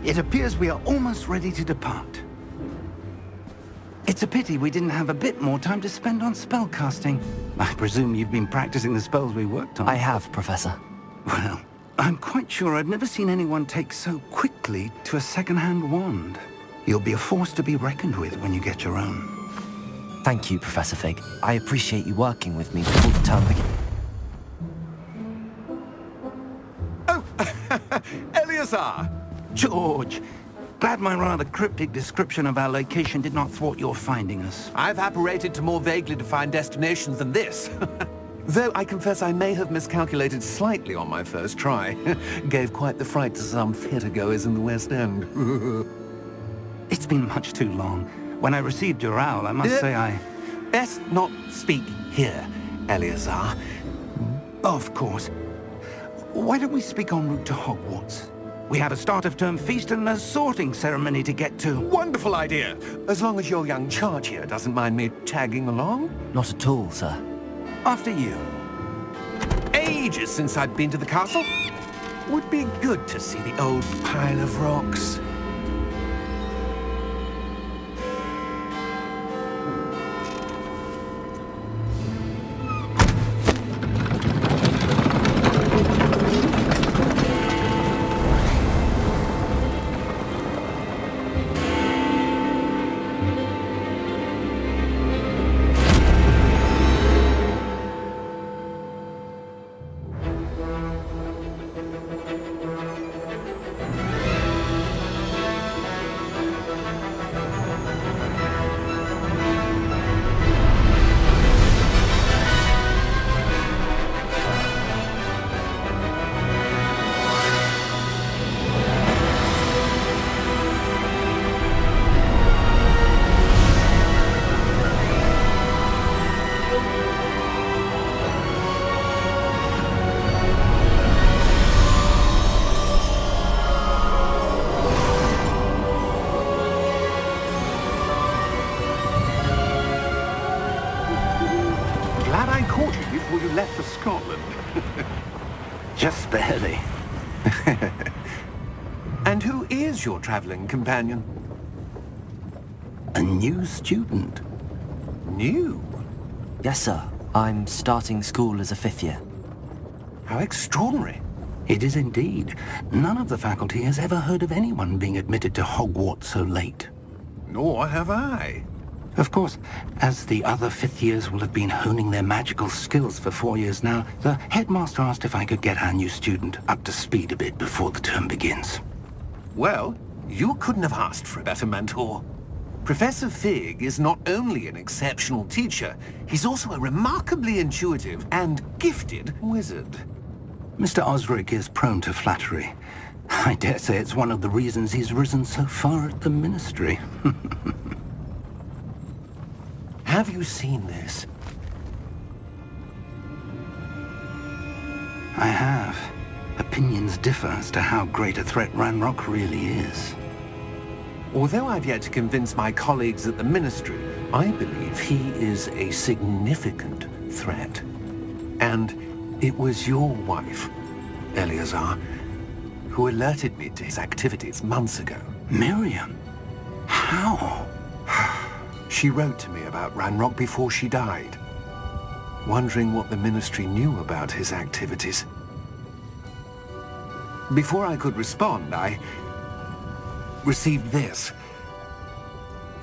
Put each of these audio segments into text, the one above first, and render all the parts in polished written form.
It appears we are almost ready to depart. It's a pity we didn't have a bit more time to spend on spellcasting. I presume you've been practicing the spells we worked on. I have, Professor. Well, I'm quite sure I've never seen anyone take so quickly to a second-hand wand. You'll be a force to be reckoned with when you get your own. Thank you, Professor Fig. I appreciate you working with me before the term begins. Oh, Eleazar! George! Glad my rather cryptic description of our location did not thwart your finding us. I've apparated to more vaguely defined destinations than this. Though I confess I may have miscalculated slightly on my first try. Gave quite the fright to some theatre-goers in the West End. It's been much too long. When I received your owl, I must say I... Best not speak here, Eleazar. Of course. Why don't we speak en route to Hogwarts? We have a start-of-term feast and a sorting ceremony to get to. Wonderful idea! As long as your young charge here doesn't mind me tagging along. Not at all, sir. After you. Ages since I'd been to the castle. Would be good to see the old pile of rocks. Left for Scotland. Just barely. And who is your traveling companion? A new student. New? Yes, sir. I'm starting school as a 5th year. How extraordinary. It is indeed. None of the faculty has ever heard of anyone being admitted to Hogwarts so late. Nor have I. Of course, as the other 5th years will have been honing their magical skills for 4 years now, the headmaster asked if I could get our new student up to speed a bit before the term begins. Well, you couldn't have asked for a better mentor. Professor Fig is not only an exceptional teacher, he's also a remarkably intuitive and gifted wizard. Mr. Osric is prone to flattery. I dare say it's one of the reasons he's risen so far at the Ministry. Have you seen this? I have. Opinions differ as to how great a threat Ranrock really is. Although I've yet to convince my colleagues at the Ministry, I believe he is a significant threat. And it was your wife, Eleazar, who alerted me to his activities months ago. Miriam? How? She wrote to me about Ranrock before she died, wondering what the Ministry knew about his activities. Before I could respond, I received this.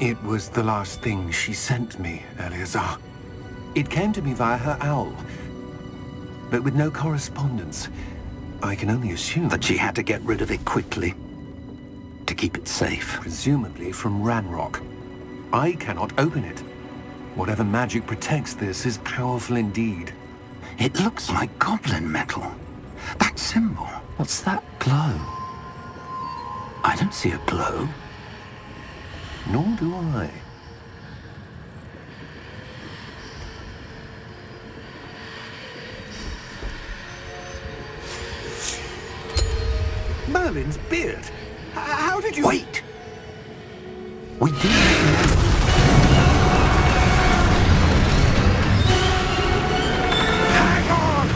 It was the last thing she sent me, Eleazar. It came to me via her owl, but with no correspondence. I can only assume that she had to get rid of it quickly, to keep it safe. Presumably from Ranrock. I cannot open it. Whatever magic protects this is powerful indeed. It looks like goblin metal. That symbol. What's that glow? I don't see a glow. Nor do I. Merlin's beard. How did you... Wait! We didn't know. Hang on!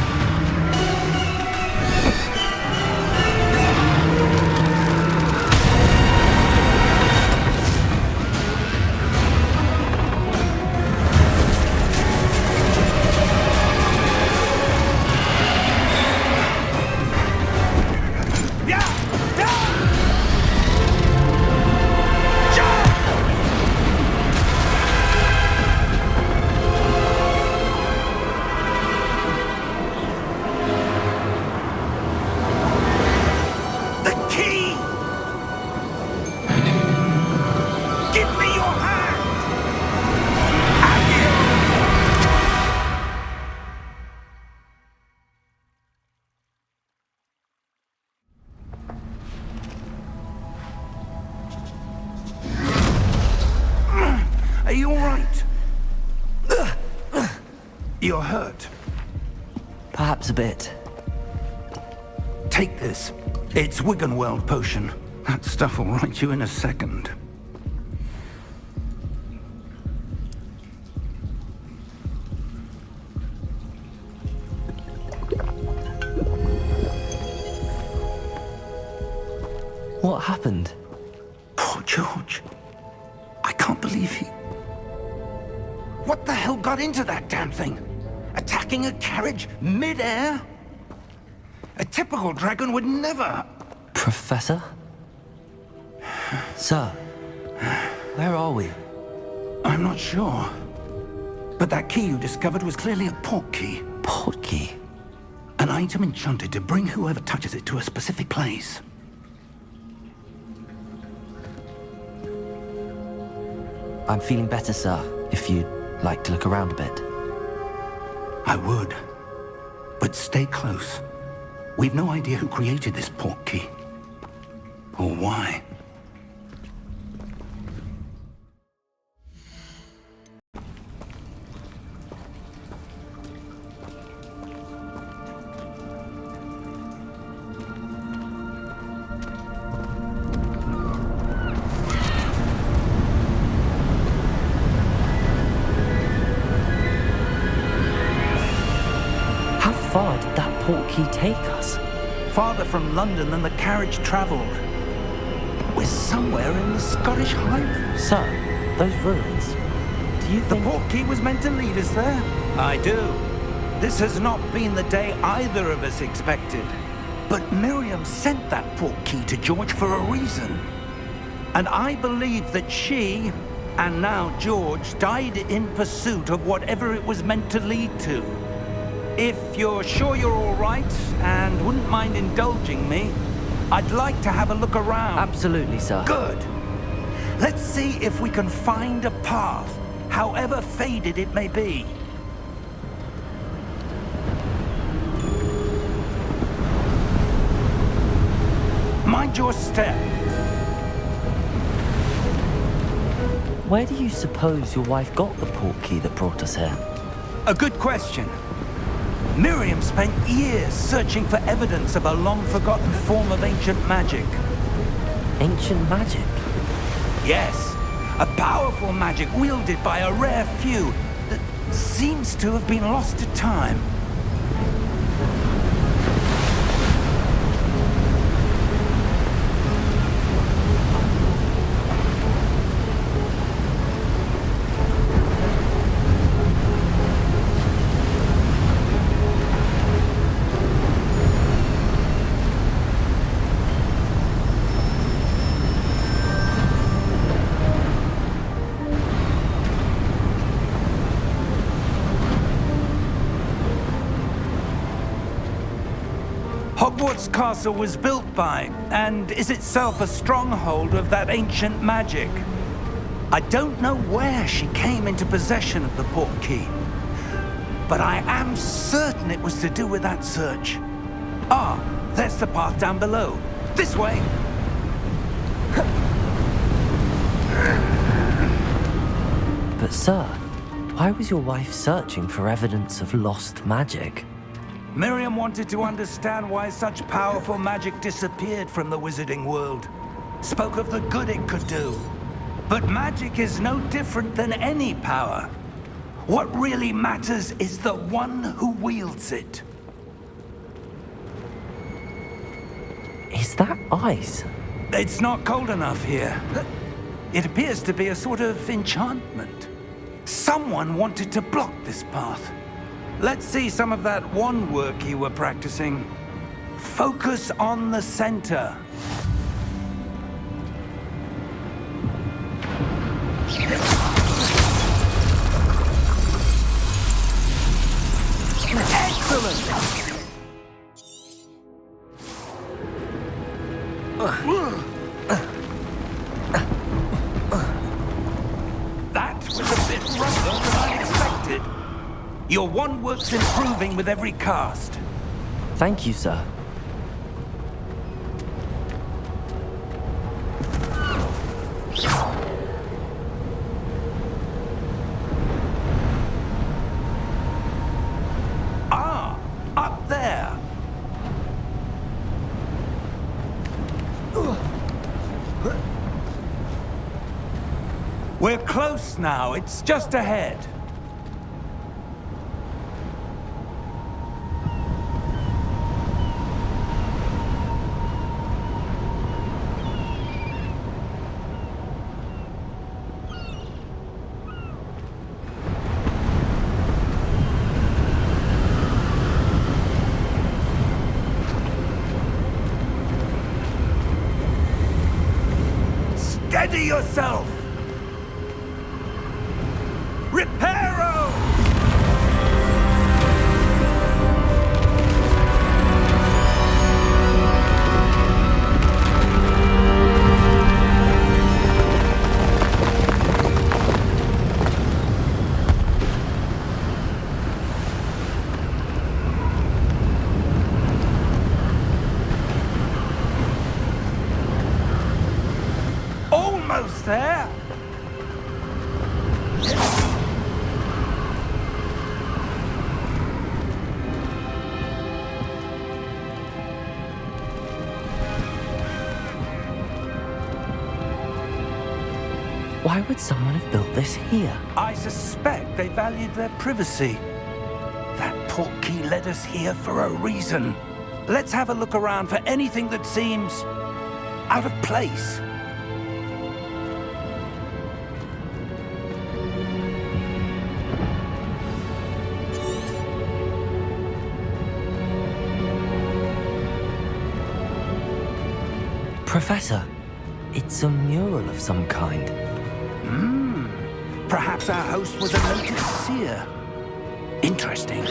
You're hurt. Perhaps a bit. Take this. It's Wiggenweld potion. That stuff will right you in a second. What happened? Poor George. I can't believe he... What the hell got into that damn thing? Attacking a carriage mid-air? A typical dragon would never... Professor? Sir, where are we? I'm not sure. But that key you discovered was clearly a port key. Port key? An item enchanted to bring whoever touches it to a specific place. I'm feeling better, sir, if you'd like to look around a bit. I would. But stay close. We've no idea who created this port key. Or why. How far did that port key take us? Farther from London than the carriage travelled. We're somewhere in the Scottish Highlands. Sir, those ruins. Do you The think... port key was meant to lead us there? I do. This has not been the day either of us expected. But Miriam sent that port key to George for a reason. And I believe that she, and now George, died in pursuit of whatever it was meant to lead to. If you're sure you're all right and wouldn't mind indulging me, I'd like to have a look around. Absolutely, sir. Good. Let's see if we can find a path, however faded it may be. Mind your step. Where do you suppose your wife got the port key that brought us here? A good question. Miriam spent years searching for evidence of a long-forgotten form of ancient magic. Ancient magic? Yes, a powerful magic wielded by a rare few that seems to have been lost to time. Hogwarts Castle was built by, and is itself a stronghold of that ancient magic. I don't know where she came into possession of the port key, but I am certain it was to do with that search. Ah, there's the path down below. This way! But sir, why was your wife searching for evidence of lost magic? Miriam wanted to understand why such powerful magic disappeared from the wizarding world. Spoke of the good it could do. But magic is no different than any power. What really matters is the one who wields it. Is that ice? It's not cold enough here. It appears to be a sort of enchantment. Someone wanted to block this path. Let's see some of that wand work you were practicing. Focus on the center. Excellent! That was a bit rougher than I expected. Your wand work's improving with every cast. Thank you, sir. We're close now. It's just ahead. Steady yourself! Reparo! Almost there! Why would someone have built this here? I suspect they valued their privacy. That portkey led us here for a reason. Let's have a look around for anything that seems out of place. Professor, it's a mural of some kind. Perhaps our host was a noted seer. Interesting.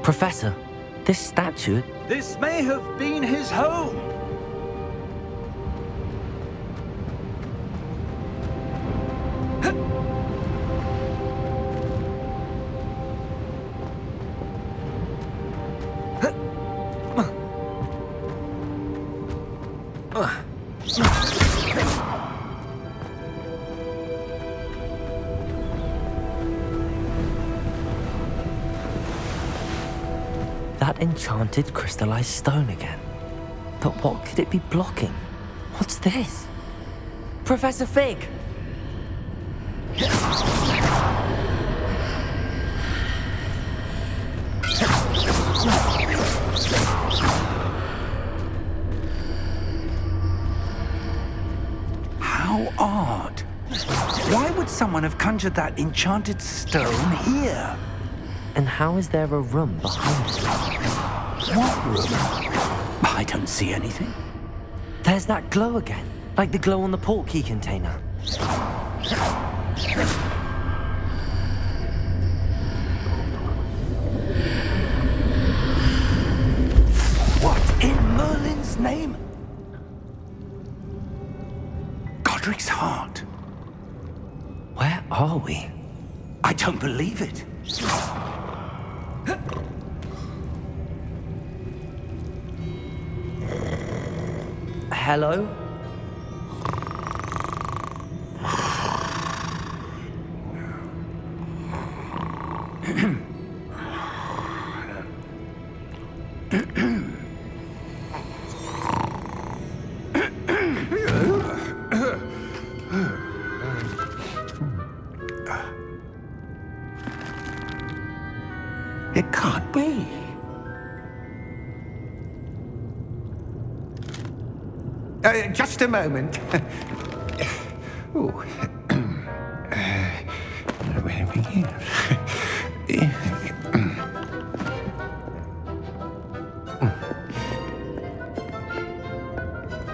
Professor, this statue... This may have been his home. That enchanted crystallized stone again. But what could it be blocking? What's this? Professor Fig! How odd. Why would someone have conjured that enchanted stone here? And how is there a room behind it? What room? I don't see anything. There's that glow again, like the glow on the portkey container. What in Merlin's name? Godric's heart. Where are we? I don't believe it. Hello? It can't be. Just a moment. Ooh.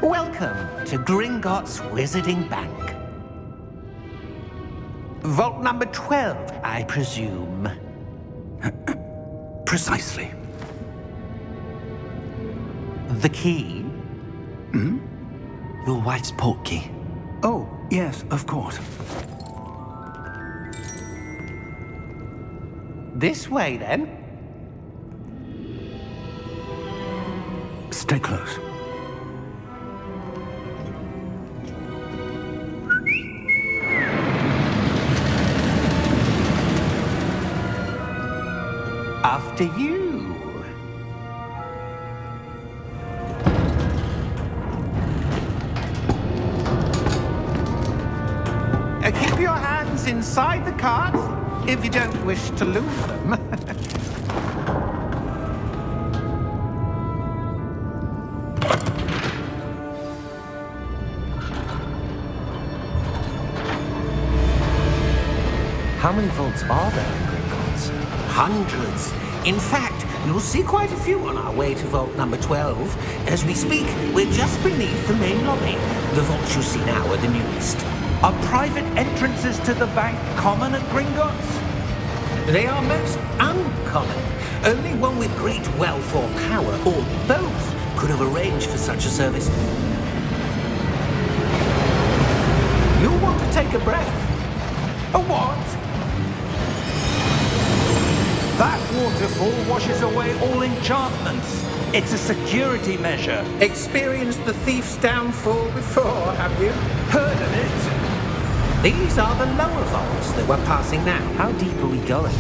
Welcome to Gringotts Wizarding Bank. Vault number 12, I presume. Precisely. The key? Your wife's portkey. Oh, yes, of course. This way, then. Stay close. After you. Keep your hands inside the cart if you don't wish to lose them. How many vaults are there in Gringotts? Hundreds. In fact, you'll see quite a few on our way to vault number 12. As we speak, we're just beneath the main lobby. The vaults you see now are the newest. Are private entrances to the bank common at Gringotts? They are most uncommon. Only one with great wealth or power, or both, could have arranged for such a service. You'll want to take a breath. A what? That waterfall washes away all enchantments. It's a security measure. Experienced the thief's downfall before, have you? Heard of it? These are the lower vaults that we're passing now. How deep are we going?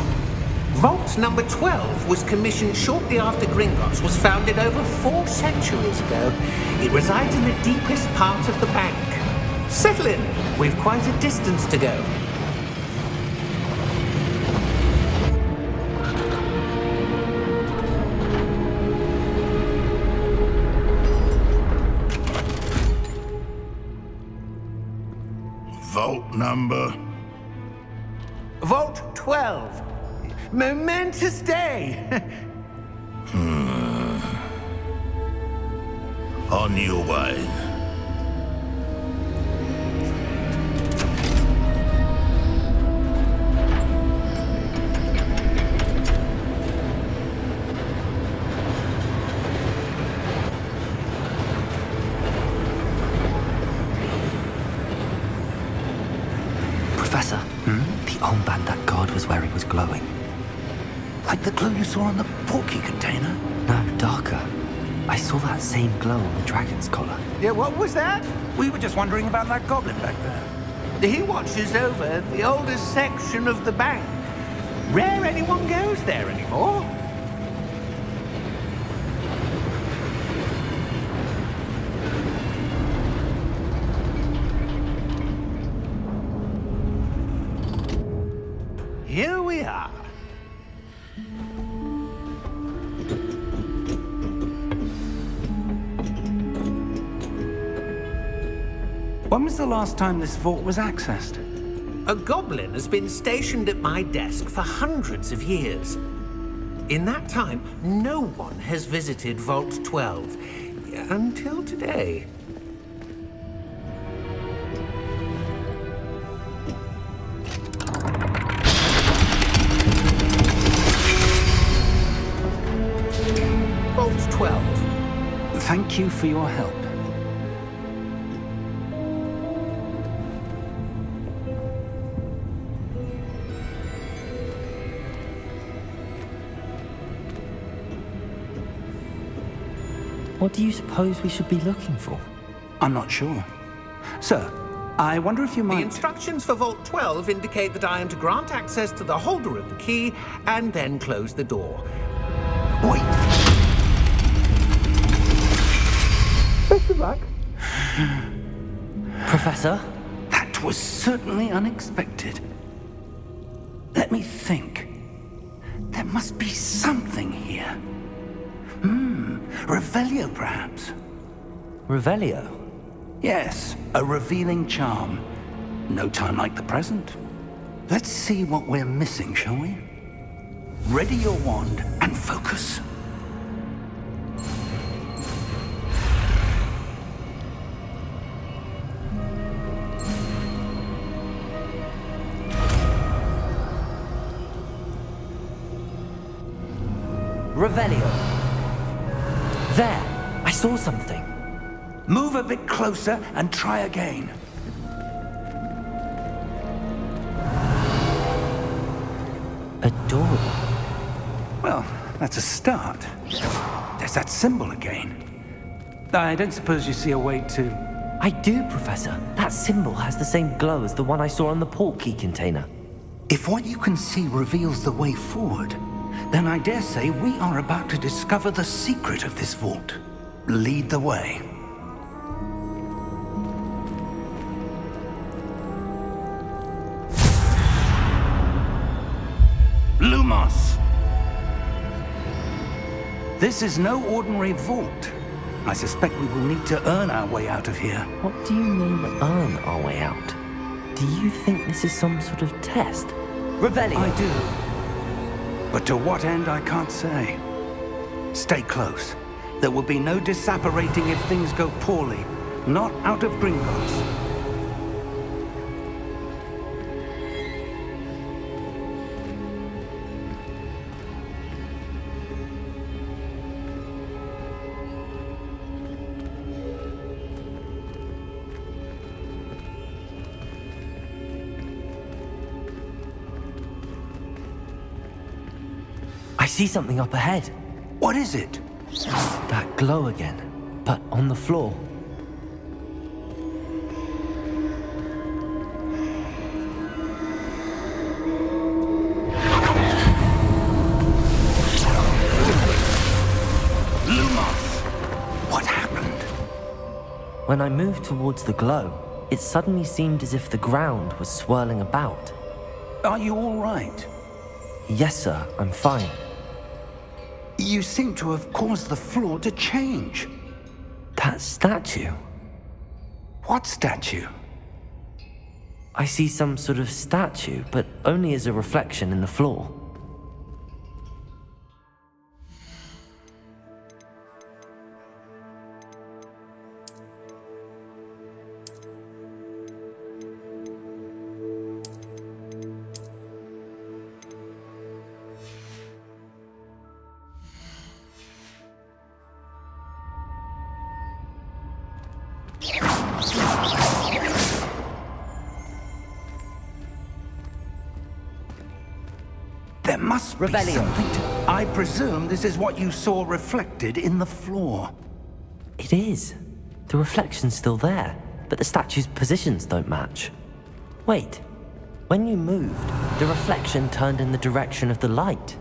Vault number 12 was commissioned shortly after Gringotts was founded over 4 centuries ago. It resides in the deepest part of the bank. Settle in. We've quite a distance to go. Vault number? Vault 12. Momentous day. On your way. Professor, the armband that guard was wearing was glowing. Like the glow you saw on the portkey container? No, darker. I saw that same glow on the dragon's collar. Yeah, what was that? We were just wondering about that goblin back there. He watches over the oldest section of the bank. Rare anyone goes there anymore. Here we are. When was the last time this vault was accessed? A goblin has been stationed at my desk for hundreds of years. In that time, no one has visited Vault 12 until today. Vault 12. Thank you for your help. What do you suppose we should be looking for? I'm not sure. Sir, I wonder if you The might... instructions for Vault 12 indicate that I am to grant access to the holder of the key and then close the door. Wait! Best of luck. Professor? That was certainly unexpected. Let me think. There must be something here. Revelio, perhaps? Revelio? Yes, a revealing charm. No time like the present. Let's see what we're missing, shall we? Ready your wand and focus. Revelio. There, I saw something. Move a bit closer and try again. A door. Well, that's a start. There's that symbol again. I don't suppose you see a way to... I do, Professor. That symbol has the same glow as the one I saw on the port key container. If what you can see reveals the way forward, then I dare say we are about to discover the secret of this vault. Lead the way. Lumos! This is no ordinary vault. I suspect we will need to earn our way out of here. What do you mean, earn our way out? Do you think this is some sort of test? Revelio! I do. But to what end, I can't say. Stay close. There will be no disapparating if things go poorly. Not out of Gringotts. I see something up ahead. What is it? That glow again, but on the floor. Lumos! What happened? When I moved towards the glow, it suddenly seemed as if the ground was swirling about. Are you all right? Yes, sir, I'm fine. You seem to have caused the floor to change. That statue? What statue? I see some sort of statue, but only as a reflection in the floor. There must be Revelio. something to... I presume this is what you saw reflected in the floor. It is. The reflection's still there, but the statue's positions don't match. Wait, when you moved, the reflection turned in the direction of the light.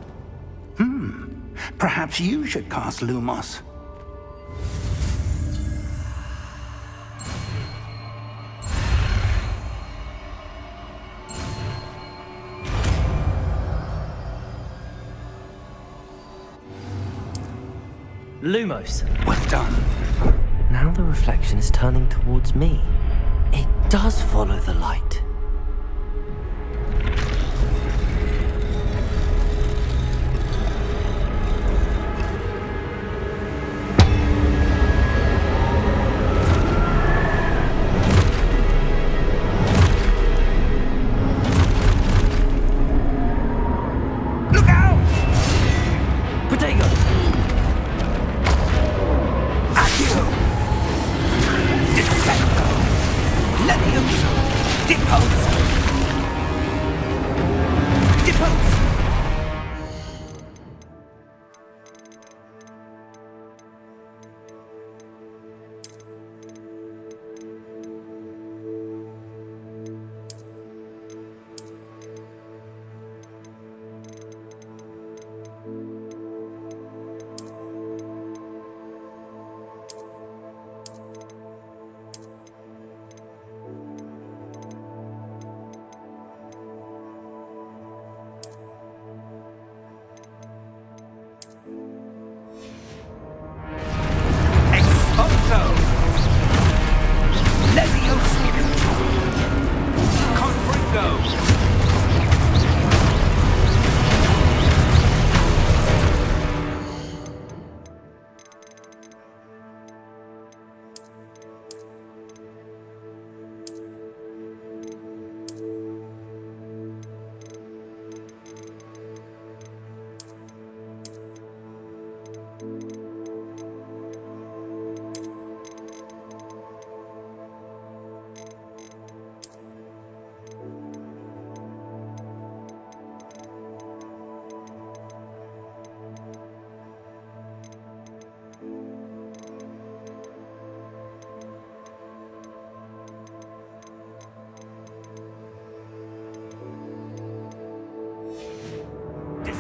Perhaps you should cast Lumos. Lumos. Well done. Now the reflection is turning towards me. It does follow the light. Look out! Protego! Accio! Defendo! Levioso! Depot!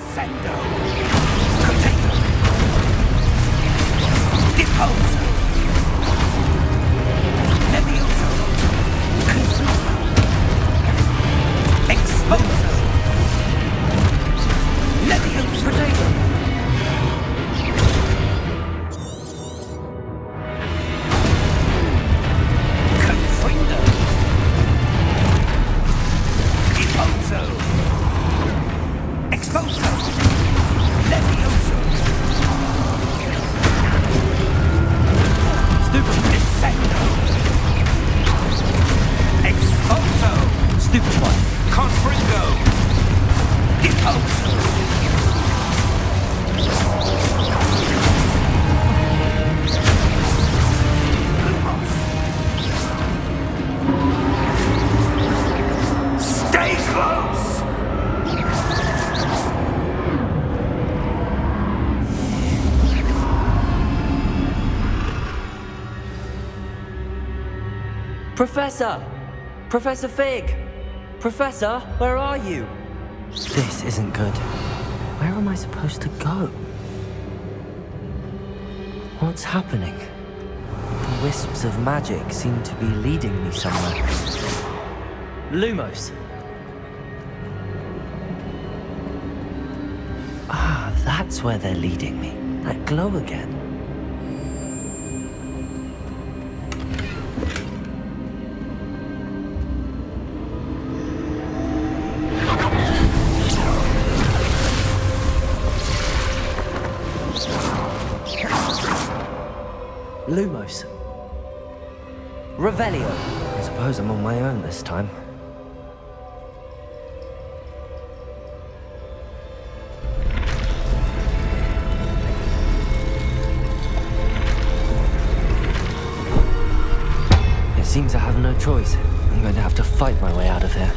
Descendo! Potato! Deposo! Levioso! Consumo! Exposo! Levioso! Potato! Confrindo! Deposo! Exposo! Levioso! Stupid Descendo! Exposo! Stupid one! Confringo! Deposo! Stay close! Professor! Professor Fig! Professor, where are you? This isn't good. Where am I supposed to go? What's happening? The wisps of magic seem to be leading me somewhere. Lumos! Ah, that's where they're leading me. That glow again. Lumos. Revelio. I suppose I'm on my own this time. It seems I have no choice. I'm going to have to fight my way out of here.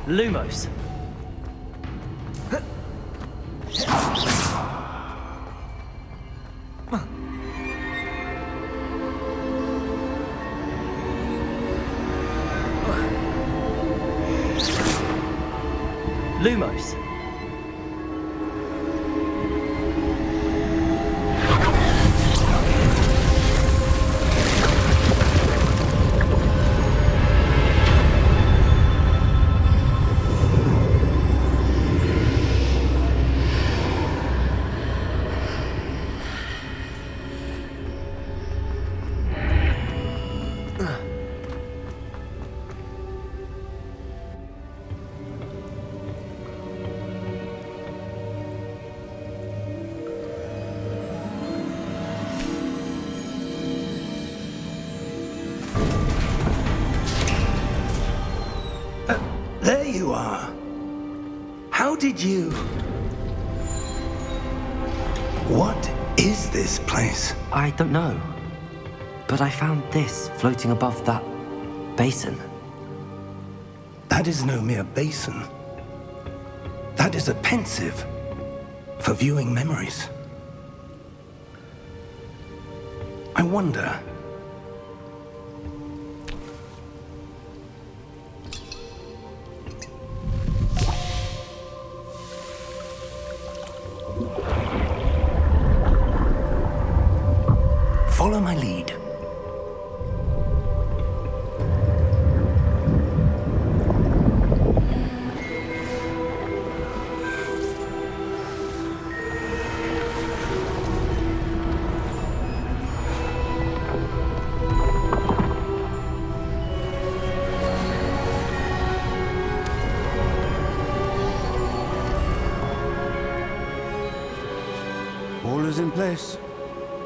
Lumos. Lumos. There you are. How did you... What is this place? I don't know. But I found this floating above that basin. That is no mere basin. That is a pensive for viewing memories. I wonder... Follow my lead. All is in place.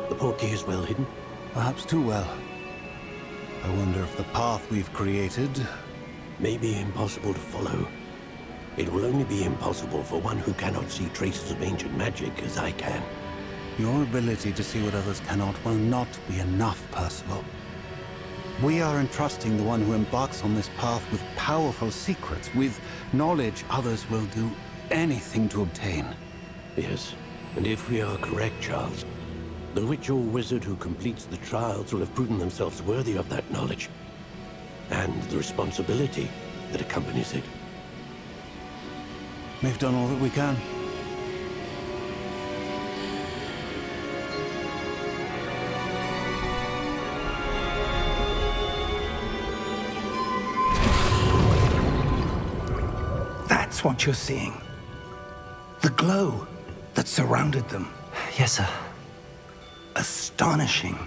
The portkey is well hidden. Perhaps too well. I wonder if the path we've created... May be impossible to follow. It will only be impossible for one who cannot see traces of ancient magic as I can. Your ability to see what others cannot will not be enough, Percival. We are entrusting the one who embarks on this path with powerful secrets, with knowledge others will do anything to obtain. Yes, and if we are correct, Charles, the witch or wizard who completes the trials will have proven themselves worthy of that knowledge, and the responsibility that accompanies it. We've done all that we can. That's what you're seeing. The glow that surrounded them. Yes, sir. Astonishing.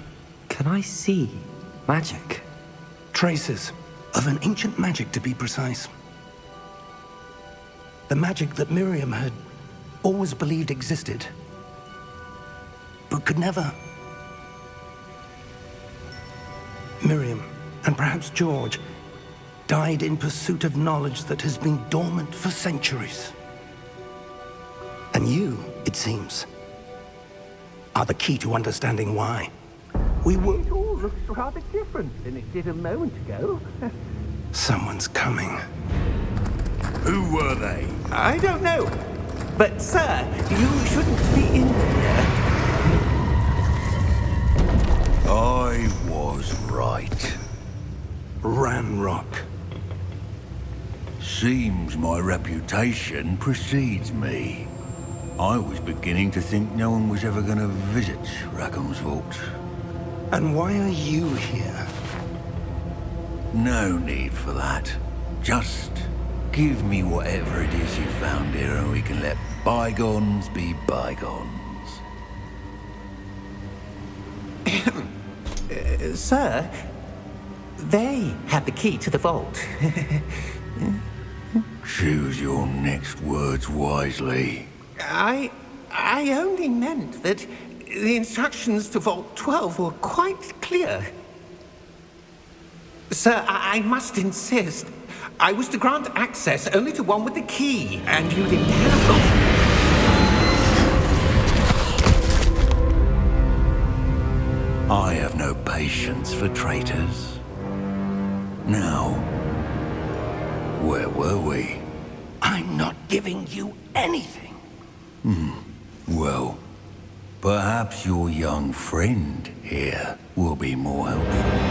Can I see magic? Traces of an ancient magic, to be precise. The magic that Miriam had always believed existed, but could never. Miriam, and perhaps George, died in pursuit of knowledge that has been dormant for centuries. And you, it seems, are the key to understanding why. We were... It all looks rather different than it did a moment ago. Someone's coming. Who were they? I don't know. But, sir, you shouldn't be in here. I was right. Ranrock. Seems my reputation precedes me. I was beginning to think no one was ever going to visit Rackham's vault. And why are you here? No need for that. Just give me whatever it is you found here and we can let bygones be bygones. Sir, they had the key to the vault. Choose your next words wisely. I only meant that the instructions to Vault 12 were quite clear. Sir, I must insist. I was to grant access only to one with the key, and you didn't have them. I have no patience for traitors. Now, where were we? I'm not giving you anything. Well, perhaps your young friend here will be more helpful.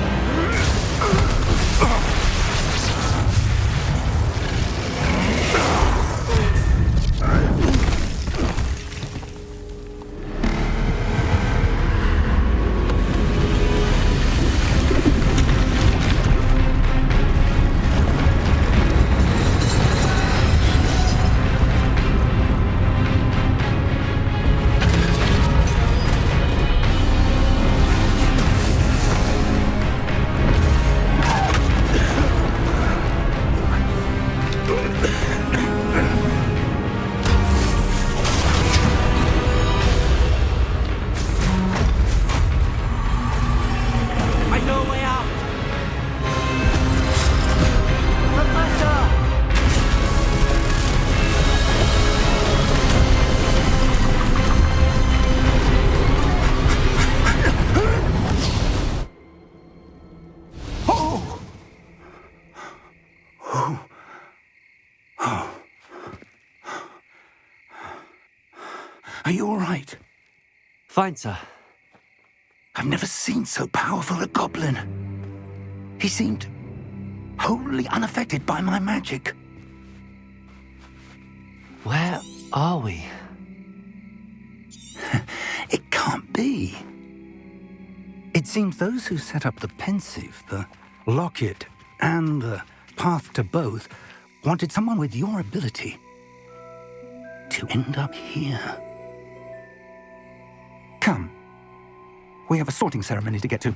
Are you all right? Fine, sir. I've never seen so powerful a goblin. He seemed wholly unaffected by my magic. Where are we? It can't be. It seems those who set up the pensive, the locket, and the path to both wanted someone with your ability to end up here. Come. We have a sorting ceremony to get to.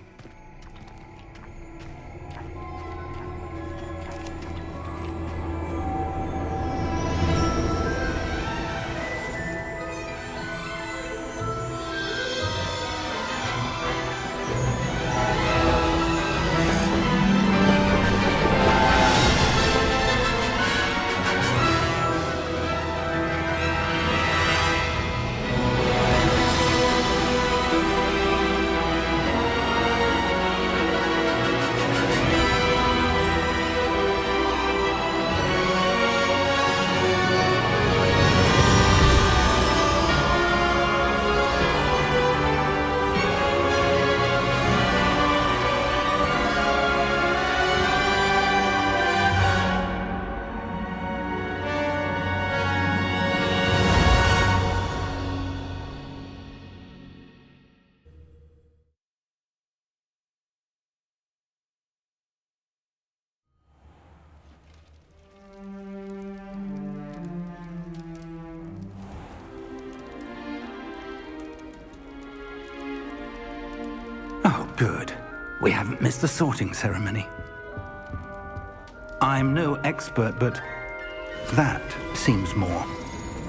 Oh, good. We haven't missed the sorting ceremony. I'm no expert, but that seems more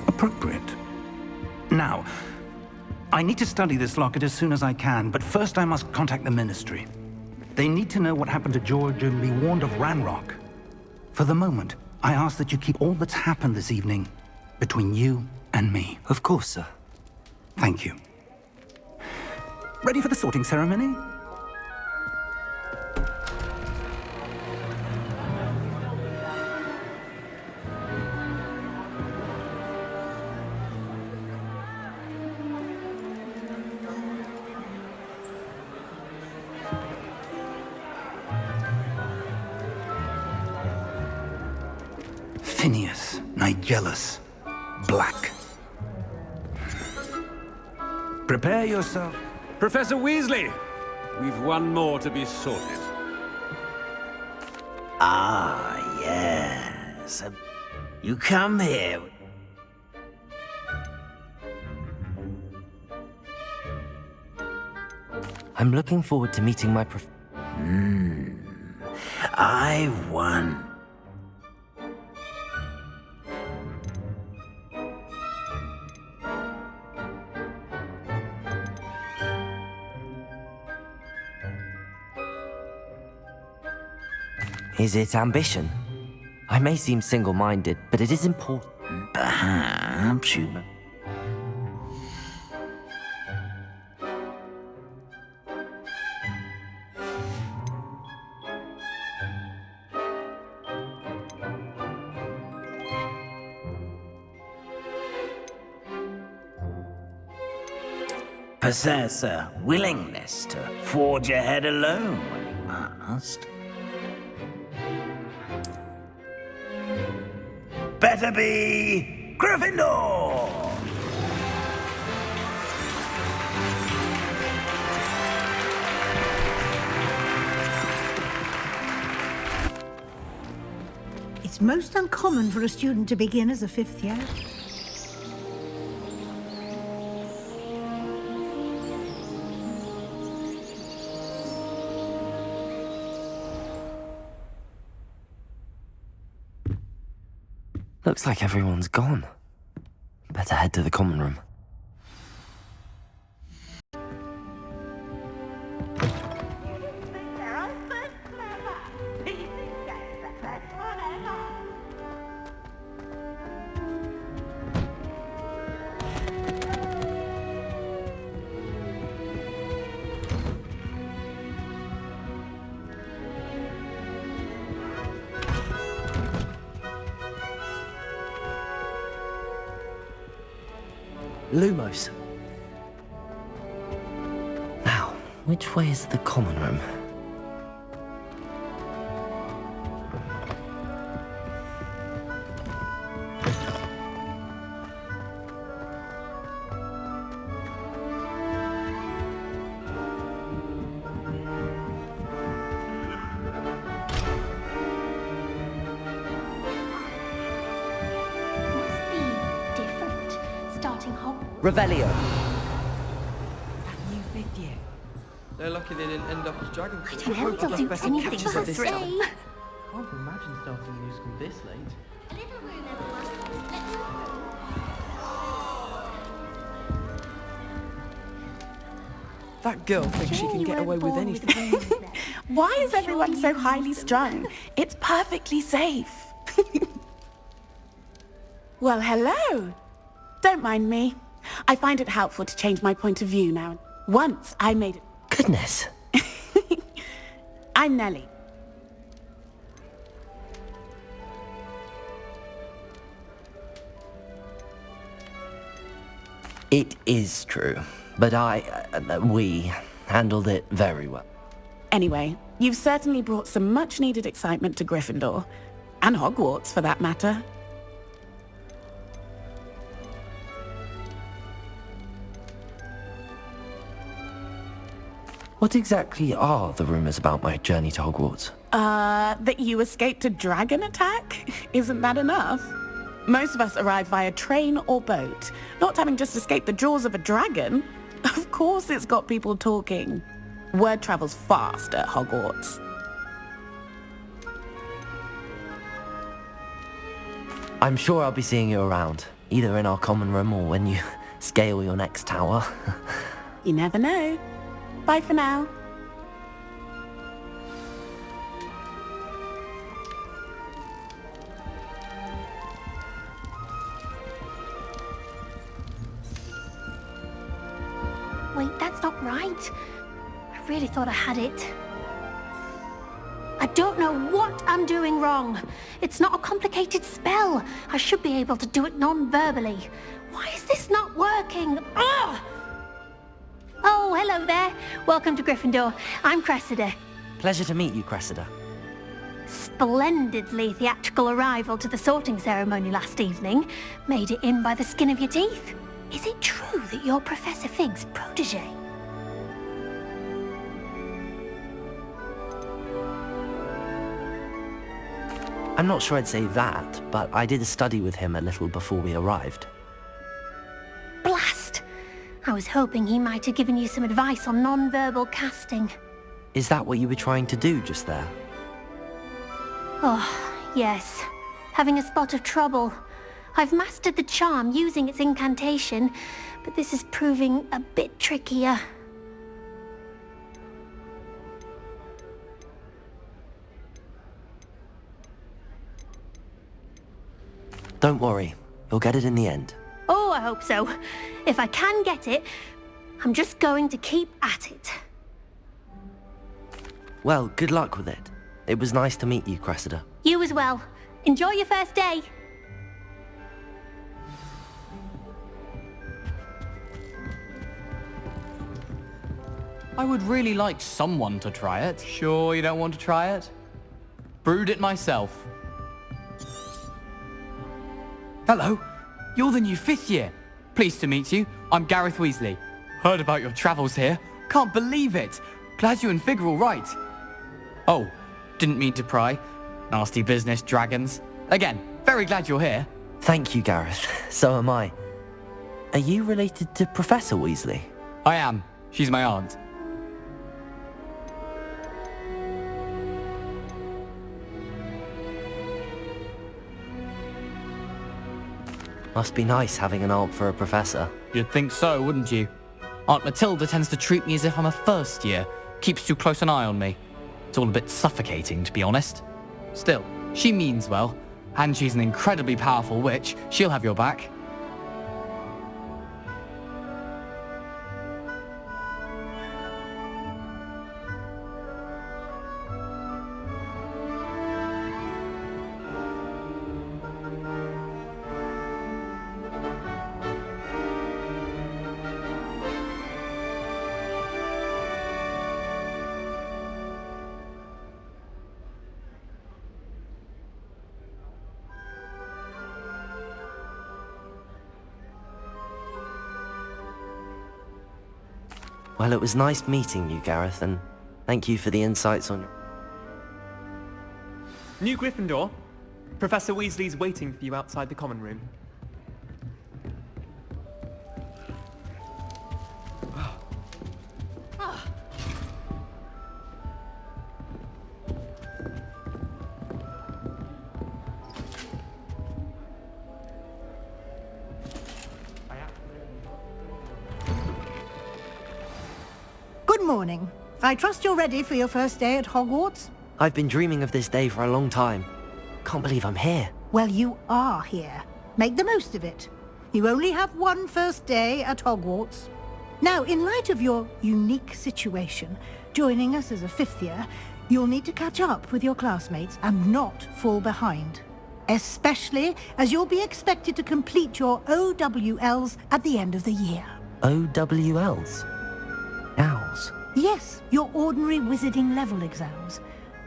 appropriate. Now, I need to study this locket as soon as I can, but first I must contact the Ministry. They need to know what happened to George and be warned of Ranrock. For the moment, I ask that you keep all that's happened this evening between you and me. Of course, sir. Thank you. Ready for the sorting ceremony? Phineas, Nigellus, Black. Prepare yourself. Professor Weasley, we've one more to be sorted. Ah, yes. You come here. I'm looking forward to meeting my I won. Is it ambition? I may seem single-minded, but it is important. Perhaps you... possess a willingness to forge ahead alone when you must. Better be Gryffindor! It's most uncommon for a student to begin as a fifth year. Looks like everyone's gone. Better head to the common room. Lumos. Now, which way is the common room? Revelio. You fifth year. They're lucky they didn't end up as dragon. I don't know if they'll do anything for us. Can't imagine starting a new school this late. That girl thinks she can get away with anything. Why is everyone so highly strung? It's perfectly safe. Well, hello. Don't mind me. I find it helpful to change my point of view now. Once I made it... Goodness. I'm Nellie. It is true, but we handled it very well. Anyway, you've certainly brought some much-needed excitement to Gryffindor. And Hogwarts, for that matter. What exactly are the rumors about my journey to Hogwarts? That you escaped a dragon attack? Isn't that enough? Most of us arrive via train or boat, not having just escaped the jaws of a dragon. Of course it's got people talking. Word travels fast at Hogwarts. I'm sure I'll be seeing you around, either in our common room or when you scale your next tower. You never know. Bye for now. Wait, that's not right. I really thought I had it. I don't know what I'm doing wrong. It's not a complicated spell. I should be able to do it non-verbally. Why is this not working? Ugh! Oh, hello there. Welcome to Gryffindor. I'm Cressida. Pleasure to meet you, Cressida. Splendidly theatrical arrival to the sorting ceremony last evening. Made it in by the skin of your teeth. Is it true that you're Professor Fig's protege? I'm not sure I'd say that, but I did study with him a little before we arrived. Blast! I was hoping he might have given you some advice on non-verbal casting. Is that what you were trying to do just there? Oh, yes. Having a spot of trouble. I've mastered the charm using its incantation, but this is proving a bit trickier. Don't worry, you'll get it in the end. Oh, I hope so. If I can get it, I'm just going to keep at it. Well, good luck with it. It was nice to meet you, Cressida. You as well. Enjoy your first day. I would really like someone to try it. Sure you don't want to try it? Brewed it myself. Hello, you're the new fifth year. Pleased to meet you. I'm Gareth Weasley. Heard about your travels here. Can't believe it. Glad you and Fig are all right. Oh, didn't mean to pry. Nasty business, dragons. Again, very glad you're here. Thank you, Gareth. So am I. Are you related to Professor Weasley? I am. She's my aunt. Must be nice having an aunt for a professor. You'd think so, wouldn't you? Aunt Matilda tends to treat me as if I'm a first year. Keeps too close an eye on me. It's all a bit suffocating, to be honest. Still, she means well. And she's an incredibly powerful witch. She'll have your back. Well, it was nice meeting you, Gareth, and thank you for the insights on... New Gryffindor, Professor Weasley's waiting for you outside the common room. Good morning. I trust you're ready for your first day at Hogwarts? I've been dreaming of this day for a long time. Can't believe I'm here. Well, you are here. Make the most of it. You only have one first day at Hogwarts. Now, in light of your unique situation, joining us as a fifth year, you'll need to catch up with your classmates and not fall behind. Especially as you'll be expected to complete your OWLs at the end of the year. OWLs? Owls? Yes, your ordinary wizarding level exams.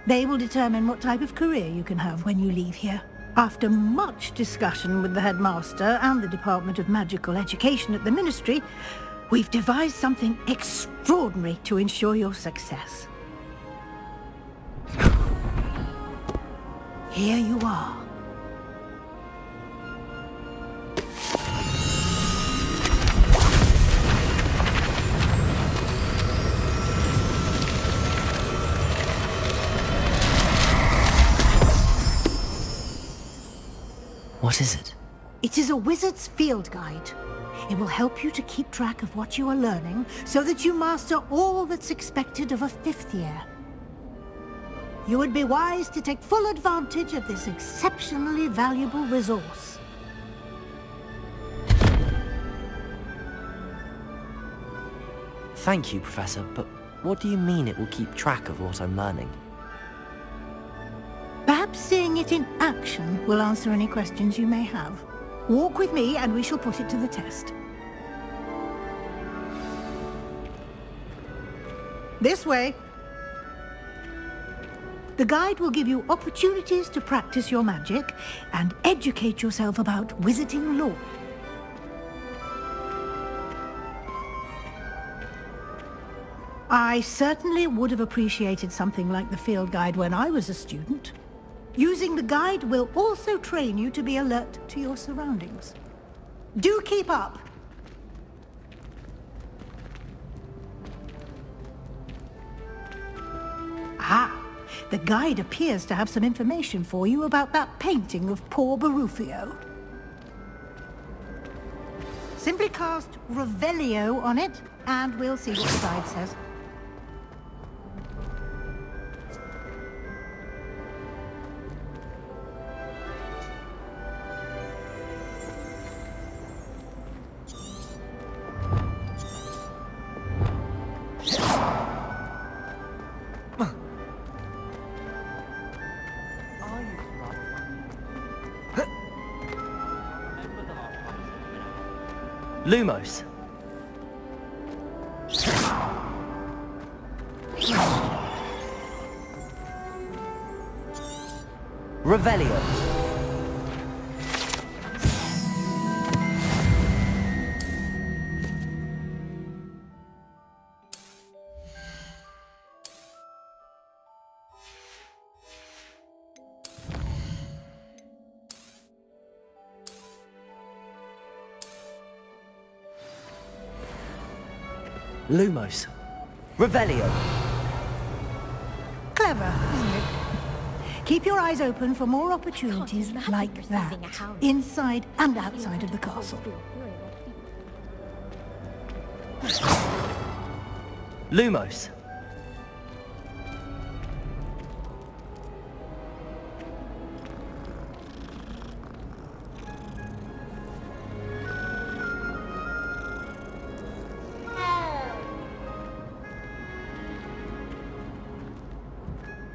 They will determine what type of career you can have when you leave here. After much discussion with the headmaster and the Department of Magical Education at the Ministry, we've devised something extraordinary to ensure your success. Here you are. What is it? It is a wizard's field guide. It will help you to keep track of what you are learning so that you master all that's expected of a fifth year. You would be wise to take full advantage of this exceptionally valuable resource. Thank you, Professor, but what do you mean it will keep track of what I'm learning? Perhaps seeing it in action will answer any questions you may have. Walk with me and we shall put it to the test. This way. The guide will give you opportunities to practice your magic and educate yourself about wizarding lore. I certainly would have appreciated something like the field guide when I was a student. Using the guide will also train you to be alert to your surroundings. Do keep up! Ah, the guide appears to have some information for you about that painting of poor Barufio. Simply cast Revelio on it, and we'll see what the guide says. Lumos. Revelio. Lumos. Revelio. Clever, isn't it? Keep your eyes open for more opportunities like that, inside and outside of the castle. Lumos.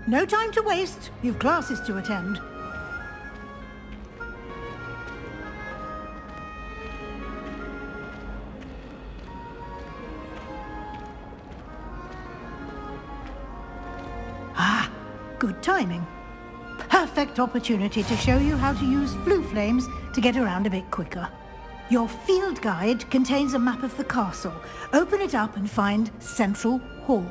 No time to waste. You've classes to attend. Ah, good timing. Perfect opportunity to show you how to use flue flames to get around a bit quicker. Your field guide contains a map of the castle. Open it up and find Central Hall.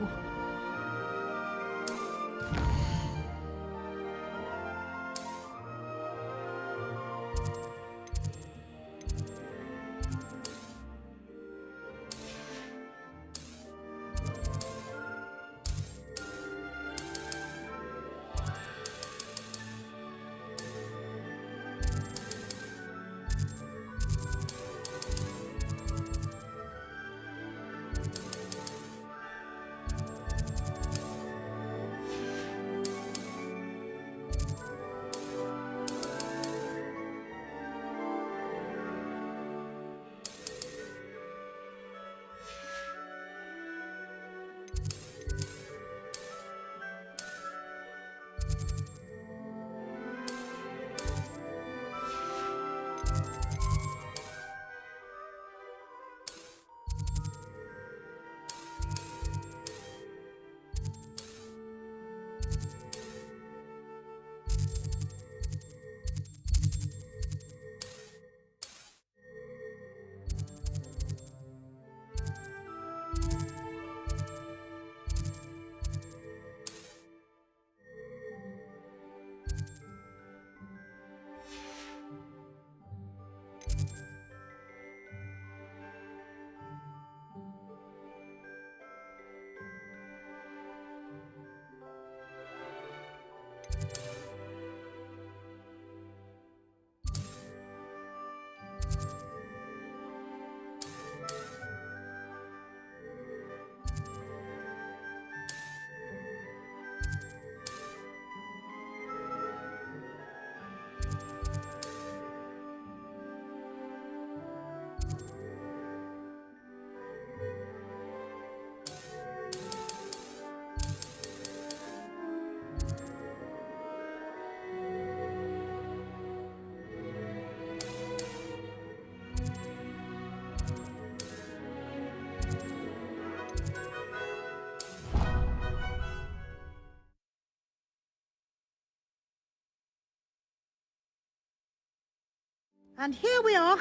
And here we are.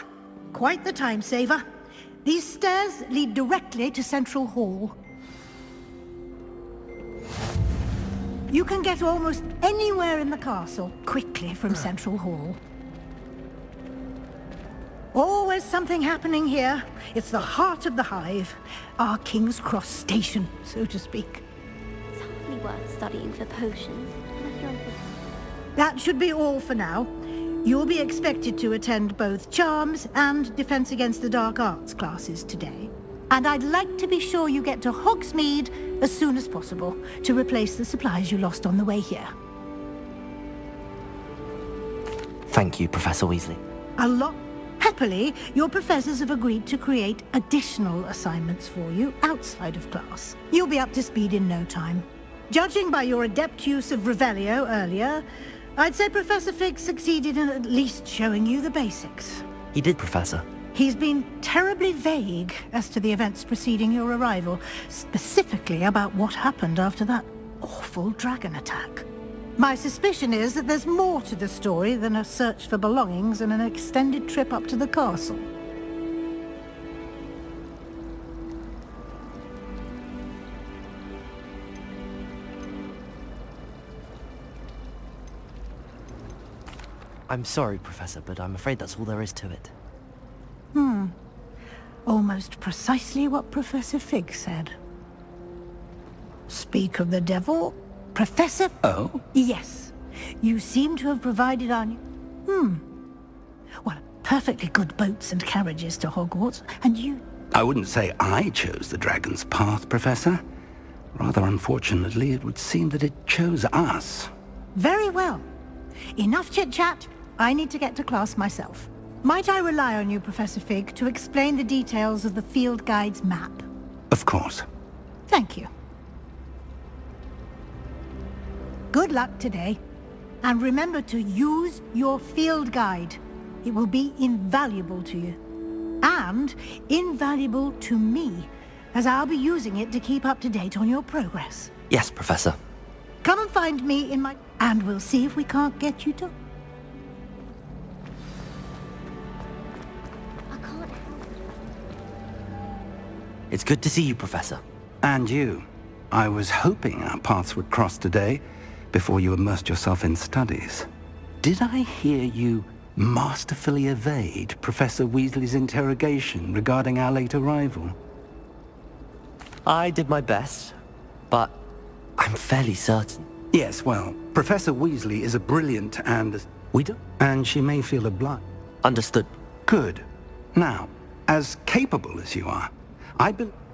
Quite the time saver. These stairs lead directly to Central Hall. You can get almost anywhere in the castle quickly from Central Hall. Always something happening here. It's the heart of the Hive. Our King's Cross station, so to speak. It's hardly worth studying for potions. That should be all for now. You'll be expected to attend both Charms and Defense Against the Dark Arts classes today. And I'd like to be sure you get to Hogsmeade as soon as possible to replace the supplies you lost on the way here. Thank you, Professor Weasley. Happily, your professors have agreed to create additional assignments for you outside of class. You'll be up to speed in no time. Judging by your adept use of Revelio earlier, I'd say Professor Fig succeeded in at least showing you the basics. He did, Professor. He's been terribly vague as to the events preceding your arrival, specifically about what happened after that awful dragon attack. My suspicion is that there's more to the story than a search for belongings and an extended trip up to the castle. I'm sorry, Professor, but I'm afraid that's all there is to it. Almost precisely what Professor Fig said. Speak of the devil, Professor... Oh? Yes. You seem to have provided our... Well, perfectly good boats and carriages to Hogwarts, and you... I wouldn't say I chose the dragon's path, Professor. Rather unfortunately, it would seem that it chose us. Very well. Enough chit-chat. I need to get to class myself. Might I rely on you, Professor Fig, to explain the details of the field guide's map? Of course. Thank you. Good luck today. And remember to use your field guide. It will be invaluable to you. And invaluable to me, as I'll be using it to keep up to date on your progress. Yes, Professor. Come and find me in my... And we'll see if we can't get you to... It's good to see you, Professor. And you. I was hoping our paths would cross today, before you immersed yourself in studies. Did I hear you masterfully evade Professor Weasley's interrogation regarding our late arrival? I did my best, but I'm fairly certain. Yes, well, Professor Weasley is a brilliant and she may feel obliged. Understood. Good. Now, as capable as you are,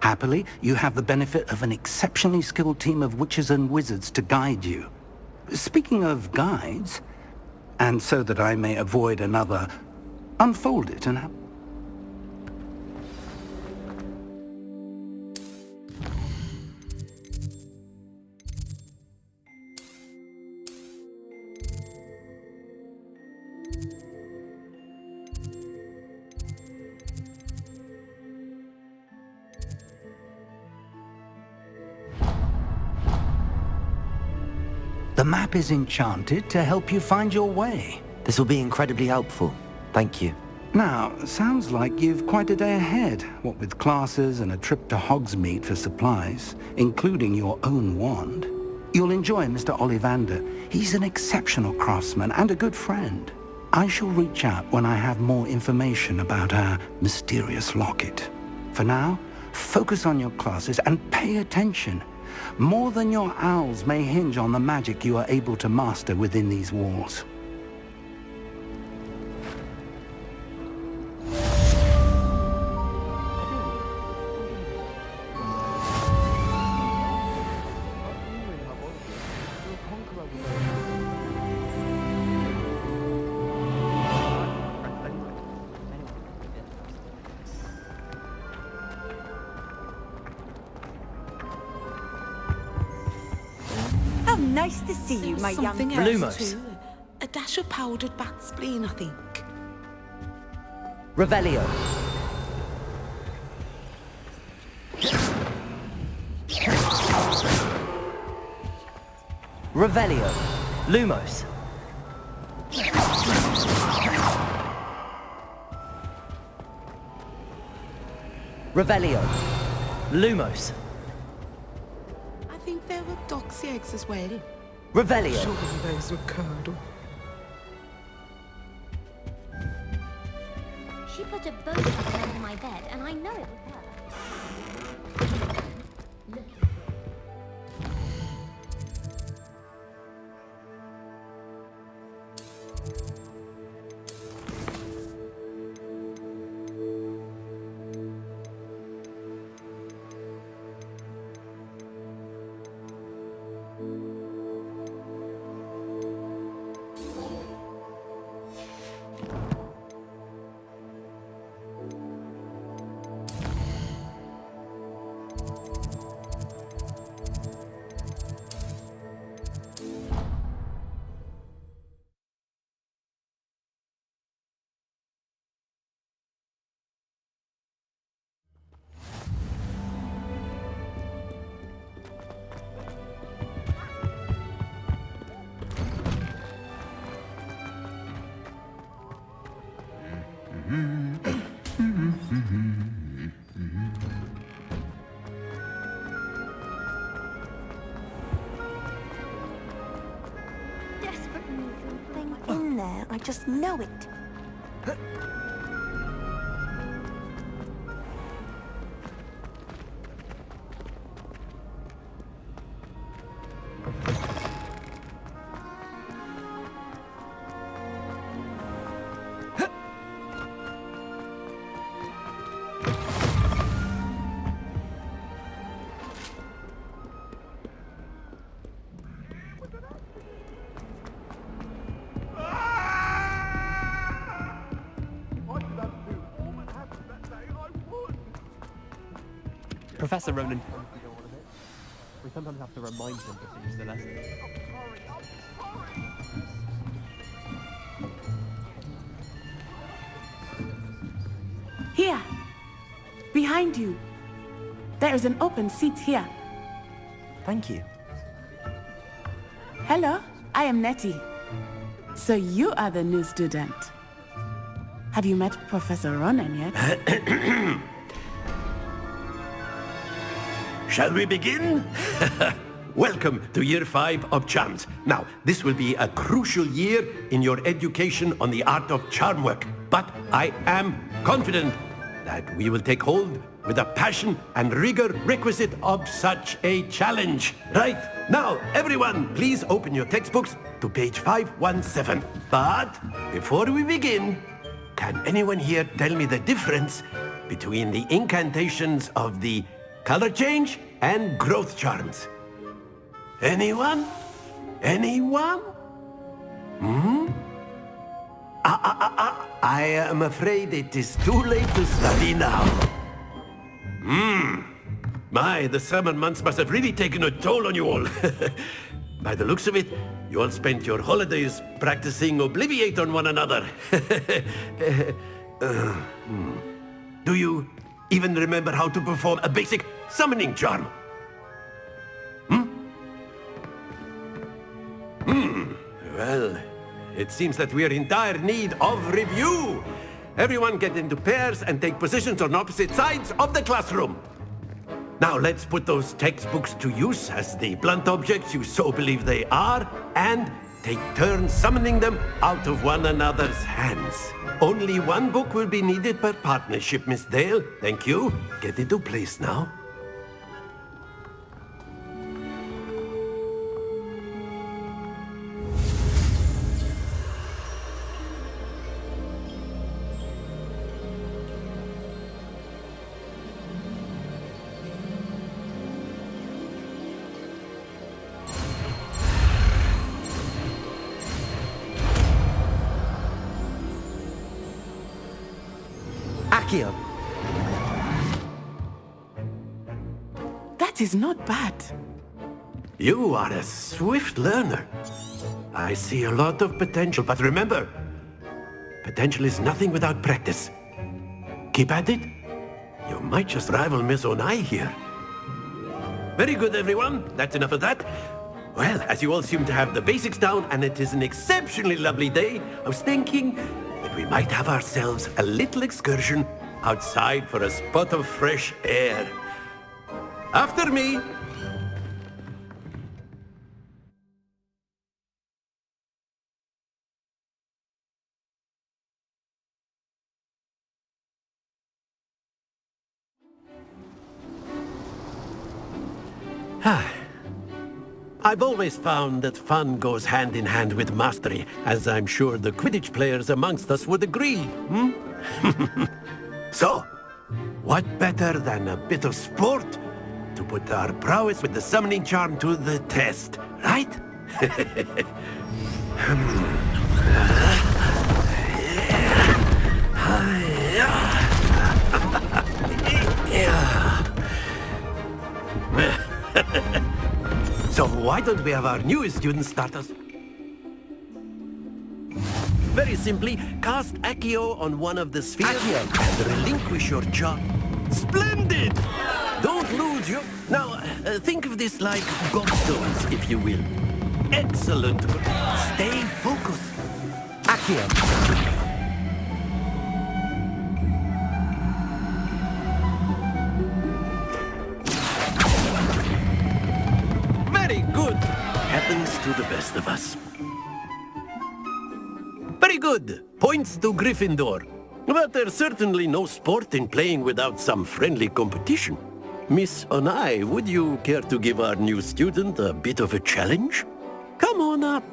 happily, you have the benefit of an exceptionally skilled team of witches and wizards to guide you. Speaking of guides, and so that I may avoid another, unfold it and have... The map is enchanted to help you find your way. This will be incredibly helpful. Thank you. Now, sounds like you've quite a day ahead, what with classes and a trip to Hogsmeade for supplies, including your own wand. You'll enjoy Mr. Ollivander. He's an exceptional craftsman and a good friend. I shall reach out when I have more information about our mysterious locket. For now, focus on your classes and pay attention. More than your owls may hinge on the magic you are able to master within these walls. Nice to see you, my young... Something Lumos. else too. A dash of powdered bat spleen, I think. Revelio. Revelio. Lumos. Revelio. Lumos. I think there were doxy eggs as well. Revelio. Surely those were curdle. She put a boat up under my bed, and I know it was her. Look. Desperate need something in there. I just know it. Professor Ronan. We sometimes have to remind him to finish the lesson. Here. Behind you. There is an open seat here. Thank you. Hello, I am Nettie. So you are the new student. Have you met Professor Ronan yet? Shall we begin? Welcome to Year 5 of Charms. Now, this will be a crucial year in your education on the art of charm work. But I am confident that we will take hold with the passion and rigor requisite of such a challenge. Right, now, everyone, please open your textbooks to page 517. But before we begin, can anyone here tell me the difference between the incantations of the color change and growth charms? Anyone? Anyone? I am afraid it is too late to study now. My, the summer months must have really taken a toll on you all. By the looks of it, you all spent your holidays practicing Obliviate on one another. Do you even remember how to perform a basic summoning charm? Well, it seems that we are in dire need of review. Everyone get into pairs and take positions on opposite sides of the classroom. Now let's put those textbooks to use as the blunt objects you so believe they are, and take turns summoning them out of one another's hands. Only one book will be needed per partnership, Miss Dale. Thank you. Get into place now. Accio. That is not bad. You are a swift learner. I see a lot of potential, but remember, potential is nothing without practice. Keep at it. You might just rival Miss Onai here. Very good, everyone. That's enough of that. Well, as you all seem to have the basics down, and it is an exceptionally lovely day, I was thinking that we might have ourselves a little excursion outside for a spot of fresh air. After me! I've always found that fun goes hand in hand with mastery, as I'm sure the Quidditch players amongst us would agree, hmm? So, what better than a bit of sport to put our prowess with the summoning charm to the test, right? So why don't we have our newest student start us? Very simply, cast Accio on one of the spheres and relinquish your charm. Splendid! Don't lose your... Now, think of this like gobstones, if you will. Excellent. Stay focused. Accio. Happens to the best of us. Very good. Points to Gryffindor. But there's certainly no sport in playing without some friendly competition. Miss Onai, would you care to give our new student a bit of a challenge? Come on up.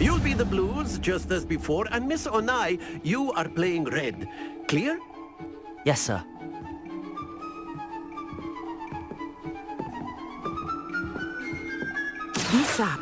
You'll be the blues, just as before, and Miss Onai, you are playing red. Clear? Yes, sir. Be sharp.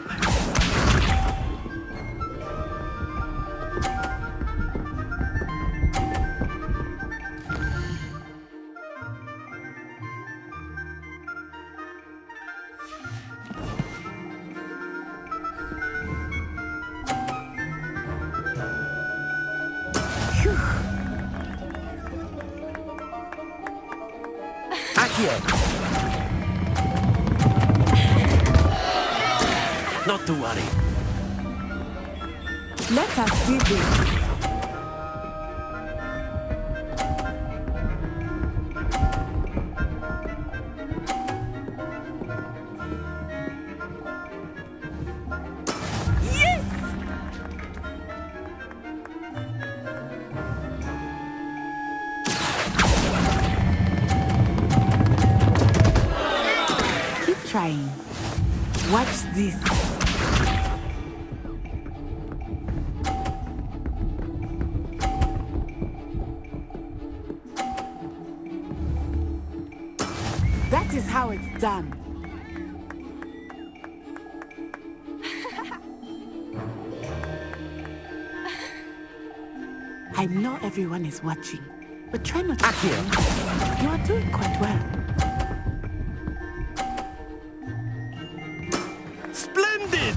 Not to worry. Let us see this. Yes! Keep trying. Watch this. That is how it's done. I know everyone is watching, but try not to feel. You are doing quite well. Splendid!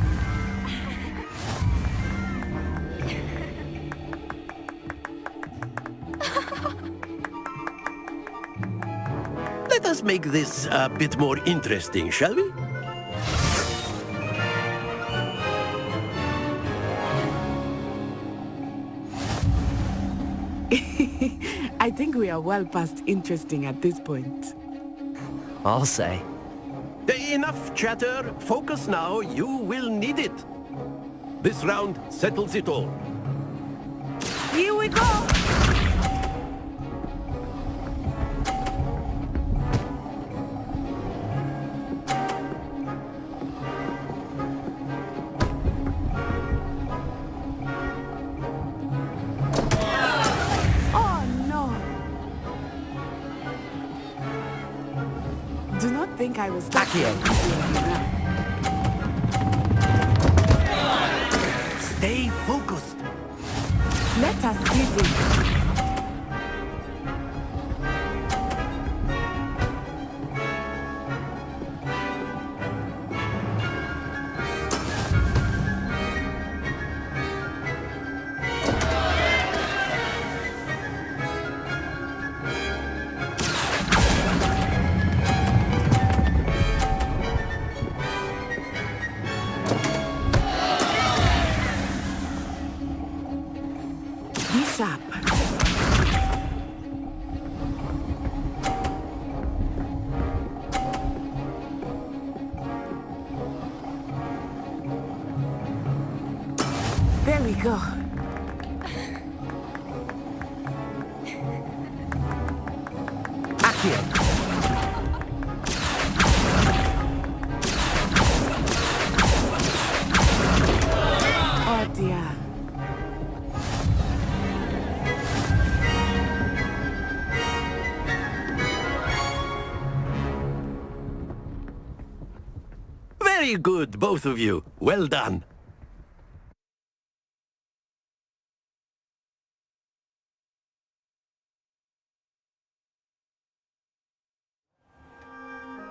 Let us make this a bit more interesting, shall we? I think we are well past interesting at this point. I'll say. Enough chatter. Focus now. You will need it. This round settles it all. Here we go! think I was back here. Stay focused. Let us see this. Be sharp. There we go. Accio. Oh dear. Very good, both of you. Well done.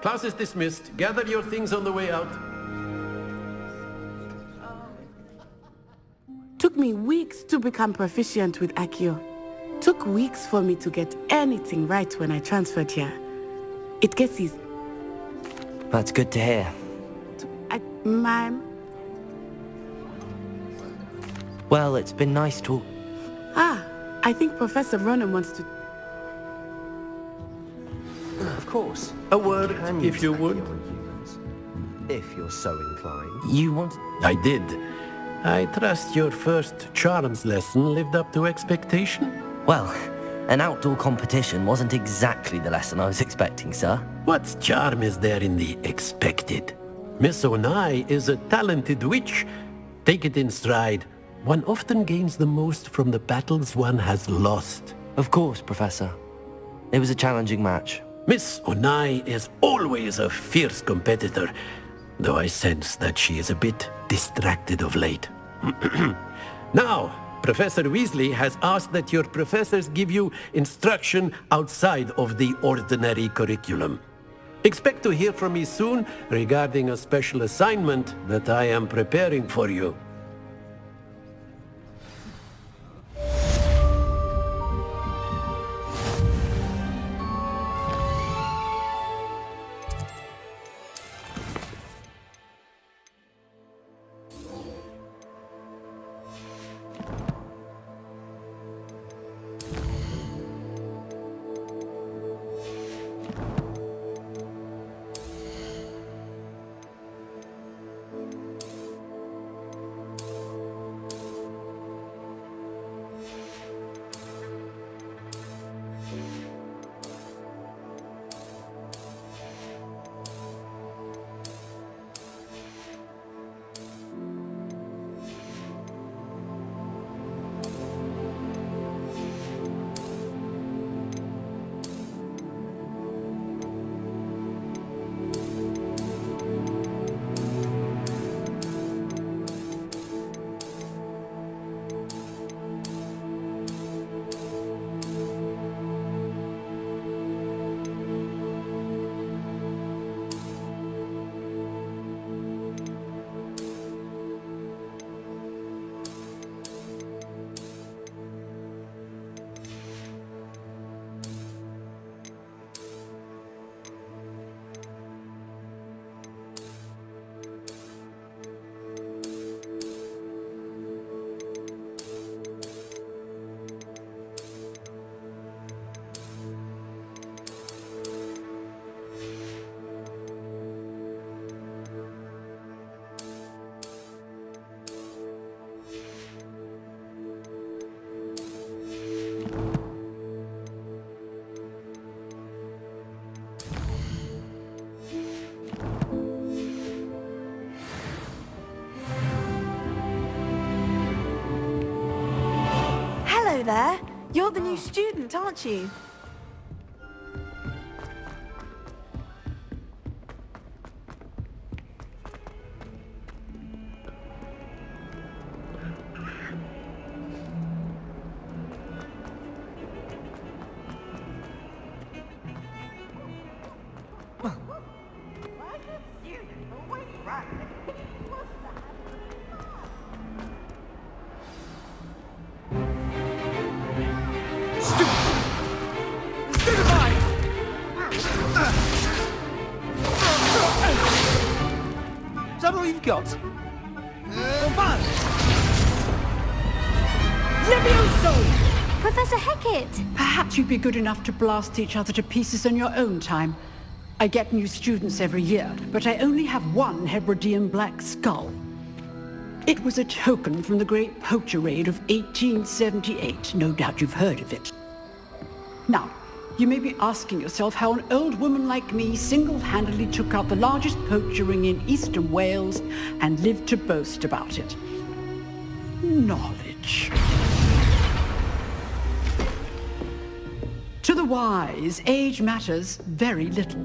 Class is dismissed. Gather your things on the way out. Took me weeks to become proficient with Accio. Took weeks for me to get anything right when I transferred here. It gets easy. That's good to hear. Ma'am? Well, it's been nice to... I think Professor Ronan wants to... Of course. A word, if you would. If you're so inclined. You want... I did. I trust your first charms lesson lived up to expectation? Well, an outdoor competition wasn't exactly the lesson I was expecting, sir. What charm is there in the expected? Miss Onai is a talented witch. Take it in stride. One often gains the most from the battles one has lost. Of course, Professor. It was a challenging match. Miss Onai is always a fierce competitor, though I sense that she is a bit distracted of late. Now, Professor Weasley has asked that your professors give you instruction outside of the ordinary curriculum. Expect to hear from me soon regarding a special assignment that I am preparing for you. Hello there. You're the new student, aren't you? Is that all you've got? Levioso! Professor Hecat! Perhaps you'd be good enough to blast each other to pieces in your own time. I get new students every year, but I only have one Hebridean black skull. It was a token from the Great Poacher Raid of 1878. No doubt you've heard of it. Now, you may be asking yourself how an old woman like me single-handedly took out the largest poacher ring in eastern Wales and lived to boast about it. Knowledge. To the wise, age matters very little.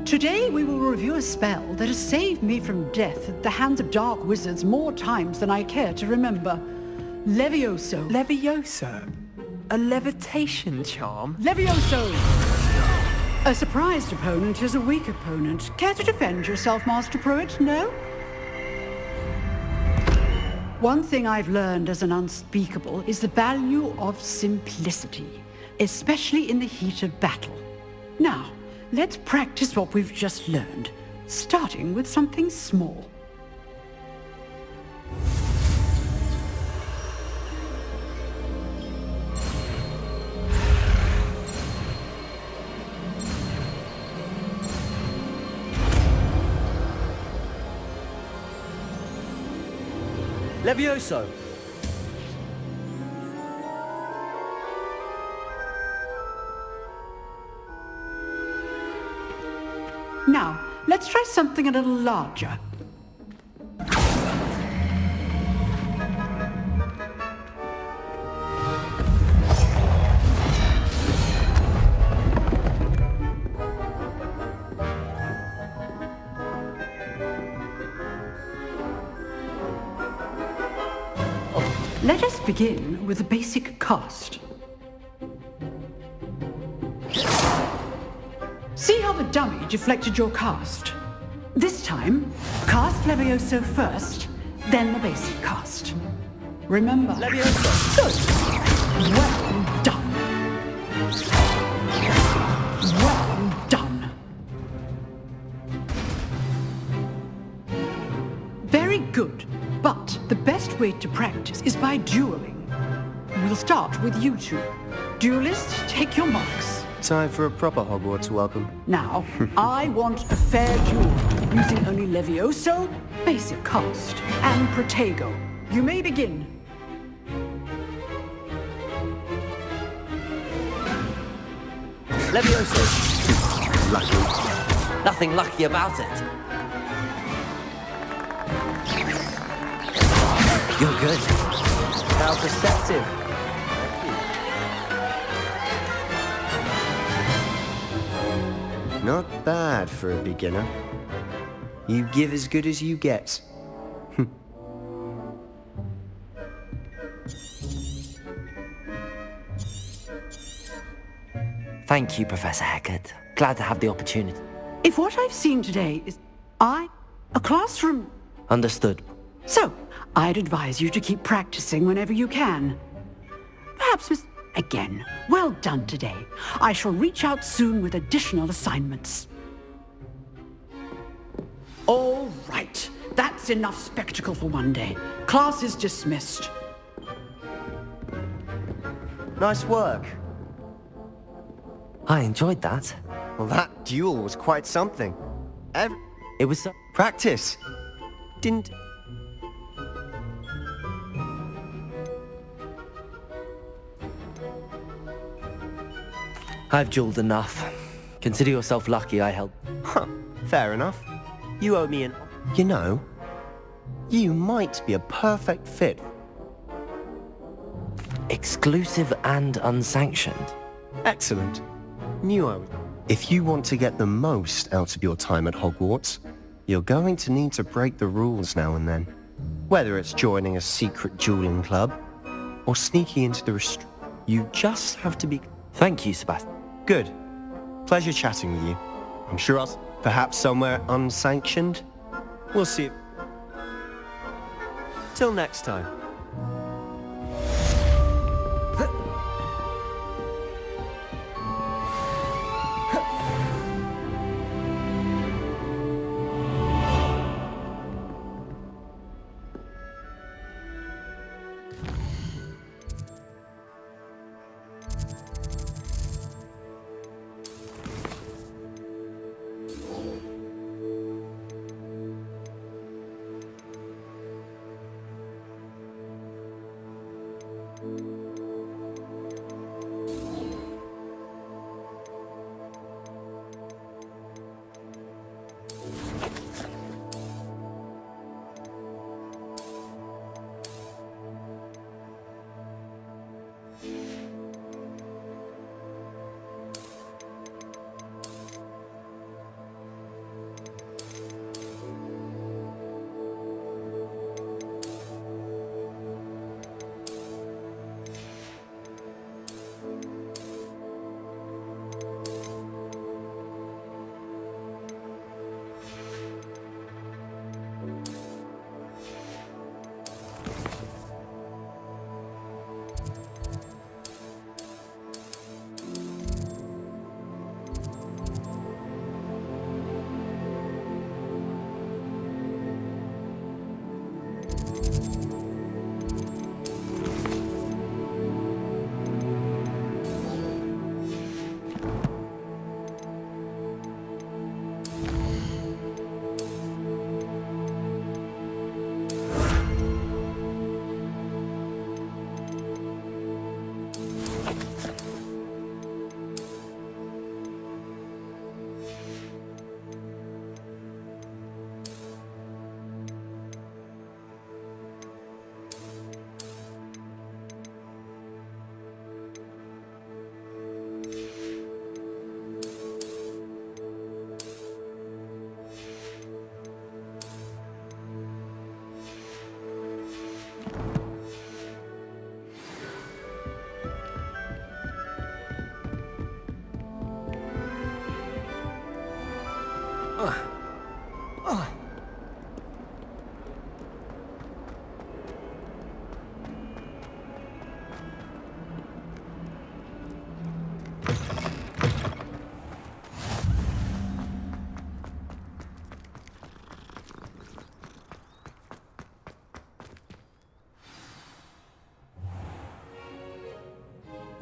Today we will review a spell that has saved me from death at the hands of dark wizards more times than I care to remember. Levioso. Levioso? A levitation charm? Levioso! A surprised opponent is a weak opponent. Care to defend yourself, Master Pruitt? No? One thing I've learned as an unspeakable is the value of simplicity, especially in the heat of battle. Now, let's practice what we've just learned, starting with something small. Levioso! Now, let's try something a little larger. Let us begin with the basic cast. See how the dummy deflected your cast? This time, cast Levioso first, then the basic cast. Remember... Levioso! Good. Well done. Well done. Very good. But the best way to practice is by dueling. We'll start with you two. Duelists, take your marks. Time for a proper Hogwarts welcome. Now, I want a fair duel, using only Levioso, basic cast, and Protego. You may begin. Levioso! Lucky. Nothing lucky about it. You're good. How perceptive. Not bad for a beginner. You give as good as you get. Thank you, Professor Hecat. Glad to have the opportunity. If what I've seen today is a classroom... Understood. So, I'd advise you to keep practicing whenever you can. Perhaps, Miss... Again, well done today. I shall reach out soon with additional assignments. All right. That's enough spectacle for one day. Class is dismissed. Nice work. I enjoyed that. Well, that duel was quite something. It was... Practice. Didn't... I've dueled enough. Consider yourself lucky I helped. Huh, fair enough. You owe me an... You know, you might be a perfect fit. Exclusive and unsanctioned. Excellent. Knew I would. If you want to get the most out of your time at Hogwarts, you're going to need to break the rules now and then. Whether it's joining a secret dueling club, or sneaking into the you just have to be... Thank you, Sebastian. Good. Pleasure chatting with you. I'm sure I'll... Perhaps somewhere unsanctioned? We'll see. Till next time.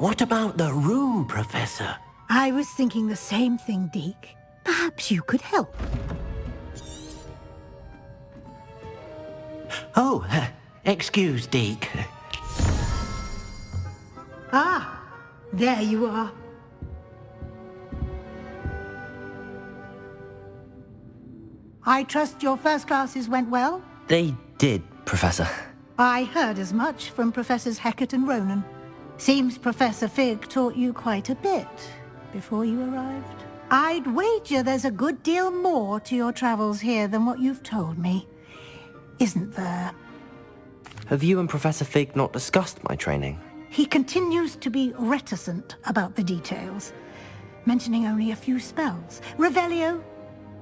What about the room, Professor? I was thinking the same thing, Deke. Perhaps you could help. Oh, excuse, Deke. Ah, there you are. I trust your first classes went well? They did, Professor. I heard as much from Professors Hecat and Ronan. Seems Professor Fig taught you quite a bit before you arrived. I'd wager there's a good deal more to your travels here than what you've told me. Isn't there? Have you and Professor Fig not discussed my training? He continues to be reticent about the details, mentioning only a few spells. Revelio?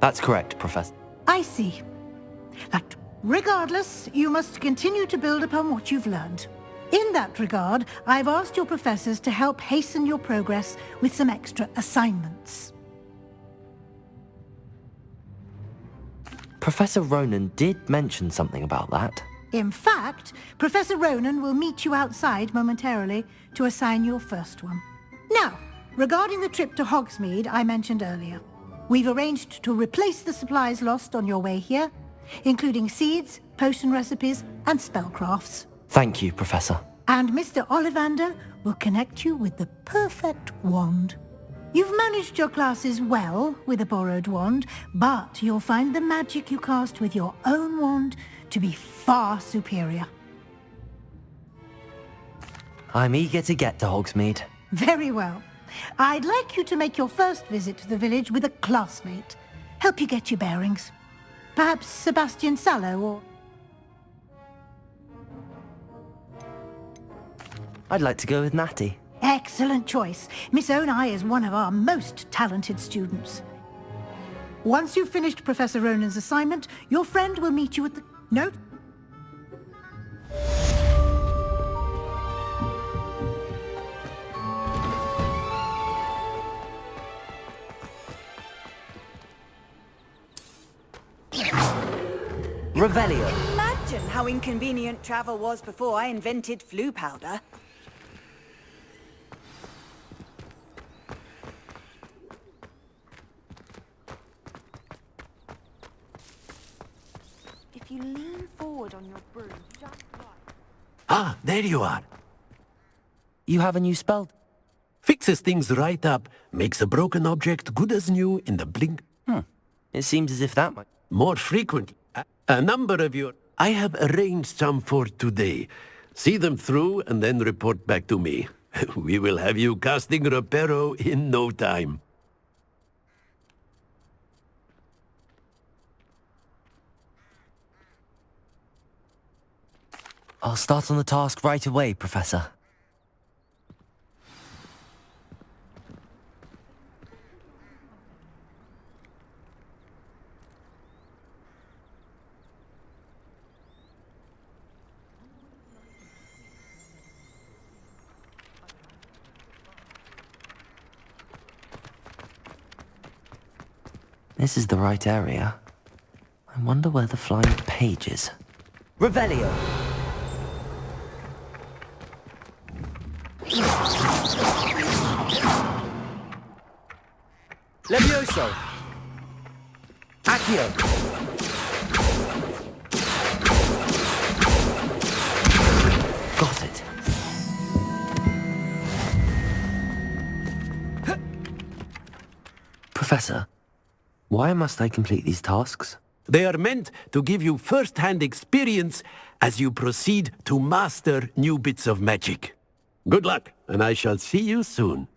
That's correct, Professor. I see. But regardless, you must continue to build upon what you've learned. In that regard, I've asked your professors to help hasten your progress with some extra assignments. Professor Ronan did mention something about that. In fact, Professor Ronan will meet you outside momentarily to assign your first one. Now, regarding the trip to Hogsmeade I mentioned earlier, we've arranged to replace the supplies lost on your way here, including seeds, potion recipes, and spellcrafts. Thank you, Professor. And Mr. Ollivander will connect you with the perfect wand. You've managed your classes well with a borrowed wand, but you'll find the magic you cast with your own wand to be far superior. I'm eager to get to Hogsmeade. Very well. I'd like you to make your first visit to the village with a classmate. Help you get your bearings. Perhaps Sebastian Sallow or... I'd like to go with Natty. Excellent choice. Miss Onai is one of our most talented students. Once you've finished Professor Ronan's assignment, your friend will meet you at the... Note? Revelio. Imagine how inconvenient travel was before I invented flu powder. If you lean forward on your broom just right... Ah, there you are. You have a new spell? Fixes things right up, makes a broken object good as new in the blink. It seems as if that might... More frequent. A number of your... I have arranged some for today. See them through and then report back to me. We will have you casting Reparo in no time. I'll start on the task right away, Professor. This is the right area. I wonder where the flying page is. Revelio! Levioso! Accio! Got it. Professor, why must I complete these tasks? They are meant to give you first-hand experience as you proceed to master new bits of magic. Good luck, and I shall see you soon.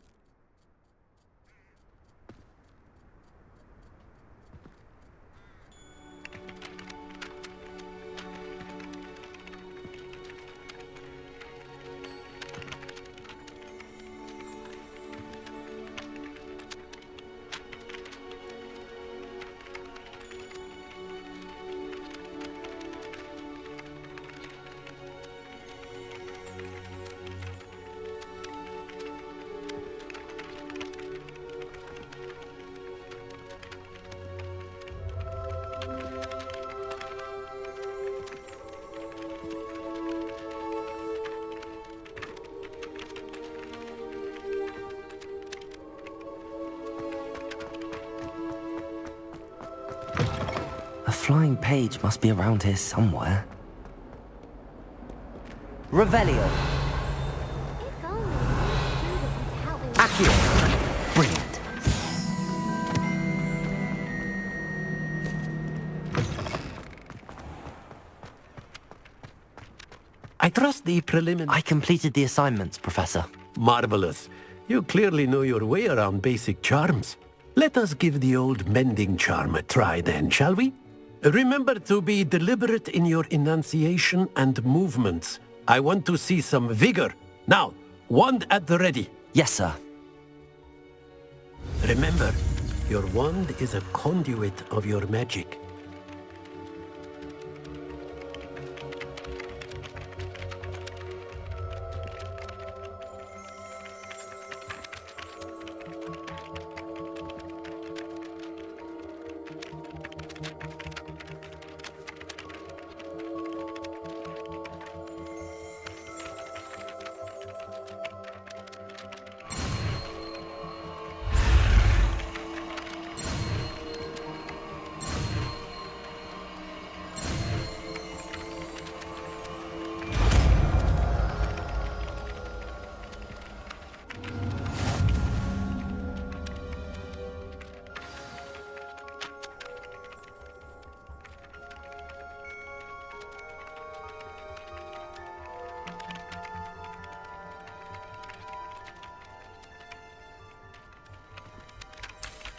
A flying page must be around here somewhere. Revelio! Accio! Brilliant. I trust the preliminary... I completed the assignments, Professor. Marvelous. You clearly know your way around basic charms. Let us give the old mending charm a try then, shall we? Remember to be deliberate in your enunciation and movements. I want to see some vigor. Now, wand at the ready. Yes, sir. Remember, your wand is a conduit of your magic.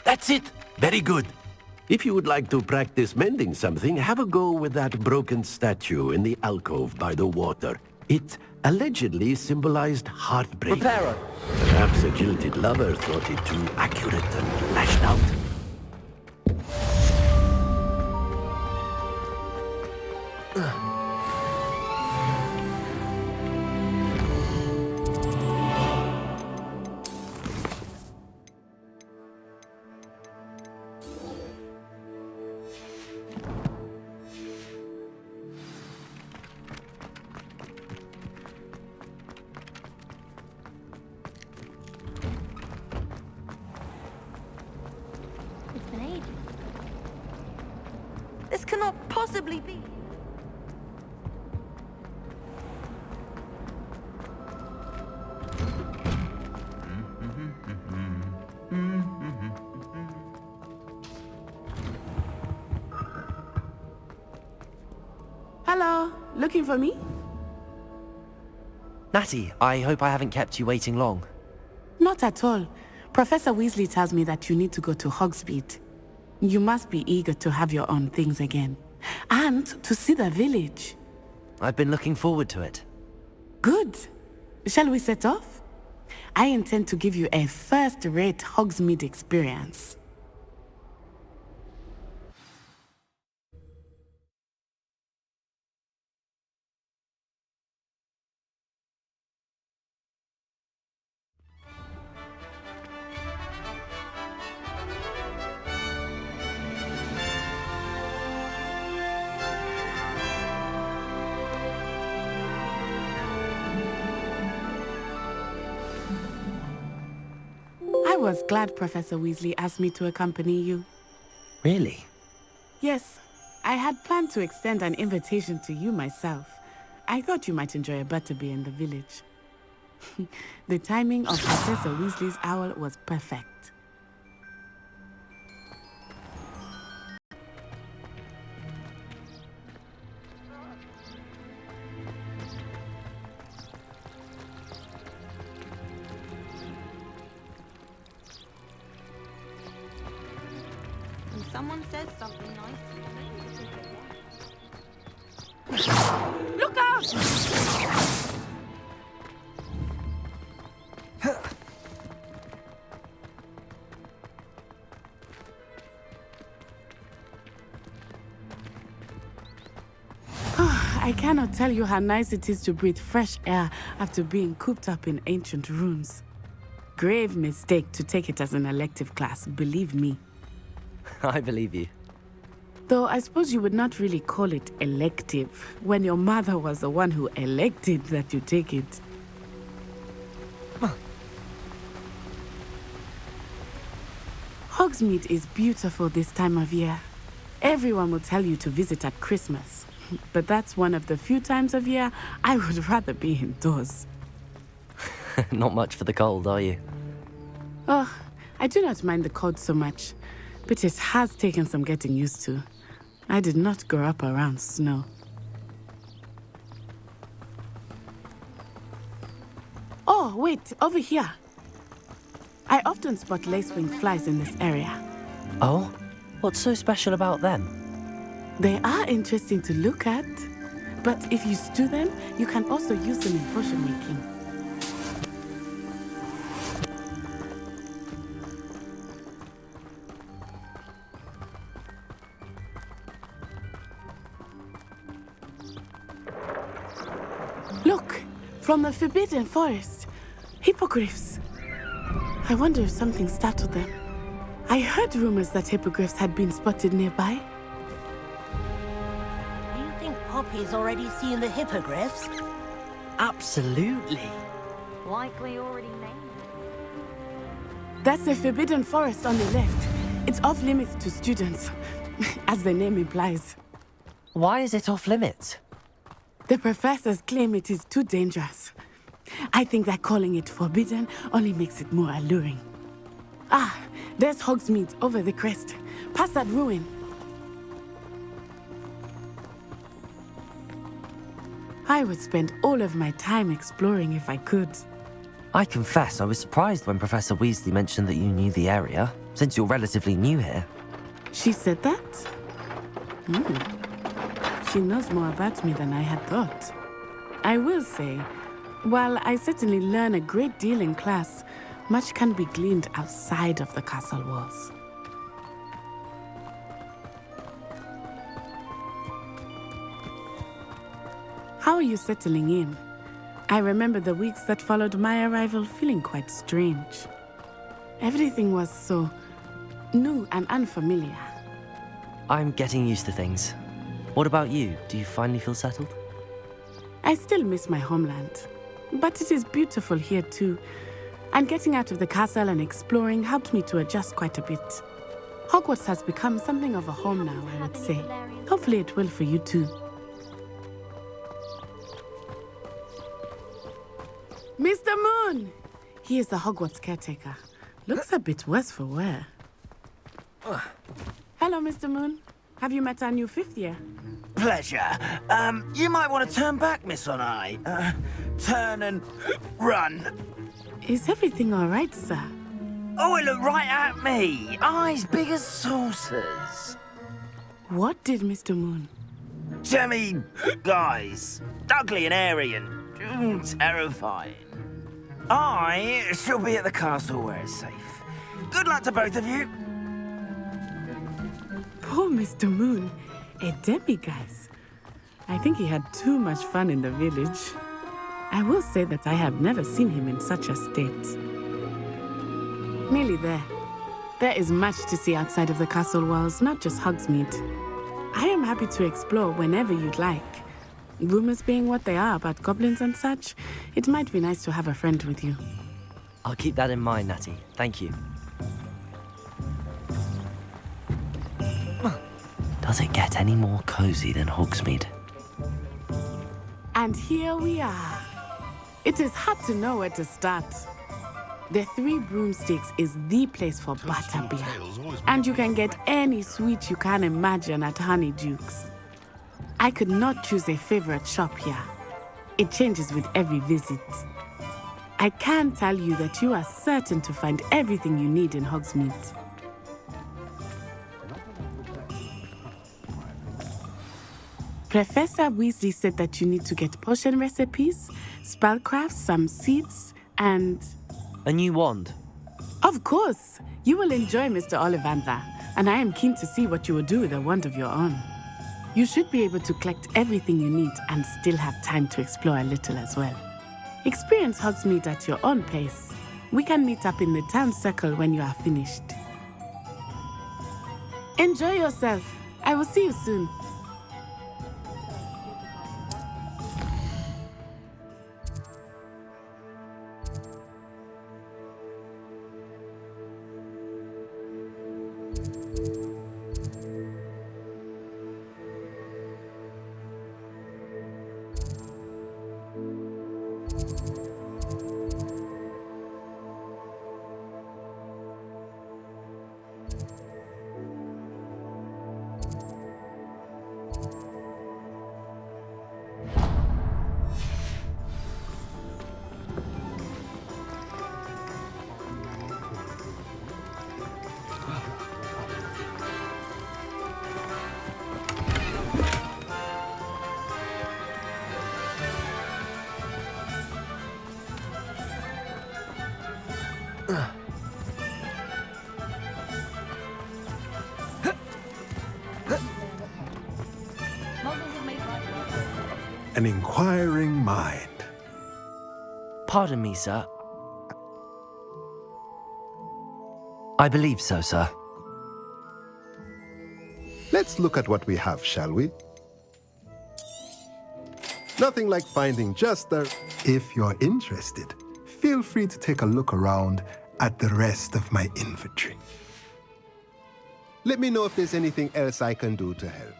That's it! Very good. If you would like to practice mending something, have a go with that broken statue in the alcove by the water. It allegedly symbolized heartbreak. Reparo! Perhaps a jilted lover thought it too accurate and lashed out. This cannot possibly be. Hello, looking for me? Natty, I hope I haven't kept you waiting long. Not at all. Professor Weasley tells me that you need to go to Hogsmeade. You must be eager to have your own things again. And to see the village. I've been looking forward to it. Good. Shall we set off? I intend to give you a first-rate Hogsmeade experience. I was glad Professor Weasley asked me to accompany you. Really? Yes, I had planned to extend an invitation to you myself. I thought you might enjoy a butterbeer in the village. The timing of Professor Weasley's owl was perfect. When someone says something nice to you, Look out! I cannot tell you how nice it is to breathe fresh air after being cooped up in ancient rooms. Grave mistake to take it as an elective class, believe me. I believe you. Though I suppose you would not really call it elective when your mother was the one who elected that you take it. Hogsmeade is beautiful this time of year. Everyone will tell you to visit at Christmas. But that's one of the few times of year I would rather be indoors. Not much for the cold, are you? Oh, I do not mind the cold so much, but it has taken some getting used to. I did not grow up around snow. Oh, wait, over here. I often spot lacewing flies in this area. Oh? What's so special about them? They are interesting to look at, but if you stew them, you can also use them in potion making. Look, from the Forbidden Forest, hippogriffs. I wonder if something startled them. I heard rumors that hippogriffs had been spotted nearby. Poppy's already seen the hippogriffs? Absolutely. Likely already named. That's the Forbidden Forest on the left. It's off limits to students, as the name implies. Why is it off limits? The professors claim it is too dangerous. I think that calling it forbidden only makes it more alluring. Ah, there's Hogsmeade over the crest, past that ruin. I would spend all of my time exploring if I could. I confess I was surprised when Professor Weasley mentioned that you knew the area, since you're relatively new here. She said that? She knows more about me than I had thought. I will say, while I certainly learn a great deal in class, much can be gleaned outside of the castle walls. How are you settling in? I remember the weeks that followed my arrival feeling quite strange. Everything was so new and unfamiliar. I'm getting used to things. What about you? Do you finally feel settled? I still miss my homeland, but it is beautiful here too. And getting out of the castle and exploring helped me to adjust quite a bit. Hogwarts has become something of a home now, I would say. Hopefully it will for you too. Mr. Moon! He is the Hogwarts caretaker. Looks a bit worse for wear. Hello, Mr. Moon. Have you met our new fifth year? pleasure. You might want to turn back, Miss Onai. Turn and run. Is everything all right, sir? Oh, it looked right at me. Eyes big as saucers. What did Mr. Moon? Jemmy, guys. Ugly and airy and terrifying. I shall be at the castle where it's safe. Good luck to both of you. Poor Mr. Moon. A demiguise. I think he had too much fun in the village. I will say that I have never seen him in such a state. Nearly there. There is much to see outside of the castle walls, not just Hogsmeade. I am happy to explore whenever you'd like. Rumors being what they are about goblins and such, it might be nice to have a friend with you. I'll keep that in mind, Natty. Thank you. Does it get any more cozy than Hogsmeade? And here we are. It is hard to know where to start. The Three Broomsticks is the place for butterbeer. And you can get any sweet you can imagine at Honeyduke's. I could not choose a favorite shop here. It changes with every visit. I can tell you that you are certain to find everything you need in Hogsmeade. Professor Weasley said that you need to get potion recipes, spellcraft, some seeds, and... A new wand? Of course! You will enjoy Mr. Ollivander, and I am keen to see what you will do with a wand of your own. You should be able to collect everything you need and still have time to explore a little as well. Experience Hogsmeade at your own pace. We can meet up in the town circle when you are finished. Enjoy yourself. I will see you soon. An inquiring mind. Pardon me, sir. I believe so, sir. Let's look at what we have, shall we? Nothing like finding just the... If you're interested, feel free to take a look around at the rest of my inventory. Let me know if there's anything else I can do to help.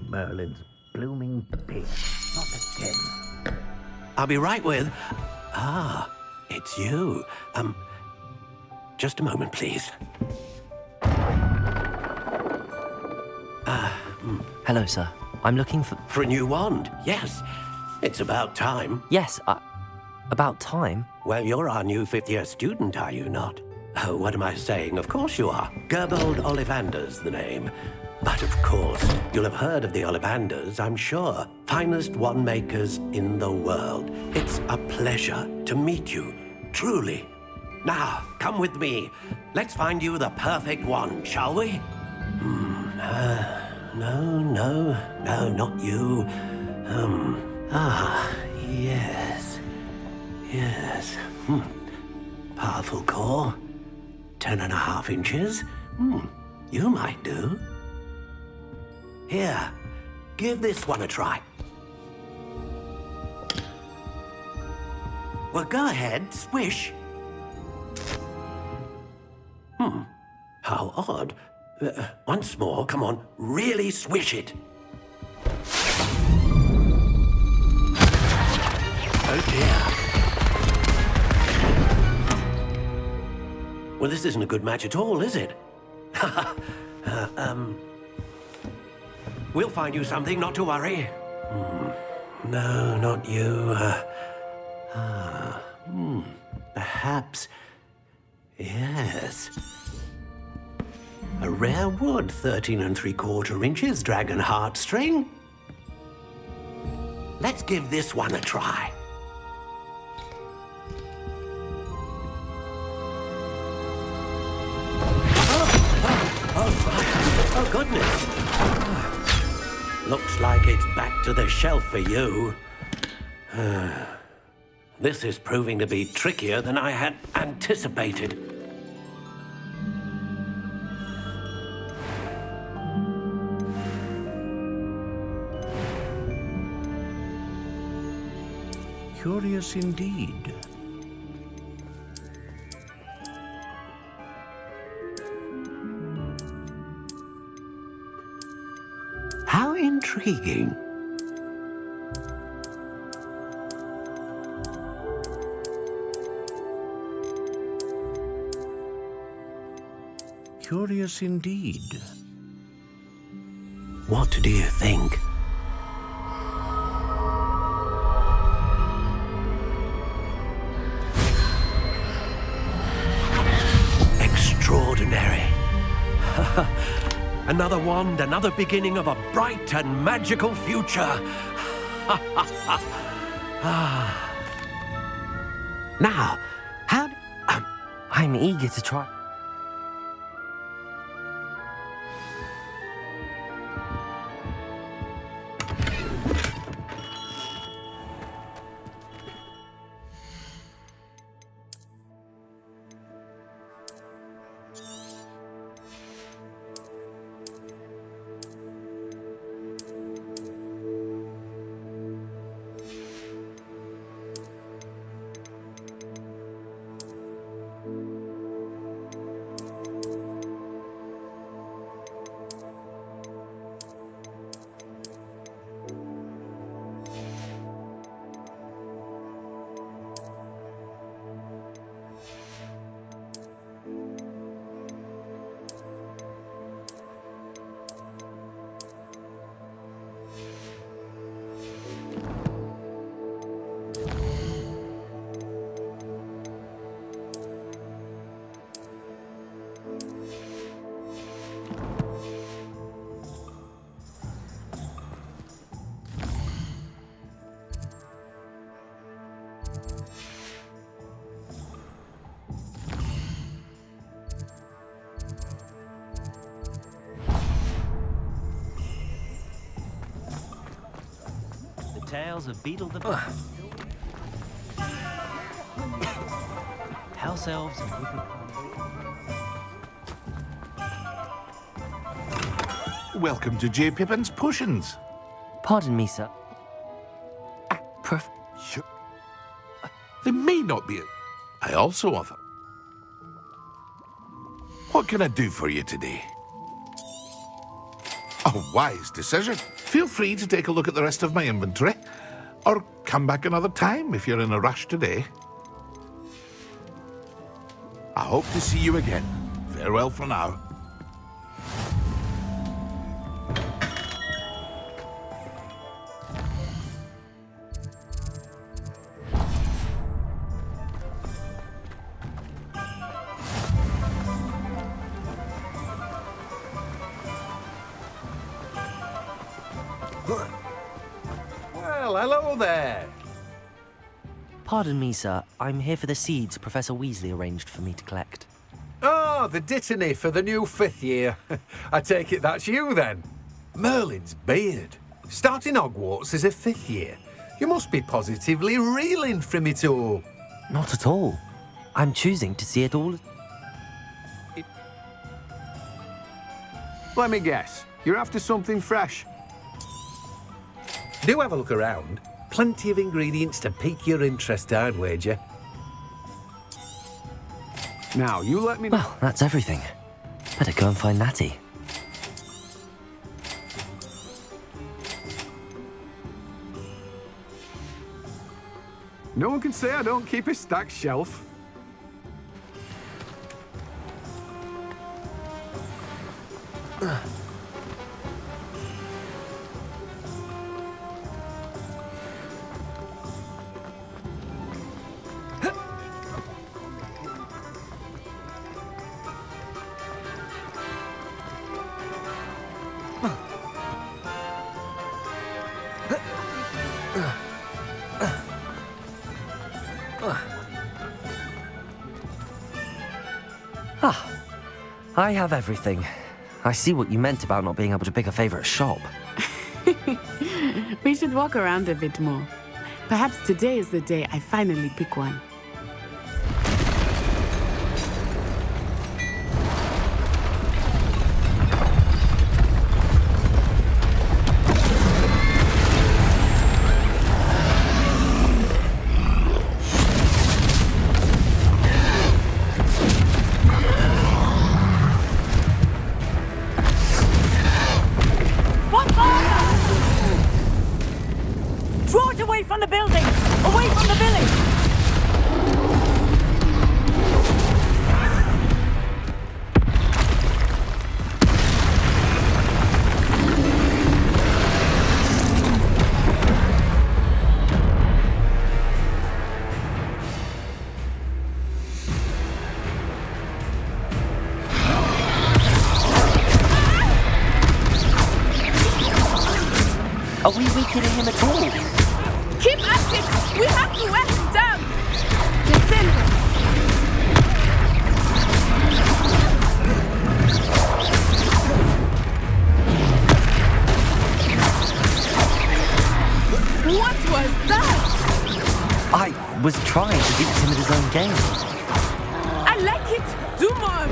Merlin's blooming pig. Not again. I'll be right with... Ah, it's you. Just a moment, please. Hello, sir. I'm looking for... For a new wand, yes. It's about time. Yes, about time? Well, you're our new fifth-year student, are you not? Oh, what am I saying? Of course you are. Gerbold Ollivander's the name. But of course, you'll have heard of the Ollivanders, I'm sure. Finest wand makers in the world. It's a pleasure to meet you, truly. Now, come with me. Let's find you the perfect wand, shall we? No, not you. Yes. Powerful core. 10.5 inches. You might do. Here, give this one a try. Well, go ahead, swish. How odd. Once more, come on, really swish it. Oh dear. Well, this isn't a good match at all, is it? We'll find you something, not to worry. No, not you. Perhaps. Yes. A rare wood, 13 3/4 inches, dragon heartstring. Let's give this one a try. Oh, goodness. Looks like it's back to the shelf for you. This is proving to be trickier than I had anticipated. Curious indeed. How intriguing. Curious indeed. What do you think? Extraordinary. Another wand, another beginning of a bright and magical future. Now, how... I'm eager to try. Tales of Beetle the House elves and Welcome to J. Pippin's Potions. Pardon me, sir. There may not be I also offer. What can I do for you today? A wise decision. Feel free to take a look at the rest of my inventory, or come back another time if you're in a rush today. I hope to see you again. Farewell for now. Well, hello there. Pardon me, sir. I'm here for the seeds Professor Weasley arranged for me to collect. Oh, the dittany for the new 5th year. I take it that's you, then. Merlin's beard. Starting Hogwarts as a 5th year. You must be positively reeling from it all. Not at all. I'm choosing to see it all. Let me guess. You're after something fresh. Do have a look around. Plenty of ingredients to pique your interest, I'd wager. Now, you let me know. Well, that's everything. Better go and find Natty. No one can say I don't keep a stacked shelf. Ah, I have everything. I see what you meant about not being able to pick a favorite shop. We should walk around a bit more. Perhaps today is the day I finally pick one. Draw it away from the building! Away from the village! Are we weakening him at all? Keep at it! We have to wear him down! Descend! What was that? I was trying to beat him at his own game. I like it! Do more!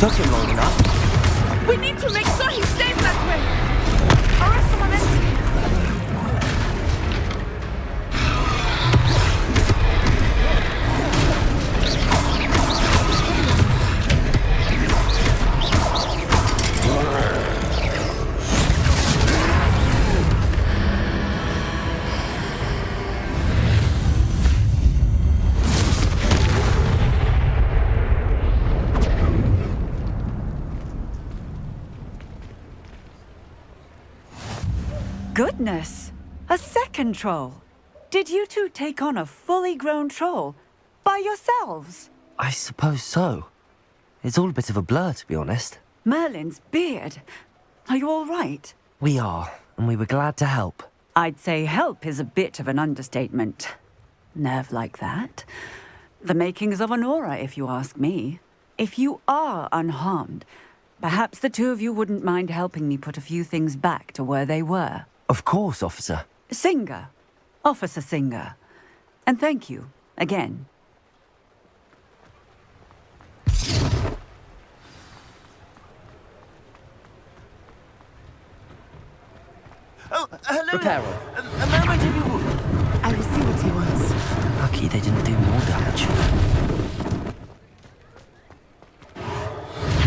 Took him long enough. We need to make sure he stays that way. Arrest the momentum. Goodness! A second troll! Did you two take on a fully grown troll? By yourselves? I suppose so. It's all a bit of a blur, to be honest. Merlin's beard. Are you all right? We are, and we were glad to help. I'd say help is a bit of an understatement. Nerve like that. The makings of an aura, if you ask me. If you are unharmed, perhaps the two of you wouldn't mind helping me put a few things back to where they were. Of course, officer. Singer. Officer Singer. And thank you, again. Oh, hello. Reparo. A moment if you would. I will see what he wants. Lucky they didn't do more damage.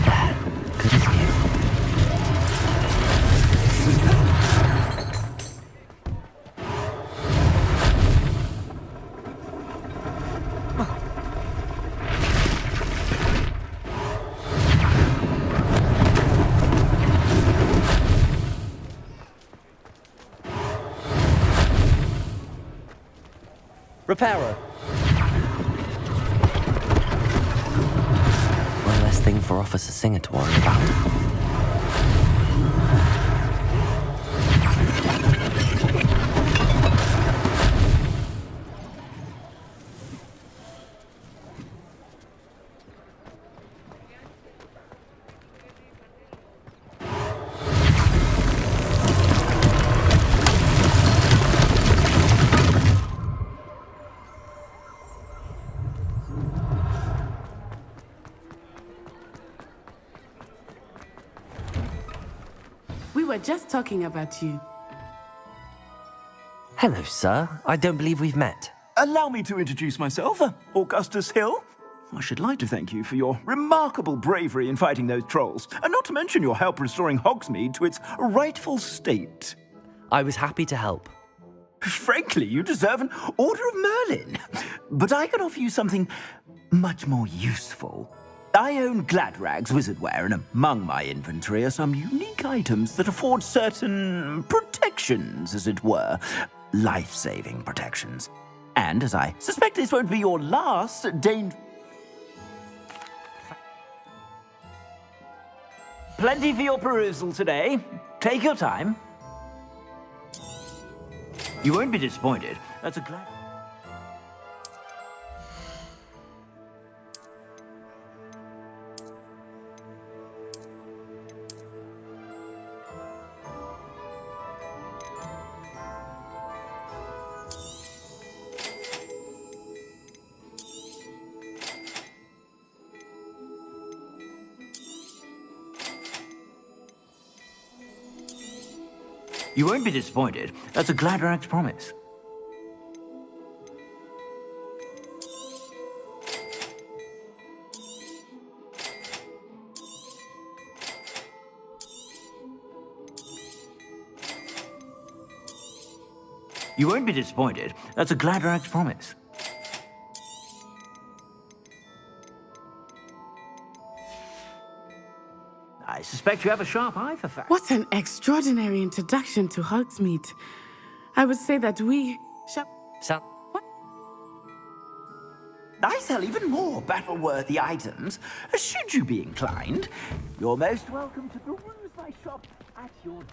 There. Good as new. Reparo. One less thing for Officer Singer to worry about. We were just talking about you. Hello, sir. I don't believe we've met. Allow me to introduce myself, Augustus Hill. I should like to thank you for your remarkable bravery in fighting those trolls, and not to mention your help restoring Hogsmeade to its rightful state. I was happy to help. Frankly, you deserve an Order of Merlin. But I can offer you something much more useful. I own Gladrag's wizardware, and among my inventory are some unique items that afford certain protections, as it were. Life-saving protections. And as I suspect this won't be your last Plenty for your perusal today. Take your time. You won't be disappointed. That's a glad... You won't be disappointed. That's a Gladrag's promise. You won't be disappointed. That's a Gladrag's promise. I suspect you have a sharp eye for facts. What an extraordinary introduction to Hogsmeade. I would say that we... What? I sell even more battle-worthy items. Should you be inclined, you're most welcome to peruse my shop at your...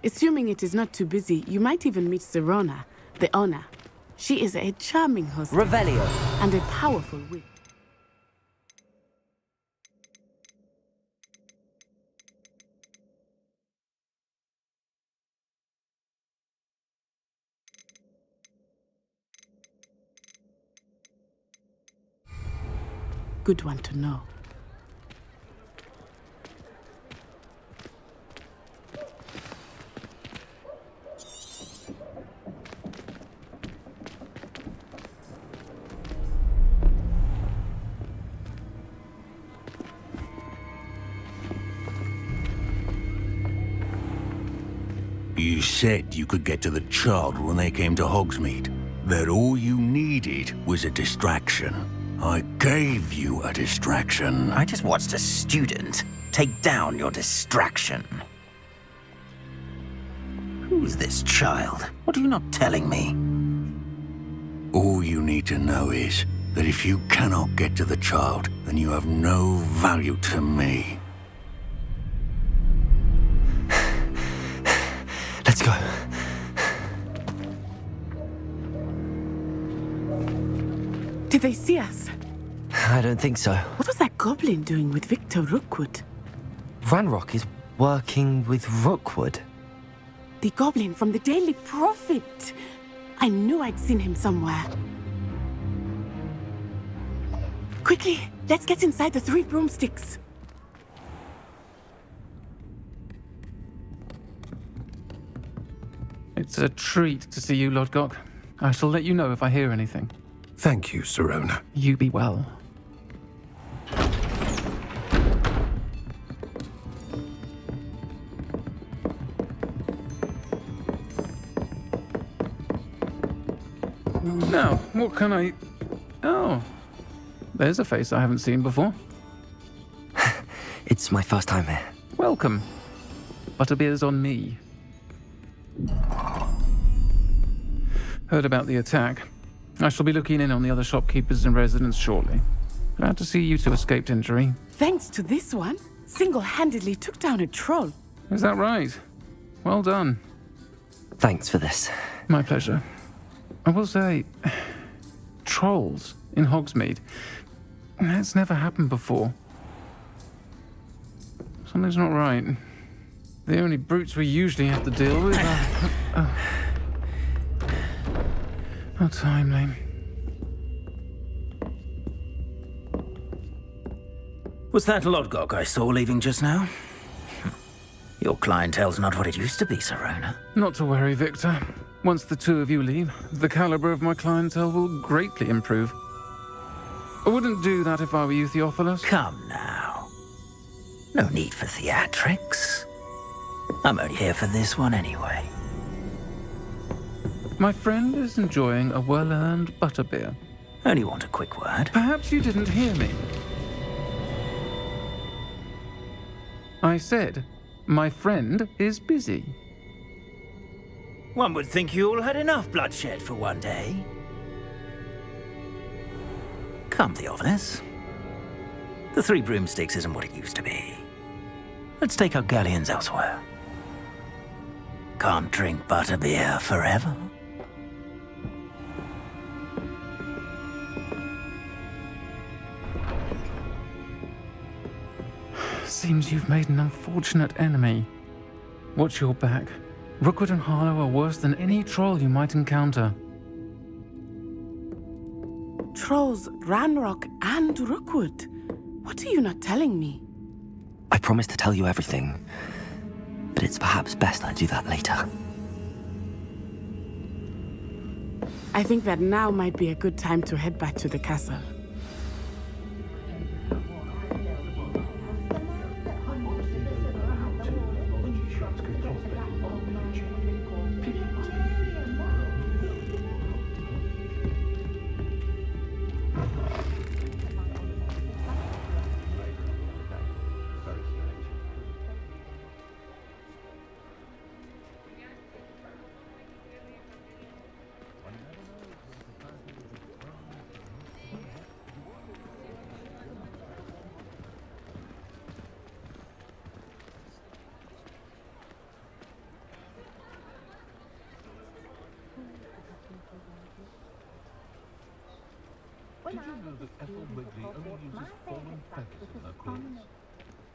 Assuming it is not too busy, you might even meet Sirona, the owner. She is a charming host. Revelio. And a powerful witch. Good one to know. You said you could get to the child when they came to Hogsmeade. That all you needed was a distraction. I gave you a distraction. I just watched a student take down your distraction. Who's this child? What are you not telling me? All you need to know is that if you cannot get to the child, then you have no value to me. Let's go. Did they see us? I don't think so. What was that goblin doing with Victor Rookwood? Ranrock is working with Rookwood. The goblin from the Daily Prophet. I knew I'd seen him somewhere. Quickly, let's get inside the 3 broomsticks. It's a treat to see you, Lodgok. I shall let you know if I hear anything. Thank you, Sirona. You be well. Now, what can I... Oh, there's a face I haven't seen before. It's my first time here. Welcome. Butterbeer's on me. Heard about the attack. I shall be looking in on the other shopkeepers and residents shortly. Glad to see you two escaped injury. Thanks to this one, single-handedly took down a troll. Is that right? Well done. Thanks for this. My pleasure. I will say, trolls in Hogsmeade. That's never happened before. Something's not right. The only brutes we usually have to deal with are... How timely. Was that Lodgok I saw leaving just now? Your clientele's not what it used to be, Sirona. Not to worry, Victor. Once the two of you leave, the caliber of my clientele will greatly improve. I wouldn't do that if I were you, Theophilus. Come now. No need for theatrics. I'm only here for this one anyway. My friend is enjoying a well-earned butterbeer. Only want a quick word. Perhaps you didn't hear me. I said, my friend is busy. One would think you all had enough bloodshed for one day. Come, Theophilus. The 3 broomsticks isn't what it used to be. Let's take our galleons elsewhere. Can't drink butterbeer forever. Seems you've made an unfortunate enemy. Watch your back. Rookwood and Harlow are worse than any troll you might encounter. Trolls, Ranrock, and Rookwood. What are you not telling me? I promise to tell you everything, but it's perhaps best I do that later. I think that now might be a good time to head back to the castle. Did you know that Ethel Wigley only uses fallen feathers in her clothes?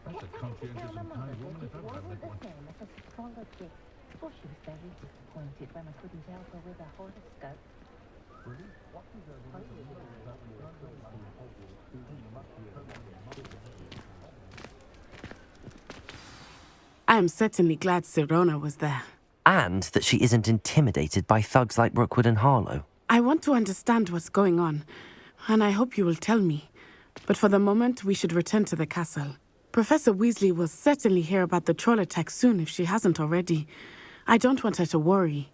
That's a conscientious and kind woman if ever I met one. Well, she was very disappointed when I couldn't help her with her horoscope. I am certainly glad Sirona was there. And that she isn't intimidated by thugs like Rookwood and Harlow. I want to understand what's going on, and I hope you will tell me. But for the moment, we should return to the castle. Professor Weasley will certainly hear about the troll attack soon if she hasn't already. I don't want her to worry.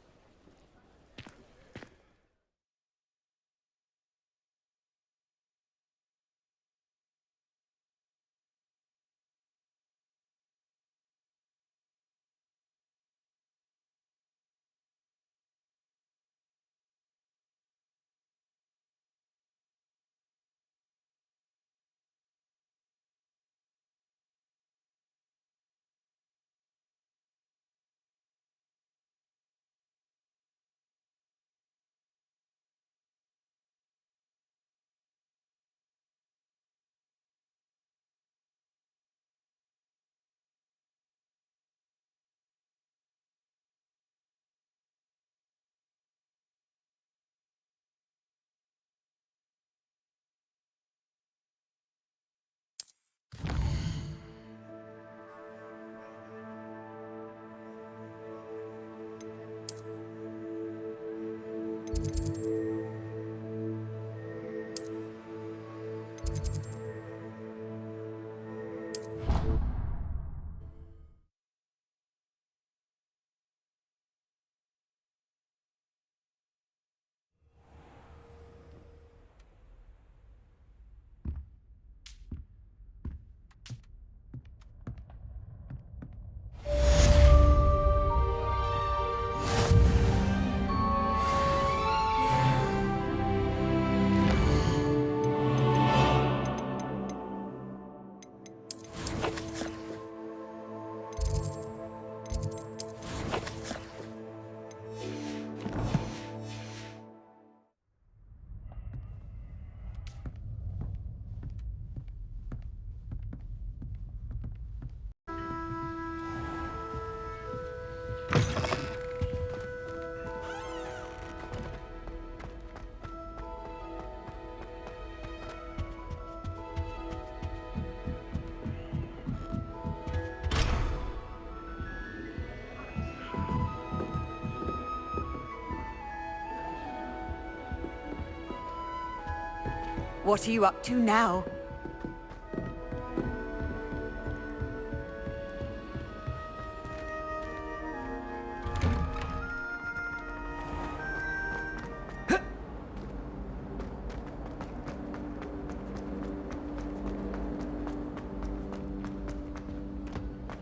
What are you up to now?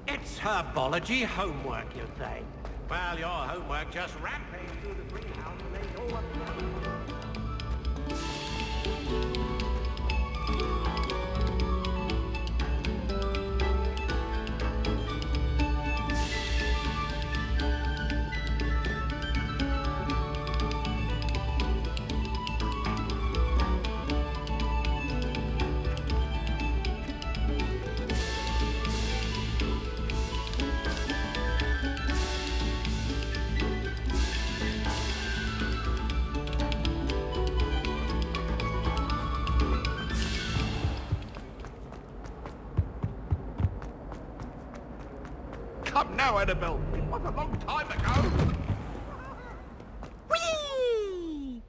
It's herbology homework, you say? Well, your homework just rampaged through the greenhouse and ate all of the Come now, Annabelle. It was a long time ago. Whee!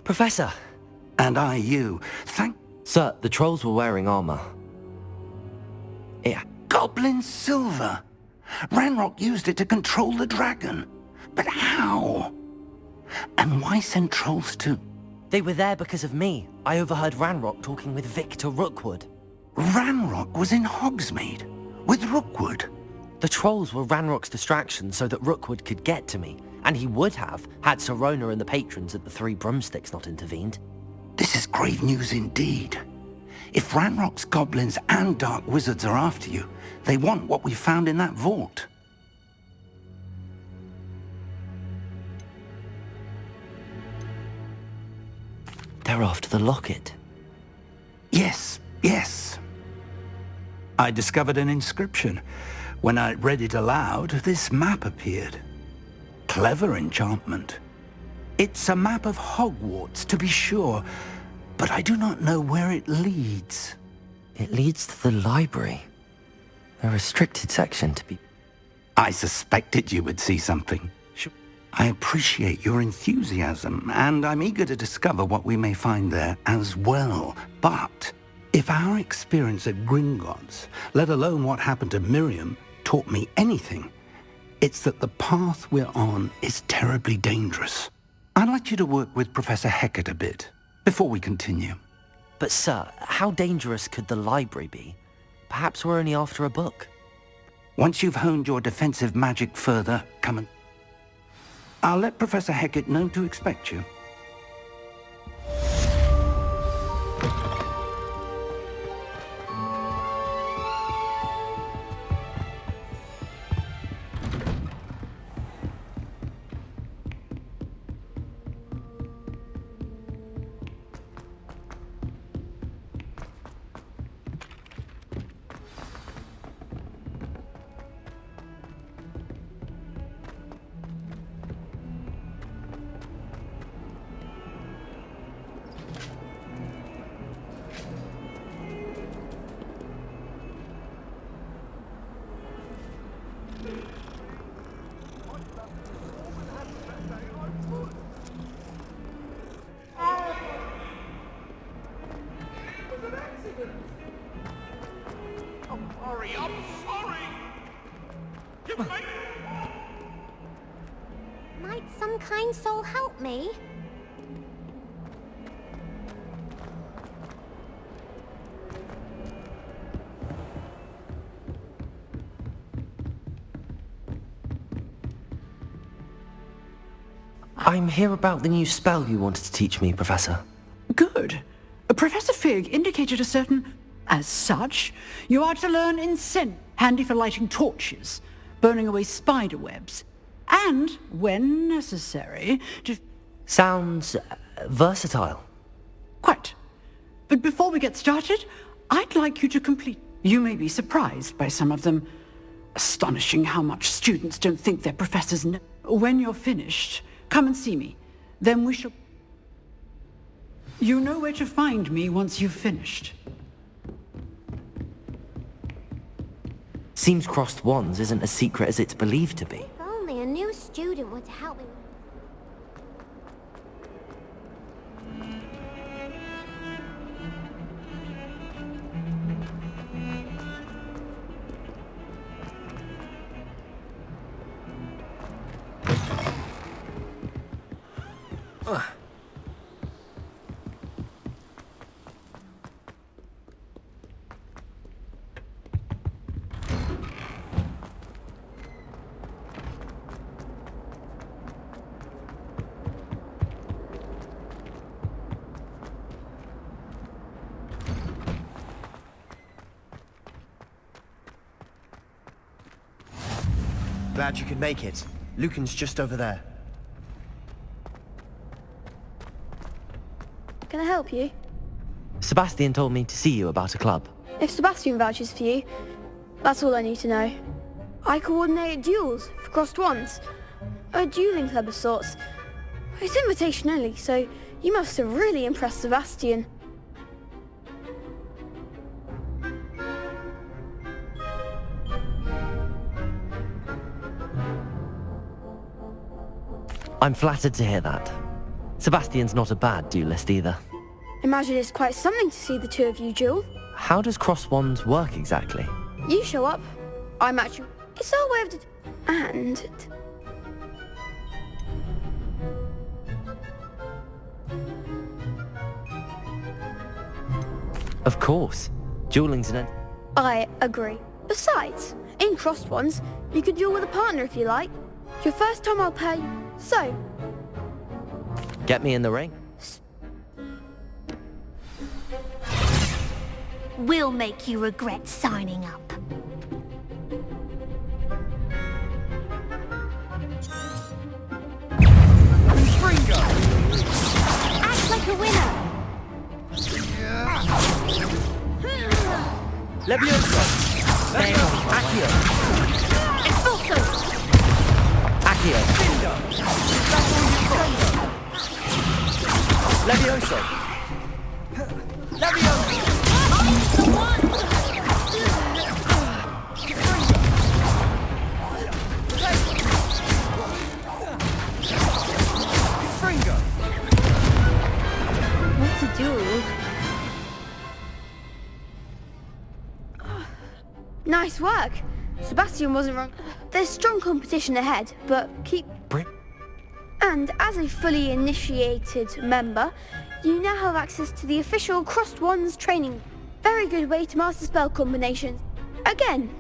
Professor! And I you. Thank... Sir, the trolls were wearing armor. Yeah. Goblin silver! Ranrock used it to control the dragon. But how? And why send trolls to... They were there because of me. I overheard Ranrock talking with Victor Rookwood. Ranrock was in Hogsmeade? With Rookwood? The trolls were Ranrock's distraction so that Rookwood could get to me. And he would have, had Sirona and the patrons at the Three Broomsticks not intervened. This is grave news indeed. If Ranrock's goblins and dark wizards are after you, they want what we found in that vault. They're after the locket. Yes, yes. I discovered an inscription. When I read it aloud, this map appeared. Clever enchantment. It's a map of Hogwarts, to be sure, but I do not know where it leads. It leads to the library. A restricted section to be... I suspected you would see something. I appreciate your enthusiasm, and I'm eager to discover what we may find there as well. But if our experience at Gringotts, let alone what happened to Miriam, taught me anything, it's that the path we're on is terribly dangerous. I'd like you to work with Professor Hecat a bit before we continue. But sir, how dangerous could the library be? Perhaps we're only after a book. Once you've honed your defensive magic further, come and... I'll let Professor Hecat know to expect you. Might some kind soul help me? I'm here about the new spell you wanted to teach me, Professor. Good. Professor Fig indicated a certain... As such, you are to learn incense, handy for lighting torches, burning away spider webs, and, when necessary, to... Sounds versatile. Quite. But before we get started, I'd like you to complete... You may be surprised by some of them. Astonishing how much students don't think their professors know. When you're finished, come and see me. Then we shall... You know where to find me once you've finished. Seems crossed wands isn't as secret as it's believed to be. If only a new student were to help me. Glad you could make it. Lucan's just over there. Can I help you? Sebastian told me to see you about a club. If Sebastian vouches for you, that's all I need to know. I coordinate duels for crossed wands. A dueling club of sorts. It's invitation only, so you must have really impressed Sebastian. I'm flattered to hear that. Sebastian's not a bad duelist either. Imagine it's quite something to see the two of you duel. How does cross wands work exactly? You show up, I match you. It's our way of and... Of course. Dueling's an... I agree. Besides, in crossed ones, you can duel with a partner if you like. Your first time I'll pay, so... Get me in the ring. We'll make you regret signing up. Act like a winner. Levioso! Accio! Expulso! Accio! Levioso! Levioso! What's a duel? Nice work. Sebastian wasn't wrong. There's strong competition ahead, but keep... And as a fully initiated member, you now have access to the official Crossed Wands training. Very good way to master spell combinations. Again.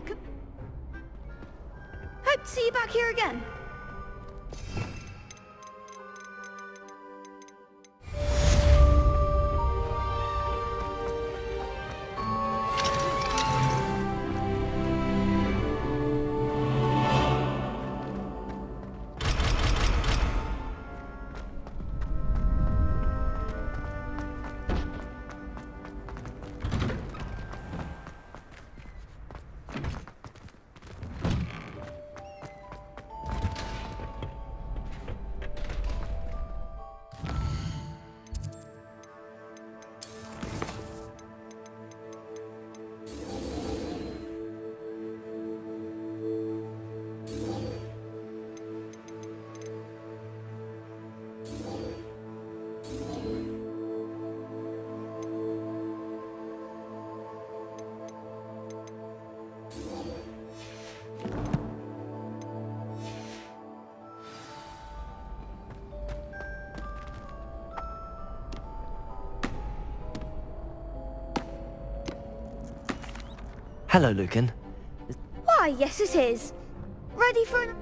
Hope to see you back here again. Hello, Lucan. Why, yes it is. Ready for an...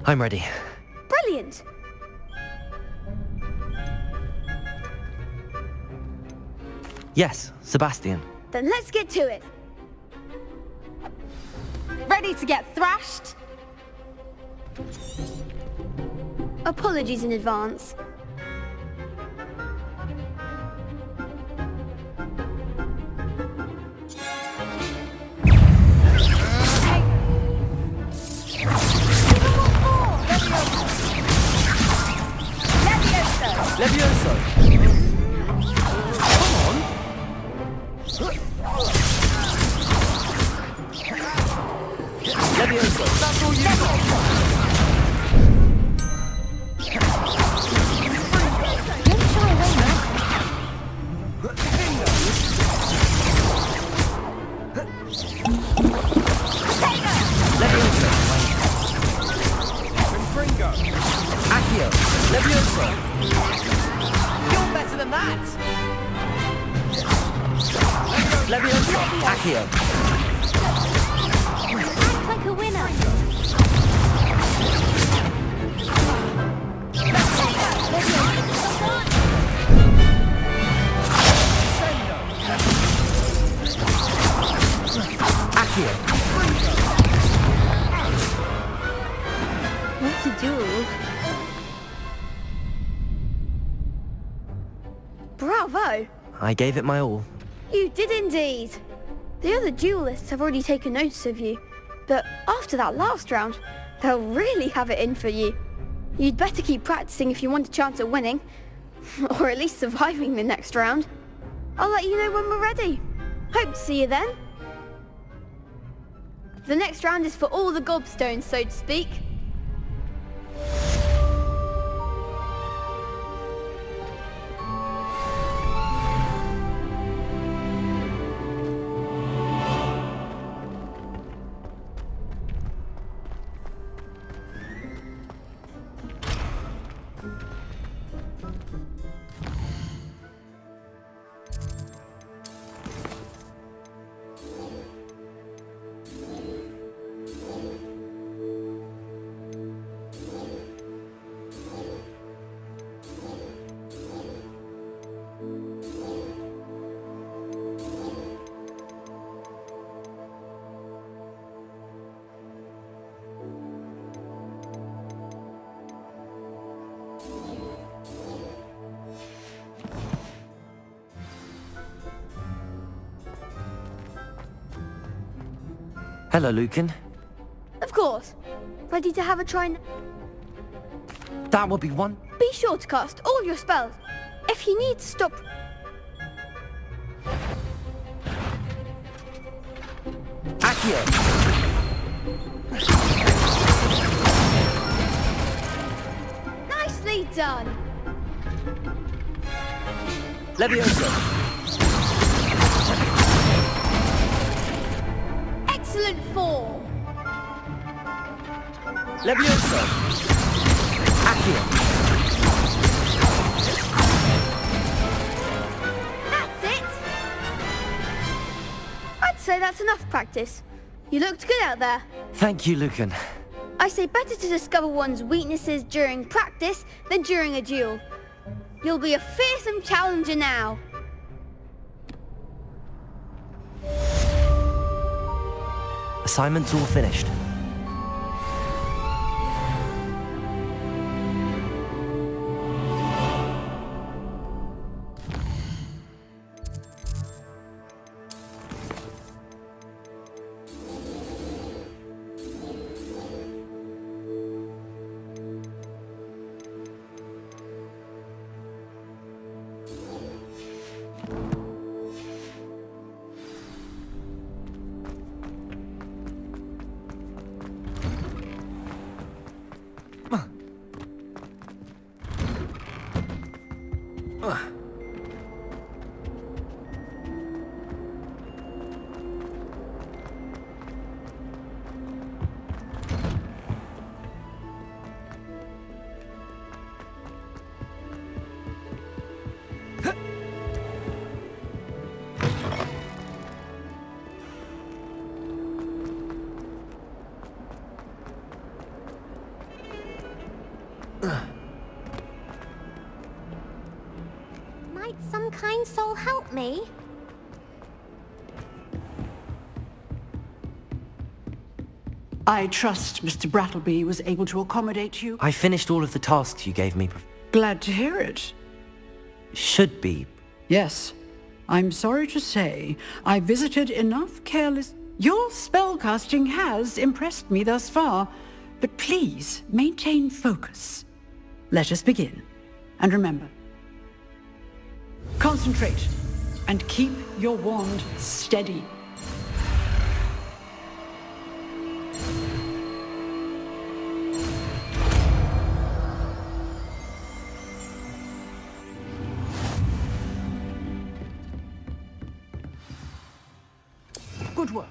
I'm ready. Brilliant. Yes, Sebastian. Then let's get to it. Ready to get thrashed? Apologies in advance. Levioso! Come on! Levioso! That's all you got! Levioso! Confringo! Accio! Levioso! You're better than that! Levioso! Accio! Act like a winner. Accio! What to do? Bravo! I gave it my all. You did indeed. The other duelists have already taken notice of you, but after that last round, they'll really have it in for you. You'd better keep practicing if you want a chance at winning, or at least surviving the next round. I'll let you know when we're ready. Hope to see you then. The next round is for all the gobstones, so to speak. Hello, Lucan. Of course. Ready to have a try now? That would be one. Be sure to cast all your spells. If you need to stop... Accio! Nicely done. Levioso! Excellent form. Levioso! Accio! That's it. I'd say that's enough practice. You looked good out there. Thank you, Lucan. I say better to discover one's weaknesses during practice than during a duel. You'll be a fearsome challenger now. Assignment's all finished. Might some kind soul help me? I trust Mr. Brattleby was able to accommodate you. I finished all of the tasks you gave me. Glad to hear it. Should be. Yes. I'm sorry to say, I visited enough careless... Your spellcasting has impressed me thus far, but please maintain focus. Let us begin. And remember, concentrate and keep your wand steady. Good work.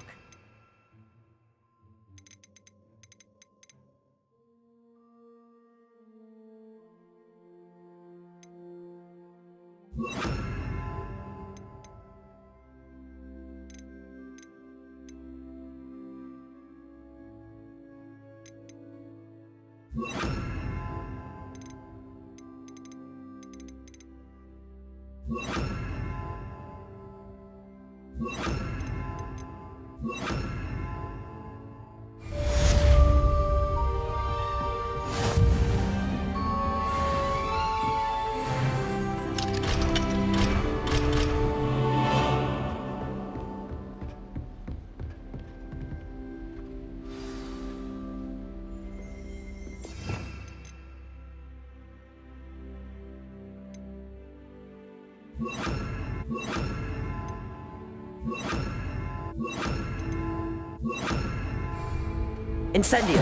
Incendio!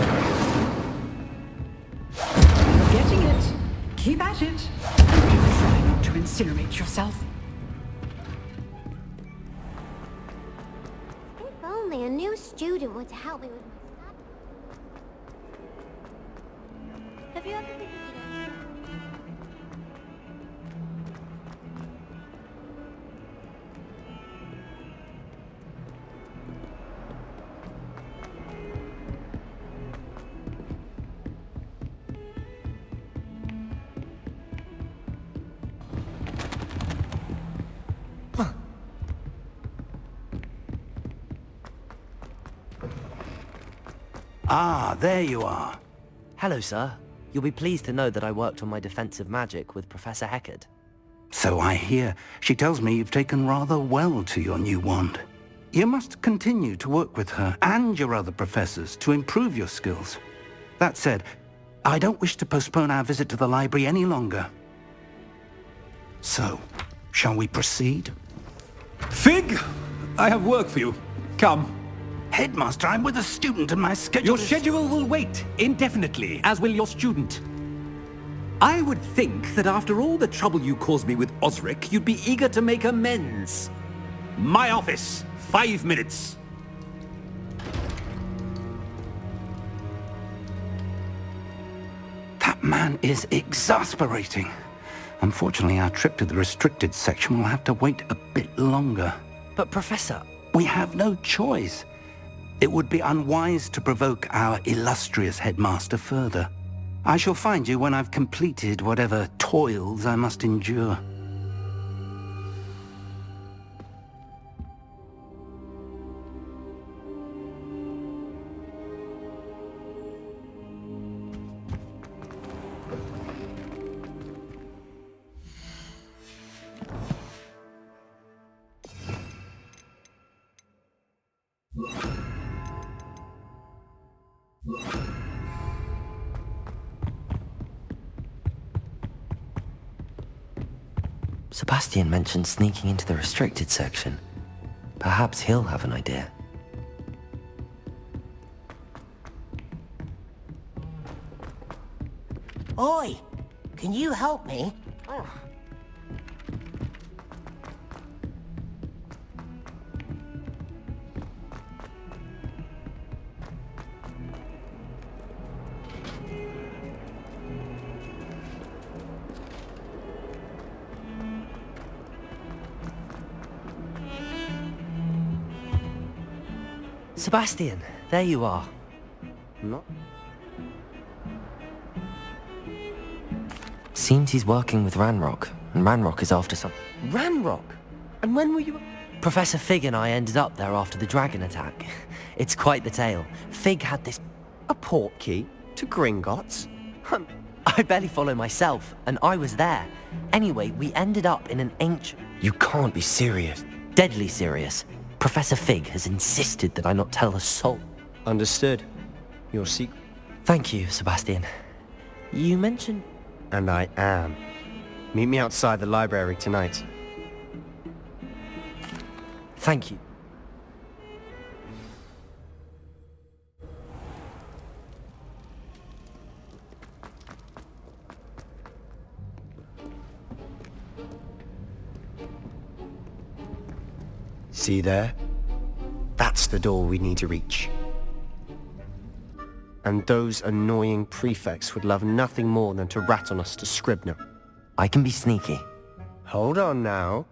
You're getting it. Keep at it. And try not to incinerate yourself. If only a new student were to help me with my studies. Have you ever visited a... Ah, there you are. Hello, sir. You'll be pleased to know that I worked on my defensive magic with Professor Heckard. So I hear. She tells me you've taken rather well to your new wand. You must continue to work with her and your other professors to improve your skills. That said, I don't wish to postpone our visit to the library any longer. So, shall we proceed? Fig! I have work for you. Come. Headmaster, I'm with a student and my schedule Your schedule will wait indefinitely, as will your student. I would think that after all the trouble you caused me with Osric, you'd be eager to make amends. My office, 5 minutes. That man is exasperating. Unfortunately, our trip to the restricted section will have to wait a bit longer. But Professor... We have no choice. It would be unwise to provoke our illustrious headmaster further. I shall find you when I've completed whatever toils I must endure. Sebastian mentioned sneaking into the restricted section. Perhaps he'll have an idea. Oi! Can you help me? Sebastian, there you are. No? Seems he's working with Ranrock, and Ranrock is after some... Ranrock? And when were you... Professor Fig and I ended up there after the dragon attack. It's quite the tale. Fig had this... A port key to Gringotts? I barely follow myself, and I was there. Anyway, we ended up in an ancient... You can't be serious. Deadly serious. Professor Fig has insisted that I not tell a soul. Understood. Your secret. Thank you, Sebastian. You mentioned... And I am. Meet me outside the library tonight. Thank you. See there? That's the door we need to reach. And those annoying prefects would love nothing more than to rat on us to Scribner. I can be sneaky. Hold on now.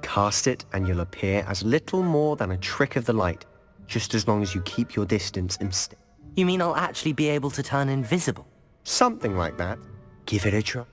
Cast it and you'll appear as little more than a trick of the light, just as long as you keep your distance and stay. You mean I'll actually be able to turn invisible? Something like that. Give it a try.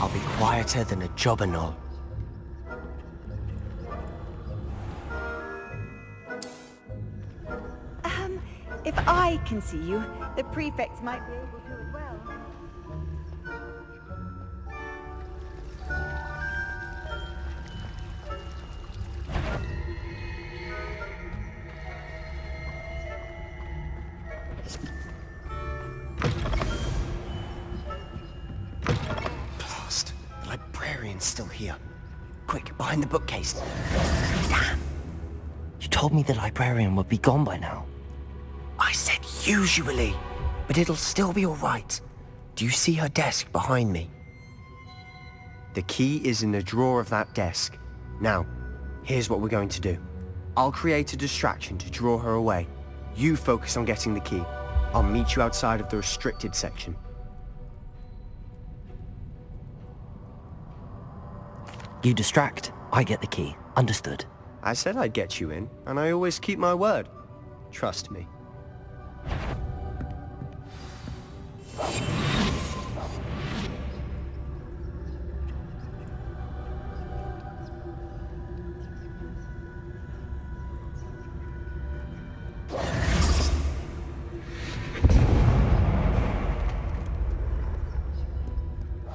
I'll be quieter than a jobberknoll. If I can see you, the prefects might be able to as well. Blast. The librarian's still here. Quick, behind the bookcase. Damn. You told me the librarian would be gone by now. I said usually, but it'll still be all right. Do you see her desk behind me? The key is in the drawer of that desk. Now, here's what we're going to do. I'll create a distraction to draw her away. You focus on getting the key. I'll meet you outside of the restricted section. You distract, I get the key. Understood. I said I'd get you in, and I always keep my word. Trust me.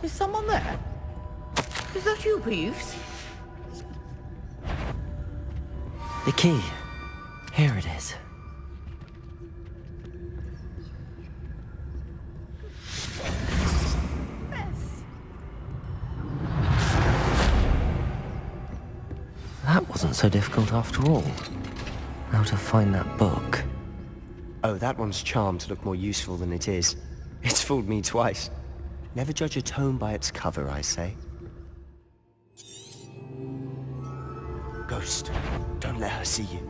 Is someone there? Is that you, Peeves? The key. Here it is. That wasn't so difficult after all. How to find that book. Oh, that one's charmed to look more useful than it is. It's fooled me twice. Never judge a tome by its cover, I say. Ghost, don't let her see you.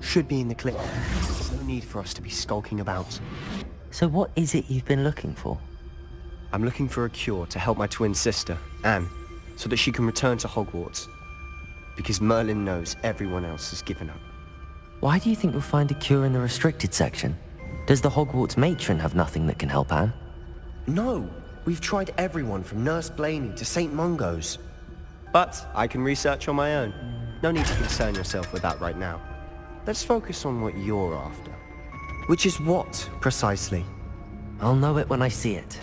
Should be in the clip. No need for us to be skulking about. So what is it you've been looking for? I'm looking for a cure to help my twin sister, Anne, so that she can return to Hogwarts. Because Merlin knows everyone else has given up. Why do you think you'll find a cure in the restricted section? Does the Hogwarts matron have nothing that can help Anne? No! We've tried everyone from Nurse Blaney to St. Mungo's. But I can research on my own. No need to concern yourself with that right now. Let's focus on what you're after. Which is what, precisely? I'll know it when I see it.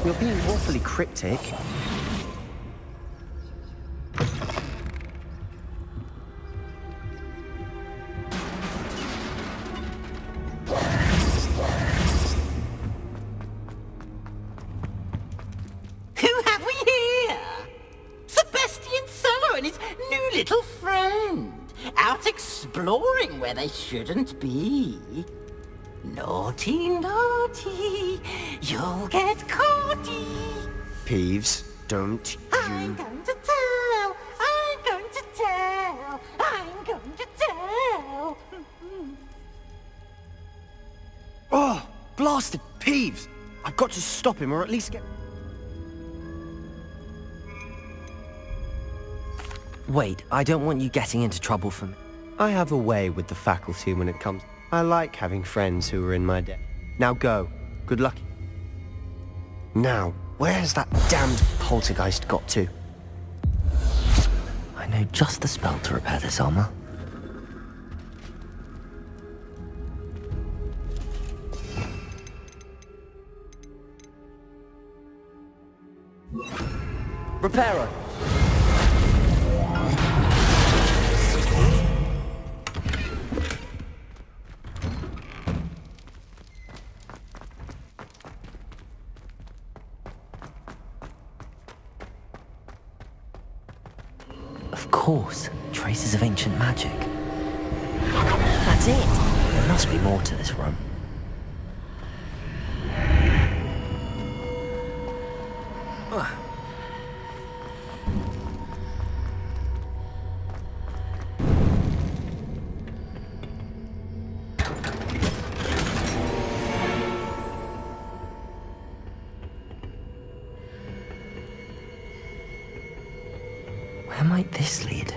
You're being awfully cryptic. Who have we here? Sebastian Cello and his new little friend. Out exploring where they shouldn't be. Naughty, naughty, you'll get caughty. Peeves, don't I'm going to tell, I'm going to tell, I'm going to tell. Oh, blasted Peeves! I've got to stop him or at least get... Wait, I don't want you getting into trouble for me. I have a way with the faculty when it comes... I like having friends who are in my debt. Now go. Good luck. Now, where's that damned poltergeist got to? I know just the spell to repair this armor. Repairer! Of course, traces of ancient magic. That's it! There must be more to this room. Where might this lead?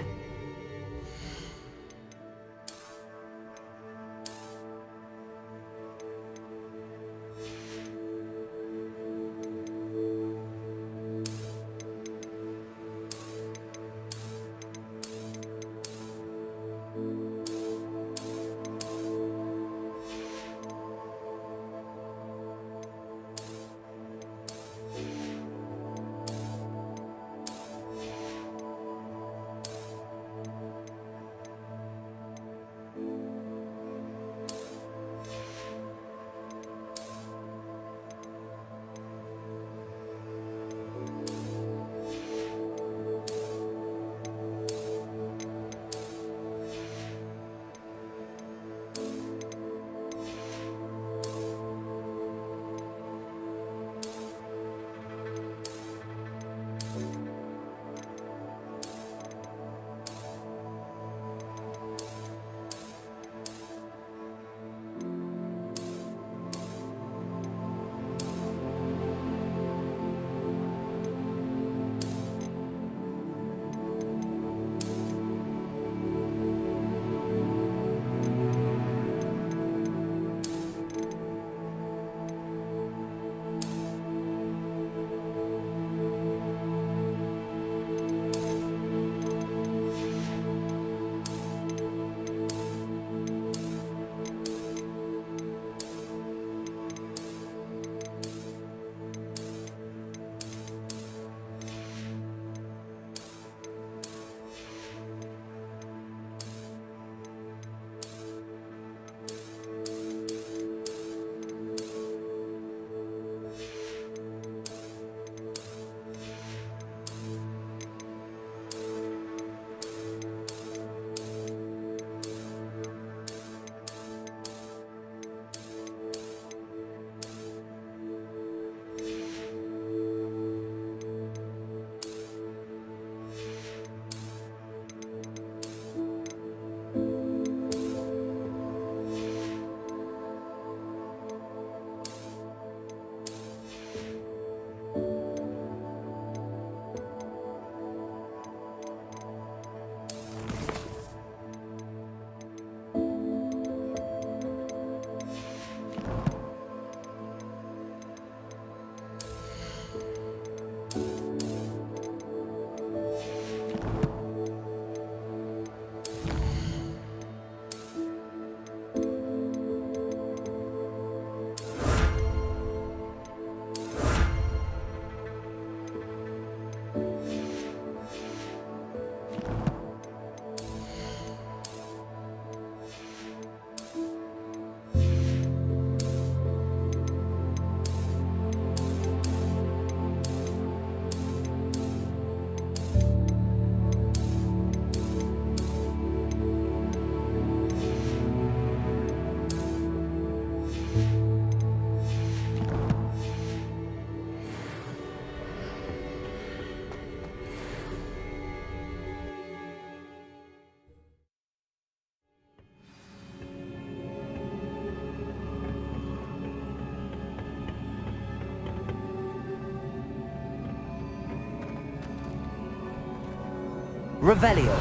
Revelio.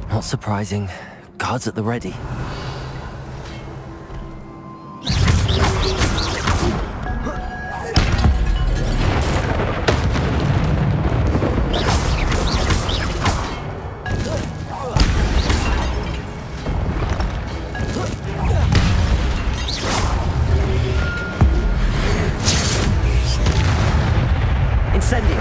Not surprising. Guards at the ready. Incendio.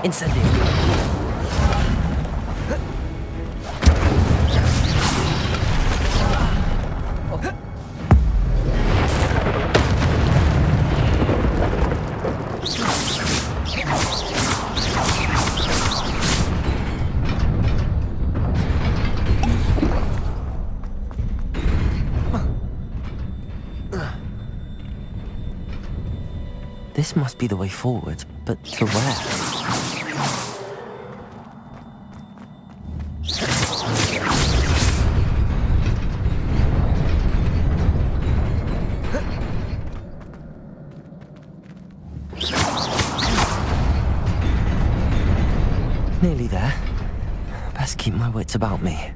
Incendio. This must be the way forward, but to where? Nearly there. Best keep my wits about me.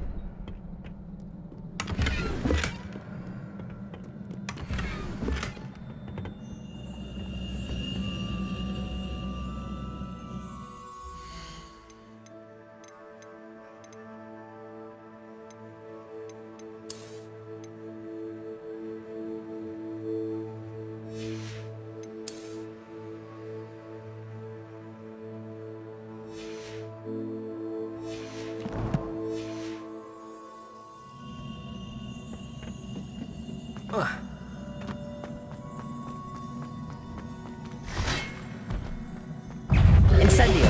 Incendio.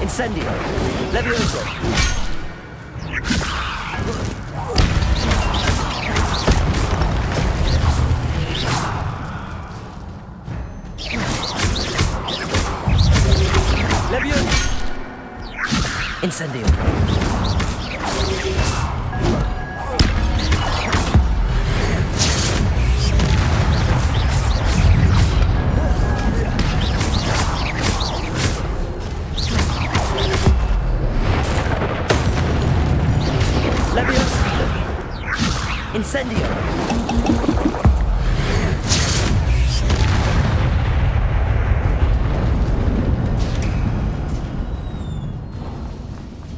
Incendio. Levioso. Levioso. Incendio. Incendio!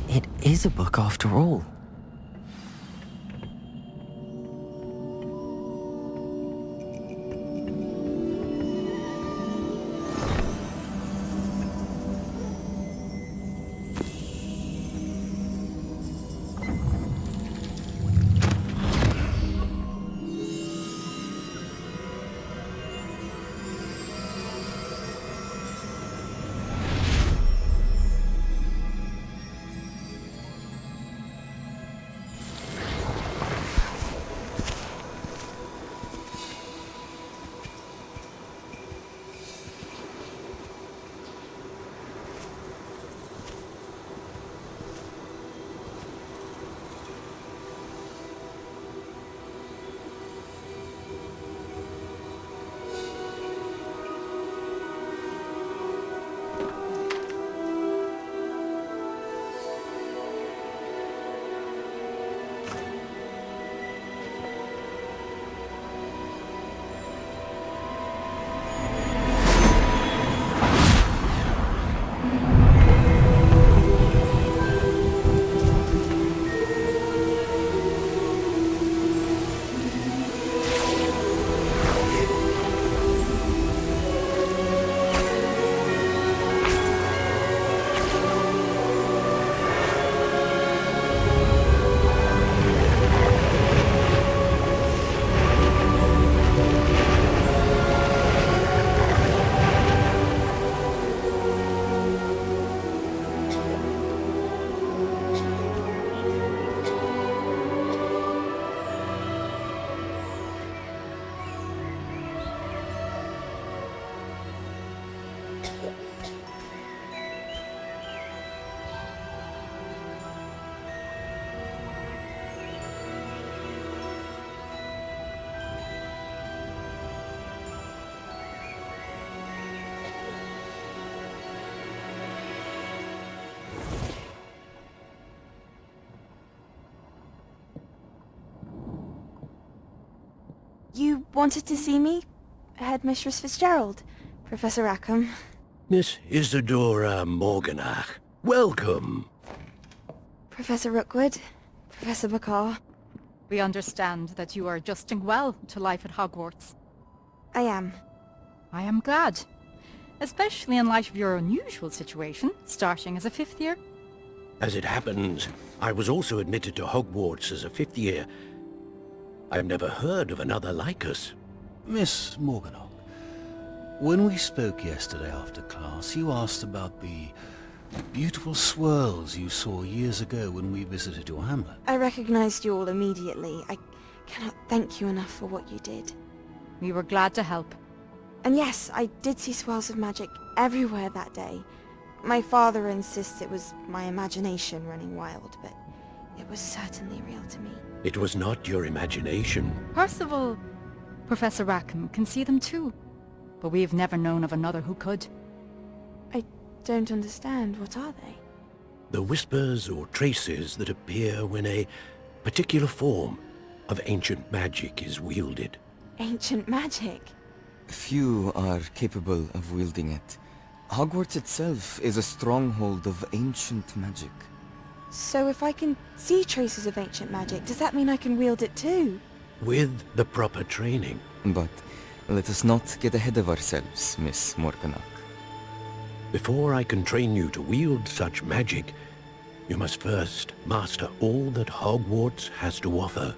It is a book after all. You wanted to see me? Headmistress Fitzgerald, Professor Rackham. Miss Isadora Morganach, welcome. Professor Rookwood, Professor Bakar. We understand that you are adjusting well to life at Hogwarts. I am. I am glad. Especially in light of your unusual situation, starting as a 5th year. As it happens, I was also admitted to Hogwarts as a 5th year. I've never heard of another like us. Miss Morganach, when we spoke yesterday after class, you asked about the beautiful swirls you saw years ago when we visited your hamlet. I recognized you all immediately. I cannot thank you enough for what you did. We were glad to help. And yes, I did see swirls of magic everywhere that day. My father insists it was my imagination running wild, but it was certainly real to me. It was not your imagination. Percival, Professor Rackham can see them too, but we've never known of another who could. I don't understand. What are they? The whispers or traces that appear when a particular form of ancient magic is wielded. Ancient magic? Few are capable of wielding it. Hogwarts itself is a stronghold of ancient magic. So if I can see traces of ancient magic, does that mean I can wield it too? With the proper training. But let us not get ahead of ourselves, Miss Morganach. Before I can train you to wield such magic, you must first master all that Hogwarts has to offer.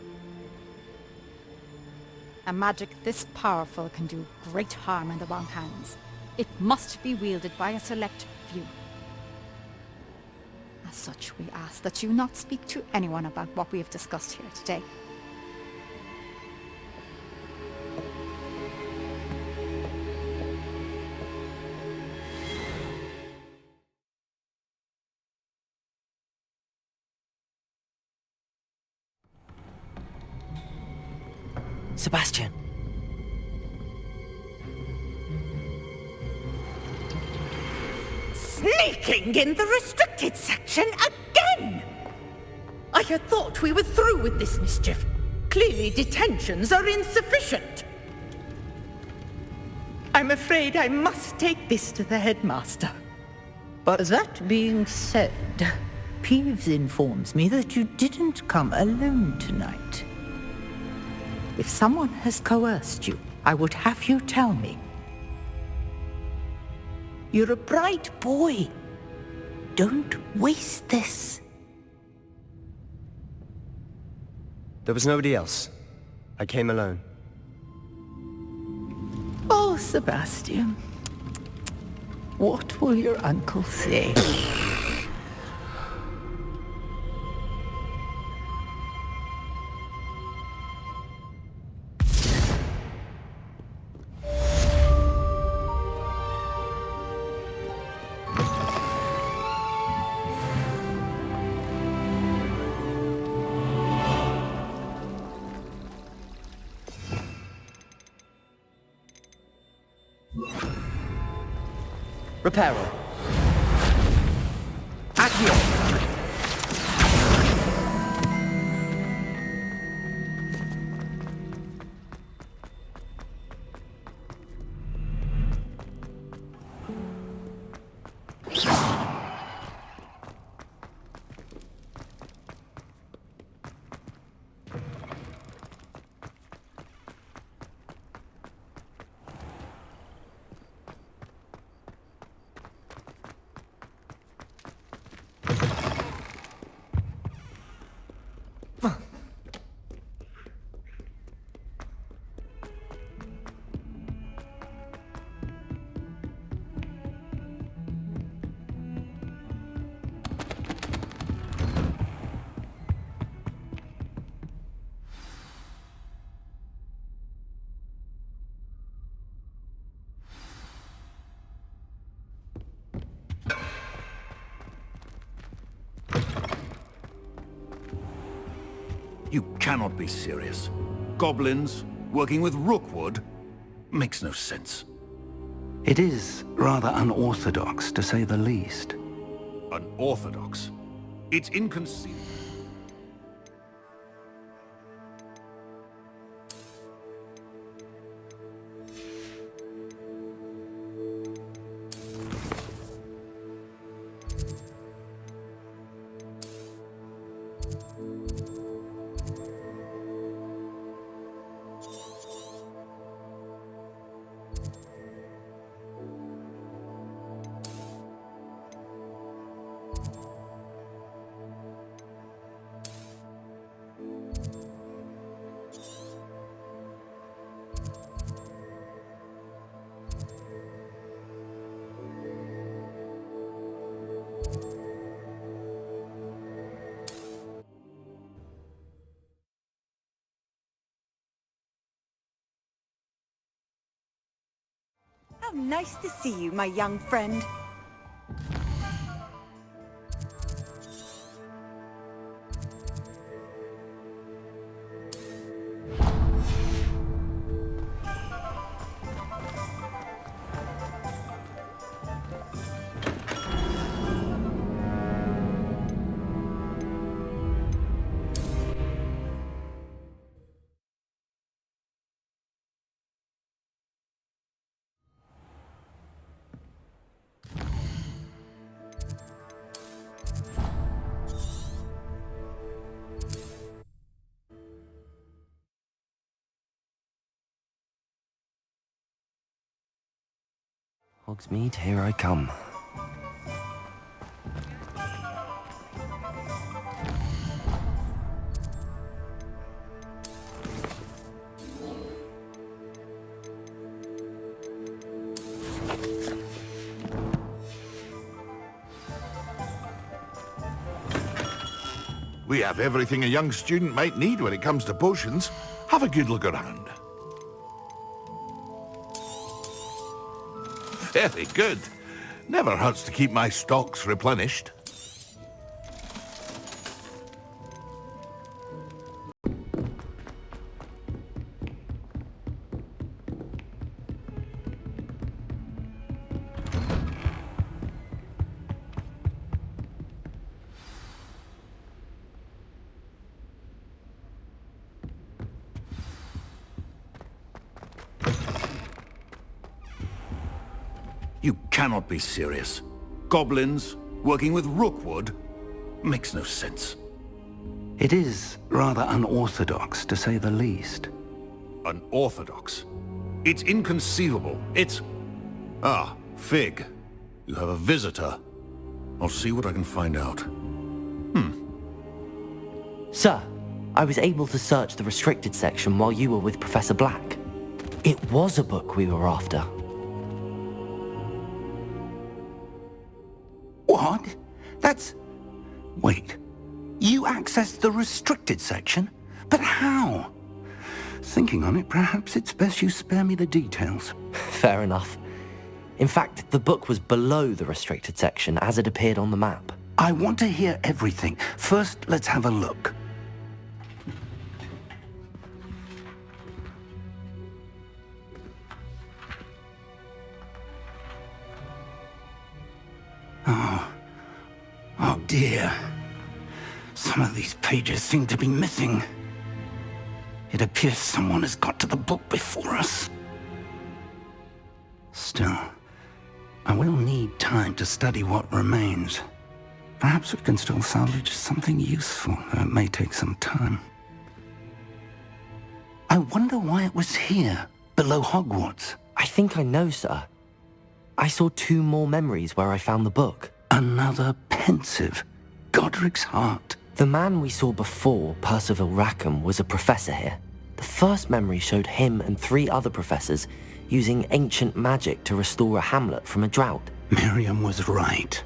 A magic this powerful can do great harm in the wrong hands. It must be wielded by a select few. As such, we ask that you not speak to anyone about what we have discussed here today. Sebastian. Sneaking in the restricted section again! I had thought we were through with this mischief. Clearly detentions are insufficient. I'm afraid I must take this to the headmaster. But that being said, Peeves informs me that you didn't come alone tonight. If someone has coerced you, I would have you tell me. You're a bright boy. Don't waste this. There was nobody else. I came alone. Oh, Sebastian. What will your uncle say? Reparo. Accio! You cannot be serious. Goblins working with Rookwood makes no sense. It is rather unorthodox, to say the least. Unorthodox? It's inconceivable. How nice to see you, my young friend. Hogsmeade, here I come. We have everything a young student might need when it comes to potions. Have a good look around. Very good. Never hurts to keep my stocks replenished. You cannot be serious. Goblins working with Rookwood? Makes no sense. It is rather unorthodox, to say the least. Unorthodox? It's inconceivable. It's... Ah, Fig. You have a visitor. I'll see what I can find out. Sir, I was able to search the restricted section while you were with Professor Black. It was a book we were after. What? That's... Wait. You accessed the restricted section? But how? Thinking on it, perhaps it's best you spare me the details. Fair enough. In fact, the book was below the restricted section as it appeared on the map. I want to hear everything. First, let's have a look. Oh dear. Some of these pages seem to be missing. It appears someone has got to the book before us. Still, I will need time to study what remains. Perhaps we can still salvage something useful, though it may take some time. I wonder why it was here, below Hogwarts. I think I know, sir. I saw 2 more memories where I found the book. Another pensive. Godric's heart. The man we saw before, Percival Rackham, was a professor here. The first memory showed him and 3 other professors using ancient magic to restore a hamlet from a drought. Miriam was right.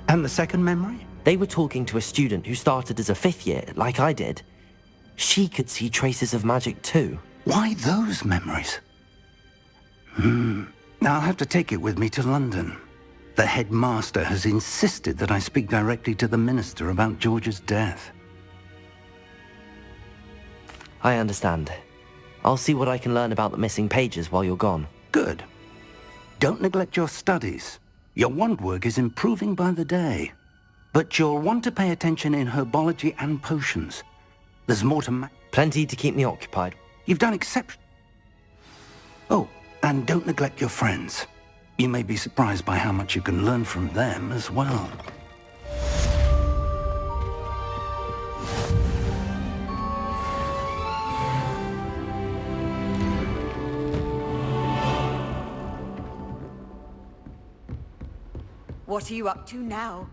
And the second memory? They were talking to a student who started as a 5th year, like I did. She could see traces of magic too. Why those memories? I'll have to take it with me to London. The headmaster has insisted that I speak directly to the minister about George's death. I understand. I'll see what I can learn about the missing pages while you're gone. Good. Don't neglect your studies. Your wand work is improving by the day. But you'll want to pay attention in herbology and potions. There's more to Plenty to keep me occupied. You've done Oh, and don't neglect your friends. You may be surprised by how much you can learn from them as well. What are you up to now?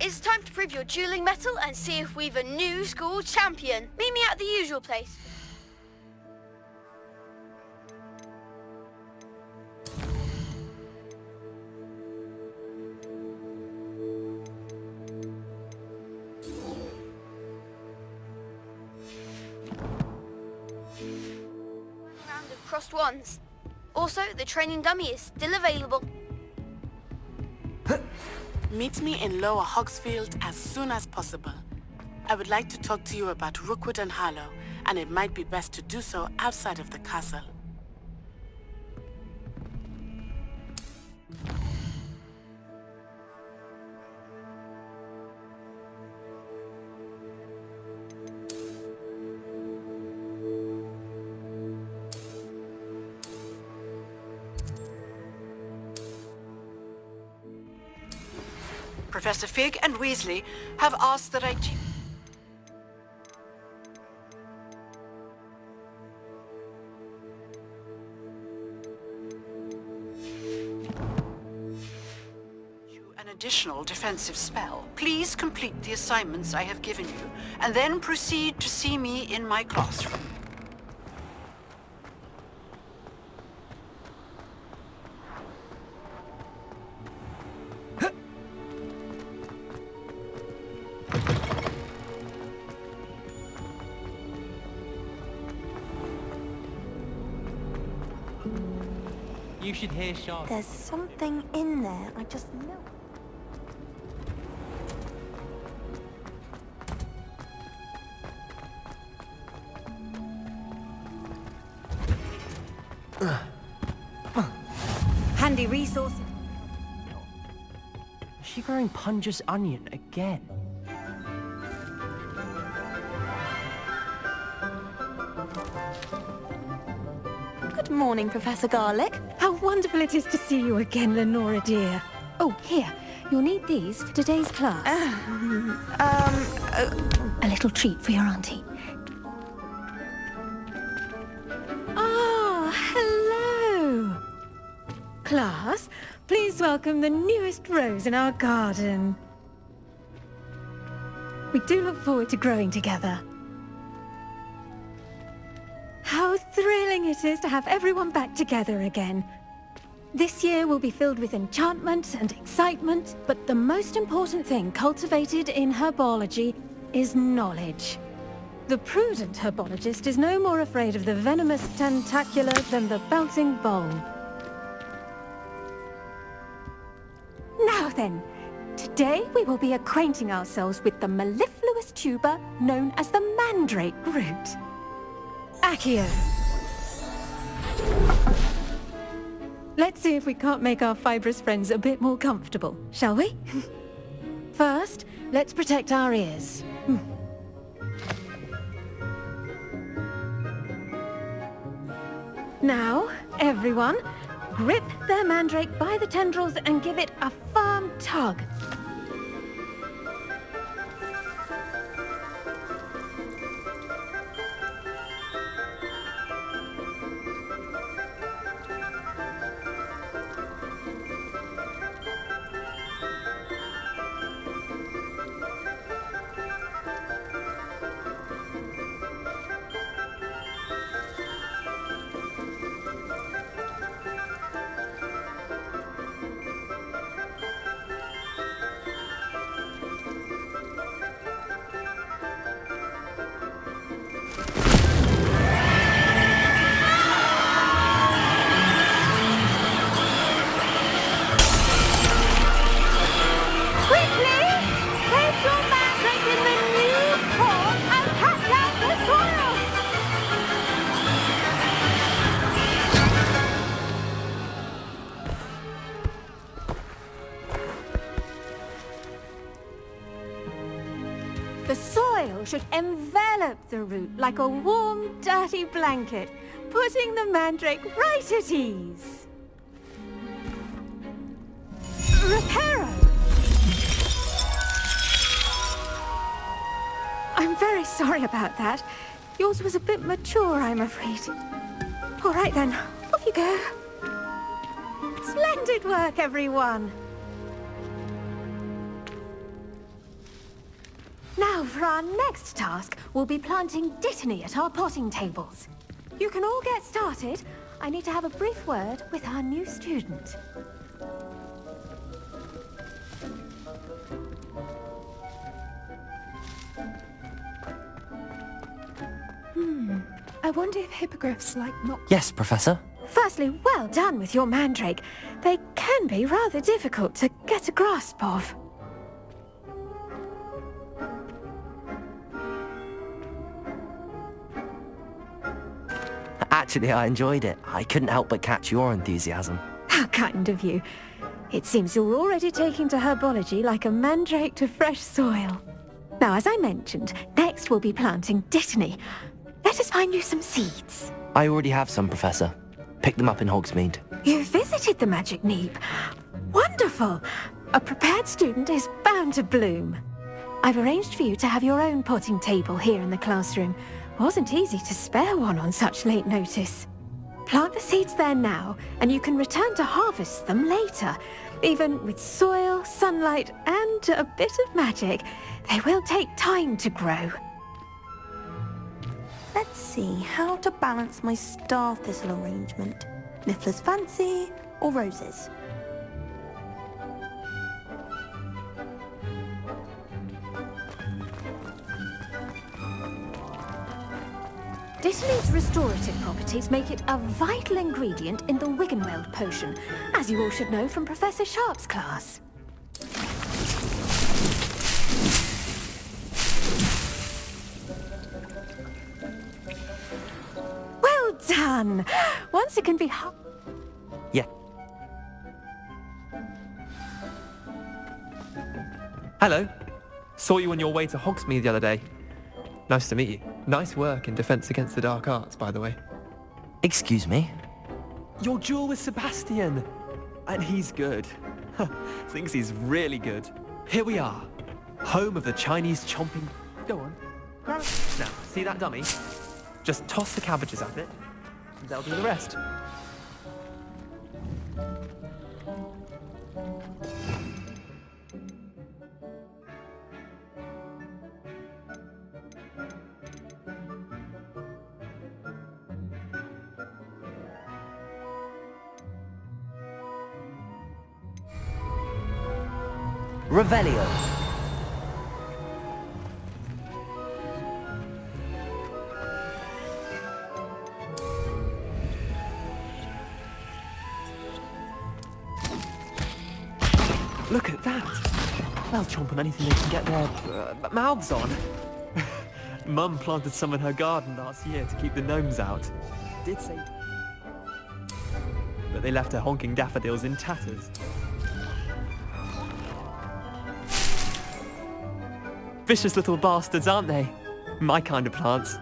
It's time to prove your dueling mettle and see if we've a new school champion. Meet me at the usual place. crossed wands. Also, the training dummy is still available. Meet me in Lower Hogsfield as soon as possible. I would like to talk to you about Rookwood and Harlow, and it might be best to do so outside of the castle. Professor Fig and Weasley have asked that I... an additional defensive spell. Please complete the assignments I have given you, and then proceed to see me in my classroom. You should hear Sean. There's something in there, I just know. Handy resource. Is she growing Punja's onion again? Good morning, Professor Garlick. How wonderful it is to see you again, Lenora dear. Oh, here. You'll need these for today's class. A little treat for your auntie. Ah, hello. Class, please welcome the newest rose in our garden. We do look forward to growing together. How thrilling it is to have everyone back together again. This year will be filled with enchantment and excitement, but the most important thing cultivated in herbology is knowledge. The prudent herbologist is no more afraid of the venomous tentacula than the bouncing bulb. Now then, today we will be acquainting ourselves with the mellifluous tuber known as the mandrake root. Accio. Let's see if we can't make our fibrous friends a bit more comfortable, shall we? First, let's protect our ears. Now, everyone, grip their mandrake by the tendrils and give it a firm tug. The soil should envelop the root like a warm, dirty blanket, putting the mandrake right at ease. Reparo! I'm very sorry about that. Yours was a bit mature, I'm afraid. All right then, off you go. Splendid work, everyone. Now, for our next task, we'll be planting Dittany at our potting tables. You can all get started. I need to have a brief word with our new student. I wonder if hippogriffs like not... Yes, Professor. Firstly, well done with your mandrake. They can be rather difficult to get a grasp of. Actually, I enjoyed it. I couldn't help but catch your enthusiasm. How kind of you. It seems you're already taking to herbology like a mandrake to fresh soil. Now, as I mentioned, next we'll be planting dittany. Let us find you some seeds. I already have some, Professor. Pick them up in Hogsmeade. You visited the Magic Neep. Wonderful! A prepared student is bound to bloom. I've arranged for you to have your own potting table here in the classroom. Wasn't easy to spare one on such late notice. Plant the seeds there now, and you can return to harvest them later. Even with soil, sunlight, and a bit of magic, they will take time to grow. Let's see how to balance my star thistle arrangement. Niffler's fancy or roses? Dittany's restorative properties make it a vital ingredient in the Wiggenweld potion, as you all should know from Professor Sharp's class. Well done! Once it can be Yeah. Hello. Saw you on your way to Hogsmeade the other day. Nice to meet you. Nice work in Defense Against the Dark Arts, by the way. Excuse me? Your duel with Sebastian! And he's good. Thinks he's really good. Here we are. Home of the Chinese chomping... Go on. Grab it. Now, see that dummy? Just toss the cabbages at it, and they'll do the rest. Revelio. Look at that! They'll chomp on anything they can get their mouths on. Mum planted some in her garden last year to keep the gnomes out. Did say... But they left her honking daffodils in tatters. Vicious little bastards, aren't they? My kind of plants.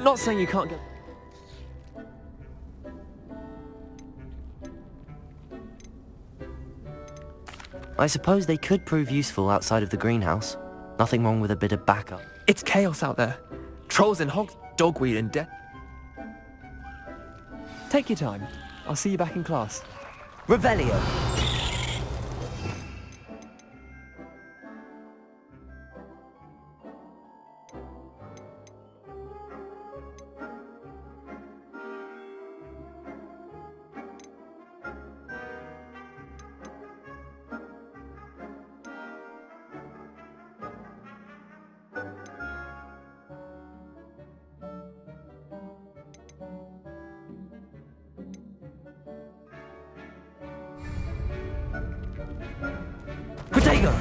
Not saying you can't get... I suppose they could prove useful outside of the greenhouse. Nothing wrong with a bit of backup. It's chaos out there. Trolls and hogs, dogweed and death. Take your time. I'll see you back in class. Revelio. Protego!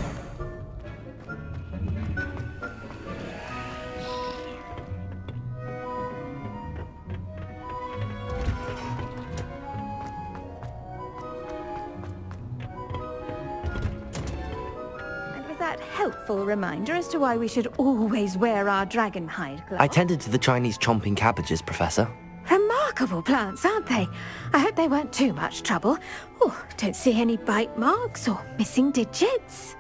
And with that helpful reminder as to why we should always wear our dragon hide gloves. I tended to the Chinese chomping cabbages, Professor. Remarkable plants, aren't they? I hope they weren't too much trouble. Oh, don't see any bite marks or missing digits.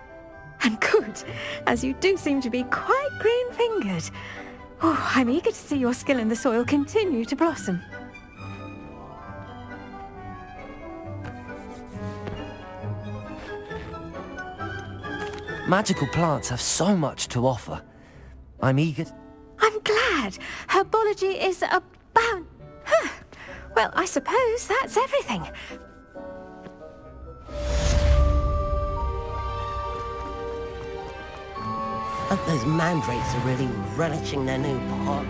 And good, as you do seem to be quite green-fingered. Oh, I'm eager to see your skill in the soil continue to blossom. Magical plants have so much to offer. I'm eager... I'm glad. Herbology is about... Huh. Well, I suppose that's everything. Hope those mandrakes are really relishing their new pot.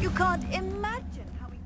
You can't imagine how we...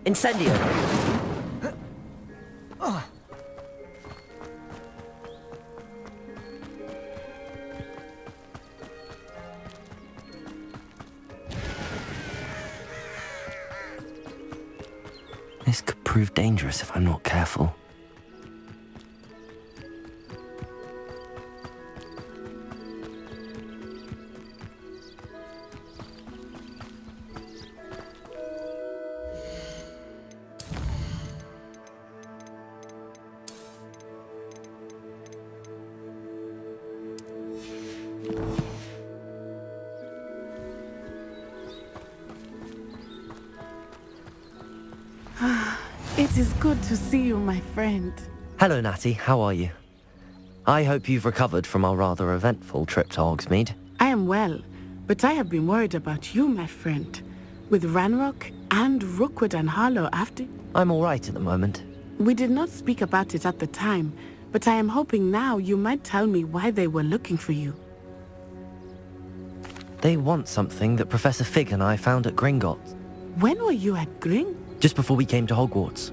Incendio! This could prove dangerous if I'm not careful. It is good to see you, my friend. Hello, Natty. How are you? I hope you've recovered from our rather eventful trip to Hogsmeade. I am well, but I have been worried about you, my friend. With Ranrock and Rookwood and Harlow after... I'm all right at the moment. We did not speak about it at the time, but I am hoping now you might tell me why they were looking for you. They want something that Professor Fig and I found at Gringotts. When were you at Gring? Just before we came to Hogwarts.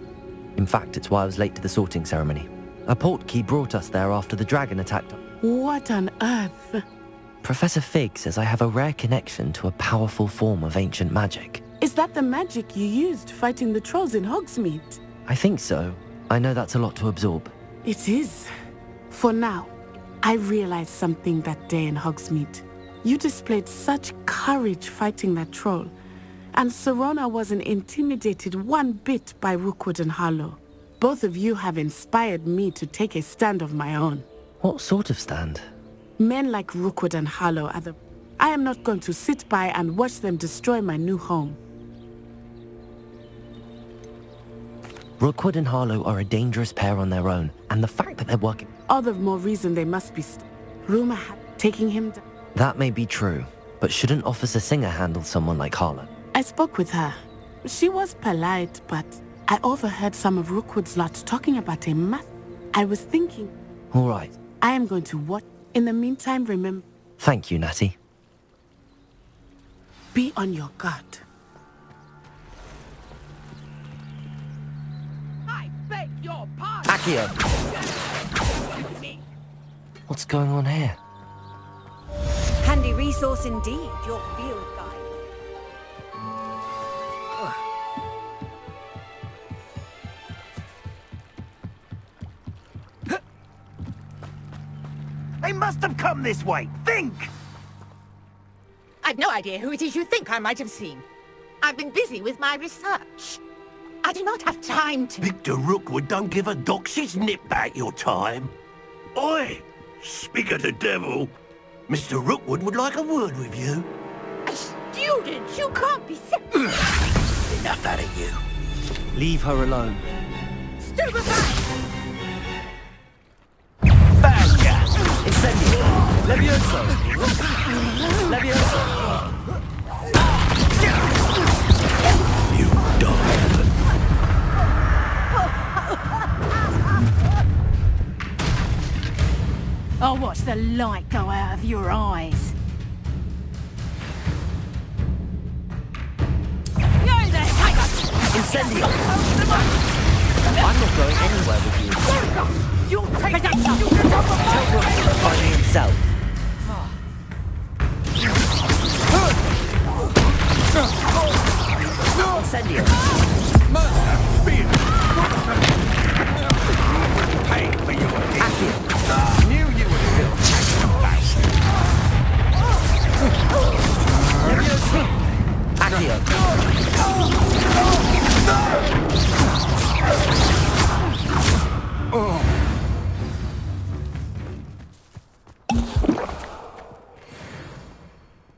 In fact, it's why I was late to the sorting ceremony. A portkey brought us there after the dragon attacked us. What on earth? Professor Fig says I have a rare connection to a powerful form of ancient magic. Is that the magic you used fighting the trolls in Hogsmeade? I think so. I know that's a lot to absorb. It is. For now, I realized something that day in Hogsmeade. You displayed such courage fighting that troll. And Serona wasn't intimidated one bit by Rookwood and Harlow. Both of you have inspired me to take a stand of my own. What sort of stand? Men like Rookwood and Harlow are the... I am not going to sit by and watch them destroy my new home. Rookwood and Harlow are a dangerous pair on their own, and the fact that they're working... All the more reason they must be... Rumor taking him down. That may be true, but shouldn't Officer Singer handle someone like Harlow? I spoke with her. She was polite, but I overheard some of Rookwood's lot talking about a math. I was thinking... All right. I am going to watch. In the meantime, remember... Thank you, Natty. Be on your guard. I beg your pardon! Accio! What's going on here? Handy resource indeed, your field guide. They must have come this way. Think! I've no idea who it is you think I might have seen. I've been busy with my research. I do not have time to... Victor Rookwood don't give a doxy's nip back your time. Oi! Speak of the devil. Mr. Rookwood would like a word with you. A student? You can't be... Enough out of you. Leave her alone. Stupefy! Incendio! Levioso! Levioso! You dog! I'll watch the light go out of your eyes. You're the Incendio! I'm not going anywhere with you. You'll take that! Tell Rookwood to find me himself. Incendio! Pay for your deeds. Knew you would kill. Levioso! Accio!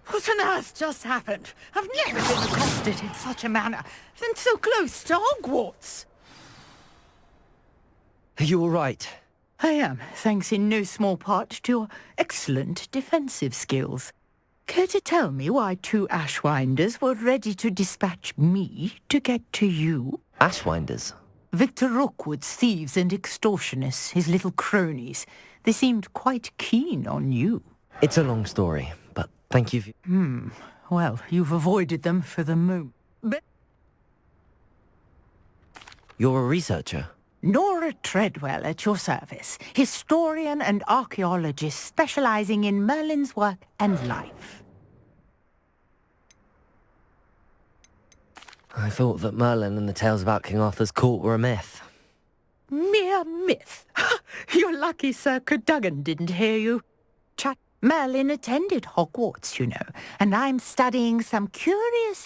What on earth just happened? I've never been accosted in such a manner, and so close to Hogwarts. Are you all right? I am, thanks in no small part to your excellent defensive skills. Care to tell me why 2 Ashwinders were ready to dispatch me to get to you? Ashwinders? Victor Rookwood's thieves and extortionists, his little cronies. They seemed quite keen on you. It's a long story, but thank you. Well, you've avoided them for the moment. But You're a researcher? Nora Treadwell at your service, historian and archaeologist specializing in Merlin's work and life. I thought that Merlin and the tales about King Arthur's court were a myth. Mere myth. You're lucky Sir Cadogan didn't hear you. Merlin attended Hogwarts, you know, and I'm studying some curious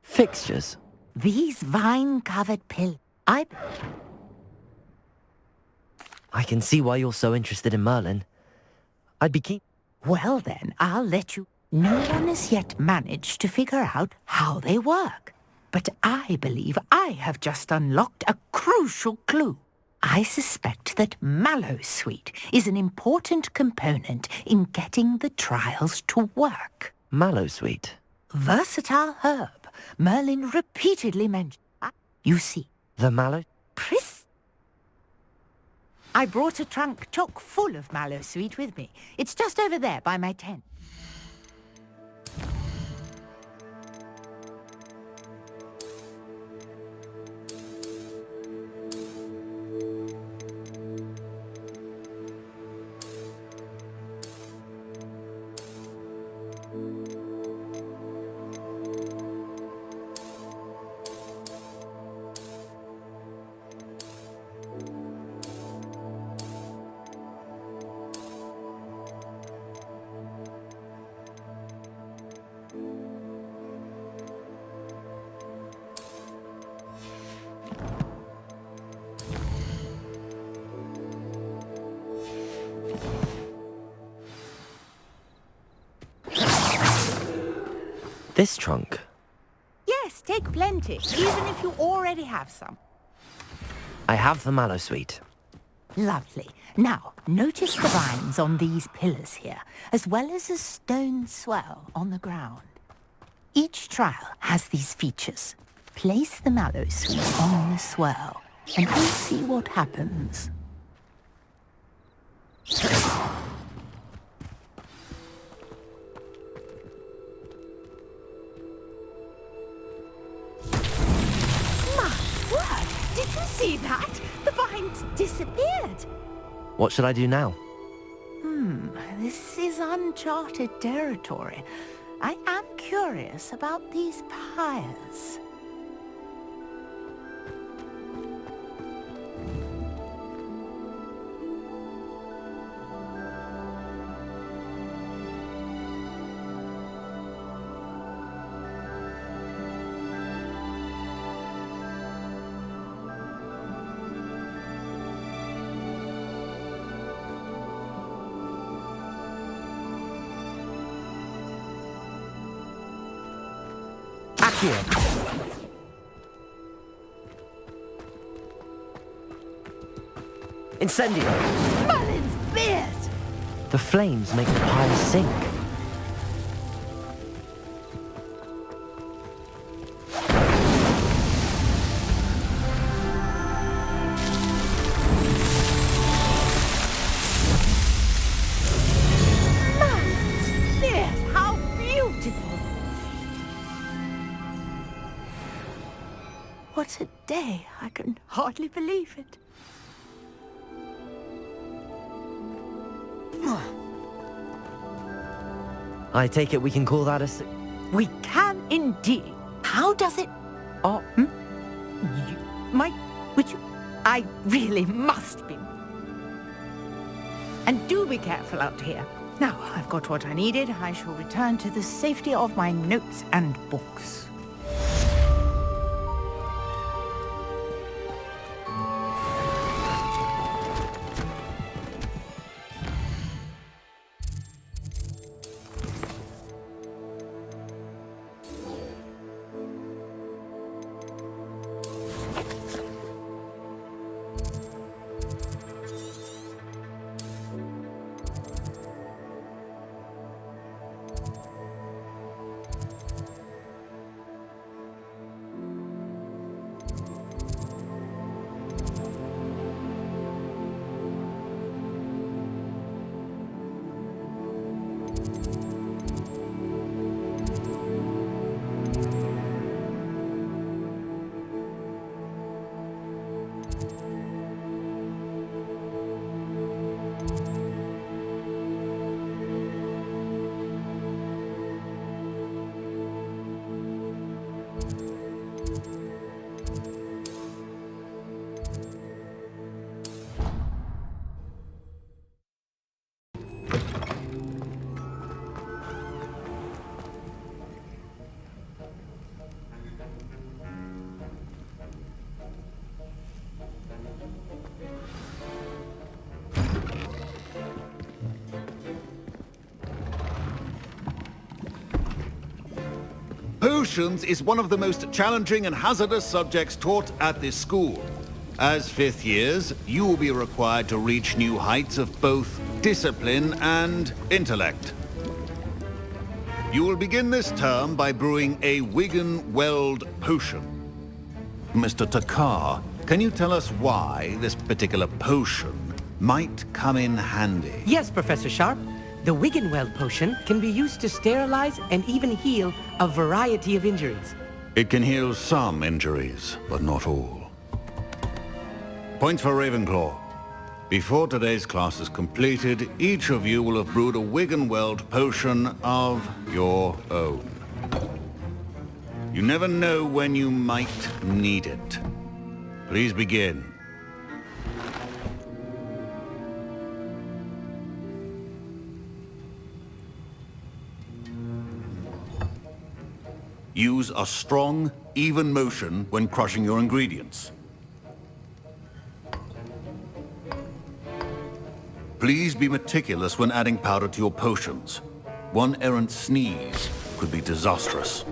Fixtures? These vine-covered pillars. I can see why you're so interested in Merlin. I'd be keen. Well then, I'll let you. No one has yet managed to figure out how they work. But I believe I have just unlocked a crucial clue. I suspect that Mallowsweet is an important component in getting the trials to work. Mallowsweet? Versatile herb. Merlin repeatedly mentioned. You see. The mallow? I brought a trunk chock full of Mallowsweet with me. It's just over there by my tent. This trunk? Yes, take plenty, even if you already have some. I have the Mallowsweet. Lovely. Now, notice the vines on these pillars here, as well as a stone swell on the ground. Each trial has these features. Place the Mallowsweet on the swell, and you'll see what happens. Did you see that? The vines disappeared. What should I do now? This is uncharted territory. I am curious about these pyres. Here. Incendio! Merlin's beard! The flames make the pyre sink. Merlin's beard! How beautiful! What a day! I can hardly believe it. I take it we can call that a... We can indeed. How does it... Oh, would you... I really must be. And do be careful out here. Now, I've got what I needed. I shall return to the safety of my notes and books. Potions is one of the most challenging and hazardous subjects taught at this school. As fifth years, you will be required to reach new heights of both discipline and intellect. You will begin this term by brewing a Wigan-Weld potion. Mr. Takar, can you tell us why this particular potion might come in handy? Yes, Professor Sharp. The Wigan-Weld potion can be used to sterilize and even heal a variety of injuries. It can heal some injuries, but not all. Points for Ravenclaw. Before today's class is completed, each of you will have brewed a Wigan-Weld potion of your own. You never know when you might need it. Please begin. Use a strong, even motion when crushing your ingredients. Please be meticulous when adding powder to your potions. One errant sneeze could be disastrous.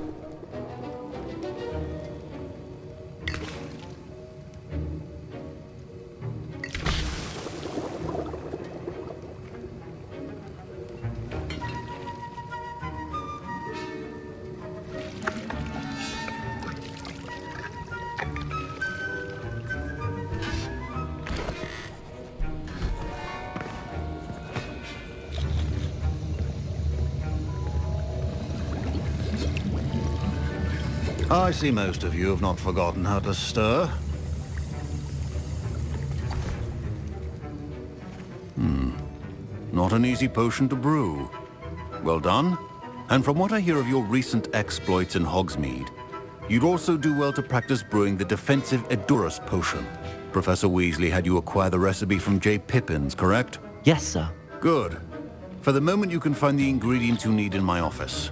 I see most of you have not forgotten how to stir. Not an easy potion to brew. Well done. And from what I hear of your recent exploits in Hogsmeade, you'd also do well to practice brewing the defensive Edurus potion. Professor Weasley had you acquire the recipe from J. Pippin's, correct? Yes, sir. Good. For the moment, you can find the ingredients you need in my office.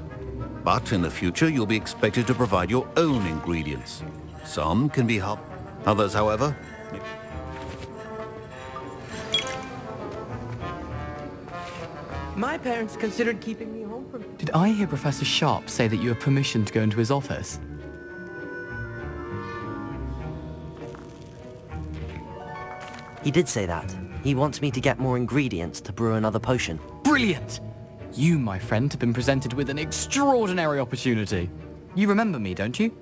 But in the future, you'll be expected to provide your own ingredients. Some can be helped. Others, however... My parents considered keeping me home from... Did I hear Professor Sharp say that you have permission to go into his office? He did say that. He wants me to get more ingredients to brew another potion. Brilliant! You, my friend, have been presented with an extraordinary opportunity. You remember me, don't you?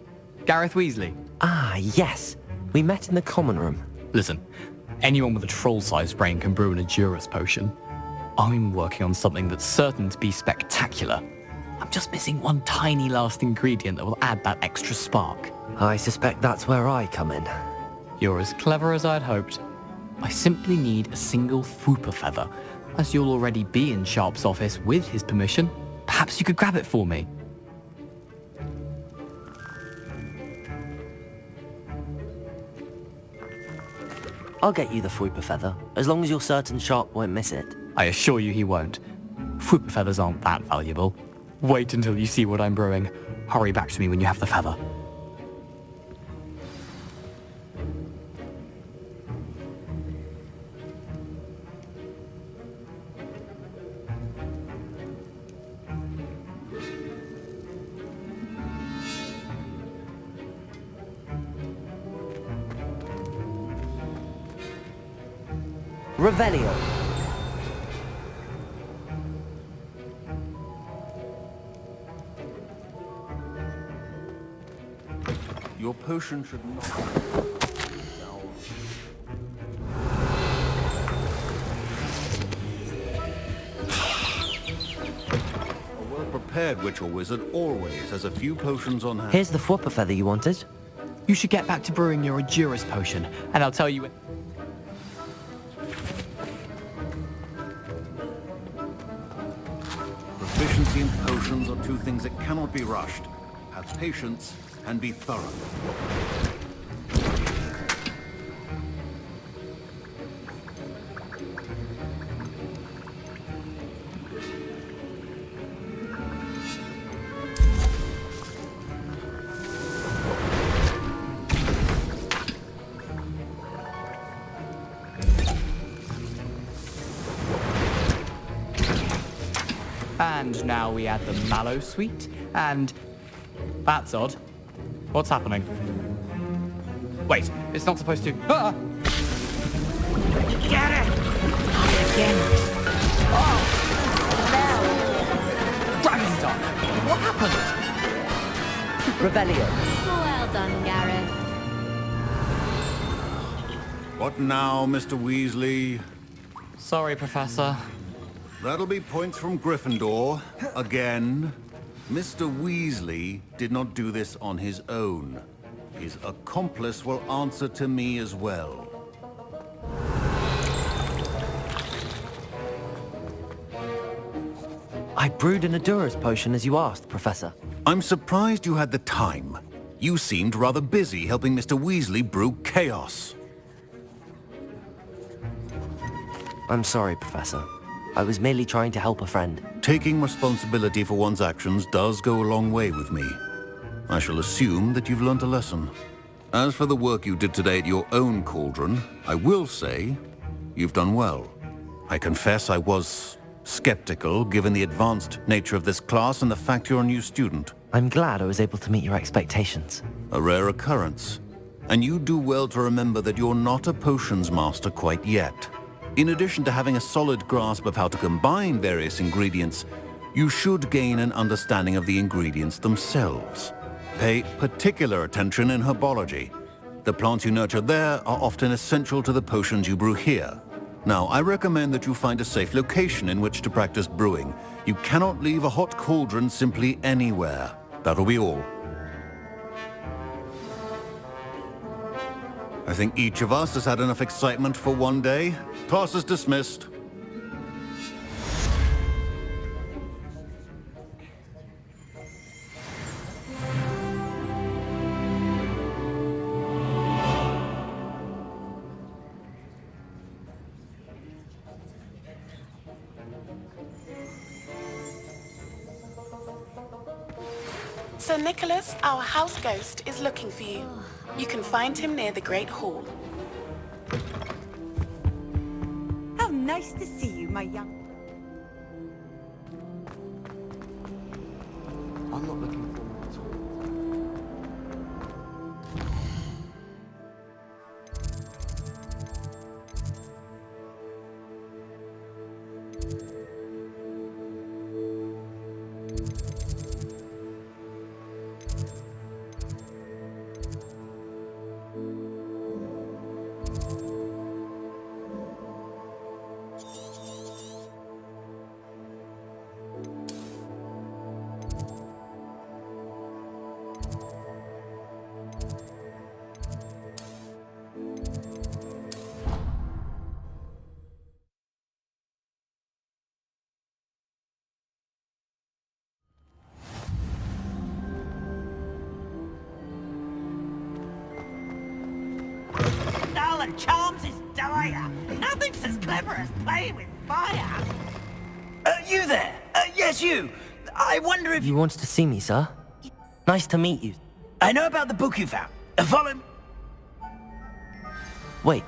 Gareth Weasley. Ah, yes. We met in the common room. Listen, anyone with a troll-sized brain can brew an Edurus potion. I'm working on something that's certain to be spectacular. I'm just missing one tiny last ingredient that will add that extra spark. I suspect that's where I come in. You're as clever as I'd hoped. I simply need a single Fwooper feather. As you'll already be in Sharp's office with his permission, perhaps you could grab it for me. I'll get you the Fwooper feather, as long as you're certain Sharp won't miss it. I assure you he won't. Fwooper feathers aren't that valuable. Wait until you see what I'm brewing. Hurry back to me when you have the feather. Revelio. Your potion should not... A well-prepared witch or wizard always has a few potions on hand. Here's the Fwooper feather you wanted. You should get back to brewing your Edurus potion, and I'll tell you when... Proficiency and potions are two things that cannot be rushed. Have patience and be thorough. And now we add the mallow sweet, and... That's odd. What's happening? Wait, it's not supposed to... Ah! Get it! Again. Oh! Dragon's Dark! What happened? Revelio. Well done, Gareth. What now, Mr. Weasley? Sorry, Professor. That'll be points from Gryffindor. Again. Mr. Weasley did not do this on his own. His accomplice will answer to me as well. I brewed an Edurus potion as you asked, Professor. I'm surprised you had the time. You seemed rather busy helping Mr. Weasley brew chaos. I'm sorry, Professor. I was merely trying to help a friend. Taking responsibility for one's actions does go a long way with me. I shall assume that you've learnt a lesson. As for the work you did today at your own cauldron, I will say you've done well. I confess I was skeptical given the advanced nature of this class and the fact you're a new student. I'm glad I was able to meet your expectations. A rare occurrence. And you do well to remember that you're not a potions master quite yet. In addition to having a solid grasp of how to combine various ingredients, you should gain an understanding of the ingredients themselves. Pay particular attention in herbology. The plants you nurture there are often essential to the potions you brew here. Now, I recommend that you find a safe location in which to practice brewing. You cannot leave a hot cauldron simply anywhere. That'll be all. I think each of us has had enough excitement for one day. Class is dismissed. Sir Nicholas, our house ghost, is looking for you. You can find him near the Great Hall. How nice to see you, my young... I'm not looking forward at all. Darling Charms is dire. Nothing's as clever as playing with fire. You there? Yes, you. I wonder if You wanted to see me, sir? Nice to meet you. I know about the book you found. Follow... Wait,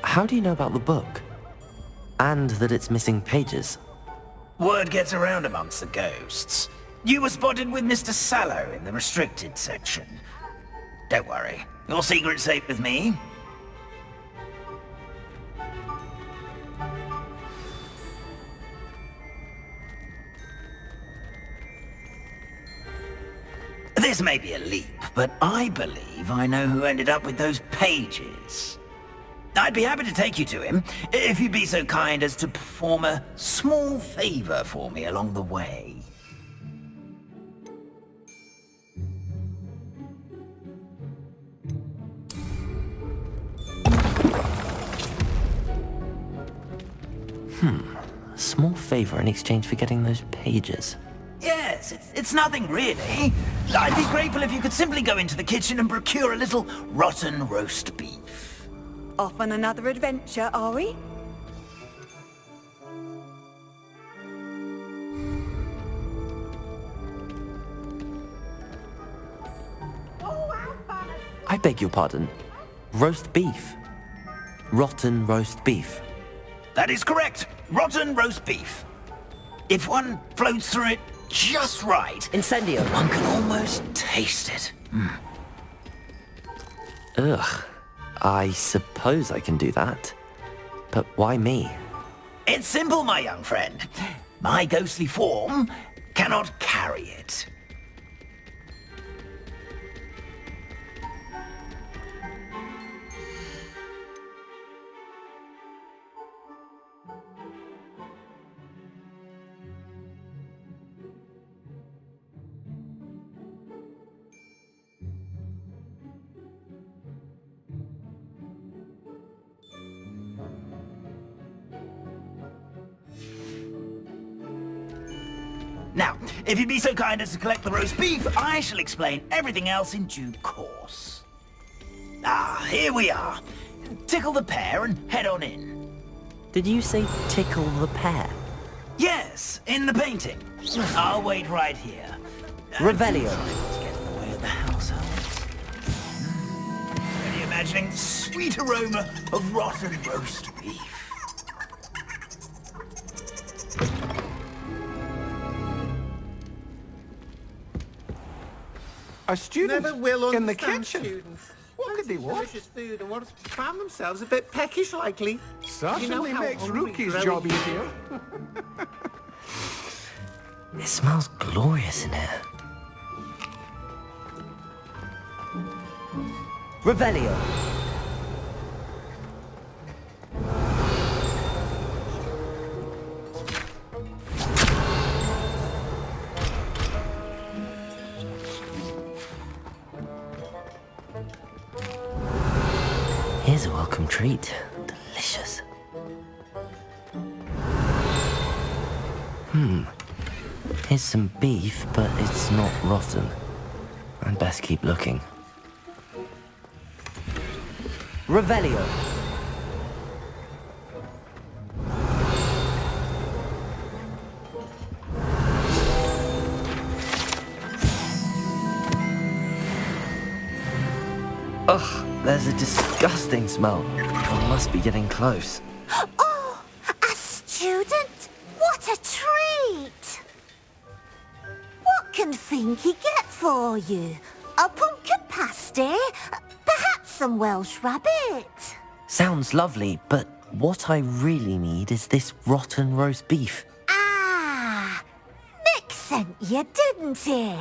how do you know about the book? And that it's missing pages? Word gets around amongst the ghosts. You were spotted with Mr. Sallow in the restricted section. Don't worry. Your secret's safe with me. This may be a leap, but I believe I know who ended up with those pages. I'd be happy to take you to him, if you'd be so kind as to perform a small favor for me along the way. A small favor in exchange for getting those pages. Yes, it's nothing really. I'd be grateful if you could simply go into the kitchen and procure a little rotten roast beef. Off on another adventure, are we? I beg your pardon. Roast beef. Rotten roast beef. That is correct. Rotten roast beef. If one floats through it just right, Incendio. one can almost taste it. Ugh. I suppose I can do that. But why me? It's simple, my young friend. My ghostly form cannot carry it. Now, if you'd be so kind as to collect the roast beef, I shall explain everything else in due course. Ah, here we are. Tickle the pear and head on in. Did you say tickle the pear? Yes, in the painting. I'll wait right here. Revelio. Let's get in the way of the household. Already imagining the sweet aroma of rotten roast beef. Our students Never will in the understand kitchen. Students. What could they want? Delicious food and want to find themselves a bit peckish likely. Certainly how makes hungry Rookie's grow job you- easier. It smells glorious in here. Revelio. Here's a welcome treat. Delicious. Here's some beef, but it's not rotten. I'd best keep looking. Revelio. There's a disgusting smell. I must be getting close. Oh, a student? What a treat! What can Finky get for you? A pumpkin pasty? Perhaps some Welsh rabbit? Sounds lovely, but what I really need is this rotten roast beef. Ah, Nick sent you, didn't he?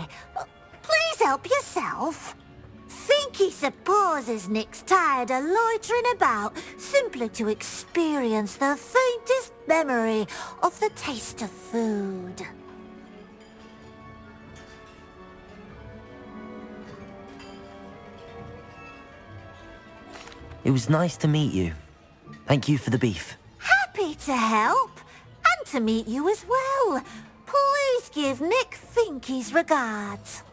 Please help yourself. Finky supposes Nick's tired of loitering about simply to experience the faintest memory of the taste of food. It was nice to meet you. Thank you for the beef. Happy to help, and to meet you as well. Please give Nick Finky's regards.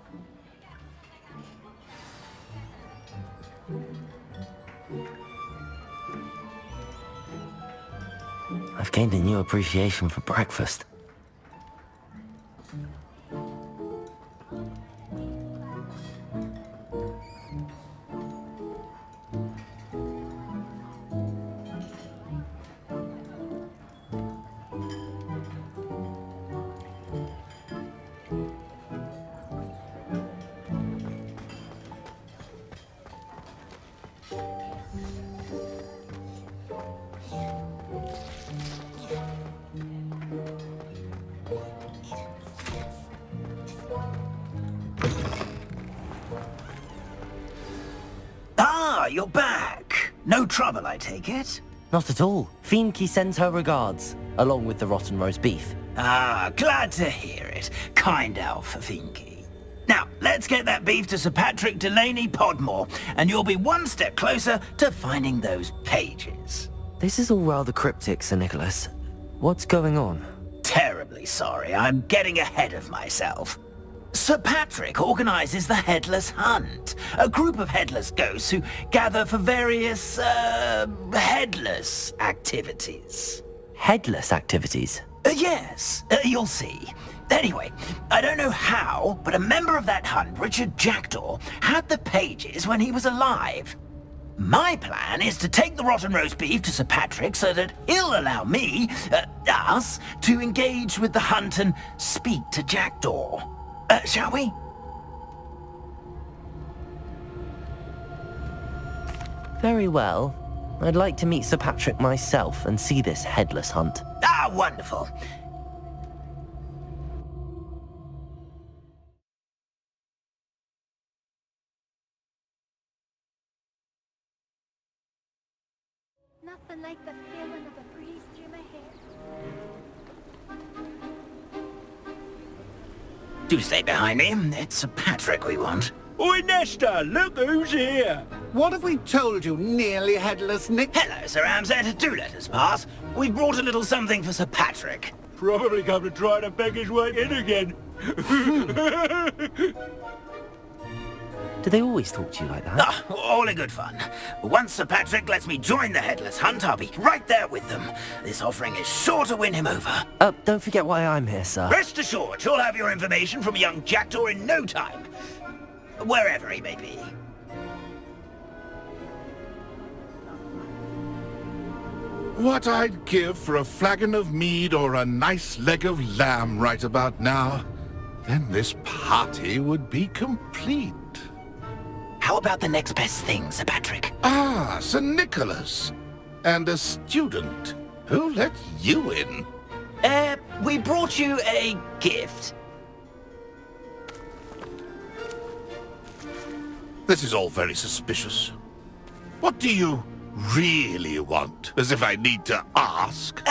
I've gained a new appreciation for breakfast. Ah, you're back. No trouble, I take it? Not at all. Finky sends her regards, along with the rotten roast beef. Ah, glad to hear it. Kind elf, Finky. Now, let's get that beef to Sir Patrick Delaney Podmore, and you'll be one step closer to finding those pages. This is all rather cryptic, Sir Nicholas. What's going on? Terribly sorry, I'm getting ahead of myself. Sir Patrick organizes the Headless Hunt, a group of headless ghosts who gather for various, headless activities. Headless activities? Yes, you'll see. Anyway, I don't know how, but a member of that hunt, Richard Jackdaw, had the pages when he was alive. My plan is to take the rotten roast beef to Sir Patrick so that he'll allow me, us, to engage with the hunt and speak to Jackdaw. Shall we? Very well. I'd like to meet Sir Patrick myself and see this headless hunt. Ah, wonderful. Nothing like the feeling of a breeze through my hair. Do stay behind me. It's Sir Patrick we want. Oi, Nesta, look who's here. What have we told you, nearly headless Nick? Hello, Sir Ramsed. Do let us pass. We've brought a little something for Sir Patrick. Probably come to try to beg his way in again. Do they always talk to you like that? Ah, all in good fun. Once Sir Patrick lets me join the Headless Hunt, I'll be right there with them. This offering is sure to win him over. Don't forget why I'm here, sir. Rest assured, you'll have your information from a young Jackdaw in no time. Wherever he may be. What I'd give for a flagon of mead or a nice leg of lamb right about now. Then this party would be complete. How about the next best thing, Sir Patrick? Ah, Sir Nicholas. And a student. Who let you in? We brought you a gift. This is all very suspicious. What do you really want? As if I need to ask.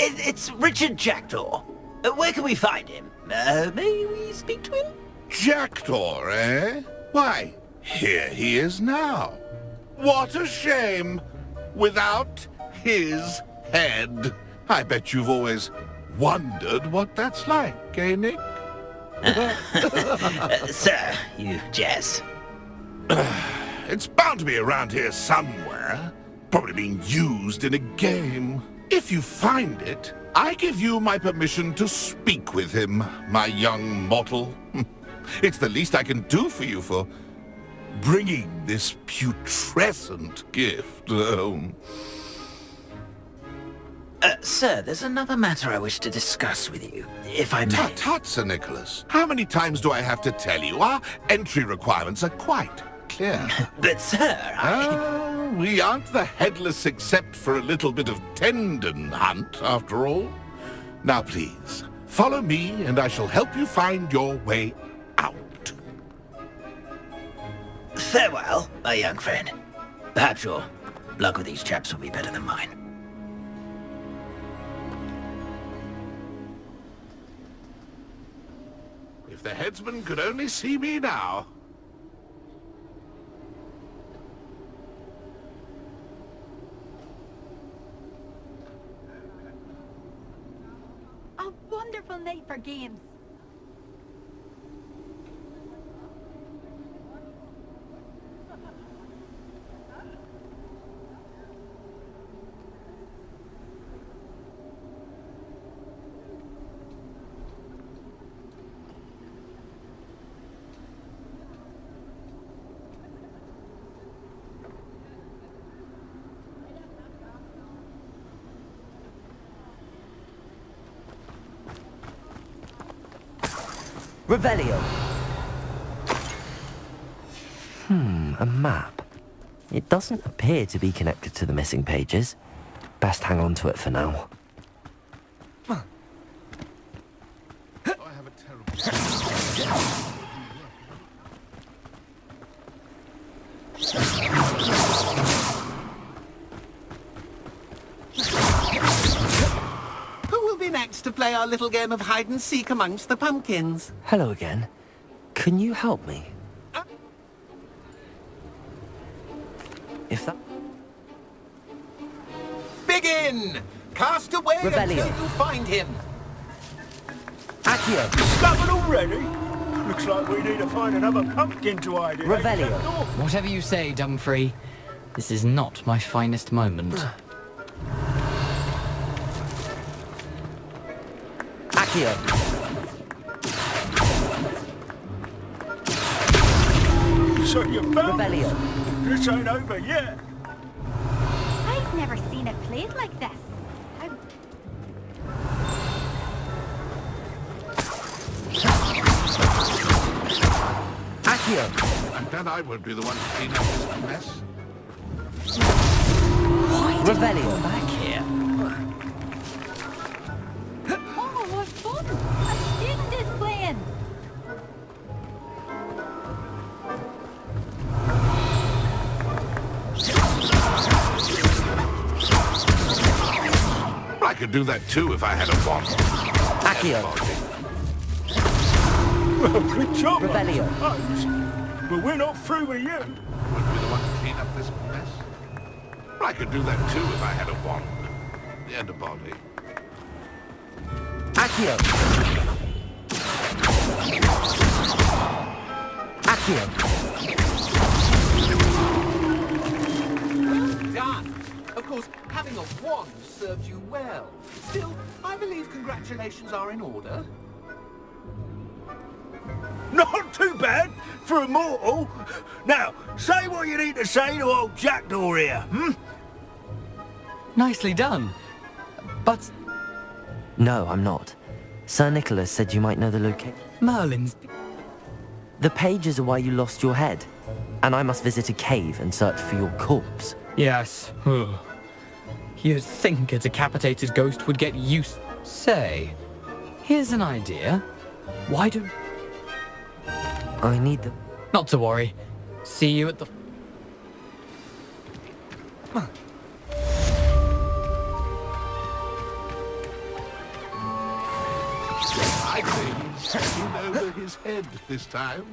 It's Richard Jackdaw. Where can we find him? May we speak to him? Jackdaw, eh? Why, here he is now. What a shame. Without his head. I bet you've always wondered what that's like, eh, Nick? Sir, you jest. It's bound to be around here somewhere. Probably being used in a game. If you find it, I give you my permission to speak with him, my young mortal. It's the least I can do for you for bringing this putrescent gift home. Sir, there's another matter I wish to discuss with you, if I may. Tut, tut, Sir Nicholas. How many times do I have to tell you? Our entry requirements are quite clear. But, sir, we aren't the headless except for a little bit of tendon hunt, after all. Now, please, follow me, and I shall help you find your way out. Farewell, my young friend. Perhaps your luck with these chaps will be better than mine. If the headsman could only see me now. A wonderful night for games. Revelio. A map. It doesn't appear to be connected to the missing pages. Best hang on to it for now. Who will be next to play our little game of hide and seek amongst the pumpkins? Hello again. Can you help me? If that... Begin! Cast away Revelio. until you find him. Accio. Discovered already? Looks like we need to find another pumpkin to hide in. Revelio. Whatever you say, Dumfrey. This is not my finest moment. Accio. So you found Revelio. This ain't over yet. I've never seen it played like this. Accio. I'm glad I won't be the one to clean up this mess. Revelio. Back here. Oh, what fun! A student is playing! I could do that too if I had a wand. Accio. Well, good job, Revelio. I suppose. But we're not through with you. Wouldn't be the one to clean up this mess. I could do that too if I had a wand. And a body. Accio. Accio. Done. Of course, having a wand served you well. Still, I believe congratulations are in order. Not too bad for a mortal. Now, say what you need to say to old Jackdaw here, Nicely done. But... No, I'm not. Sir Nicholas said you might know the location. Merlin's... The pages are why you lost your head. And I must visit a cave and search for your corpse. Yes. You'd think a decapitated ghost would get used... Say, here's an idea. Why don't... I need them. Not to worry. See you at the... I think he's taking over his head this time.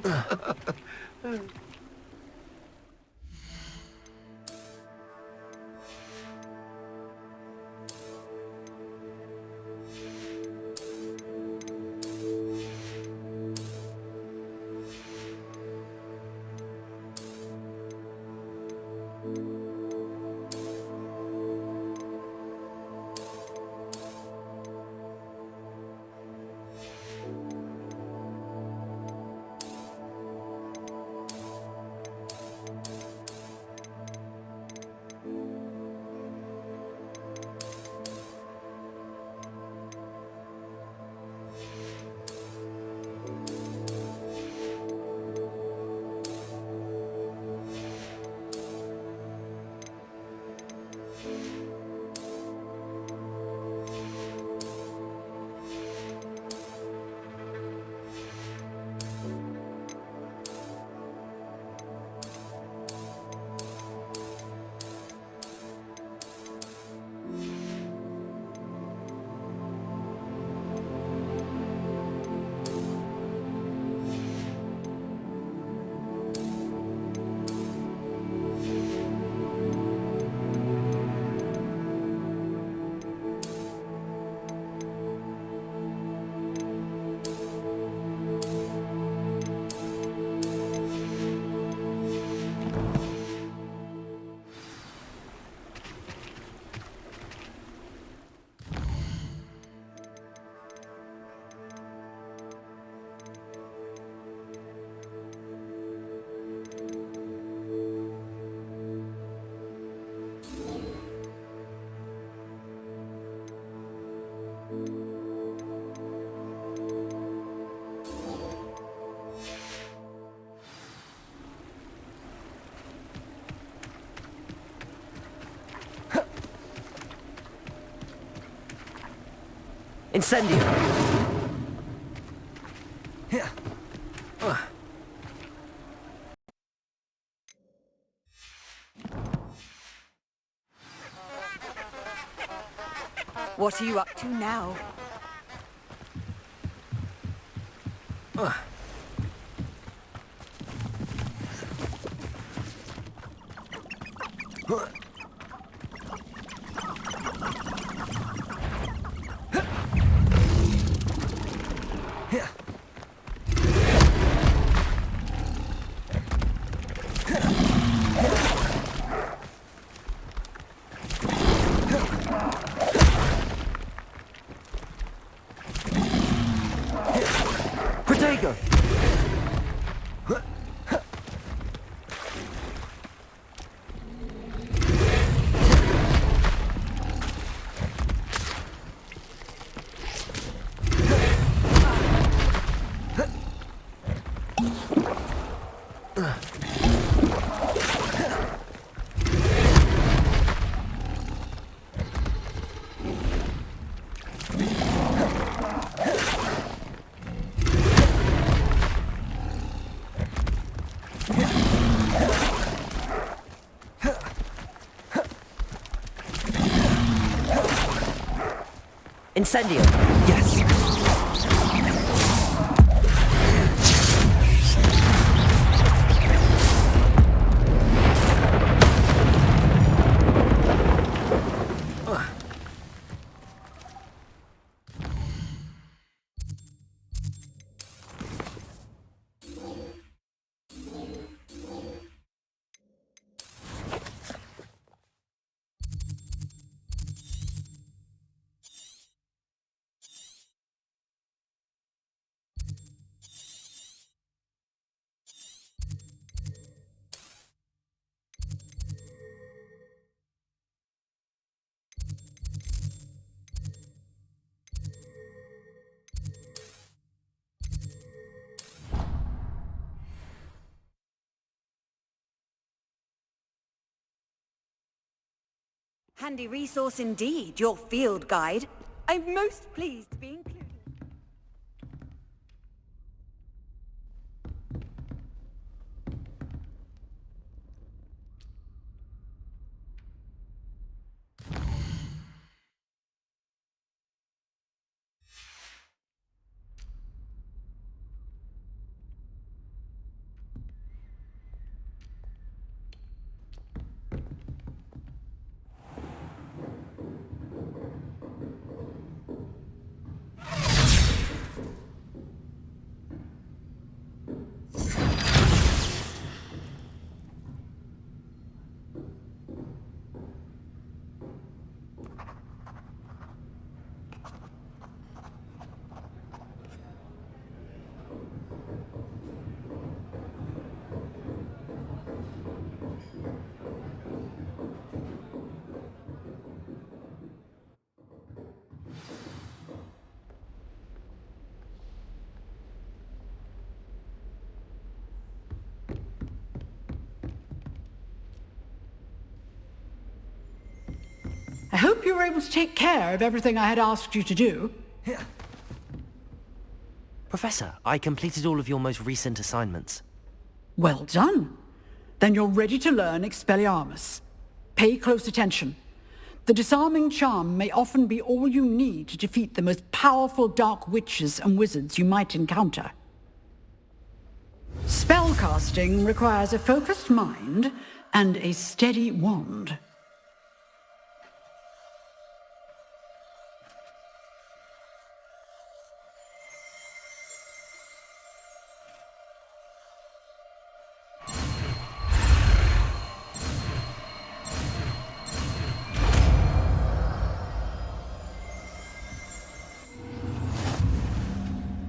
Incendio! What are you up to now? Protego! Incendio! Yes! Handy resource indeed, your field guide. I'm most pleased to be included. I hope you were able to take care of everything I had asked you to do. Professor, I completed all of your most recent assignments. Well done. Then you're ready to learn Expelliarmus. Pay close attention. The disarming charm may often be all you need to defeat the most powerful dark witches and wizards you might encounter. Spellcasting requires a focused mind and a steady wand.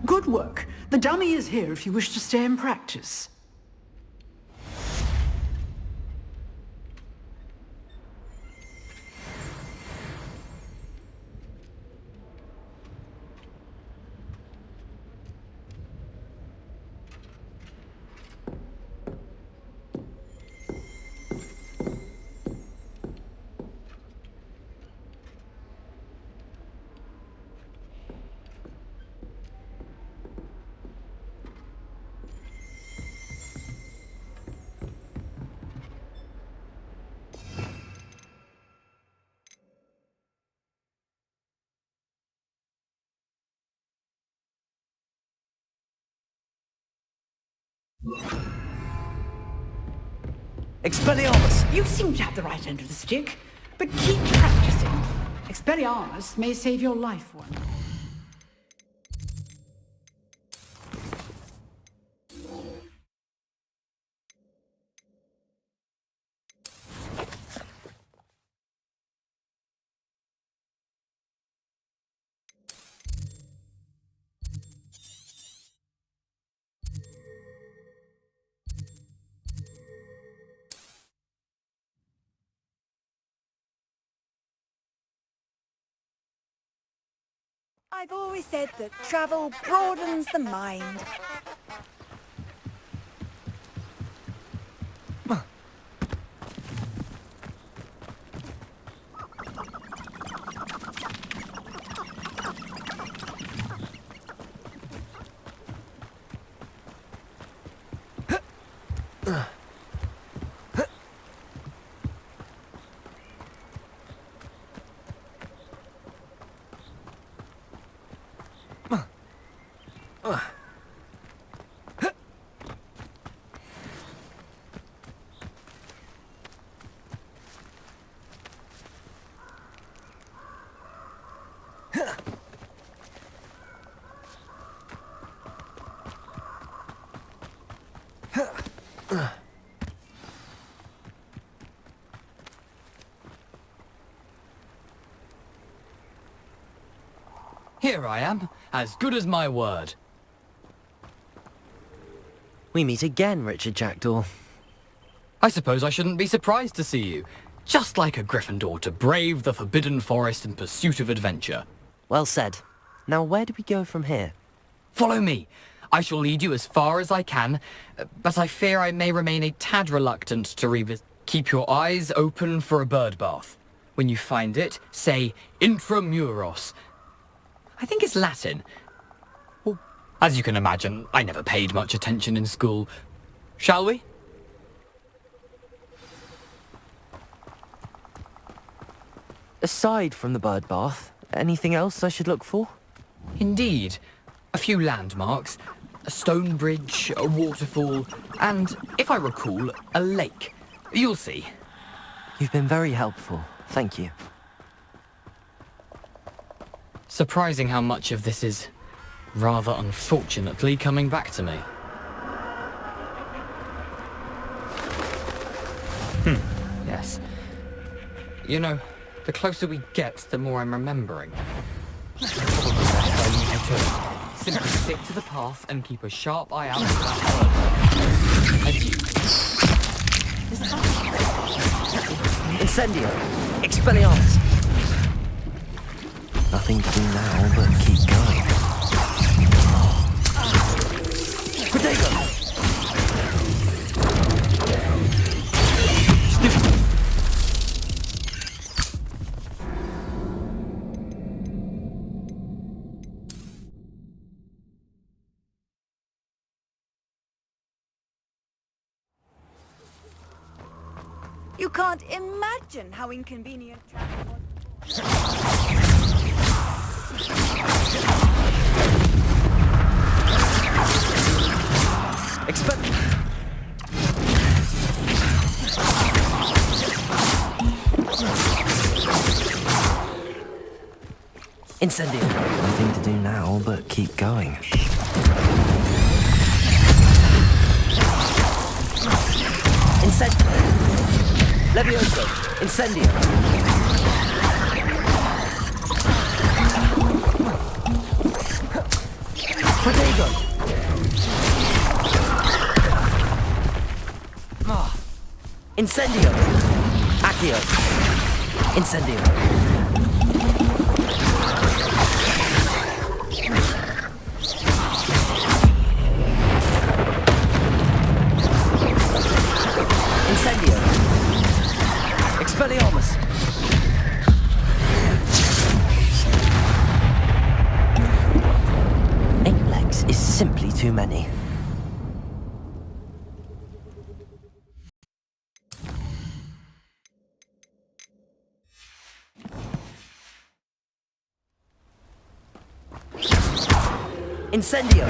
Good work. The dummy is here if you wish to stay and practice. Expelliarmus! You seem to have the right end of the stick, but keep practicing. Expelliarmus may save your life one. I've always said that travel broadens the mind. Here I am, as good as my word. We meet again, Richard Jackdaw. I suppose I shouldn't be surprised to see you. Just like a Gryffindor to brave the Forbidden Forest in pursuit of adventure. Well said. Now where do we go from here? Follow me. I shall lead you as far as I can, but I fear I may remain a tad reluctant to revisit. Keep your eyes open for a bird bath. When you find it, say intramuros. I think it's Latin. Well, as you can imagine, I never paid much attention in school. Shall we? Aside from the bird bath, anything else I should look for? Indeed. A few landmarks, a stone bridge, a waterfall, and, if I recall, a lake. You'll see. You've been very helpful. Thank you. Surprising how much of this is, rather unfortunately, coming back to me. Yes. You know, the closer we get, the more I'm remembering. Probably best I leave you to it. Simply stick to the path and keep a sharp eye out for that bird. Adieu. Incendio! Expelliarmus! Nothing to do now but keep going. Protego! You can't imagine how inconvenient travel was. Incendio! Nothing to do now but keep going. Incendio! Levioso! Incendio! Protego! Incendio! Accio! Incendio! Incendio! Expelliarmus! Eight legs is simply too many. Incendio!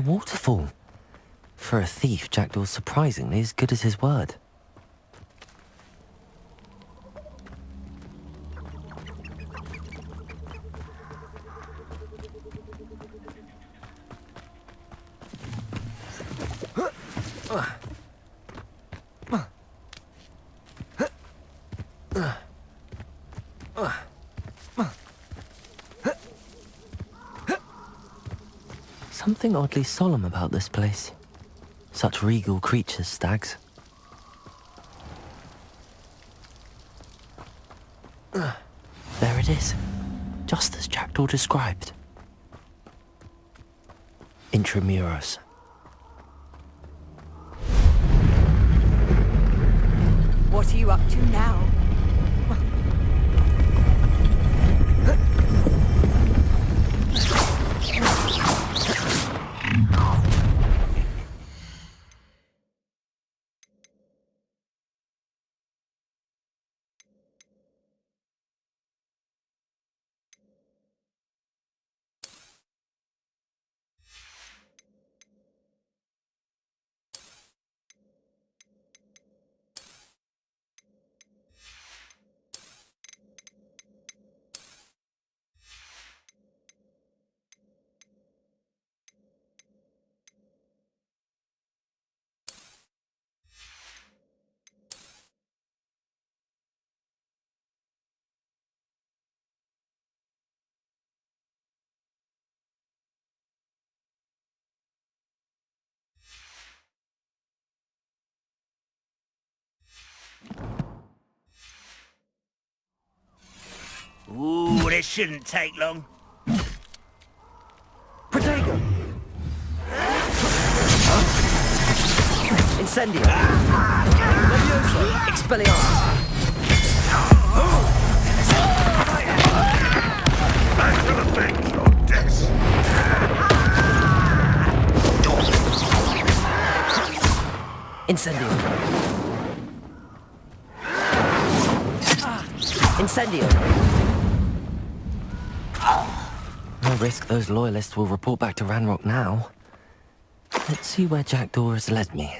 waterfall. For a thief, Jackdaw's surprisingly as good as his word. Something oddly solemn about this place. Such regal creatures, stags. There it is, just as Jackdaw described. Intramuros. What are you up to now? Ooh, this shouldn't take long. Protego! Incendio! Levioso! Expelliarmus! Back to the things, your death! Incendio! Incendio! No risk those loyalists will report back to Ranrock now. Let's see where Jackdaw has led me.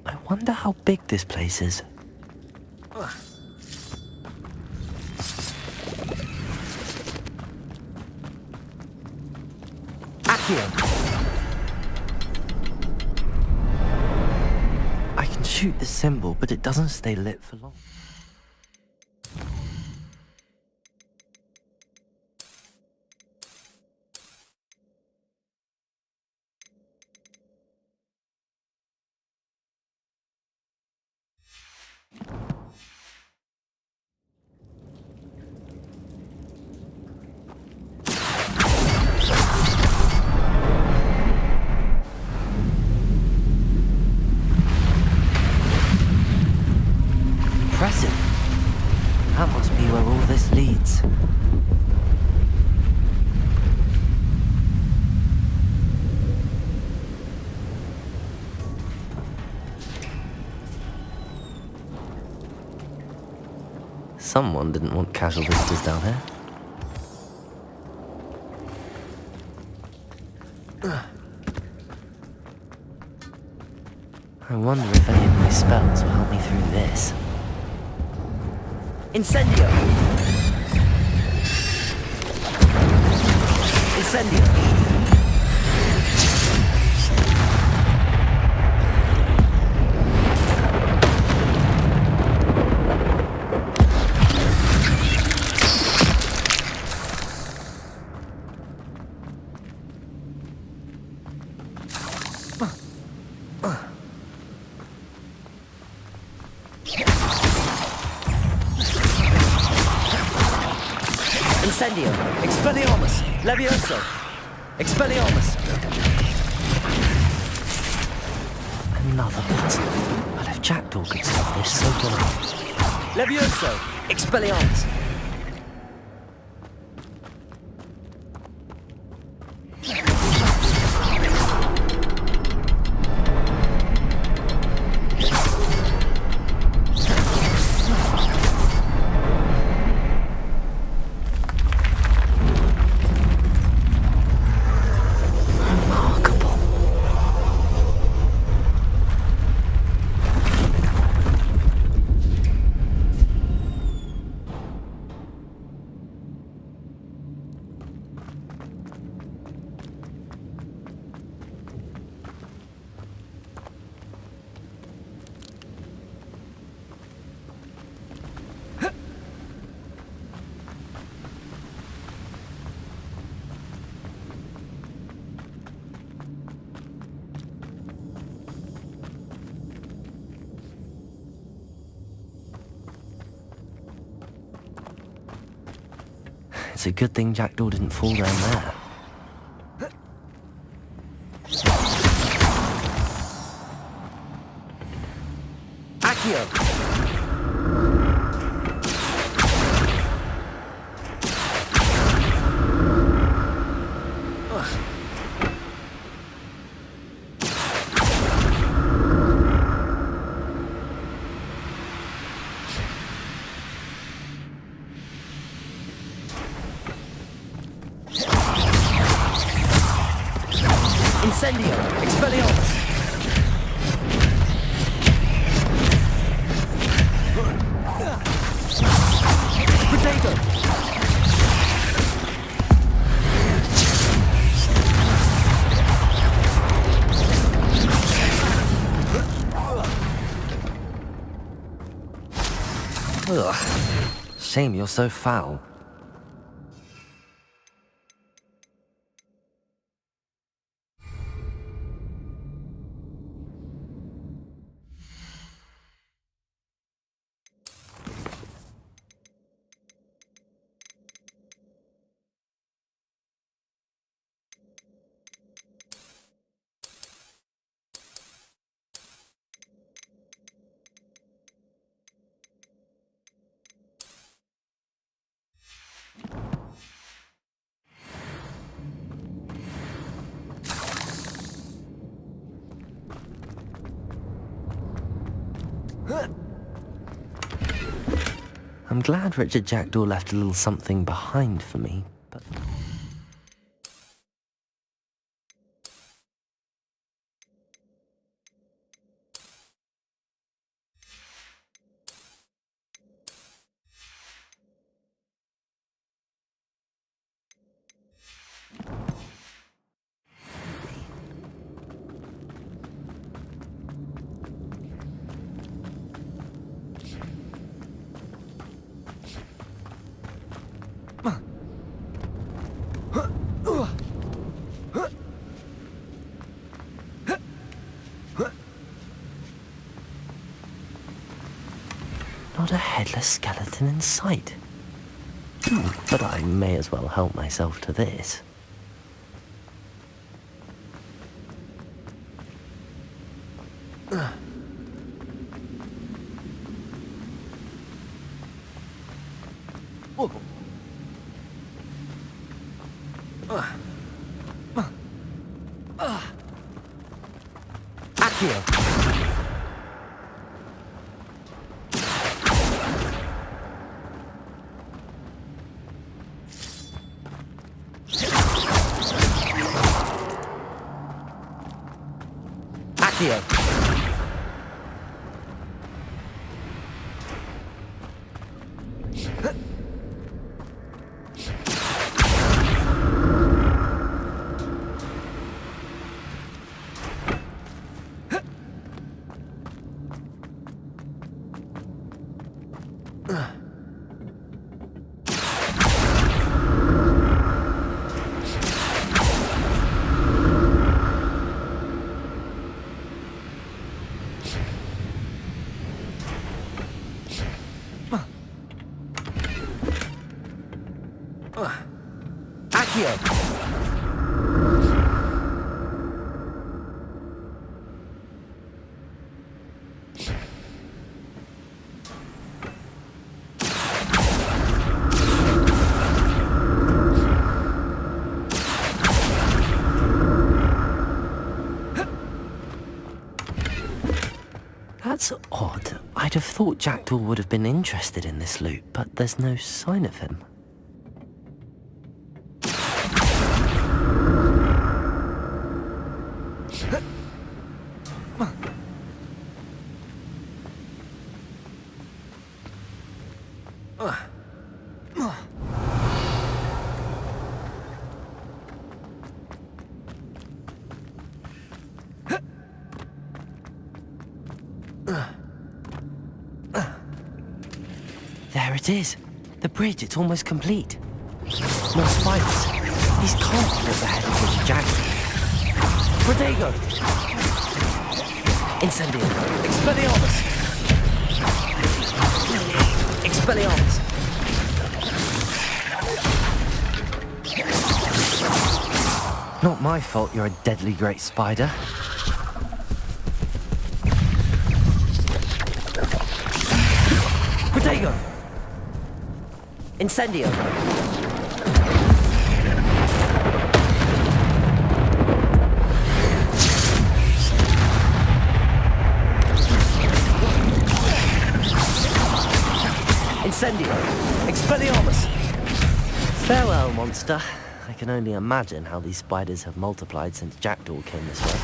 I wonder how big this place is. Accio! I can shoot the symbol, but it doesn't stay lit for long. impressive. That must be where all this leads. Someone didn't want casual visitors down here. I wonder if any of my spells will help me through this. Incendio! Incendio! Incendio! Expelliarmus! Levioso! Expelliarmus! Another bit. But if Jackdaw could stop this, so can I. Levioso! Expelliarmus! It's a good thing Jackdaw didn't fall down there. Accio! Incendio! Expelliarmus! Potato! Ugh. Shame you're so foul. I'm glad Richard Jackdaw left a little something behind for me, but... Not a headless skeleton in sight. But I may as well help myself to this. Accio. Accio. That's odd. I'd have thought Jackdaw would have been interested in this loot, but there's no sign of him. There it is. The bridge, it's almost complete. More spiders. These can't be at the head of this Jackdaw. Protego! Incendio! Expelliarmus! Expelliarmus! Not my fault you're a deadly great spider. Protego! Incendio! Incendio! Expelliarmus! Farewell, monster. I can only imagine how these spiders have multiplied since Jackdaw came this way.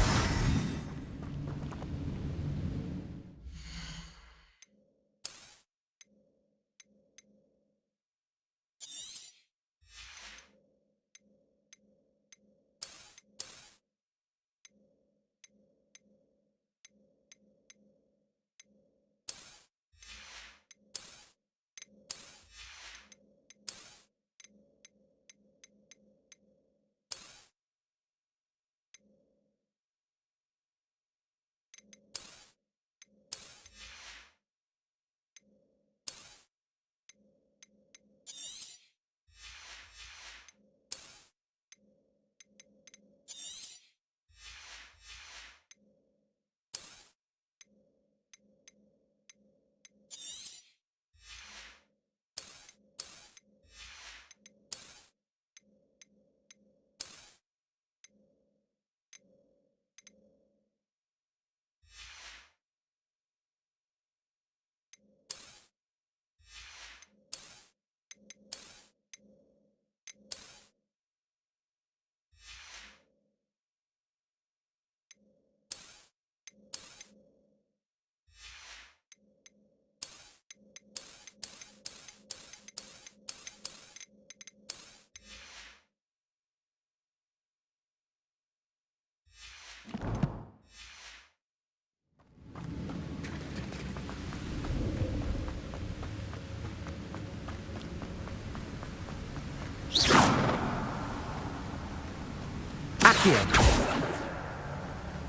Accio.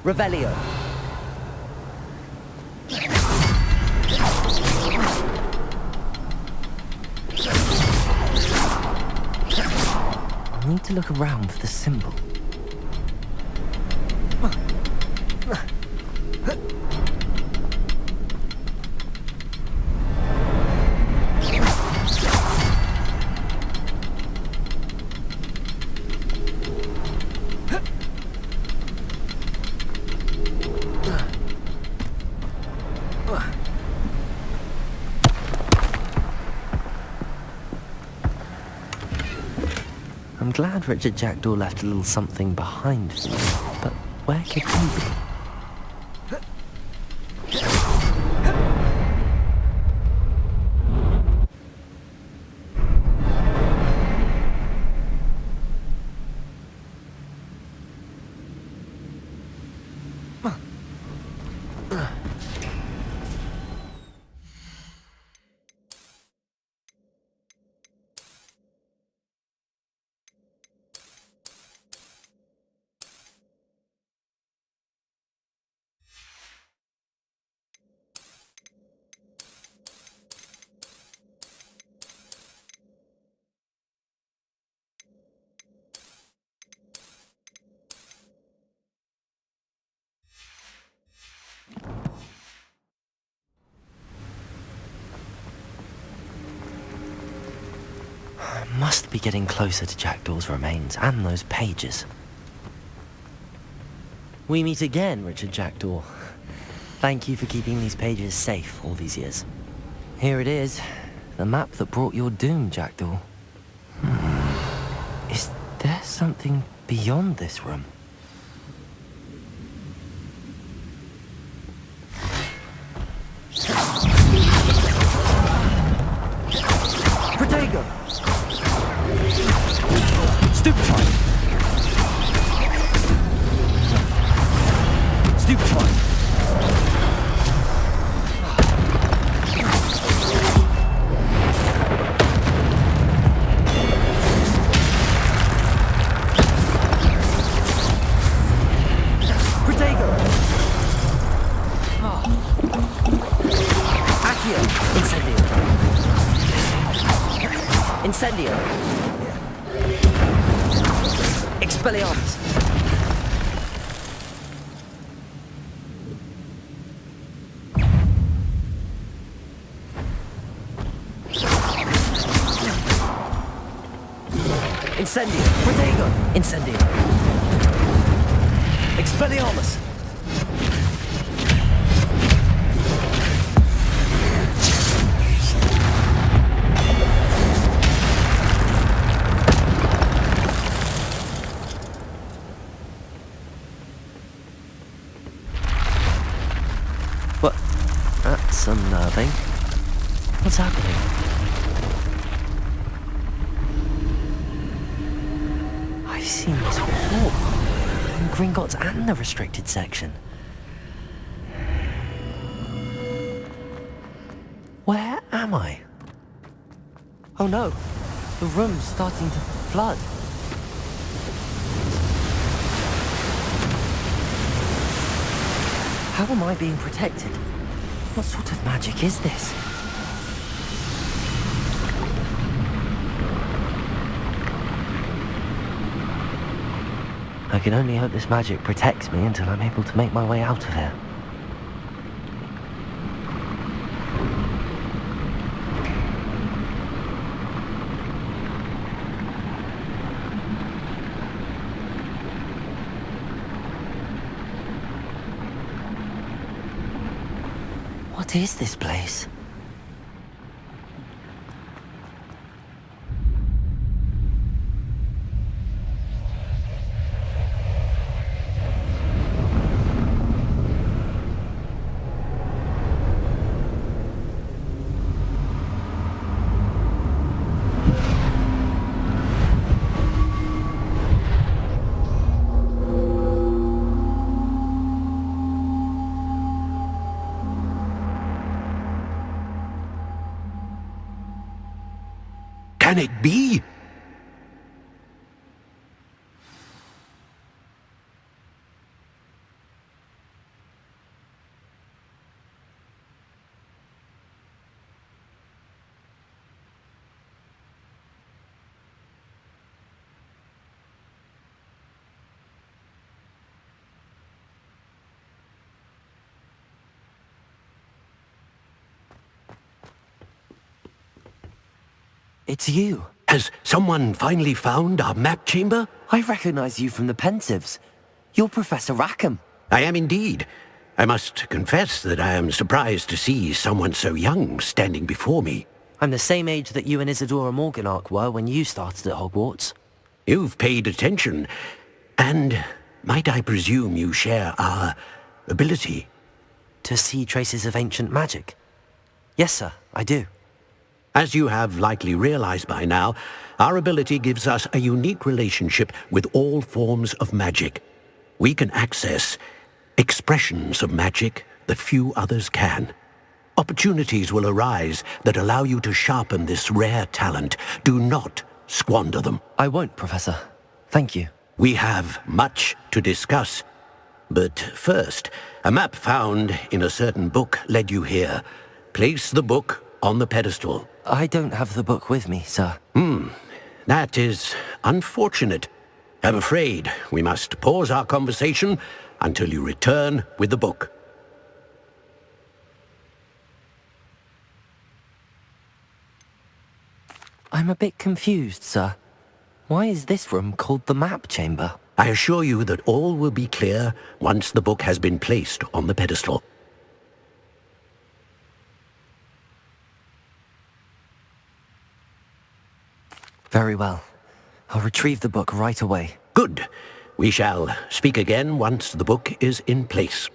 Revelio. I need to look around for the symbol. I'm glad Richard Jackdaw left a little something behind for you, but where could he be? Must be getting closer to Jackdaw's remains and those pages. We meet again, Richard Jackdaw. Thank you for keeping these pages safe all these years. Here it is, the map that brought your doom, Jackdaw. Is there something beyond this room? Protego! Stupefy! Stupefy! Protego! Accio! Incendio! Incendio! Expelliarmus! Incendio! Protego! Incendio! Expelliarmus! What? That's unnerving. What's happening? I've seen this before. In Gringotts and the restricted section. Where am I? Oh no, the room's starting to flood. How am I being protected? What sort of magic is this? I can only hope this magic protects me until I'm able to make my way out of here. What is this place? Can it be? It's you. Has someone finally found our map chamber? I recognize you from the Pensives. You're Professor Rackham. I am indeed. I must confess that I am surprised to see someone so young standing before me. I'm the same age that you and Isadora Morganach were when you started at Hogwarts. You've paid attention, and might I presume you share our ability? To see traces of ancient magic? Yes, sir, I do. As you have likely realized by now, our ability gives us a unique relationship with all forms of magic. We can access expressions of magic that few others can. Opportunities will arise that allow you to sharpen this rare talent. Do not squander them. I won't, Professor. Thank you. We have much to discuss. But first, a map found in a certain book led you here. Place the book on the pedestal. I don't have the book with me, sir. That is unfortunate. I'm afraid we must pause our conversation until you return with the book. I'm a bit confused, sir. Why is this room called the map chamber? I assure you that all will be clear once the book has been placed on the pedestal. Very well. I'll retrieve the book right away. Good. We shall speak again once the book is in place.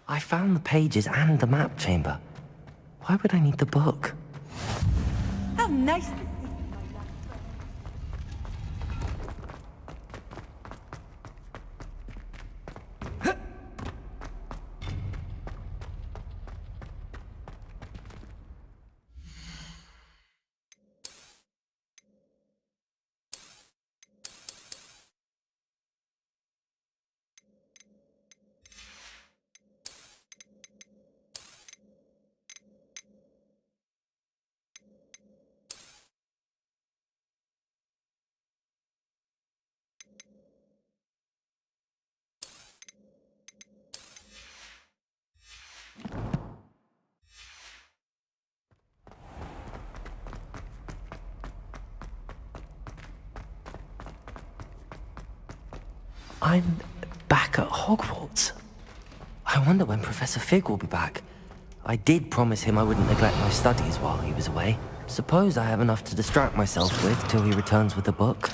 I found the pages and the map chamber. Why would I need the book? How nice. I'm back at Hogwarts. I wonder when Professor Fig will be back. I did promise him I wouldn't neglect my studies while he was away. Suppose I have enough to distract myself with till he returns with a book.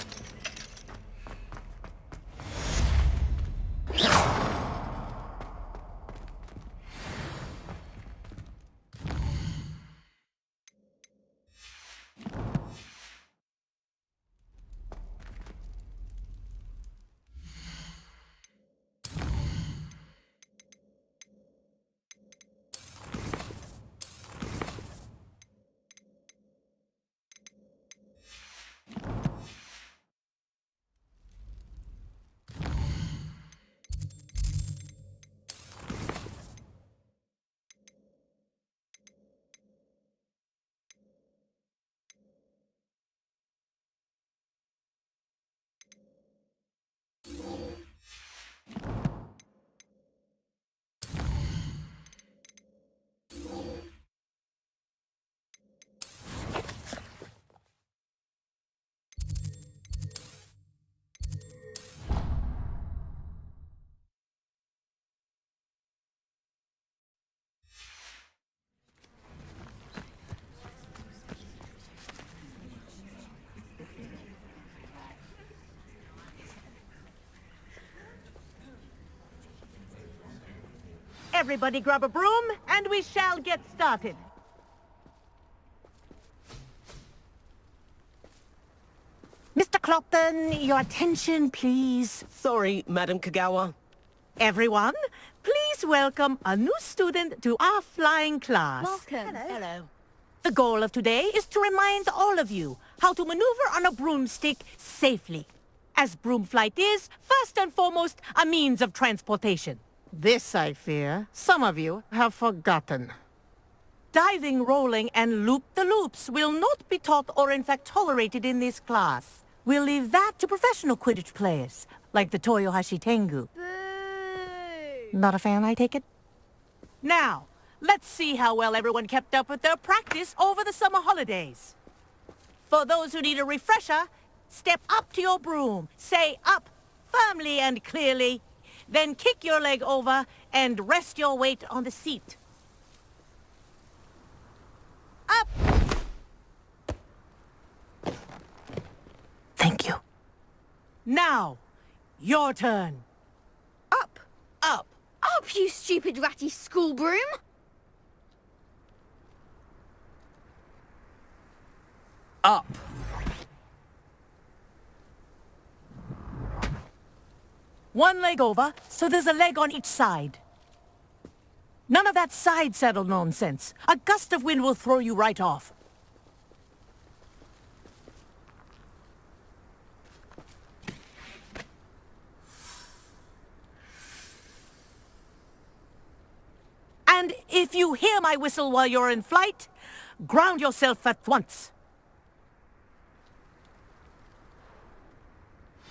Everybody grab a broom, and we shall get started. Mr. Clopton, your attention, please. Sorry, Madam Kagawa. Everyone, please welcome a new student to our flying class. Welcome. Hello. The goal of today is to remind all of you how to maneuver on a broomstick safely. As broom flight is, first and foremost, a means of transportation. This, I fear, some of you have forgotten. Diving, rolling, and loop-the-loops will not be taught or in fact tolerated in this class. We'll leave that to professional Quidditch players, like the Toyohashi Tengu. Not a fan, I take it? Now, let's see how well everyone kept up with their practice over the summer holidays. For those who need a refresher, step up to your broom, say up firmly and clearly, then kick your leg over and rest your weight on the seat. Up! Thank you. Now, your turn. Up! Up! Up, you stupid ratty school broom! Up. One leg over, so there's a leg on each side. None of that side saddle nonsense. A gust of wind will throw you right off. And if you hear my whistle while you're in flight, ground yourself at once.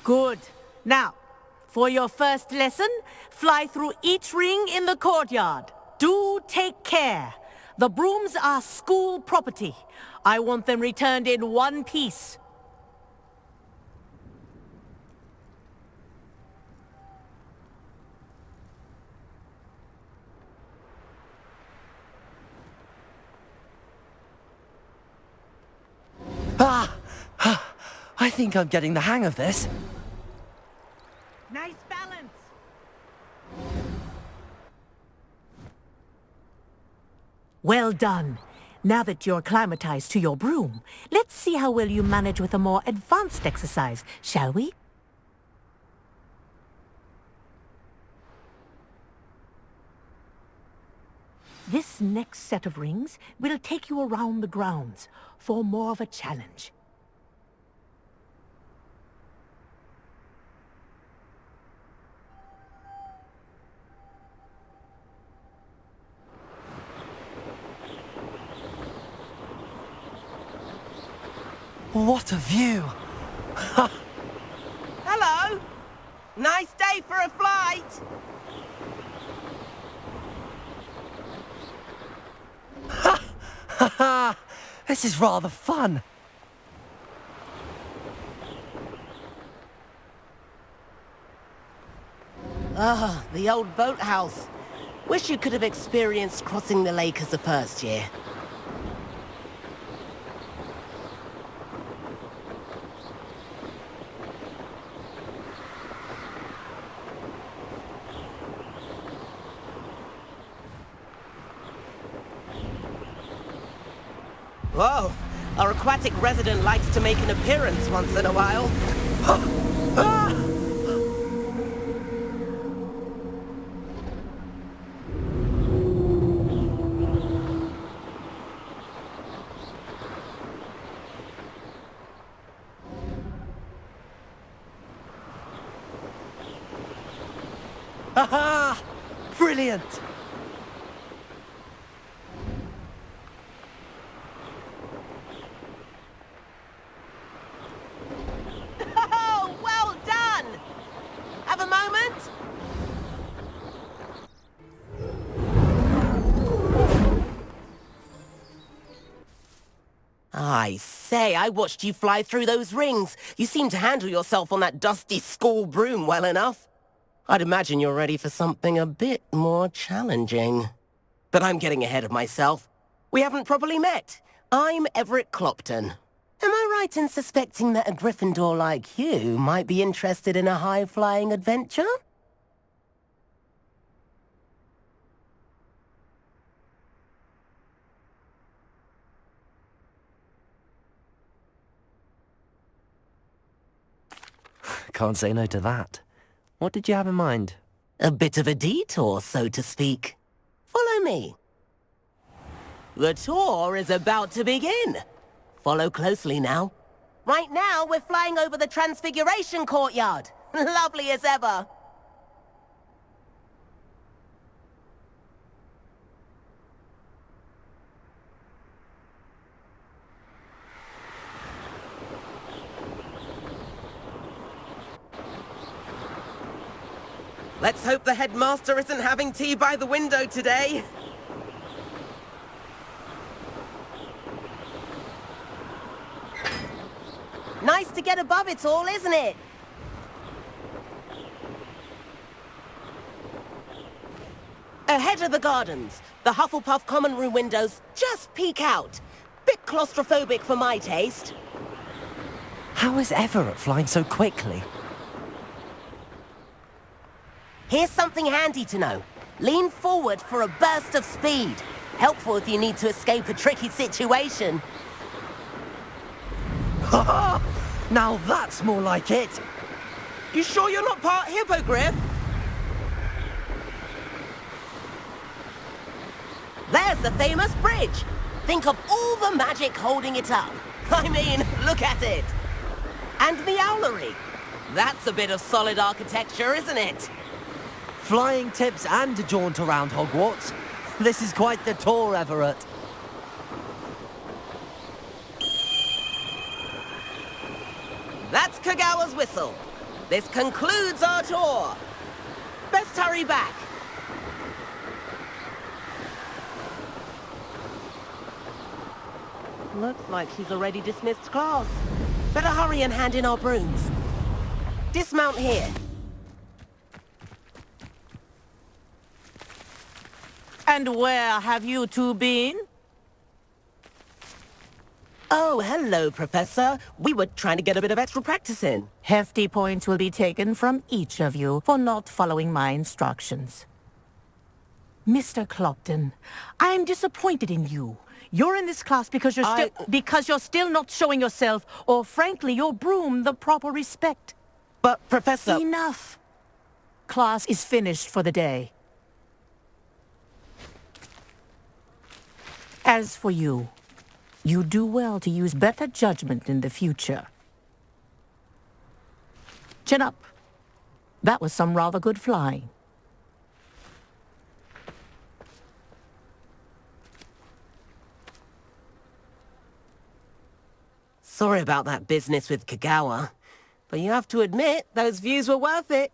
Good. Now, for your first lesson, fly through each ring in the courtyard. Do take care. The brooms are school property. I want them returned in one piece. I think I'm getting the hang of this. Nice balance. Well done. Now that you're acclimatized to your broom, let's see how well you manage with a more advanced exercise, shall we? This next set of rings will take you around the grounds for more of a challenge. What a view! Hello! Nice day for a flight! This is rather fun. Ah, the old boathouse. Wish you could have experienced crossing the lake as a first year. Whoa! Our aquatic resident likes to make an appearance once in a while. Aha! Brilliant! Oh, well done! Have a moment? I say, I watched you fly through those rings. You seem to handle yourself on that dusty school broom well enough. I'd imagine you're ready for something a bit more challenging. But I'm getting ahead of myself. We haven't properly met. I'm Everett Clopton. Am I right in suspecting that a Gryffindor like you might be interested in a high-flying adventure? Can't say no to that. What did you have in mind? A bit of a detour, so to speak. Follow me. The tour is about to begin. Follow closely now. Right now, we're flying over the Transfiguration Courtyard. Lovely as ever. Let's hope the headmaster isn't having tea by the window today. Nice to get above it all, isn't it? Ahead of the gardens, the Hufflepuff common room windows just peek out. Bit claustrophobic for my taste. How is Everett flying so quickly? Here's something handy to know. Lean forward for a burst of speed. Helpful if you need to escape a tricky situation. Now that's more like it. You sure you're not part hippogriff? There's the famous bridge. Think of all the magic holding it up. I mean, look at it. And the owlery. That's a bit of solid architecture, isn't it? Flying tips and a jaunt around Hogwarts. This is quite the tour, Everett. That's Kagawa's whistle. This concludes our tour. Best hurry back. Looks like she's already dismissed class. Better hurry and hand in our brooms. Dismount here. And where have you two been? Oh, hello, Professor. We were trying to get a bit of extra practice in. Hefty points will be taken from each of you for not following my instructions. Mr. Clopton, I'm disappointed in you. You're in this class because you're still not showing yourself, or frankly, your broom the proper respect. But, Professor... Enough. Class is finished for the day. As for you, you do well to use better judgment in the future. Chin up. That was some rather good flying. Sorry about that business with Kagawa, but you have to admit, those views were worth it.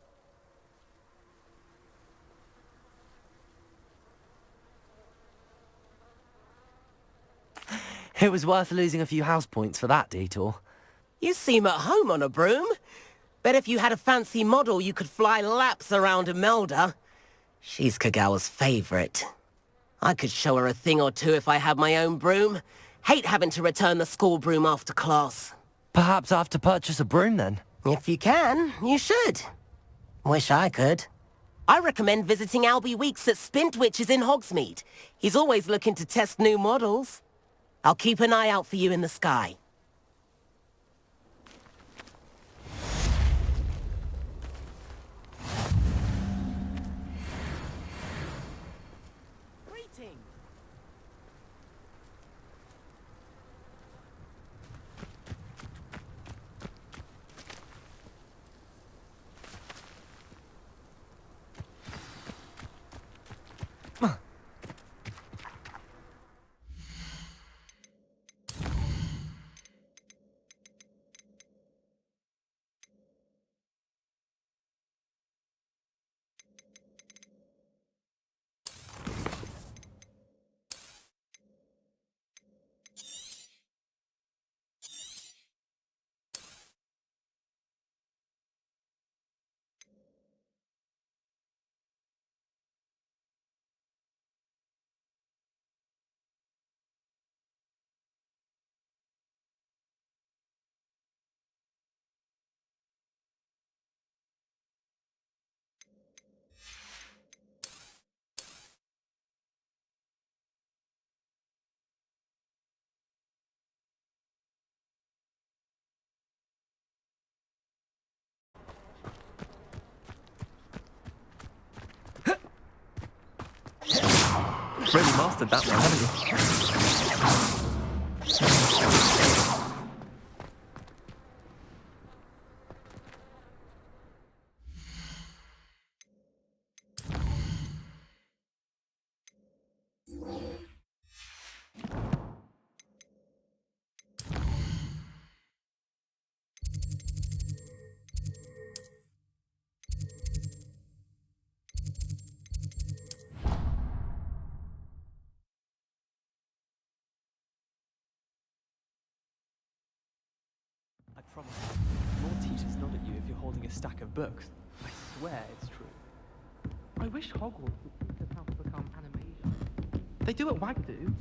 It was worth losing a few house points for that detour. You seem at home on a broom. Bet if you had a fancy model, you could fly laps around Imelda. She's Kagawa's favorite. I could show her a thing or two if I had my own broom. Hate having to return the school broom after class. Perhaps I have to purchase a broom then? If you can, you should. Wish I could. I recommend visiting Albie Weeks at Spintwitches in Hogsmeade. He's always looking to test new models. I'll keep an eye out for you in the sky. Really mastered that one, haven't I promise you, more teachers nod at you if you're holding a stack of books. I swear it's true. I wish Hogwarts would teach us how to become animation. They do at Wagdo.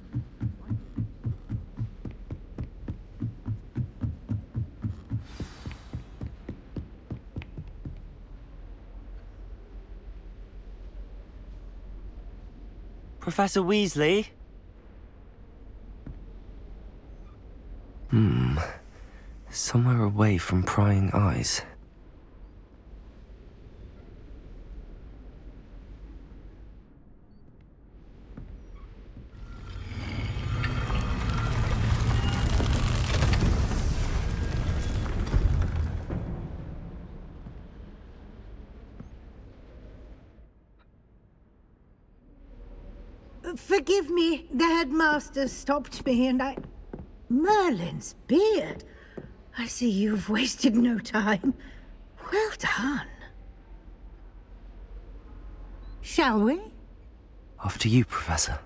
Professor Weasley? Somewhere away from prying eyes. Forgive me, the headmaster stopped me and I... Merlin's beard. I see you've wasted no time. Well done. Shall we? After you, Professor.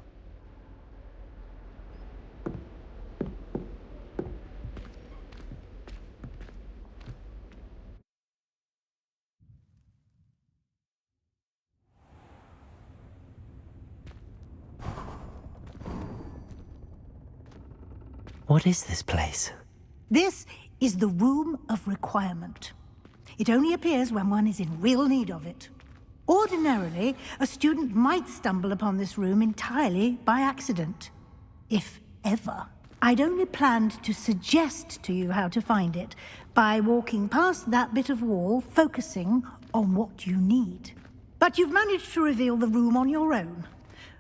What is this place? This is the Room of Requirement. It only appears when one is in real need of it. Ordinarily, a student might stumble upon this room entirely by accident. If ever. I'd only planned to suggest to you how to find it by walking past that bit of wall, focusing on what you need. But you've managed to reveal the room on your own.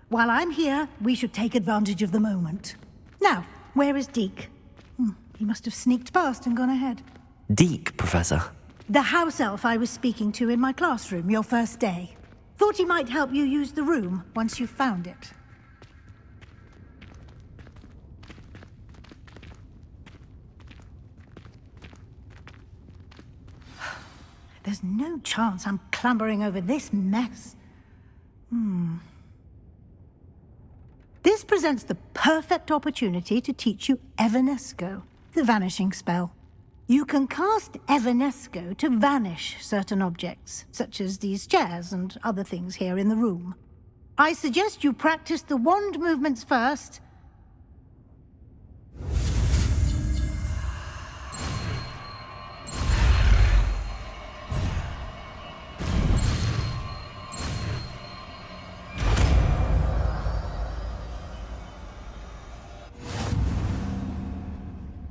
While I'm here, we should take advantage of the moment. Now, where is Deke? He must have sneaked past and gone ahead. Deke, Professor. The house elf I was speaking to in my classroom your first day. Thought he might help you use the room once you've found it. There's no chance I'm clambering over this mess. This presents the perfect opportunity to teach you Evanesco, the vanishing spell. You can cast Evanesco to vanish certain objects, such as these chairs and other things here in the room. I suggest you practice the wand movements first.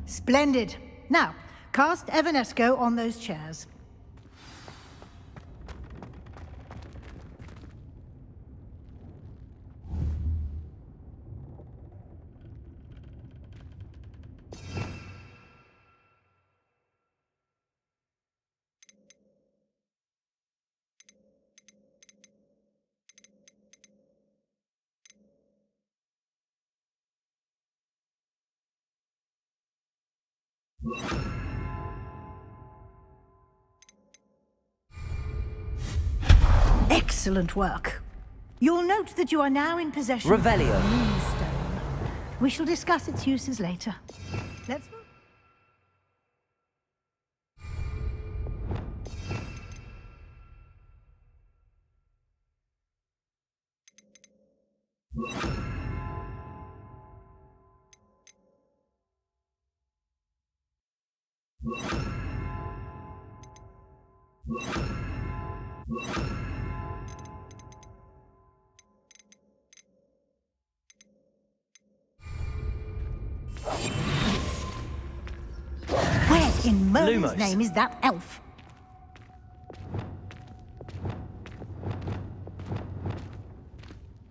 Splendid. Now, cast Evanesco on those chairs. Excellent work. You'll note that you are now in possession Revelio. of the Moonstone. We shall discuss its uses later. Let's move. Where in Merlin's Lumos. name is that elf?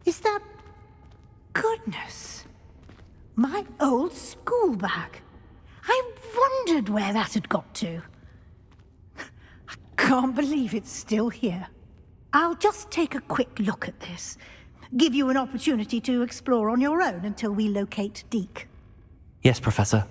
Is that... Goodness. My old school bag. I wondered where that had got to. I can't believe it's still here. I'll just take a quick look at this. Give you an opportunity to explore on your own until we locate Deke. Yes, Professor.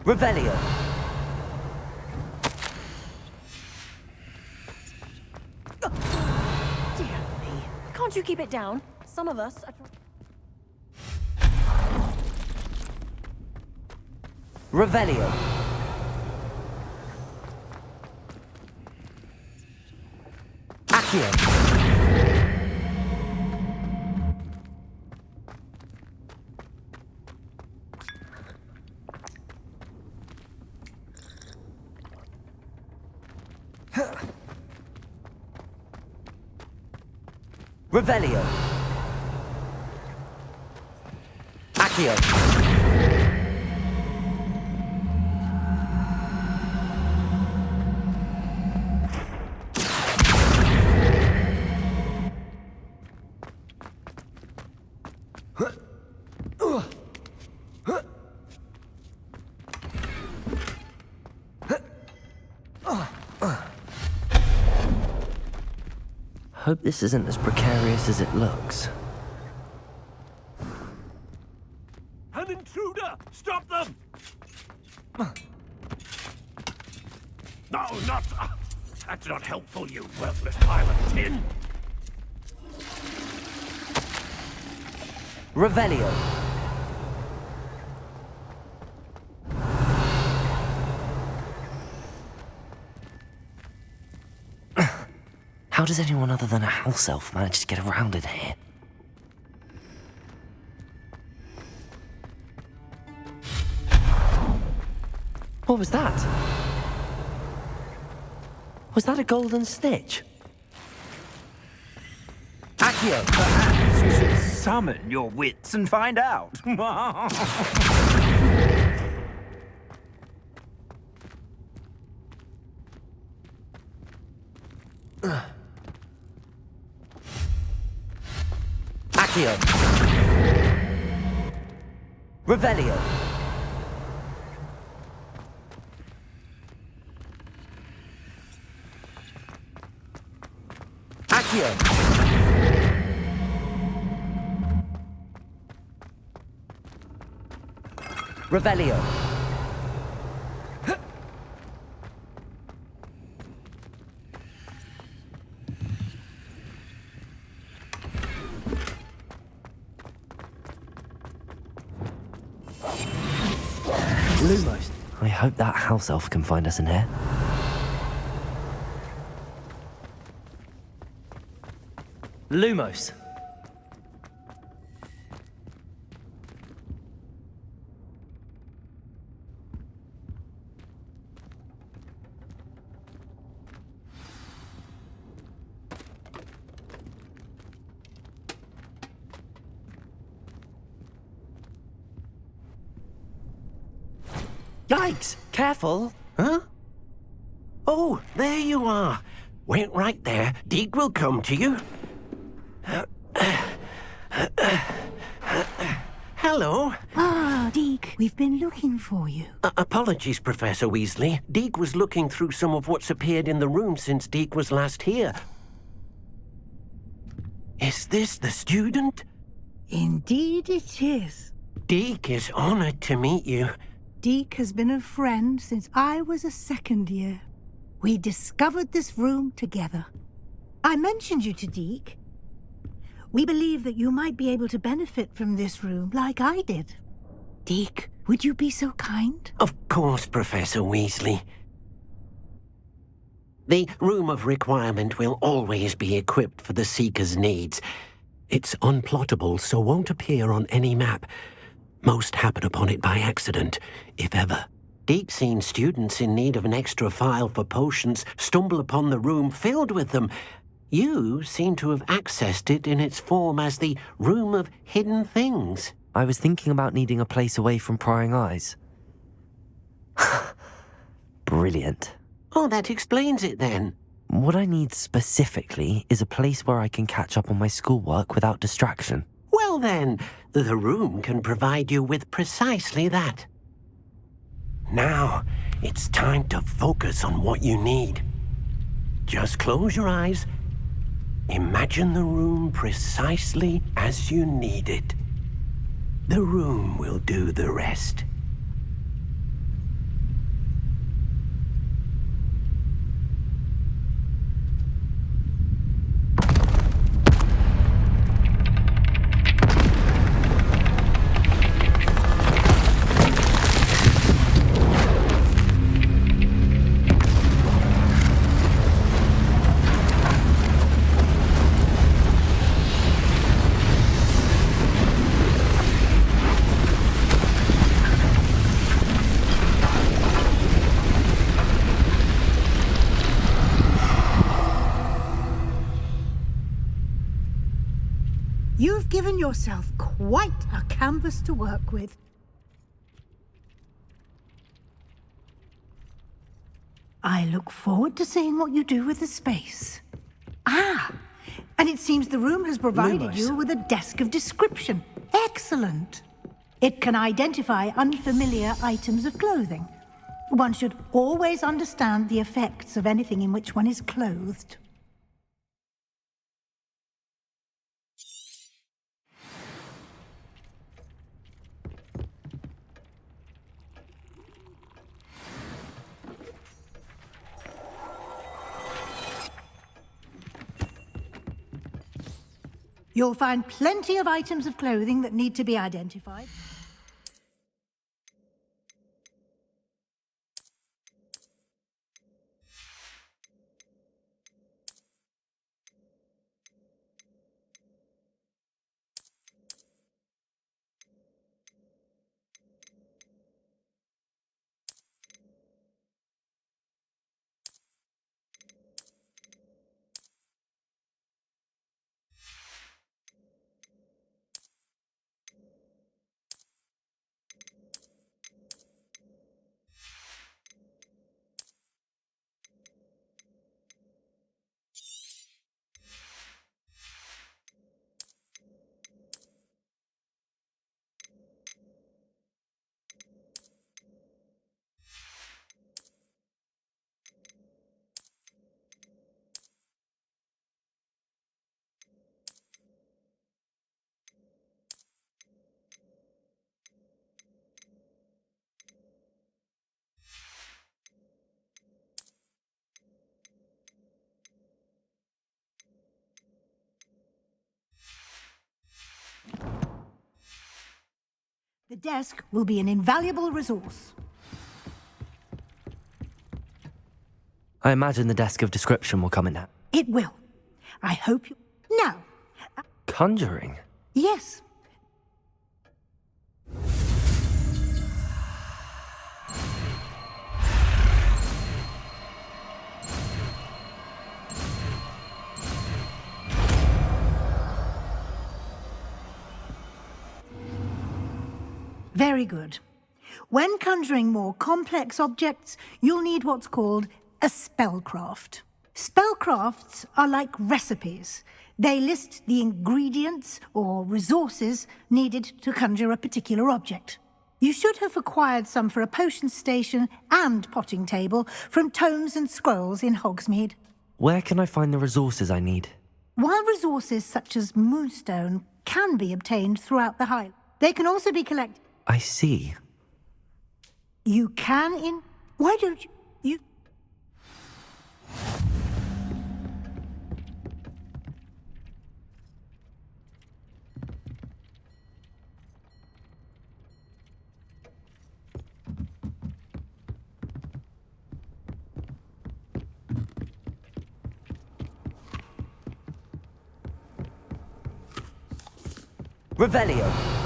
Revelio. Dear me. Can't you keep it down? Some of us are... Revelio. Accio. Revelio. Accio. Hope this isn't as precarious as it looks. An intruder! Stop them! No, not... that's not helpful, you worthless pile of tin! Revelio. How does anyone other than a house elf manage to get around in here? What was that? Was that a golden snitch? Accio! Perhaps you should summon your wits and find out. Accio. Revelio. Accio. Revelio. Lumos. I hope that house elf can find us in here. Lumos. Yikes! Careful! Huh? Oh, there you are. Wait right there. Deek will come to you. Hello. Ah, Deke, we've been looking for you. Apologies, Professor Weasley. Deek was looking through some of what's appeared in the room since Deek was last here. Is this the student? Indeed it is. Deek is honored to meet you. Deke has been a friend since I was a second year. We discovered this room together. I mentioned you to Deke. We believe that you might be able to benefit from this room like I did. Deke, would you be so kind? Of course, Professor Weasley. The Room of Requirement will always be equipped for the Seeker's needs. It's unplottable, so won't appear on any map. Most happen upon it by accident, if ever. Deke's seen students in need of an extra file for potions stumble upon the room filled with them. You seem to have accessed it in its form as the Room of Hidden Things. I was thinking about needing a place away from prying eyes. Brilliant. Oh, that explains it then. What I need specifically is a place where I can catch up on my schoolwork without distraction. Well then, the room can provide you with precisely that. Now, it's time to focus on what you need. Just close your eyes. Imagine the room precisely as you need it. The room will do the rest. You've given yourself quite a canvas to work with. I look forward to seeing what you do with the space. Ah, and it seems the room has provided you with a desk of description. Excellent. It can identify unfamiliar items of clothing. One should always understand the effects of anything in which one is clothed. You'll find plenty of items of clothing that need to be identified. The desk will be an invaluable resource. I imagine the desk of description will come in handy. It will. I hope you... Now. Conjuring? Yes. Very good. When conjuring more complex objects, you'll need what's called a spellcraft. Spellcrafts are like recipes. They list the ingredients or resources needed to conjure a particular object. You should have acquired some for a potion station and potting table from tomes and scrolls in Hogsmeade. Where can I find the resources I need? While resources such as moonstone can be obtained throughout the Highlands, they can also be collected. I see. You can Why don't you... Revelio.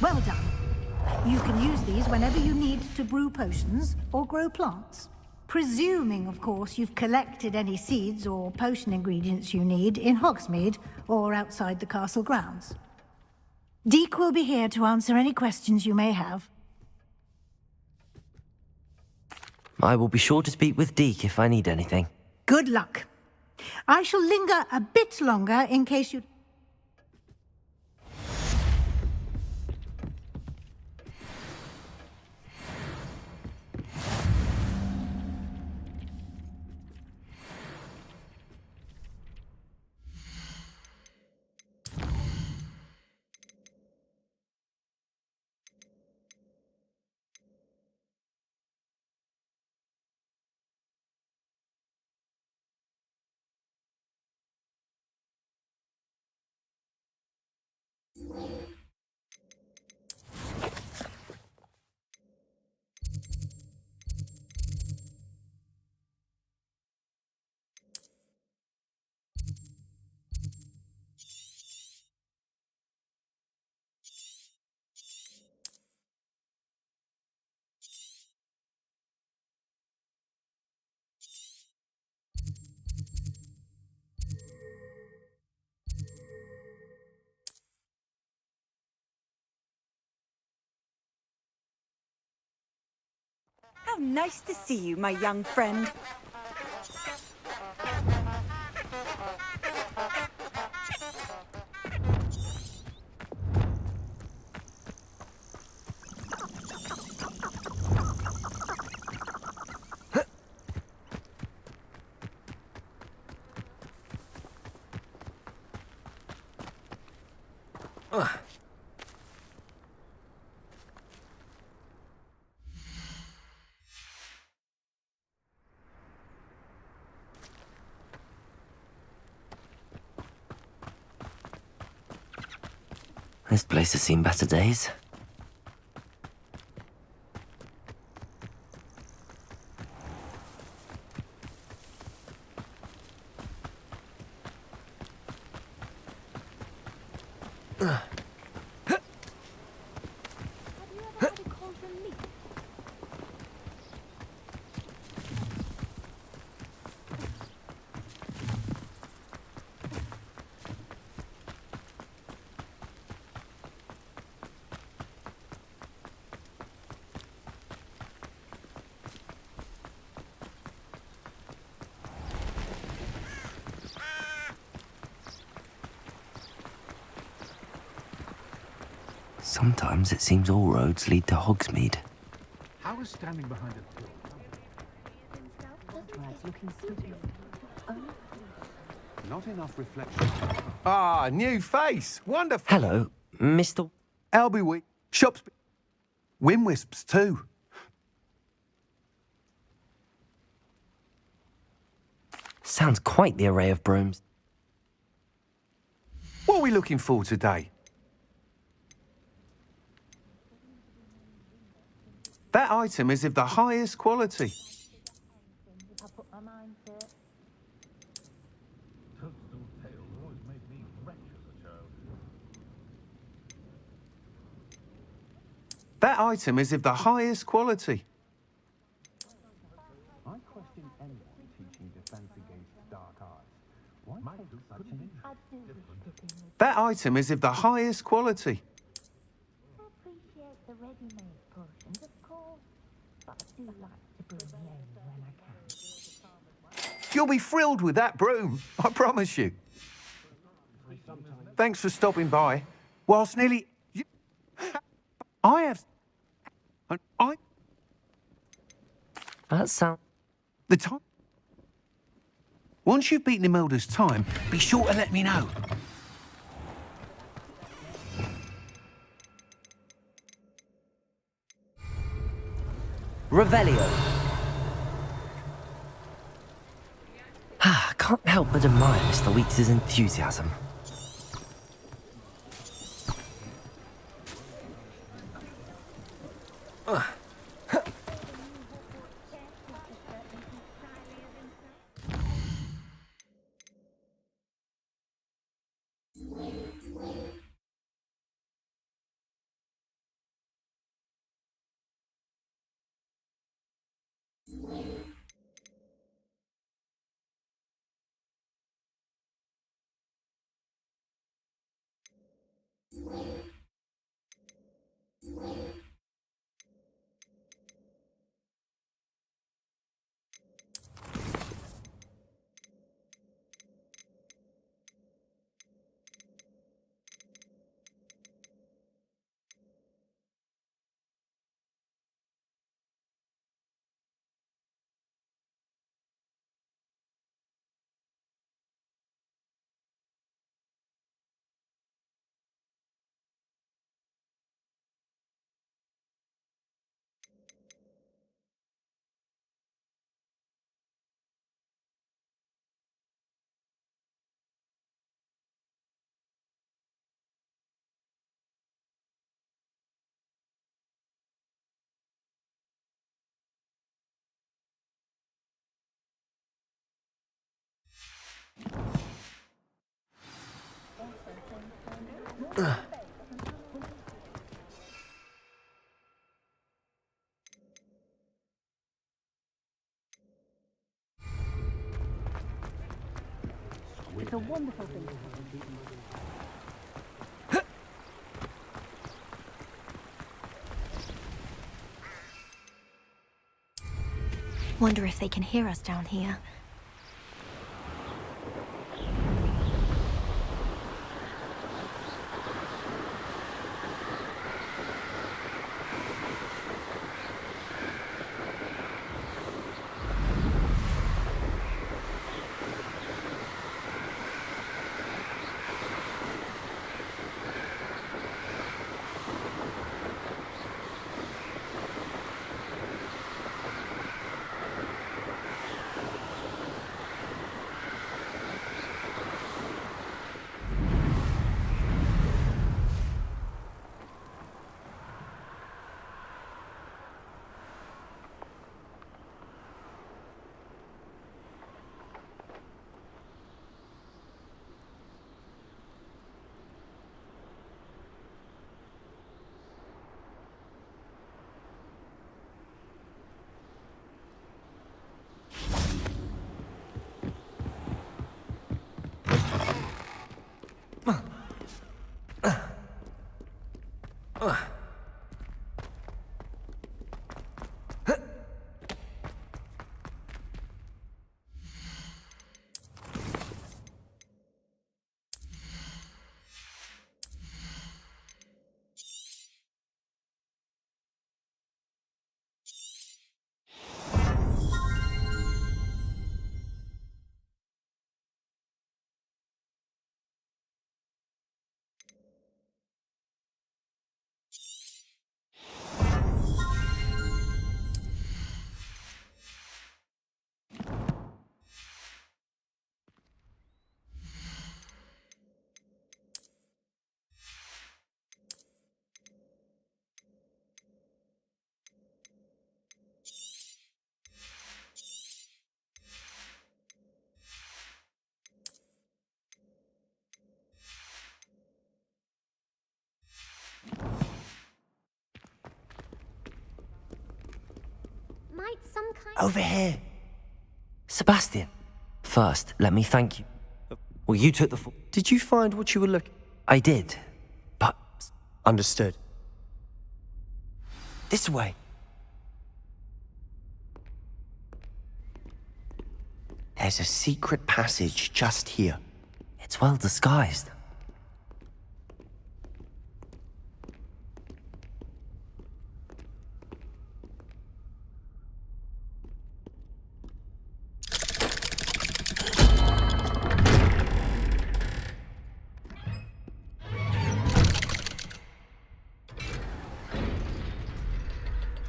Well done. You can use these whenever you need to brew potions or grow plants. Presuming, of course, you've collected any seeds or potion ingredients you need in Hogsmeade or outside the castle grounds. Deek will be here to answer any questions you may have. I will be sure to speak with Deek if I need anything. Good luck. I shall linger a bit longer in case you... How nice to see you, my young friend. This place has seen better days. Sometimes it seems all roads lead to Hogsmeade. How is standing behind a door? Not enough reflection. Ah, new face. Wonderful. Hello, Mr. Albie Week. Shops. Wimwisps too. Sounds quite the array of brooms. What are we looking for today? That item is of the highest quality. That item is of the highest quality. I question anyone teaching defense against dark arts. Why take such an interest? That item is of the highest quality. I appreciate the ready-made potions, of course, but I do like to bring the aid when I can. You'll be thrilled with that broom, I promise you. Thanks for stopping by. Whilst nearly... I have... That sounds... The time... Once you've beaten Imelda's time, be sure to let me know. Revelio. Can't help but admire Mr. Weeks' enthusiasm. It's a wonderful thing. Wonder if they can hear us down here. Might some kind Over here. Sebastian. First, let me thank you. Well, you took the Did you find what you were looking? I did, but... Understood. This way. There's a secret passage just here. It's well disguised.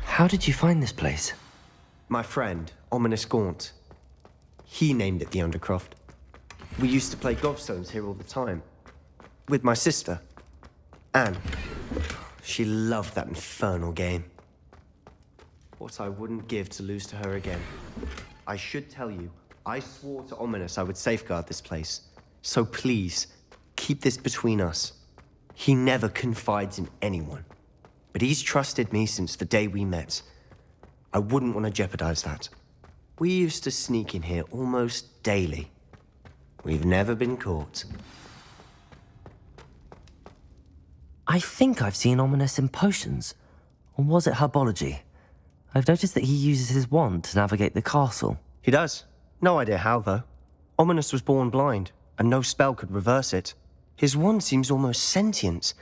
How did you find this place? My friend, Ominous Gaunt. He named it the Undercroft. We used to play gobstones here all the time. With my sister, Anne. She loved that infernal game. What I wouldn't give to lose to her again. I should tell you, I swore to Ominous I would safeguard this place. So please, keep this between us. He never confides in anyone. But he's trusted me since the day we met. I wouldn't want to jeopardize that. We used to sneak in here almost daily. We've never been caught. I think I've seen Ominous in potions. Or was it herbology? I've noticed that he uses his wand to navigate the castle. He does. No idea how, though. Ominous was born blind, and no spell could reverse it. His wand seems almost sentient.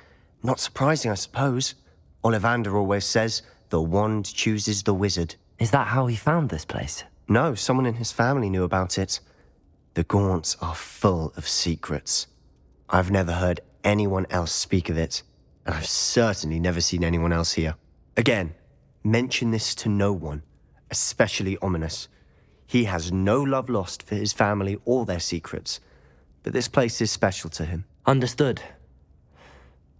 Not surprising, I suppose. Ollivander always says, the wand chooses the wizard. Is that how he found this place? No, someone in his family knew about it. The Gaunts are full of secrets. I've never heard anyone else speak of it, and I've certainly never seen anyone else here. Again, mention this to no one, especially Ominous. He has no love lost for his family or their secrets, but this place is special to him. Understood.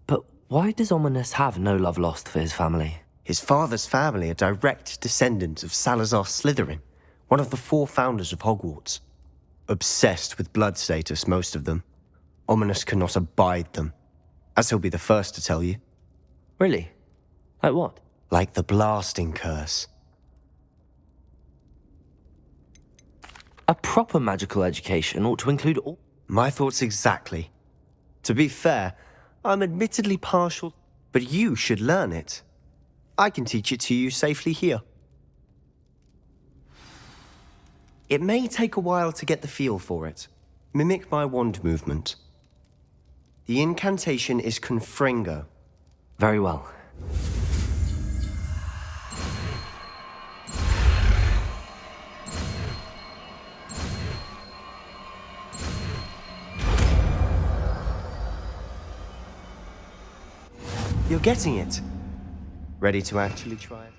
But why does Ominous have no love lost for his family? His father's family are direct descendants of Salazar Slytherin, one of the 4 founders of Hogwarts. Obsessed with blood status, most of them. Ominous cannot abide them, as he'll be the first to tell you. Really? Like what? Like the blasting curse. A proper magical education ought to include all... My thoughts exactly. To be fair, I'm admittedly partial, but you should learn it. I can teach it to you safely here. It may take a while to get the feel for it. Mimic my wand movement. The incantation is Confringo. Very well. You're getting it. Ready to actually try it?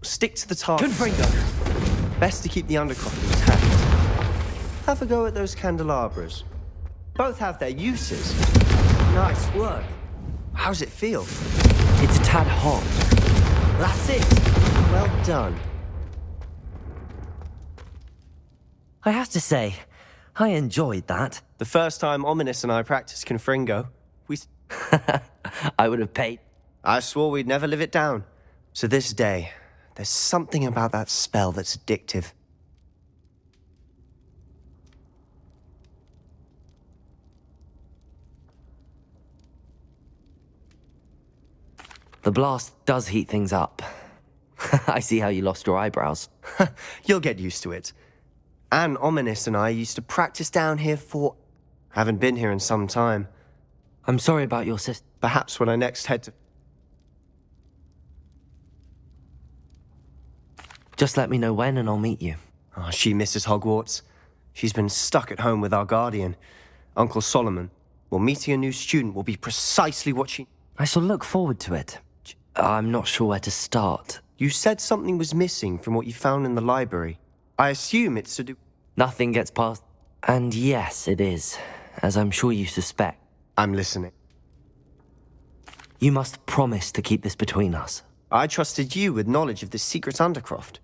Stick to the task. Confringo! Best to keep the Undercroft intact. Have a go at those candelabras. Both have their uses. Nice work. How's it feel? It's a tad hot. That's it. Well done. I have to say, I enjoyed that. The first time Ominous and I practiced Confringo, I would have paid. I swore we'd never live it down. So this day, there's something about that spell that's addictive. The blast does heat things up. I see how you lost your eyebrows. You'll get used to it. Anne, Ominous and I used to practice down here for... Haven't been here in some time. I'm sorry about your sister. Perhaps when I next head to... Just let me know when and I'll meet you. Oh, she misses Hogwarts. She's been stuck at home with our guardian, Uncle Solomon. Well, meeting a new student will be precisely what she... I shall look forward to it. I'm not sure where to start. You said something was missing from what you found in the library. I assume it's to do... Nothing gets past... And yes, it is, as I'm sure you suspect. I'm listening. You must promise to keep this between us. I trusted you with knowledge of the secret Undercroft.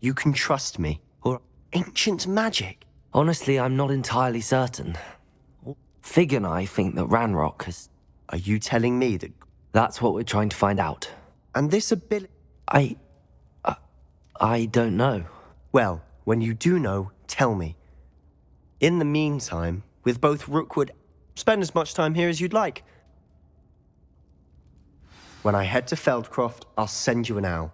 You can trust me. Or ancient magic. Honestly, I'm not entirely certain. Fig and I think that Ranrock has... Are you telling me that... That's what we're trying to find out. And this ability... I don't know. Well, when you do know, tell me. In the meantime, with both Rookwood, spend as much time here as you'd like. When I head to Feldcroft, I'll send you an owl.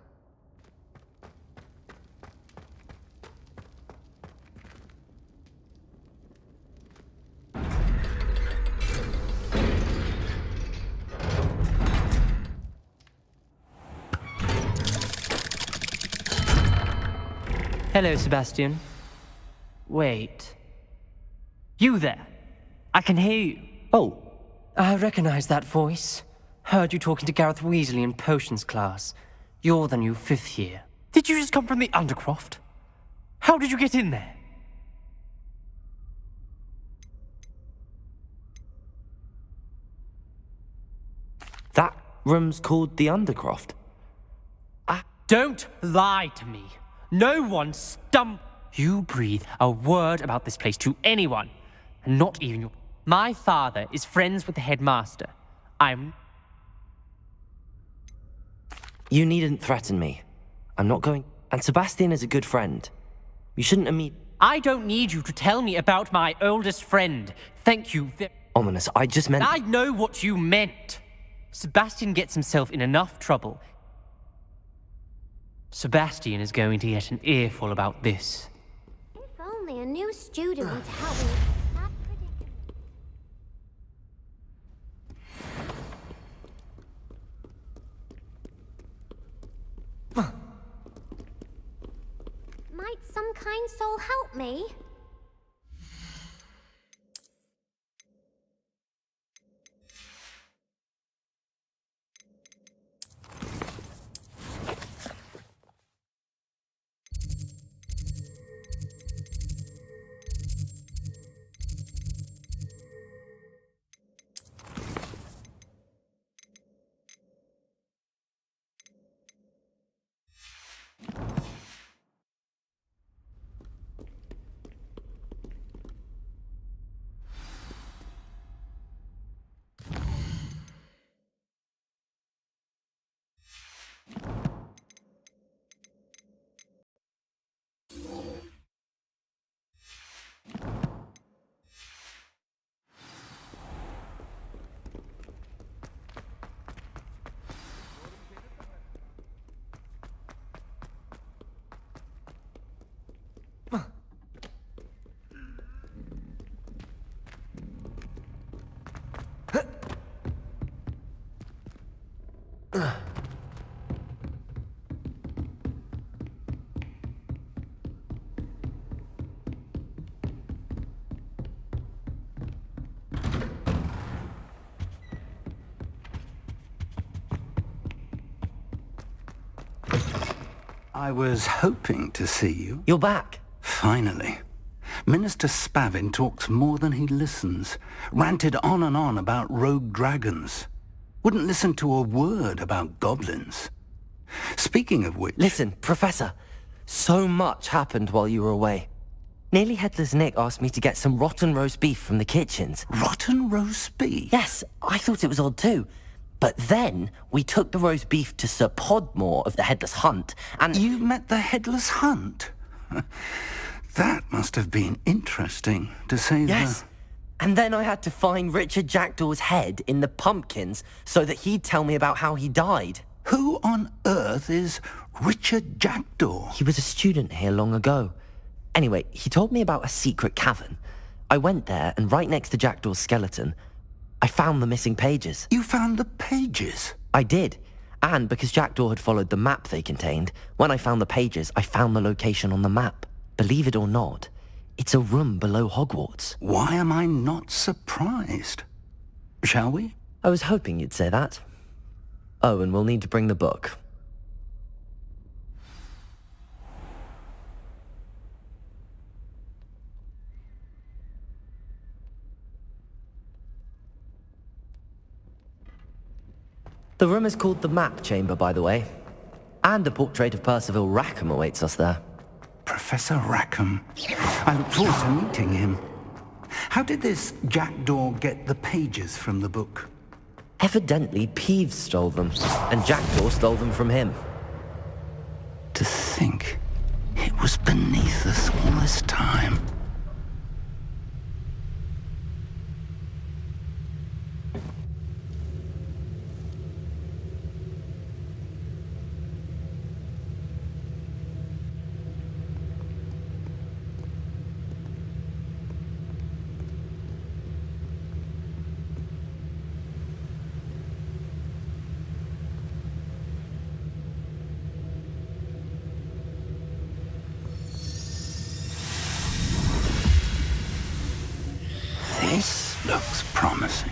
Hello, Sebastian. Wait. You there? I can hear you. Oh. I recognize that voice. Heard you talking to Gareth Weasley in potions class. You're the new 5th year. Did you just come from the Undercroft? How did you get in there? That room's called the Undercroft. Don't lie to me. No one You breathe a word about this place to anyone, and not even your... My father is friends with the headmaster. You needn't threaten me. I'm not going... And Sebastian is a good friend. You shouldn't I don't need you to tell me about my oldest friend. Thank you. Ominous, I just meant... I know what you meant. Sebastian gets himself in enough trouble. Sebastian is going to get an earful about this. If only a new student would help me. Might some kind soul help me? I was hoping to see you. You're back. Finally. Minister Spavin talks more than he listens. Ranted on and on about rogue dragons. Wouldn't listen to a word about goblins. Speaking of which... Listen, Professor. So much happened while you were away. Nearly Headless Nick asked me to get some rotten roast beef from the kitchens. Rotten roast beef? Yes, I thought it was odd too. But then we took the roast beef to Sir Podmore of the Headless Hunt, and... You met the Headless Hunt? That must have been interesting, to say the... Yes. And then I had to find Richard Jackdaw's head in the pumpkins so that he'd tell me about how he died. Who on earth is Richard Jackdaw? He was a student here long ago. Anyway, he told me about a secret cavern. I went there, and right next to Jackdaw's skeleton, I found the missing pages. You found the pages? I did. And because Jackdaw had followed the map they contained, when I found the pages, I found the location on the map. Believe it or not, it's a room below Hogwarts. Why am I not surprised? Shall we? I was hoping you'd say that. Oh, and we'll need to bring the book. The room is called the Map Chamber, by the way. And a portrait of Percival Rackham awaits us there. Professor Rackham. I look forward to meeting him. How did this Jackdaw get the pages from the book? Evidently, Peeves stole them, and Jackdaw stole them from him. To think it was beneath us all this time. This looks promising.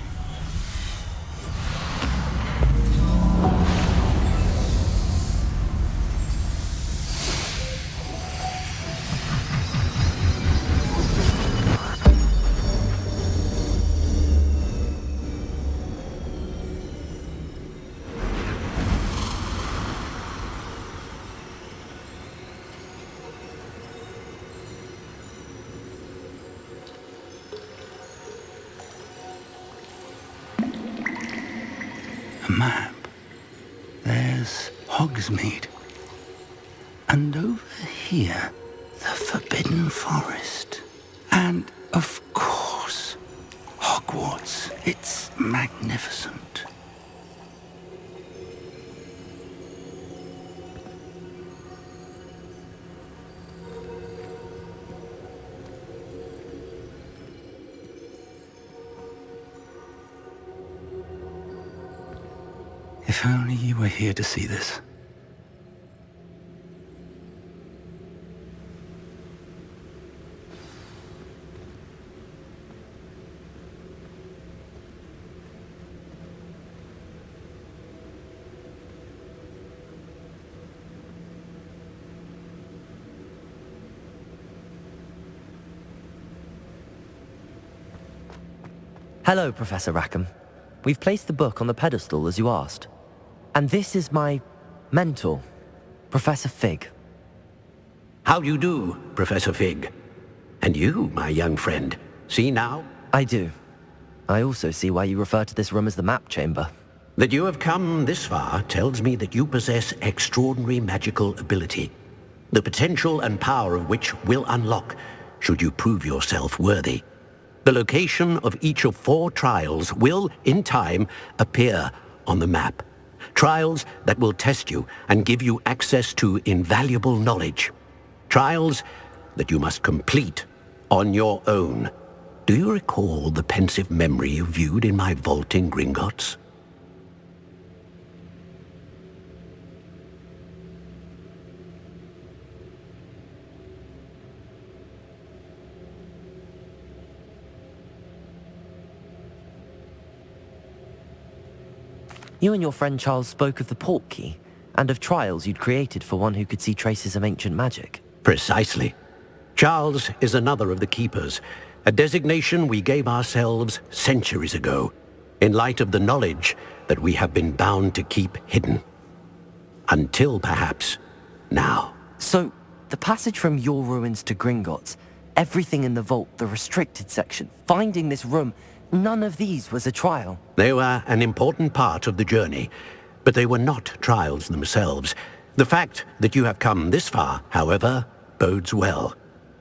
Map. There's Hogsmeade. And over here, the Forbidden Forest. And, of course, Hogwarts. It's magnificent. If only you were here to see this. Hello, Professor Rackham. We've placed the book on the pedestal as you asked. And this is my mentor, Professor Fig. How do you do, Professor Fig? And you, my young friend, see now? I do. I also see why you refer to this room as the Map Chamber. That you have come this far tells me that you possess extraordinary magical ability, the potential and power of which will unlock should you prove yourself worthy. The location of each of 4 trials will, in time, appear on the map. Trials that will test you and give you access to invaluable knowledge. Trials that you must complete on your own. Do you recall the pensive memory you viewed in my vault in Gringotts? You and your friend Charles spoke of the portkey. and of trials you'd created for one who could see traces of ancient magic. Precisely. Charles is another of the Keepers, a designation we gave ourselves centuries ago, in light of the knowledge that we have been bound to keep hidden. Until, perhaps, now. So, the passage from your ruins to Gringotts, everything in the vault, the restricted section, finding this room, none of these was a trial. They were an important part of the journey, but they were not trials themselves. The fact that you have come this far, however, bodes well.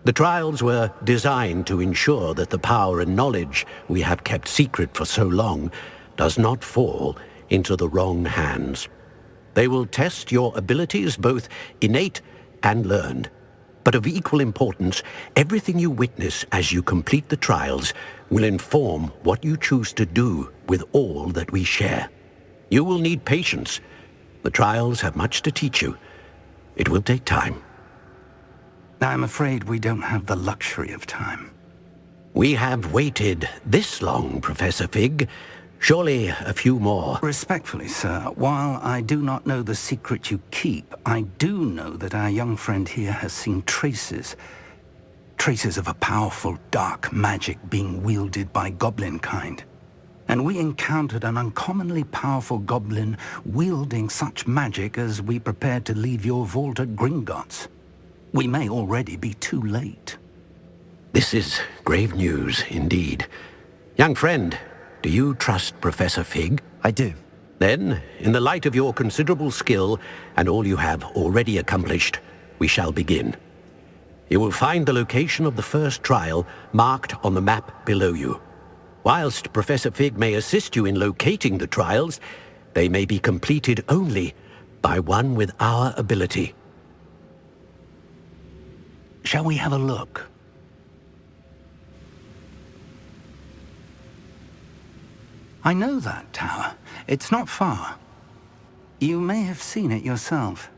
The trials were designed to ensure that the power and knowledge we have kept secret for so long does not fall into the wrong hands. They will test your abilities, both innate and learned. But of equal importance, everything you witness as you complete the trials will inform what you choose to do with all that we share. You will need patience. The trials have much to teach you. It will take time. I'm afraid we don't have the luxury of time. We have waited this long, Professor Fig. Surely a few more. Respectfully, sir, while I do not know the secret you keep, I do know that our young friend here has seen traces of a powerful dark magic being wielded by goblin kind. And we encountered an uncommonly powerful goblin wielding such magic as we prepared to leave your vault at Gringotts. We may already be too late. This is grave news indeed. Young friend, do you trust Professor Fig? I do. Then, in the light of your considerable skill and all you have already accomplished, we shall begin. You will find the location of the first trial marked on the map below you. Whilst Professor Fig may assist you in locating the trials, they may be completed only by one with our ability. Shall we have a look? I know that tower. It's not far. You may have seen it yourself.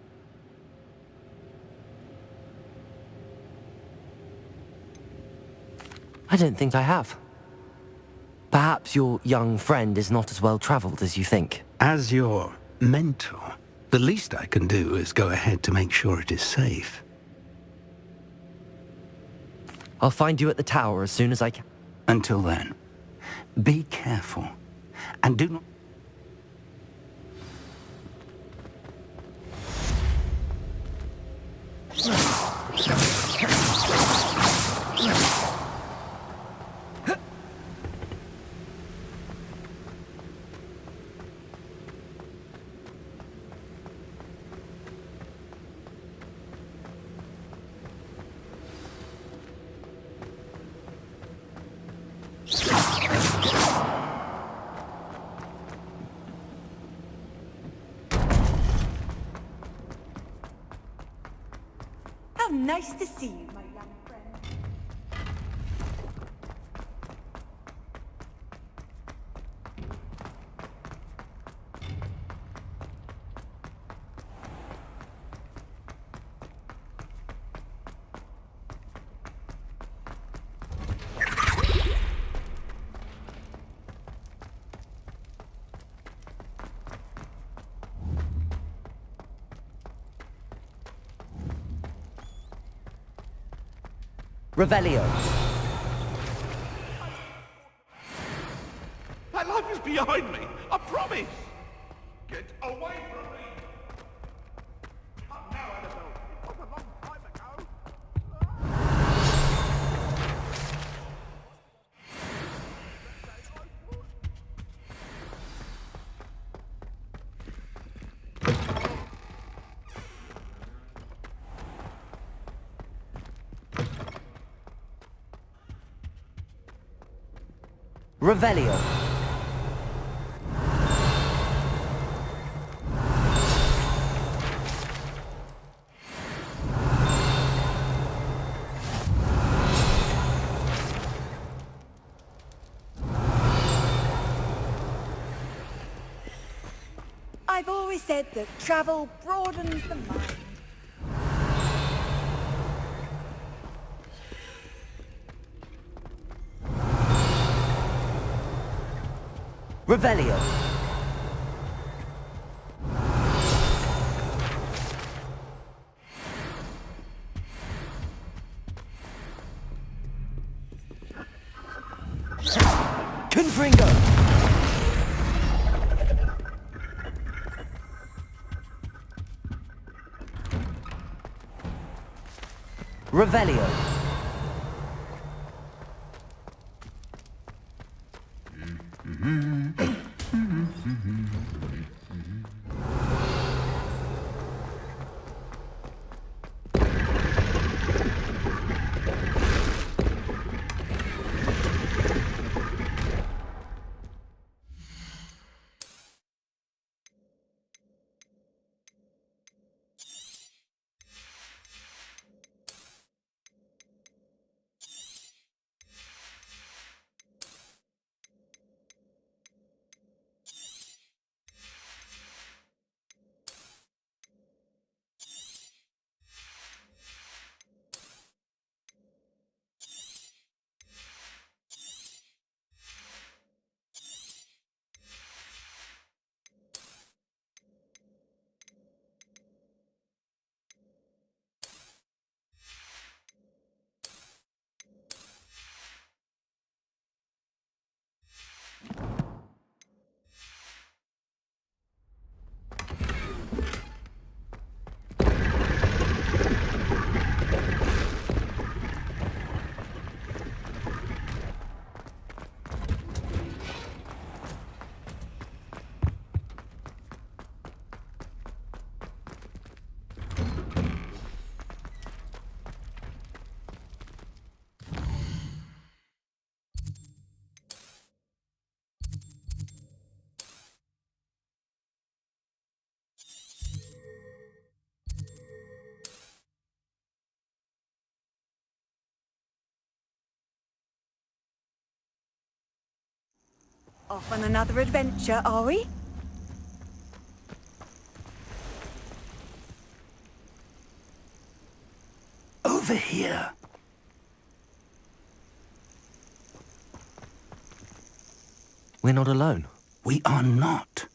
I don't think I have. Perhaps your young friend is not as well traveled as you think. As your mentor, the least I can do is go ahead to make sure it is safe. I'll find you at the tower as soon as I can. Until then, be careful. And do not... How nice to see you, my young friend. Revelio. My life is behind me, I promise! Get away from me! Come now, Annabelle. It was a long time ago. Revelio. I've always said that travel broadens the mind. Revelio. Revelio. Off on another adventure, are we? Over here. We're not alone. We are not.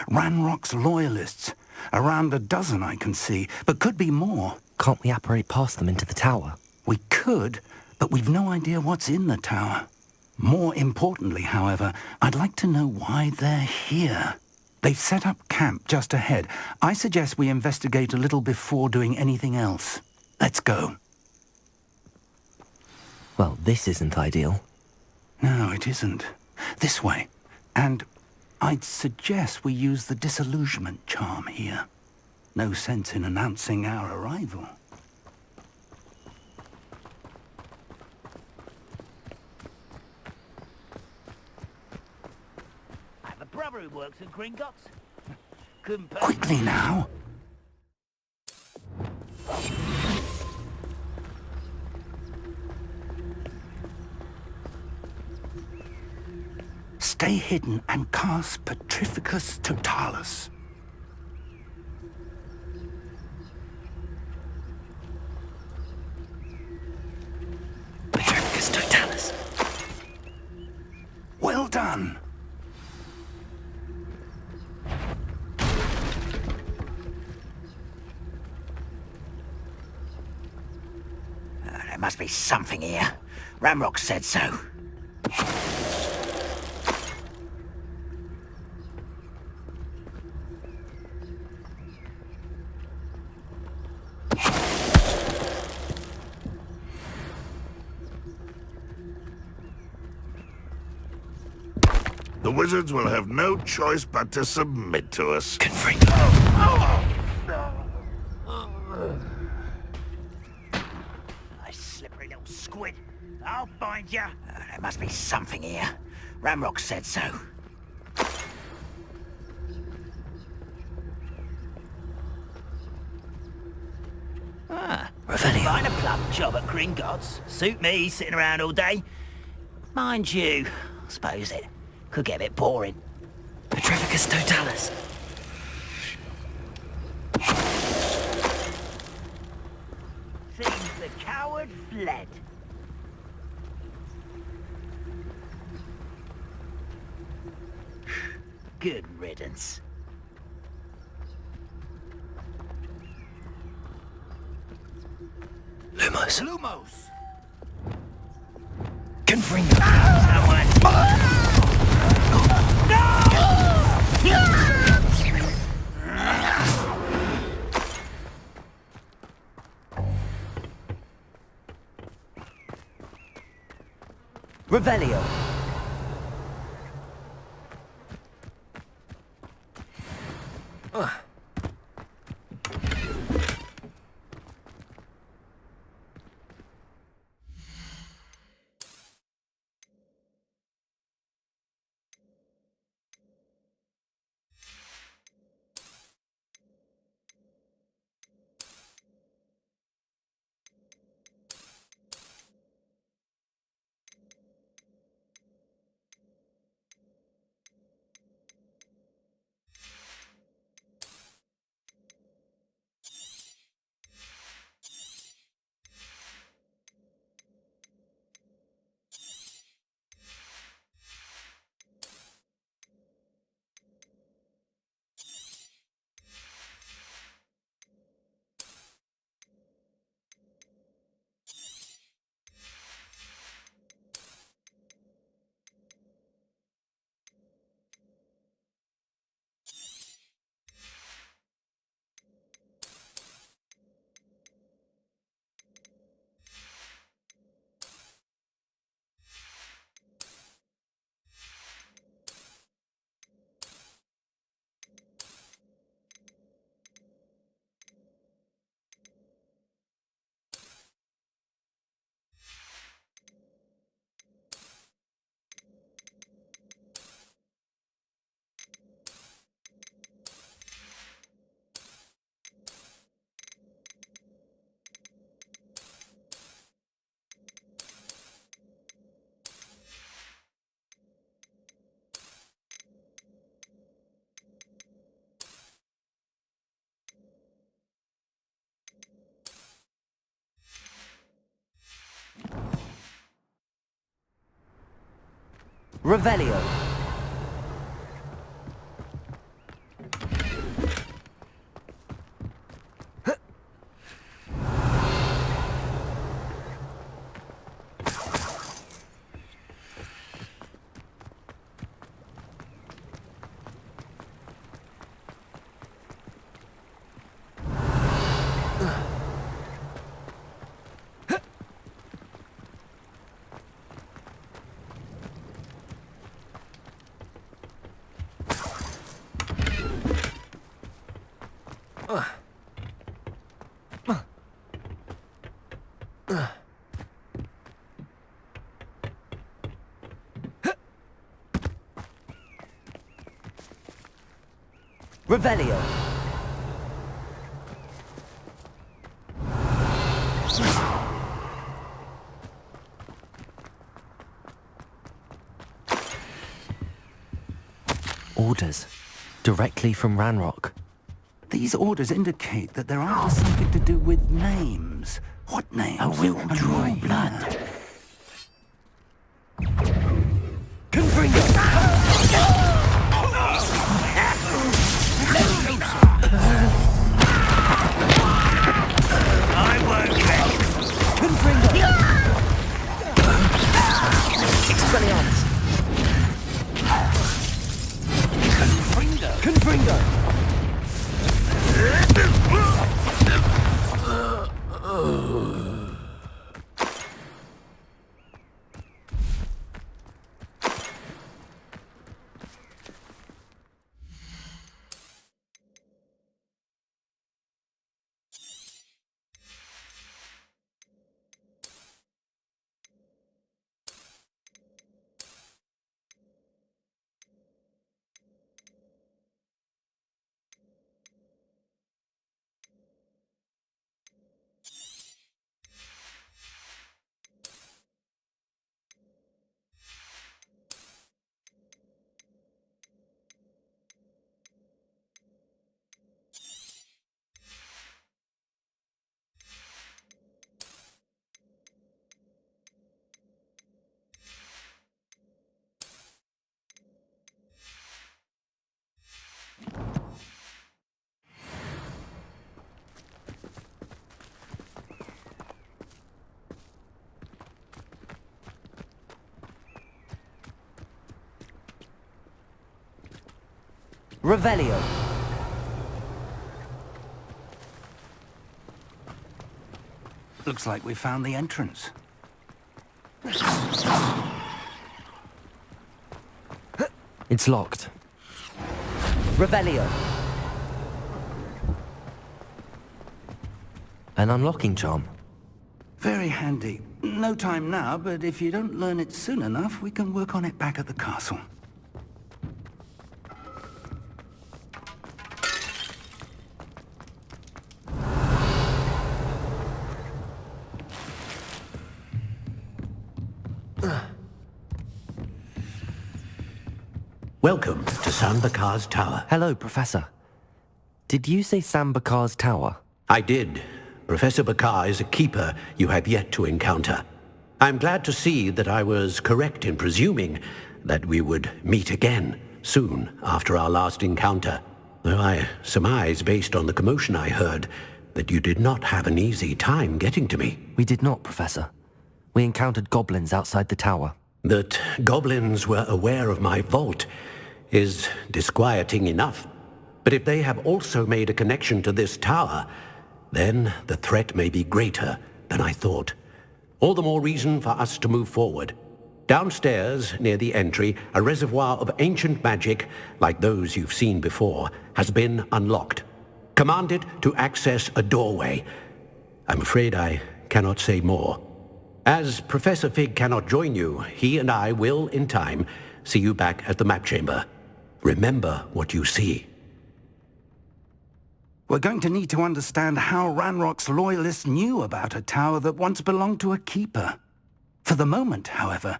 Ranrock's loyalists. Around a dozen I can see, but could be more. Can't we apparate past them into the tower? We could, but we've no idea what's in the tower. More importantly, however, I'd like to know why they're here. They've set up camp just ahead. I suggest we investigate a little before doing anything else. Let's go. Well, this isn't ideal. No, it isn't. This way. And I'd suggest we use the disillusionment charm here. No sense in announcing our arrival. I have a brother who works at Gringotts. Couldn't Quickly now. Stay hidden and cast Petrificus Totalis. Petrificus Totalis. Well done. There must be something here. Ramrock said so. The wizards will have no choice but to submit to us. Slippery little squid. I'll find you. There must be something here. Ramrock said so. Find a plum job at Gringotts. Suit me, sitting around all day. Mind you, I suppose it could get a bit boring. Petrificus Totalis. Seems the coward fled. Good riddance. Lumos. Lumos! Confringo. Revelio. Revelio. Revelio. Orders. Directly from Ranrock. These orders indicate that they're after something to do with names. What names? I will draw blood. Revelio. Looks like we found the entrance. It's locked. Revelio. An unlocking charm. Very handy. No time now, but if you don't learn it soon enough, we can work on it back at the castle. Welcome to Sambakar's Tower. Hello, Professor. Did you say Sambakar's Tower? I did. Professor Bakar is a keeper you have yet to encounter. I'm glad to see that I was correct in presuming that we would meet again soon after our last encounter. Though I surmise, based on the commotion I heard, that you did not have an easy time getting to me. We did not, Professor. We encountered goblins outside the tower. That goblins were aware of my vault is disquieting enough. But if they have also made a connection to this tower, then the threat may be greater than I thought. All the more reason for us to move forward. Downstairs, near the entry, a reservoir of ancient magic, like those you've seen before, has been unlocked. Command it to access a doorway. I'm afraid I cannot say more. As Professor Fig cannot join you, he and I will, in time, see you back at the map chamber. Remember what you see. We're going to need to understand how Ranrock's loyalists knew about a tower that once belonged to a keeper. For the moment, however,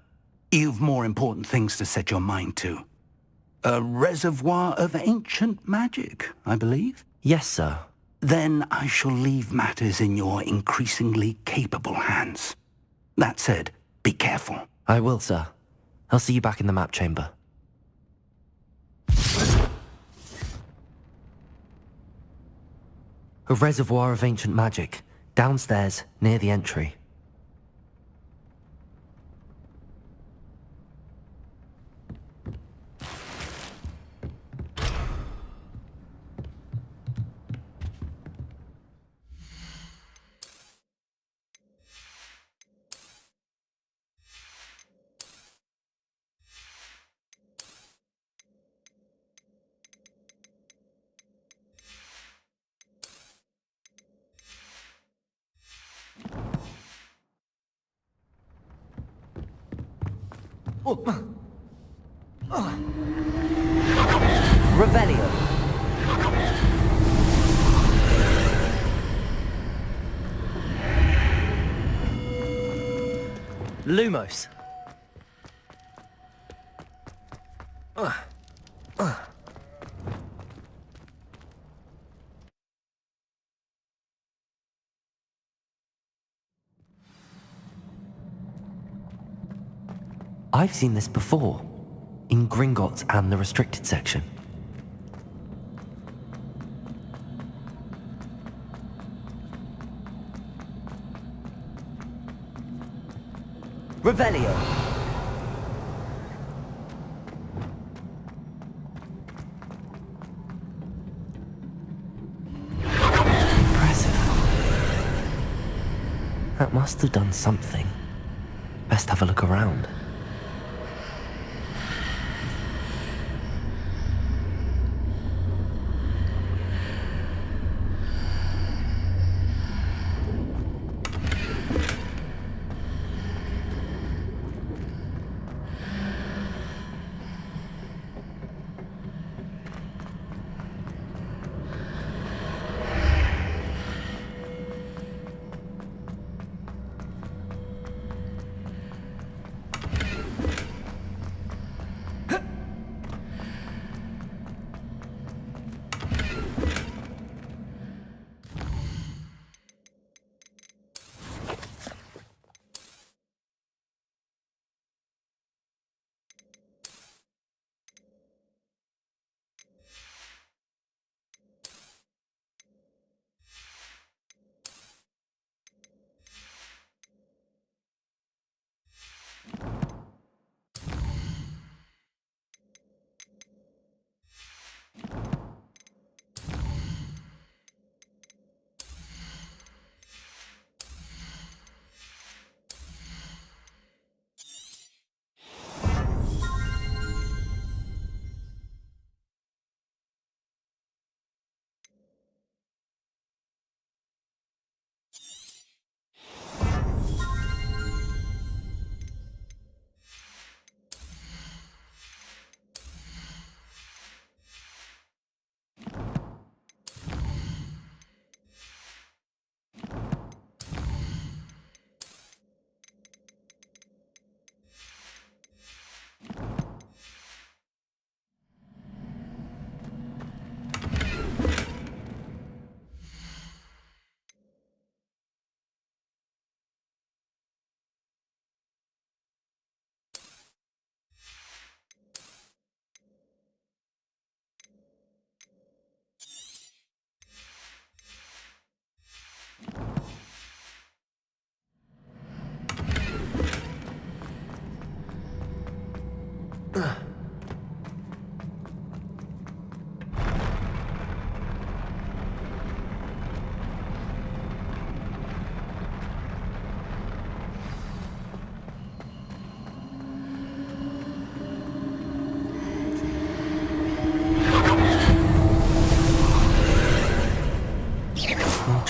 you've more important things to set your mind to. A reservoir of ancient magic, I believe? Yes, sir. Then I shall leave matters in your increasingly capable hands. That said, be careful. I will, sir. I'll see you back in the map chamber. A reservoir of ancient magic, downstairs, near the entry. Revelio. Lumos. I've seen this before, in Gringotts and the restricted section. Revelio. Impressive. That must have done something. Best have a look around.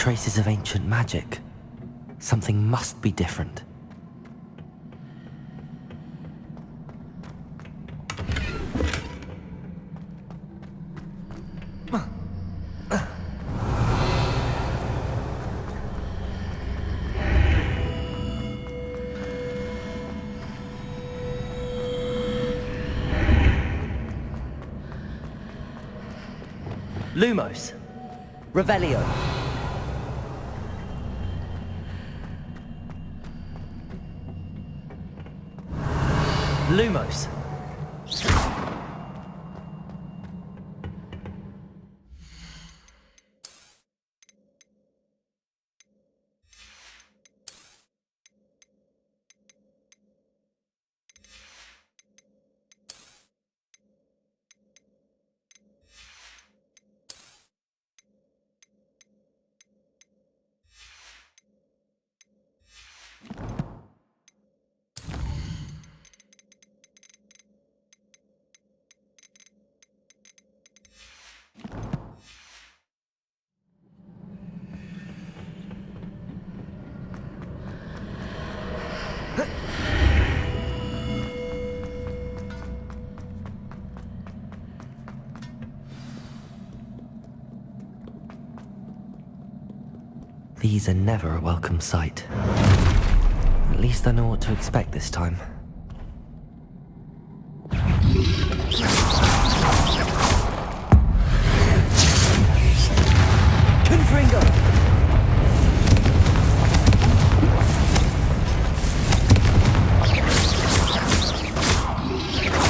traces of ancient magic. Something must be different. Lumos. Revelio. Lumos. These are never a welcome sight. At least I know what to expect this time. Confringo!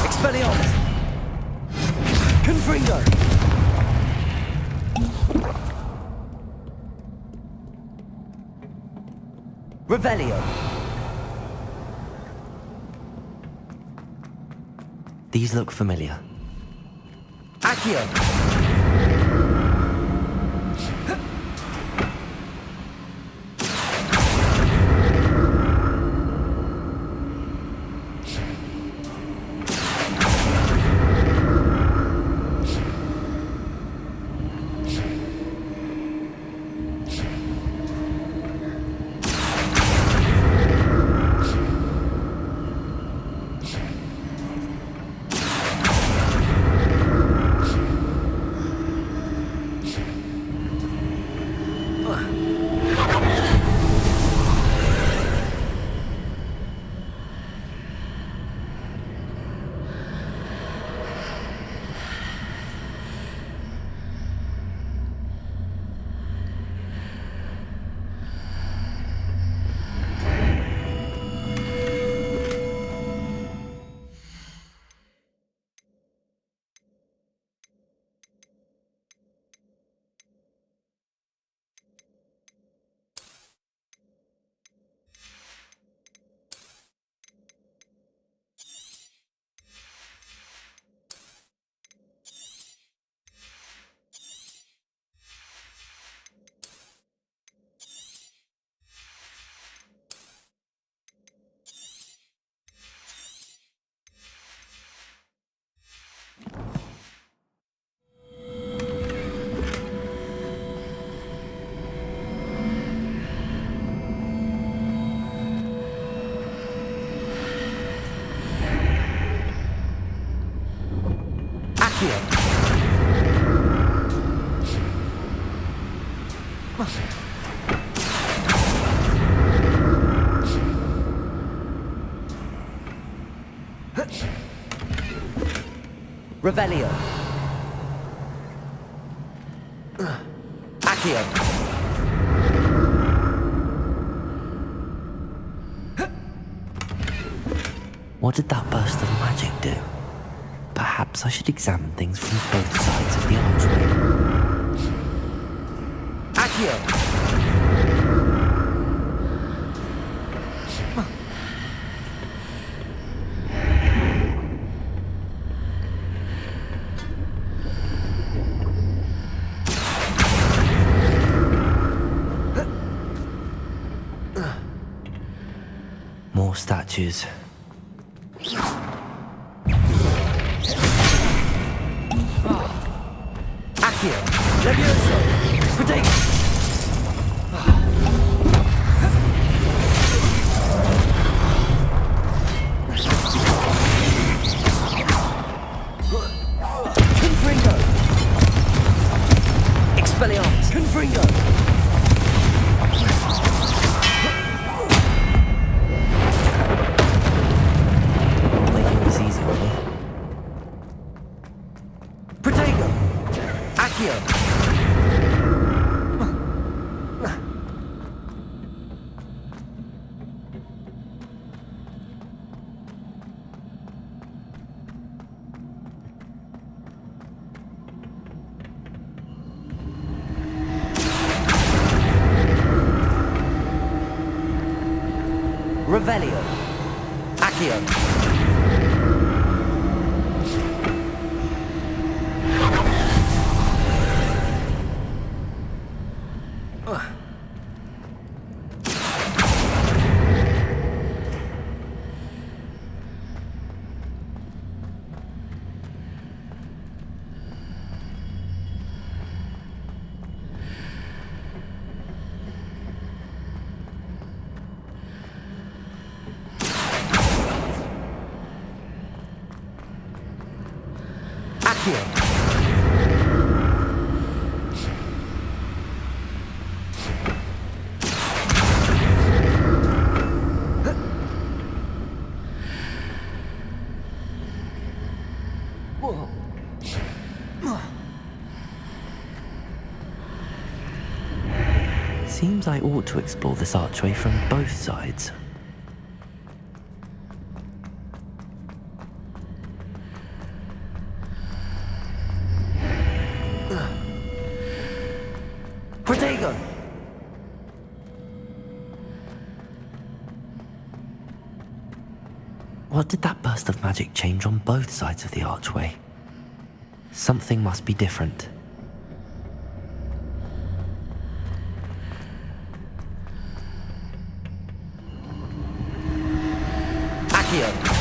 Expelliarmus! Confringo! Revelio. These look familiar. Accio. Revelio. Accio. What did that burst of magic do? Perhaps I should examine things from both sides of the archway. Accio. More statues. Accio. Levioso. Protect. Revelio. Accio. Seems I ought to explore this archway from both sides. Protego! What did that burst of magic change on both sides of the archway? Something must be different. Accio!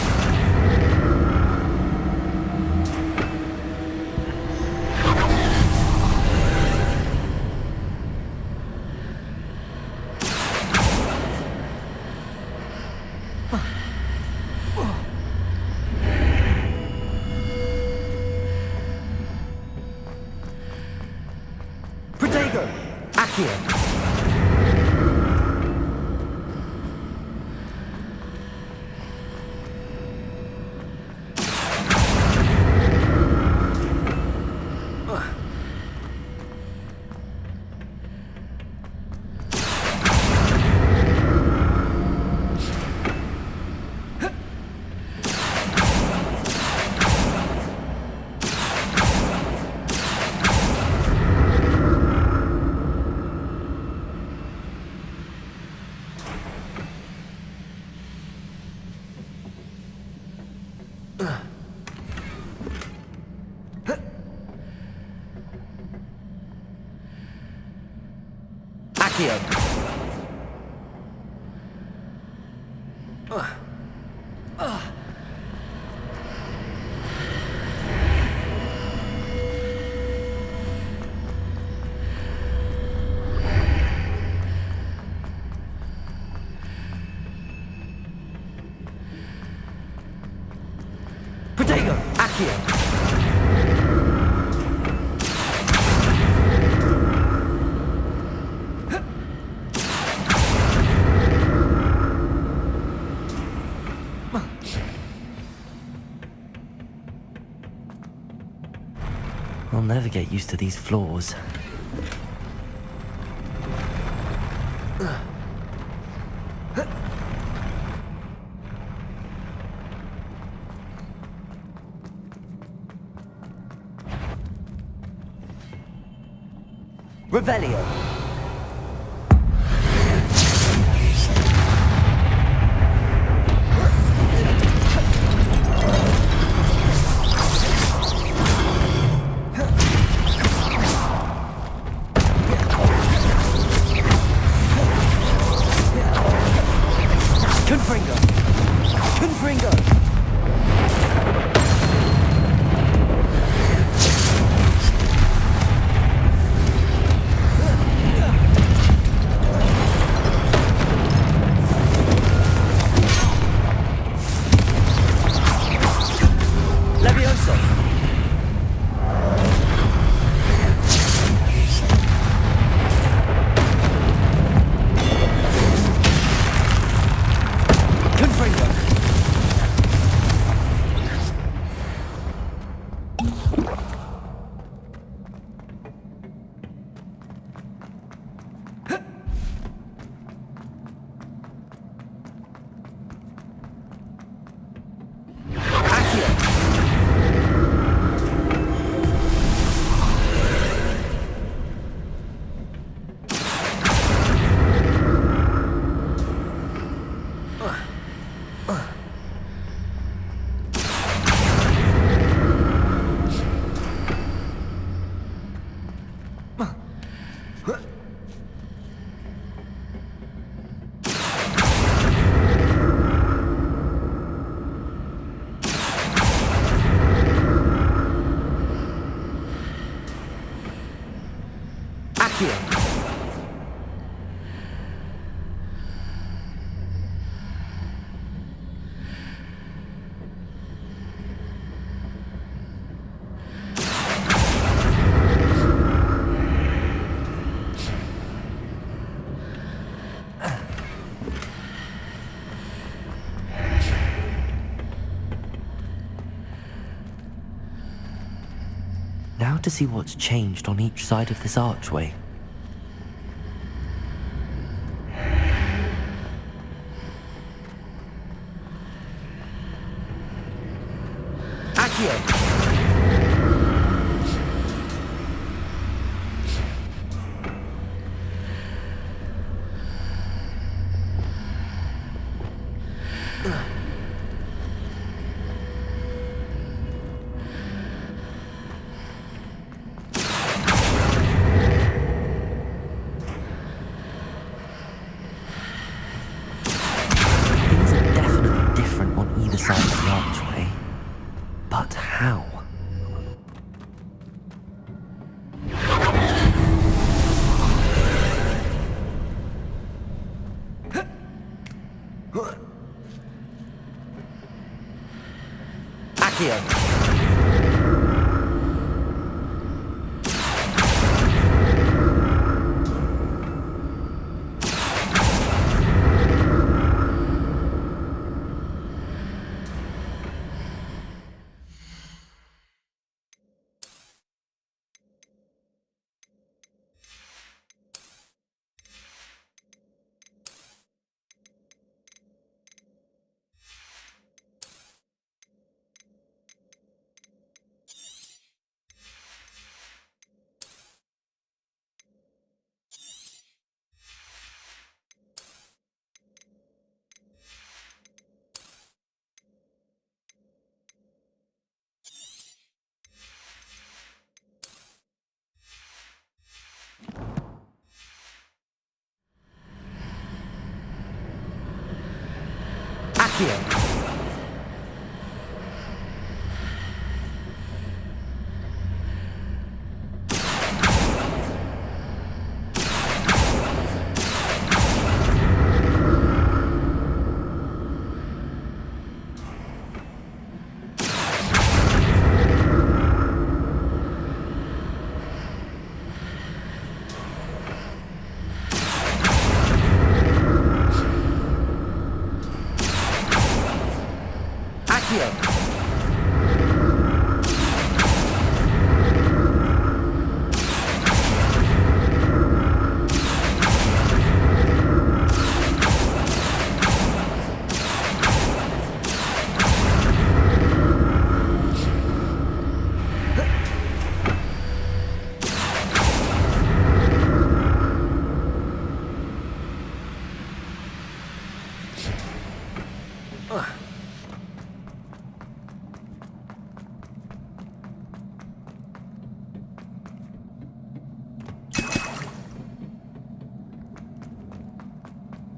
Protego! Accio! I'll never get used to these floors. Revelio. Now to see what's changed on each side of this archway.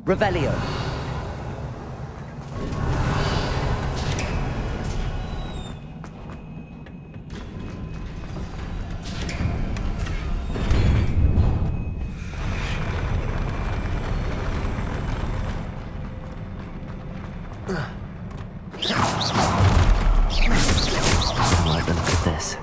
Revelio. I like the look of this.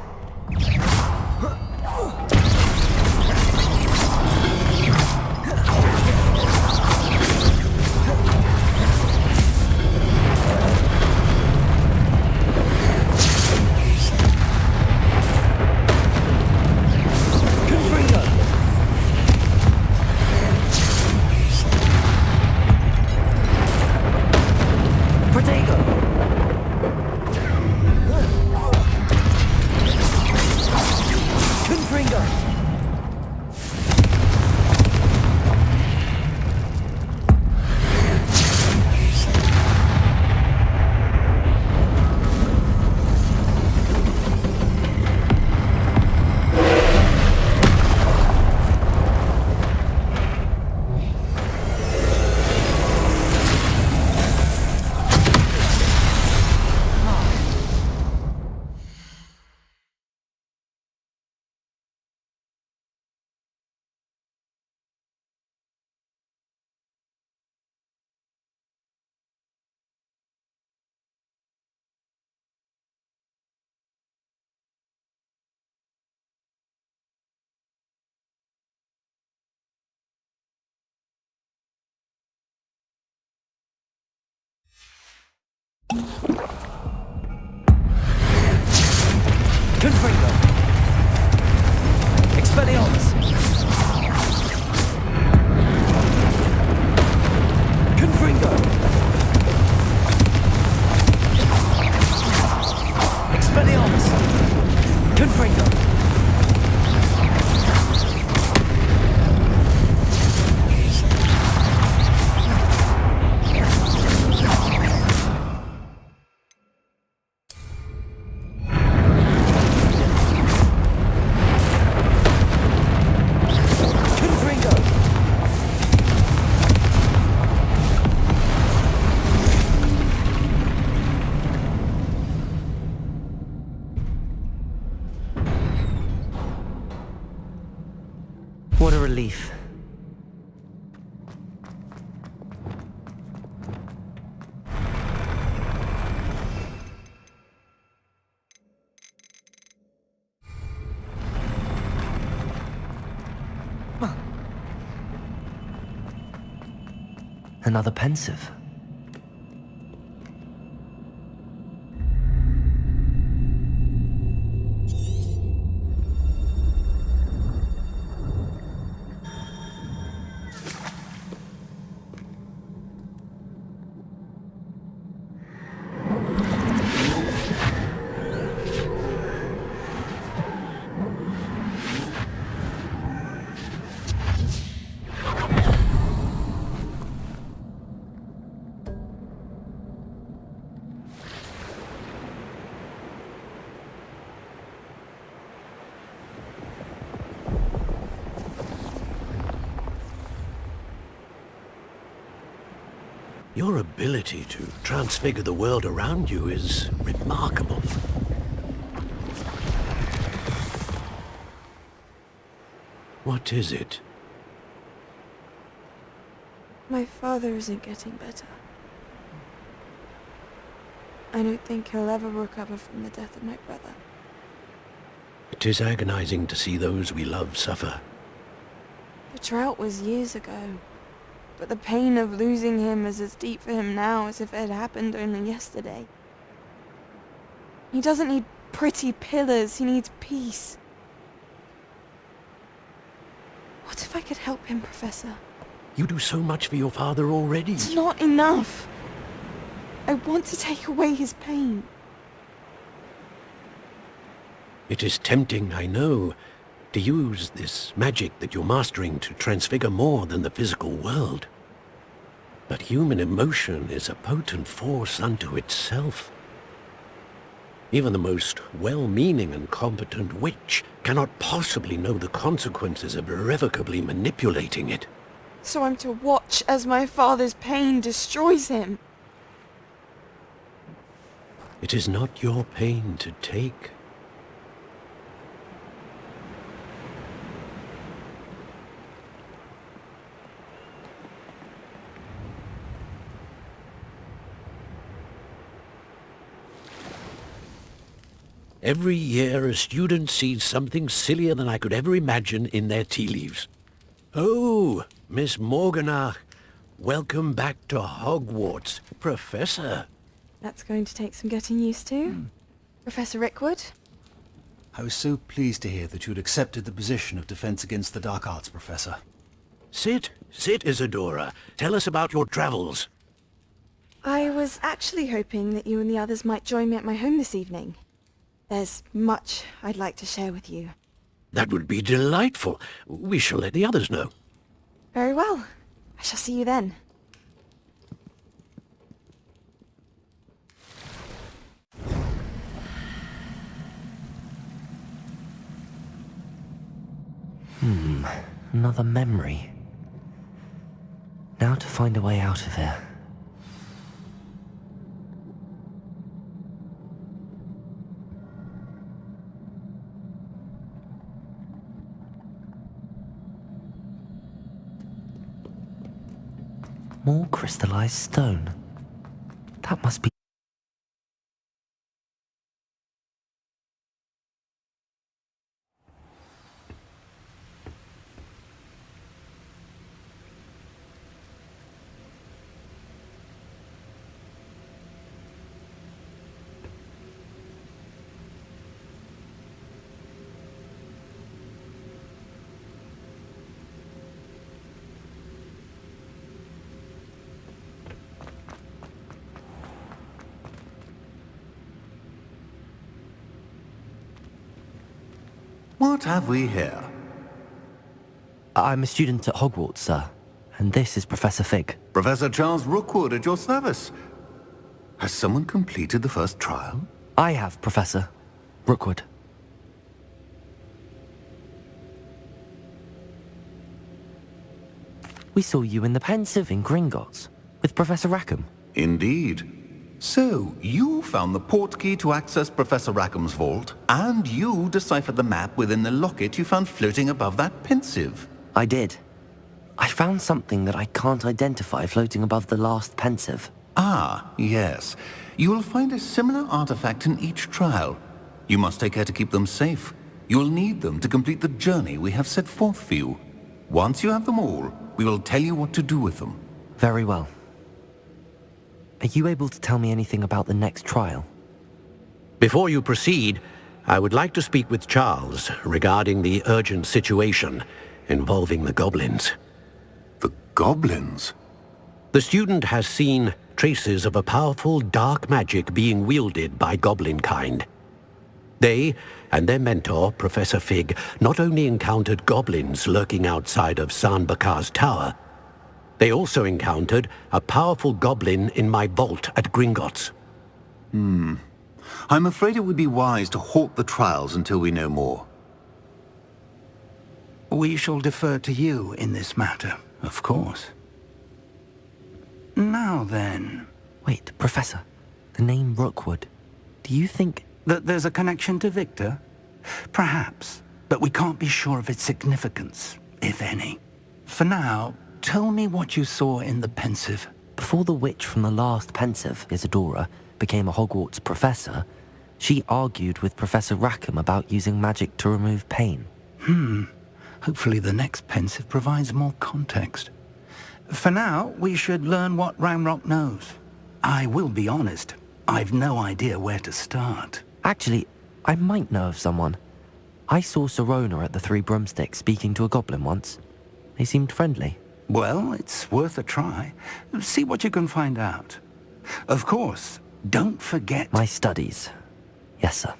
Confringo! Expelliarmus! Confringo! Expelliarmus! Confringo! What a relief. Another pensive. Your ability to transfigure the world around you is remarkable. What is it? My father isn't getting better. I don't think he'll ever recover from the death of my brother. It is agonizing to see those we love suffer. The drought was years ago, but the pain of losing him is as deep for him now as if it had happened only yesterday. He doesn't need pretty pillars, he needs peace. What if I could help him, Professor? You do so much for your father already. It's not enough. I want to take away his pain. It is tempting, I know, to use this magic that you're mastering to transfigure more than the physical world. But human emotion is a potent force unto itself. Even the most well-meaning and competent witch cannot possibly know the consequences of irrevocably manipulating it. So I'm to watch as my father's pain destroys him. It is not your pain to take. Every year a student sees something sillier than I could ever imagine in their tea leaves. Oh, Miss Morganach, welcome back to Hogwarts, Professor. That's going to take some getting used to. Professor Rickwood? I was so pleased to hear that you'd accepted the position of Defense Against the Dark Arts, Professor. Sit, Isadora. Tell us about your travels. I was actually hoping that you and the others might join me at my home this evening. There's much I'd like to share with you. That would be delightful. We shall let the others know. Very well. I shall see you then. Another memory. Now to find a way out of here. More crystallized stone. That must be... What have we here? I'm a student at Hogwarts, sir. And this is Professor Fig. Professor Charles Rookwood at your service. Has someone completed the first trial? I have, Professor Rookwood. We saw you in the Pensive in Gringotts with Professor Rackham. Indeed. So, you found the portkey to access Professor Rackham's vault, and you deciphered the map within the locket you found floating above that Pensive. I did. I found something that I can't identify floating above the last Pensive. Ah, yes. You will find a similar artifact in each trial. You must take care to keep them safe. You will need them to complete the journey we have set forth for you. Once you have them all, we will tell you what to do with them. Very well. Are you able to tell me anything about the next trial? Before you proceed, I would like to speak with Charles regarding the urgent situation involving the goblins. The goblins? The student has seen traces of a powerful dark magic being wielded by goblin kind. They and their mentor, Professor Fig, not only encountered goblins lurking outside of Sanbakar's tower, they also encountered a powerful goblin in my vault at Gringotts. I'm afraid it would be wise to halt the trials until we know more. We shall defer to you in this matter, of course. Now then... Wait, Professor. The name Rookwood. Do you think... that there's a connection to Victor? Perhaps, but we can't be sure of its significance, if any. For now, tell me what you saw in the Pensive. Before the witch from the last Pensive, Isadora, became a Hogwarts professor, she argued with Professor Rackham about using magic to remove pain. Hopefully the next Pensive provides more context. For now, we should learn what Ranrock knows. I will be honest, I've no idea where to start. Actually, I might know of someone. I saw Sirona at the Three Broomsticks speaking to a goblin once. They seemed friendly. Well, it's worth a try. See what you can find out. Of course, don't forget... My studies. Yes, sir.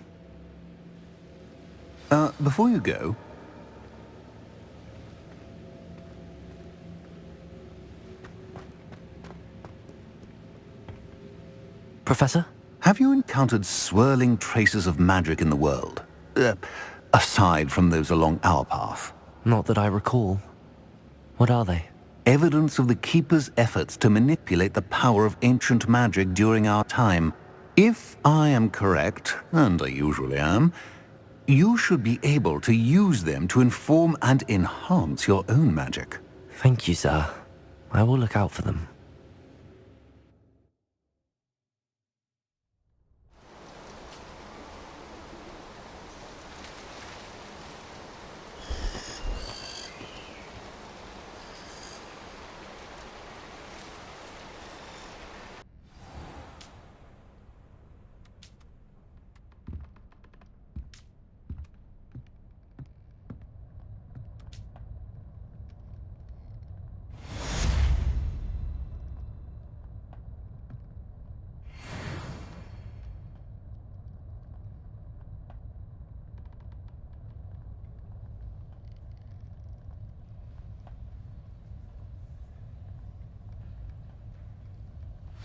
Before you go... Professor? Have you encountered swirling traces of magic in the world? Aside from those along our path? Not that I recall. What are they? Evidence of the Keeper's efforts to manipulate the power of ancient magic during our time. If I am correct, and I usually am, you should be able to use them to inform and enhance your own magic. Thank you, sir. I will look out for them.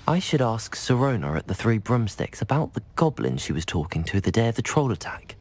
I should ask Sirona at the Three Broomsticks about the goblin she was talking to the day of the troll attack.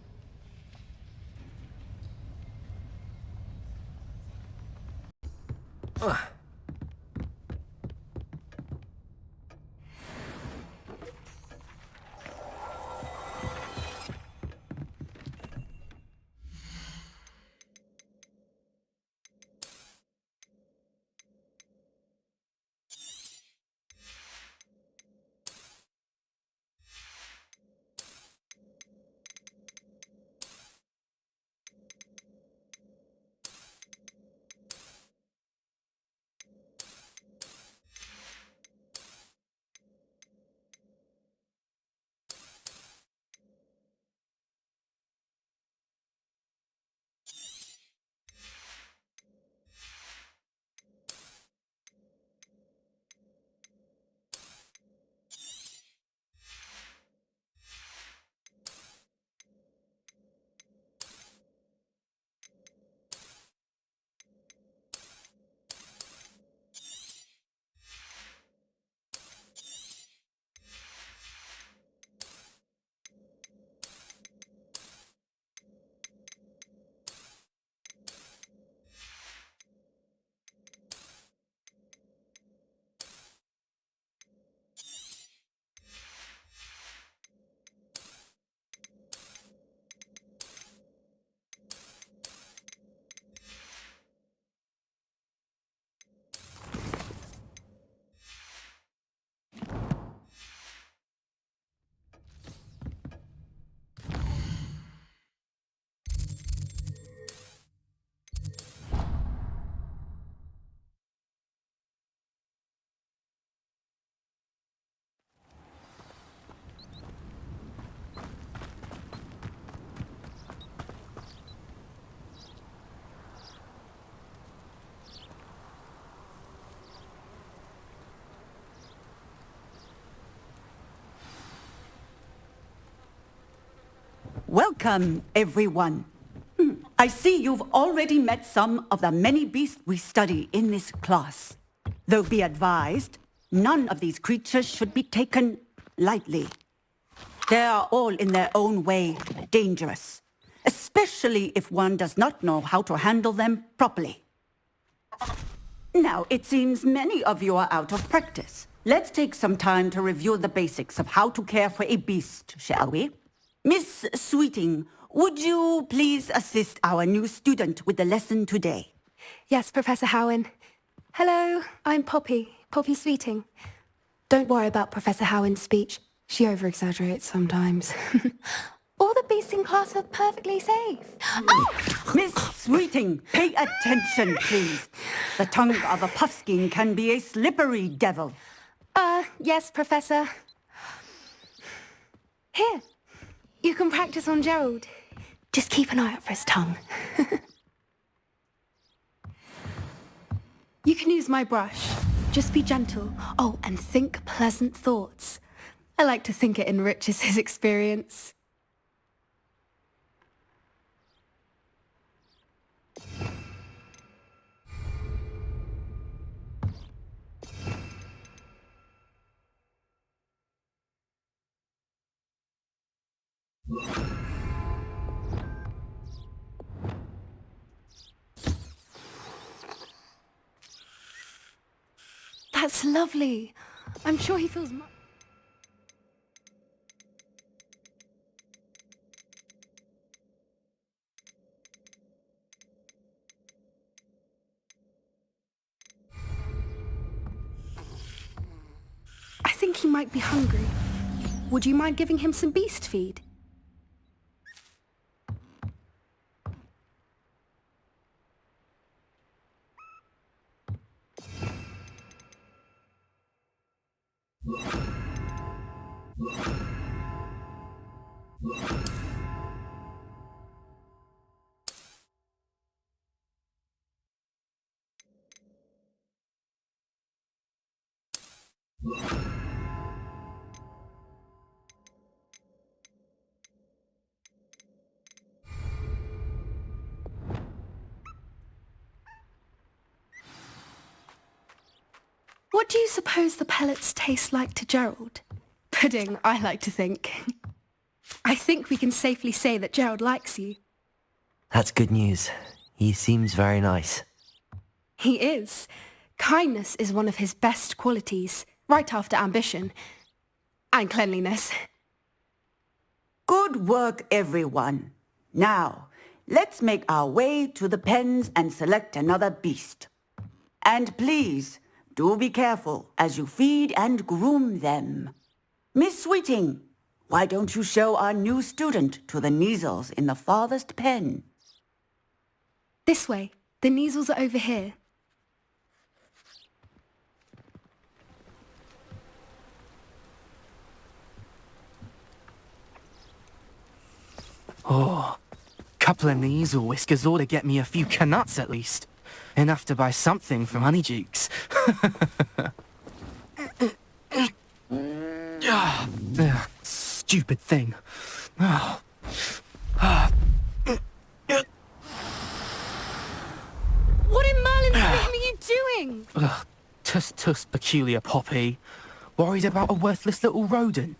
Welcome, everyone. I see you've already met some of the many beasts we study in this class. Though be advised, none of these creatures should be taken lightly. They are all in their own way dangerous, especially if one does not know how to handle them properly. Now, it seems many of you are out of practice. Let's take some time to review the basics of how to care for a beast, shall we? Miss Sweeting, would you please assist our new student with the lesson today? Yes, Professor Howen. Hello, I'm Poppy Sweeting. Don't worry about Professor Howen's speech. She over-exaggerates sometimes. All the beasts in class are perfectly safe. Miss Sweeting, pay attention, please. The tongue of a puffskein can be a slippery devil. Yes, Professor. Here, you can practice on Gerald. Just keep an eye out for his tongue. You can use my brush. Just be gentle. Oh, and think pleasant thoughts. I like to think it enriches his experience. That's lovely. I'm sure he feels much... I think he might be hungry. Would you mind giving him some beast feed? What do you suppose the pellets taste like to Gerald? Pudding, I like to think. I think we can safely say that Gerald likes you. That's good news. He seems very nice. He is. Kindness is one of his best qualities, right after ambition. And cleanliness. Good work, everyone. Now, let's make our way to the pens and select another beast. And please, do be careful as you feed and groom them. Miss Sweeting, why don't you show our new student to the Neasels in the farthest pen? This way. The Neasels are over here. Oh, couple of Neasel whiskers ought to get me a few canuts at least. Enough to buy something from Honeydukes. Stupid thing. Oh. What in Merlin's name are you doing? Tuss, peculiar Poppy. Worried about a worthless little rodent.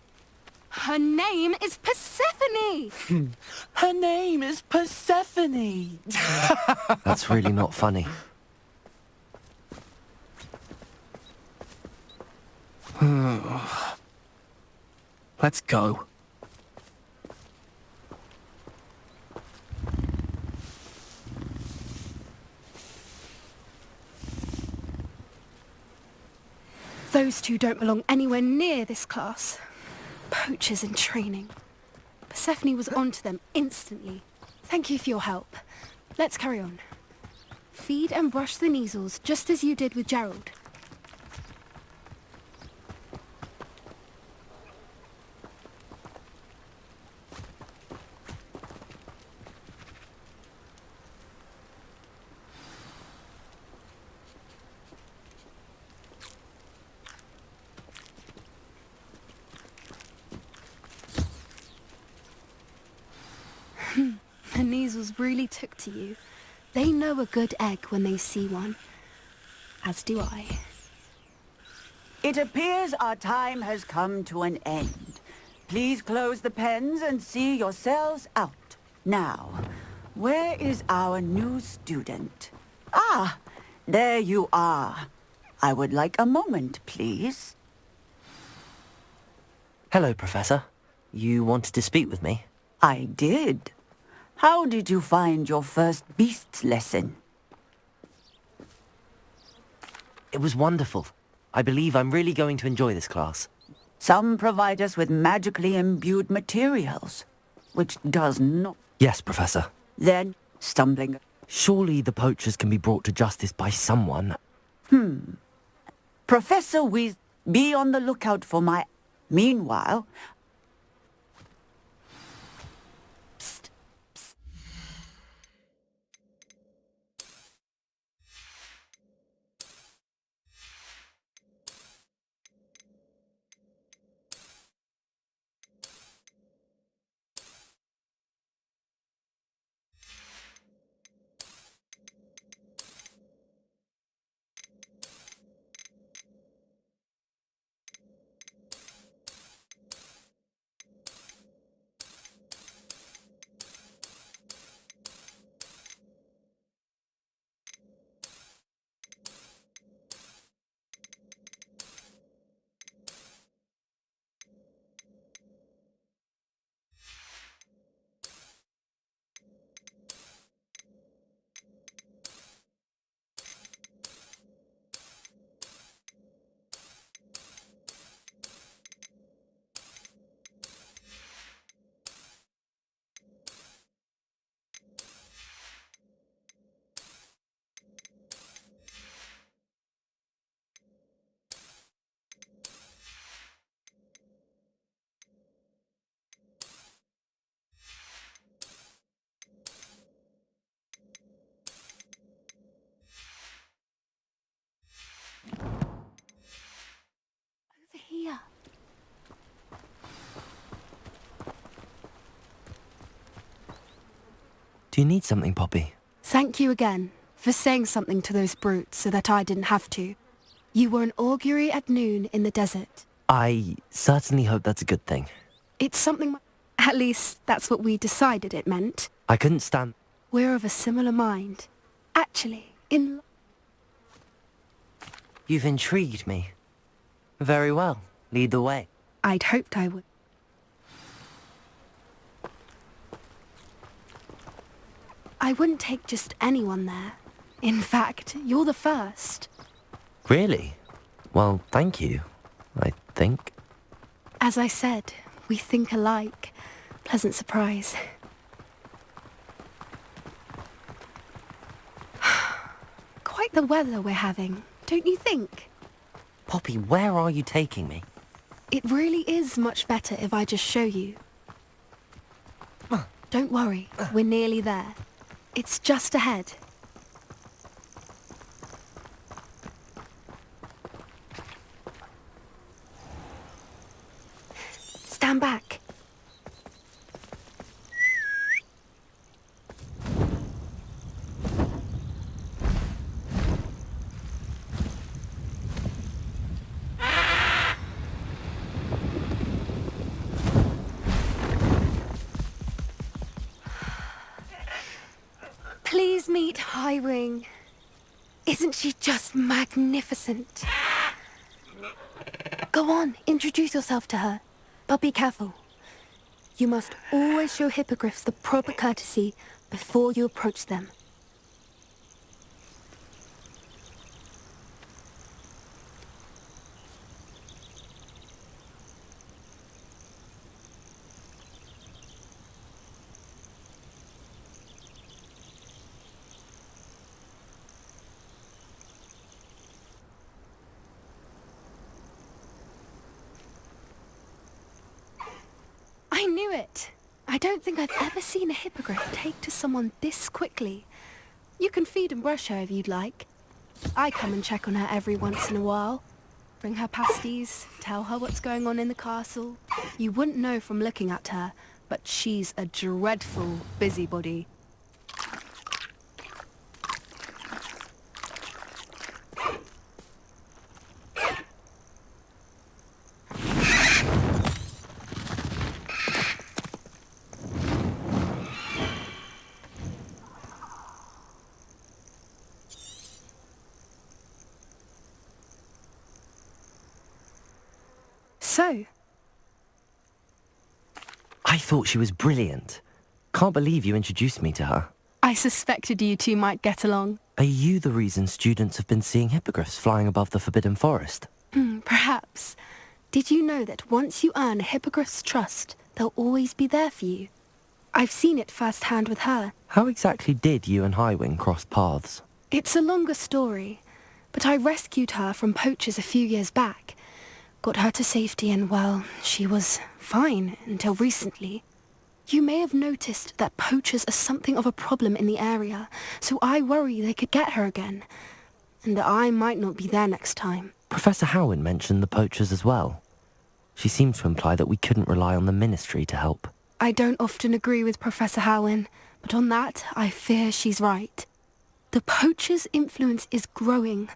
Her name is Persephone! Her name is Persephone! That's really not funny. Let's go. Those two don't belong anywhere near this class. Poachers in training. Persephone was onto them instantly. Thank you for your help. Let's carry on. Feed and brush the Neasels just as you did with Gerald. pupils really took to you. They know a good egg when they see one. As do I. It appears our time has come to an end. Please close the pens and see yourselves out. Now, where is our new student? Ah, there you are. I would like a moment, please. Hello, Professor. You wanted to speak with me? I did. How did you find your first beasts lesson? It was wonderful. I believe I'm really going to enjoy this class. Some provide us with magically imbued materials, which does not... Yes, Professor. Then, stumbling... Surely the poachers can be brought to justice by someone. Professor Weas... Be on the lookout for my... Meanwhile... Here. Do you need something, Poppy? Thank you again for saying something to those brutes so that I didn't have to. You were an augury at noon in the desert. I certainly hope that's a good thing. It's something... At least, that's what we decided it meant. I couldn't stand... We're of a similar mind. Actually, in... You've intrigued me. Very well. Lead the way. I'd hoped I would. I wouldn't take just anyone there. In fact, you're the first. Really? Well, thank you, I think. As I said, we think alike. Pleasant surprise. Quite the weather we're having, don't you think? Poppy, where are you taking me? It really is much better if I just show you. Don't worry, we're nearly there. It's just ahead. Stand back. Please meet Highwing. Isn't she just magnificent? Go on, introduce yourself to her. But be careful. You must always show hippogriffs the proper courtesy before you approach them. I knew it! I don't think I've ever seen a hippogriff take to someone this quickly. You can feed and brush her if you'd like. I come and check on her every once in a while. Bring her pasties, tell her what's going on in the castle. You wouldn't know from looking at her, but she's a dreadful busybody. so? I thought she was brilliant. Can't believe you introduced me to her. I suspected you two might get along. Are you the reason students have been seeing hippogriffs flying above the Forbidden Forest? Perhaps. Did you know that once you earn a hippogriff's trust, they'll always be there for you? I've seen it firsthand with her. How exactly did you and Highwing cross paths? It's a longer story, but I rescued her from poachers a few years back. Got her to safety and, well, she was fine until recently. You may have noticed that poachers are something of a problem in the area, so I worry they could get her again. And I might not be there next time. Professor Howin mentioned the poachers as well. She seemed to imply that we couldn't rely on the Ministry to help. I don't often agree with Professor Howin, but on that, I fear she's right. The poachers' influence is growing.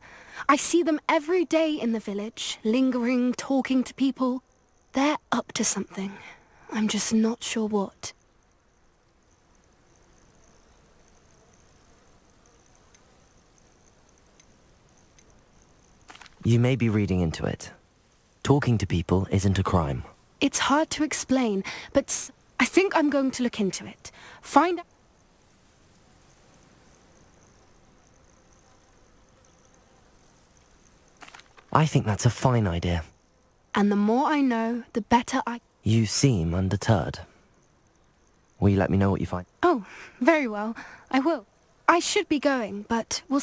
I see them every day in the village, lingering, talking to people. They're up to something. I'm just not sure what. You may be reading into it. Talking to people isn't a crime. It's hard to explain, but I think I'm going to look into it. Find out. I think that's a fine idea. And the more I know, the better I... You seem undeterred. Will you let me know what you find? Oh, very well. I will. I should be going, but we'll...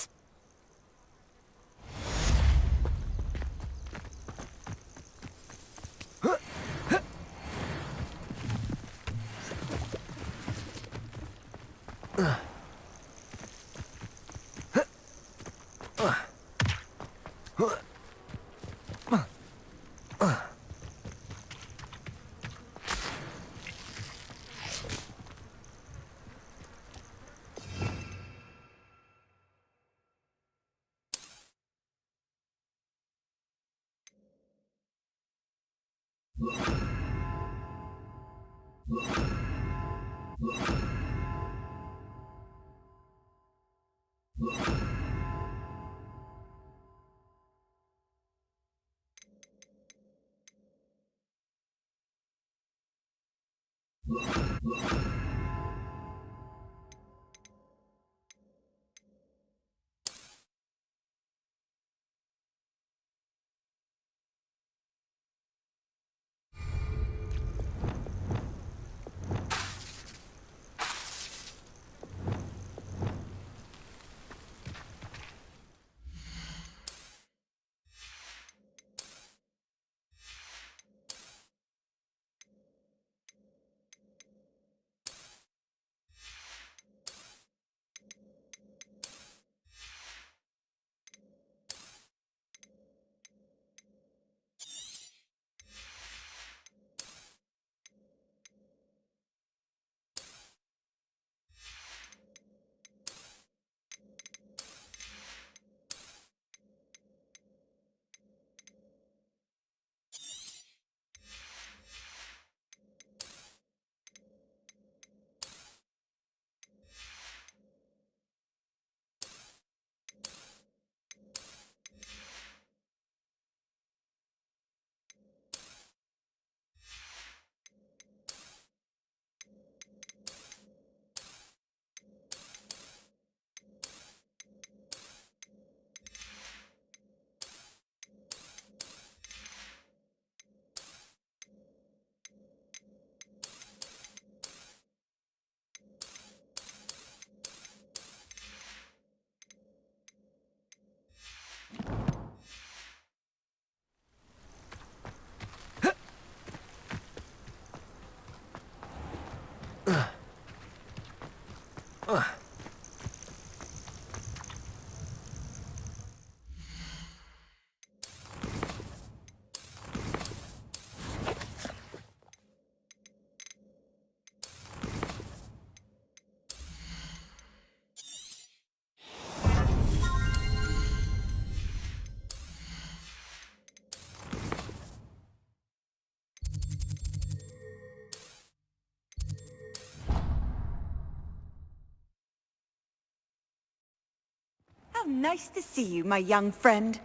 How nice to see you, my young friend.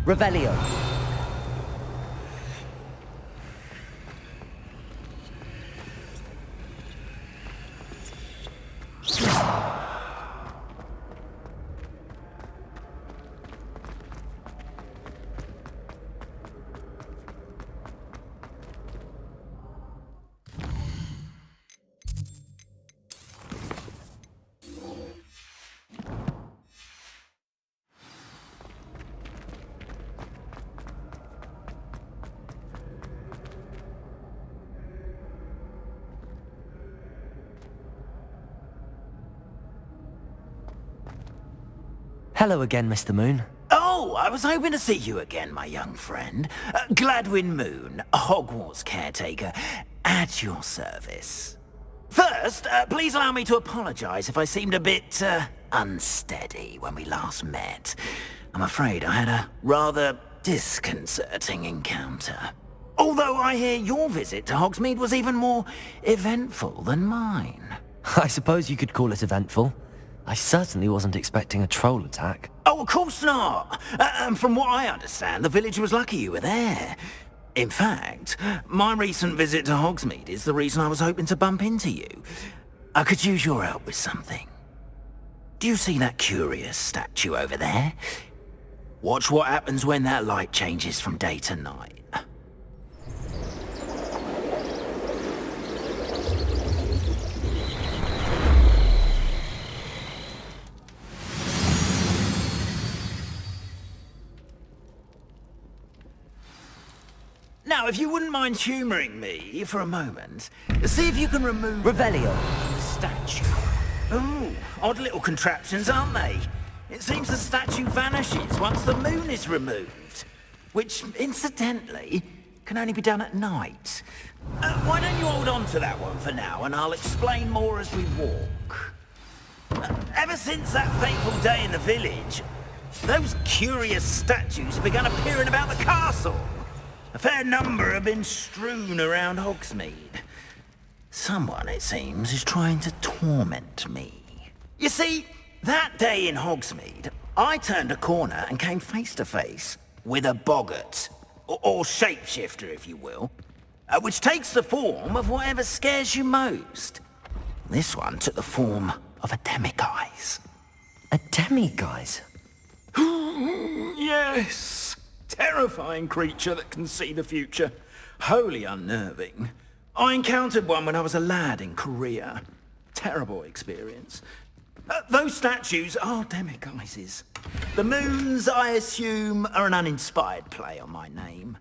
Revelio. Hello again, Mr. Moon. Oh, I was hoping to see you again, my young friend. Gladwin Moon, Hogwarts caretaker, at your service. First, please allow me to apologize if I seemed a bit, unsteady when we last met. I'm afraid I had a rather disconcerting encounter. Although I hear your visit to Hogsmeade was even more eventful than mine. I suppose you could call it eventful. I certainly wasn't expecting a troll attack. Oh, of course not. And from what I understand, the village was lucky you were there. In fact, my recent visit to Hogsmeade is the reason I was hoping to bump into you. I could use your help with something. Do you see that curious statue over there? Watch what happens when that light changes from day to night. Now, if you wouldn't mind humouring me for a moment, see if you can remove... Revelio. ...the statue. Ooh, odd little contraptions, aren't they? It seems the statue vanishes once the moon is removed. Which, incidentally, can only be done at night. Why don't you hold on to that one for now, and I'll explain more as we walk. Ever since that fateful day in the village, those curious statues began appearing about the castle. A fair number have been strewn around Hogsmeade. Someone, it seems, is trying to torment me. You see, that day in Hogsmeade, I turned a corner and came face to face with a boggart, or shapeshifter, if you will, which takes the form of whatever scares you most. This one took the form of a demiguise. A demiguise? Yes. Terrifying creature that can see the future. Wholly unnerving. I encountered one when I was a lad in Korea. Terrible experience. Those statues are demiguises. The moons, I assume, are an uninspired play on my name.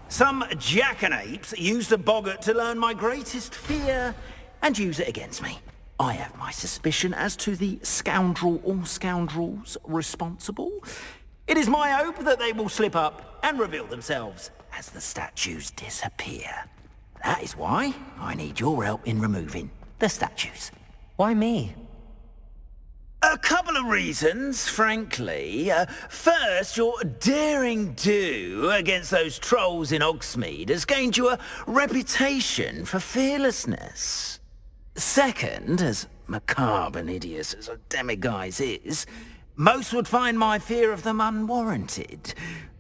Some jackanapes used a boggart to learn my greatest fear and use it against me. I have my suspicion as to the scoundrel or scoundrels responsible. It is my hope that they will slip up and reveal themselves as the statues disappear. That is why I need your help in removing the statues. Why me? A couple of reasons, frankly. First, your daring do against those trolls in Hogsmeade has gained you a reputation for fearlessness. Second, as macabre and hideous as a demiguise is, most would find my fear of them unwarranted.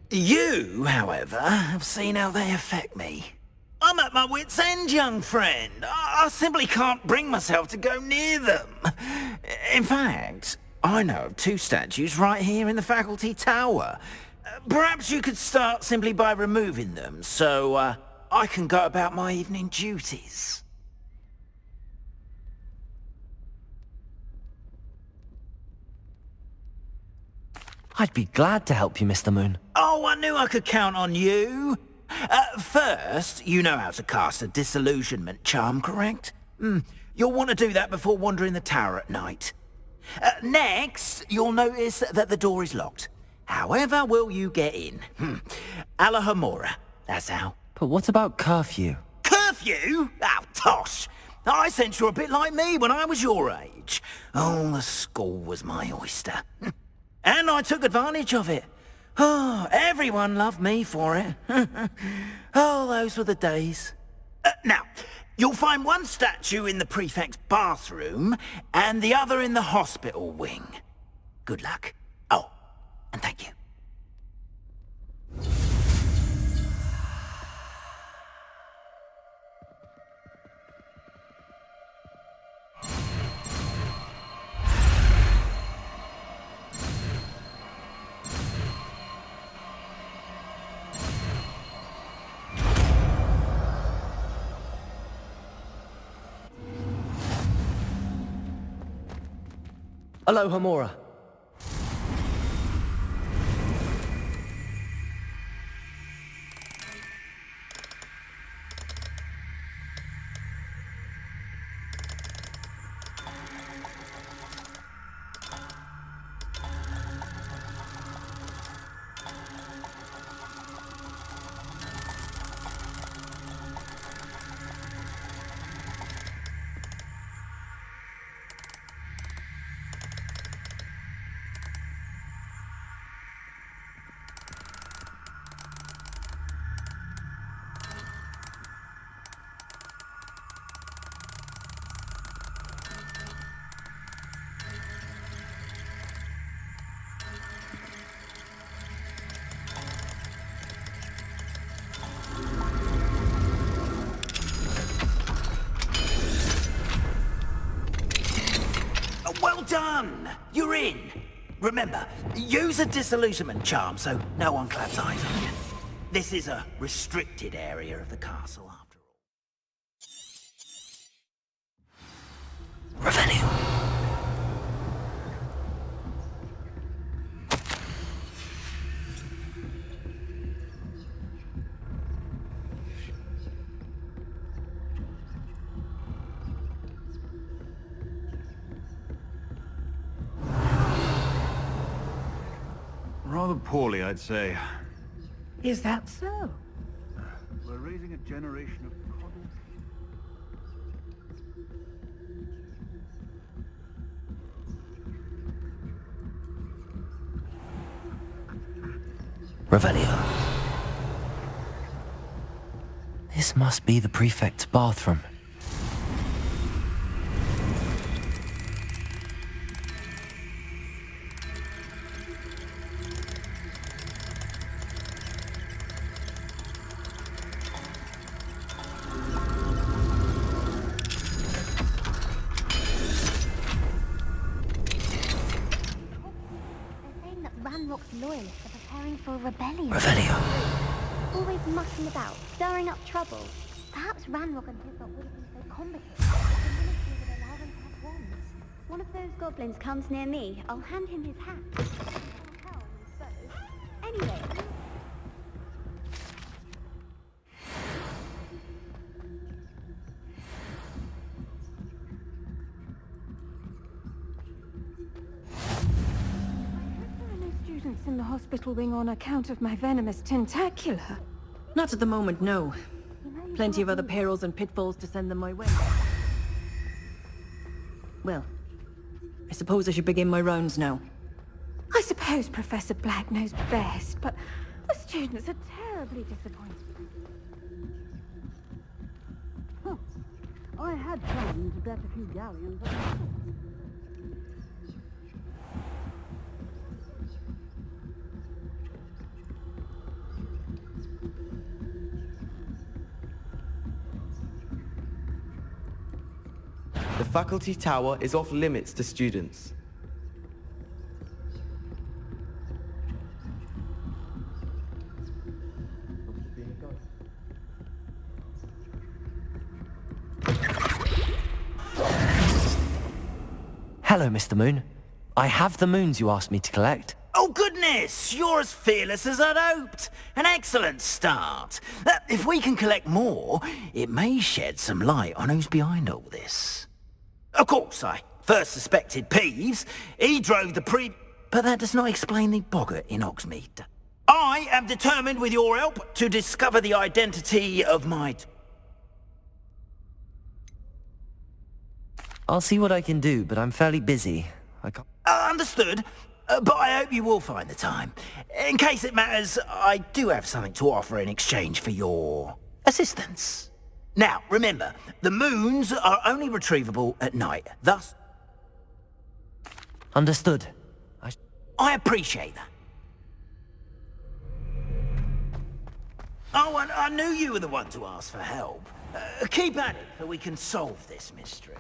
You, however, have seen how they affect me. I'm at my wit's end, young friend. I simply can't bring myself to go near them. In fact, I know of two statues right here in the faculty tower. Perhaps you could start simply by removing them, so I can go about my evening duties. I'd be glad to help you, Mr. Moon. Oh, I knew I could count on you. First, you know how to cast a disillusionment charm, correct? You'll want to do that before wandering the tower at night. Next, you'll notice that the door is locked. However will you get in? Alahomora, that's how. But what about curfew? Curfew? Oh, tosh. I sense you're a bit like me when I was your age. Oh, the school was my oyster. And I took advantage of it. Oh, everyone loved me for it. Oh, those were the days. Now, you'll find one statue in the prefect's bathroom and the other in the hospital wing. Good luck. Oh, and thank you. Aloha Mora. Well done! You're in! Remember, use a disillusionment charm so no one claps eyes on you. This is a restricted area of the castle, after all. Revenue. Rather poorly, I'd say. Is that so? We're raising a generation of coddled... Revelio. This must be the prefect's bathroom. Loyalists are preparing for a rebellion. Revelio. Always mucking about, stirring up trouble. Perhaps Ranrock and his lot would have been so combative. The ministry would allow them to have wands. One of those goblins comes near me, I'll hand him his hat. Anyway. In the hospital wing on account of my venomous tentacula. Not at the moment, no. Plenty of other perils and pitfalls to send them my way. Well, I suppose I should begin my rounds now. I suppose Professor Black knows best, but the students are terribly disappointed. Huh. I had planned to bet a few galleons. The faculty tower is off limits to students. Hello, Mr. Moon. I have the moons you asked me to collect. Oh goodness, you're as fearless as I'd hoped. An excellent start. If we can collect more, it may shed some light on who's behind all this. Of course, I first suspected Peeves. He drove the but that does not explain the boggart in Hogsmeade. I am determined with your help to discover the identity of my... I'll see what I can do, but I'm fairly busy. I can't... Understood. But I hope you will find the time. In case it matters, I do have something to offer in exchange for your assistance. Now, remember, the moons are only retrievable at night, thus... Understood. I appreciate that. Oh, and I knew you were the one to ask for help. Keep at it so we can solve this mystery.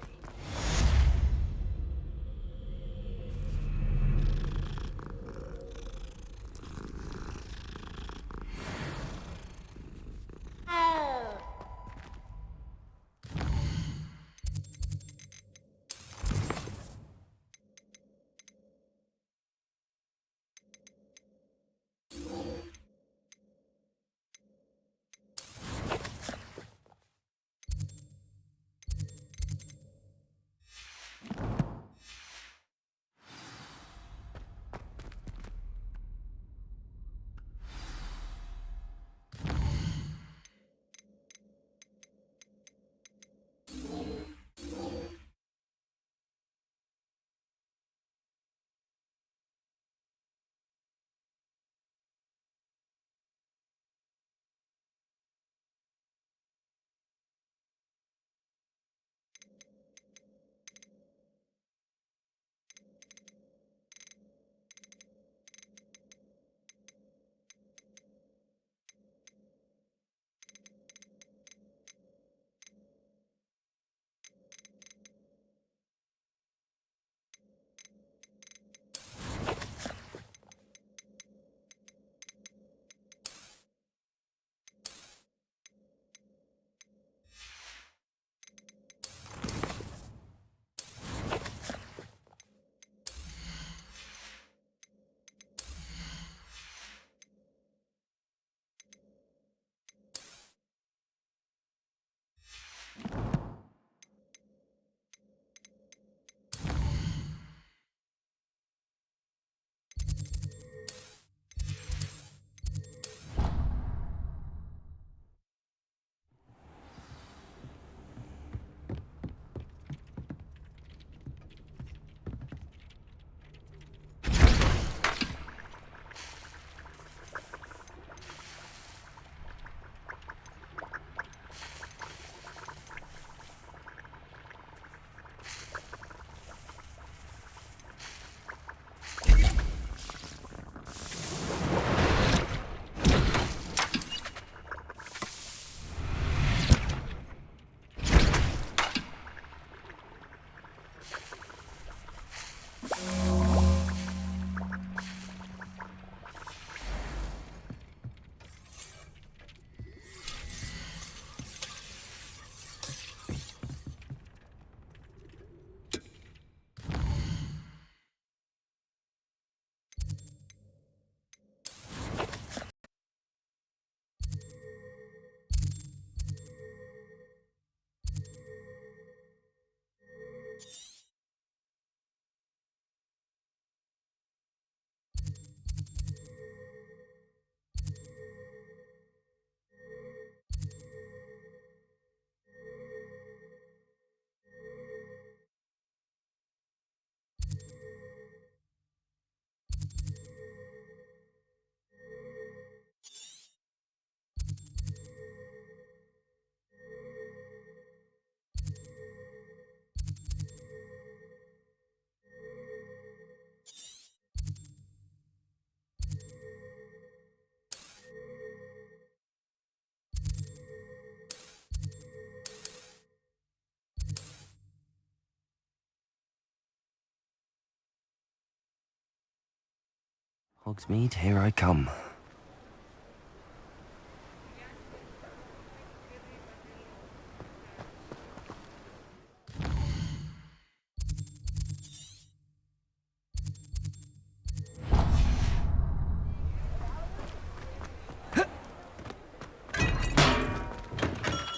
Hogsmeade, here I come.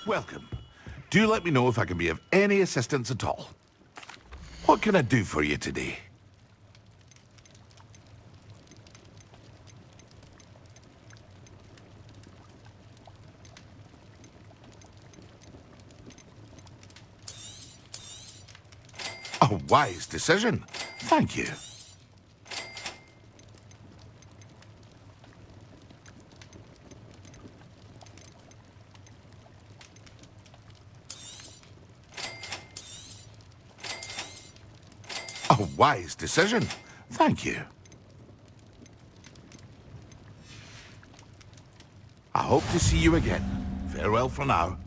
Welcome. Do let me know if I can be of any assistance at all. What can I do for you today? A wise decision. Thank you. A wise decision. Thank you. I hope to see you again. Farewell for now.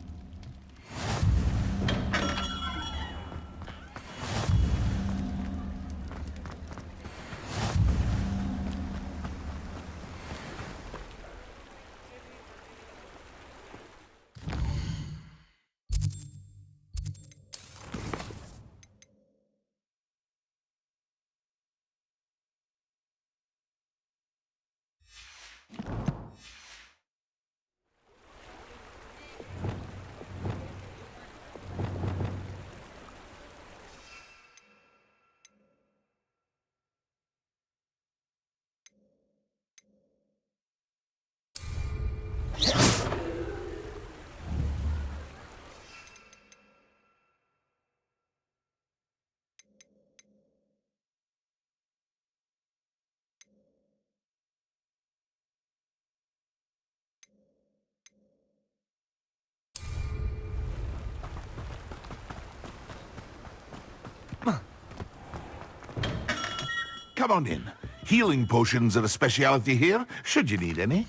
Come on in. Healing potions are a speciality here, should you need any.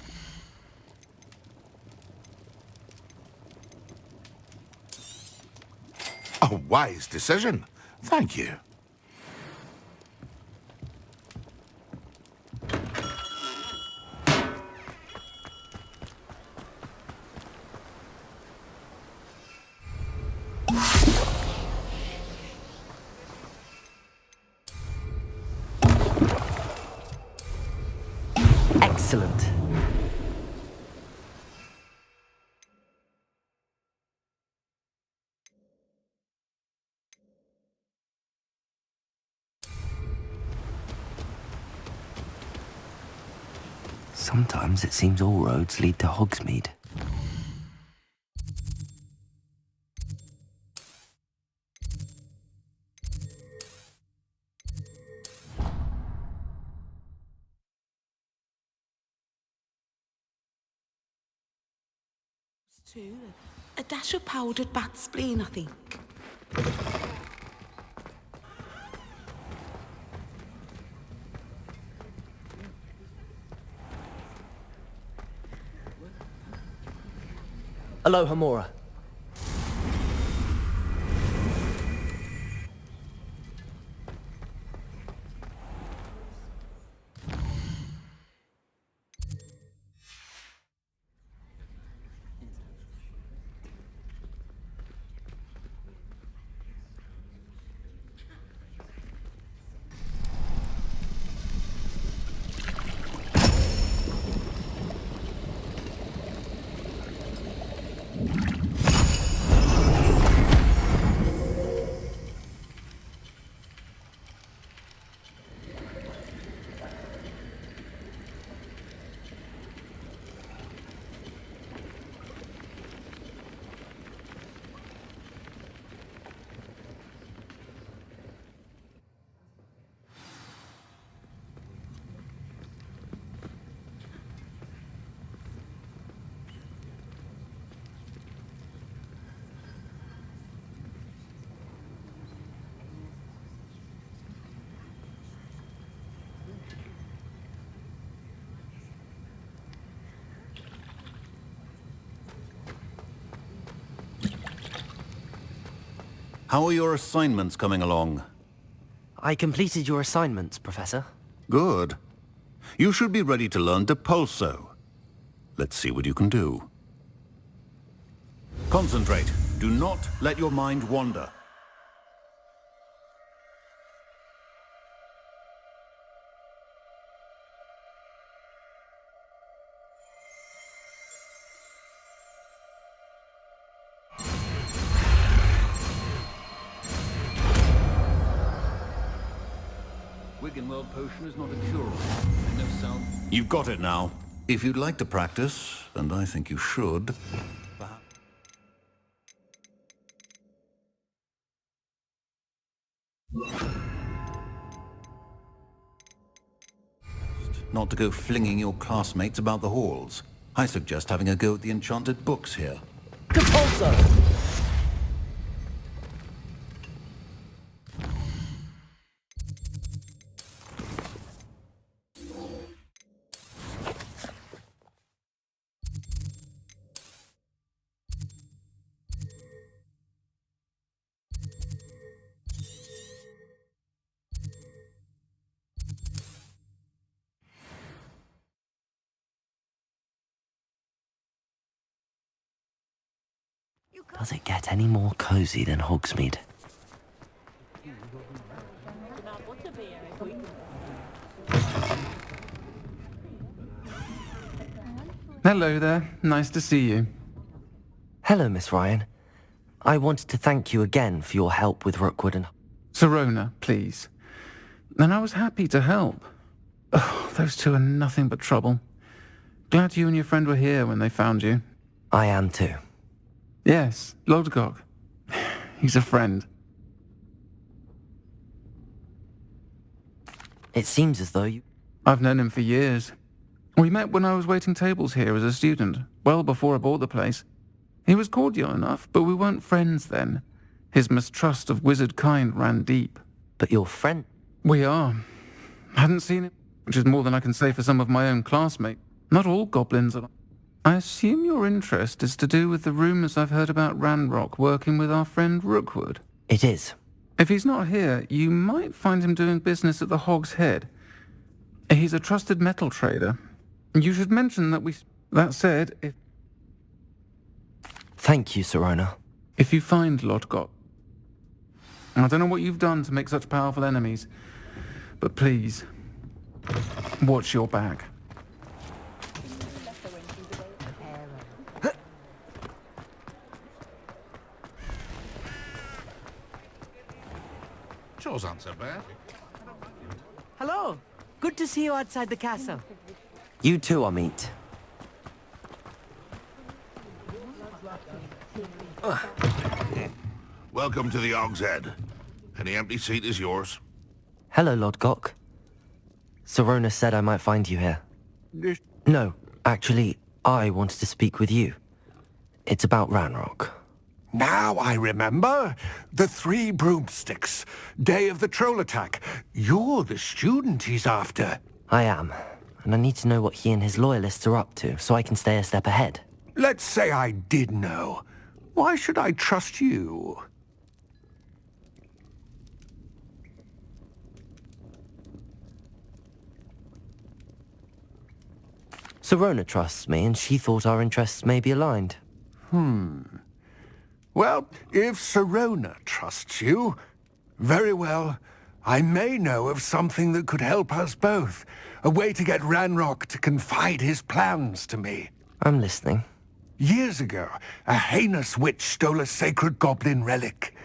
A wise decision. Thank you. Excellent. Sometimes it seems all roads lead to Hogsmeade. A dash of powdered bat spleen, I think. Aloha, Mora. How are your assignments coming along? I completed your assignments, Professor. Good. You should be ready to learn Depulso. Let's see what you can do. Concentrate. Do not let your mind wander. World potion is not a cure-all. No sound. You've got it now. If you'd like to practice, and I think you should, perhaps... Not to go flinging your classmates about the halls. I suggest having a go at the enchanted books here. Depulso! Does it get any more cozy than Hogsmeade? Hello there. Nice to see you. Hello, Miss Ryan. I wanted to thank you again for your help with Rookwood and... Sirona, please. And I was happy to help. Oh, those two are nothing but trouble. Glad you and your friend were here when they found you. I am too. Yes, Lodgok. He's a friend. It seems as though you... I've known him for years. We met when I was waiting tables here as a student, well before I bought the place. He was cordial enough, but we weren't friends then. His mistrust of wizard kind ran deep. But your friend... We are. Hadn't seen him, which is more than I can say for some of my own classmates. Not all goblins are... I assume your interest is to do with the rumors I've heard about Ranrock working with our friend Rookwood. It is. If he's not here, you might find him doing business at the Hog's Head. He's a trusted metal trader. You should mention that we... That said, if... Thank you, Sirona. If you find Lodgok... I don't know what you've done to make such powerful enemies, but please, watch your back. Yours aren't so bad. Hello. Good to see you outside the castle. You too, Amit. Welcome to the Hogshead. Any empty seat is yours. Hello, Lodgok. Sirona said I might find you here. No, actually, I wanted to speak with you. It's about Ranrock. Now I remember. The 3 broomsticks. Day of the troll attack. You're the student he's after. I am. And I need to know what he and his loyalists are up to, so I can stay a step ahead. Let's say I did know. Why should I trust you? Sirona trusts me, and she thought our interests may be aligned. Well, if Sirona trusts you, very well. I may know of something that could help us both. A way to get Ranrock to confide his plans to me. I'm listening. Years ago, a heinous witch stole a sacred goblin relic.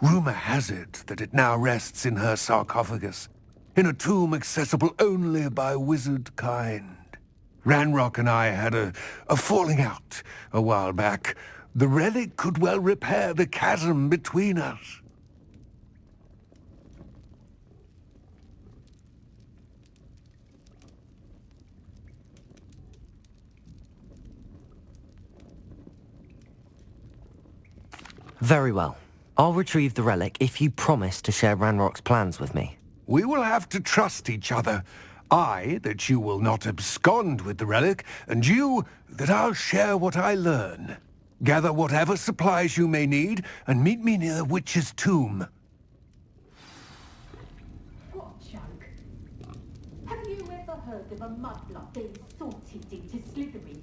Rumor has it that it now rests in her sarcophagus, in a tomb accessible only by wizard kind. Ranrock and I had a falling out a while back. The relic could well repair the chasm between us. Very well. I'll retrieve the relic if you promise to share Ranrock's plans with me. We will have to trust each other. I, that you will not abscond with the relic, and you, that I'll share what I learn. Gather whatever supplies you may need, and meet me near the witch's tomb. What, Chuck? Have you ever heard of a mudblood being sorted into Slytherin?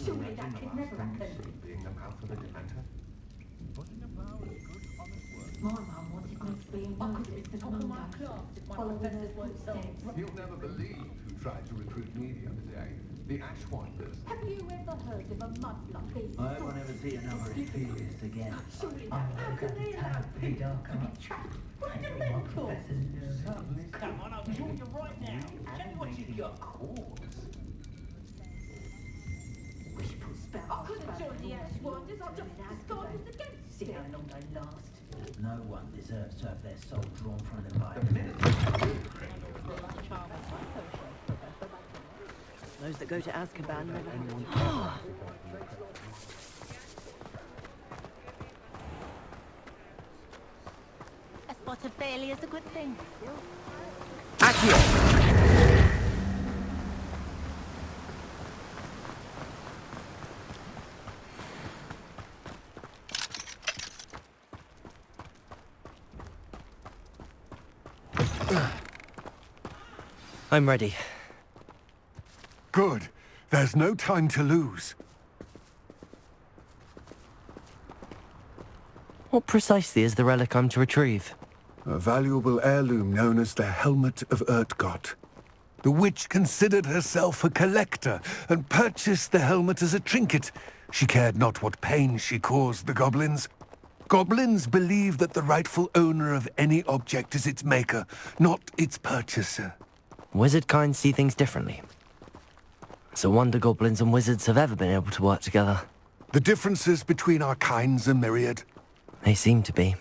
Surely that could never happen. Being the mouth of a dementor? My mum wanted me to be in one of the top of my class if my professors weren't steps. You'll never believe who tried to recruit me the other day. The Ashwinders. Have you ever heard of a mudblood being I sorted won't ever see another experience again. Surely I that know could never that happen. pretty dark To be art. trapped by a My mentor. professor's nervous. Come on, I'll show you right now. Show me what you've got. Wishful spell. I couldn't join the Ashwinders. I just disguised against it. See how long they last. No one deserves to have their soul drawn from the body. Those that go to Azkaban never A spot of failure is a good thing. I'm ready. Good. There's no time to lose. What precisely is the relic I'm to retrieve? A valuable heirloom known as the Helmet of Urtgott. The witch considered herself a collector and purchased the helmet as a trinket. She cared not what pain she caused the goblins. Goblins believe that the rightful owner of any object is its maker, not its purchaser. Wizard kind see things differently. It's a wonder goblins and wizards have ever been able to work together. The differences between our kinds are myriad. They seem to be.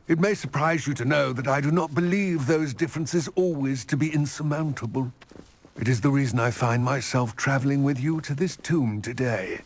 It may surprise you to know that I do not believe those differences always to be insurmountable. It is the reason I find myself traveling with you to this tomb today.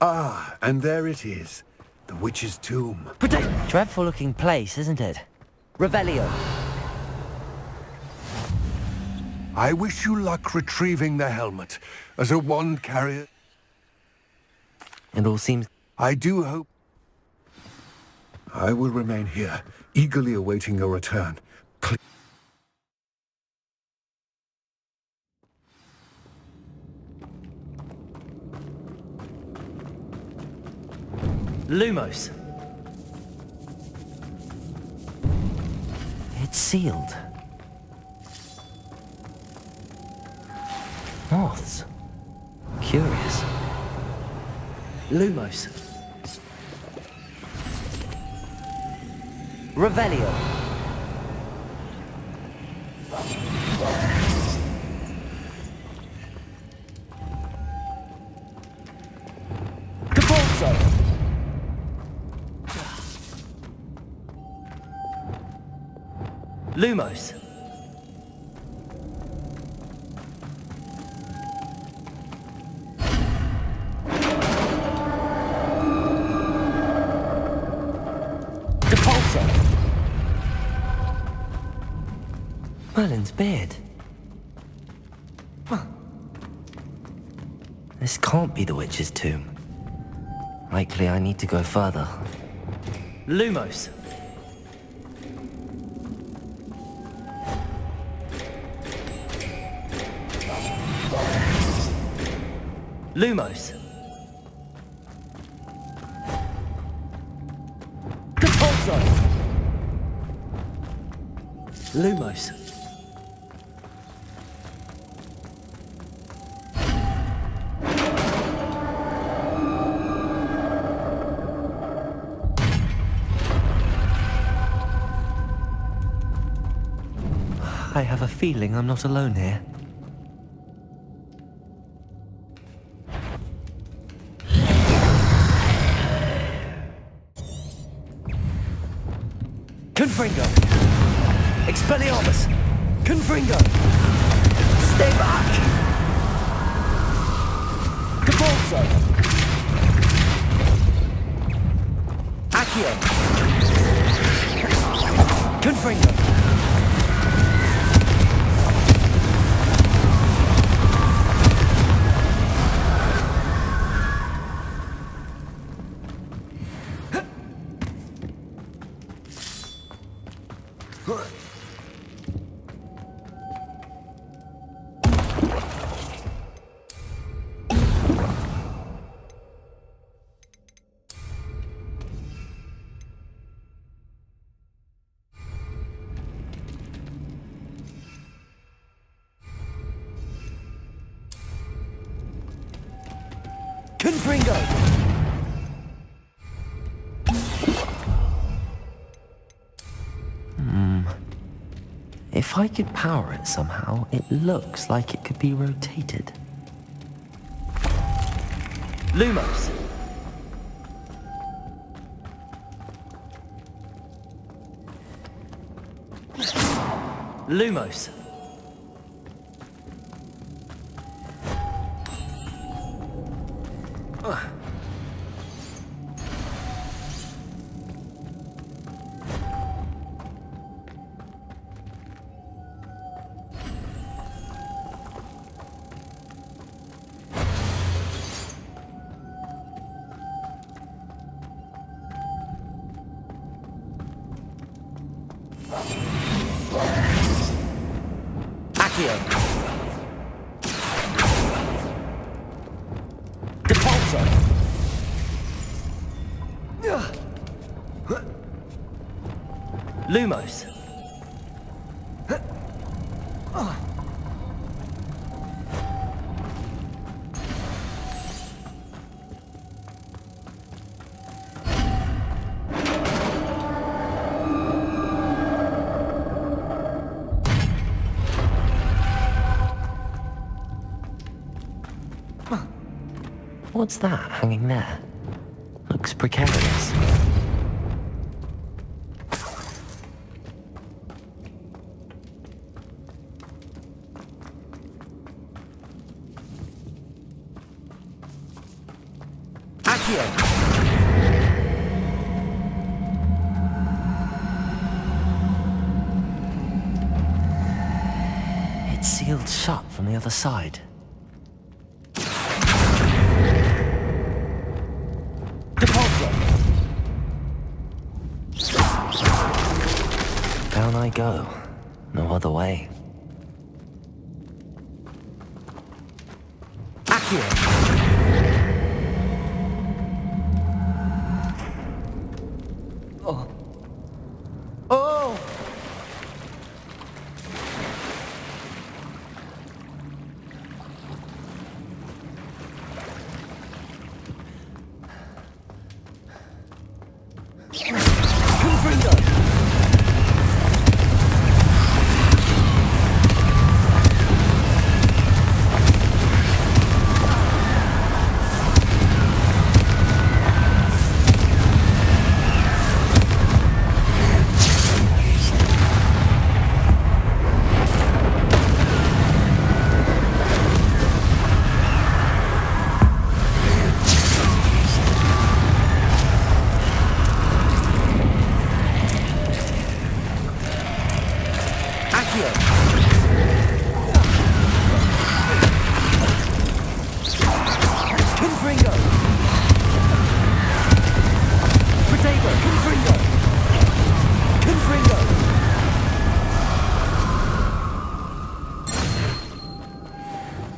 Ah, and there it is. The witch's tomb. Dreadful looking place, isn't it? Revelio. I wish you luck retrieving the helmet. As a wand carrier... It all seems... I do hope... I will remain here, eagerly awaiting your return. Lumos. It's sealed. Moths. Curious. Lumos. Revelio. Capulso. Lumos. Merlin's beard. Huh. This can't be the witch's tomb. Likely I need to go further. Lumos! Lumos! Capulso! Lumos! I have a feeling I'm not alone here. Confringo! Expelliarmus! Confringo! Stay back! Capulso! Accio! Confringo! Confringo! If I could power it somehow, it looks like it could be rotated. Lumos! Lumos! Accio! Capulso! Lumos! What's that hanging there? Looks precarious. Accio! It's sealed shut from the other side. Down I go. No other way. Accio! Oh. Oh!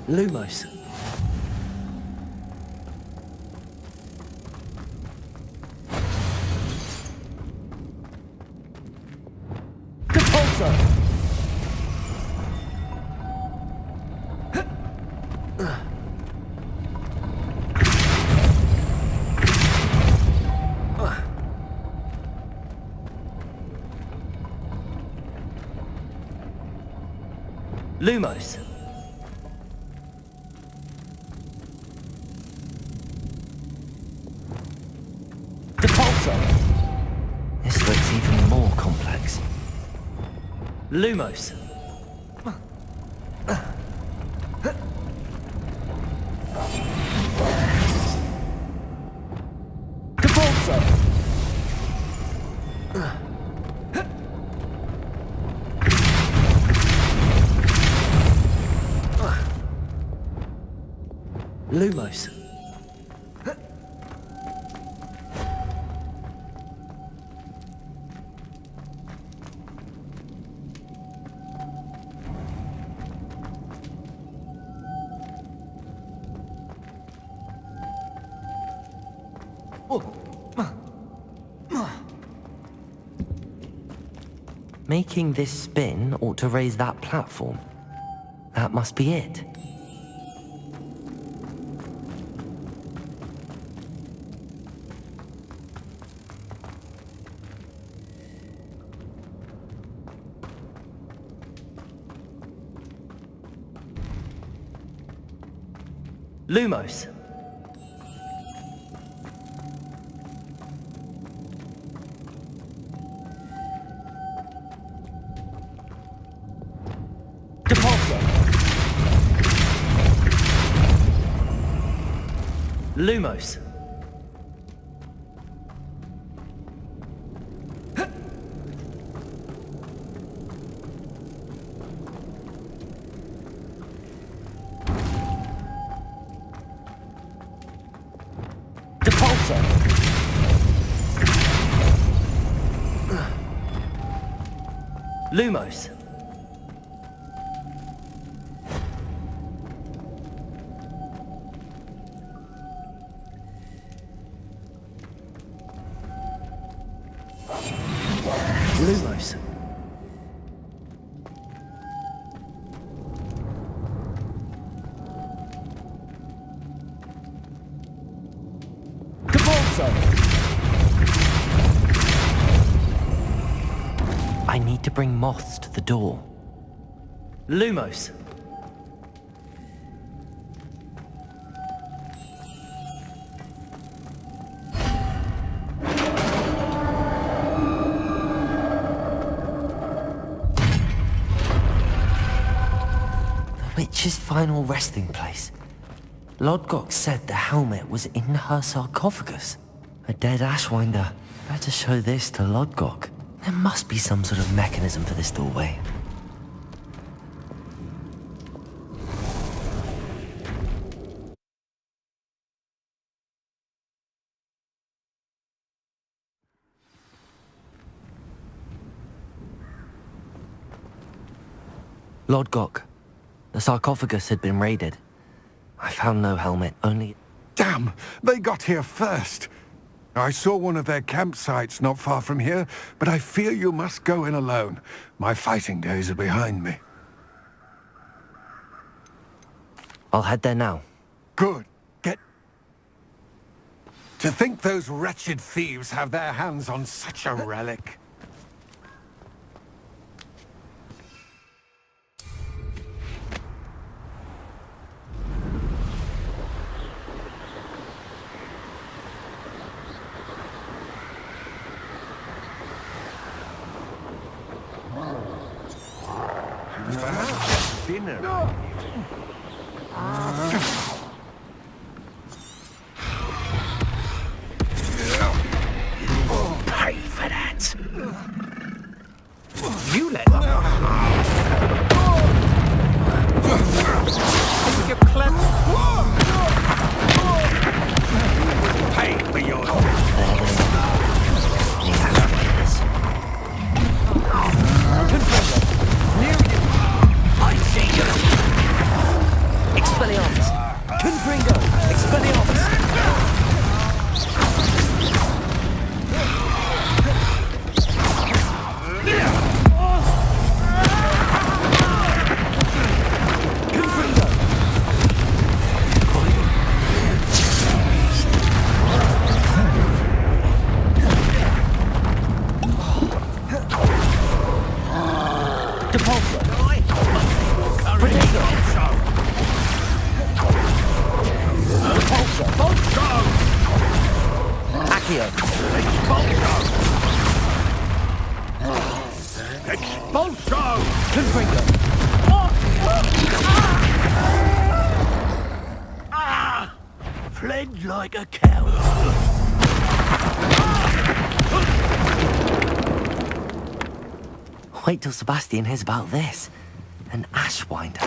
Lumos. Depulso. Lumos. This looks even more complex. Lumos. Depulso. Lumos. Making this spin ought to raise that platform. That must be it. Lumos. Depulso. Lumos. Depulso. Lumos. Lumos. Depulso. I need to bring moths to the door. Lumos. Witch's final resting place. Lodgok said the helmet was in her sarcophagus. A dead Ashwinder. Better show this to Lodgok. There must be some sort of mechanism for this doorway. Lodgok. The sarcophagus had been raided. I found no helmet, only... Damn! They got here first! I saw one of their campsites not far from here, but I fear you must go in alone. My fighting days are behind me. I'll head there now. Good. To think those wretched thieves have their hands on such a relic. Dinner. Pay for that. You let you're clever. Pay for your Accio! Expulso! Confringo! Fled like a coward. Wait till Sebastian hears about this. An Ashwinder.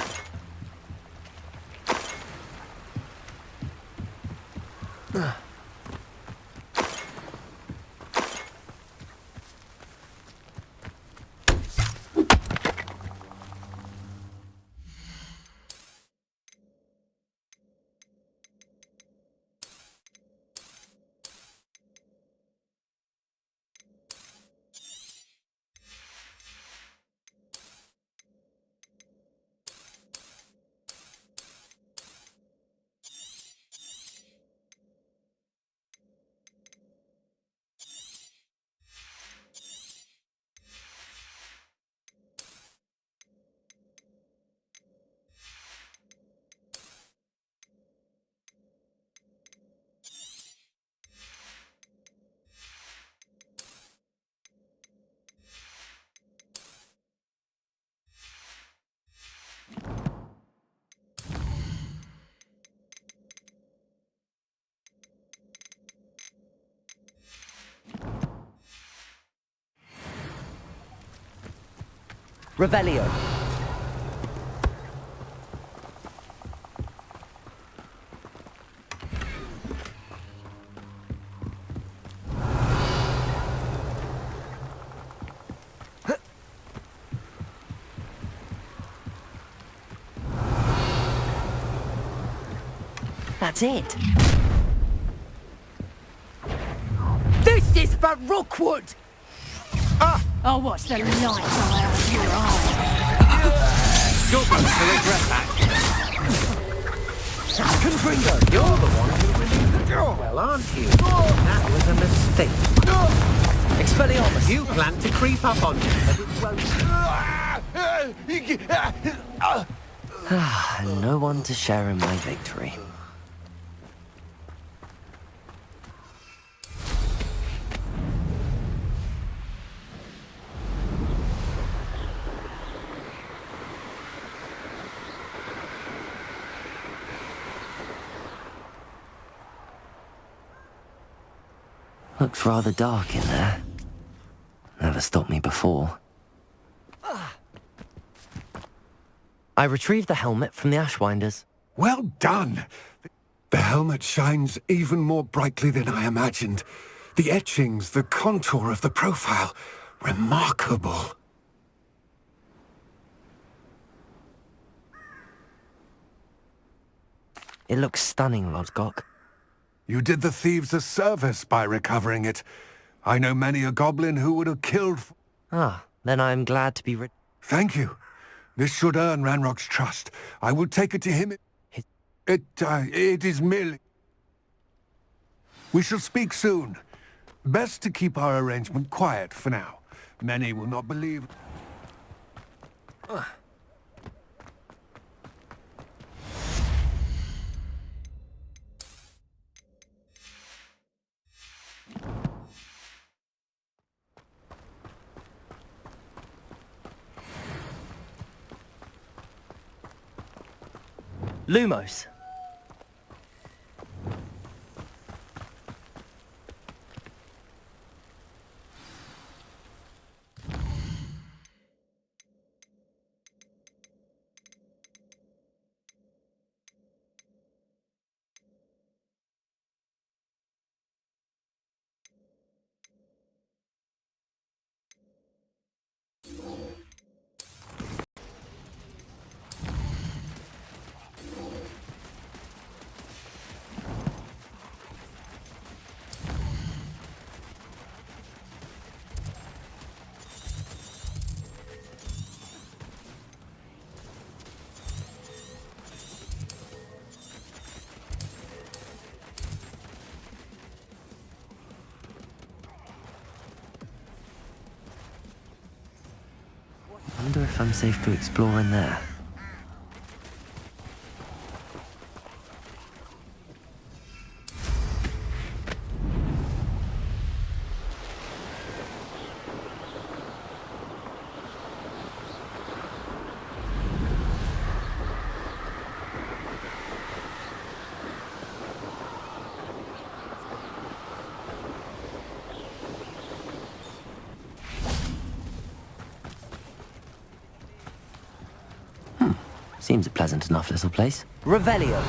Revelio. That's it. This is for Rookwood! I'll watch the lights out of your eyes. You're going to regret that. Confringo! You're the one who released the door. Well, aren't you? That was a mistake. Expelliarmus! You planned to creep up on me, but it won't. And no one to share in my victory. Looks rather dark in there. Never stopped me before. I retrieved the helmet from the Ashwinders. Well done! The helmet shines even more brightly than I imagined. The etchings, the contour of the profile. Remarkable. It looks stunning, Lodgok. You did the thieves a service by recovering it. I know many a goblin who would have killed... Ah, then I am glad to be rid... Thank you. This should earn Ranrock's trust. I will take it to him. It is merely... We shall speak soon. Best to keep our arrangement quiet for now. Many will not believe... Lumos. Wonder if I'm safe to explore in there. Seems a pleasant enough little place. Revelio.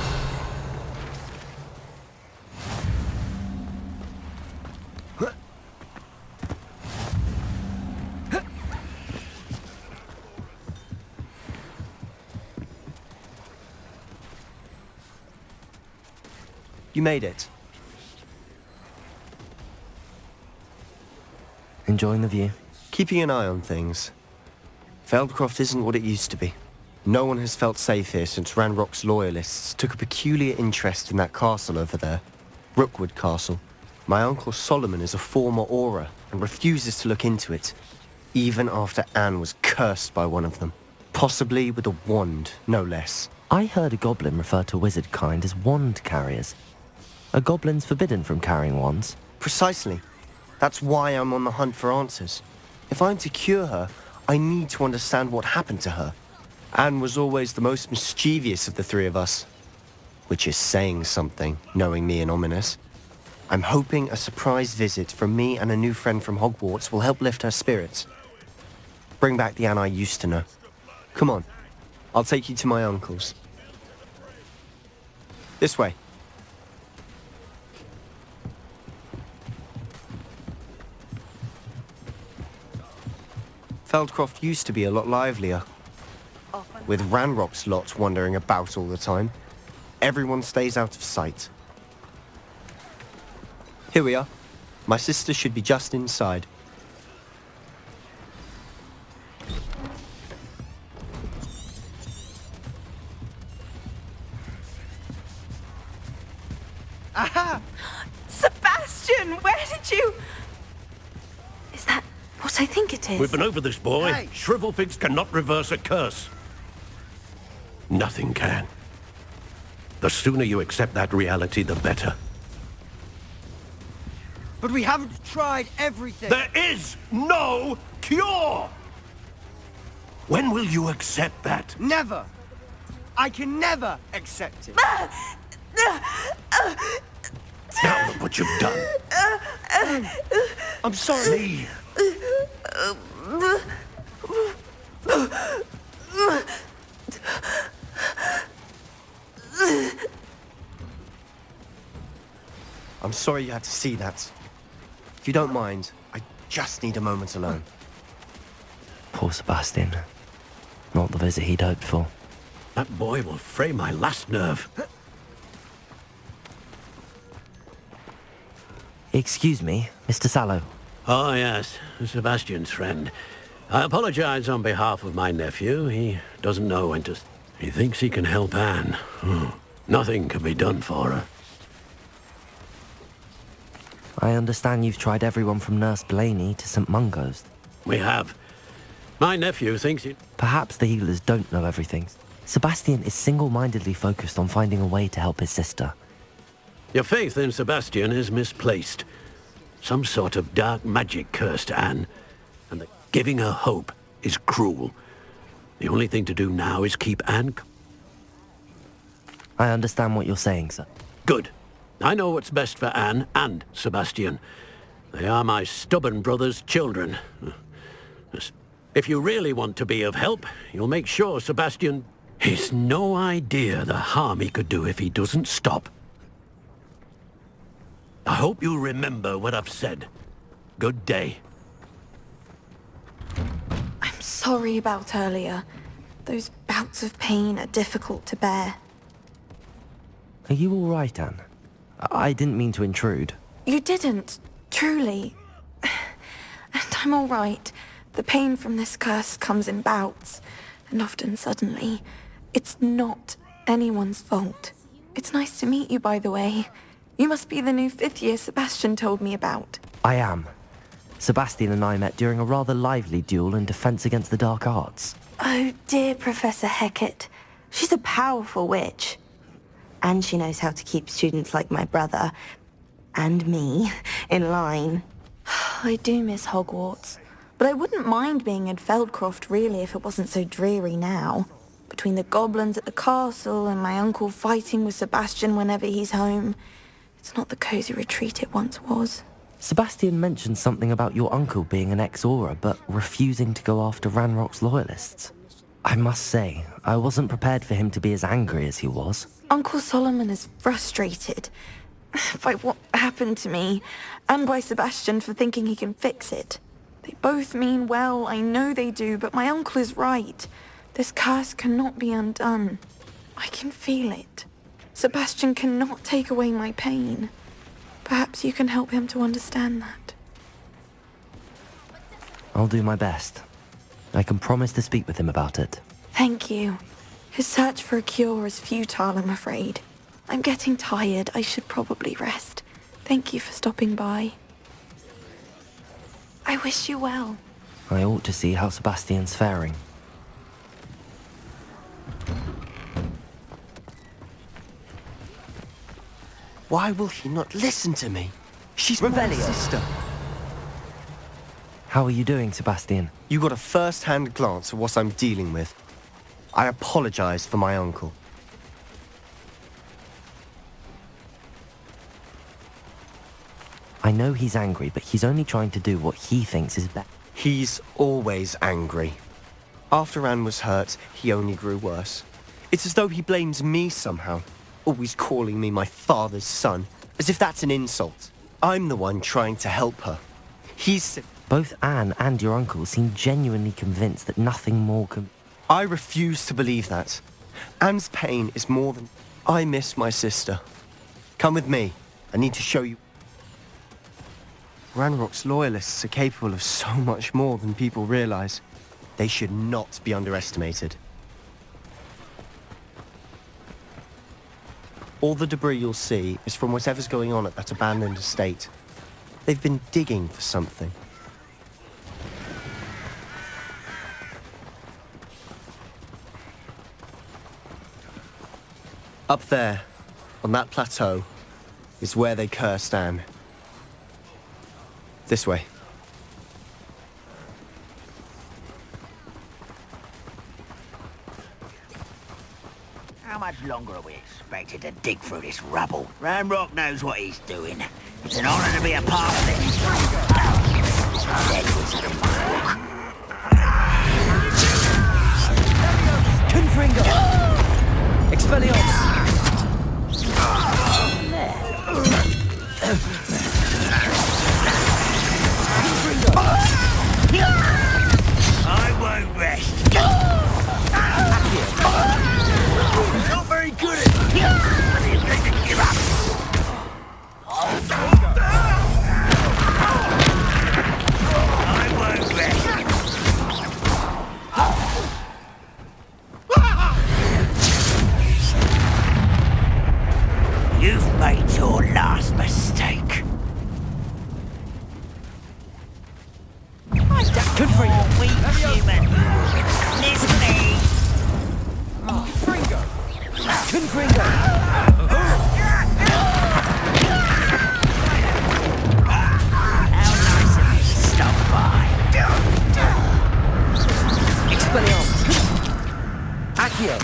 You made it. Enjoying the view? Keeping an eye on things. Feldcroft isn't what it used to be. No one has felt safe here since Ranrock's loyalists took a peculiar interest in that castle over there. Rookwood Castle. My uncle Solomon is a former Auror and refuses to look into it, even after Anne was cursed by one of them. Possibly with a wand, no less. I heard a goblin refer to wizard kind as wand carriers. Are goblins forbidden from carrying wands? Precisely. That's why I'm on the hunt for answers. If I'm to cure her, I need to understand what happened to her. Anne was always the most mischievous of the three of us. Which is saying something, knowing me and Ominous. I'm hoping a surprise visit from me and a new friend from Hogwarts will help lift her spirits. Bring back the Anne I used to know. Come on, I'll take you to my uncle's. This way. Feldcroft used to be a lot livelier. With Ranrock's lot wandering about all the time, everyone stays out of sight. Here we are. My sister should be just inside. Aha! Sebastian, where did you... Is that what I think it is? We've been over this, boy. Hey. Shrivelfigs cannot reverse a curse. Nothing can. The sooner you accept that reality, the better. But we haven't tried everything. There is no cure! When will you accept that? Never. I can never accept it. Now look what you've done. I'm sorry. Leave. I'm sorry you had to see that. If you don't mind, I just need a moment alone. Poor Sebastian. Not the visit he'd hoped for. That boy will fray my last nerve. Excuse me, Mr. Sallow. Oh, yes, Sebastian's friend. I apologize on behalf of my nephew. He doesn't know when to... He thinks he can help Anne. Nothing can be done for her. I understand you've tried everyone from Nurse Blaney to St. Mungo's. We have. My nephew thinks it... Perhaps the healers don't know everything. Sebastian is single-mindedly focused on finding a way to help his sister. Your faith in Sebastian is misplaced. Some sort of dark magic cursed Anne, and that giving her hope is cruel. The only thing to do now is keep Anne... I understand what you're saying, sir. Good. I know what's best for Anne and Sebastian. They are my stubborn brother's children. If you really want to be of help, you'll make sure Sebastian... He's no idea the harm he could do if he doesn't stop. I hope you'll remember what I've said. Good day. I'm sorry about earlier. Those bouts of pain are difficult to bear. Are you all right, Anne? I didn't mean to intrude. You didn't, truly. And I'm all right. The pain from this curse comes in bouts, and often suddenly. It's not anyone's fault. It's nice to meet you, by the way. You must be the new 5th year Sebastian told me about. I am. Sebastian and I met during a rather lively duel in Defense Against the Dark Arts. Oh, dear Professor Hecat. She's a powerful witch. And she knows how to keep students like my brother, and me, in line. I do miss Hogwarts. But I wouldn't mind being in Feldcroft, really, if it wasn't so dreary now. Between the goblins at the castle and my uncle fighting with Sebastian whenever he's home. It's not the cozy retreat it once was. Sebastian mentioned something about your uncle being an ex-Auror, but refusing to go after Ranrock's loyalists. I must say, I wasn't prepared for him to be as angry as he was. Uncle Solomon is frustrated by what happened to me, and by Sebastian for thinking he can fix it. They both mean well, I know they do, but my uncle is right. This curse cannot be undone. I can feel it. Sebastian cannot take away my pain. Perhaps you can help him to understand that. I'll do my best. I can promise to speak with him about it. Thank you. His search for a cure is futile, I'm afraid. I'm getting tired. I should probably rest. Thank you for stopping by. I wish you well. I ought to see how Sebastian's faring. Why will he not listen to me? She's my Revelio. sister. How are you doing, Sebastian? You got a first-hand glance at what I'm dealing with. I apologize for my uncle. I know he's angry, but he's only trying to do what he thinks is best. He's always angry. After Anne was hurt, he only grew worse. It's as though he blames me somehow, always calling me my father's son, as if that's an insult. I'm the one trying to help her. Both Anne and your uncle seem genuinely convinced that nothing more can... I refuse to believe that. Anne's pain is more than... I miss my sister. Come with me. I need to show you... Ranrock's loyalists are capable of so much more than people realize. They should not be underestimated. All the debris you'll see is from whatever's going on at that abandoned estate. They've been digging for something. Up there, on that plateau, is where they cursed Anne. This way. How much longer are we expected to dig through this rubble? Ranrock knows what he's doing. It's an honor to be a part of it. Dead wizard of my book. Confringo! Expelliarmus! I won't rest. Not very good at it. I'm going to give up. I won't rest. You've made your last mistake. Confringo! Weak human. Listen me. Confringo! Confringo! How nice of you to stop by. Expelliarmus! Accio!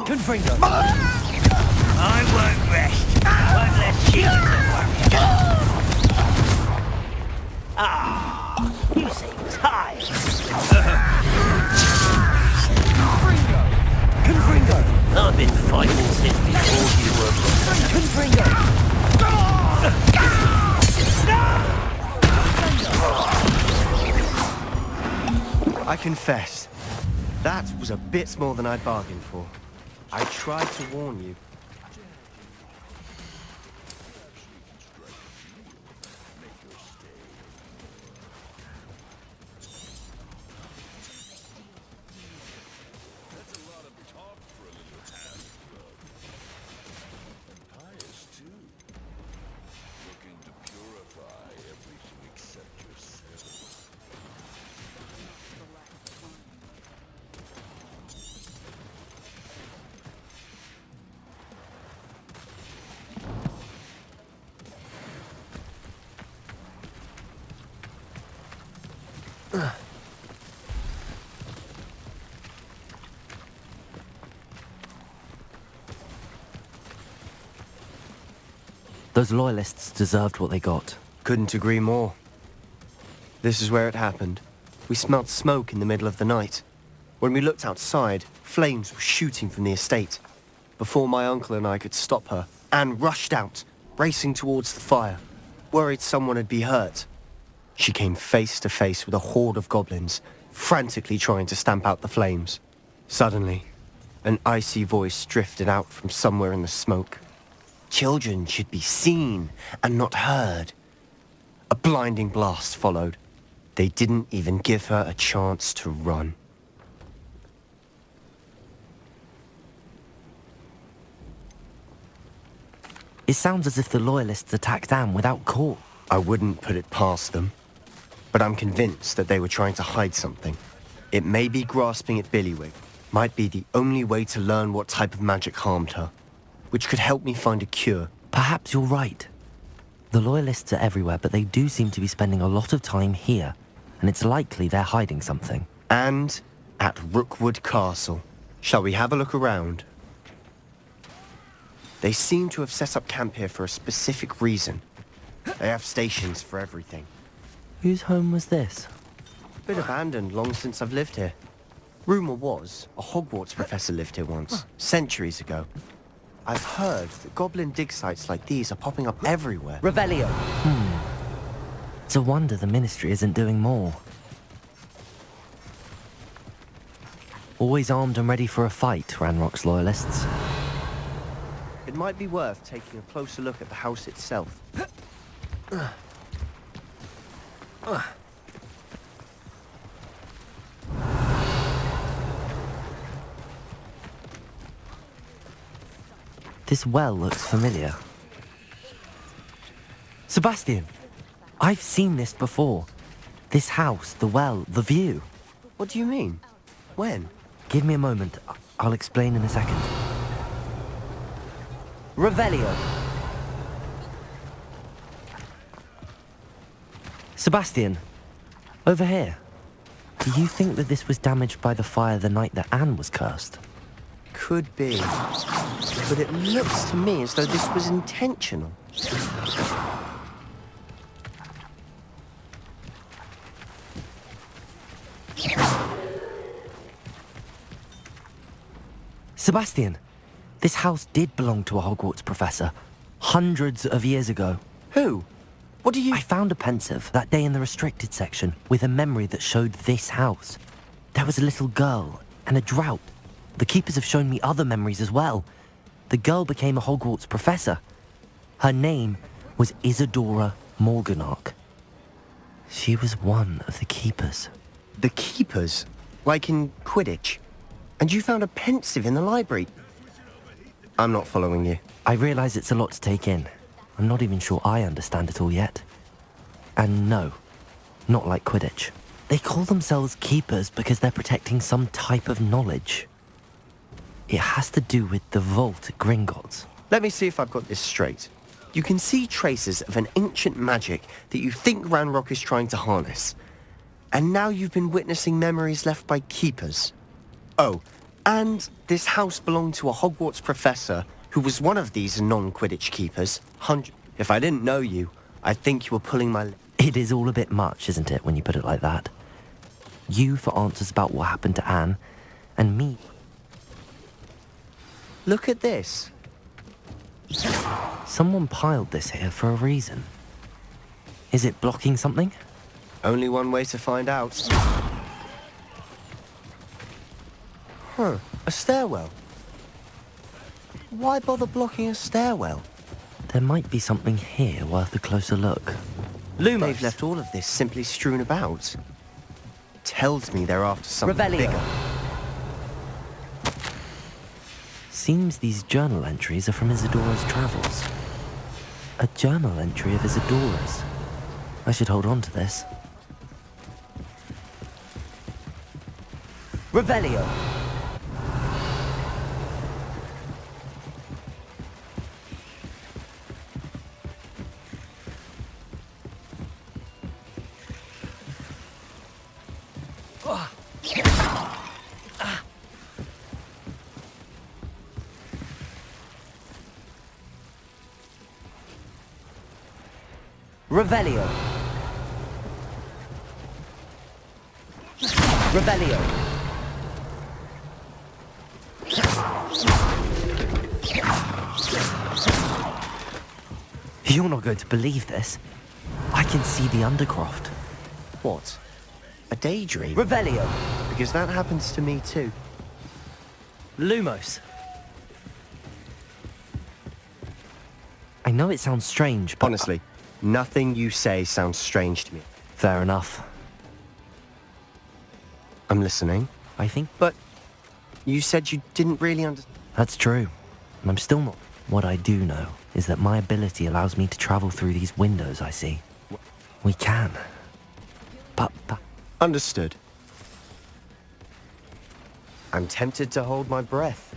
Confringo! I won't rest. Won't let you worry. Ah, you seem tired. Confringo! I've been fighting since before you were. Confringo! I confess, that was a bit more than I'd bargained for. I tried to warn you. Those loyalists deserved what they got. Couldn't agree more. This is where it happened. We smelled smoke in the middle of the night. When we looked outside, flames were shooting from the estate. Before my uncle and I could stop her, Anne rushed out, racing towards the fire, worried someone had been hurt. She came face to face with a horde of goblins, frantically trying to stamp out the flames. Suddenly, an icy voice drifted out from somewhere in the smoke. Children should be seen and not heard. A blinding blast followed. They didn't even give her a chance to run. It sounds as if the Loyalists attacked Anne without cause. I wouldn't put it past them, but I'm convinced that they were trying to hide something. It may be grasping at Billywig, might be the only way to learn what type of magic harmed her, which could help me find a cure. Perhaps you're right. The Loyalists are everywhere, but they do seem to be spending a lot of time here, and it's likely they're hiding something. And at Rookwood Castle. Shall we have a look around? They seem to have set up camp here for a specific reason. They have stations for everything. Whose home was this? Been abandoned long since I've lived here. Rumour was, a Hogwarts professor lived here once, centuries ago. I've heard that goblin dig sites like these are popping up everywhere. Revelio! It's a wonder the Ministry isn't doing more. Always armed and ready for a fight, Ranrock's Loyalists. It might be worth taking a closer look at the house itself. This well looks familiar. Sebastian! I've seen this before. This house, the well, the view. What do you mean? When? Give me a moment. I'll explain in a second. Revelio! Sebastian, over here. Do you think that this was damaged by the fire the night that Anne was cursed? Could be. But it looks to me as though this was intentional. Sebastian, this house did belong to a Hogwarts professor, hundreds of years ago. Who? What do you... I found a pensive that day in the restricted section with a memory that showed this house. There was a little girl and a drought. The keepers have shown me other memories as well. The girl became a Hogwarts professor. Her name was Isadora Morganach. She was one of the keepers. The keepers? Like in Quidditch? And you found a pensive in the library? I'm not following you. I realize it's a lot to take in. I'm not even sure I understand it all yet. And no, not like Quidditch. They call themselves keepers because they're protecting some type of knowledge. It has to do with the vault at Gringotts. Let me see if I've got this straight. You can see traces of an ancient magic that you think Ranrock is trying to harness. And now you've been witnessing memories left by keepers. Oh, and this house belonged to a Hogwarts professor who was one of these non-Quidditch keepers. If I didn't know you, I'd think you were pulling my... It is all a bit much, isn't it, when you put it like that? You for answers about what happened to Anne, and me. Look at this. Someone piled this here for a reason. Is it blocking something? Only one way to find out. Huh, a stairwell. Why bother blocking a stairwell? There might be something here worth a closer look. Lumos. They've left all of this simply strewn about. Tells me they're after something bigger. Seems these journal entries are from Isadora's travels. A journal entry of Isadora's. I should hold on to this. Revelio! Revelio. Revelio. You're not going to believe this. I can see the Undercroft. What? A daydream? Revelio. Because that happens to me too. Lumos. I know it sounds strange, but... Honestly, nothing you say sounds strange to me. Fair enough. I'm listening. I think... But you said you didn't really understand. That's true. And I'm still not... What I do know is that my ability allows me to travel through these windows I see. We can. But... Understood. I'm tempted to hold my breath.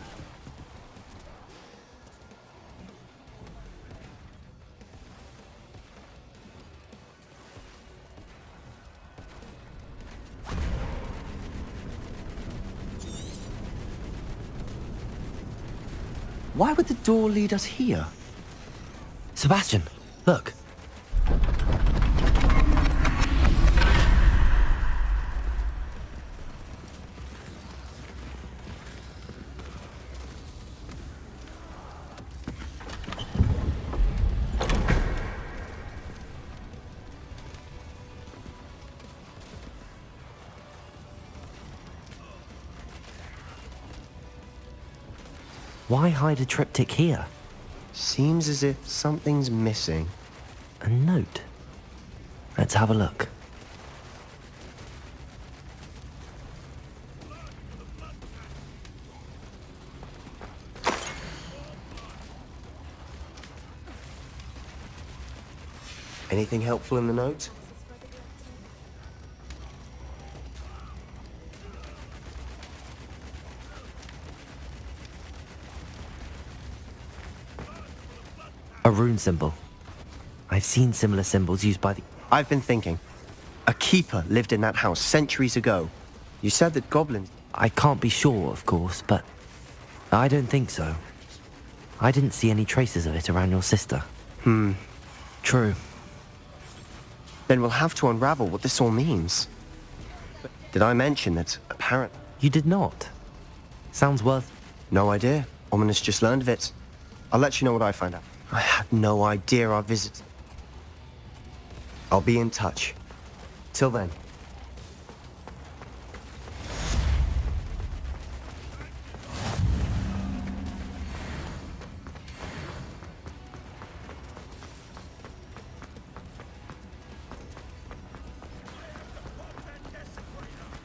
Why would the door lead us here? Sebastian, look. Why hide a triptych here? Seems as if something's missing. A note. Let's have a look. Anything helpful in the note? A rune symbol. I've seen similar symbols used by the... I've been thinking. A keeper lived in that house centuries ago. You said that goblins... I can't be sure, of course, but I don't think so. I didn't see any traces of it around your sister. True. Then we'll have to unravel what this all means. Did I mention that apparently... You did not. Sounds worth... No idea. Ominous just learned of it. I'll let you know what I find out. I had no idea our visit... I'll be in touch. Till then.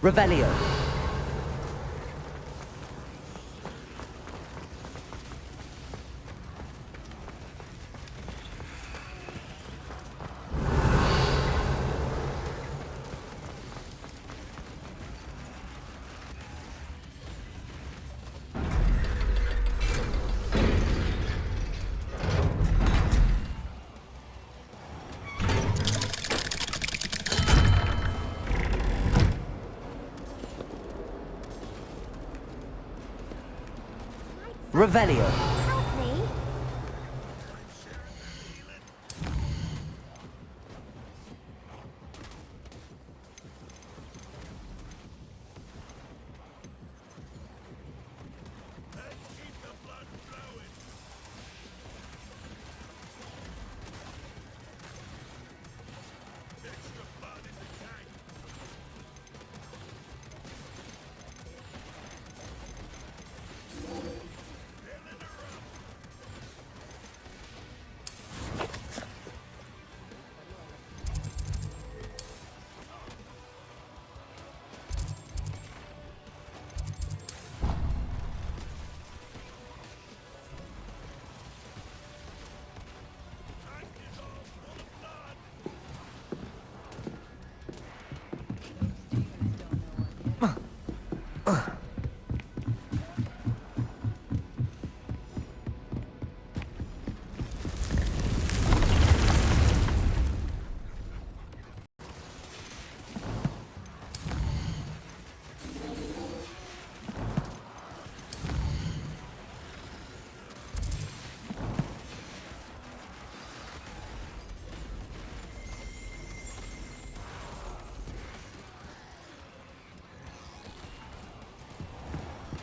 Revelio. Revelio. Help me.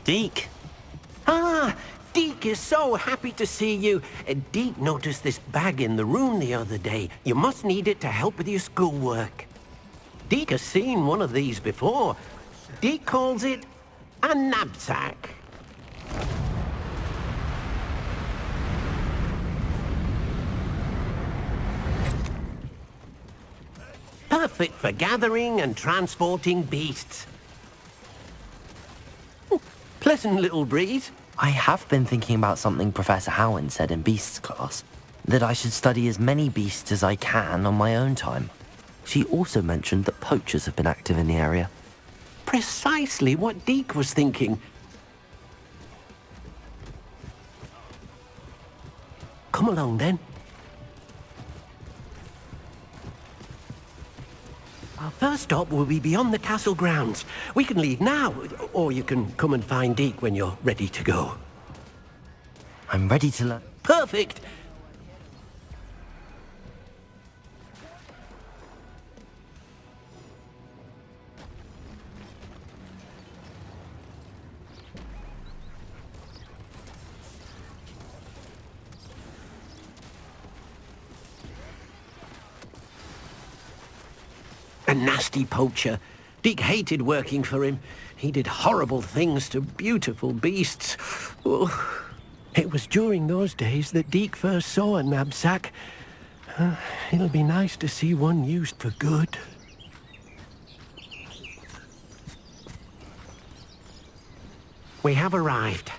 Deke. Ah, Deke is so happy to see you. Deke noticed this bag in the room the other day. You must need it to help with your schoolwork. Deke has seen one of these before. Deke calls it a knapsack. Perfect for gathering and transporting beasts. Pleasant little breeze. I have been thinking about something Professor Howland said in Beasts class, that I should study as many beasts as I can on my own time. She also mentioned that poachers have been active in the area. Precisely what Deke was thinking. Come along then. Our first stop will be beyond the castle grounds. We can leave now, or you can come and find Deke when you're ready to go. I'm ready to learn. Perfect! A nasty poacher. Deke hated working for him. He did horrible things to beautiful beasts. Oh. It was during those days that Deke first saw a knapsack. It'll be nice to see one used for good. We have arrived.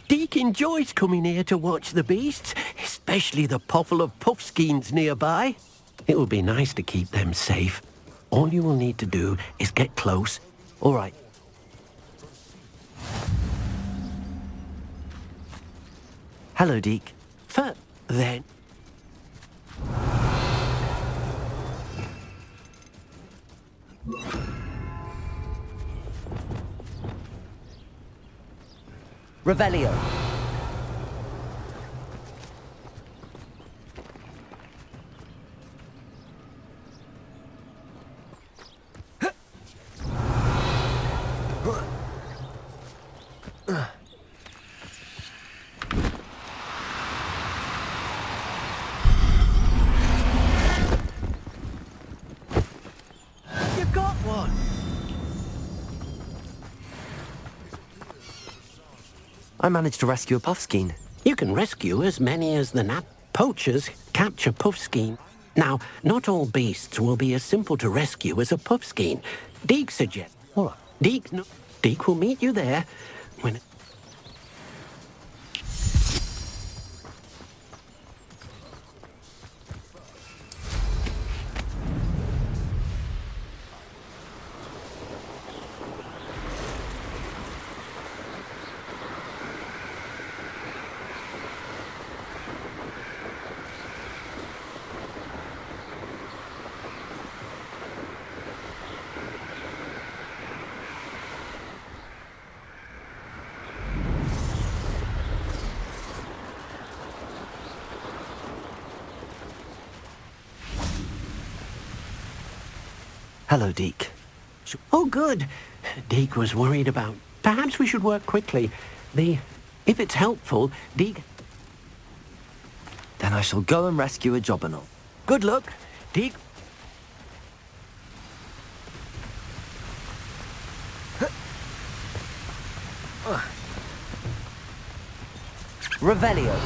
Deke enjoys coming here to watch the beasts, especially the potful of puffskeins nearby. It will be nice to keep them safe. All you will need to do is get close. All right. Hello, Deke. Then. Revelio. You've got one. I managed to rescue a puffskein. You can rescue as many as the poachers capture puffskein. Now, not all beasts will be as simple to rescue as a puffskein. Deke suggests. All right. Deke will meet you there when. Hello, Deke. Oh, good. Deke was worried about. Perhaps we should work quickly. If it's helpful, Deke. Then I shall go and rescue a Jobberknoll. Good luck, Deke. Revelio.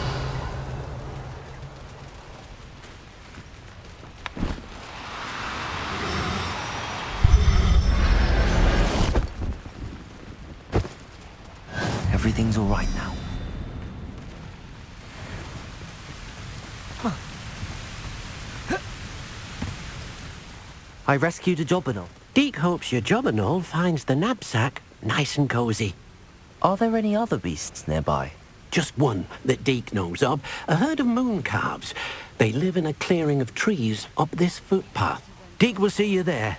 Everything's all right now. I rescued a Jobberknoll. Deke hopes your Jobberknoll finds the knapsack nice and cozy. Are there any other beasts nearby? Just one that Deke knows of, a herd of moon calves. They live in a clearing of trees up this footpath. Deke will see you there.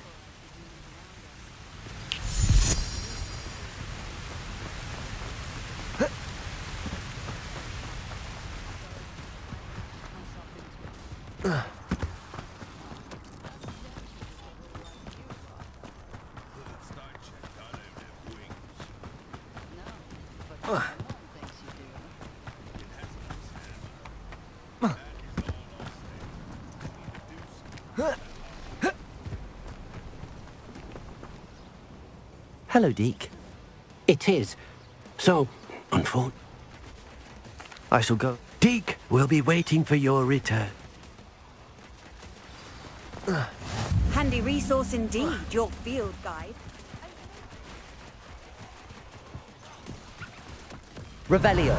Hello, Deke. It is. So, unfortunately, I shall go. Deke will be waiting for your return. Handy resource indeed, your field guide. Revelio.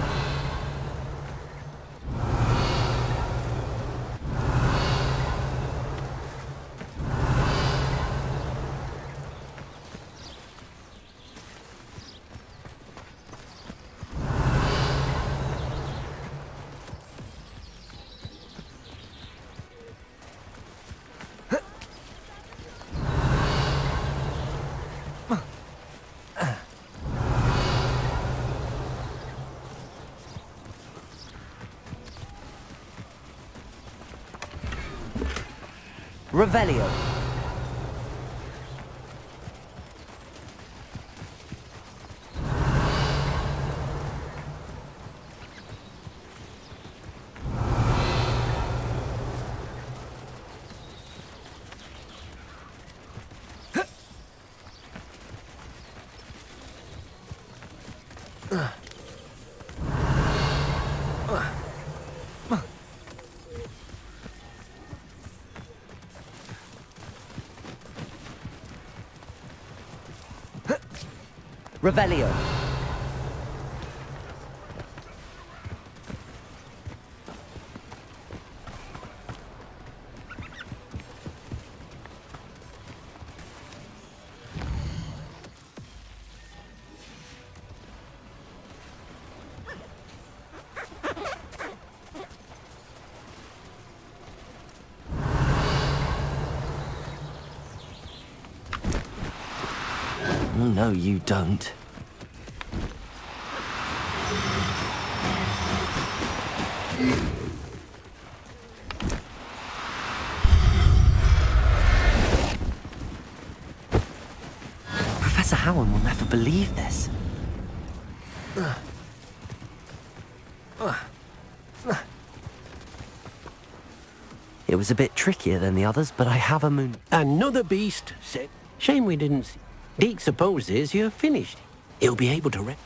Revelio. Revelio. No, you don't. Professor Howard will never believe this. It was a bit trickier than the others, but I have a moon. Another beast said, shame we didn't see. Deke supposes you're finished. He'll be able to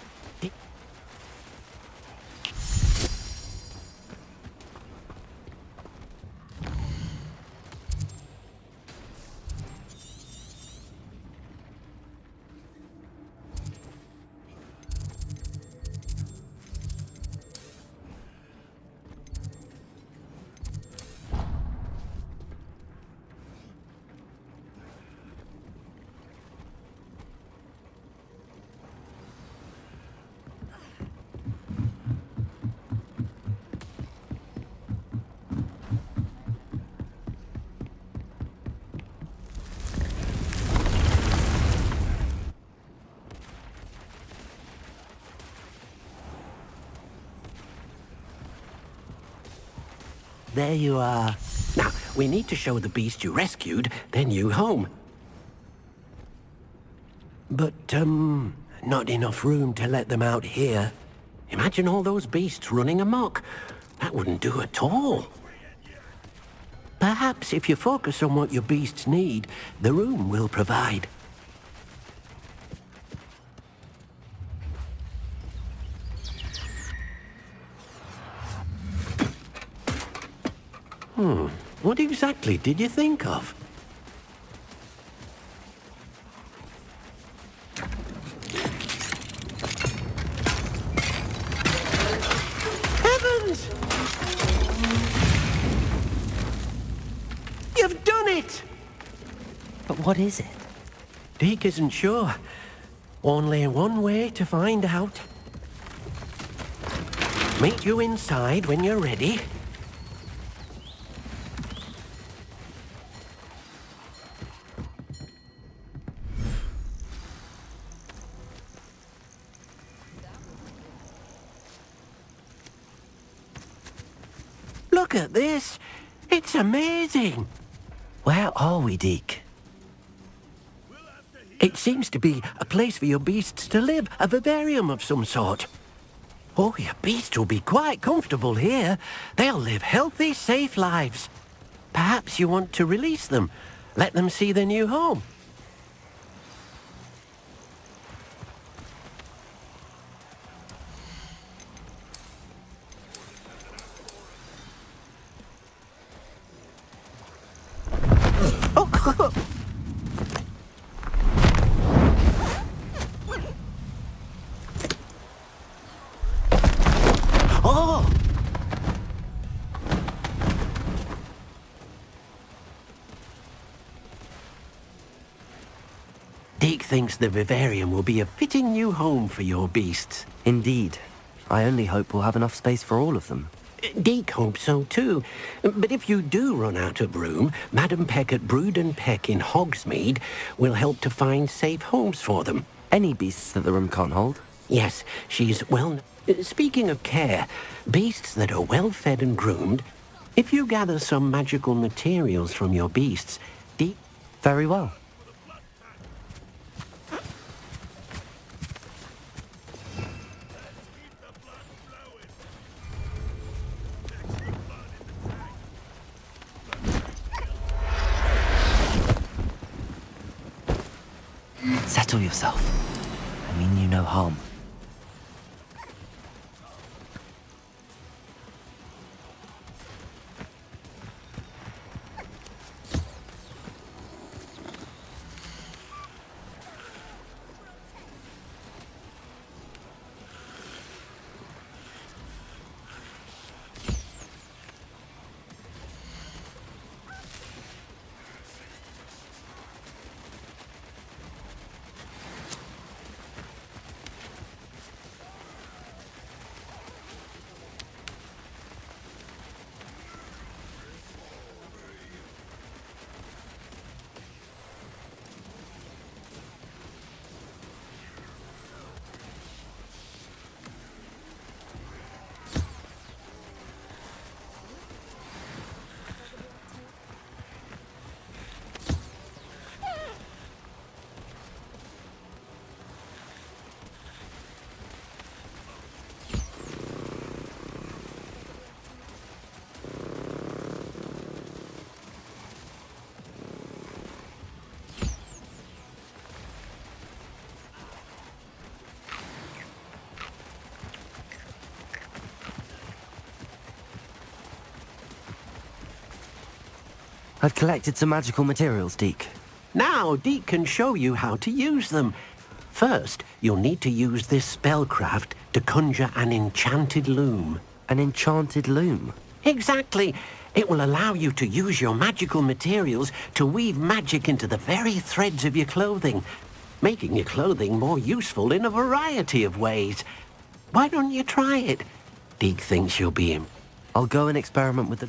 There you are. Now, we need to show the beast you rescued their new home. But, not enough room to let them out here. Imagine all those beasts running amok. That wouldn't do at all. Perhaps if you focus on what your beasts need, the room will provide. What exactly did you think of? Heavens! You've done it! But what is it? Deke isn't sure. Only one way to find out. Meet you inside when you're ready. Look at this. It's amazing. Where are we, Deke? It seems to be a place for your beasts to live, a vivarium of some sort. Oh, your beasts will be quite comfortable here. They'll live healthy, safe lives. Perhaps you want to release them. Let them see their new home. Oh! Deke thinks the vivarium will be a fitting new home for your beasts. Indeed. I only hope we'll have enough space for all of them. Deke hopes so too. But if you do run out of room, Madam Peck at Brood and Peck in Hogsmeade will help to find safe homes for them. Any beasts that the room can't hold? Yes, she's well... Speaking of care, beasts that are well fed and groomed, if you gather some magical materials from your beasts, Deke... Very well. Settle yourself. I mean you no harm. I've collected some magical materials, Deke. Now Deke can show you how to use them. First, you'll need to use this spellcraft to conjure an enchanted loom. An enchanted loom? Exactly. It will allow you to use your magical materials to weave magic into the very threads of your clothing, making your clothing more useful in a variety of ways. Why don't you try it? Deke thinks you'll be... I'll go and experiment with the...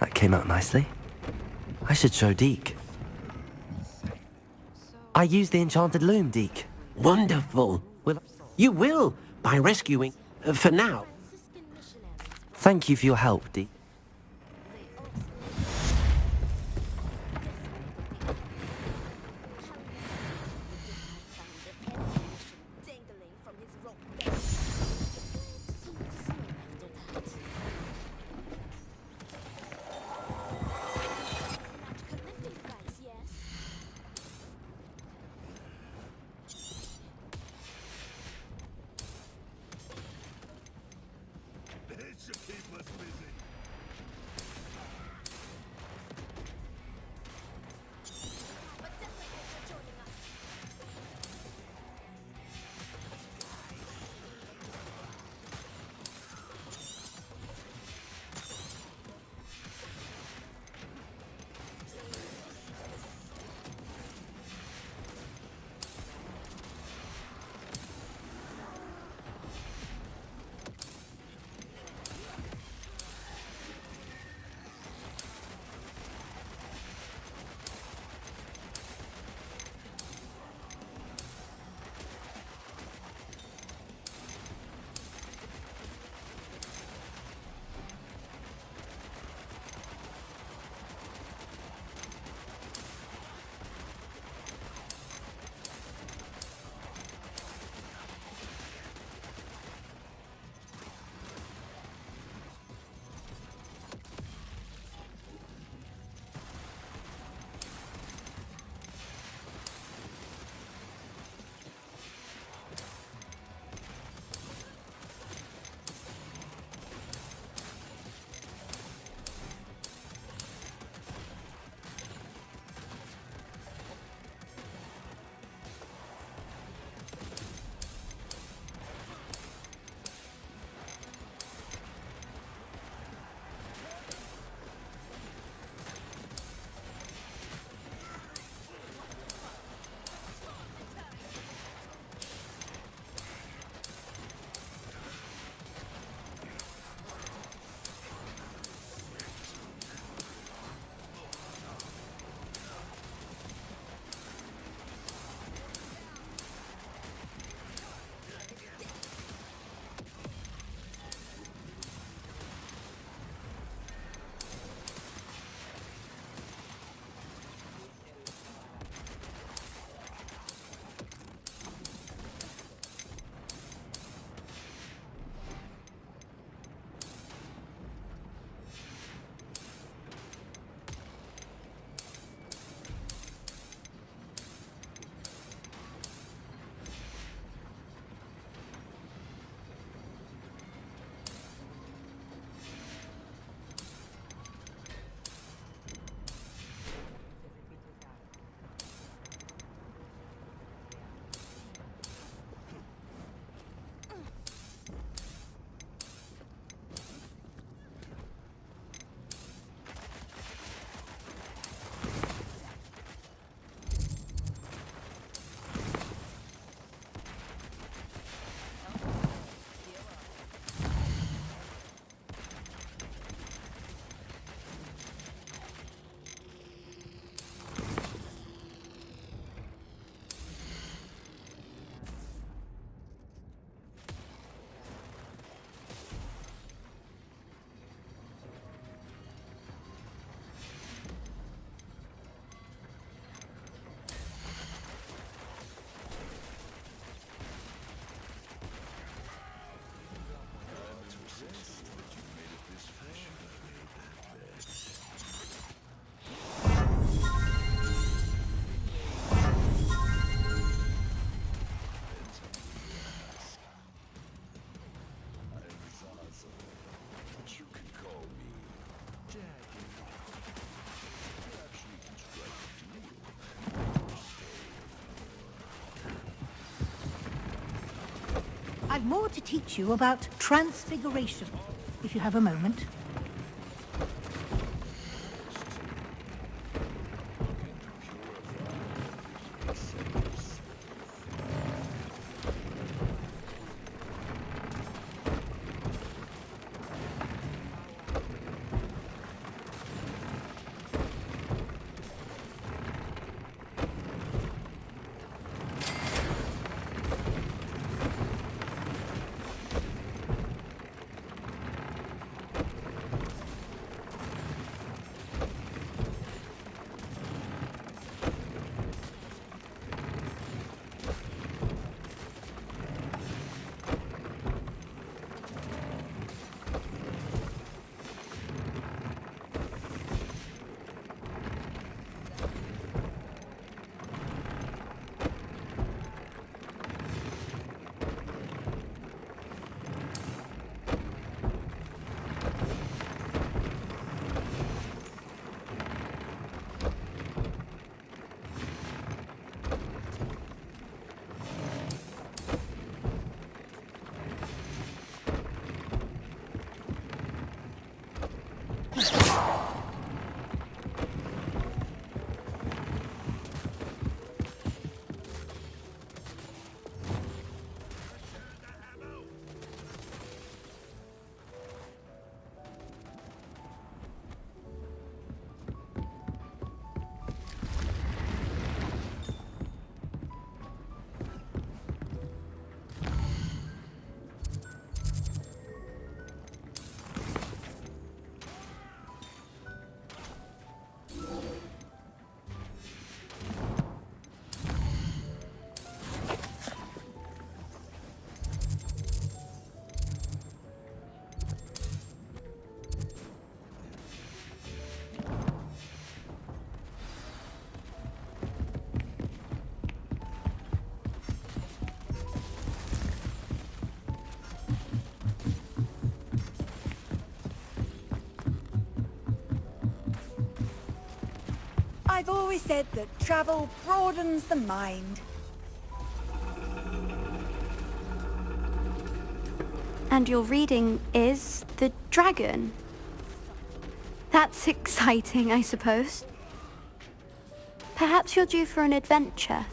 That came out nicely. I should show Deke. I used the enchanted loom, Deke. Wonderful. You will, by rescuing... for now. Thank you for your help, Deke. I've more to teach you about transfiguration, if you have a moment. I've always said that travel broadens the mind. And your reading is the dragon. That's exciting, I suppose. Perhaps you're due for an adventure.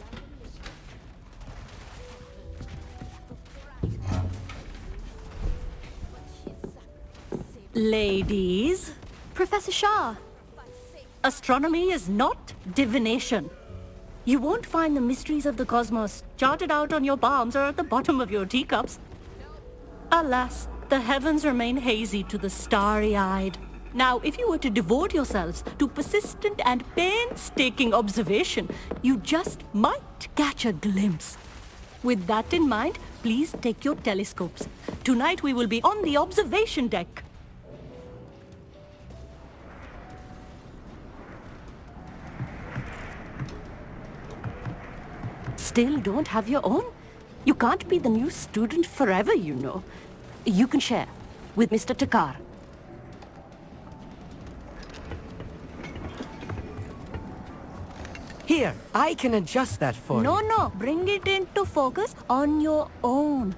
Ladies. Professor Shah. Astronomy is not divination. You won't find the mysteries of the cosmos charted out on your palms or at the bottom of your teacups. Alas, the heavens remain hazy to the starry-eyed. Now, if you were to devote yourselves to persistent and painstaking observation, you just might catch a glimpse. With that in mind, please take your telescopes. Tonight we will be on the observation deck. Still don't have your own? You can't be the new student forever, you know. You can share with Mr. Takar. Here, I can adjust that for you. No, bring it into focus on your own.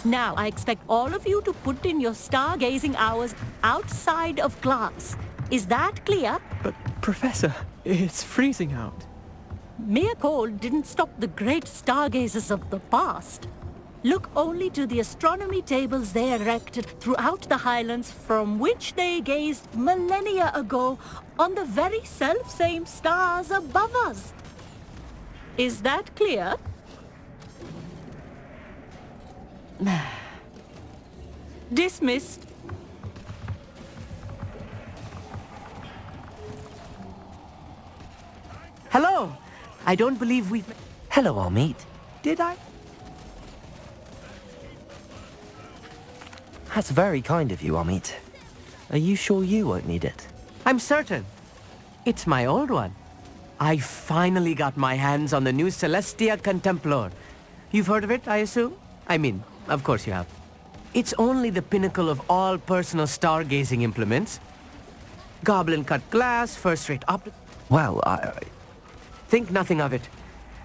Now, I expect all of you to put in your stargazing hours outside of class. Is that clear? But, Professor, it's freezing out. Mere cold didn't stop the great stargazers of the past. Look only to the astronomy tables they erected throughout the highlands from which they gazed millennia ago on the very self-same stars above us. Is that clear? Dismissed. Hello! I don't believe we've... Hello, Hogsmeade. Did I? That's very kind of you, Hogsmeade. Are you sure you won't need it? I'm certain. It's my old one. I finally got my hands on the new Celestia Contemplar. You've heard of it, I assume? I mean, of course you have. It's only the pinnacle of all personal stargazing implements. Goblin-cut glass, first-rate optics. Well, I... Think nothing of it.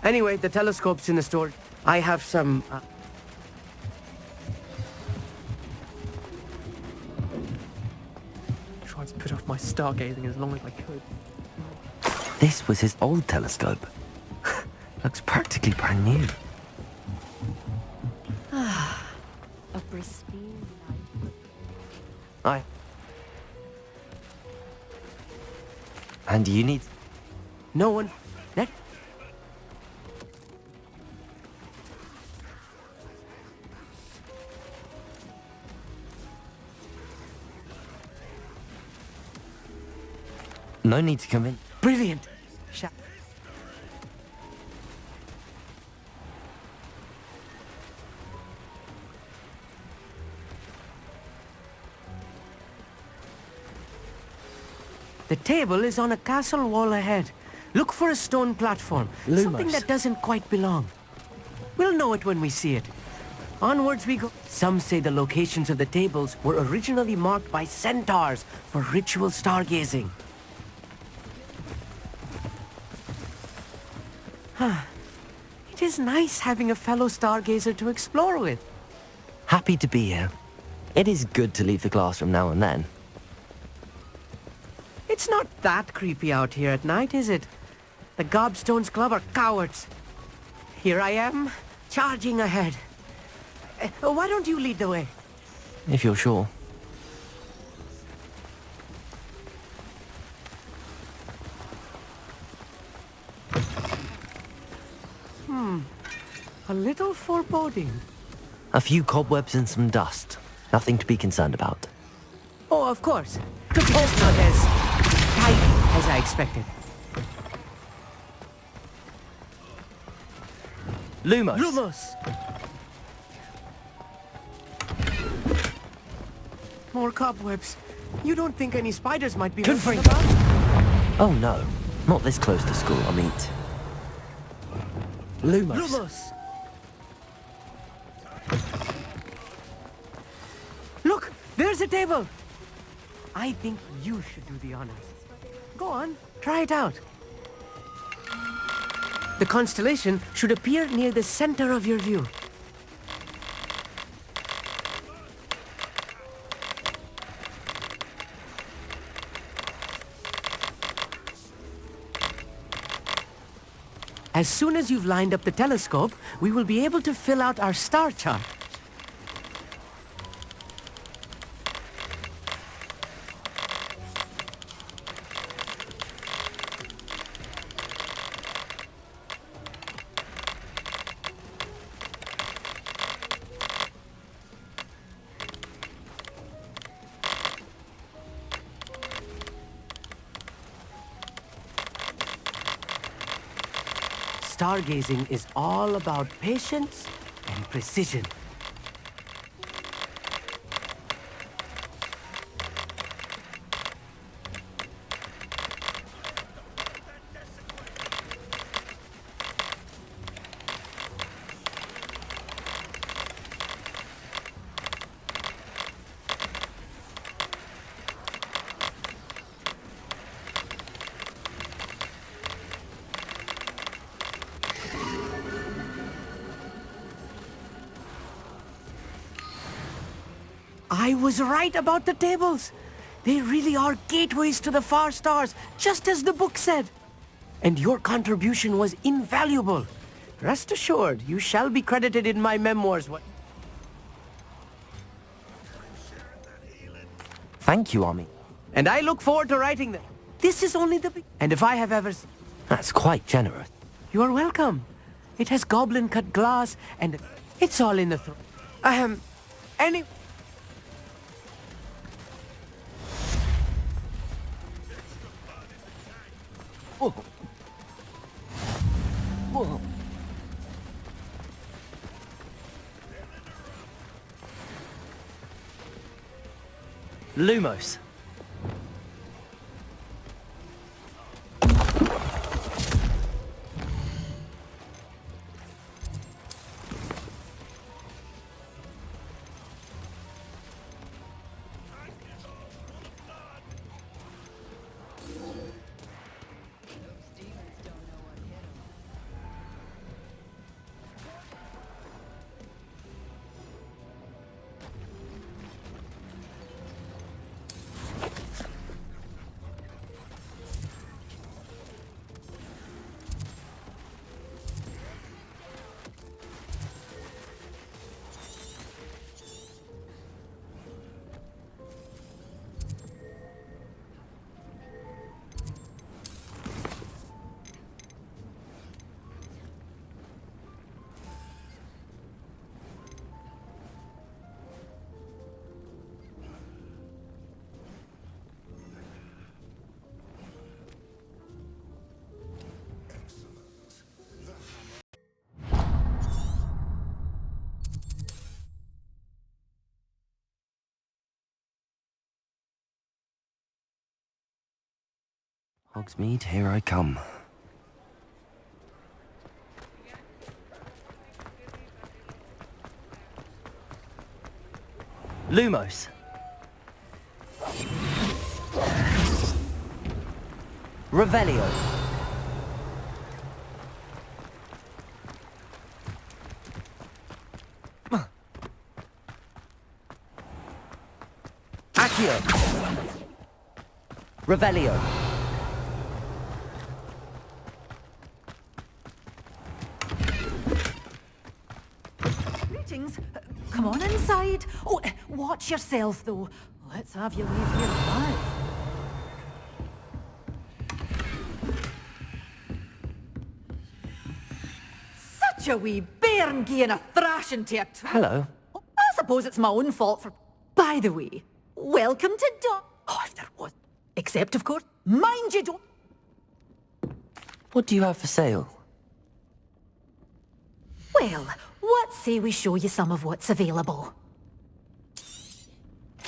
Anyway, the telescope's in the store. I have some... Tried to put off my stargazing as long as I could. This was his old telescope. Looks practically brand new. A pristine life. And you need... No one... That... No need to come in. Brilliant! The table is on a castle wall ahead. Look for a stone platform. Something that doesn't quite belong. We'll know it when we see it. Onwards we go. Some say the locations of the tables were originally marked by centaurs for ritual stargazing. It is nice having a fellow stargazer to explore with. Happy to be here. It is good to leave the classroom now and then. It's not that creepy out here at night, is it? The Gobstones Club are cowards. Here I am, charging ahead. Why don't you lead the way? If you're sure. A little foreboding. A few cobwebs and some dust. Nothing to be concerned about. Oh, of course. Could be just not as tight as I expected. Lumos! Lumos! More cobwebs. You don't think any spiders might be lurking about? Oh no, not this close to school, I meet. Lumos. Lumos! Look, there's a table. I think you should do the honors. Go on, try it out. The constellation should appear near the center of your view. As soon as you've lined up the telescope, we will be able to fill out our star chart. Stargazing is all about patience and precision. I was right about the tables. They really are gateways to the far stars, just as the book said. And your contribution was invaluable. Rest assured, you shall be credited in my memoirs. Thank you, Ami. And I look forward to writing them. This is only the beginning. And if I have ever... That's quite generous. You are welcome. It has goblin-cut glass, and it's all in the throat. Any... Whoa. Whoa. Lumos. Hogsmeade, here I come. Lumos. Revelio. Accio. Revelio. Greetings. Come on inside. Oh, watch yourself, though. Let's have you leave here alive. Such a wee bairn gieing a thrashing to a Hello. I suppose it's my own fault for... By the way, welcome to Oh, if there was... Except, of course, mind you don't... What do you have for sale? Well, what say we show you some of what's available?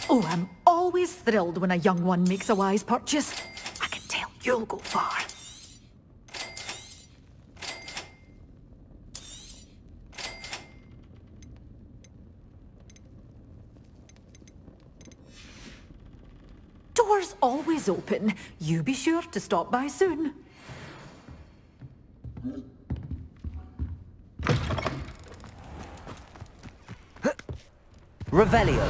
Oh, I'm always thrilled when a young one makes a wise purchase. I can tell you'll go far. Doors always open. You be sure to stop by soon. Revelio.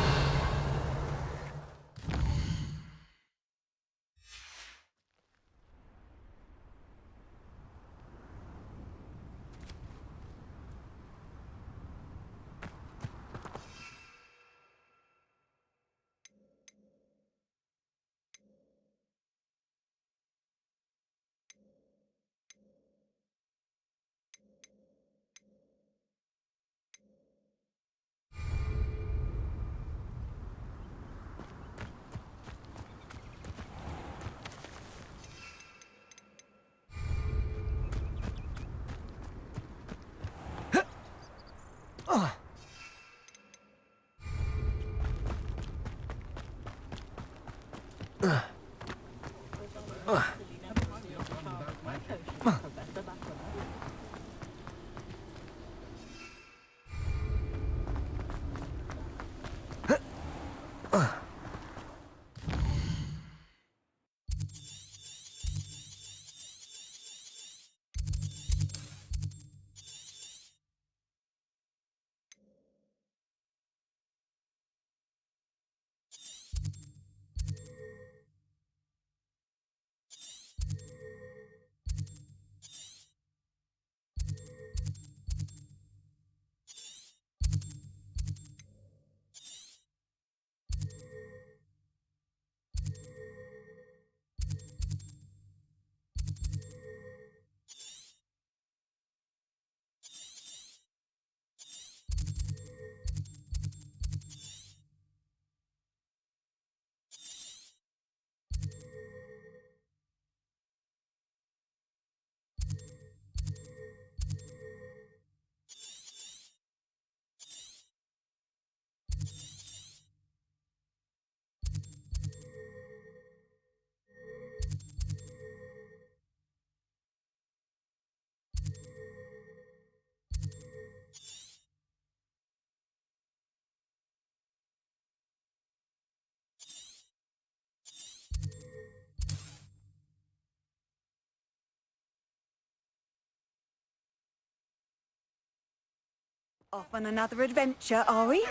Off on another adventure, are we?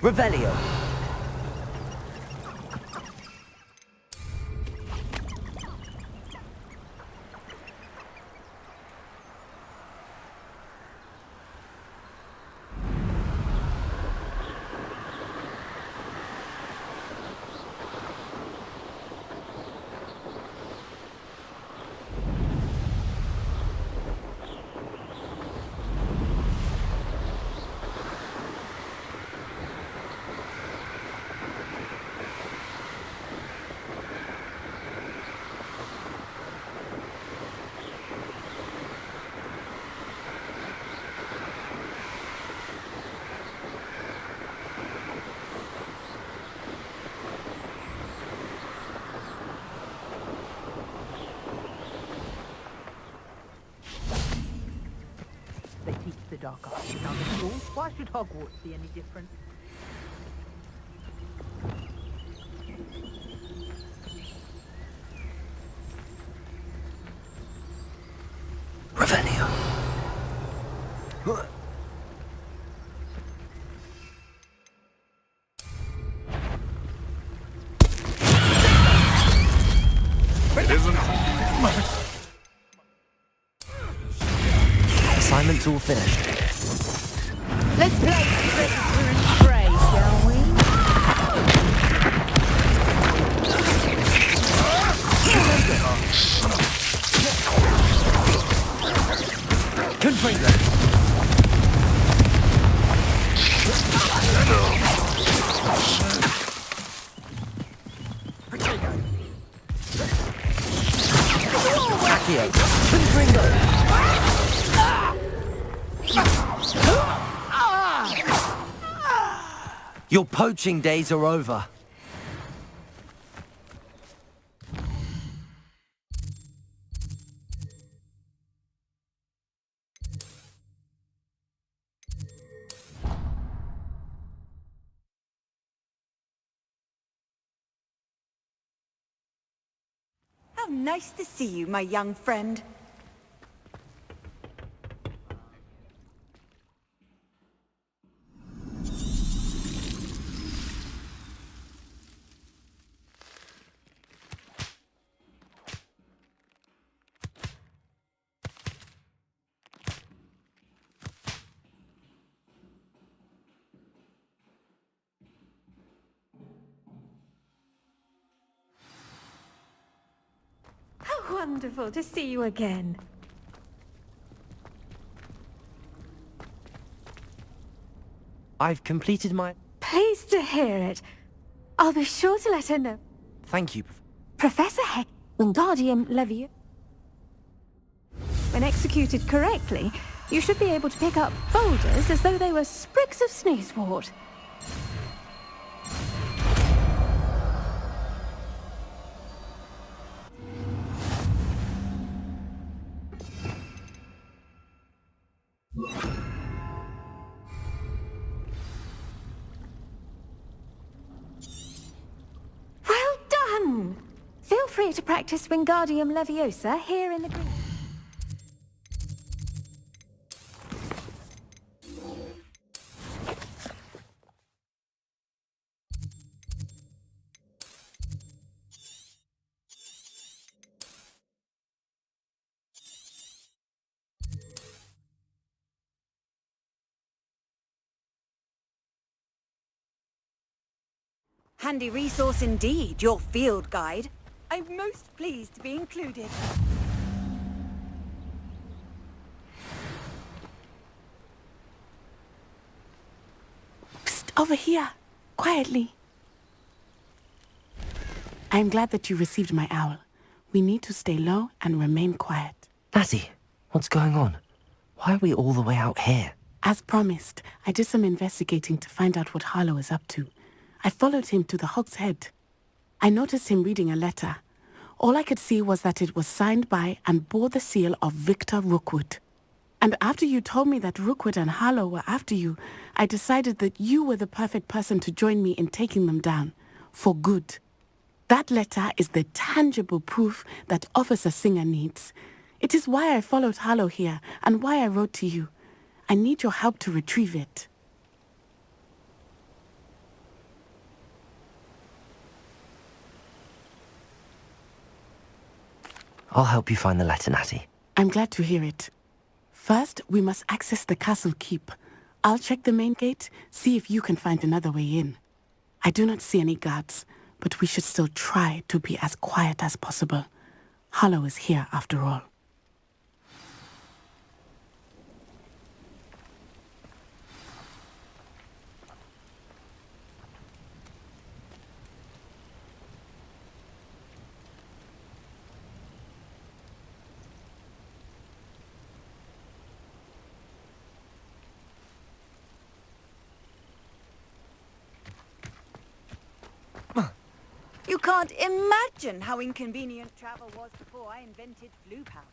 Revelio. They teach the dark arts in other schools. Why should Hogwarts be any different? Revelio. It isn't. Assignment's all finished. Let's play Trickster and Spray, shall we? Confringo. Accio. Confringo. Your poaching days are over. How nice to see you, my young friend. How wonderful to see you again. I've completed my... Pleased to hear it. I'll be sure to let her know. Thank you. Professor Heck, Wingardium Leviosa. When executed correctly, you should be able to pick up boulders as though they were sprigs of sneezewort. Well done! Feel free to practice Wingardium Leviosa here in the green. Handy resource indeed, your field guide. I'm most pleased to be included. Psst, over here. Quietly. I'm glad that you received my owl. We need to stay low and remain quiet. Natty, what's going on? Why are we all the way out here? As promised, I did some investigating to find out what Harlow is up to. I followed him to the Hogshead. I noticed him reading a letter. All I could see was that it was signed by and bore the seal of Victor Rookwood. And after you told me that Rookwood and Harlow were after you, I decided that you were the perfect person to join me in taking them down. For good. That letter is the tangible proof that Officer Singer needs. It is why I followed Harlow here and why I wrote to you. I need your help to retrieve it. I'll help you find the letter, Natty. I'm glad to hear it. First, we must access the castle keep. I'll check the main gate, see if you can find another way in. I do not see any guards, but we should still try to be as quiet as possible. Harlow is here after all. You can't imagine how inconvenient travel was before I invented blue powder.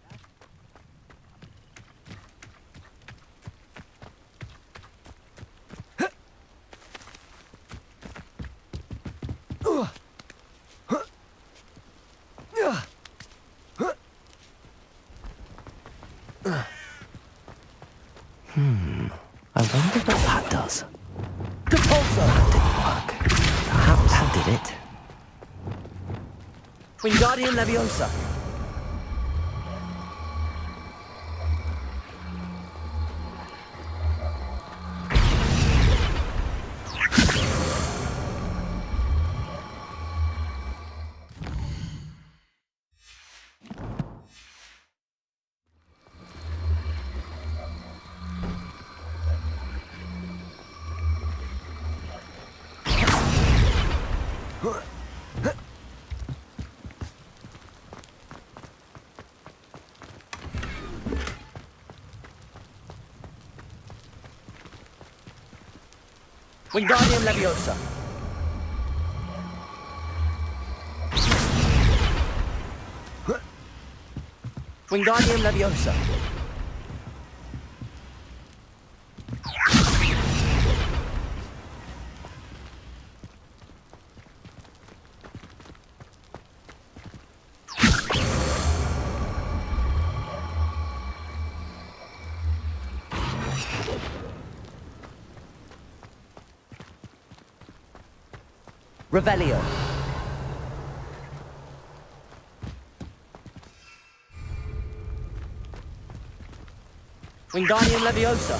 I wonder what that does. That didn't work. Perhaps that did it. Wingardium Leviosa. Wingardium Leviosa. Wingardium Leviosa. Revelio. Wingardium Leviosa.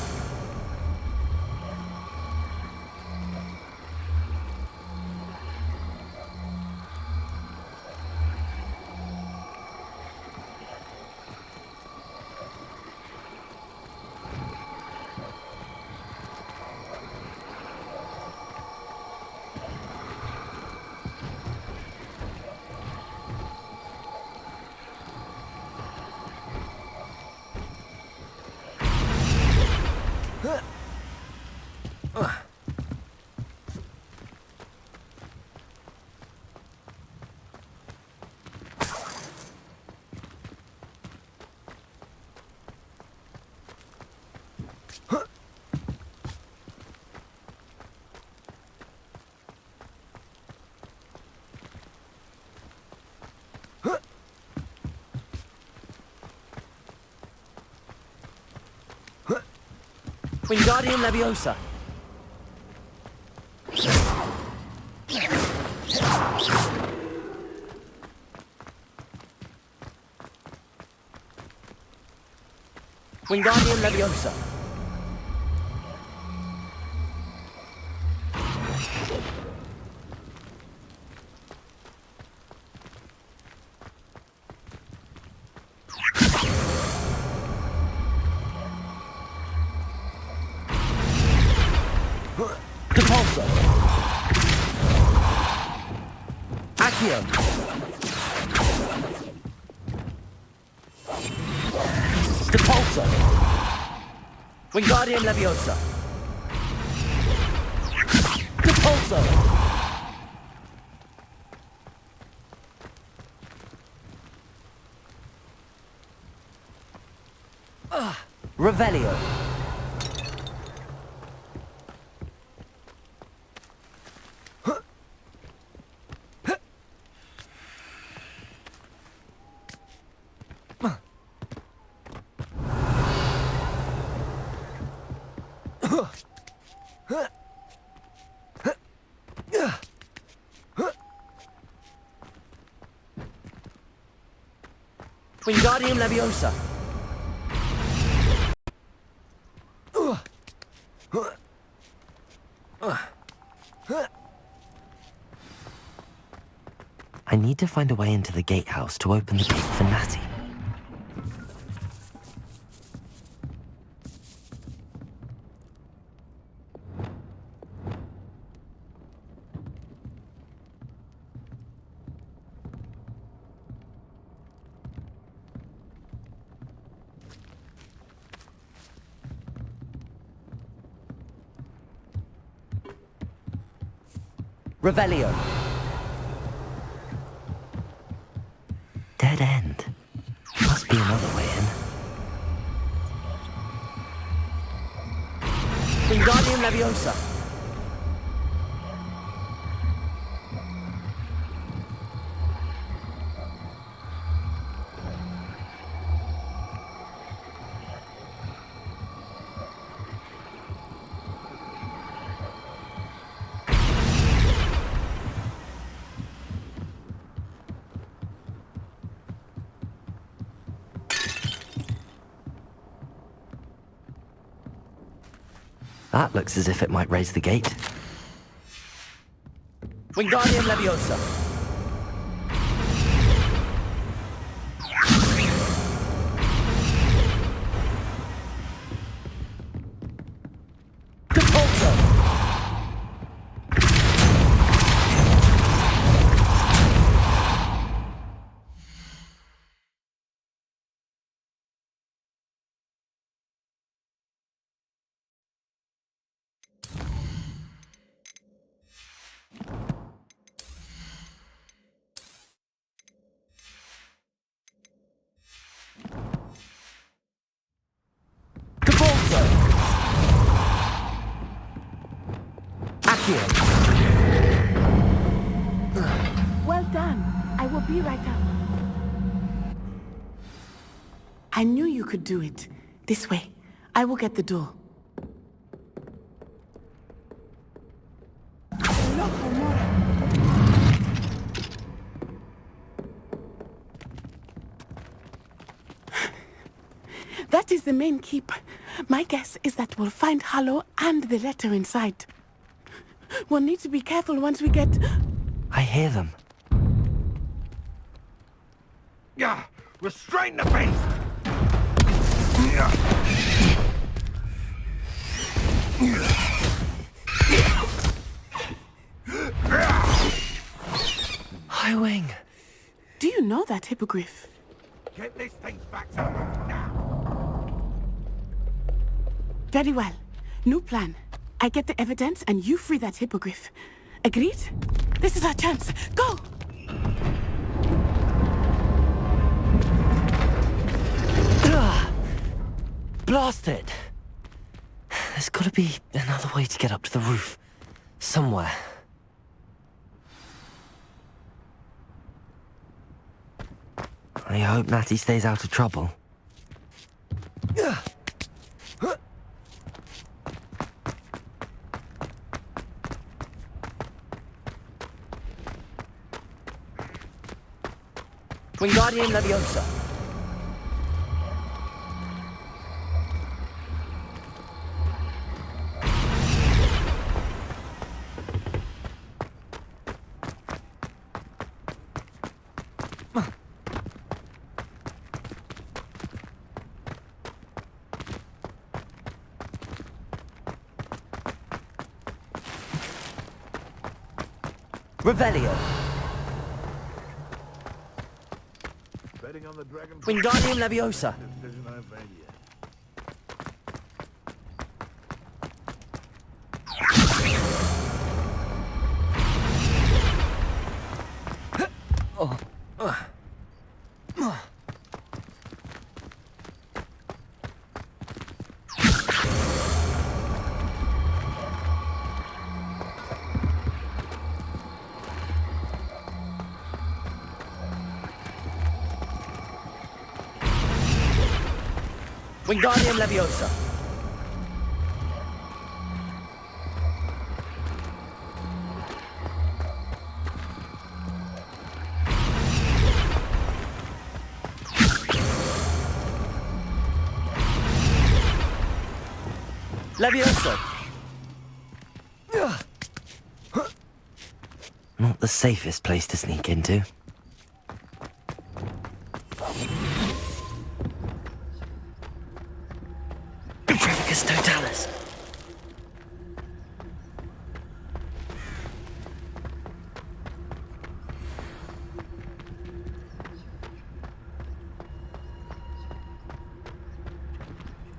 Wingardium Leviosa. Wingardium Leviosa. Depulso. Accio. Depulso. Wingardium Leviosa. Depulso. Revelio. Wingardium Leviosa. I need to find a way into the gatehouse to open the gate for Natty. Revelio. Dead end. Must be another way in. Wingardium Leviosa. That looks as if it might raise the gate. Wingardium Leviosa. Well done. I will be right up. I knew you could do it. This way. I will get the door. That is the main keep. My guess is that we'll find Harlow and the letter inside. We'll need to be careful once we get... I hear them. Yeah, restrain the beast! Highwing. Do you know that hippogriff? Get this thing back to me now! Very well. New plan. I get the evidence and you free that hippogriff. Agreed? This is our chance. Go! Blast it! There's gotta be another way to get up to the roof. Somewhere. I hope Natty stays out of trouble. Wingardium Leviosa. Revelio. Wingardium Leviosa. Wingardium Leviosa. Leviosa. Not the safest place to sneak into. Totalis.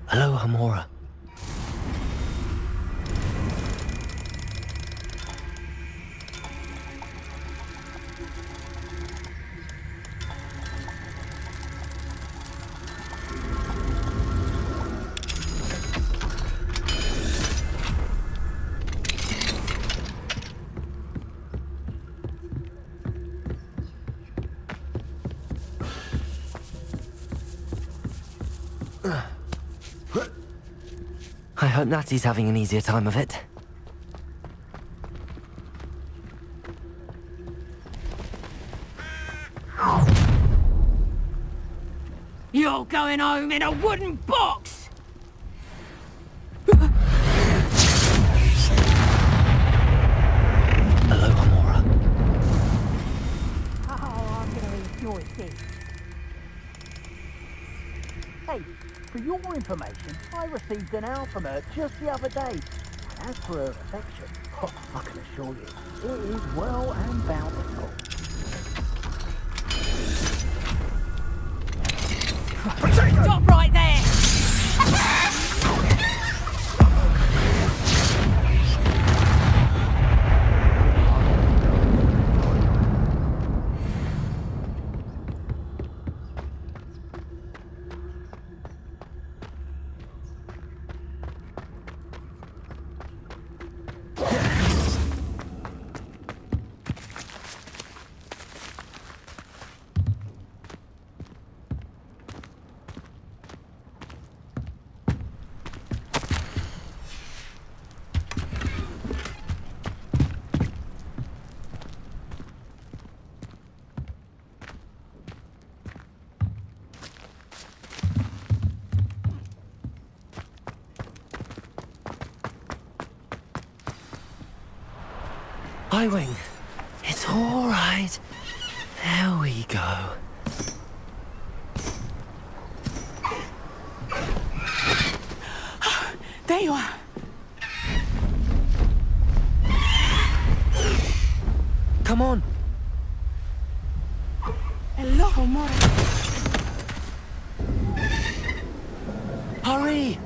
Hello, Hamora. I hope Natty's having an easier time of it. You're going home in a wooden box! your escape. Hey, for your information, I received an owl from her just the other day. And as for her affection, I can assure you, it is well and bountiful. Stop right there! Highwing, it's all right. There we go. There you are. Come on. Hello, Mora. Hurry!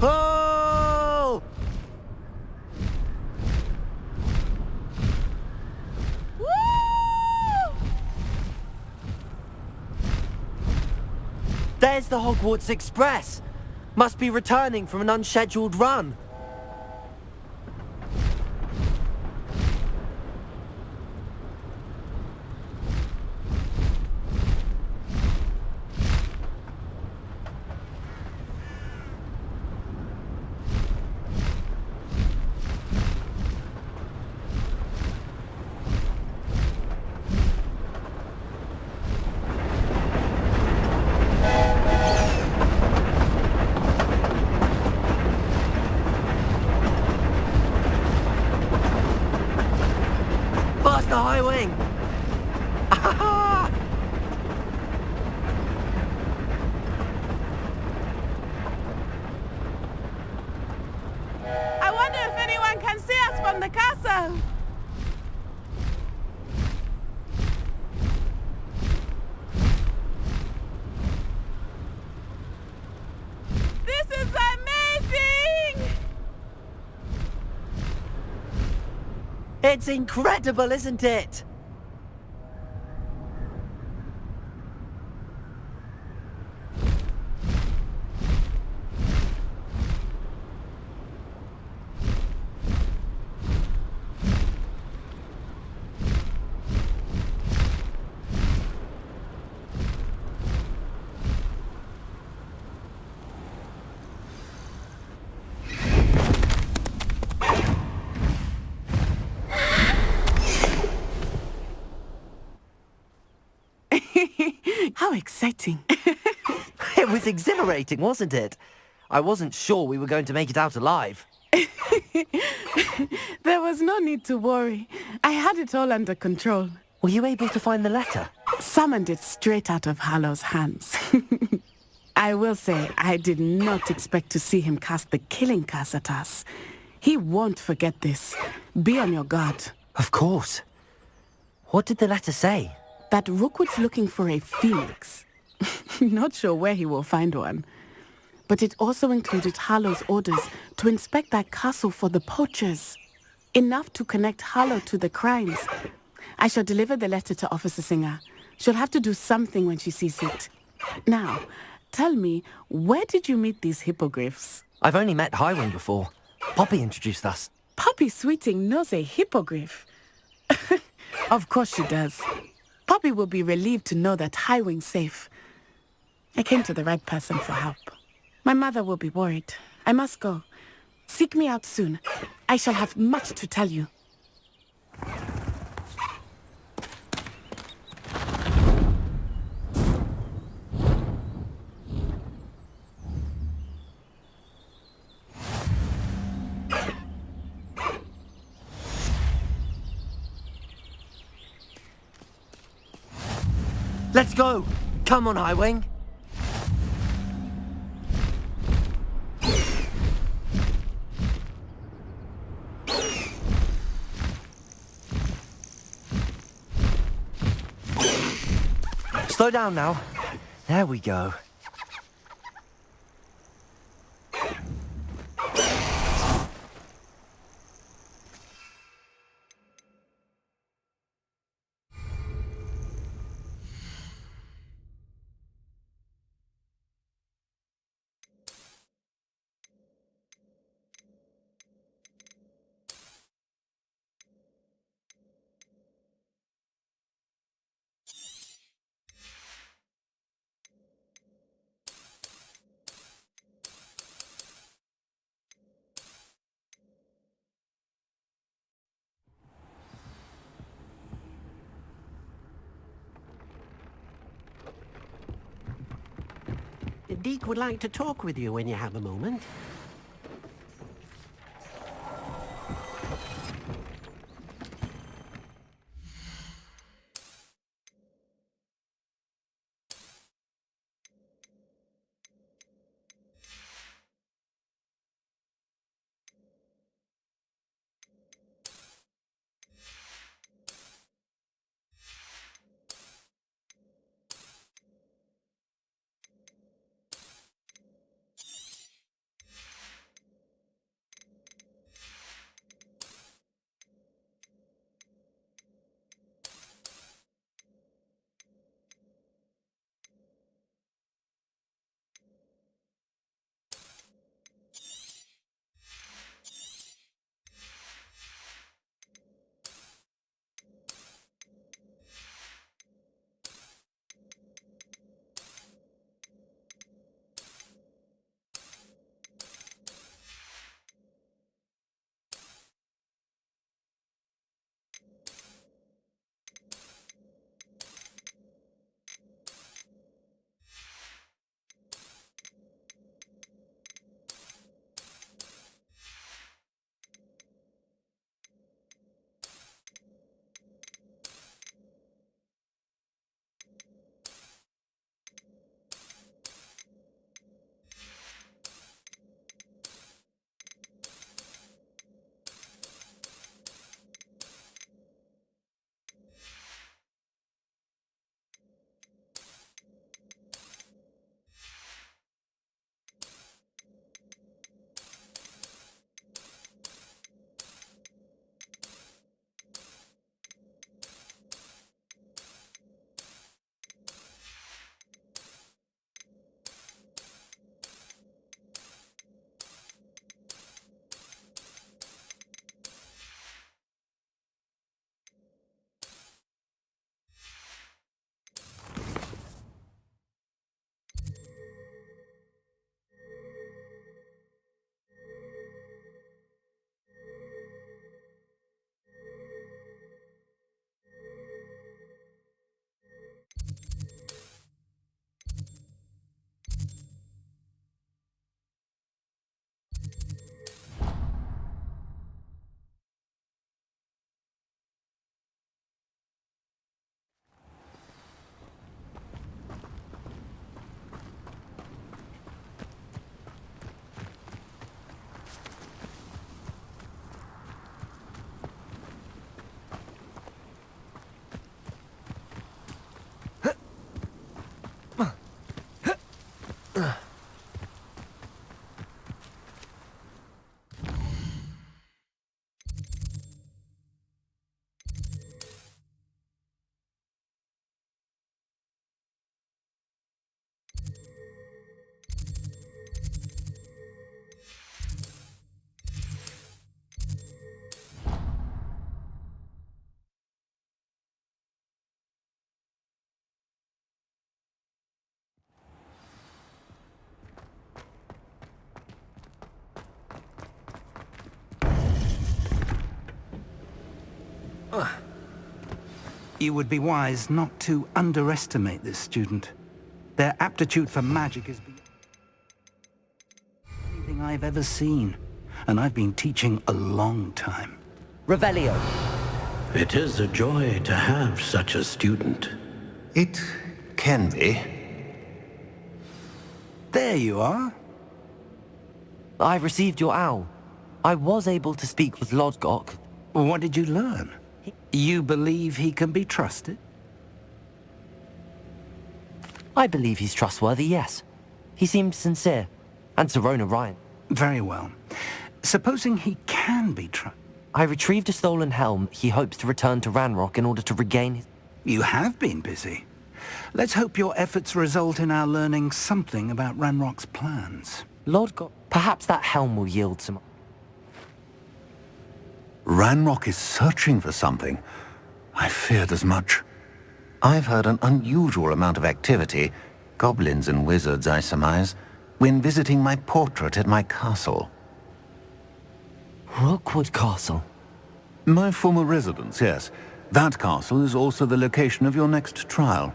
Oh! There's the Hogwarts Express. Must be returning from an unscheduled run. Faster, Highwing! I wonder if anyone can see us from the castle. This is amazing! It's incredible, isn't it? How exciting. It was exhilarating, wasn't it? I wasn't sure we were going to make it out alive. There was no need to worry. I had it all under control. Were you able to find the letter? Summoned it straight out of Hallow's hands. I will say, I did not expect to see him cast the killing curse at us. He won't forget this. Be on your guard. Of course. What did the letter say? That Rookwood's looking for a phoenix. Not sure where he will find one. But it also included Hallow's orders to inspect that castle for the poachers. Enough to connect Hallow to the crimes. I shall deliver the letter to Officer Singer. She'll have to do something when she sees it. Now, tell me, where did you meet these hippogriffs? I've only met Highwing before. Poppy introduced us. Poppy Sweeting knows a hippogriff. Of course she does. Poppy will be relieved to know that Highwing's safe. I came to the right person for help. My mother will be worried. I must go. Seek me out soon. I shall have much to tell you. Let's go! Come on, Highwing! Slow down now. There we go. Deke would like to talk with you when you have a moment. You would be wise not to underestimate this student. Their aptitude for magic is beyond anything I've ever seen, and I've been teaching a long time. Revelio. It is a joy to have such a student. It can be. There you are. I received your owl. I was able to speak with Lodgok. What did you learn? You believe he can be trusted? I believe he's trustworthy, yes. He seemed sincere. And Serona Ryan. Very well. Supposing he can be trusted. I retrieved a stolen helm he hopes to return to Ranrock in order to regain his... You have been busy. Let's hope your efforts result in our learning something about Ranrock's plans. Lodgok, perhaps that helm will yield some... Ranrock is searching for something. I feared as much. I've heard an unusual amount of activity, goblins and wizards, I surmise, when visiting my portrait at my castle. Rookwood Castle? My former residence, yes. That castle is also the location of your next trial.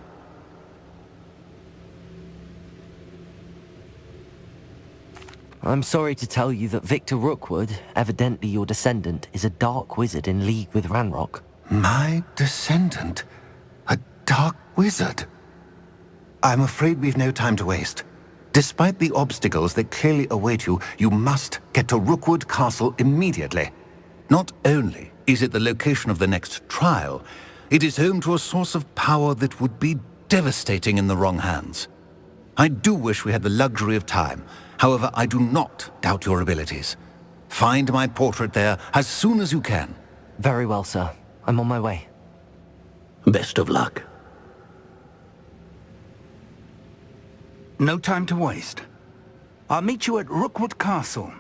I'm sorry to tell you that Victor Rookwood, evidently your descendant, is a dark wizard in league with Ranrock. My descendant? A dark wizard? I'm afraid we've no time to waste. Despite the obstacles that clearly await you, you must get to Rookwood Castle immediately. Not only is it the location of the next trial, it is home to a source of power that would be devastating in the wrong hands. I do wish we had the luxury of time. However, I do not doubt your abilities. Find my portrait there as soon as you can. Very well, sir. I'm on my way. Best of luck. No time to waste. I'll meet you at Rookwood Castle.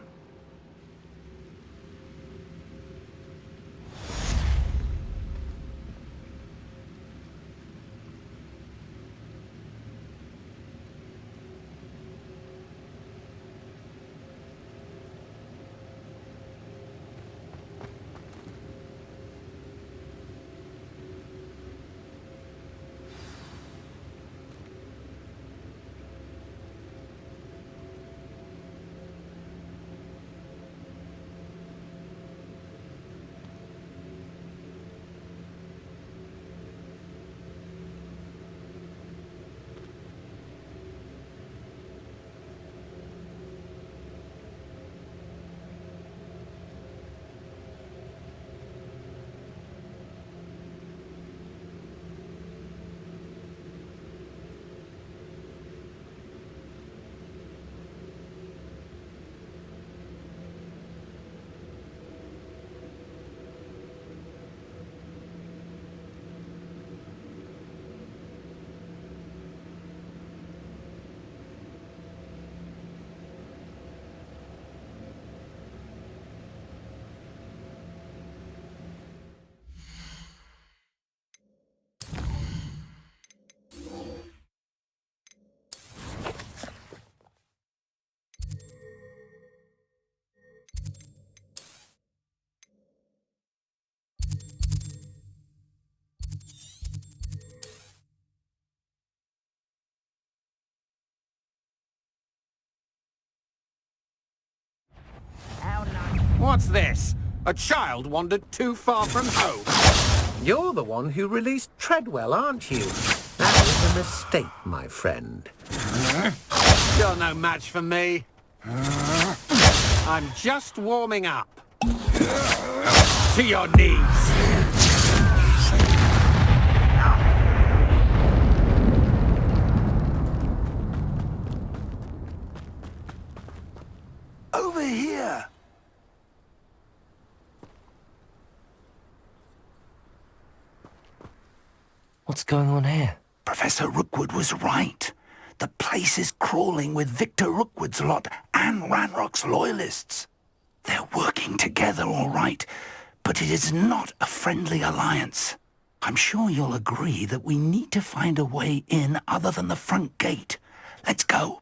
What's this? A child wandered too far from home. You're the one who released Treadwell, aren't you? That is a mistake, my friend. You're no match for me. I'm just warming up. To your knees. Over here! What's going on here? Professor Rookwood was right. The place is crawling with Victor Rookwood's lot and Ranrock's loyalists. They're working together, all right, but it is not a friendly alliance. I'm sure you'll agree that we need to find a way in other than the front gate. Let's go.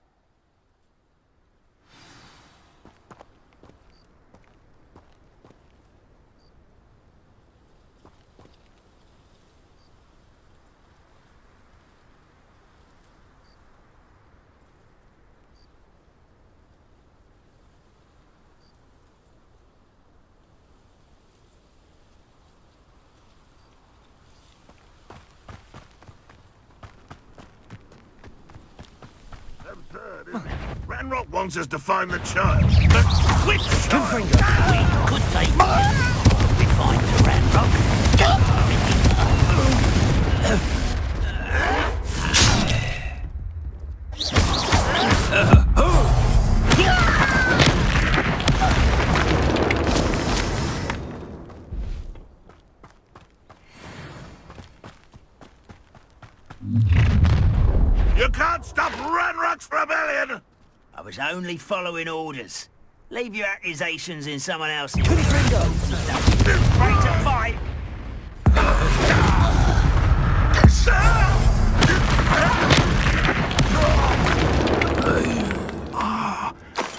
Ranrock wants us to find the child. But which child? We could take it. We find the Ranrock. You can't stop Ranrock's rebellion! I was only following orders. Leave your accusations in someone else's hands. Free to fight!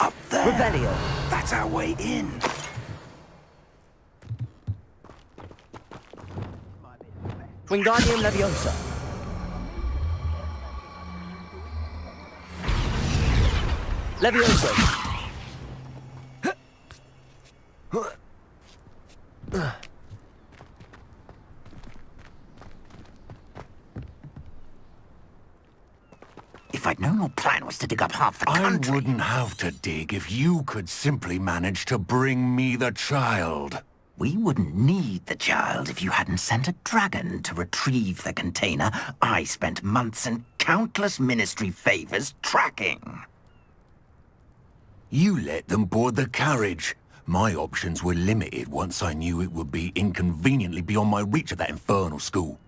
Up there. Revelio. That's our way in. Wingardium Leviosa. Leviosa. If I'd known your plan was to dig up half the country... I wouldn't have to dig if you could simply manage to bring me the child. We wouldn't need the child if you hadn't sent a dragon to retrieve the container I spent months and countless ministry favors tracking. You let them board the carriage. My options were limited once I knew it would be inconveniently beyond my reach at that infernal school.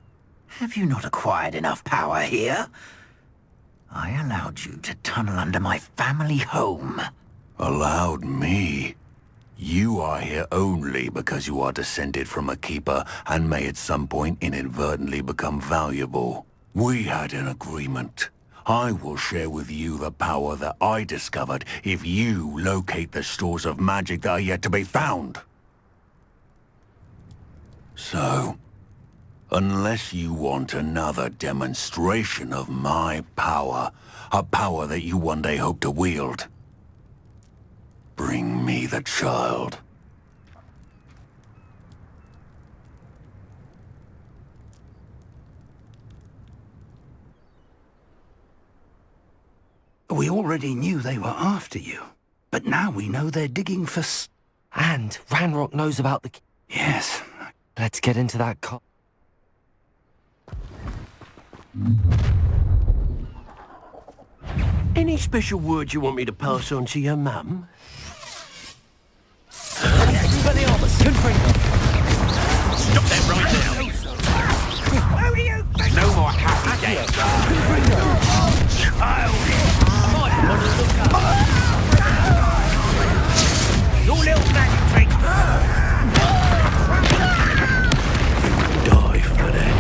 Have you not acquired enough power here? I allowed you to tunnel under my family home. Allowed me? You are here only because you are descended from a keeper and may at some point inadvertently become valuable. We had an agreement. I will share with you the power that I discovered if you locate the stores of magic that are yet to be found. So, unless you want another demonstration of my power, a power that you one day hope to wield, bring me the child. We already knew they were after you, but now we know they're digging for And Ranrock knows about the... Yes. Let's get into that car. Any special words you want me to pass on to your mum? Stop that right now! Who do you think? No more happy days. Your little magic trick! Die for that.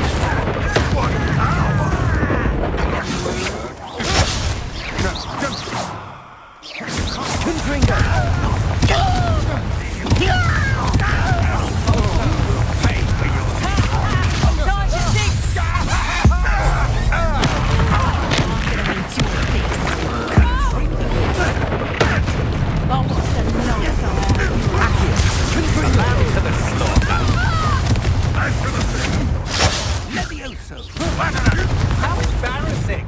How embarrassing!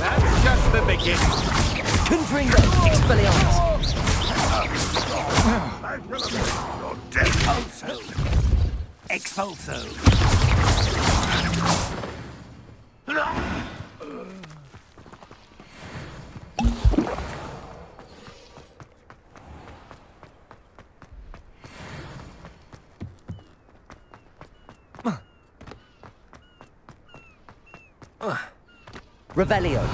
That's just the beginning. Confringo, Expelliarmus. Expulso. Revelio.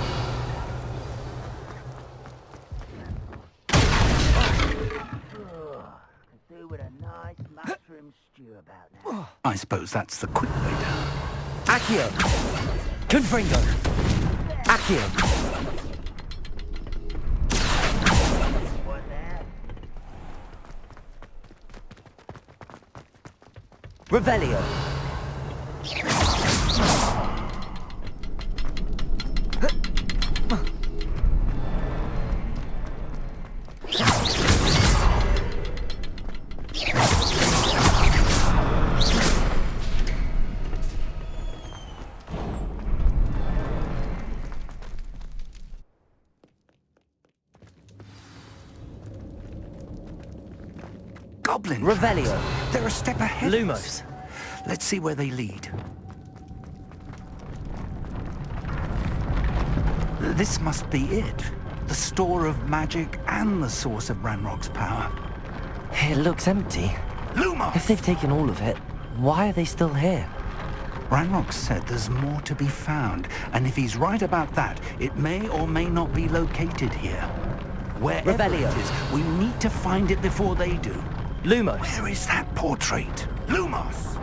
Do with a nice mushroom stew about now. I suppose that's the quick way down. Accio. Confringo. Accio. Revelio. Revelio. They're a step ahead. Lumos. Let's see where they lead. This must be it. The store of magic and the source of Ranrock's power. It looks empty. Lumos! If they've taken all of it, why are they still here? Ranrock said there's more to be found, and if he's right about that, it may or may not be located here. Wherever Revelio. it is, we need to find it before they do. Lumos. Where is that portrait? Lumos!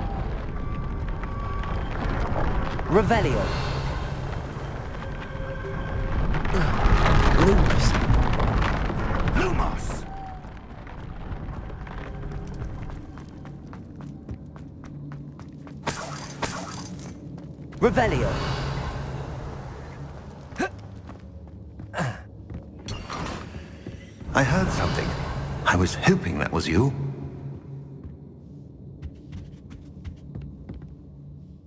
Revelio. Lumos. Lumos! Revelio. I heard something. I was hoping that was you.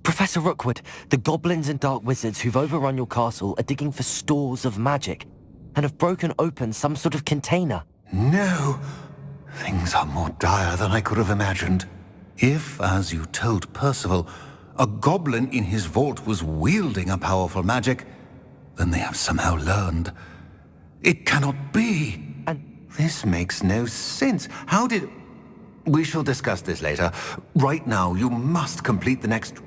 Professor Rookwood, the goblins and dark wizards who've overrun your castle are digging for stores of magic and have broken open some sort of container. No! Things are more dire than I could have imagined. If, as you told Percival, a goblin in his vault was wielding a powerful magic, then they have somehow learned. It cannot be! And this makes no sense. How did... We shall discuss this later. Right now, you must complete the next...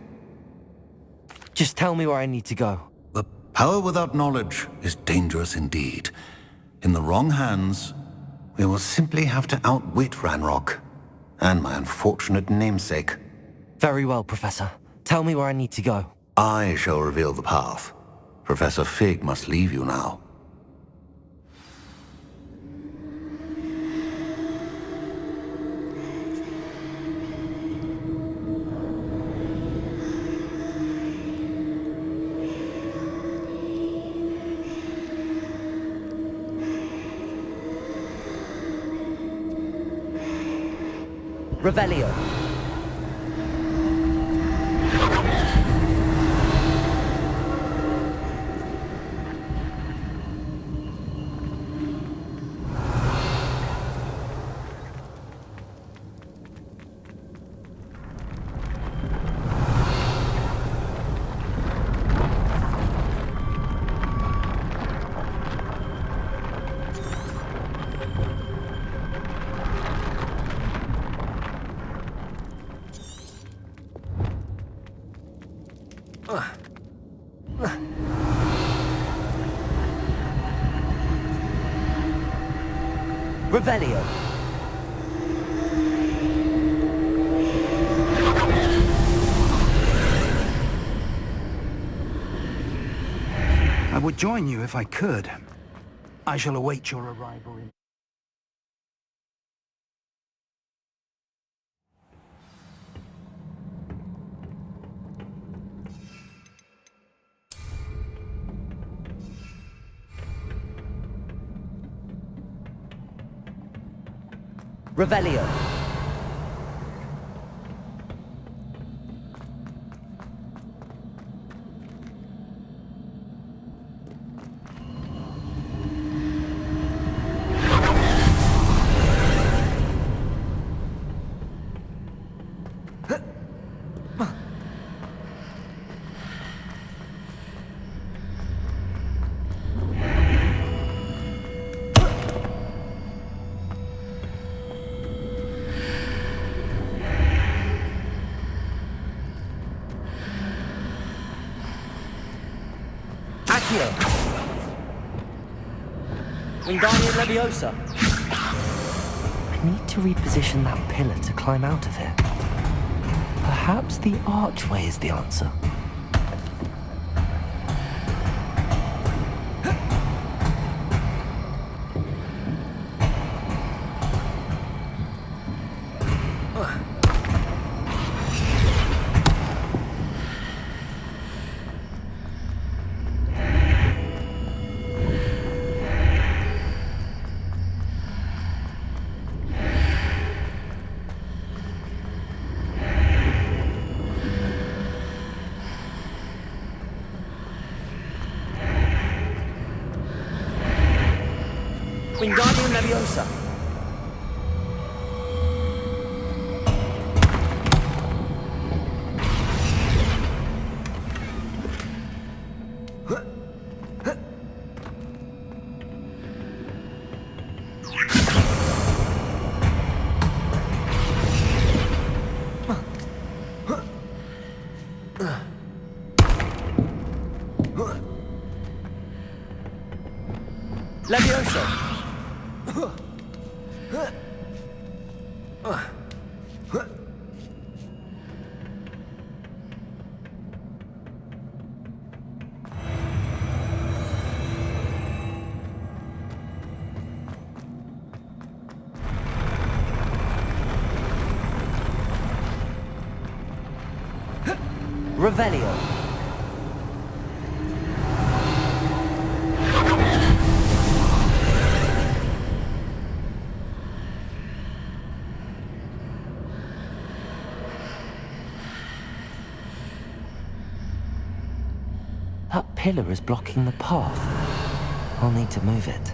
Just tell me where I need to go. The power without knowledge is dangerous indeed. In the wrong hands, we will simply have to outwit Ranrock and my unfortunate namesake. Very well, Professor. Tell me where I need to go. I shall reveal the path. Professor Fig must leave you now. Revelio. Revelio. I would join you if I could. I shall await your arrival in... Revelio. Wingardium Leviosa. I need to reposition that pillar to climb out of here. Perhaps the archway is the answer. Wingardium Leviosa. Levioso! Revelio. That pillar is blocking the path. I'll need to move it.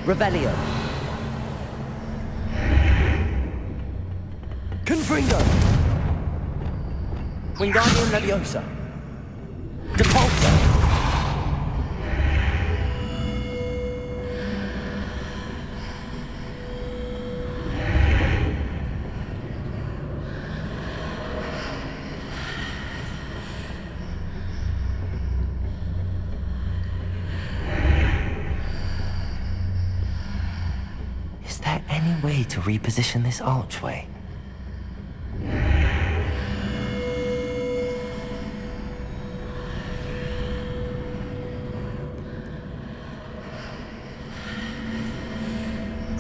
Revelio. Confringo. Wingardium Leviosa. Depulso. Way to reposition this archway.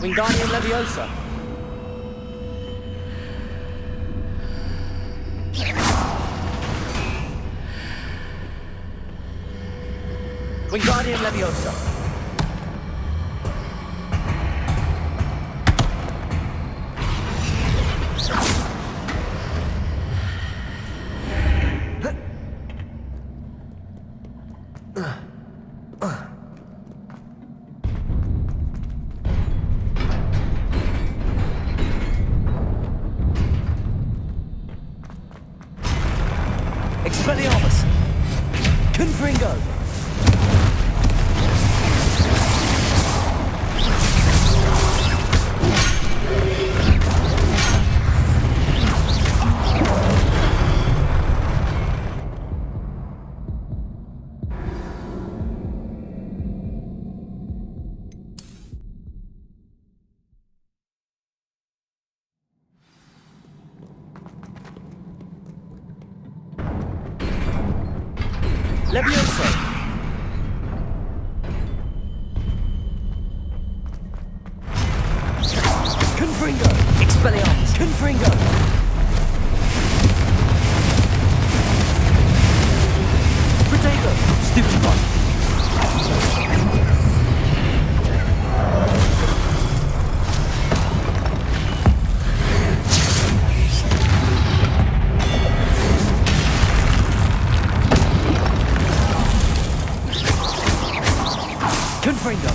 Wingardium Leviosa. Wingardium Leviosa. Expelliarmus! Confringo! Levioso! Confringo! Expelliarmus! Confringo! Protego! Stupefy! Confringo!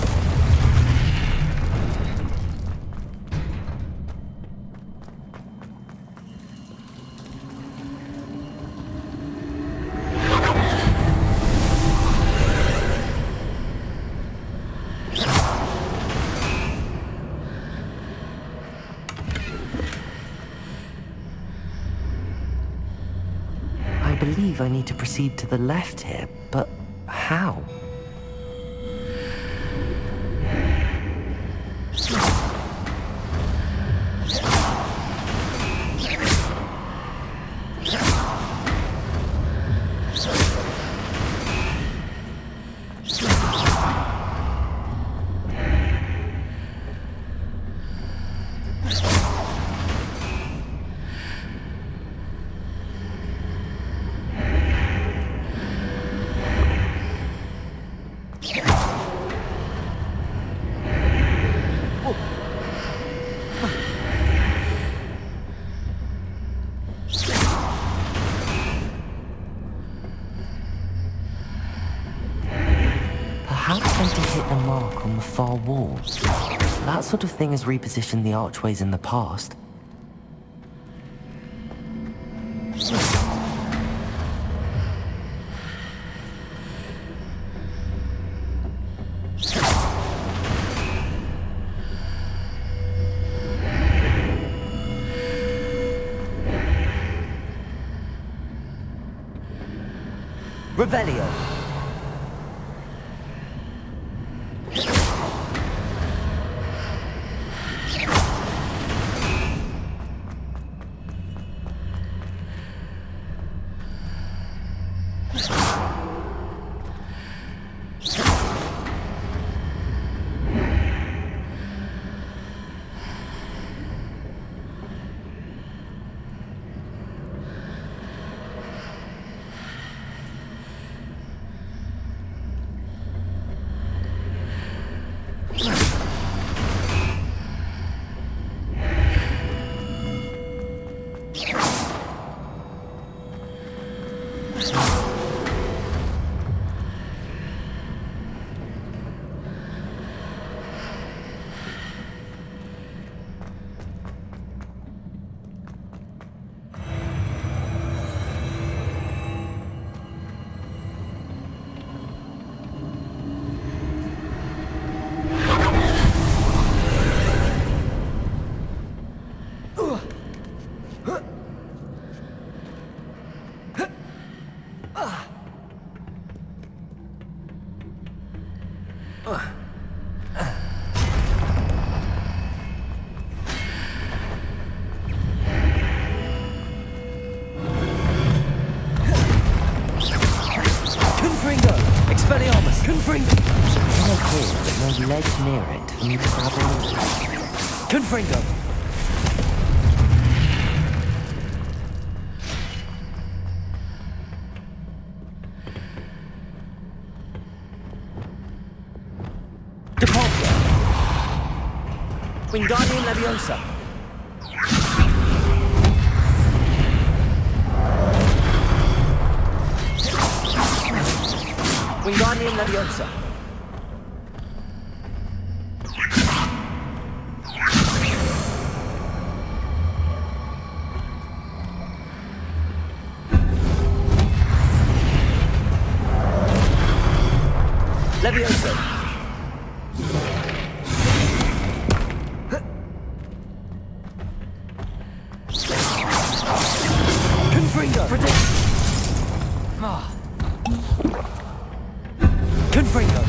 I believe I need to proceed to the left here, but how? On the far wall. That sort of thing has repositioned the archways in the past. Revelio. No ledge near it for me to grab onto. Confringo! Depulso! Wingardium Leviosa! Wingardium Leviosa! Leviosa! Confringo! Predict! Confringo!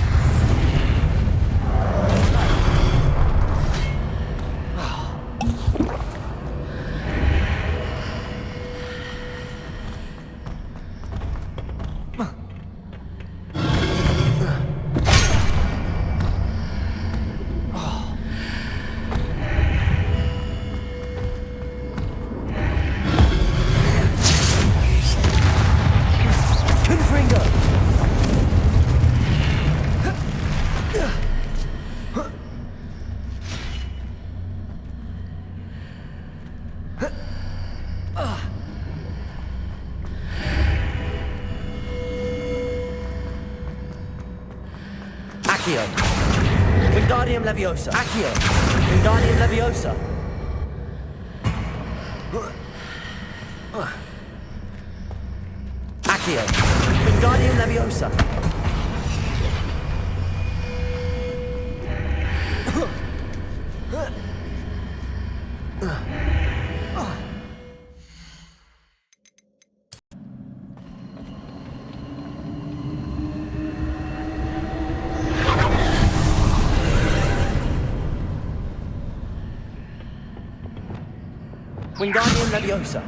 Accio. Wingardium Leviosa. Accio. Wingardium Leviosa. Accio. Wingardium Leviosa. Wingardium Leviosa.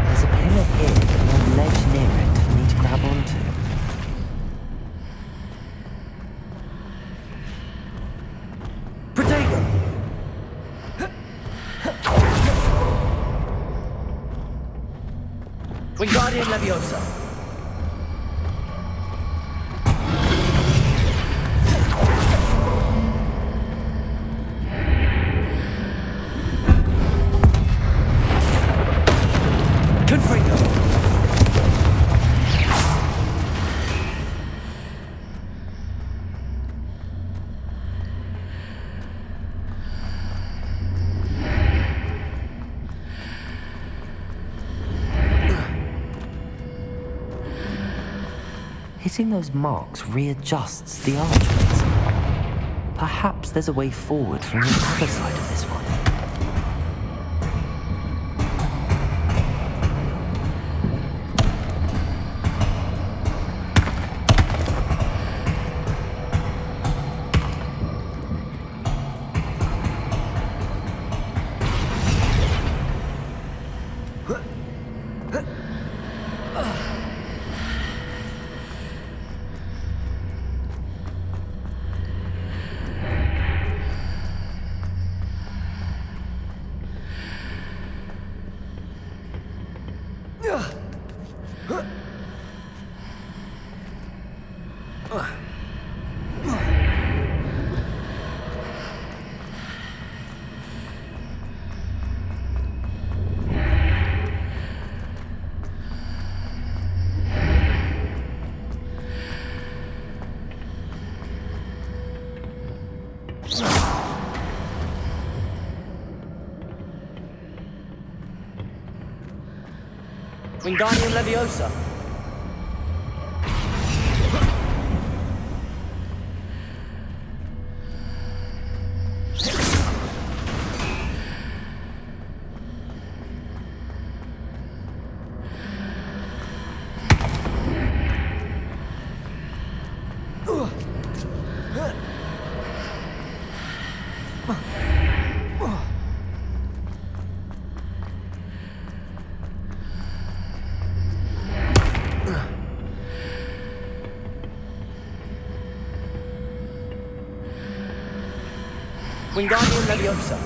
There's a pillar here, but no ledge near it for me to grab onto. Protego! Wingardium Leviosa. Hitting those marks readjusts the archways. Perhaps there's a way forward from the other side of this one. Wingardium Leviosa. Wingardium Leviosa.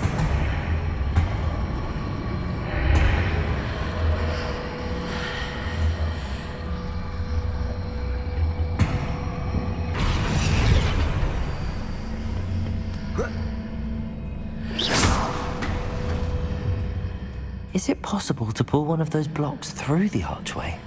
Is it possible to pull one of those blocks through the archway?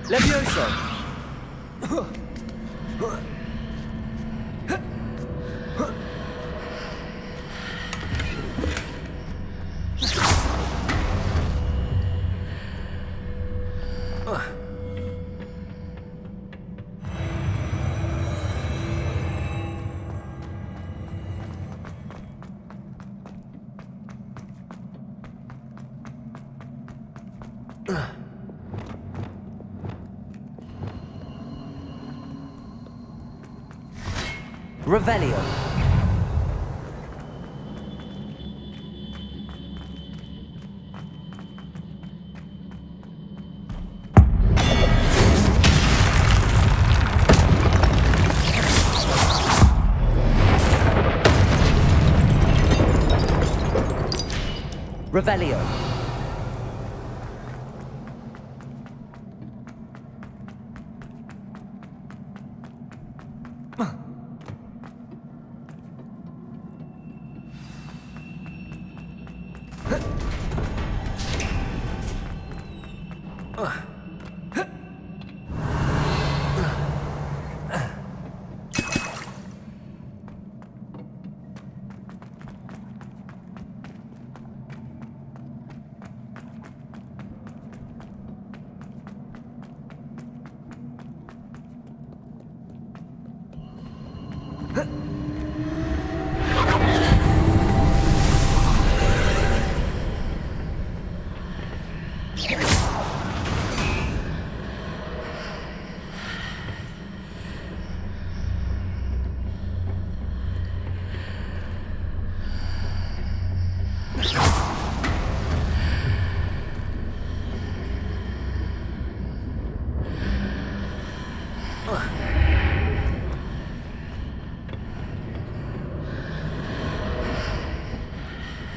Leviosa. Revelio. Revelio.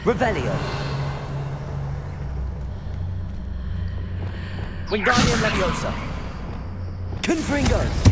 Revelio. Wingardium Leviosa. Confringo.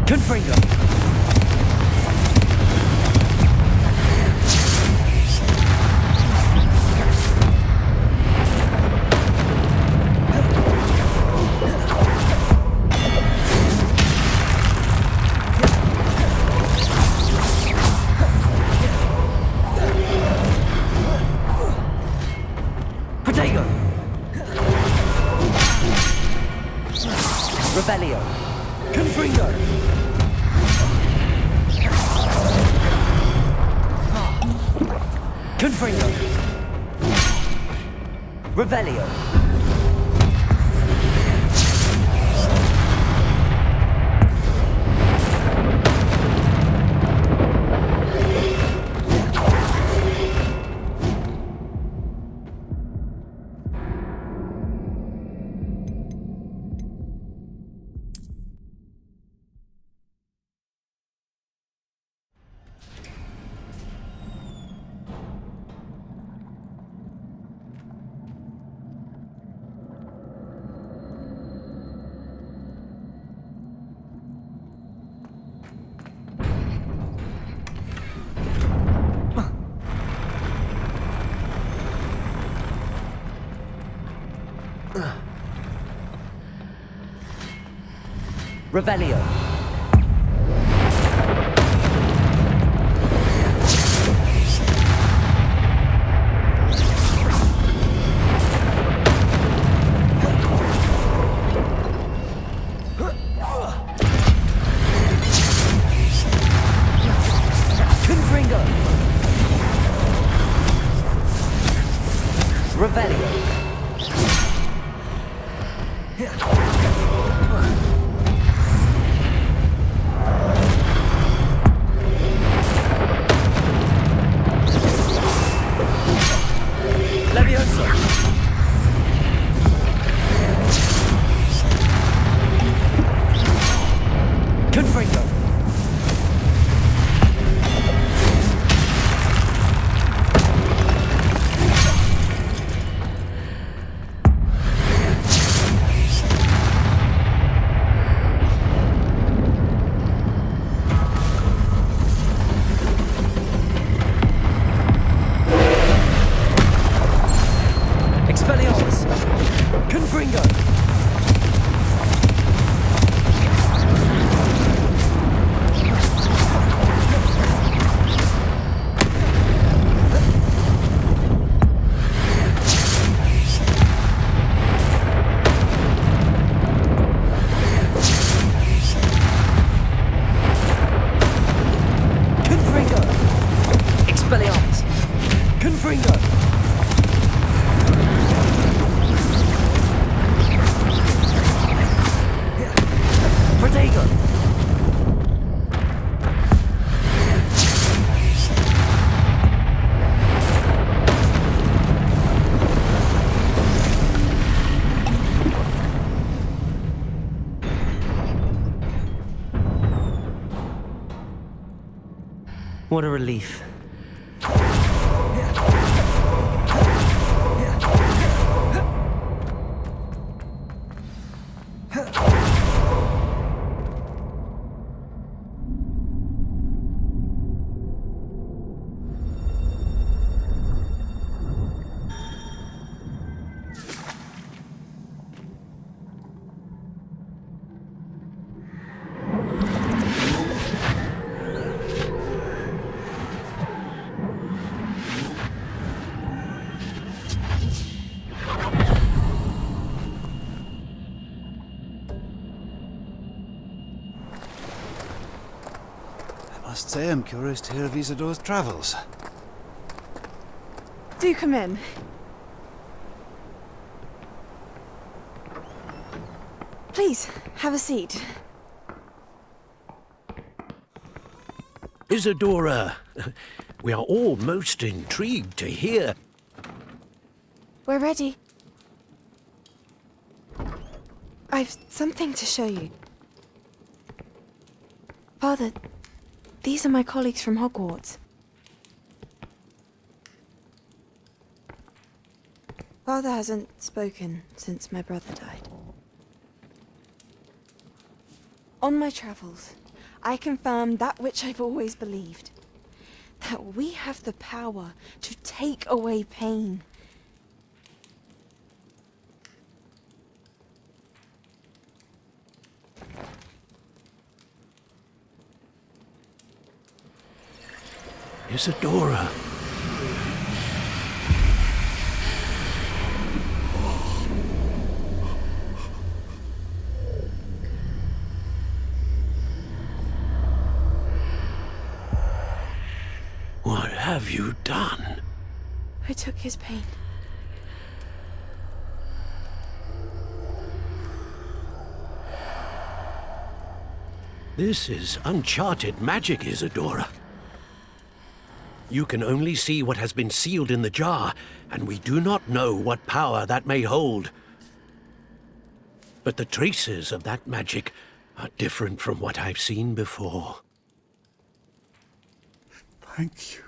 Confringo. Protego. Revelio. Confringo. Confringo. Revelio. Revelio. Confringo. Revelio. What a relief. I must say I'm curious to hear of Isidore's travels. Do come in. Please, have a seat. Isadora, we are all most intrigued to hear. We're ready. I've something to show you. Father, these are my colleagues from Hogwarts. Father hasn't spoken since my brother died. On my travels, I confirmed that which I've always believed. That we have the power to take away pain. Isadora. What have you done? I took his pain. This is uncharted magic, Isadora. You can only see what has been sealed in the jar, and we do not know what power that may hold. But the traces of that magic are different from what I've seen before. Thank you.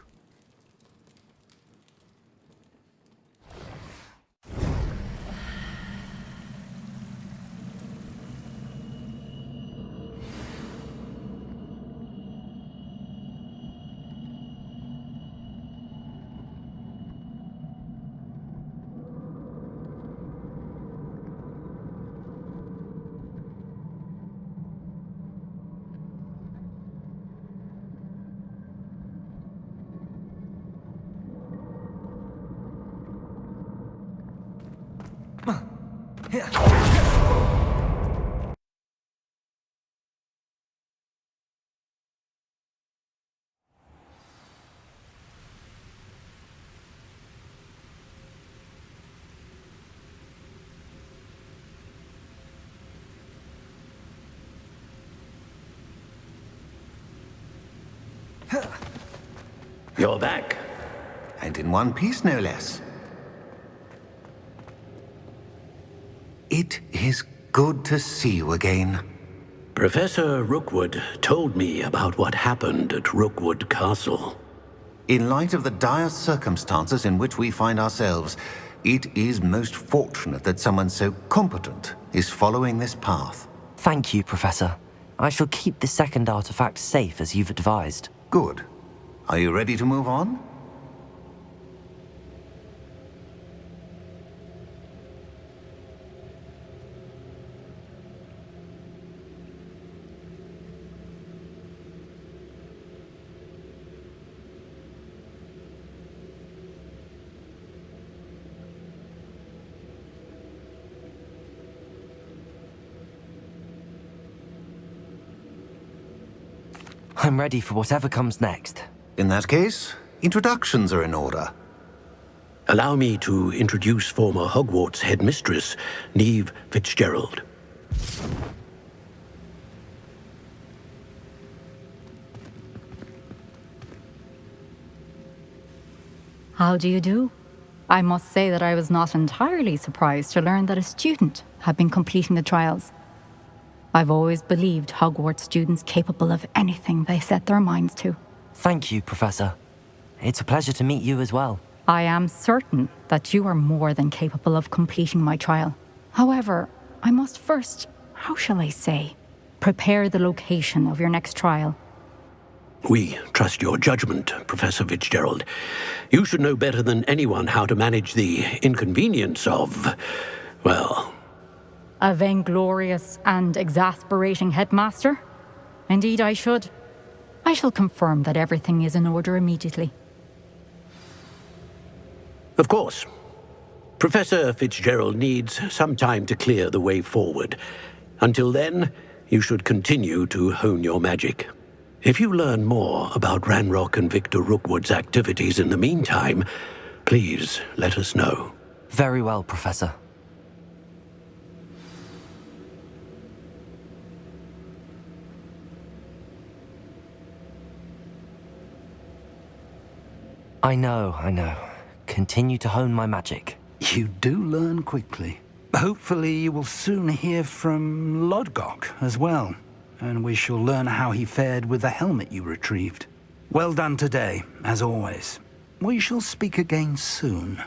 You're back. And in one piece, no less. It is good to see you again. Professor Rookwood told me about what happened at Rookwood Castle. In light of the dire circumstances in which we find ourselves, it is most fortunate that someone so competent is following this path. Thank you, Professor. I shall keep the second artifact safe as you've advised. Good. Are you ready to move on? I'm ready for whatever comes next. In that case, introductions are in order. Allow me to introduce former Hogwarts headmistress, Neve Fitzgerald. How do you do? I must say that I was not entirely surprised to learn that a student had been completing the trials. I've always believed Hogwarts students capable of anything they set their minds to. Thank you, Professor. It's a pleasure to meet you as well. I am certain that you are more than capable of completing my trial. However, I must first, how shall I say, prepare the location of your next trial. We trust your judgment, Professor Fitzgerald. You should know better than anyone how to manage the inconvenience of, well... A vainglorious and exasperating headmaster? Indeed I should. I shall confirm that everything is in order immediately. Of course. Professor Fitzgerald needs some time to clear the way forward. Until then, you should continue to hone your magic. If you learn more about Ranrock and Victor Rookwood's activities in the meantime, please let us know. Very well, Professor. I know. Continue to hone my magic. You do learn quickly. Hopefully you will soon hear from Lodgok as well, and we shall learn how he fared with the helmet you retrieved. Well done today, as always. We shall speak again soon.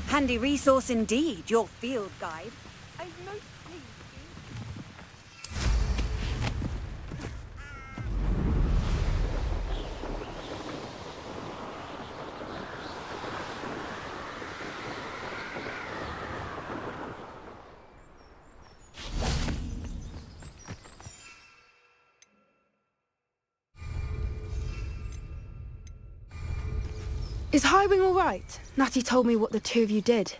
Handy resource indeed, your field guide. I'm most pleased. Is Highwing all right? Natty told me what the two of you did.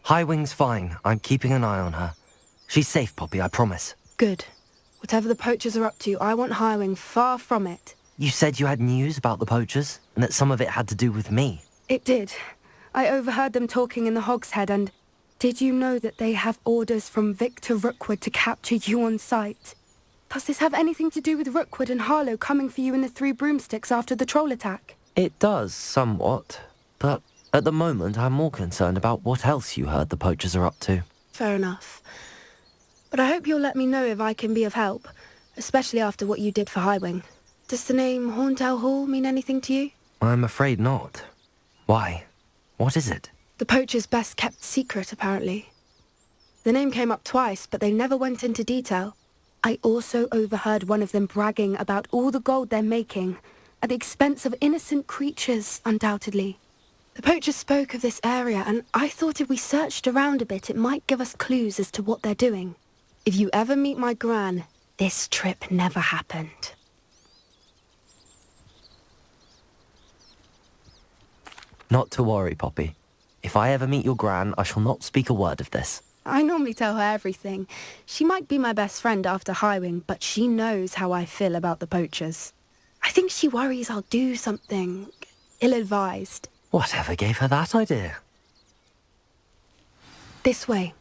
Highwing's fine. I'm keeping an eye on her. She's safe, Poppy, I promise. Good. Whatever the poachers are up to, I want Highwing far from it. You said you had news about the poachers, and that some of it had to do with me. It did. I overheard them talking in the Hogshead, and did you know that they have orders from Victor Rookwood to capture you on sight? Does this have anything to do with Rookwood and Harlow coming for you in the Three Broomsticks after the troll attack? It does, somewhat. But at the moment, I'm more concerned about what else you heard the poachers are up to. Fair enough. But I hope you'll let me know if I can be of help, especially after what you did for Highwing. Does the name Horntail Hall mean anything to you? I'm afraid not. Why? What is it? The poachers' best-kept secret, apparently. The name came up twice, but they never went into detail. I also overheard one of them bragging about all the gold they're making, at the expense of innocent creatures, undoubtedly. The poachers spoke of this area, and I thought if we searched around a bit, it might give us clues as to what they're doing. If you ever meet my gran, this trip never happened. Not to worry, Poppy. If I ever meet your gran, I shall not speak a word of this. I normally tell her everything. She might be my best friend after Highwing, but she knows how I feel about the poachers. I think she worries I'll do something ill-advised. Whatever gave her that idea? This way.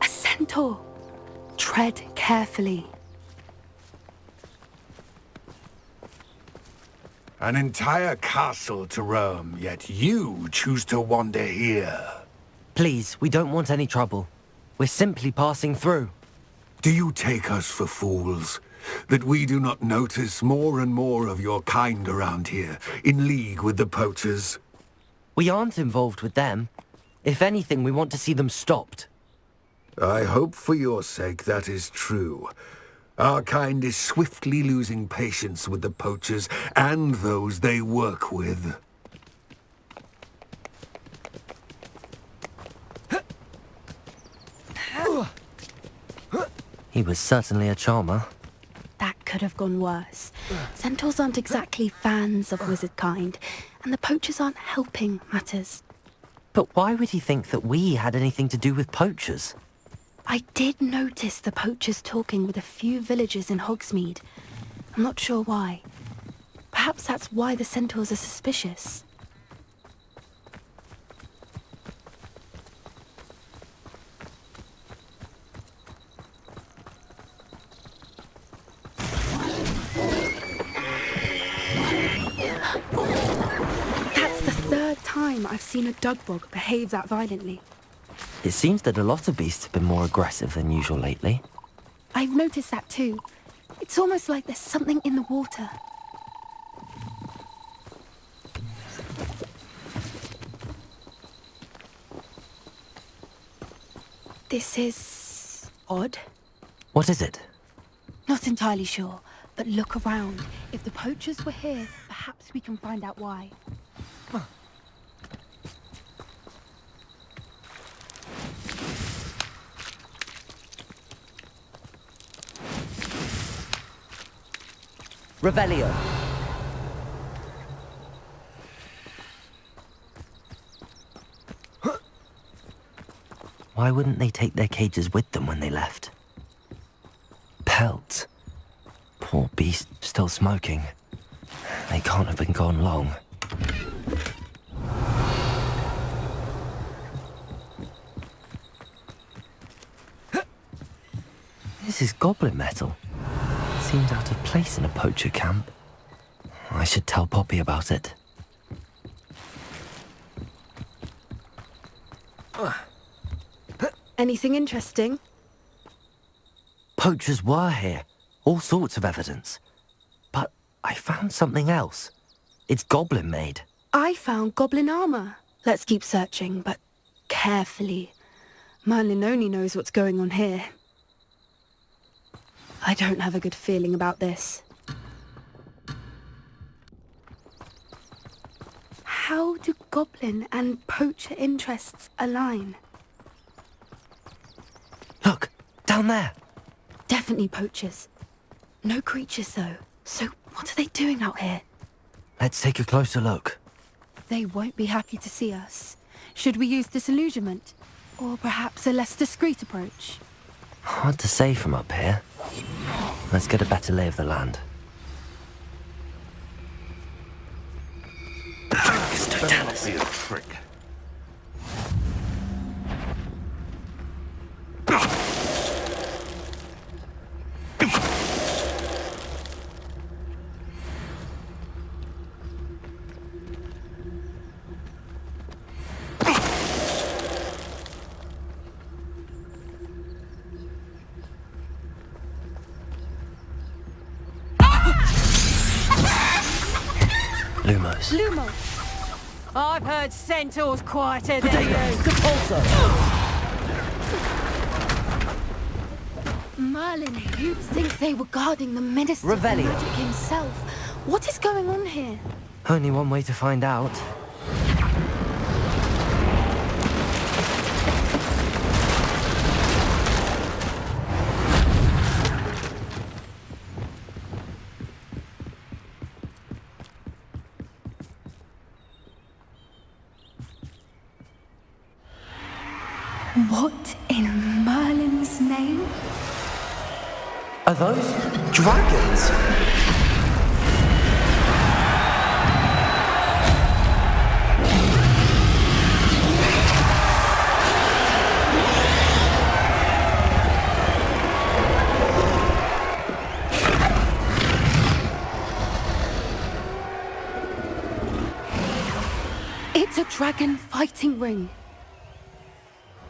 A centaur. Tread carefully. An entire castle to roam, yet you choose to wander here. Please, we don't want any trouble. We're simply passing through. Do you take us for fools? That we do not notice more and more of your kind around here, in league with the poachers? We aren't involved with them. If anything, we want to see them stopped. I hope for your sake that is true. Our kind is swiftly losing patience with the poachers and those they work with. He was certainly a charmer. That could have gone worse. Centaurs aren't exactly fans of wizard kind, and the poachers aren't helping matters. But why would he think that we had anything to do with poachers? I did notice the poachers talking with a few villagers in Hogsmeade. I'm not sure why. Perhaps that's why the centaurs are suspicious. That's the third time I've seen a dugbog behave that violently. It seems that a lot of beasts have been more aggressive than usual lately. I've noticed that too. It's almost like there's something in the water. This is odd. What is it? Not entirely sure, but look around. If the poachers were here, perhaps we can find out why. Revelio. Why wouldn't they take their cages with them when they left? Pelts. Poor beast, still smoking. They can't have been gone long. This is goblin metal. Seems out of place in a poacher camp. I should tell Poppy about it. Anything interesting? Poachers were here. All sorts of evidence. But I found something else. It's goblin-made. I found goblin armor. Let's keep searching, but carefully. Merlin only knows what's going on here. I don't have a good feeling about this. How do goblin and poacher interests align? Look, down there. Definitely poachers. No creatures, though. So what are they doing out here? Let's take a closer look. They won't be happy to see us. Should we use disillusionment? Or perhaps a less discreet approach? Hard to say from up here. Let's get a better lay of the land. Better not be a trick. Lumos. Lumos! I've heard centaurs quieter than you. Merlin, you'd think they were guarding the Minister of Revelio. Magic himself. What is going on here? Only one way to find out. What in Merlin's name? Are those dragons? It's a dragon fighting ring.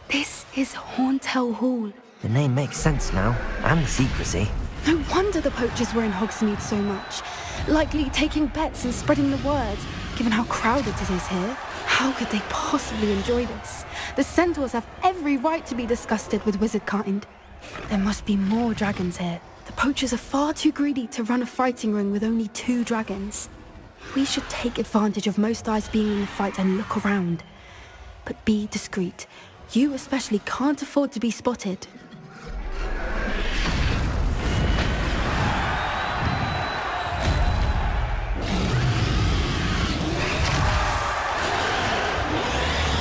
This is Hauntel Hall. The name makes sense now, and the secrecy. No wonder the poachers were in Hogsmeade so much. Likely taking bets and spreading the word, given how crowded it is here. How could they possibly enjoy this? The centaurs have every right to be disgusted with wizard kind. There must be more dragons here. The poachers are far too greedy to run a fighting ring with only 2 dragons. We should take advantage of most eyes being in the fight and look around. But be discreet. You especially can't afford to be spotted.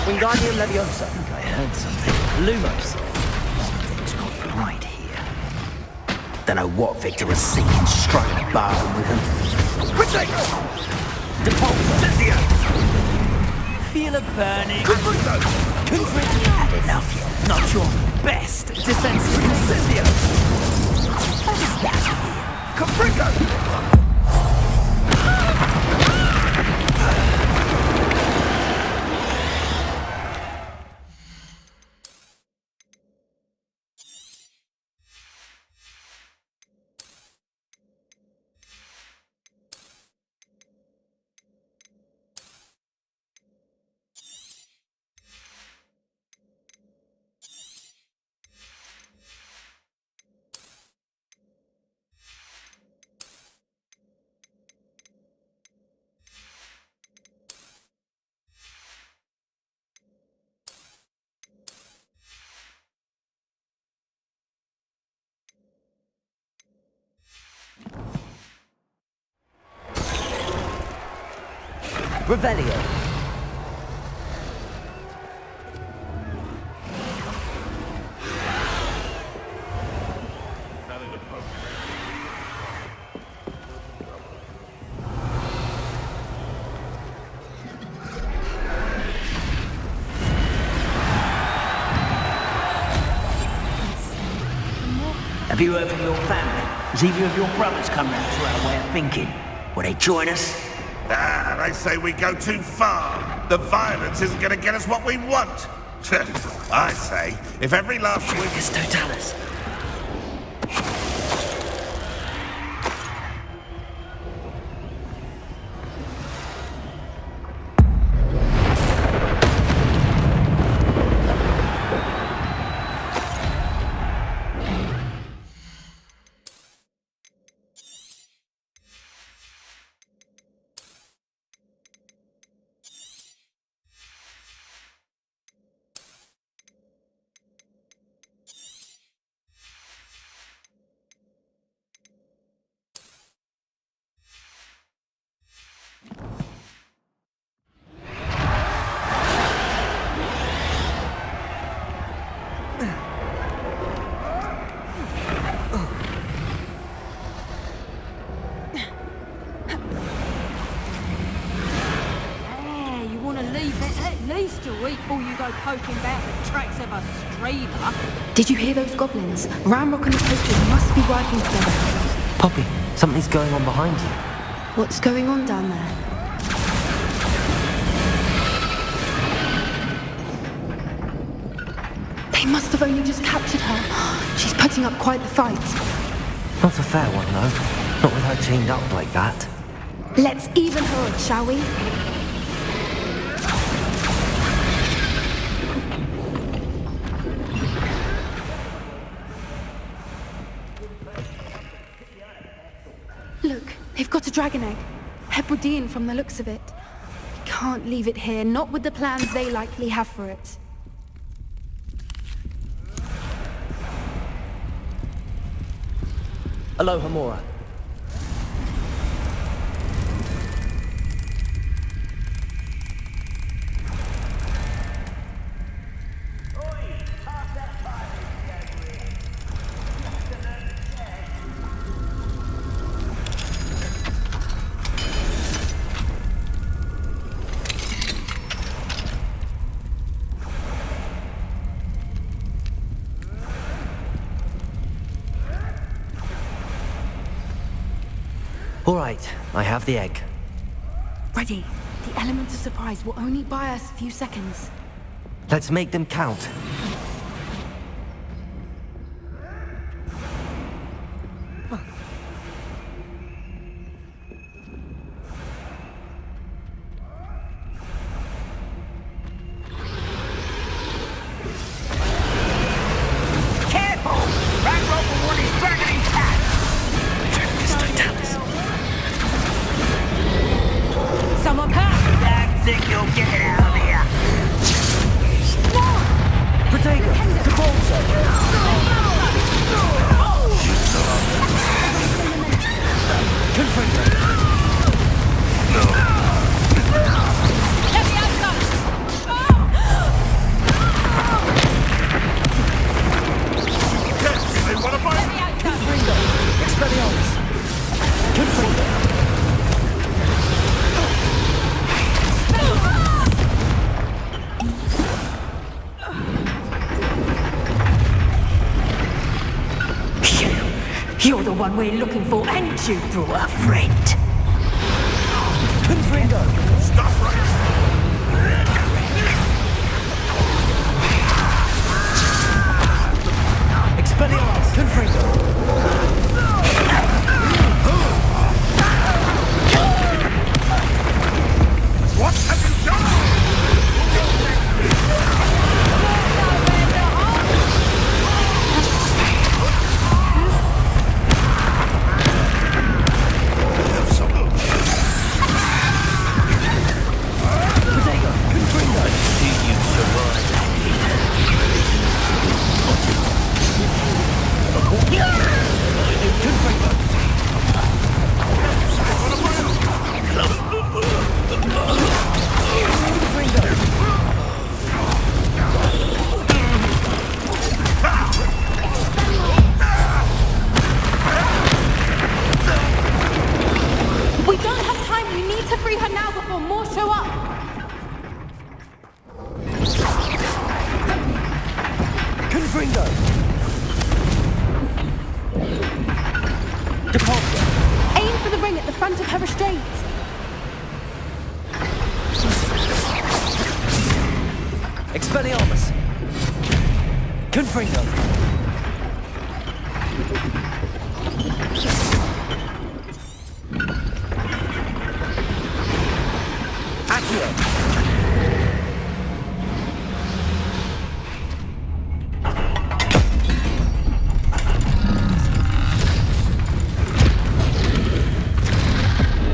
Wingardium Leviosa. I think I heard something. Lumos. Something's not right here. Don't know what Victor was singing, strumming a bar with him. Critic! Depulso. Cynthia! Feel a burning. Had enough yet. Not your best defensive. Cynthia! What is that? Caprico! Revelio. Have you heard from your family? Has either of your brothers come round to our way of thinking? Will they join us? Ah, they say we go too far. The violence isn't going to get us what we want. I say, if every last week is Totalis. Did you hear those goblins? Ramrock and the poachers must be working together. Poppy, something's going on behind you. What's going on down there? They must have only just captured her. She's putting up quite the fight. Not a fair one, though. Not with her chained up like that. Let's even her, shall we? Look, they've got a dragon egg. Hebridean from the looks of it. We can't leave it here, not with the plans they likely have for it. Aloha, Mora. All right, I have the egg. Ready. The element of surprise will only buy us a few seconds. Let's make them count. You're the one we're looking for, and you brought a friend. Confringo! Stop right! Expelliarmus! Confringo! What have you done? Expelliarmus! Confringo! Accio!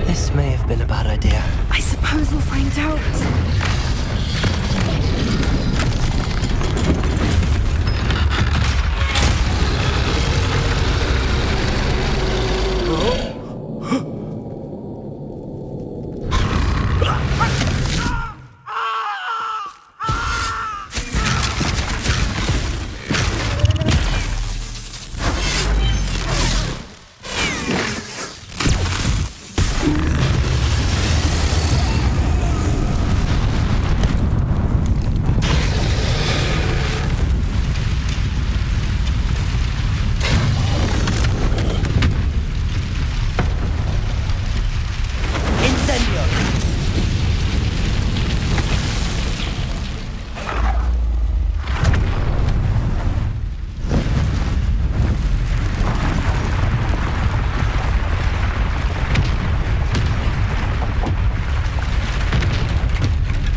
This may have been a bad idea. I suppose we'll find out.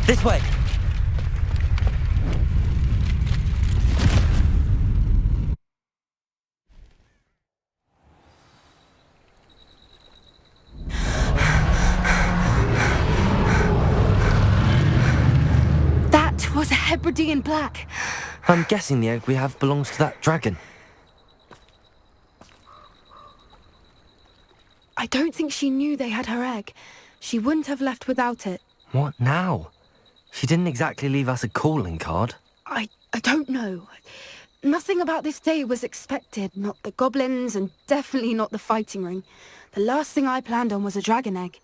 This way! That was a Hebridean black. I'm guessing the egg we have belongs to that dragon. I don't think she knew they had her egg. She wouldn't have left without it. What now? She didn't exactly leave us a calling card. I don't know. Nothing about this day was expected. Not the goblins, and definitely not the fighting ring. The last thing I planned on was a dragon egg.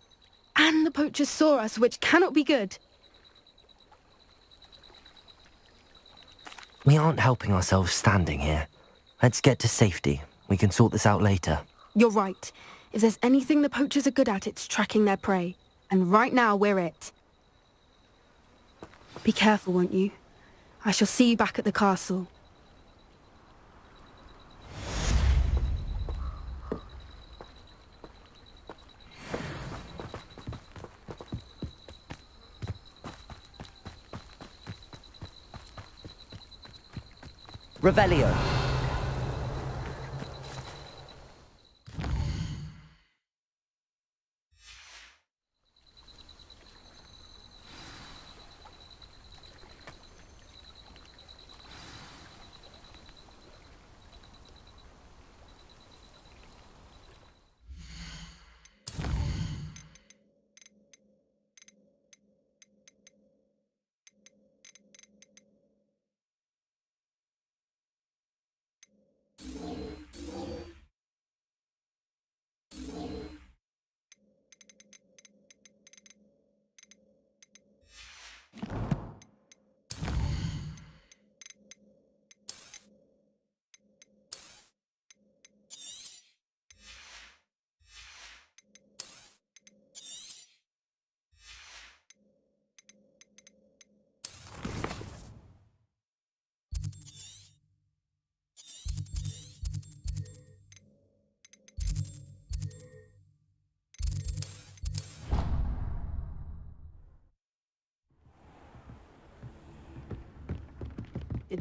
And the poachers saw us, which cannot be good. We aren't helping ourselves standing here. Let's get to safety. We can sort this out later. You're right. If there's anything the poachers are good at, it's tracking their prey. And right now, we're it. Be careful, won't you? I shall see you back at the castle. Revelio.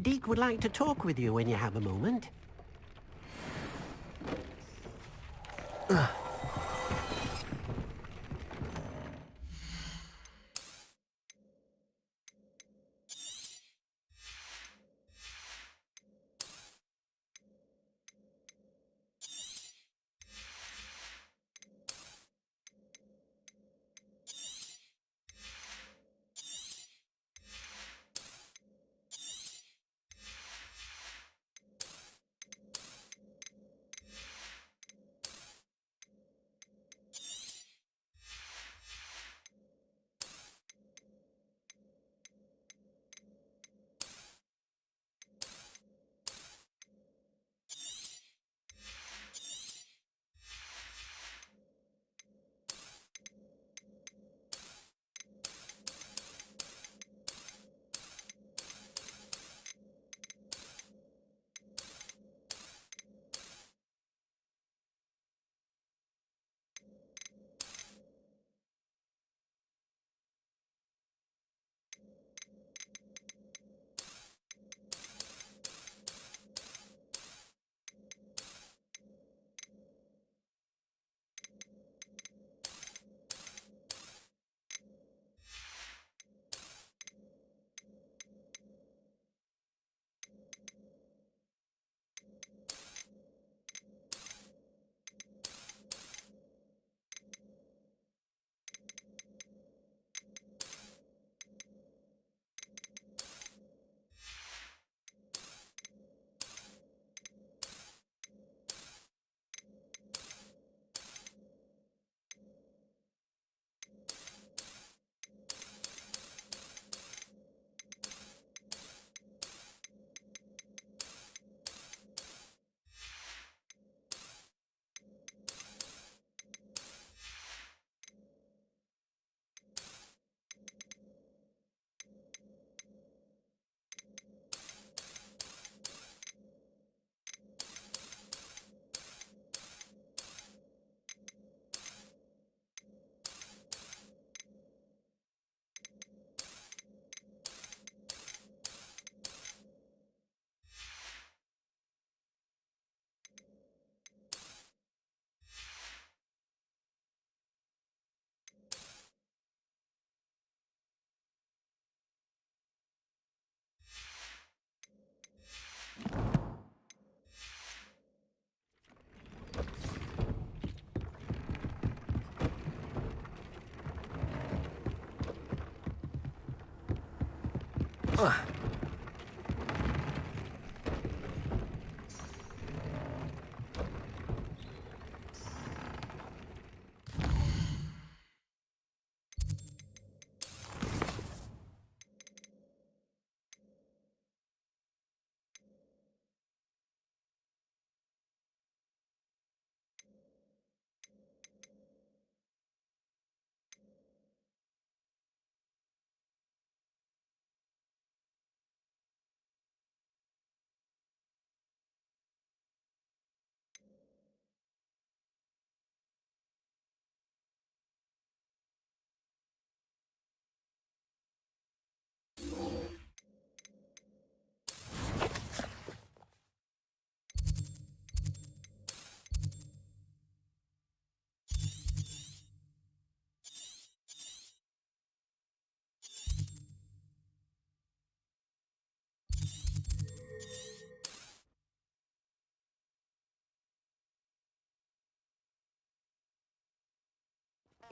Deke would like to talk with you when you have a moment.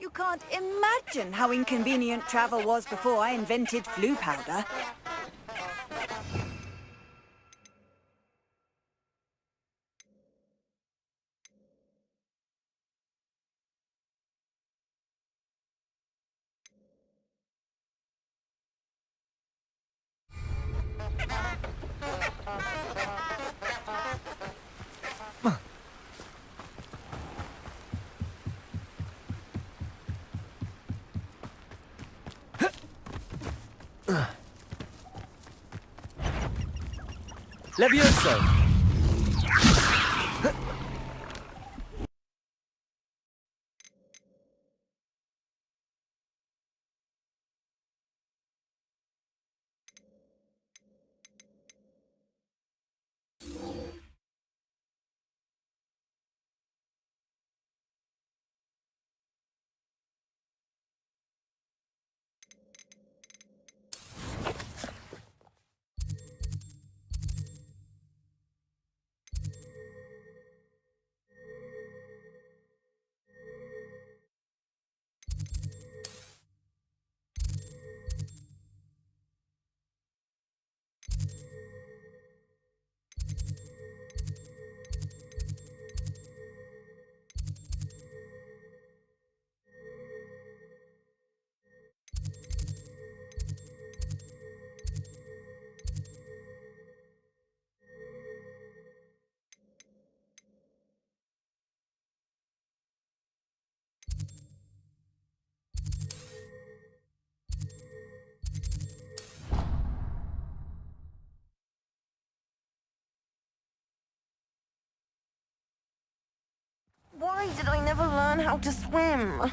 You can't imagine how inconvenient travel was before I invented flu powder. Levioso! Why did I never learn how to swim?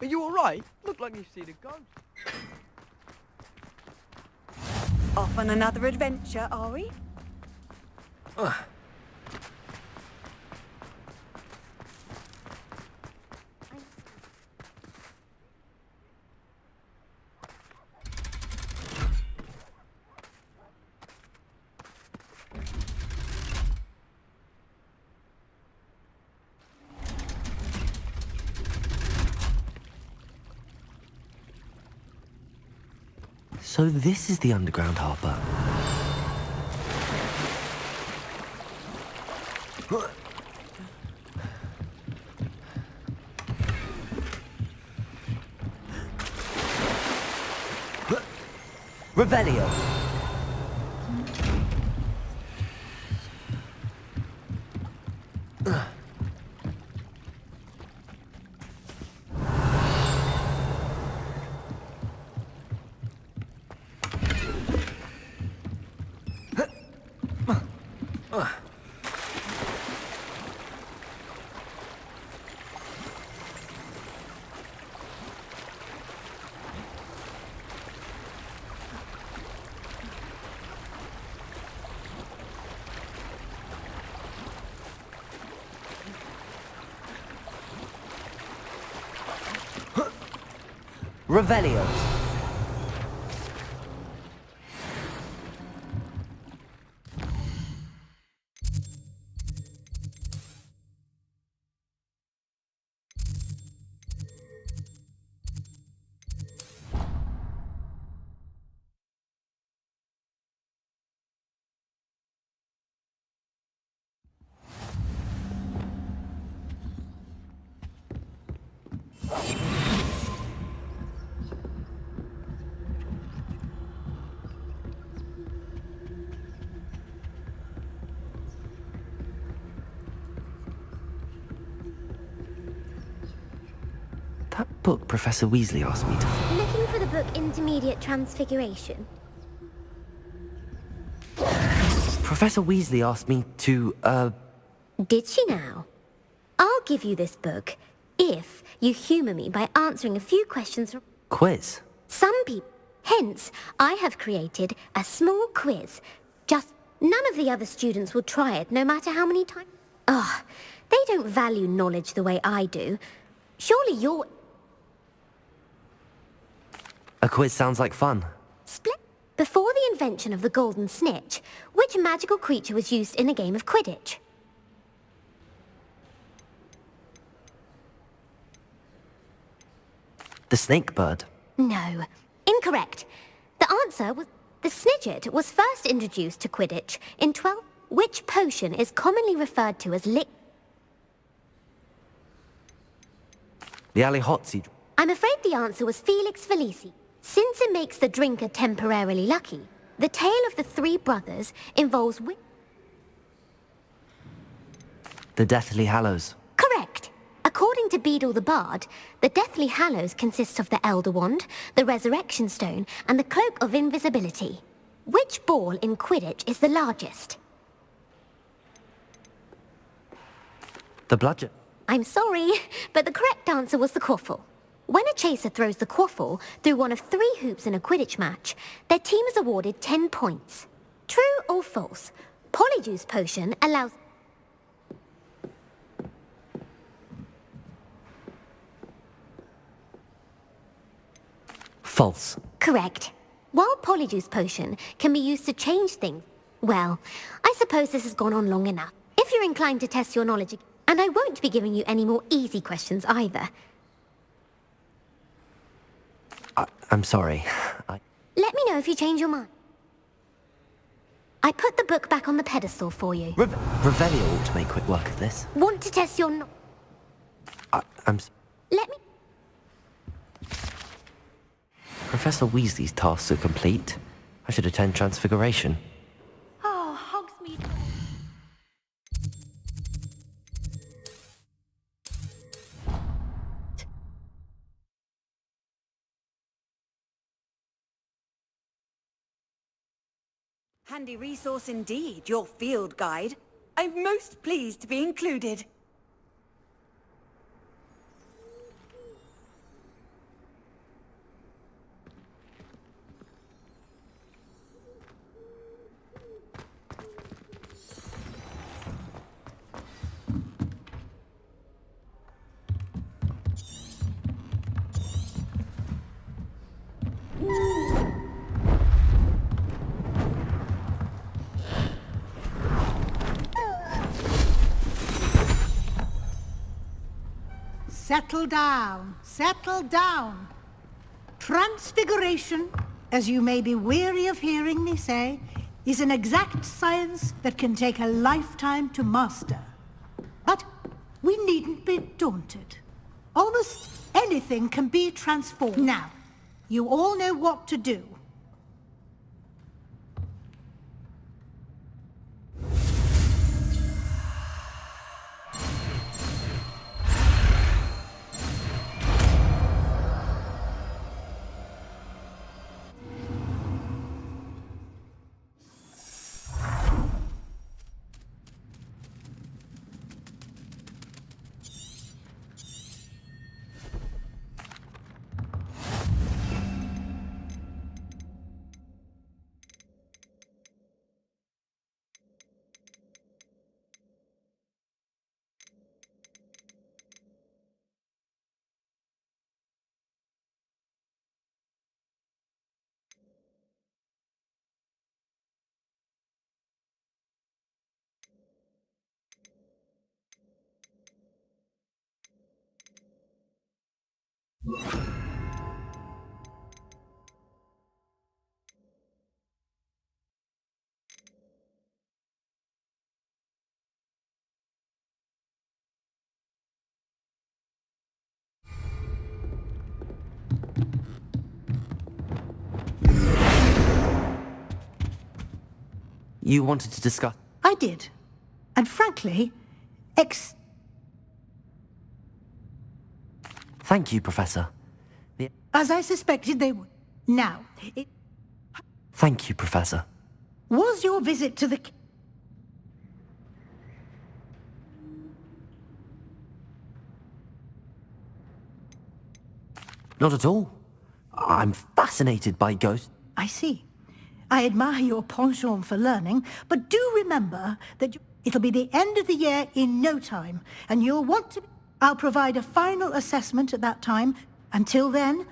Are you alright? Look like you've seen a ghost. Off on another adventure, are we? So this is the underground harbour. Revelio. Revelio. That book Professor Weasley asked me to... Looking for the book Intermediate Transfiguration? Professor Weasley asked me to, Did she now? I'll give you this book if you humour me by answering a few questions from... Quiz? Some people. Hence, I have created a small quiz. Just none of the other students will try it, no matter how many times... Ugh, they don't value knowledge the way I do. Surely you're... A quiz sounds like fun. Split. Before the invention of the golden snitch, which magical creature was used in a game of Quidditch? The snake bird. No. Incorrect. The answer was... The Snidget was first introduced to Quidditch in 12... Which potion is commonly referred to as The Allihotzi. I'm afraid the answer was Felix Felici. Since it makes the drinker temporarily lucky, the tale of the three brothers involves... The Deathly Hallows. Correct. According to Beedle the Bard, the Deathly Hallows consists of the Elder Wand, the Resurrection Stone, and the Cloak of Invisibility. Which ball in Quidditch is the largest? The bludgeon. I'm sorry, but the correct answer was the quaffle. When a chaser throws the quaffle through one of 3 hoops in a Quidditch match, their team is awarded 10 points. True or false? Polyjuice Potion allows... False. Correct. While Polyjuice Potion can be used to change things, well, I suppose this has gone on long enough. If you're inclined to test your knowledge, and I won't be giving you any more easy questions either. I'm sorry. Let me know if you change your mind. I put the book back on the pedestal for you. Revelio ought to make quick work of this. Want to test your Let me... Professor Weasley's tasks are complete. I should attend Transfiguration. Oh, Hogsmeade. Handy resource indeed, your field guide. I'm most pleased to be included. Settle down, settle down. Transfiguration, as you may be weary of hearing me say, is an exact science that can take a lifetime to master. But we needn't be daunted. Almost anything can be transformed. Now, you all know what to do. You wanted to discuss... I did. And frankly, Thank you, Professor. as I suspected they would. Now, Thank you, Professor. was your visit to the... Not at all. I'm fascinated by ghosts. I see. I admire your penchant for learning, but do remember that it'll be the end of the year in no time, and you'll want to... I'll provide a final assessment at that time. Until then...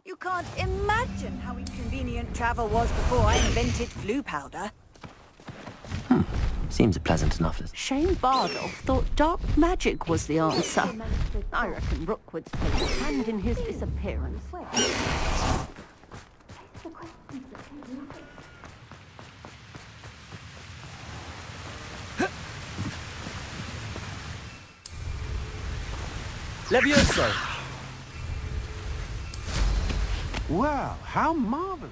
You can't imagine how inconvenient travel was before I invented flu powder. Seems a pleasant enough list. Shane Bardolph thought dark magic was the answer. I reckon Rookwood's played a hand in his disappearance. Levioso! Well, how marvelous!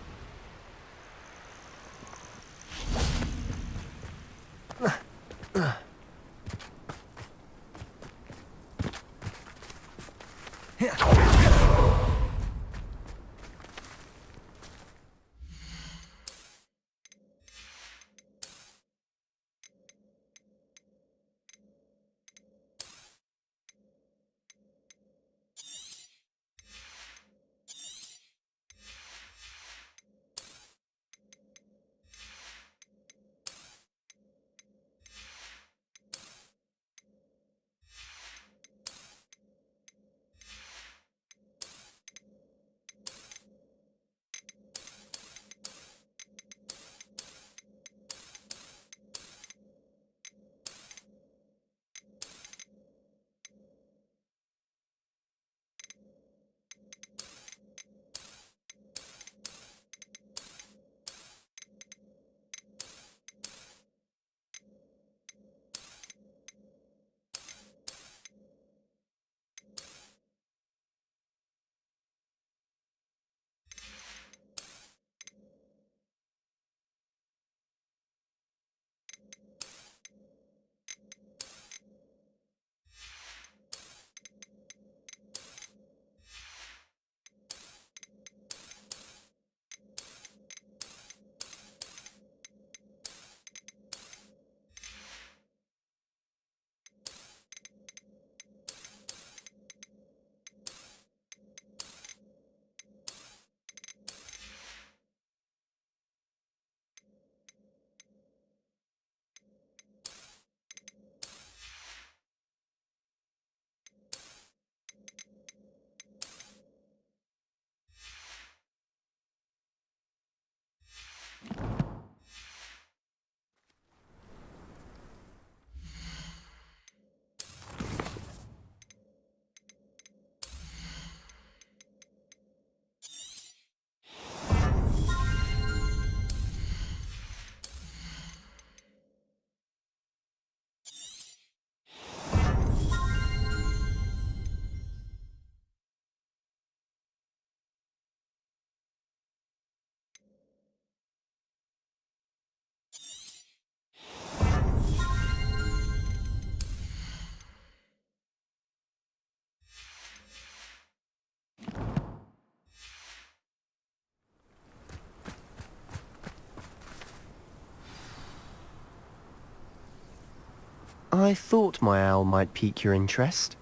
I thought my owl might pique your interest.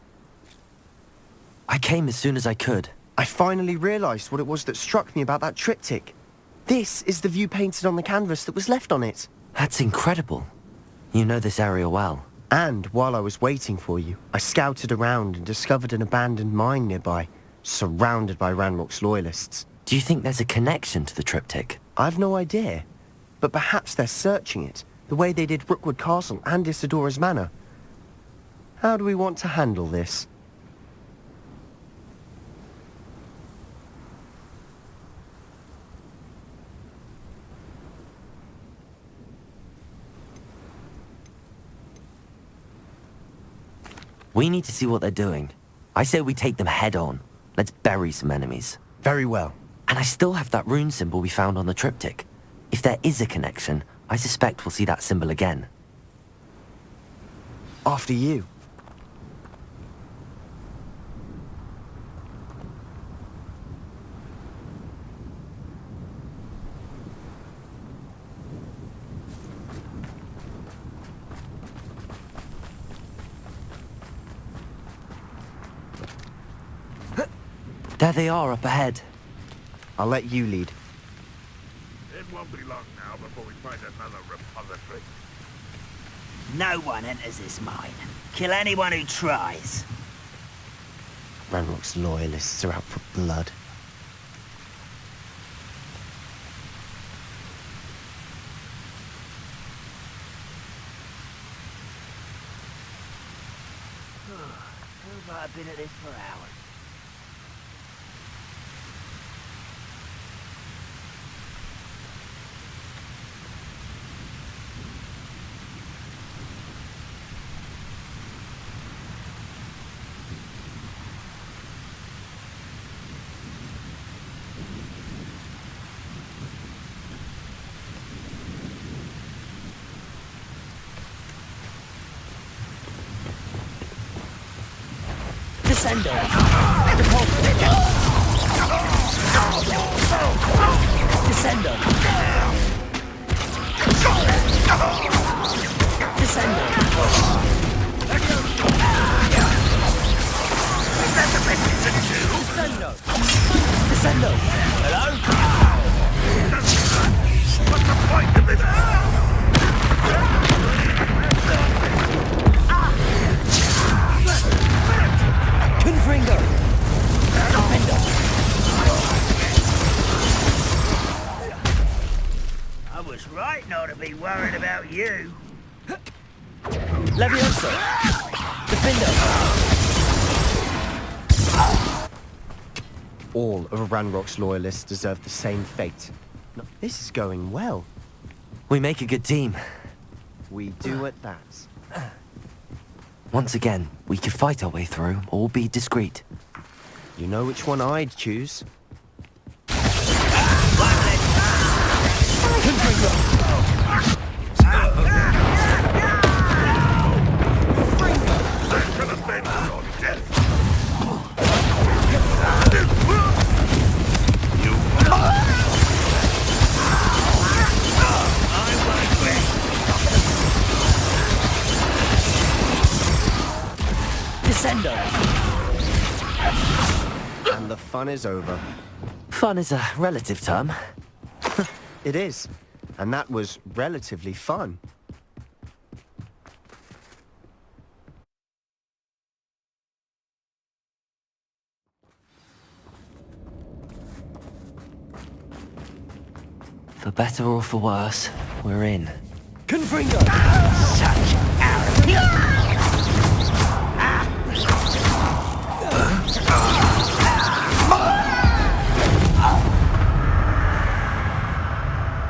I came as soon as I could. I finally realised what it was that struck me about that triptych. This is the view painted on the canvas that was left on it. That's incredible. You know this area well. And while I was waiting for you, I scouted around and discovered an abandoned mine nearby, surrounded by Ranrock's loyalists. Do you think there's a connection to the triptych? I've no idea, but perhaps they're searching it, the way they did Rookwood Castle and Isidora's Manor. How do we want to handle this? We need to see what they're doing. I say we take them head on. Let's bury some enemies. Very well. And I still have that rune symbol we found on the triptych. If there is a connection, I suspect we'll see that symbol again. After you. There they are up ahead. I'll let you lead. It won't be long now before we find another repository. No one enters this mine. Kill anyone who tries. Ranrock's loyalists are out for blood. Feels like I've been at this for hours. Descendo! Descendo! Descendo! Descendo! Hello? What's the point of this? Confringo! I was right not to be worried about you. Levioso! Defendo! All of Ranrock's loyalists deserve the same fate. This is going well. We make a good team. We do at that. Once again, we could fight our way through, or be discreet. You know which one I'd choose. Descendo! And the fun is over. Fun is a relative term. It is. And that was relatively fun. For better or for worse, we're in. Confringo! Such arrogance!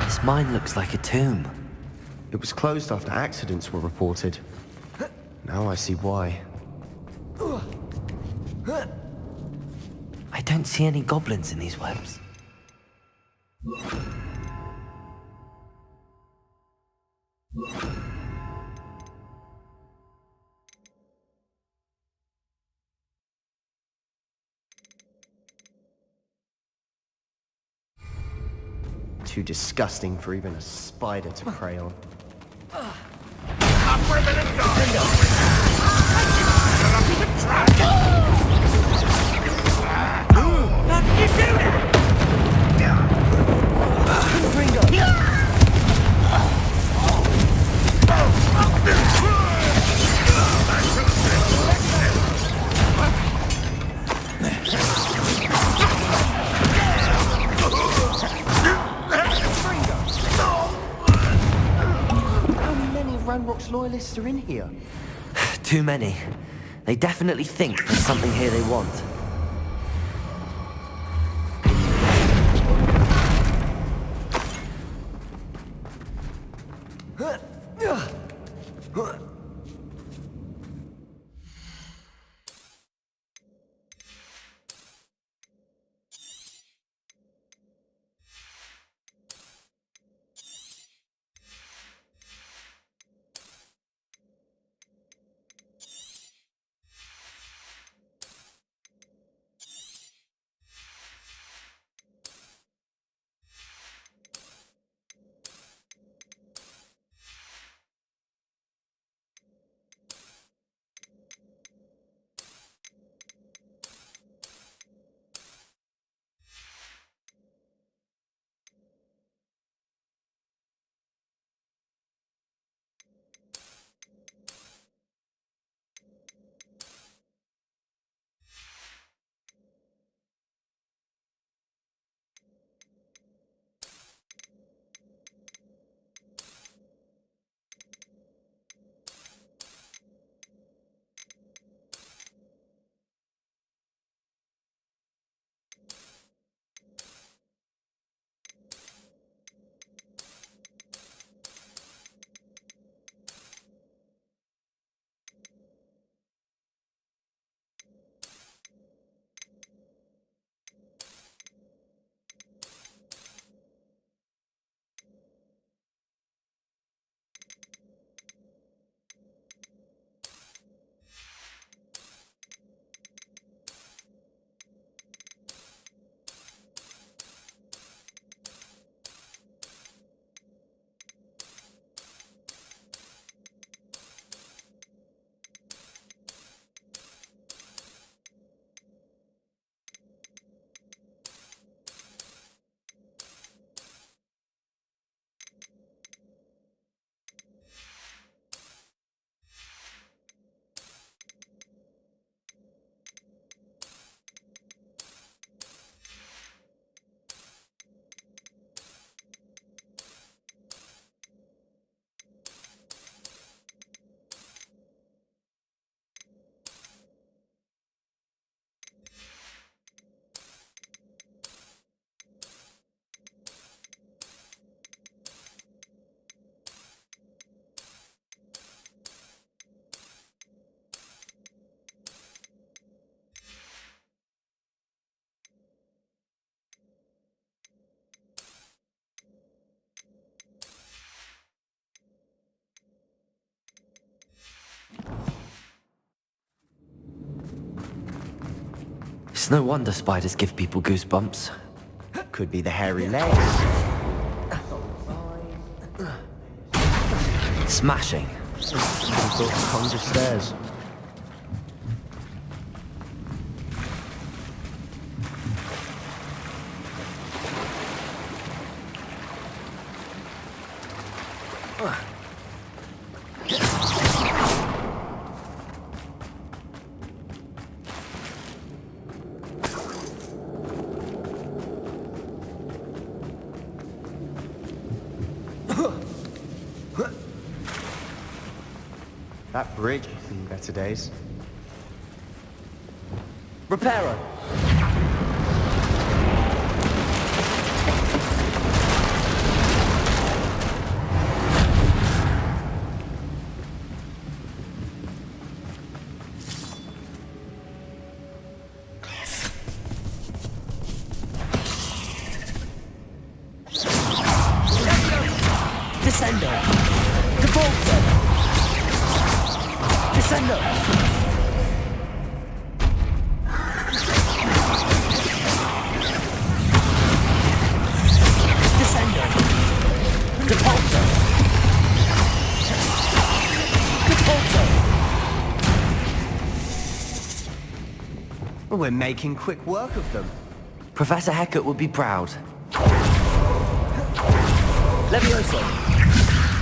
This mine looks like a tomb. It was closed after accidents were reported. Now I see why. I don't see any goblins in these webs. Too disgusting for even a spider to prey on. How did you do that? colonists are in here? Too many. They definitely think there's something here they want. It's no wonder spiders give people goosebumps. Could be the hairy legs. Smashing. Conjure stairs. That bridge has seen better days. Reparo! Descendo! Capulso! Descendo! Descendo! Capulso! Capulso! We're making quick work of them. Professor Hecat would be proud. Levioso!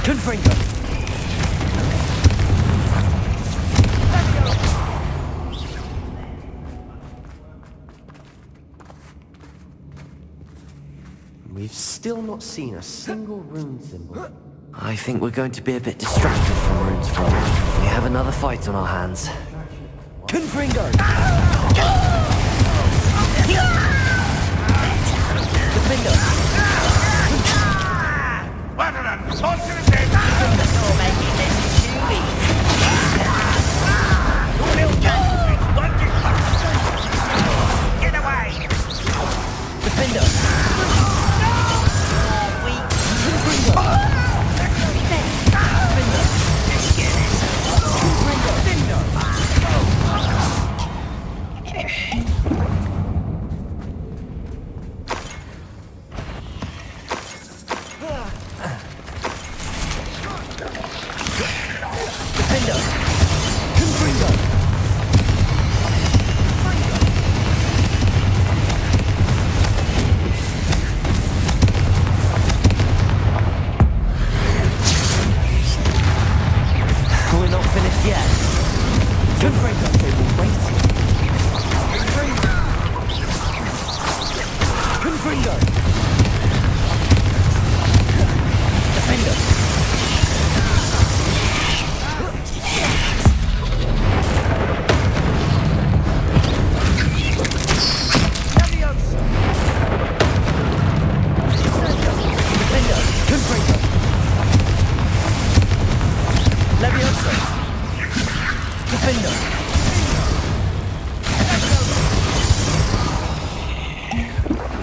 Confringo! We've still not seen a single rune symbol. I think we're going to be a bit distracted from Rune's Front. We have another fight on our hands. Confringo! Defender! What an unfortunate day! You're making this too easy. Your little candidates won't get away! Defender!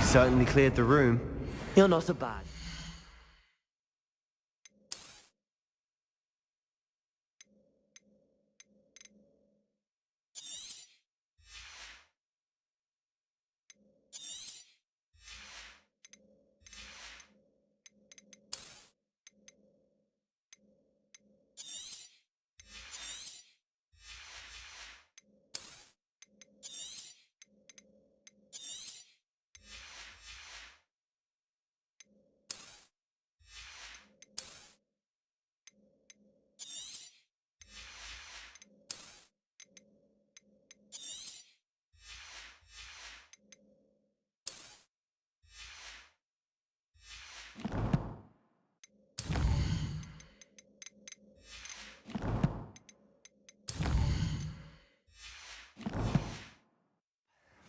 Certainly cleared the room. You're not so bad.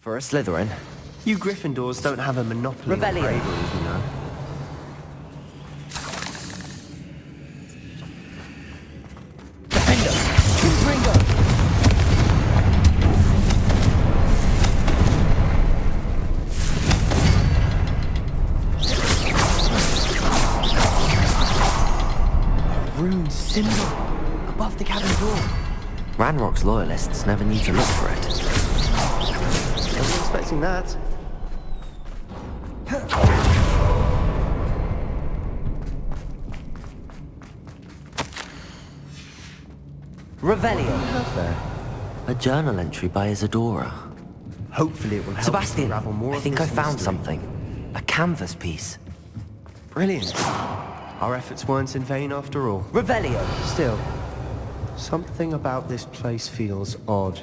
For a Slytherin. You Gryffindors don't have a monopoly of Rebellion. cradles, you know. Defender! Confringo! A rune symbol above the cabin door. Ranrock's loyalists never need to look for it. I wasn't expecting that. Revelio. A journal entry by Isadora. Hopefully it will help Sebastian, us unravel more I of think I this found mystery. something. A canvas piece. Brilliant. Our efforts weren't in vain after all. Revelio. Still, something about this place feels odd.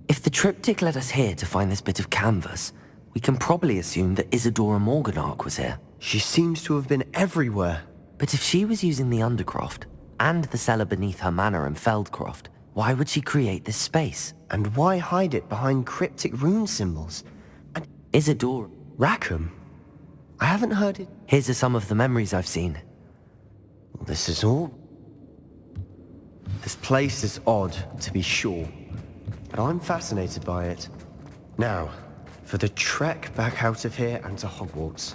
If the triptych led us here to find this bit of canvas, we can probably assume that Isadora Morganach was here. She seems to have been everywhere. But if she was using the Undercroft, and the cellar beneath her manor in Feldcroft, why would she create this space? And why hide it behind cryptic rune symbols? And Isadora. Rackham? I haven't heard it. Here's some of the memories I've seen. This is all... This place is odd, to be sure. But I'm fascinated by it. Now, for the trek back out of here and to Hogwarts.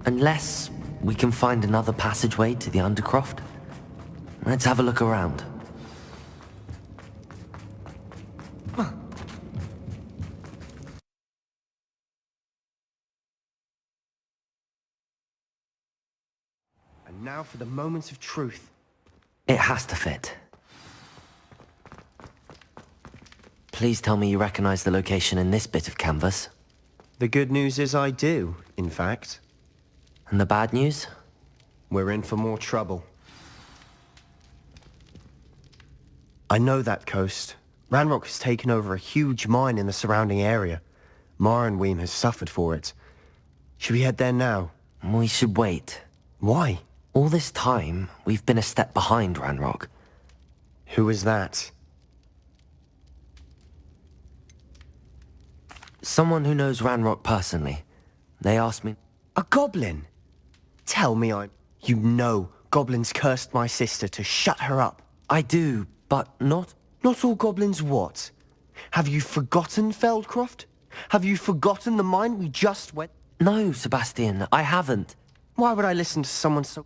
Unless we can find another passageway to the Undercroft. Let's have a look around. And now for the moment of truth. It has to fit. Please tell me you recognize the location in this bit of canvas. The good news is I do, in fact. And the bad news? We're in for more trouble. I know that coast. Ranrock has taken over a huge mine in the surrounding area. Marrenweem has suffered for it. Should we head there now? We should wait. Why? All this time, we've been a step behind Ranrock. Who is that? Someone who knows Ranrock personally. They asked me... A goblin? Tell me You know goblins cursed my sister to shut her up. I do, but not... Not all goblins what? Have you forgotten, Feldcroft? Have you forgotten the mine we just went... No, Sebastian, I haven't. Why would I listen to someone so...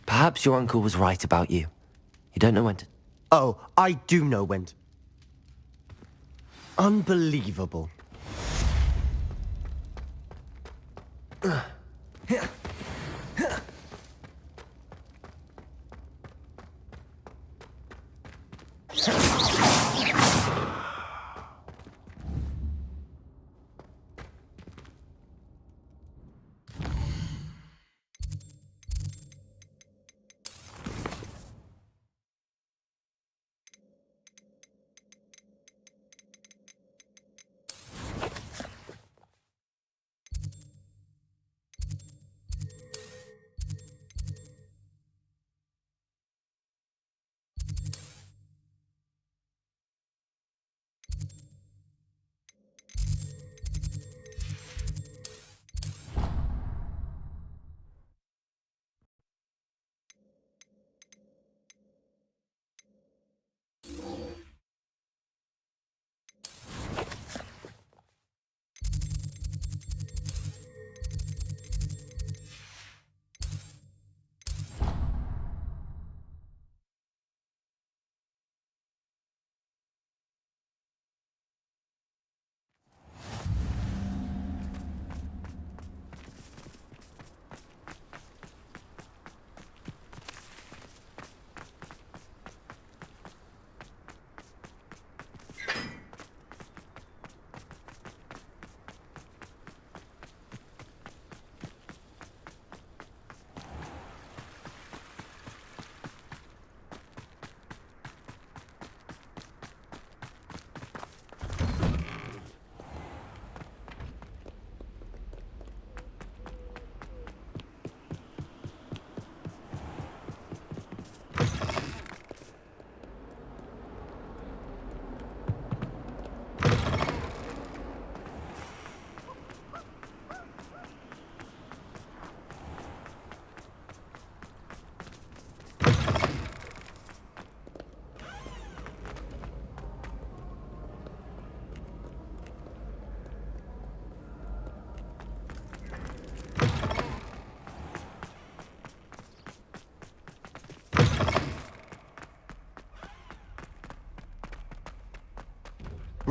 Perhaps your uncle was right about you. You don't know when to... Oh, I do know when to... Unbelievable.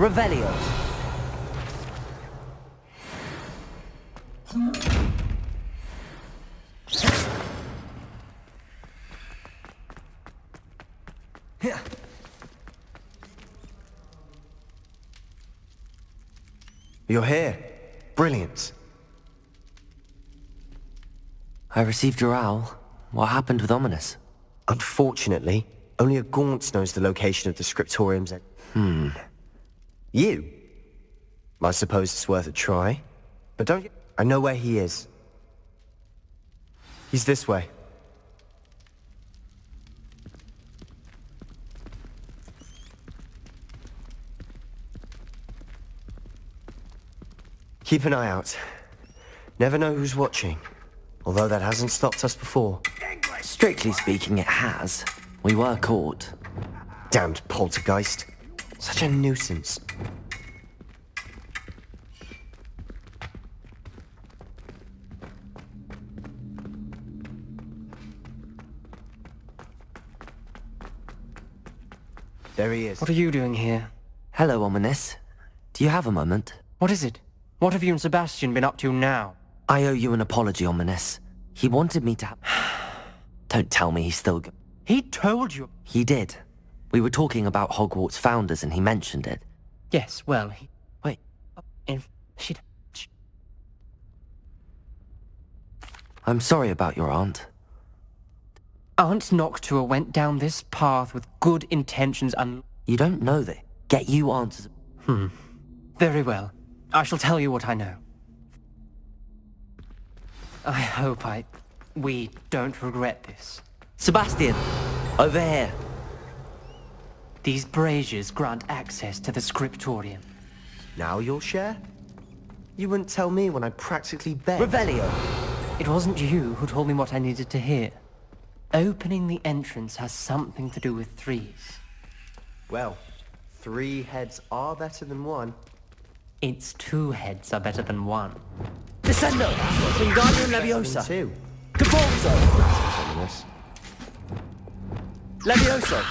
Revelio. You're here. Brilliant. I received your owl. What happened with Ominous? Unfortunately, only a Gaunt knows the location of the scriptorium's end. You? I suppose it's worth a try. But don't you... I know where he is. He's this way. Keep an eye out. Never know who's watching. Although that hasn't stopped us before. Strictly speaking, it has. We were caught. Damned poltergeist. Such a nuisance. There he is. What are you doing here? Hello, Ominous. Do you have a moment? What is it? What have you and Sebastian been up to now? I owe you an apology, Ominous. He wanted me to... Don't tell me he's still... He told you... He did. We were talking about Hogwarts founders and he mentioned it. Yes, well, he... Wait. I'm sorry about your aunt. Aunt Noctua went down this path with good intentions and... You don't know that. Get you answers. Very well. I shall tell you what I know. I hope we don't regret this. Sebastian, over here. These braziers grant access to the scriptorium. Now you'll share? You wouldn't tell me when I practically begged. Revelio! It wasn't you who told me what I needed to hear. Opening the entrance has something to do with threes. Well, 3 heads are better than 1. Its 2 heads are better than 1. Descendo! Wingardium Leviosa! 2. Capolso! Ominous. Levioso!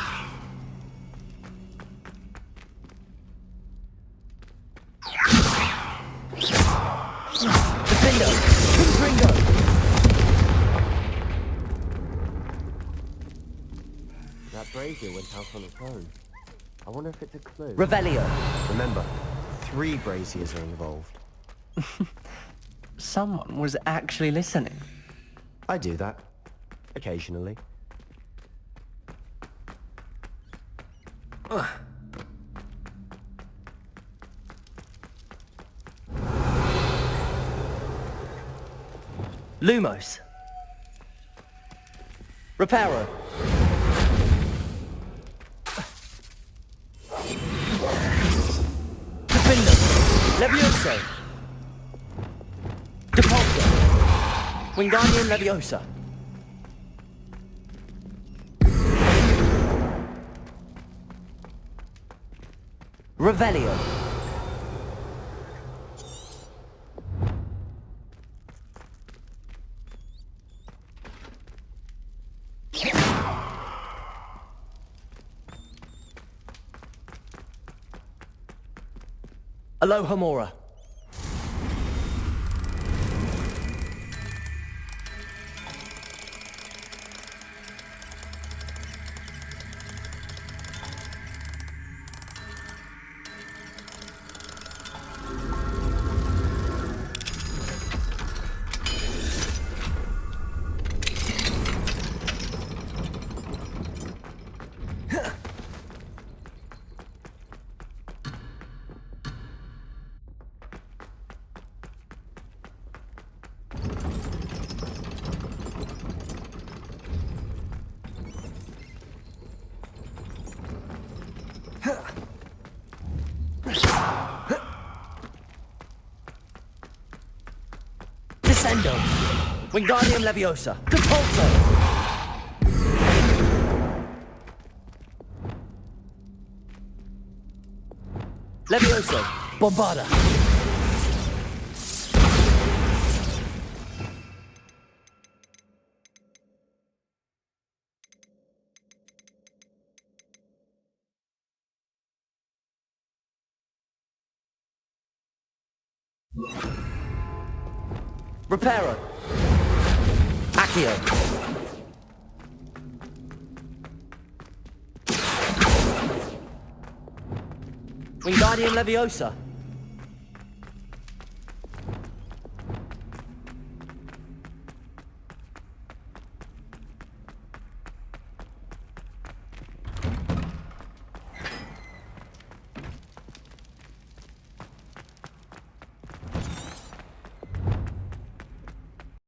Defendo! Confringo! That brazier went out on its own. I wonder if it's a clue. Revelio! Remember, 3 braziers are involved. Someone was actually listening. I do that. Occasionally. Lumos. Reparo. Defendo. Levioso. Depulso. Wingardium Leviosa. Revelio. Alohomora. Descendo. Wingardium Leviosa. Depulso. Levioso. Bombarda. Reparo. Accio. Wingardium Leviosa.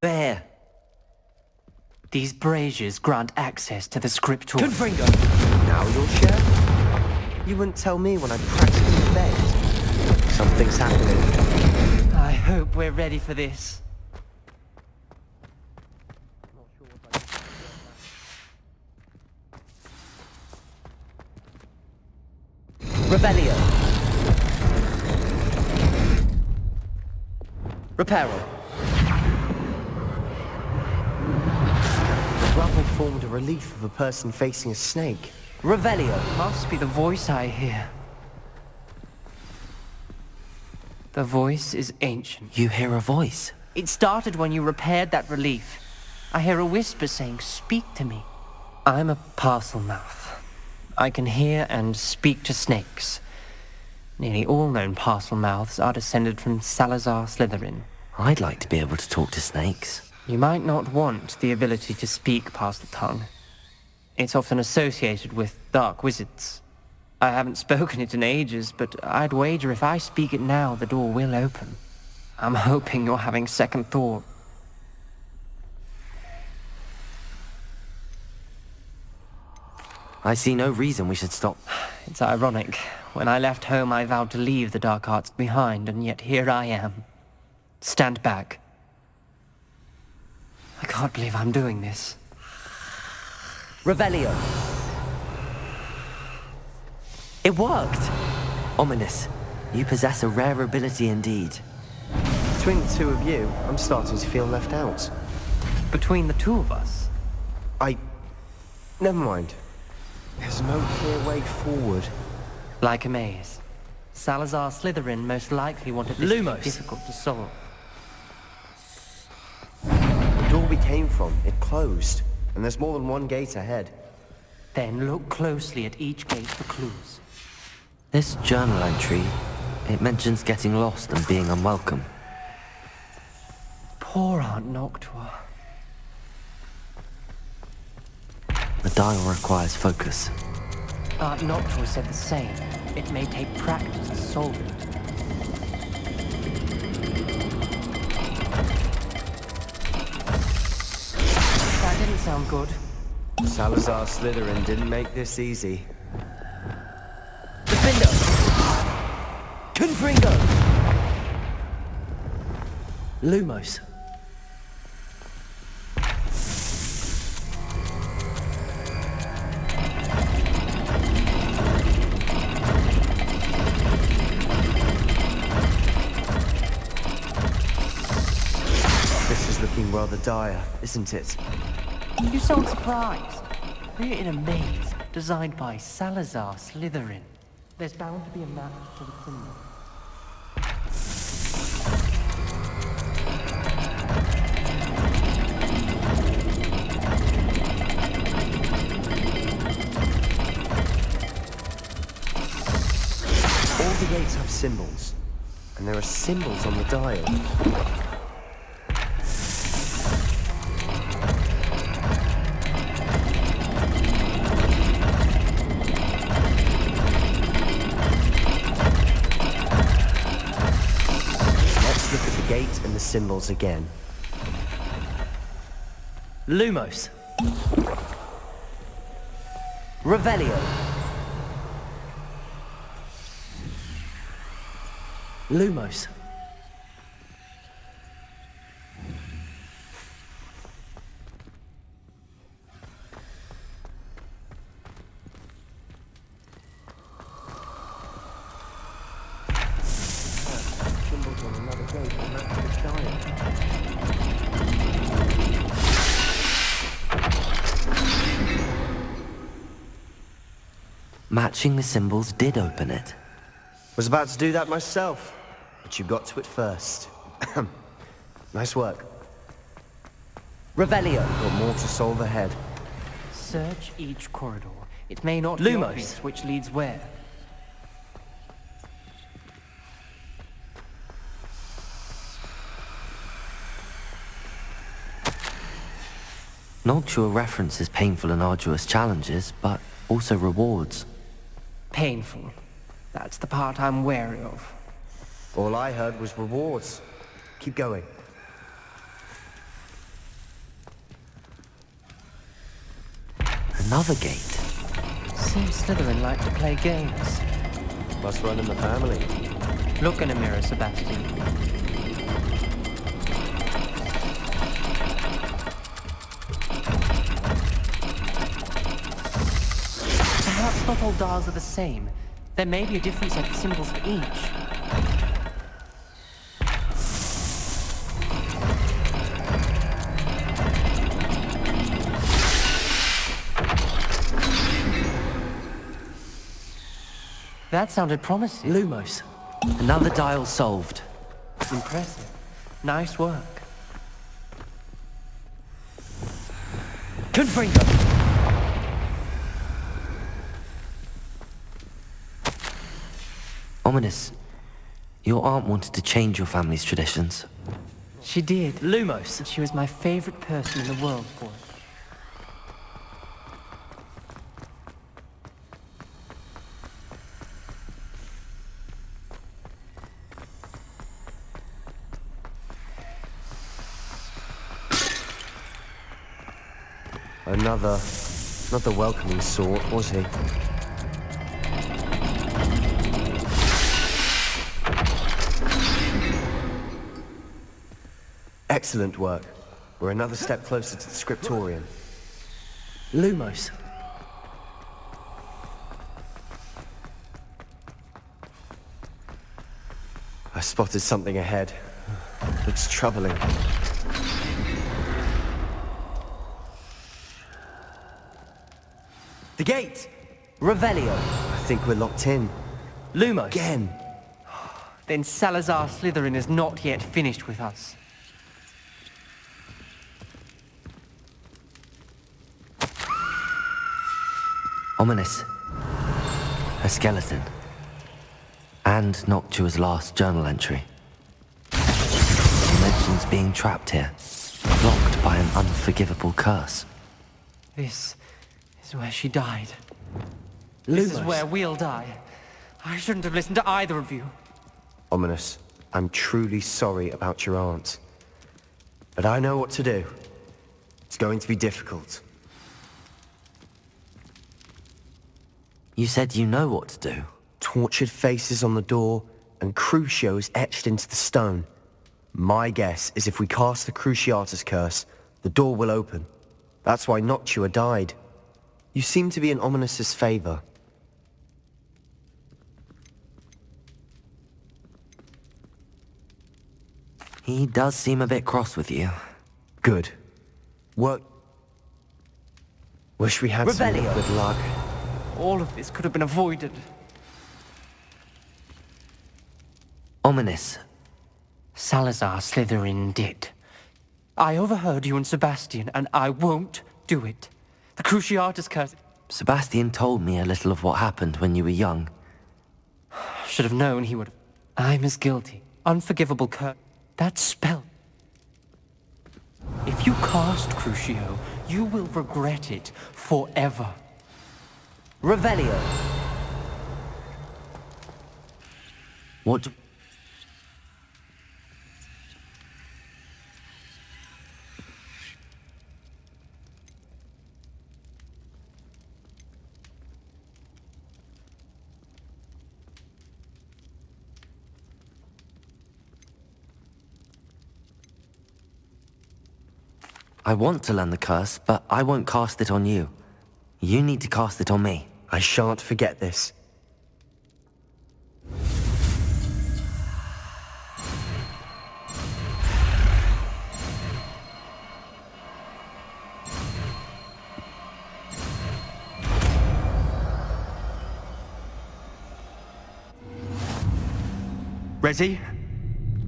There. These braziers grant access to the scriptorium. Confringo. Now you'll share? You wouldn't tell me when I practically begged. Something's happening. I hope we're ready for this. Revelio. Reparo. The rubble formed a relief of a person facing a snake. Revelio. Must be the voice I hear. The voice is ancient. You hear a voice? It started when you repaired that relief. I hear a whisper saying, "Speak to me." I'm a parcel mouth. I can hear and speak to snakes. Nearly all known parcel mouths are descended from Salazar Slytherin. I'd like to be able to talk to snakes. You might not want the ability to speak past the tongue. It's often associated with dark wizards. I haven't spoken it in ages, but I'd wager if I speak it now, the door will open. I'm hoping you're having second thought. I see no reason we should stop. It's ironic. When I left home, I vowed to leave the dark arts behind, and yet here I am. Stand back. I can't believe I'm doing this. Revelio. It worked! Ominous. You possess a rare ability indeed. Between the two of you, I'm starting to feel left out. Between the two of us? Never mind. There's no clear way forward. Like a maze. Salazar Slytherin most likely wanted this to be difficult to solve. The door we came from, it closed. And there's more than one gate ahead. Then look closely at each gate for clues. This journal entry, it mentions getting lost and being unwelcome. Poor Aunt Noctua. The dial requires focus. Aunt Noctua said the same. It may take practice to solve it. That didn't sound good. Salazar Slytherin didn't make this easy. Defender! Confringo! Lumos. This is looking rather dire, isn't it? You sound surprised. We're in a maze designed by Salazar Slytherin. There's bound to be a map to the symbol. All the gates have symbols, and there are symbols on the dial. Gate and the symbols again. Lumos. Revelio. Lumos. Matching the symbols did open it. Was about to do that myself, but you got to it first. Nice work. Revelio. Got more to solve ahead. Search each corridor. It may not be Lumos. obvious which leads where. Noctua references painful and arduous challenges, but also rewards. Painful. That's the part I'm wary of. All I heard was rewards. Keep going. Another gate. Seems Slytherin like to play games. Must run in the family. Look in a mirror, Sebastian. Perhaps not all dials are the same. There may be a different set of symbols for each. That sounded promising. Lumos. Another dial solved. Impressive. Nice work. Confringo. Ominous. Your aunt wanted to change your family's traditions. She did. Lumos. She was my favorite person in the world for it. Another not the welcoming sort, was he? Excellent work. We're another step closer to the scriptorium. Lumos. I spotted something ahead. Looks troubling. The gate! Revelio. I think we're locked in. Lumos. Again. Then Salazar Slytherin is not yet finished with us. Ominous. A skeleton. And Noctua's last journal entry. It mentions being trapped here, blocked by an unforgivable curse. This is where she died. Lumos. This is where we'll die. I shouldn't have listened to either of you. Ominous, I'm truly sorry about your aunt. But I know what to do. It's going to be difficult. You said you know what to do. Tortured faces on the door, and Crucios etched into the stone. My guess is if we cast the Cruciatus curse, the door will open. That's why Noctua died. You seem to be in Ominous's favor. He does seem a bit cross with you. Good. Work. Wish we had some good luck. All of this could have been avoided. Ominous. Salazar Slytherin did. I overheard you and Sebastian, and I won't do it. The Cruciatus curse... Sebastian told me a little of what happened when you were young. Should have known he would have... I'm as guilty. Unforgivable curse. That spell. If you cast Crucio, you will regret it forever. Revelio. What... I want to learn the curse, but I won't cast it on you. You need to cast it on me. I shan't forget this. Ready?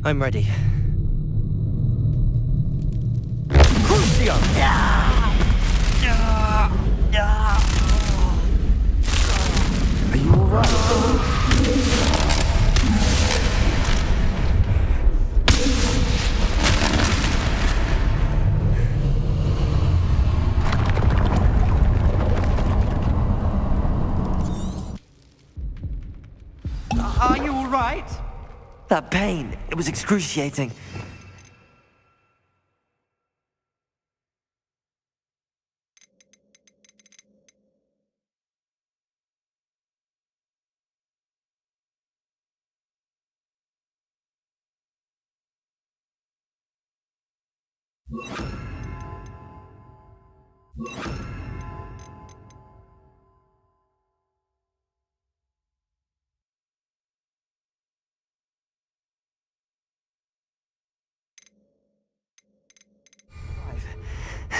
I'm ready. Crucio! Are you alright? Are you alright? That pain, it was excruciating.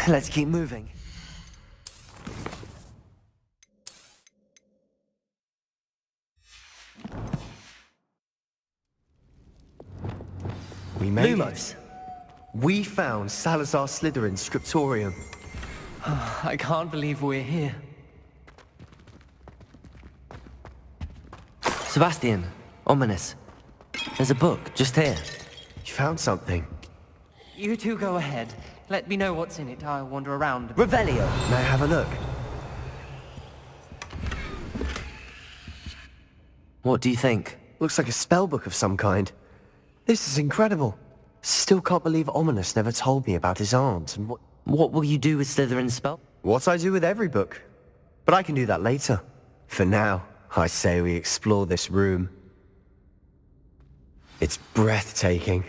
Let's keep moving. We made Lumos. it. We found Salazar Slytherin's scriptorium. I can't believe we're here. Sebastian, Ominous. There's a book just here. You found something. You two go ahead. Let me know what's in it. I'll wander around. Revelio. May I have a look? What do you think? Looks like a spellbook of some kind. This is incredible. Still can't believe Ominous never told me about his aunt and what... What will you do with Slytherin's spell? What I do with every book. But I can do that later. For now, I say we explore this room. It's breathtaking.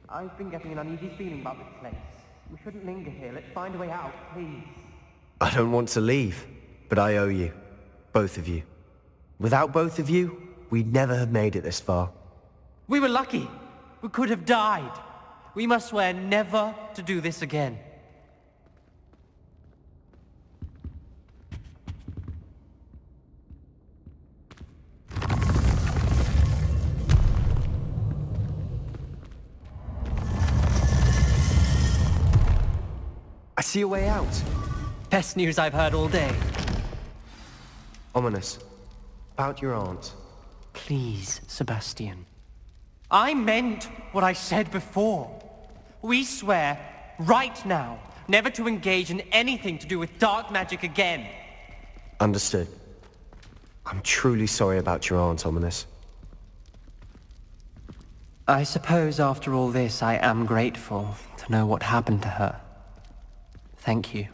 I've been getting an uneasy feeling about this place. We shouldn't linger here. Let's find a way out, please. I don't want to leave, but I owe you. Both of you. Without both of you, we'd never have made it this far. We were lucky. We could have died. We must swear never to do this again. I see a way out. Best news I've heard all day. Ominous. About your aunt. Please, Sebastian. I meant what I said before. We swear, right now, never to engage in anything to do with dark magic again. Understood. I'm truly sorry about your aunt, Ominous. I suppose after all this, I am grateful to know what happened to her. Thank you.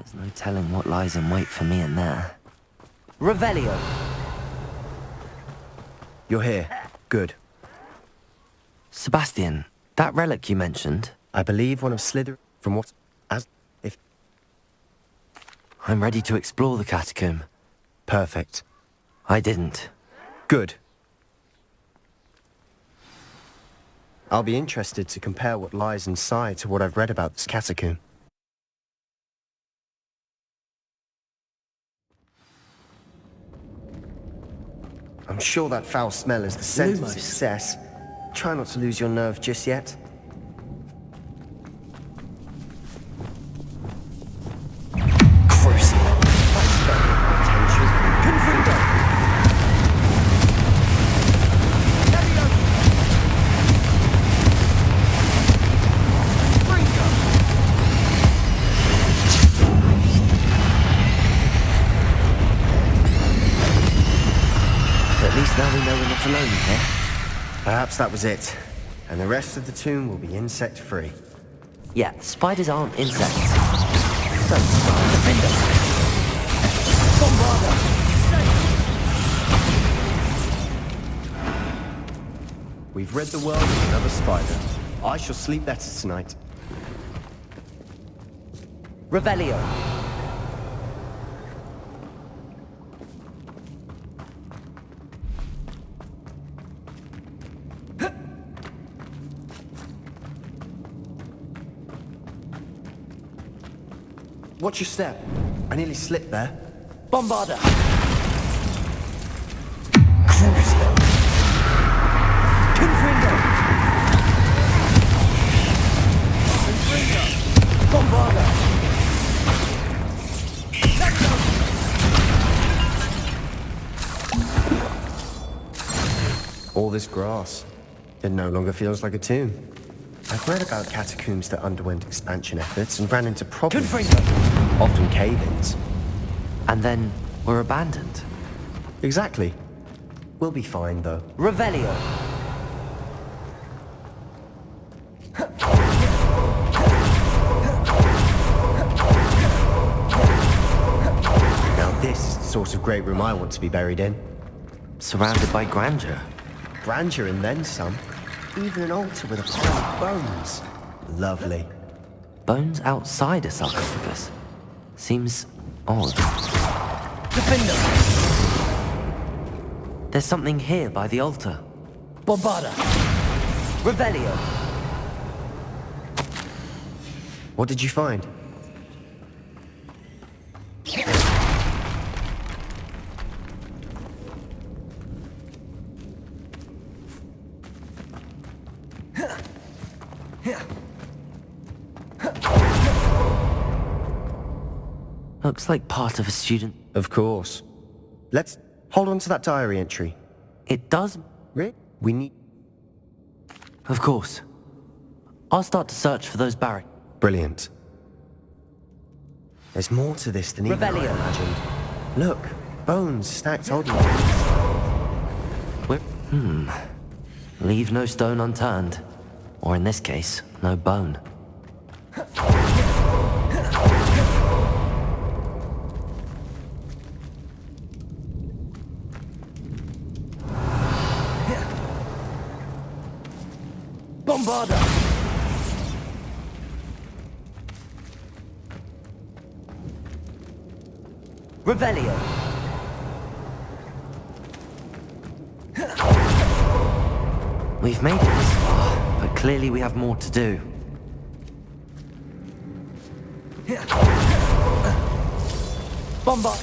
There's no telling what lies in wait for me in there. Revelio! You're here. Good. Sebastian, that relic you mentioned... I believe one of Slither... From what... As... If... I'm ready to explore the catacomb. Perfect. I didn't. Good. I'll be interested to compare what lies inside to what I've read about this catacomb. I'm sure that foul smell is the scent of success. Try not to lose your nerve just yet. Now we know we're not alone here. Perhaps that was it. And the rest of the tomb will be insect-free. Yeah, spiders aren't insects. Don't start. Defender! Bombarder! We've read the world of another spider. I shall sleep better tonight. Revelio! Watch your step. I nearly slipped there. Bombarder! Crucio! Confringo! Bombarder! All this grass. It no longer feels like a tomb. I've read about catacombs that underwent expansion efforts and ran into problems. Often cave-ins. And then were abandoned. Exactly. We'll be fine, though. Revelio! Now this is the sort of great room I want to be buried in. Surrounded by grandeur. Grandeur and then some. Even an altar with a pile of bones. Lovely. Bones outside a sarcophagus? Seems odd. Defender! There's something here by the altar. Bombarder! Revelio! What did you find? Looks like part of a student. Of course. Let's hold on to that diary entry. It does? Really? We need... Of course. I'll start to search for those barracks. Brilliant. There's more to this than even I imagined. Look, bones stacked oddly. Leave no stone unturned. Or in this case, no bone. Bombarder! Revelio! We've made it this far, but clearly we have more to do. Bombard!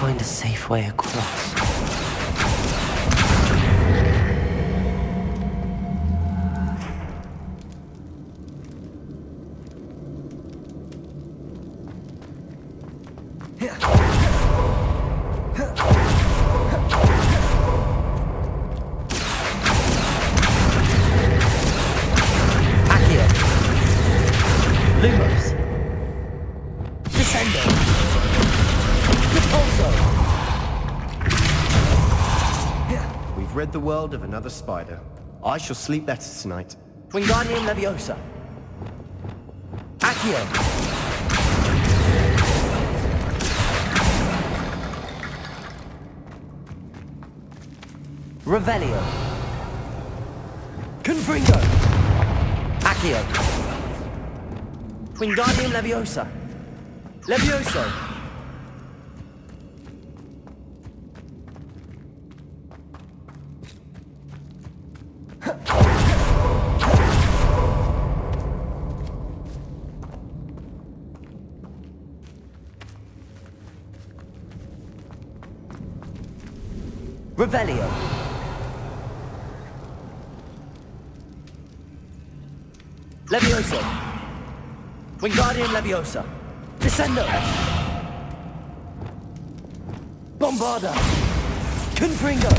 Find a safe way across. Accio! Lumos! Descendo! We've rid the world of another spider. I shall sleep better tonight. Wingardium Leviosa. Accio! Revelio. Confringo. Accio. Wingardium Leviosa. Levioso. Revelio. Levioso. Wingardium Leviosa. Descendo. Bombarda. Confringo.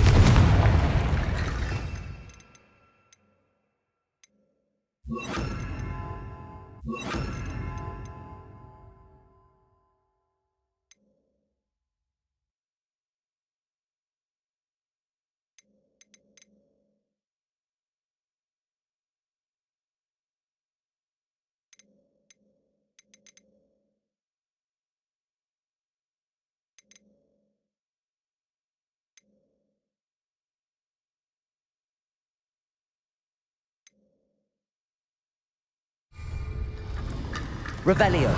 Revelio.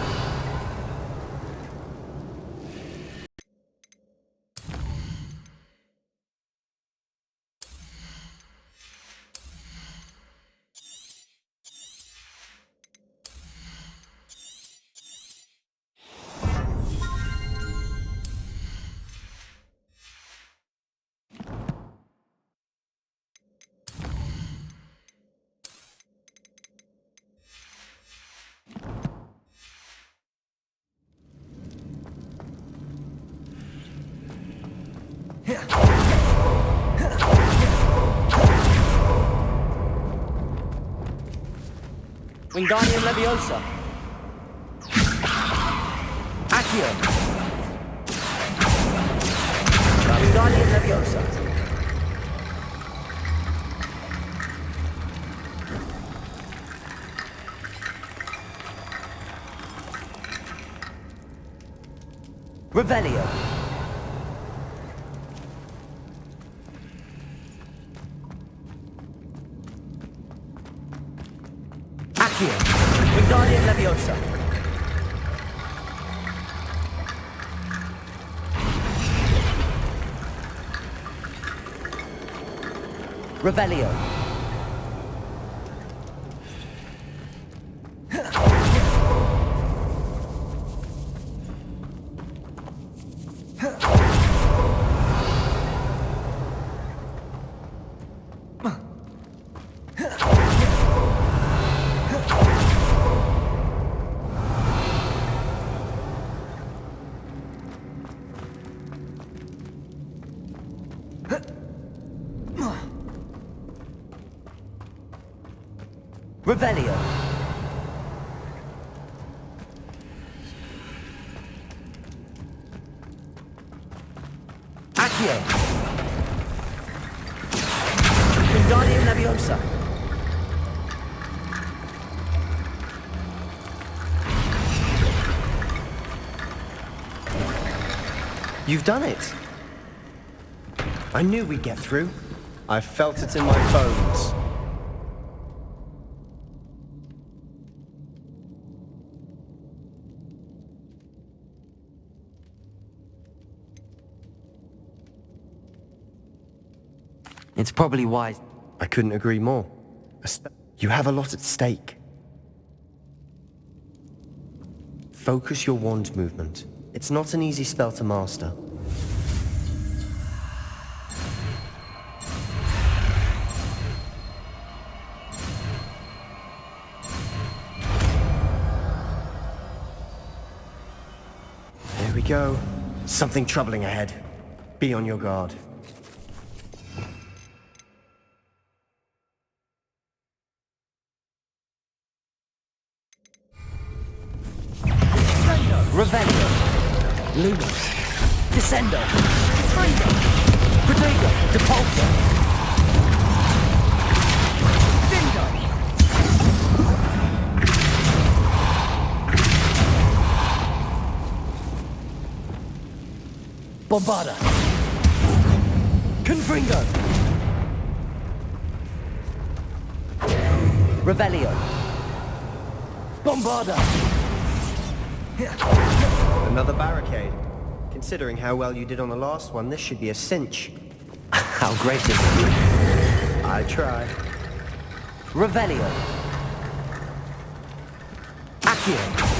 Wingardium Leviosa. Accio. Wingardium Leviosa. Revelio. Accio. Wingardium Leviosa. Revelio. Revelio. Accio. Wingardium Leviosa. You've done it. I knew we'd get through. I felt it in my bones. It's probably wise. I couldn't agree more. You have a lot at stake. Focus your wand movement. It's not an easy spell to master. There we go. Something troubling ahead. Be on your guard. Revelio. Lumos. Descendo. Freedom. Protego. Depulso. Dingo. Bombarda. Confringo. Revelio. Bombarda. Another barricade. Considering how well you did on the last one, this should be a cinch. How gracious of you. I tried. Revelio. Accio.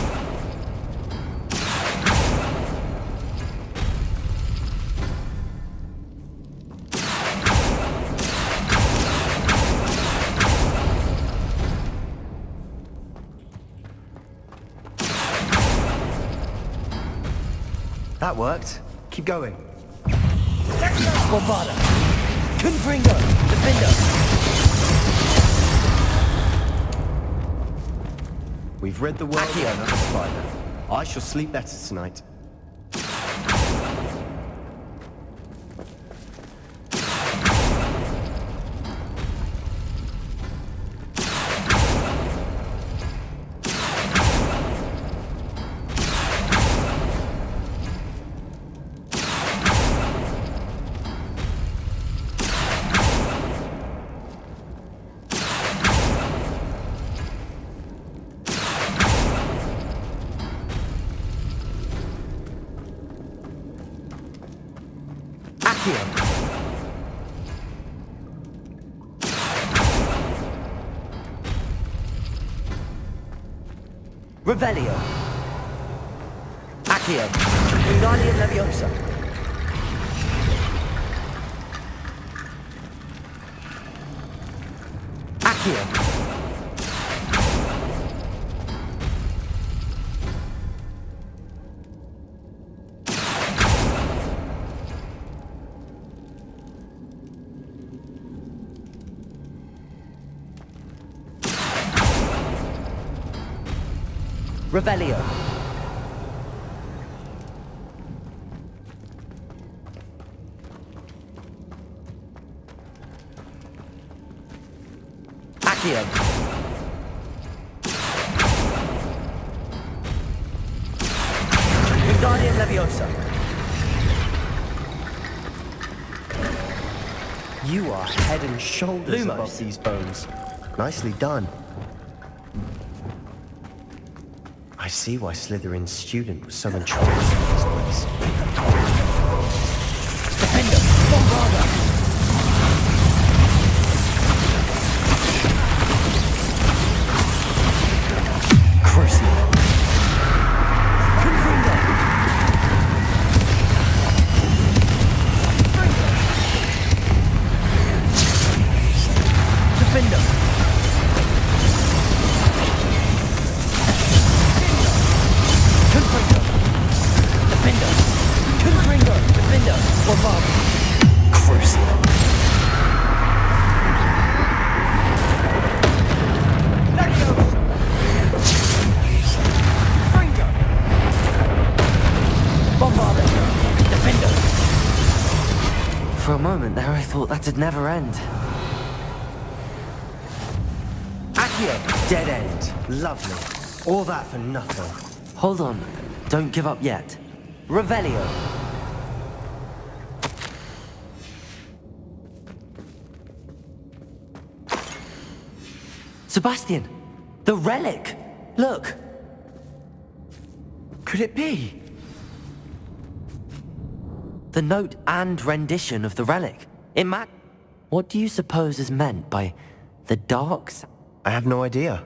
That worked. Keep going. Bombarda. Confringo. Defender. We've rid the world of another spider. I shall sleep better tonight. Revelio. Accio. Wingardium Leviosa. Accio. Revelio. Accio. Wingardium Leviosa. You are head and shoulders Lumos. above these bones. Nicely done. I see why Slytherin's student was so entranced in this place. Defender. Bombarda. Crucible. Confringo. Defender. Confringo. Defender. Confringo. Defender. Bombarda. Crucible. Confringo. Bombarda. Defender. For a moment there I thought that'd never end. Accio. Dead end. Lovely. All that for nothing. Hold on. Don't give up yet. Revelio. Sebastian! The relic! Look! Could it be? The note and rendition of the relic. What do you suppose is meant by the darks? I have no idea.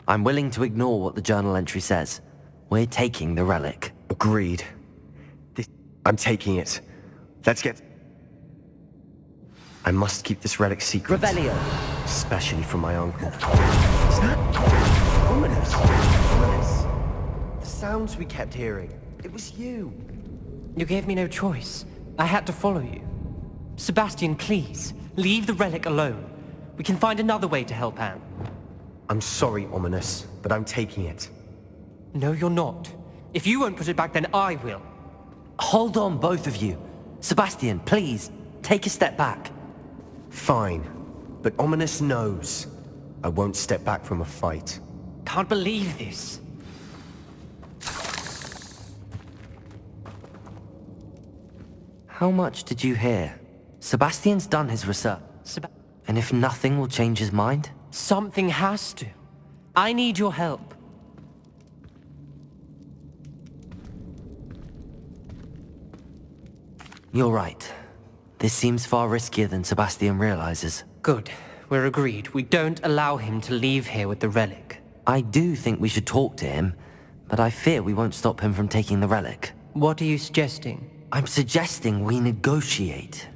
I'm willing to ignore what the journal entry says. We're taking the relic. Agreed. I'm taking it. Let's get... I must keep this relic secret. Revelio. Especially from my uncle. Is that... ominous? Ominous. The sounds we kept hearing. It was you. You gave me no choice. I had to follow you. Sebastian, please, leave the relic alone. We can find another way to help Anne. I'm sorry, Ominous, but I'm taking it. No, you're not. If you won't put it back, then I will. Hold on, both of you. Sebastian, please, take a step back. Fine, but Ominous knows. I won't step back from a fight. Can't believe this. How much did you hear? Sebastian's done his research. And if nothing will change his mind? Something has to. I need your help. You're right. This seems far riskier than Sebastian realizes. Good. We're agreed. We don't allow him to leave here with the relic. I do think we should talk to him, but I fear we won't stop him from taking the relic. What are you suggesting? I'm suggesting we negotiate.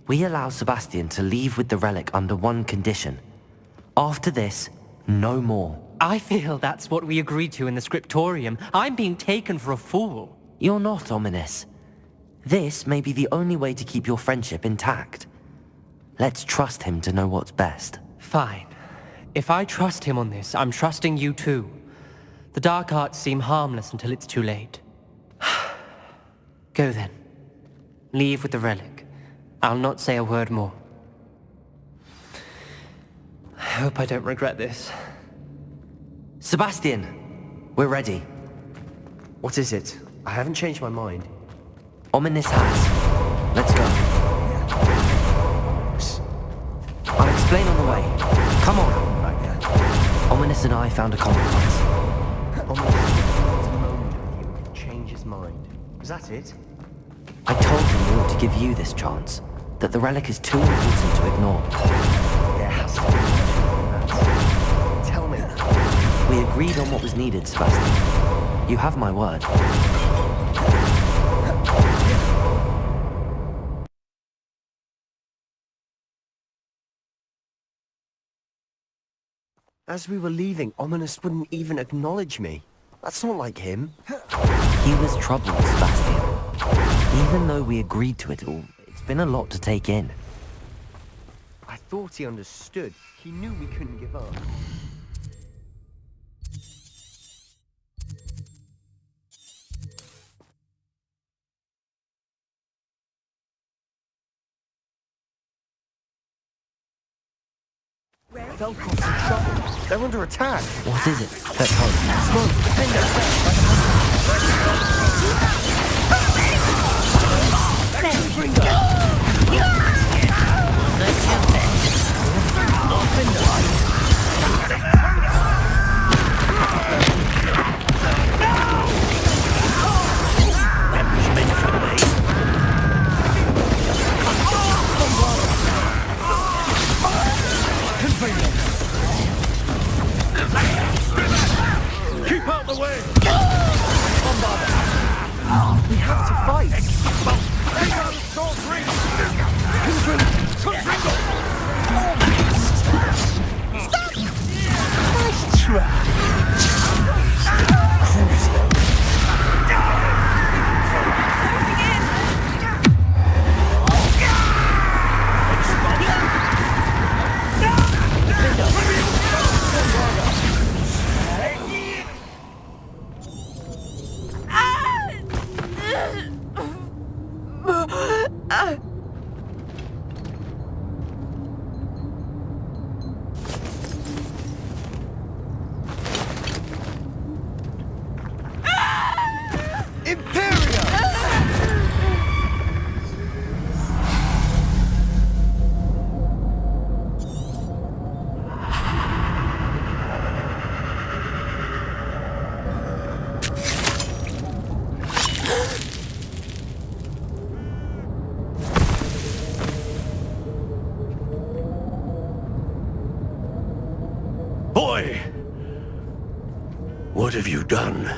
We allow Sebastian to leave with the relic under one condition. After this, no more. I feel that's what we agreed to in the scriptorium. I'm being taken for a fool. You're not, Ominous. This may be the only way to keep your friendship intact. Let's trust him to know what's best. Fine. If I trust him on this, I'm trusting you too. The dark arts seem harmless until it's too late. Go then. Leave with the relic. I'll not say a word more. I hope I don't regret this. Sebastian! We're ready. What is it? I haven't changed my mind. Ominous has. Let's go. I'll explain on the way. Come on. Ominous and I found a compromise. Ominous a moment with you and change his mind. Is that it? I told him we ought to give you this chance. That the relic is too important to ignore. There has to be more to that. Tell me. We agreed on what was needed, Sebastian. You have my word. As we were leaving, Ominous wouldn't even acknowledge me. That's not like him. He was troubled, Sebastian. Even though we agreed to it all, it's been a lot to take in. I thought he understood. He knew we couldn't give up. Velcro's in trouble. They're under attack. What is it? Let's hope. Smoke, defend Keep out the way! We have to fight! Nice try! Boy! What have you done?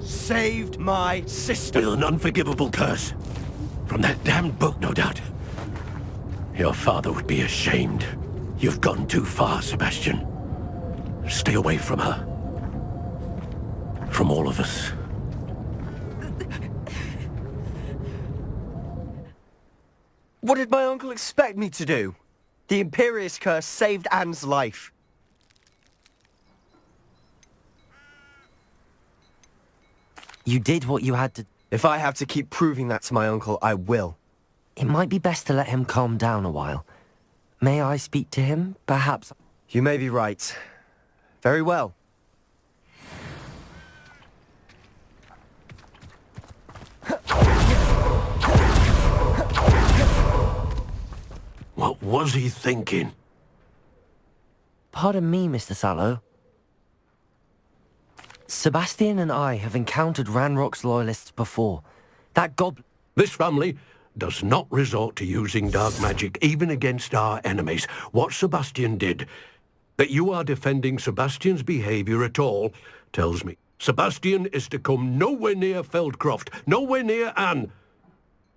Saved my sister! With an unforgivable curse. From that damned book, no doubt. Your father would be ashamed. You've gone too far, Sebastian. Stay away from her. From all of us. What did my uncle expect me to do? The Imperious curse saved Anne's life. You did what you had to... If I have to keep proving that to my uncle, I will. It might be best to let him calm down a while. May I speak to him, perhaps? You may be right. Very well. What was he thinking? Pardon me, Mr. Sallow. Sebastian and I have encountered Ranrock's loyalists before. That goblin... This family does not resort to using dark magic even against our enemies. What Sebastian did, that you are defending Sebastian's behavior at all, tells me Sebastian is to come nowhere near Feldcroft, nowhere near Anne.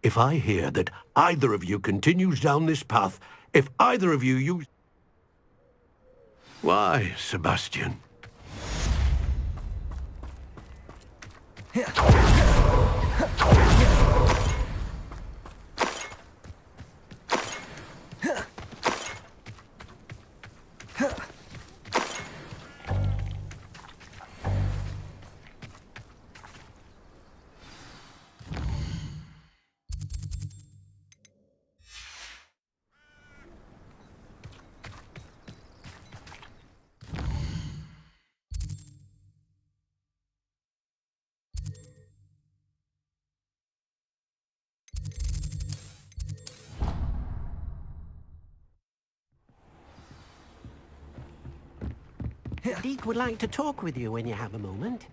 If I hear that either of you continues down this path, if either of you use... Why, Sebastian? Deke would like to talk with you when you have a moment.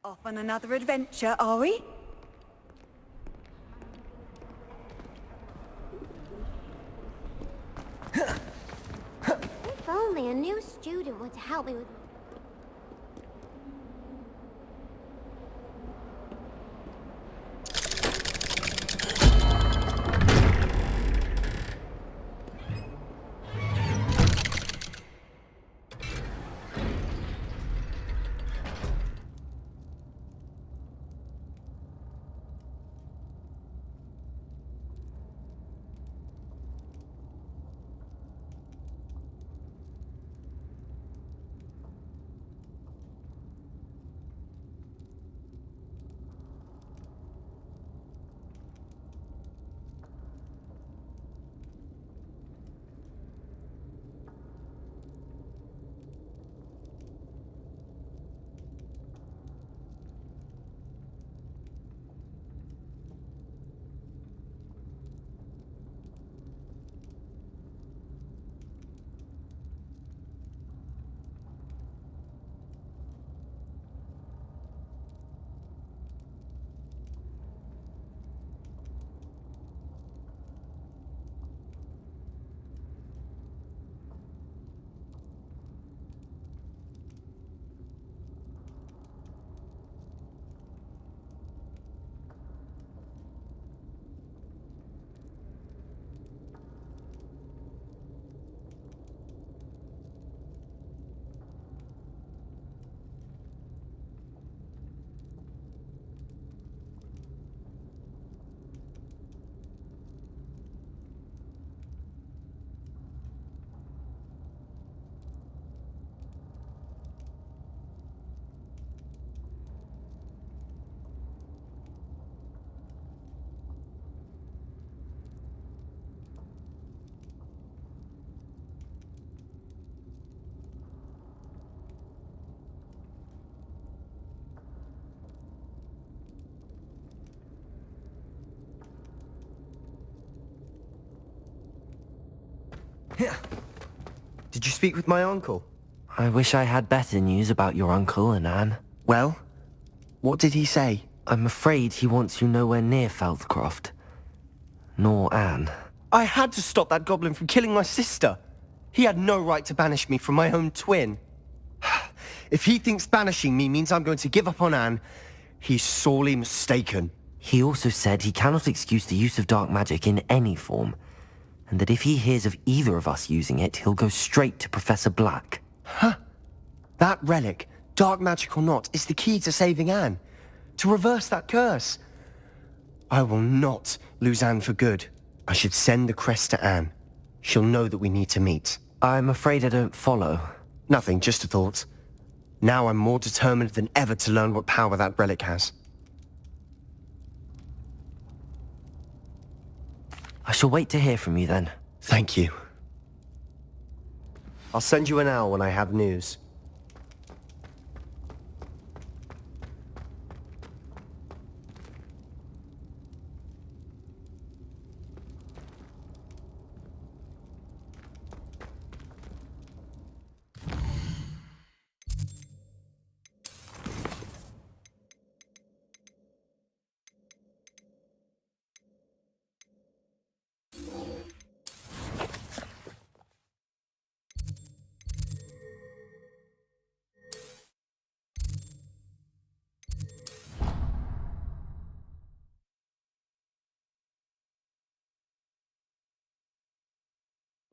Off on another adventure, are we? If only a new student were to help me with... Did you speak with my uncle? I wish I had better news about your uncle and Anne. Well, what did he say? I'm afraid he wants you nowhere near Feldcroft. Nor Anne. I had to stop that goblin from killing my sister. He had no right to banish me from my own twin. If he thinks banishing me means I'm going to give up on Anne, he's sorely mistaken. He also said he cannot excuse the use of dark magic in any form, and that if he hears of either of us using it, he'll go straight to Professor Black. Huh? That relic, dark magic or not, is the key to saving Anne. To reverse that curse. I will not lose Anne for good. I should send the crest to Anne. She'll know that we need to meet. I'm afraid I don't follow. Nothing, just a thought. Now I'm more determined than ever to learn what power that relic has. I shall wait to hear from you then. Thank you. I'll send you an owl when I have news.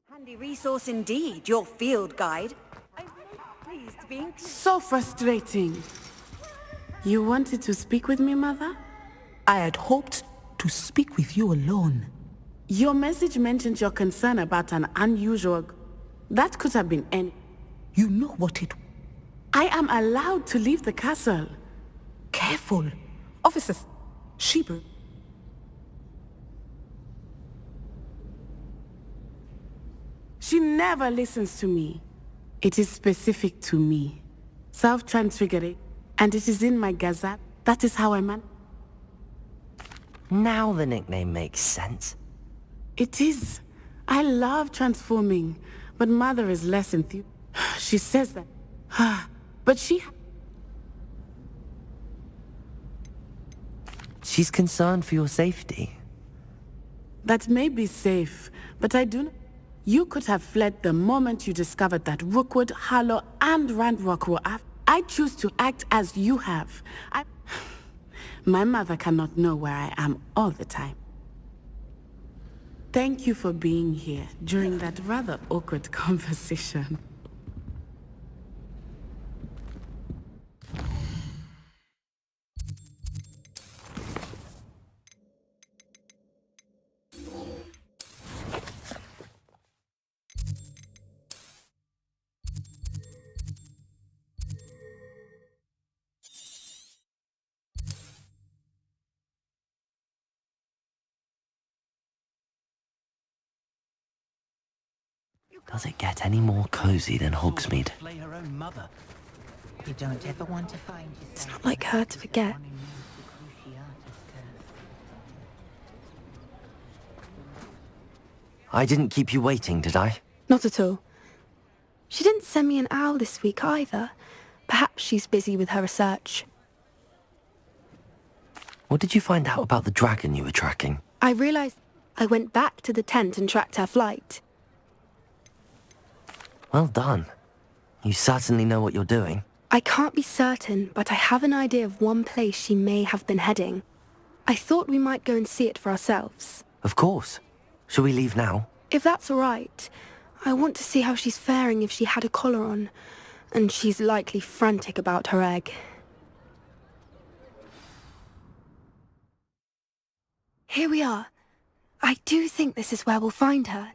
Handy resource indeed, your field guide. I'm pleased being... So frustrating. You wanted to speak with me, Mother? I had hoped to speak with you alone. Your message mentioned your concern about an unusual... That could have been any... You know what it... I am allowed to leave the castle. Careful. Officers, Sheba... She never listens to me. It is specific to me. Self-transfiguring, and it is in my gazette. That is how I man... Now the nickname makes sense. It is. I love transforming, but Mother is less enthused. She says that. But she... She's concerned for your safety. That may be safe, but I do not... You could have fled the moment you discovered that Rookwood, Harlow, and Randrock were after. I choose to act as you have. My mother cannot know where I am all the time. Thank you for being here during that rather awkward conversation. Does it get any more cozy than Hogsmeade? You don't ever want to find yourself. It's not like her to forget. I didn't keep you waiting, did I? Not at all. She didn't send me an owl this week either. Perhaps she's busy with her research. What did you find out about the dragon you were tracking? I realized I went back to the tent and tracked her flight. Well done. You certainly know what you're doing. I can't be certain, but I have an idea of one place she may have been heading. I thought we might go and see it for ourselves. Of course. Shall we leave now? If that's all right. I want to see how she's faring if she had a collar on. And she's likely frantic about her egg. Here we are. I do think this is where we'll find her.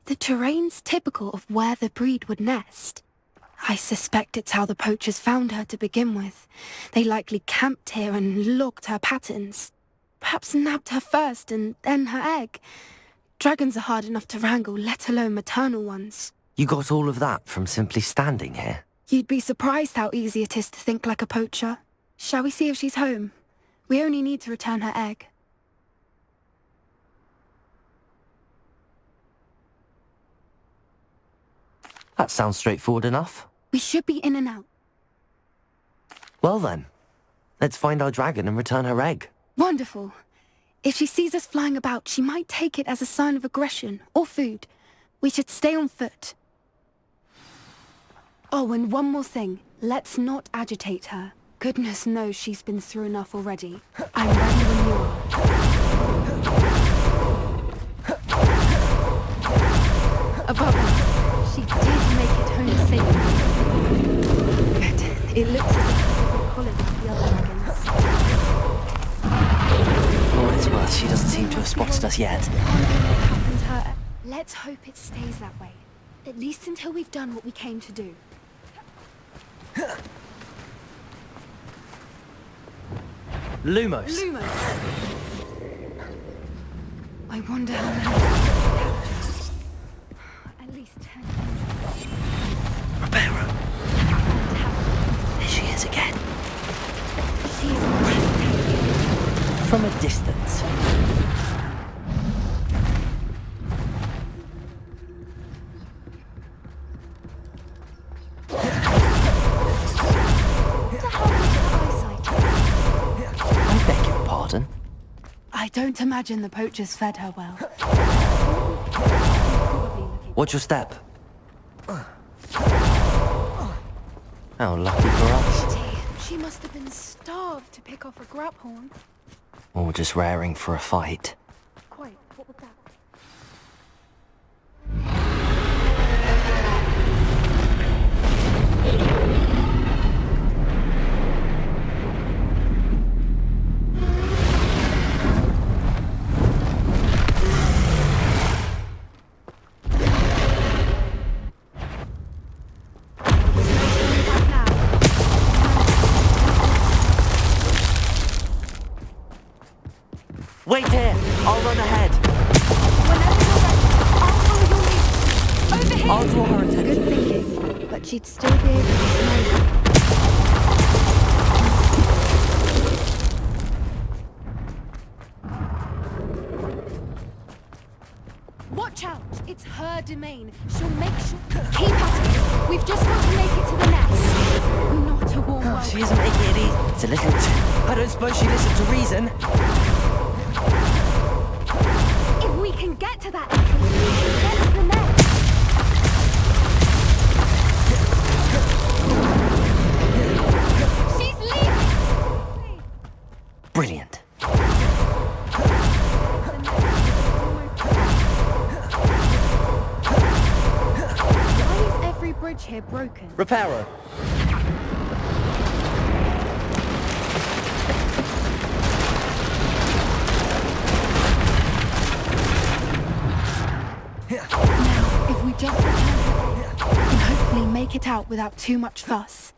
The terrain's typical of where the breed would nest. I suspect it's how the poachers found her to begin with. They likely camped here and logged her patterns. Perhaps nabbed her first and then her egg. Dragons are hard enough to wrangle, let alone maternal ones. You got all of that from simply standing here? You'd be surprised how easy it is to think like a poacher. Shall we see if she's home? We only need to return her egg. That sounds straightforward enough. We should be in and out. Well then, let's find our dragon and return her egg. Wonderful. If she sees us flying about, she might take it as a sign of aggression or food. We should stay on foot. Oh, and one more thing. Let's not agitate her. Goodness knows she's been through enough already. I'm ready when you are. Above all, she did make it home safe. Good. It looks as if she didn't call it like the other dragons. For what it's worth, she doesn't seem to have spotted us yet. Happened to her. Let's hope it stays that way. At least until we've done what we came to do. Lumos. I wonder how many captures. At least 10. Reparo. There she is again. She's from a distance. I don't imagine the poachers fed her well. Watch your step. How lucky for us. She must have been starved to pick off a graphorn. Or just raring for a fight. Quite. What was that? Wait here! I'll run ahead! Whenever you're ready, I'll follow your lead! Over here! I'll draw her attention. Good thinking, but she'd still be able to smell you. Watch out! It's her domain. She'll make sure... Keep at it! We've just got to make it to the nest. Not a warm welcome. She isn't making it easy. It's a little I don't suppose she listened to reason. If we can get to that entrance, we can get to the net. She's leaving! Brilliant. Why is every bridge here broken? Repairer. Now, if we just return her, we can hopefully make it out without too much fuss.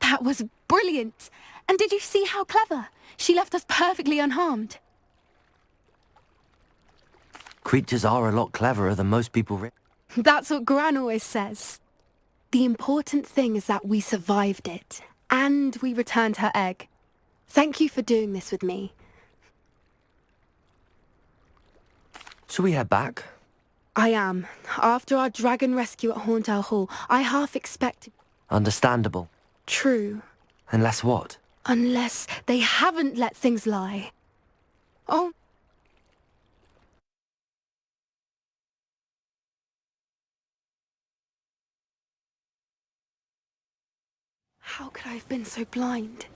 That was brilliant! And did you see how clever? She left us perfectly unharmed. Creatures are a lot cleverer than most people That's what Gran always says. The important thing is that we survived it, and we returned her egg. Thank you for doing this with me. Should we head back? I am. After our dragon rescue at Hauntel Hall, I half expected... Understandable. True. Unless what? Unless they haven't let things lie. Oh. How could I have been so blind?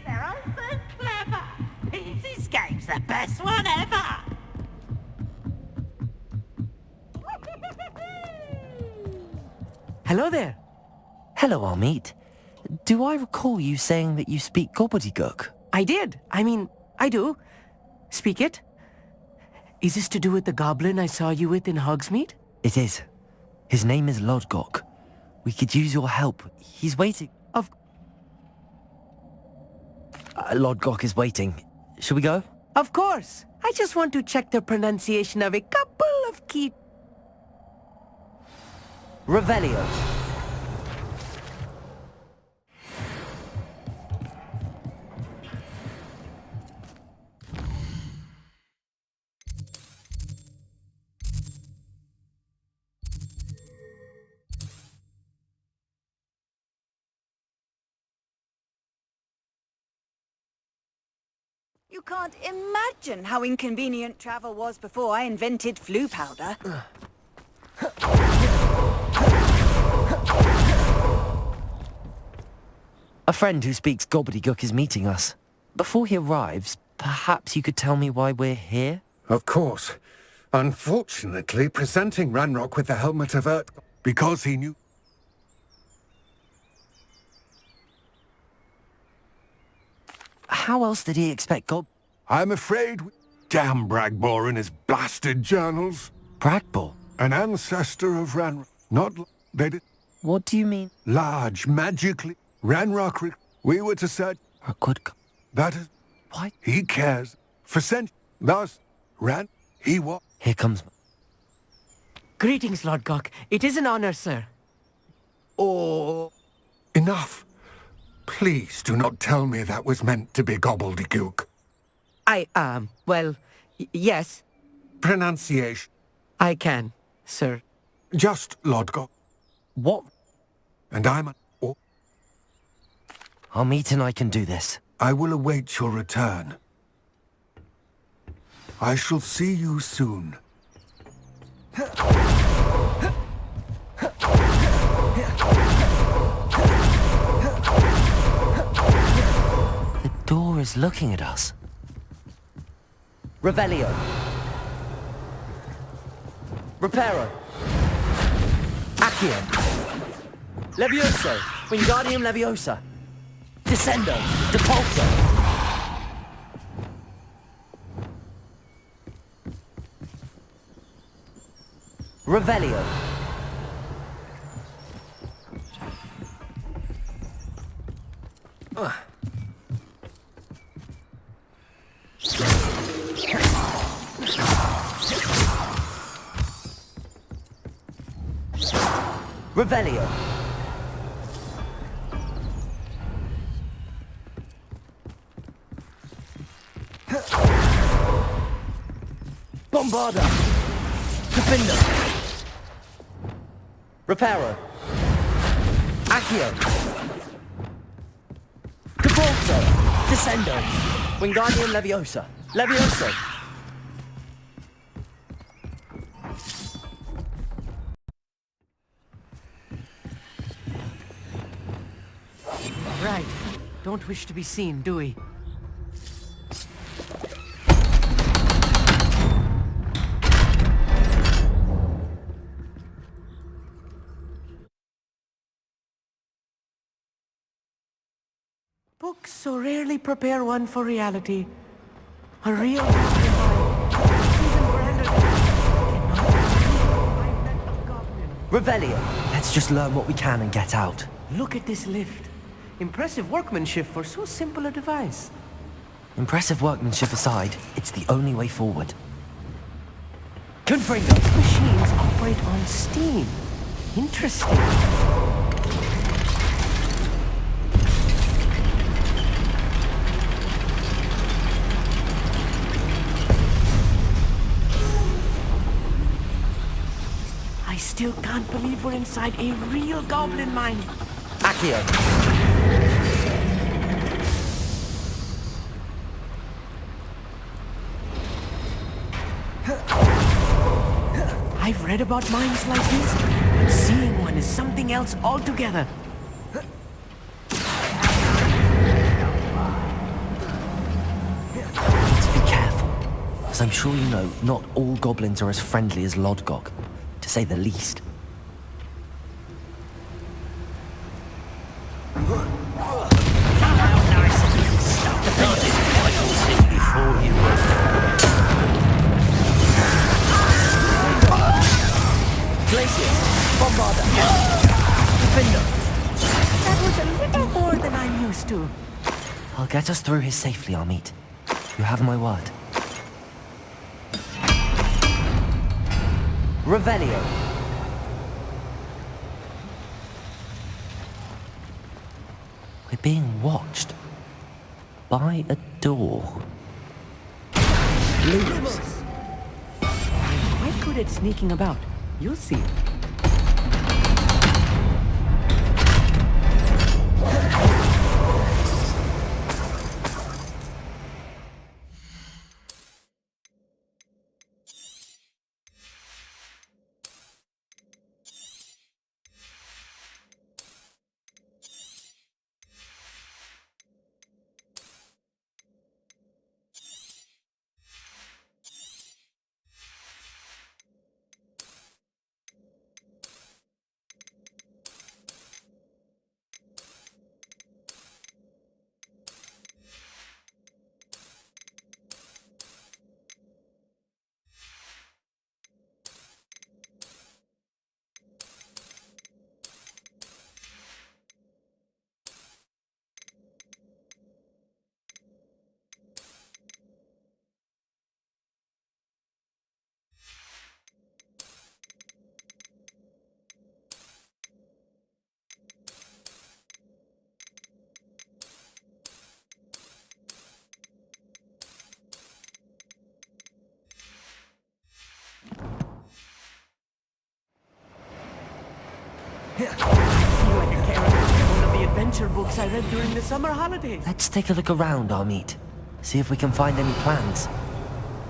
They're all so clever. This escape's the best one ever. Hello there. Hello, Hogsmeade. Do I recall you saying that you speak gobbledygook? I did. I mean, I do. Speak it. Is this to do with the goblin I saw you with in Hogsmeade? It is. His name is Lodgok. We could use your help. He's waiting. Lodgok is waiting. Should we go? Of course. I just want to check the pronunciation of a couple of key... Revelio. You can't imagine how inconvenient travel was before I invented flu powder. A friend who speaks gobbledygook is meeting us. Before he arrives, perhaps you could tell me why we're here? Of course. Unfortunately, presenting Ranrock with the helmet of Earth because he knew... How else did he expect I'm afraid... Damn Bragbor and his blasted journals. Bragbor? An ancestor of Ranrock. Not... They did... What do you mean? Large, magically. Ranrock... We were to search... That is... Why? He cares. For centuries. Thus, he was... Here comes... Greetings, Lord Gok. It is an honor, sir. Oh... Enough. Please do not tell me that was meant to be gobbledygook. Well, yes. Pronunciation. I can, sir. Just Lord Gok. What? And I'm a... Oh. Hogsmeade and I can do this. I will await your return. I shall see you soon. The door is looking at us. Revelio. Reparo. Accio. Levioso. Wingardium Leviosa. Descendo. Depulso. Revelio. Revelio. Bombarda. Defender. Reparo. Accio. Depulso. Descendo. Wingardium Leviosa. Levioso. Right. Don't wish to be seen, do we? Books so rarely prepare one for reality. A real Revelio. Let's just learn what we can and get out. Look at this lift. Impressive workmanship for so simple a device. Impressive workmanship aside, it's the only way forward. Confringo. These machines operate on steam. Interesting. I still can't believe we're inside a real goblin mine. Accio. I've read about mines like this, but seeing one is something else altogether. Let's be careful. As I'm sure you know, not all goblins are as friendly as Lodgok, to say the least. Glacius, Bombarda, Defender. That was a little more than I'm used to. I'll get us through here safely, Hogsmeade. You have my word. Revelio. We're being watched. By a door. Lumos. Quite good at sneaking about. You'll see. I feel like a character in one of the adventure books I read during the summer holidays. Let's take a look around, Hogsmeade. See if we can find any plans.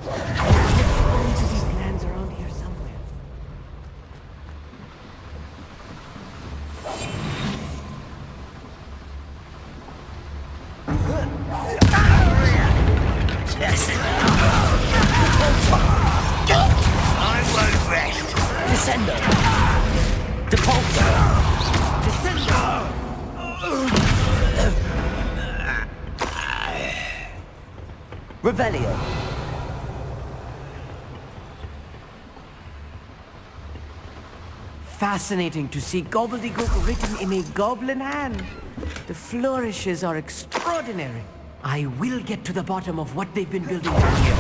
Tons of these plans around here somewhere. I won't rest. Descendo! Depulso! Descendo! Revelio! Fascinating to see gobbledygook written in a goblin hand. The flourishes are extraordinary. I will get to the bottom of what they've been building down here.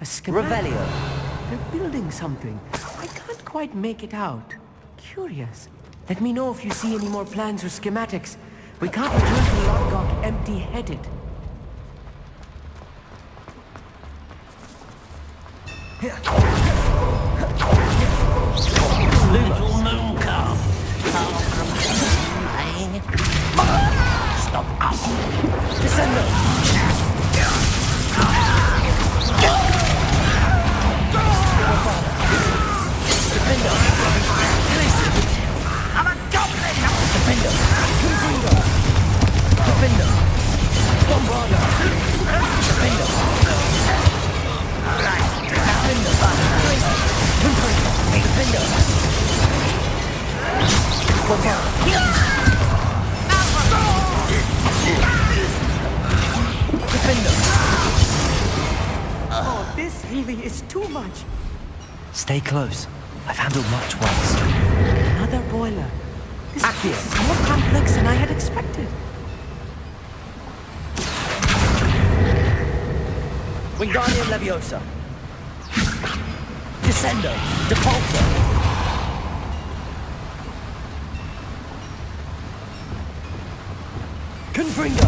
A schematic. Revelio. They're building something. I can't quite make it out. Curious. Let me know if you see any more plans or schematics. We can't return to Longplay empty-headed. Little moon calf. Far from home, eh? Stop us. Descendo! Defendo! I'm a goblin! Defendo! Confringo! Defendo! Bombardo! Defendo! Defendo! Confringo! Defendo! Bombardo! Defendo! Oh, this really is too much. Stay close. I've handled much worse. Another boiler. This is more complex than I had expected. Wingardium Leviosa. Descendo. Depulso. Confringo.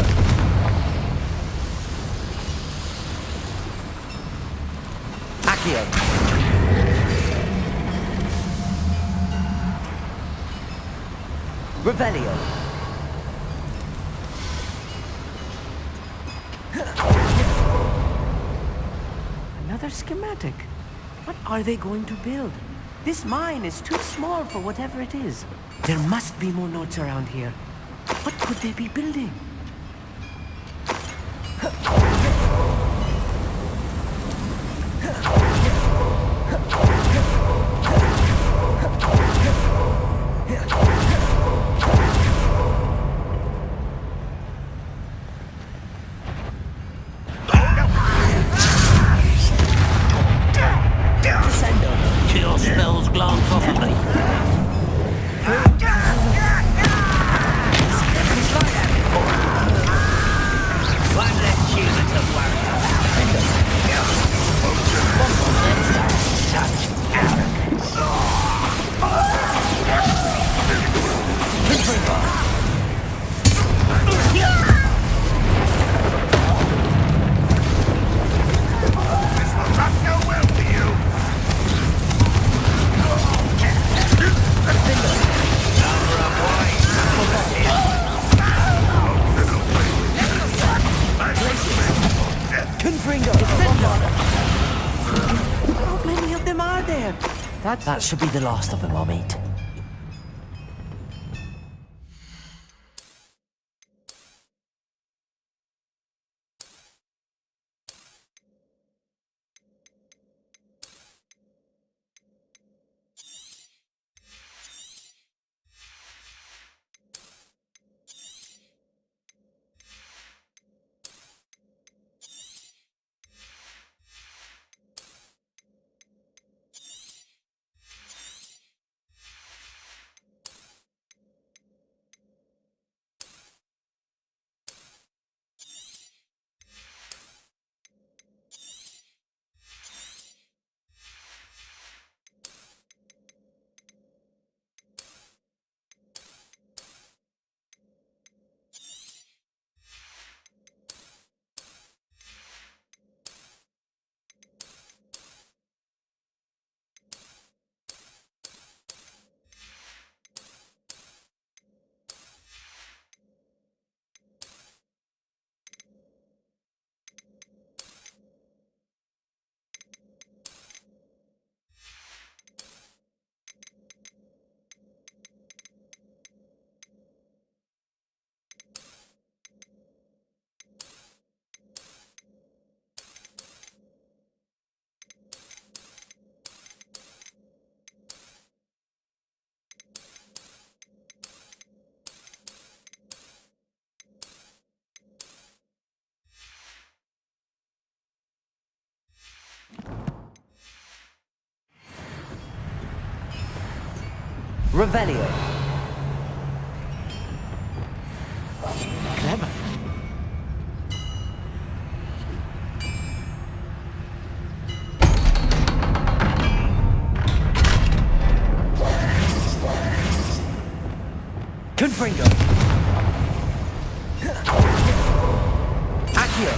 Accio. Revelio. Another schematic. What are they going to build? This mine is too small for whatever it is. There must be more notes around here. What could they be building? Kill spells glance off of me. Won't let you to worry Such arrogance. This will not go well for you. Confringo! How many of them are there? That should be the last of them, Hogsmeade. Revelio. Clever. Confringo. Accio.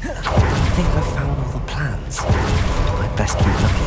I think I've found all the plans. I'd best keep looking.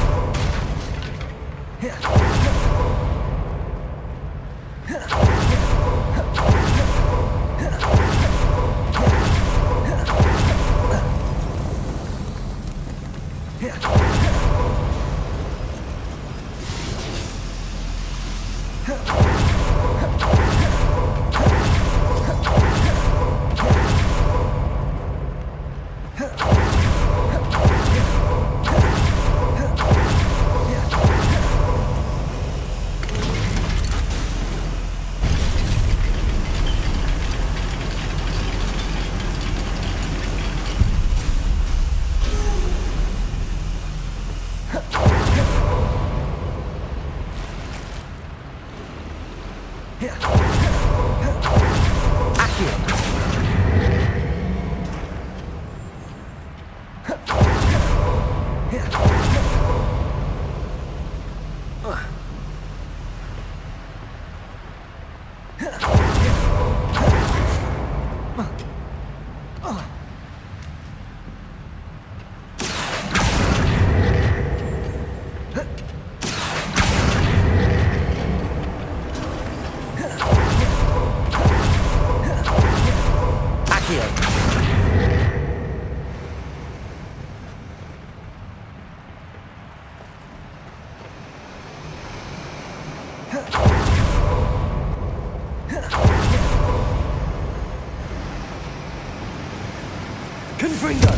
Confringo!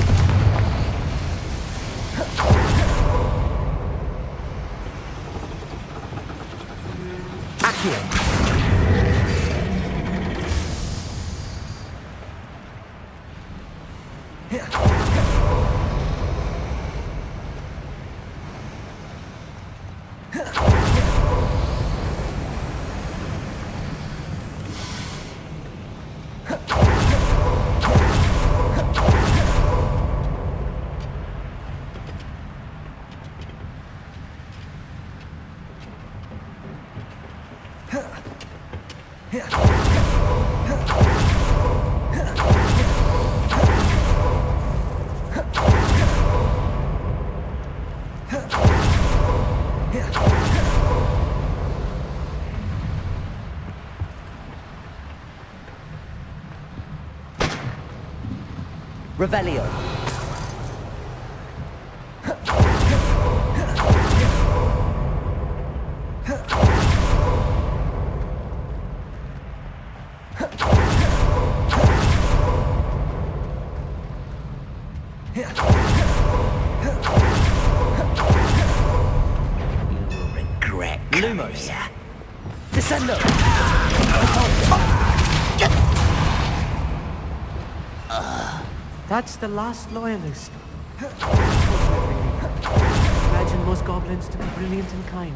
Accio! Revelio. Regret. Lumos. Descendo. That's the last loyalist. Unfortunate, really. Imagine most goblins to be brilliant and kind.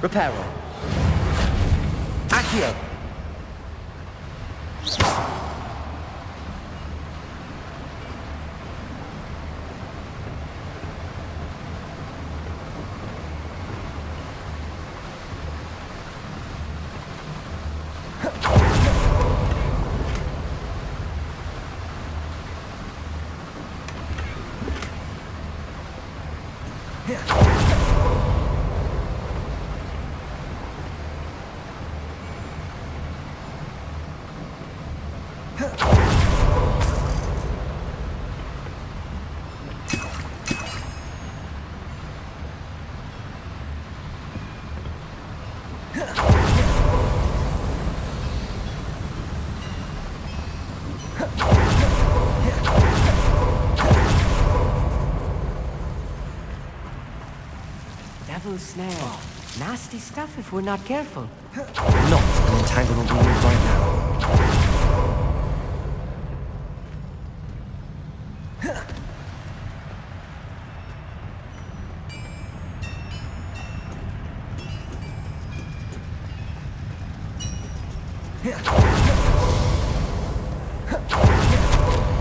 Reparo. Accio. Devil's snare. Nasty stuff if we're not careful. Not an entanglement we need right now.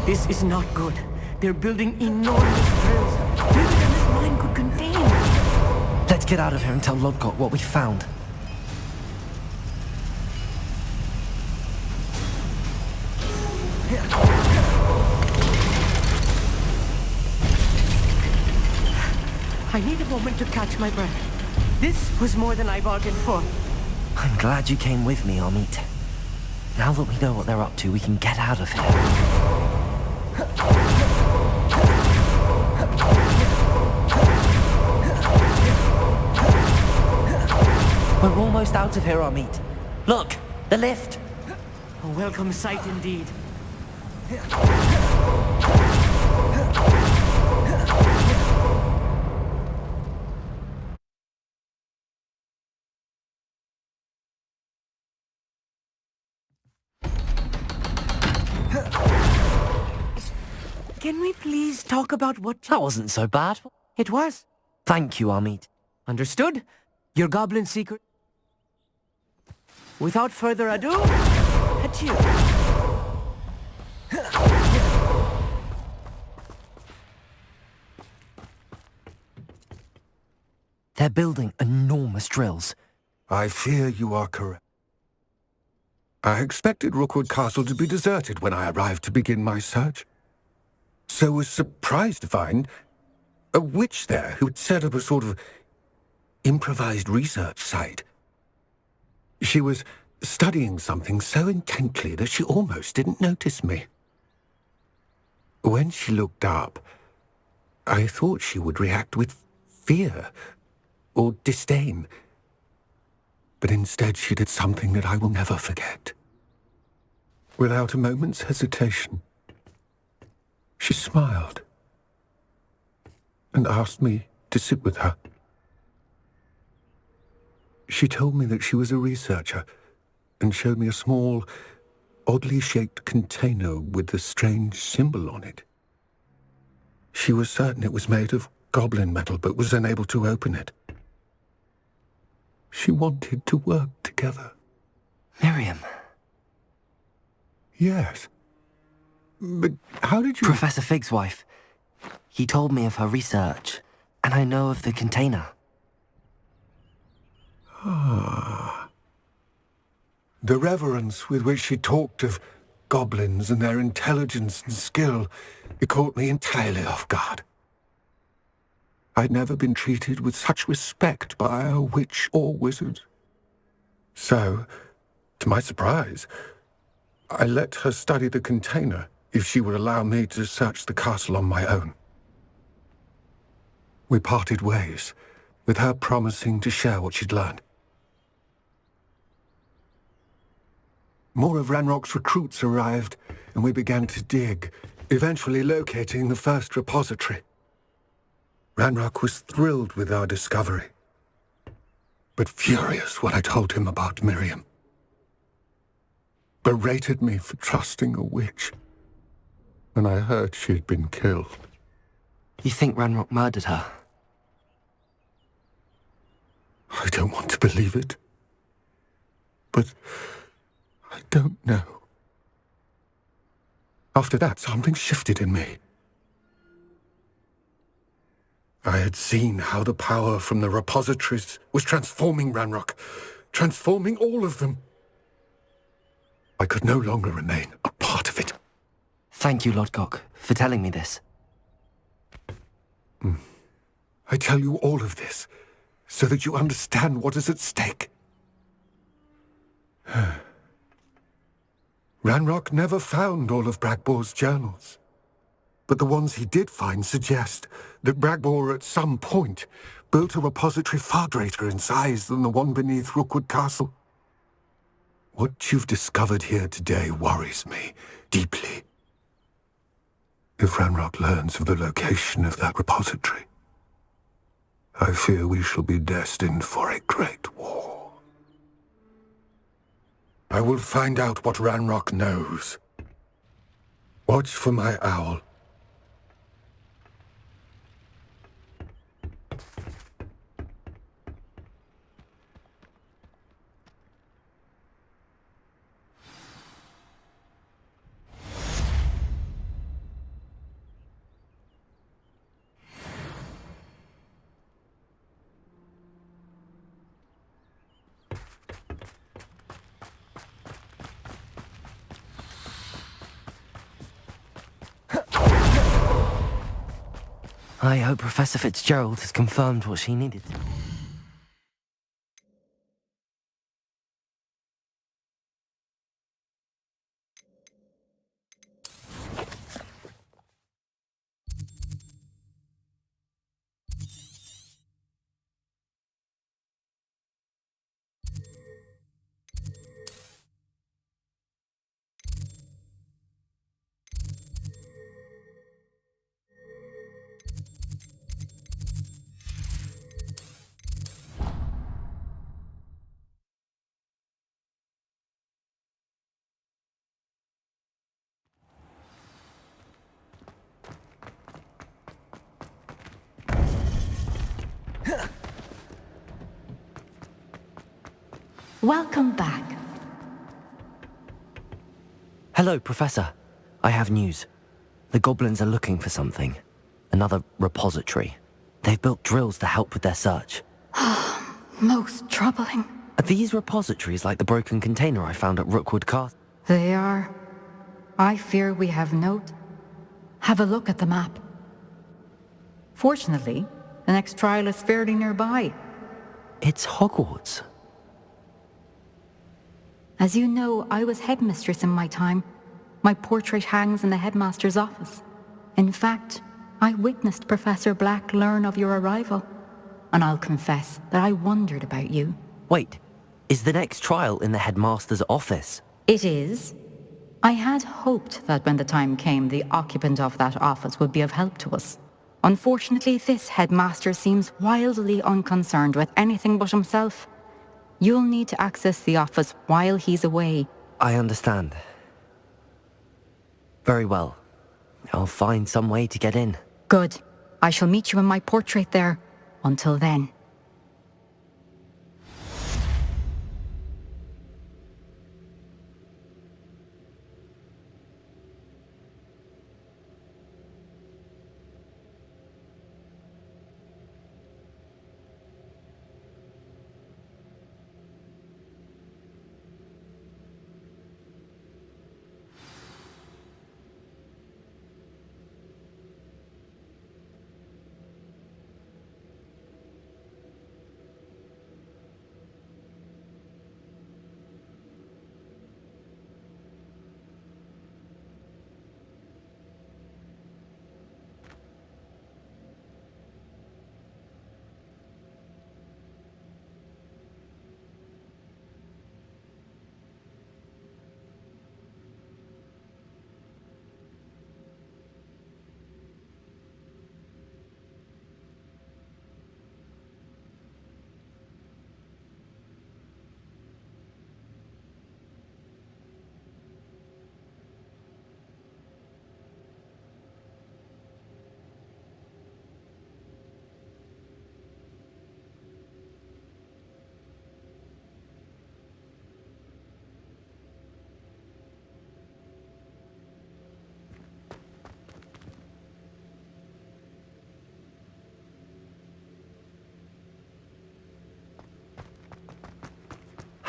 This is not good. They're building enormous drills. Bigger than this mine could contain. Let's get out of here and tell Lodgok what we found. I need a moment to catch my breath. This was more than I bargained for. I'm glad you came with me, Hogsmeade. Now that we know what they're up to, we can get out of here. We're almost out of here, Hogsmeade. Look, the lift. A welcome sight indeed. Can we please talk about what... That wasn't so bad. It was. Thank you, Hogsmeade. Understood? Your goblin secret... Without further ado, adieu. They're building enormous drills. I fear you are correct. I expected Rookwood Castle to be deserted when I arrived to begin my search. So was surprised to find a witch there who'd set up a sort of improvised research site. She was studying something so intently that she almost didn't notice me. When she looked up, I thought she would react with fear or disdain. But instead she did something that I will never forget. Without a moment's hesitation, she smiled and asked me to sit with her. She told me that she was a researcher and showed me a small, oddly shaped container with a strange symbol on it. She was certain it was made of goblin metal, but was unable to open it. She wanted to work together. Miriam. Yes. But how did you... Professor Fig's wife. He told me of her research, and I know of the container. Ah. The reverence with which she talked of goblins and their intelligence and skill, it caught me entirely off guard. I'd never been treated with such respect by a witch or wizard. So, to my surprise, I let her study the container if she would allow me to search the castle on my own. We parted ways, with her promising to share what she'd learned. More of Ranrock's recruits arrived, and we began to dig, eventually locating the first repository. Ranrock was thrilled with our discovery, but furious when I told him about Miriam. Berated me for trusting a witch, and I heard she had been killed. You think Ranrock murdered her? I don't want to believe it, but I don't know. After that, something shifted in me. I had seen how the power from the repositories was transforming Ranrock, transforming all of them. I could no longer remain a part of it. Thank you, Lodgok, for telling me this. I tell you all of this so that you understand what is at stake. Ranrock never found all of Bragbor's journals, but the ones he did find suggest that Bragbor at some point built a repository far greater in size than the one beneath Rookwood Castle. What you've discovered here today worries me deeply. If Ranrock learns of the location of that repository, I fear we shall be destined for a great war. I will find out what Ranrock knows. Watch for my owl. I hope Professor Fitzgerald has confirmed what she needed. Welcome back. Hello, Professor. I have news. The goblins are looking for something. Another repository. They've built drills to help with their search. Most troubling. Are these repositories like the broken container I found at Rookwood Castle? They are. I fear we have note. Have a look at the map. Fortunately, the next trial is fairly nearby. It's Hogwarts. As you know, I was headmistress in my time. My portrait hangs in the headmaster's office. In fact, I witnessed Professor Black learn of your arrival. And I'll confess that I wondered about you. Wait, is the next trial in the headmaster's office? It is. I had hoped that when the time came, the occupant of that office would be of help to us. Unfortunately, this headmaster seems wildly unconcerned with anything but himself. You'll need to access the office while he's away. I understand. Very well. I'll find some way to get in. Good. I shall meet you in my portrait there. Until then.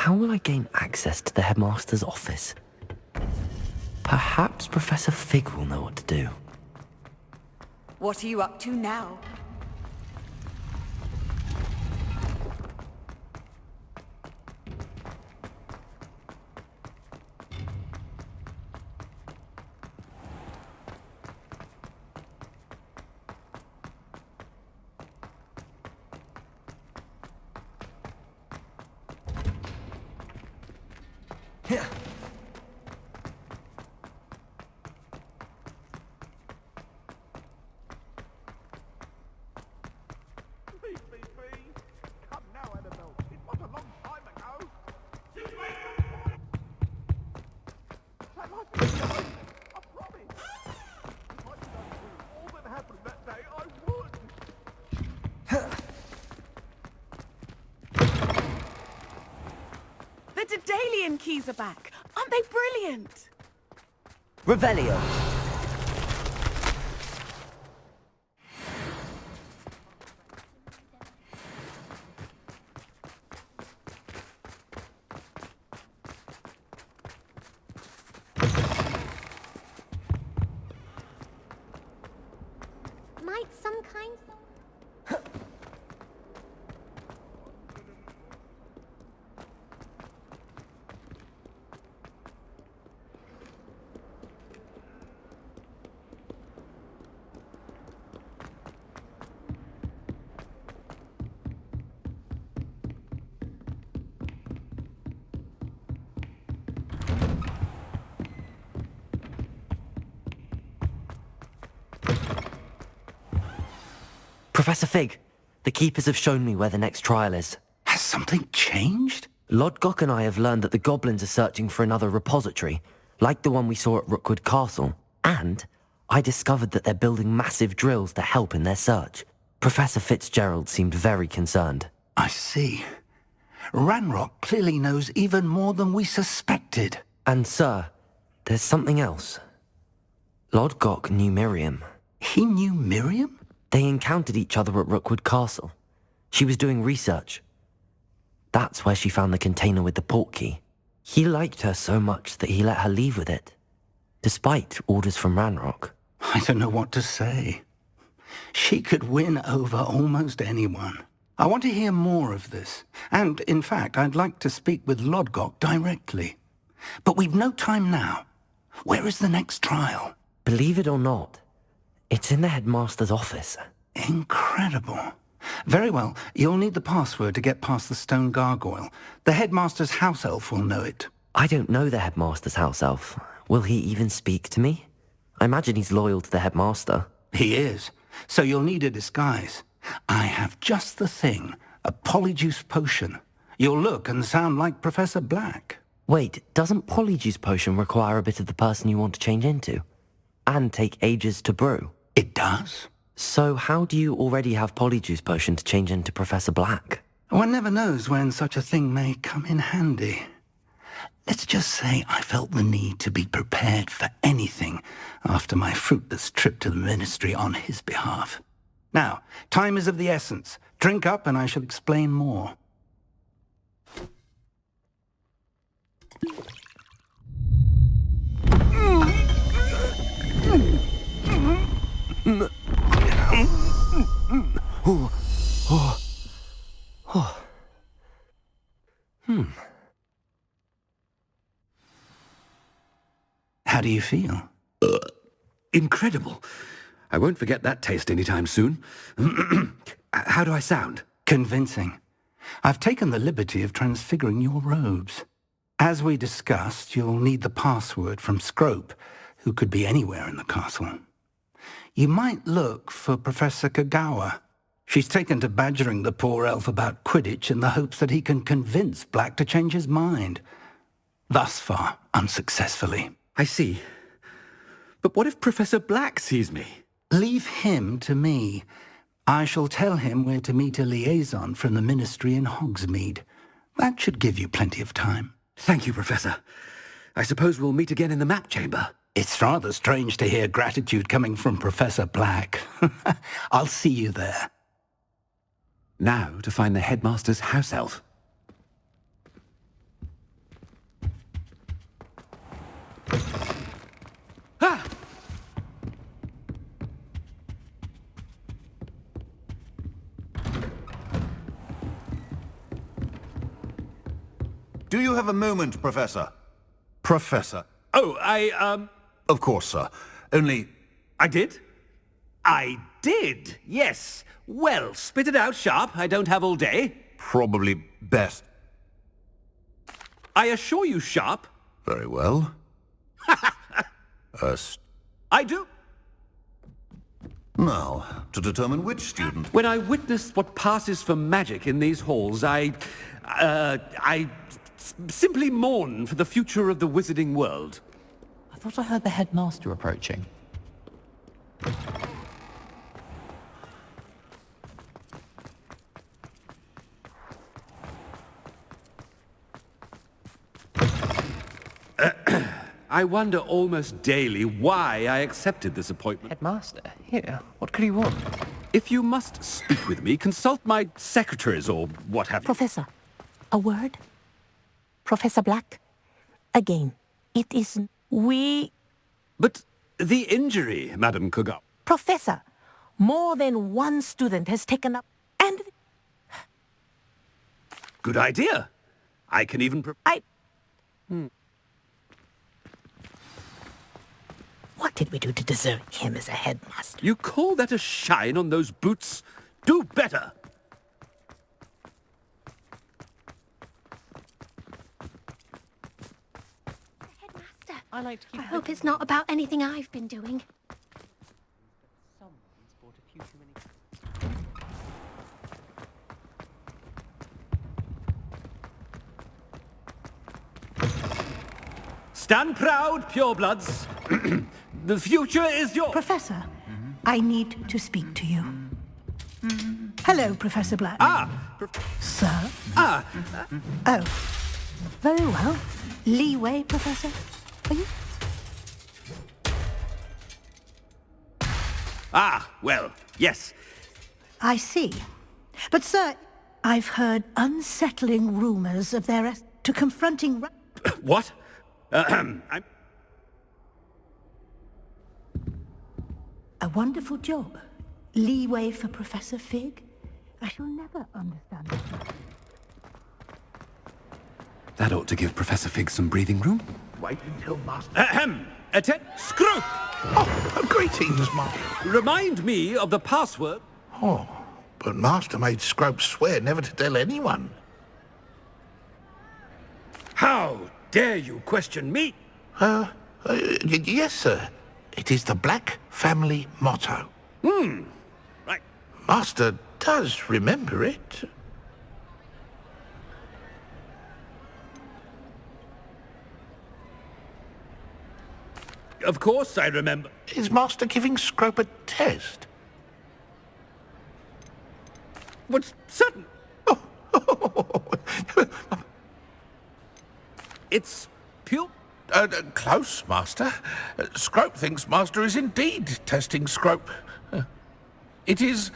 How will I gain access to the headmaster's office? Perhaps Professor Fig will know what to do. What are you up to now? The Daedalian keys are back. Aren't they brilliant? Revelio. Might some kind... Professor Fig, the Keepers have shown me where the next trial is. Has something changed? Lodgok and I have learned that the goblins are searching for another repository, like the one we saw at Rookwood Castle. And I discovered that they're building massive drills to help in their search. Professor Fitzgerald seemed very concerned. I see. Ranrock clearly knows even more than we suspected. And sir, there's something else. Lodgok knew Miriam. He knew Miriam? They encountered each other at Rookwood Castle. She was doing research. That's where she found the container with the port key. He liked her so much that he let her leave with it, despite orders from Ranrock. I don't know what to say. She could win over almost anyone. I want to hear more of this. And, in fact, I'd like to speak with Lodgok directly. But we've no time now. Where is the next trial? Believe it or not, it's in the headmaster's office. Incredible. Very well. You'll need the password to get past the stone gargoyle. The headmaster's house elf will know it. I don't know the headmaster's house elf. Will he even speak to me? I imagine he's loyal to the headmaster. He is. So you'll need a disguise. I have just the thing. A polyjuice potion. You'll look and sound like Professor Black. Wait, doesn't polyjuice potion require a bit of the person you want to change into? And take ages to brew? It does. So how do you already have polyjuice potion to change into Professor Black? One never knows when such a thing may come in handy. Let's just say I felt the need to be prepared for anything after my fruitless trip to the ministry on his behalf. Now, time is of the essence. Drink up and I shall explain more. How do you feel? Incredible. I won't forget that taste anytime soon. How do I sound? Convincing. I've taken the liberty of transfiguring your robes. As we discussed, you'll need the password from Scrope, who could be anywhere in the castle. You might look for Professor Kagawa. She's taken to badgering the poor elf about Quidditch in the hopes that he can convince Black to change his mind. Thus far, unsuccessfully. I see. But what if Professor Black sees me? Leave him to me. I shall tell him where to meet a liaison from the ministry in Hogsmeade. That should give you plenty of time. Thank you, Professor. I suppose we'll meet again in the map chamber. It's rather strange to hear gratitude coming from Professor Black. I'll see you there. Now to find the headmaster's house elf. Ah! Do you have a moment, Professor? Professor. Oh, Of course, sir. Only... I did? I did, yes. Well, spit it out, Sharp. I don't have all day. Probably best. I assure you, Sharp, Very well. I do. Now, to determine which student... When I witness what passes for magic in these halls, I simply mourn for the future of the wizarding world. I thought I heard the headmaster approaching. I wonder almost daily why I accepted this appointment. Headmaster, here, what could he want? If you must speak with me, consult my secretaries or what have you. Professor, a word? Professor Black? Again, it isn't... But the injury, Madam Koga. Professor, more than one student has taken up... And... Good idea. I can even... What did we do to deserve him as a headmaster? You call that a shine on those boots? Do better! Headmaster, I hope it's not about anything I've been doing. Stand proud, purebloods. The future is yours. Professor, I need to speak to you. Hello, Professor Black. Sir? Oh. Very well. Leeway, Professor? Are you? Well, yes. I see. But, sir, I've heard unsettling rumors of their to confronting... What? A wonderful job. Leeway for Professor Fig? I shall never understand it. That ought to give Professor Fig some breathing room. Wait until Master... Attend... Screw! Oh, greetings, Master. Remind me of the password. Oh, but Master made Scrope swear never to tell anyone. How dare you question me? Yes, sir. It is the Black family motto. Right. Master does remember it. Of course I remember. Is Master giving Scrope a test? What's certain? It's pure... Close, Master. Scrope thinks Master is indeed testing Scrope. It is...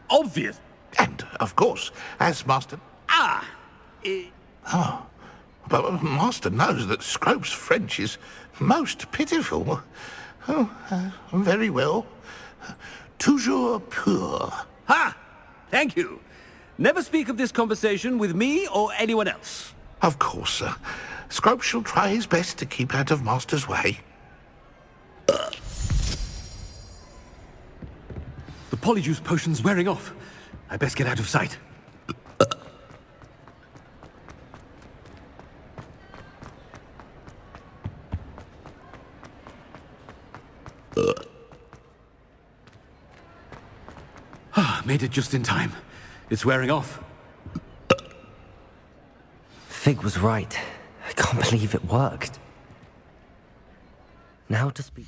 obvious. And, of course, as Master... But Master knows that Scrope's French is most pitiful. Very well. Toujours pur. Thank you. Never speak of this conversation with me or anyone else. Of course, sir. Scrope shall try his best to keep out of Master's way. The polyjuice potion's wearing off. I best get out of sight. Made it just in time. It's wearing off. Fig was right. I can't believe it worked. Now to speak.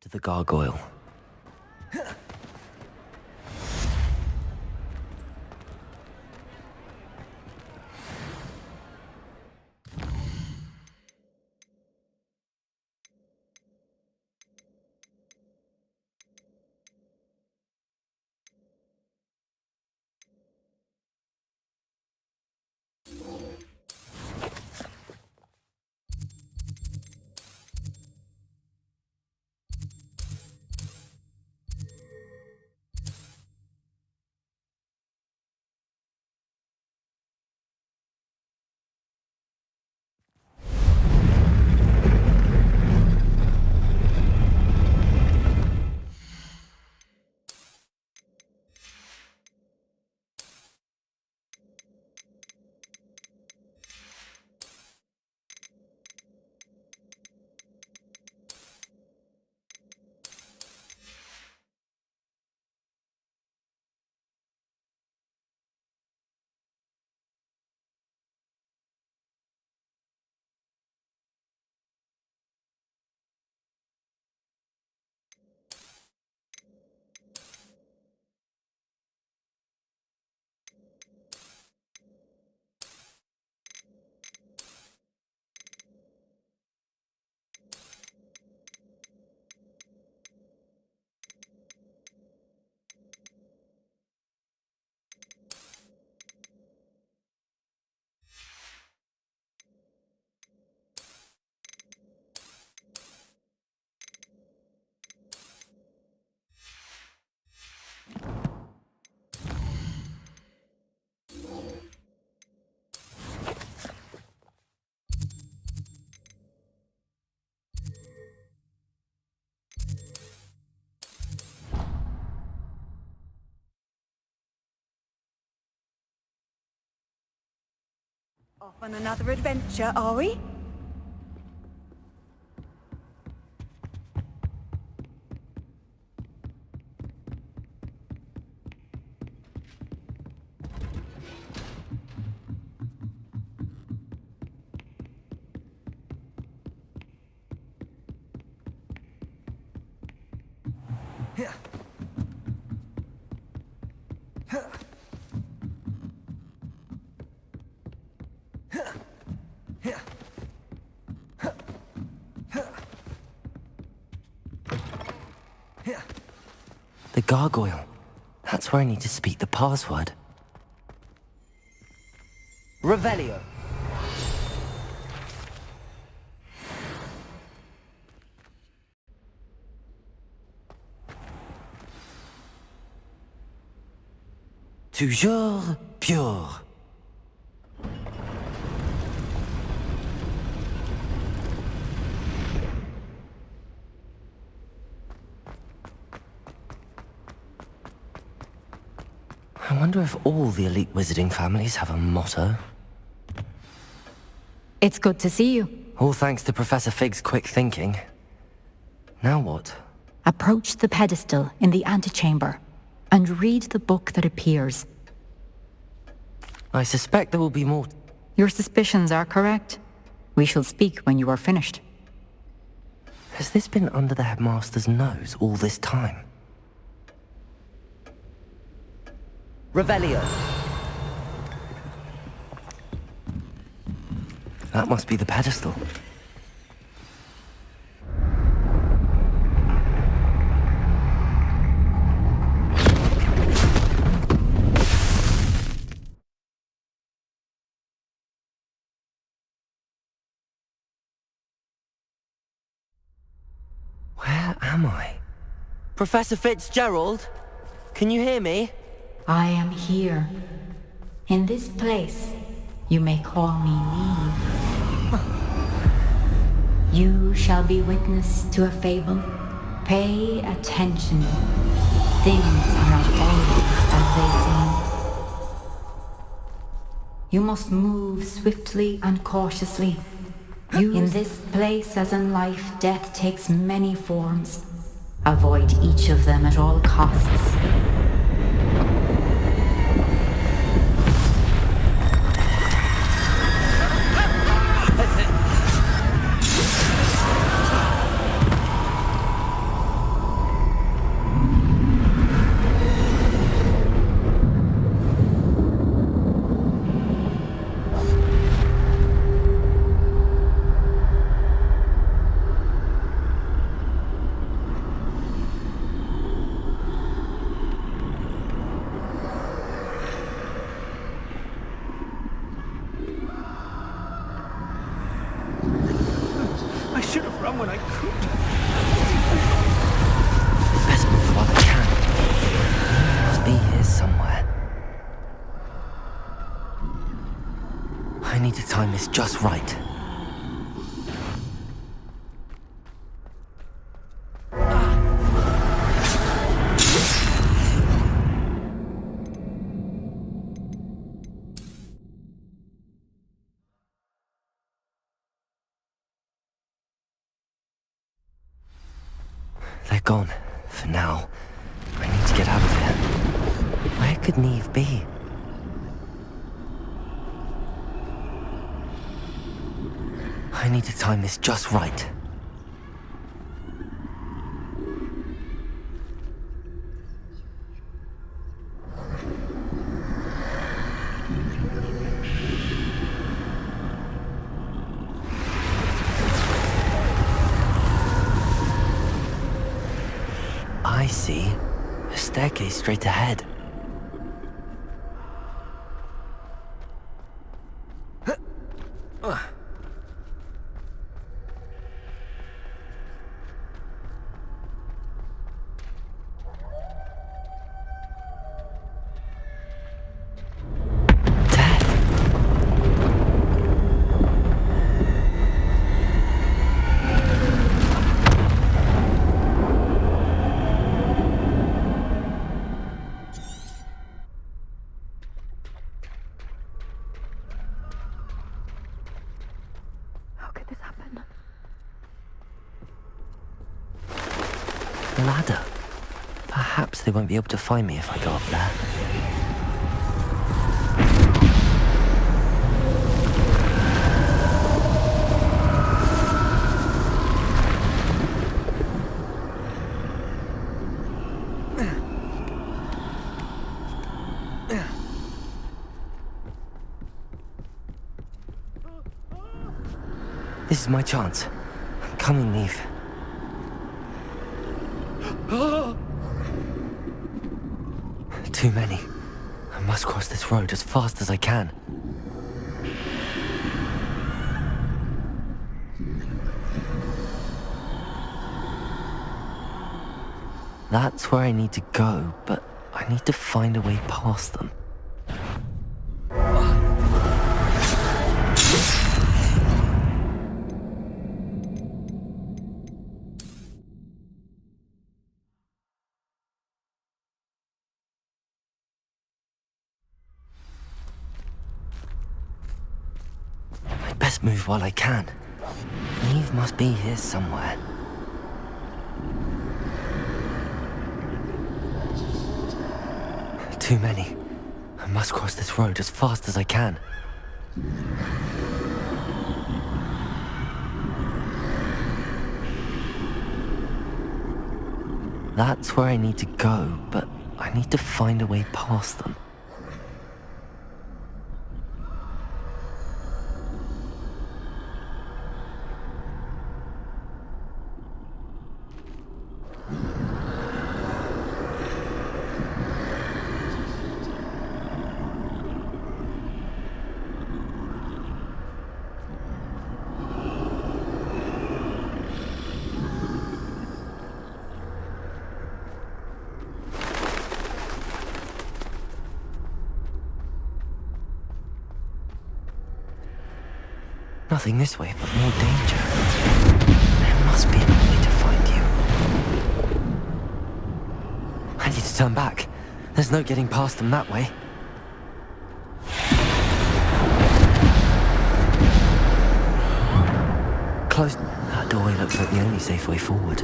to the gargoyle. Off on another adventure, are we? The gargoyle. That's where I need to speak the password. Revelio. Toujours pure. I wonder if all the elite wizarding families have a motto. It's good to see you. All thanks to Professor Fig's quick thinking. Now what? Approach the pedestal in the antechamber and read the book that appears. I suspect there will be more. Your suspicions are correct. We shall speak when you are finished. Has this been under the headmaster's nose all this time? Revelio. That must be the pedestal. Where am I? Professor Fitzgerald? Can you hear me? I am here. In this place, you may call me Neve. You shall be witness to a fable. Pay attention. Things are not always as they seem. You must move swiftly and cautiously. In this place, as in life, death takes many forms. Avoid each of them at all costs. I should have run when I could. Best move while I can. He must be here somewhere. I need to time this just right. They're gone, for now. I need to get out of here. Where could Neve be? I need to time this just right. I see. A staircase straight ahead. The ladder. Perhaps they won't be able to find me if I go up there. This is my chance. I'm coming, Neve. Too many. I must cross this road as fast as I can. That's where I need to go, but I need to find a way past them. Best move while I can. Neve must be here somewhere. Too many. I must cross this road as fast as I can. That's where I need to go, but I need to find a way past them. Nothing this way, but more danger. There must be another way to find you. I need to turn back. There's no getting past them that way. Closed. That doorway looks like the only safe way forward.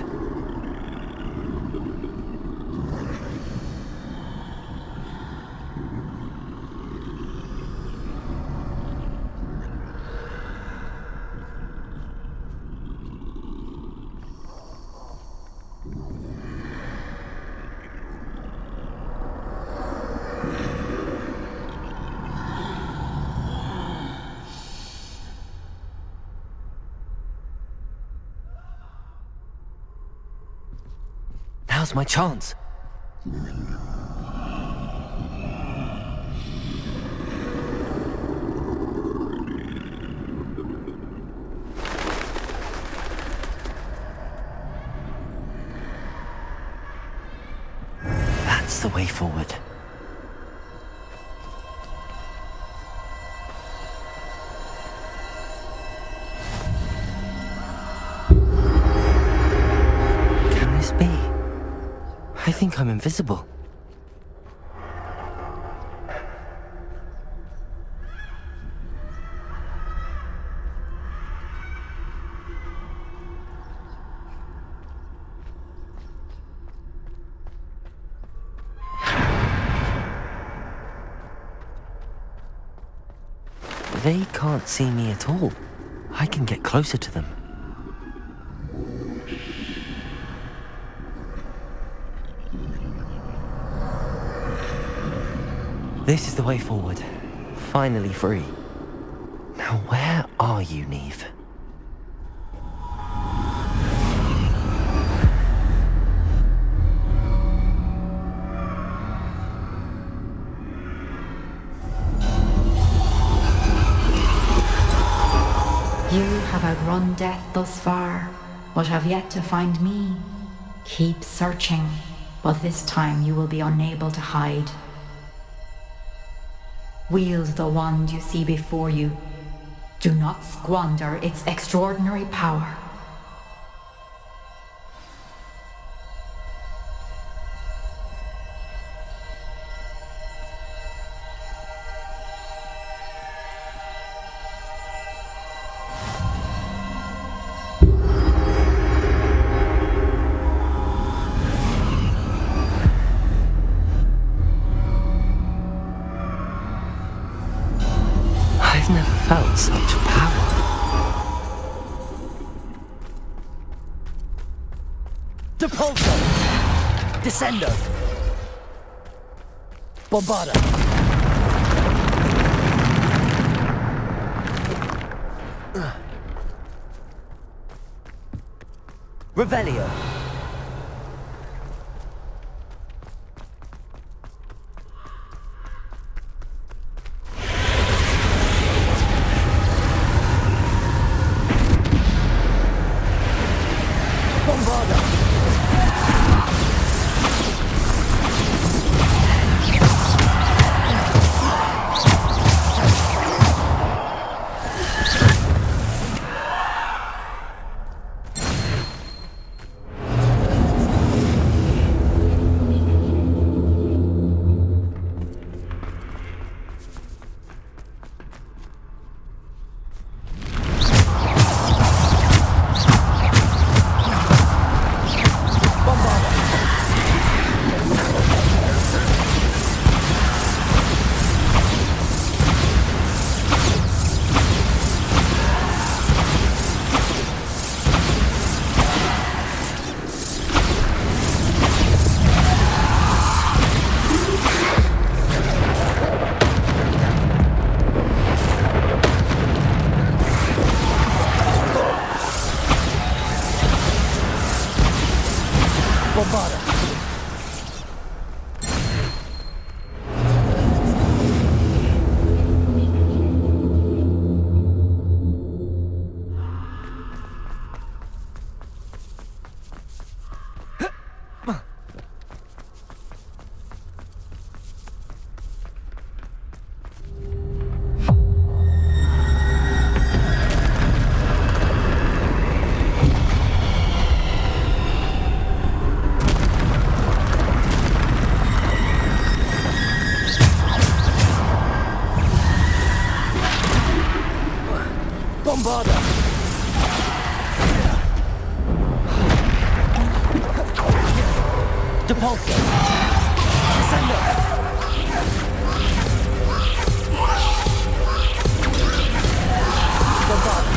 Now's my chance. the way forward. Can this be? I think I'm invisible. They can't see me at all. I can get closer to them. This is the way forward. Finally free. Now where are you, Neve? You have outrun death thus far, but have yet to find me. Keep searching, but this time you will be unable to hide. Wield the wand you see before you. Do not squander its extraordinary power. I've never felt such power. Depulso! Descendo! Bombarda! Revelio! Bombarda! Depulso! Descendo! Bombarda!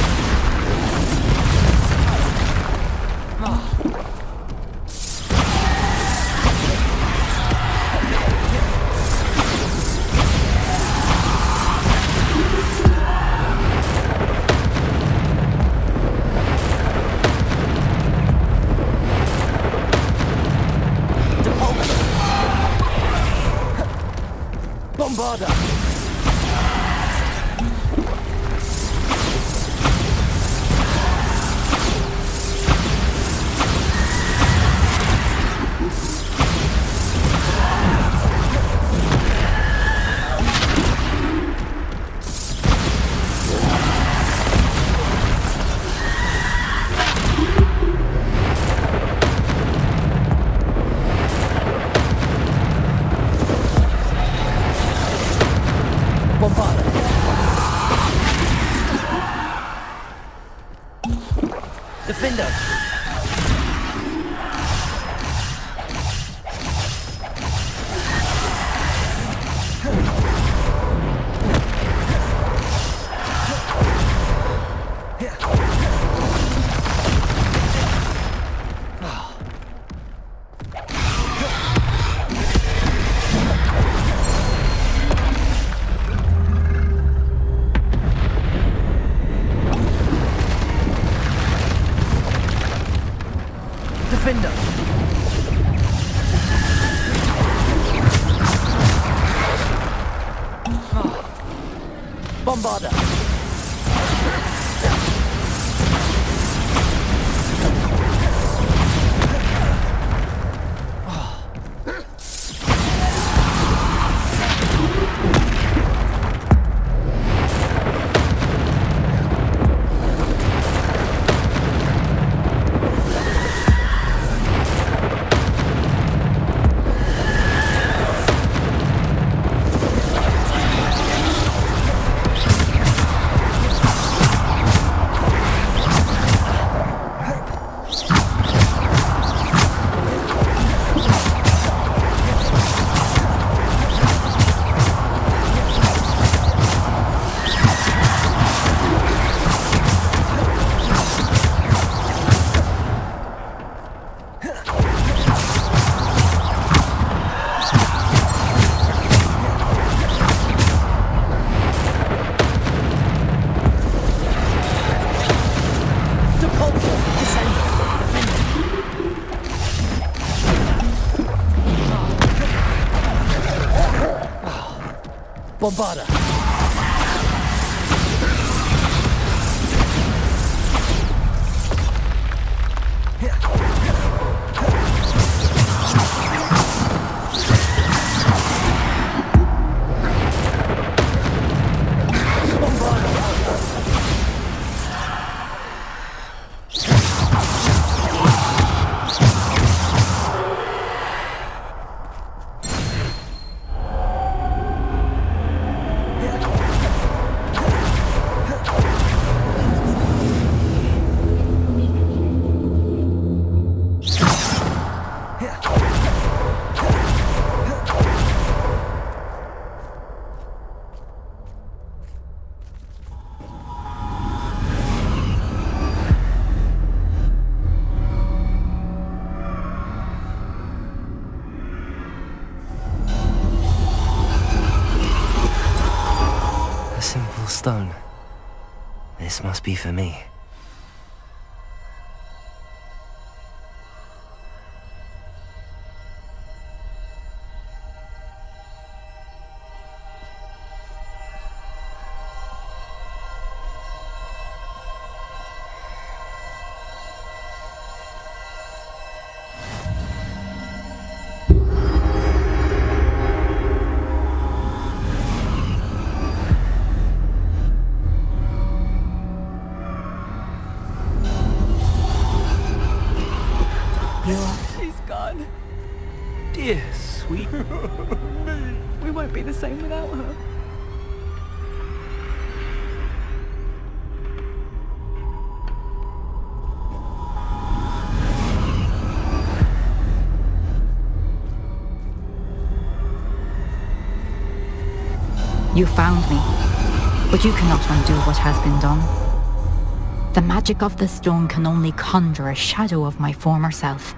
Defender! Defender! Bombarder! Bombarder! Stone. This must be for me. She's gone. Dear sweet. We won't be the same without her. You found me, but you cannot undo what has been done. The magic of the stone can only conjure a shadow of my former self.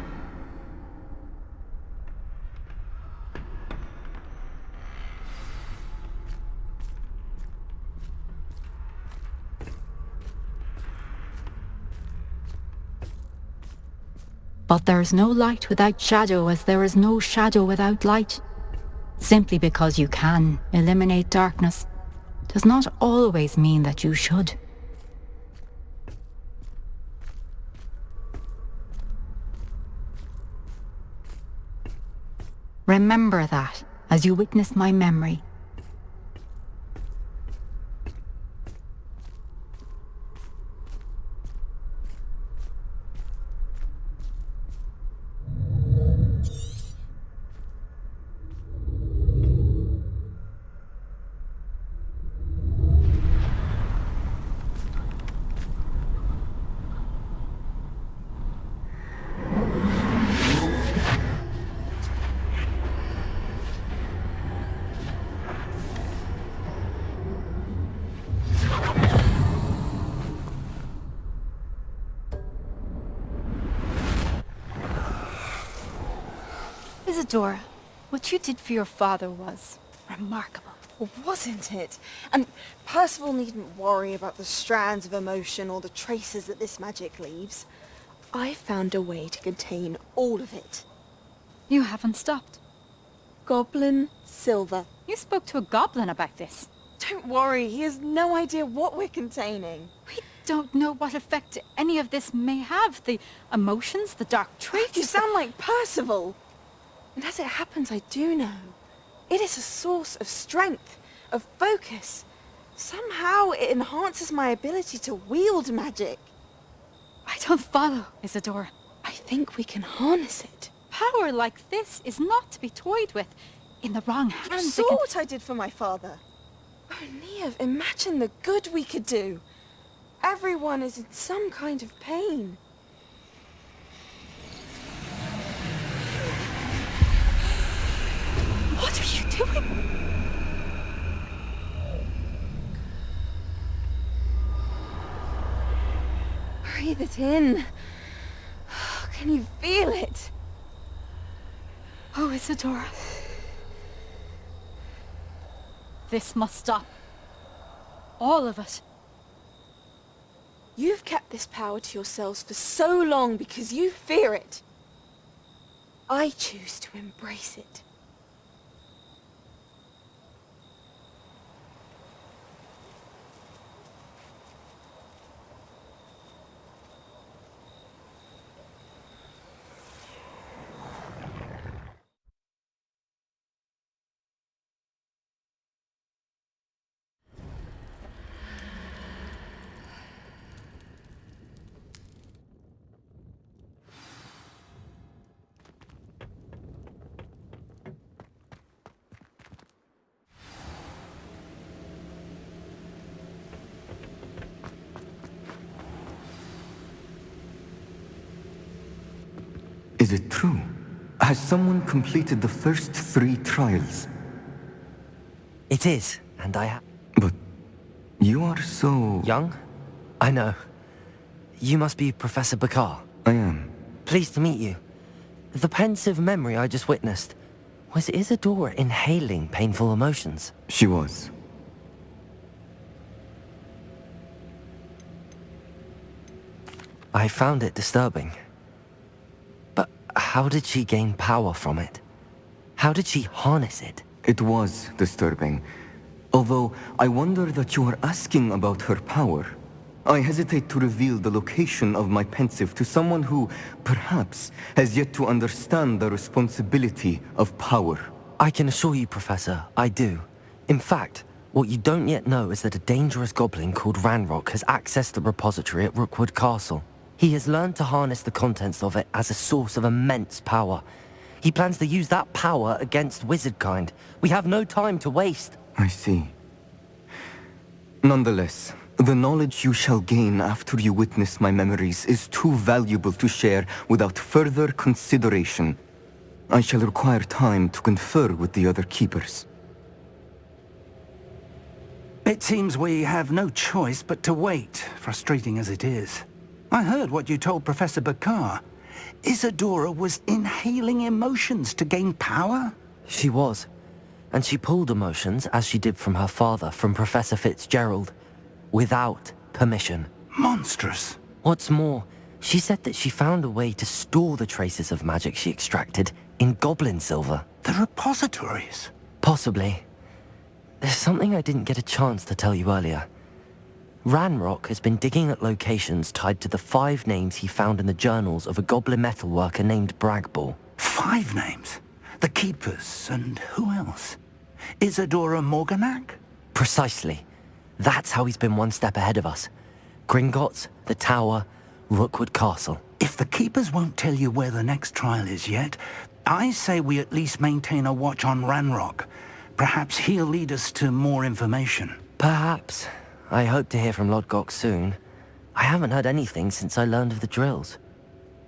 But there is no light without shadow, as there is no shadow without light. Simply because you can eliminate darkness does not always mean that you should. Remember that as you witness my memory. Isadora, what you did for your father was remarkable. Well, wasn't it? And Percival needn't worry about the strands of emotion or the traces that this magic leaves. I found a way to contain all of it. You haven't stopped. Goblin Silver. You spoke to a goblin about this. Don't worry, he has no idea what we're containing. We don't know what effect any of this may have. The emotions, the dark traits. You sound like Percival. And as it happens, I do know. It is a source of strength, of focus. Somehow it enhances my ability to wield magic. I don't follow, Isadora. I think we can harness it. Power like this is not to be toyed with. In the wrong You hands, saw what I did for my father. Oh, Neve, imagine the good we could do. Everyone is in some kind of pain. What are you doing? Breathe it in. Can you feel it? Oh, Isadora. This must stop. All of it. You've kept this power to yourselves for so long because you fear it. I choose to embrace it. Is it true? Has someone completed the first 3 trials? It is, and I have... But you are so... Young? I know. You must be Professor Bakar. I am. Pleased to meet you. The pensive memory I just witnessed, was Isadora inhaling painful emotions? She was. I found it disturbing. But how did she gain power from it? How did she harness it? It was disturbing. Although, I wonder that you are asking about her power. I hesitate to reveal the location of my pensive to someone who, perhaps, has yet to understand the responsibility of power. I can assure you, Professor, I do. In fact, what you don't yet know is that a dangerous goblin called Ranrock has accessed the repository at Rookwood Castle. He has learned to harness the contents of it as a source of immense power. He plans to use that power against wizardkind. We have no time to waste. I see. Nonetheless, the knowledge you shall gain after you witness my memories is too valuable to share without further consideration. I shall require time to confer with the other keepers. It seems we have no choice but to wait, frustrating as it is. I heard what you told Professor Bakar. Isadora was inhaling emotions to gain power? She was. And she pulled emotions, as she did from her father, from Professor Fitzgerald, without permission. Monstrous. What's more, she said that she found a way to store the traces of magic she extracted in goblin silver. The repositories? Possibly. There's something I didn't get a chance to tell you earlier. Ranrock has been digging at locations tied to the 5 names he found in the journals of a goblin metalworker named Bragball. 5 names? The Keepers, and who else? Isadora Morganac? Precisely. That's how he's been one step ahead of us. Gringotts, the Tower, Rookwood Castle. If the Keepers won't tell you where the next trial is yet, I say we at least maintain a watch on Ranrock. Perhaps he'll lead us to more information. Perhaps. I hope to hear from Lodgok soon. I haven't heard anything since I learned of the drills.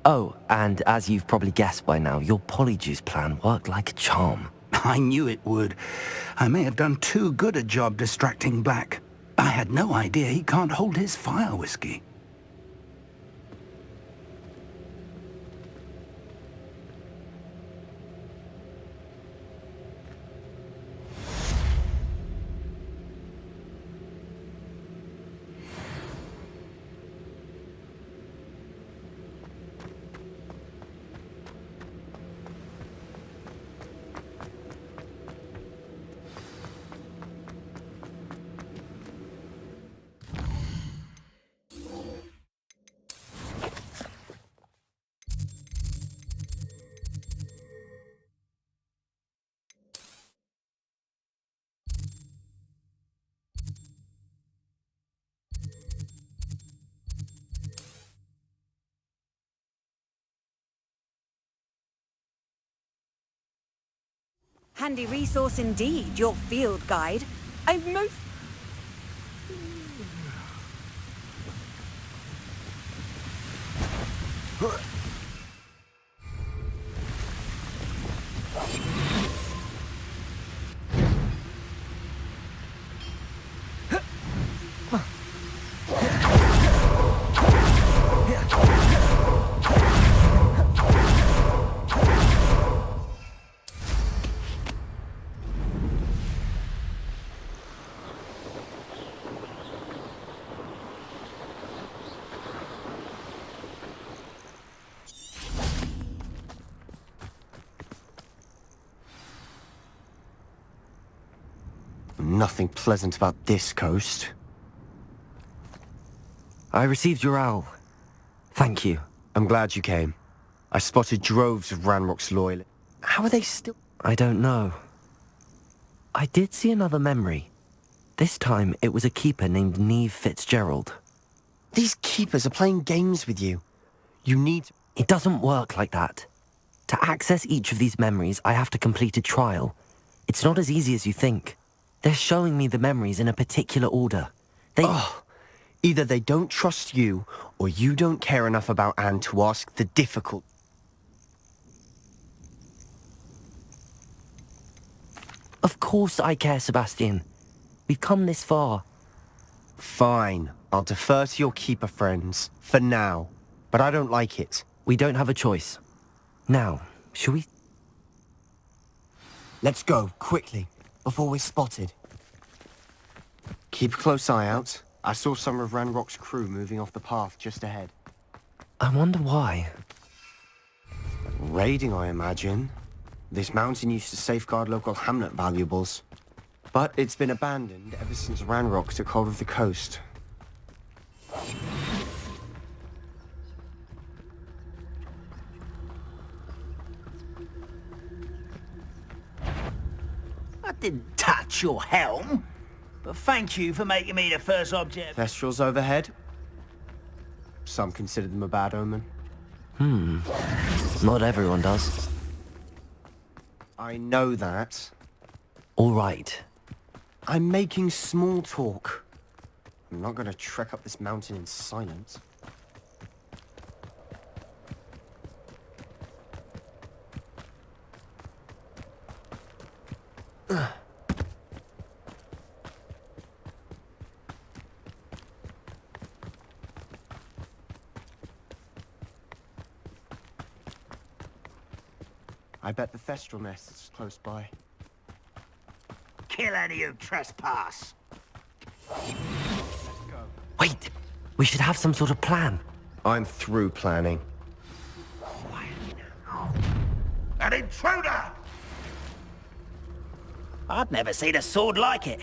Oh, and as you've probably guessed by now, your Polyjuice plan worked like a charm. I knew it would. I may have done too good a job distracting Black. I had no idea he can't hold his fire whiskey. Handy resource indeed, your field guide. I'm most... Nothing pleasant about this coast. I received your owl. Thank you. I'm glad you came. I spotted droves of Ranrock's loyalists. How are they still... I don't know. I did see another memory. This time, it was a keeper named Neve Fitzgerald. These keepers are playing games with you. You need... It doesn't work like that. To access each of these memories, I have to complete a trial. It's not as easy as you think. They're showing me the memories in a particular order. Either they don't trust you, or you don't care enough about Anne to ask the difficult... Of course I care, Sebastian. We've come this far. Fine. I'll defer to your keeper friends, for now. But I don't like it. We don't have a choice. Now, shall we... Let's go, quickly, before we're spotted. Keep a close eye out. I saw some of Ranrock's crew moving off the path just ahead. I wonder why. Raiding, I imagine. This mountain used to safeguard local hamlet valuables. But it's been abandoned ever since Ranrock took hold of the coast. I didn't touch your helm, but thank you for making me the first object. Thestrals overhead. Some consider them a bad omen. Not everyone does. I know that. All right. I'm making small talk. I'm not going to trek up this mountain in silence. I bet the Thestral nest is close by. Kill any who trespass. Wait! We should have some sort of plan. I'm through planning. An intruder! I've never seen a sword like it.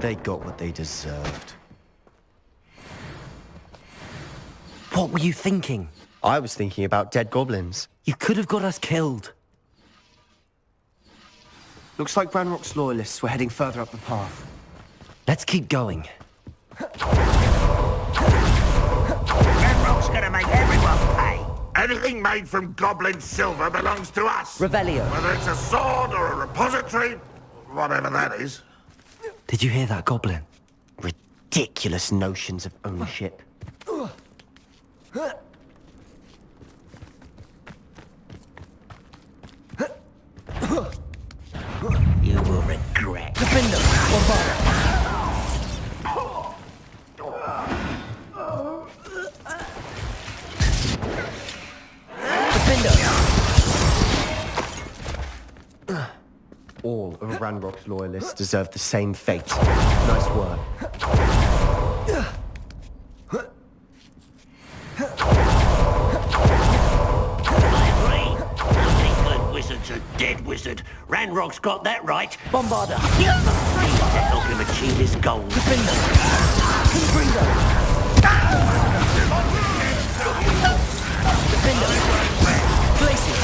They got what they deserved. What were you thinking? I was thinking about dead goblins. You could have got us killed. Looks like Ranrock's loyalists were heading further up the path. Let's keep going. Ranrock's gonna make everyone pay. Anything made from goblin silver belongs to us. Revelio. Whether it's a sword or a repository, whatever that is. Did you hear that, Goblin? Ridiculous notions of ownership. You will regret. Defender! Ranrock's loyalists deserve the same fate. Nice work. Wizard's a dead wizard. Ranrock's got that right. Bombarder! Need to help him achieve his goals. Defender! Confringo! Defender! Glacier!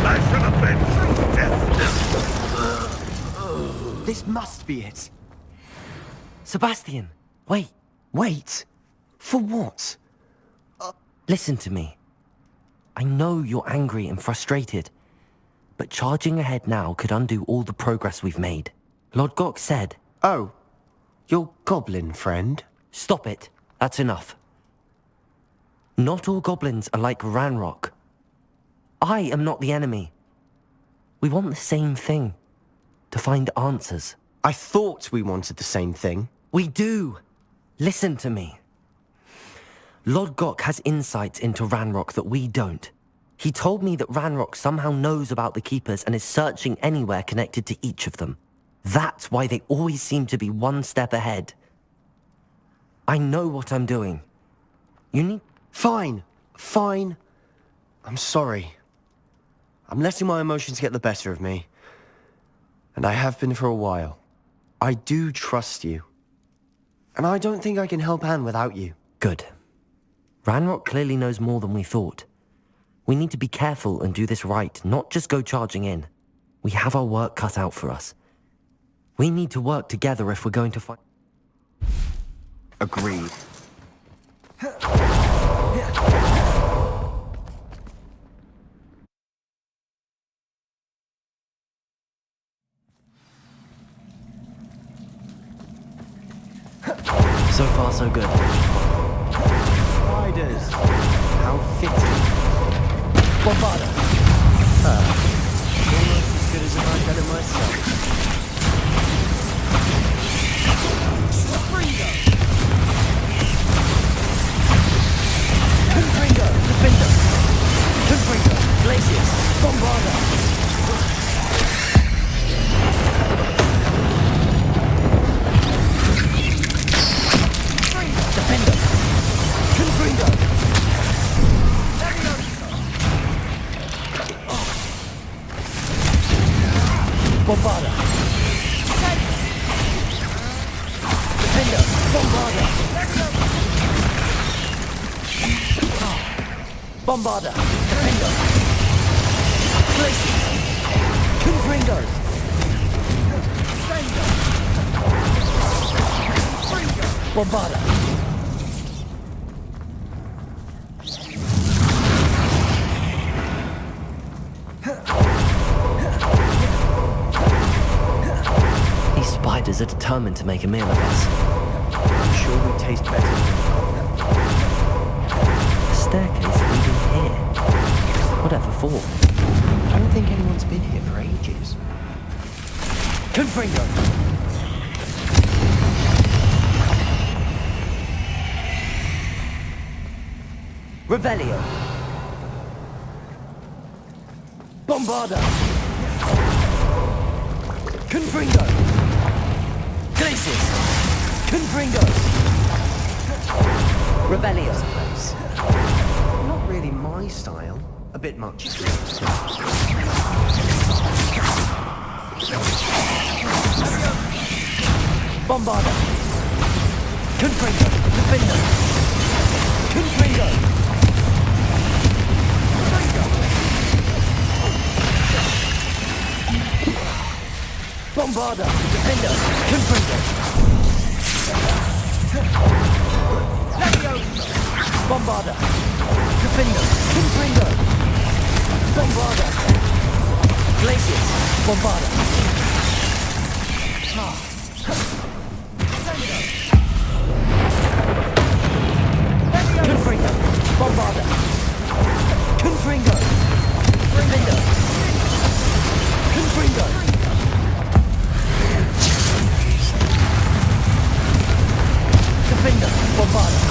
I should have been through death. This must be it. Sebastian, wait. Wait. For what? Listen to me. I know you're angry and frustrated, but charging ahead now could undo all the progress we've made. Lord Gok said... Oh, your goblin friend? Stop it. That's enough. Not all goblins are like Ranrock. I am not the enemy. We want the same thing. To find answers. I thought we wanted the same thing. We do. Listen to me. Lord Gok has insights into Ranrock that we don't. He told me that Ranrock somehow knows about the Keepers and is searching anywhere connected to each of them. That's why they always seem to be one step ahead. I know what I'm doing. You need... Fine. I'm sorry. I'm letting my emotions get the better of me. And I have been for a while. I do trust you. And I don't think I can help Anne without you. Good. Ranrock clearly knows more than we thought. We need to be careful and do this right, not just go charging in. We have our work cut out for us. We need to work together if we're going to fight. Agreed. So far, so good. Spiders. How fitting. Bombarder. Almost as good as if I'd done it myself. Confringo. Defender. Confringo. Glacius. Bombarder. Defender! Confringo! Bombarder! Defender! Bombarder! Bombarder! Defender! Glacier! Confringo! Bombarder! These spiders are determined to make a meal of us. I'm sure we taste better. The staircase leading here. Whatever for? I don't think anyone's been here for ages. Confringo! Revelio! Bombarder! Confringo! Glacius! Confringo! Revelio! Not really my style. A bit much. Bombarder! Confringo! Defender! Confringo! Bombarder! Defender! Confringo! Bombarder! Defender! Confringo! Bombarder! Glacius! Bombarder! Confringo! Bombarder! Confringo! Defender! Confringo! Defender! Bombarder!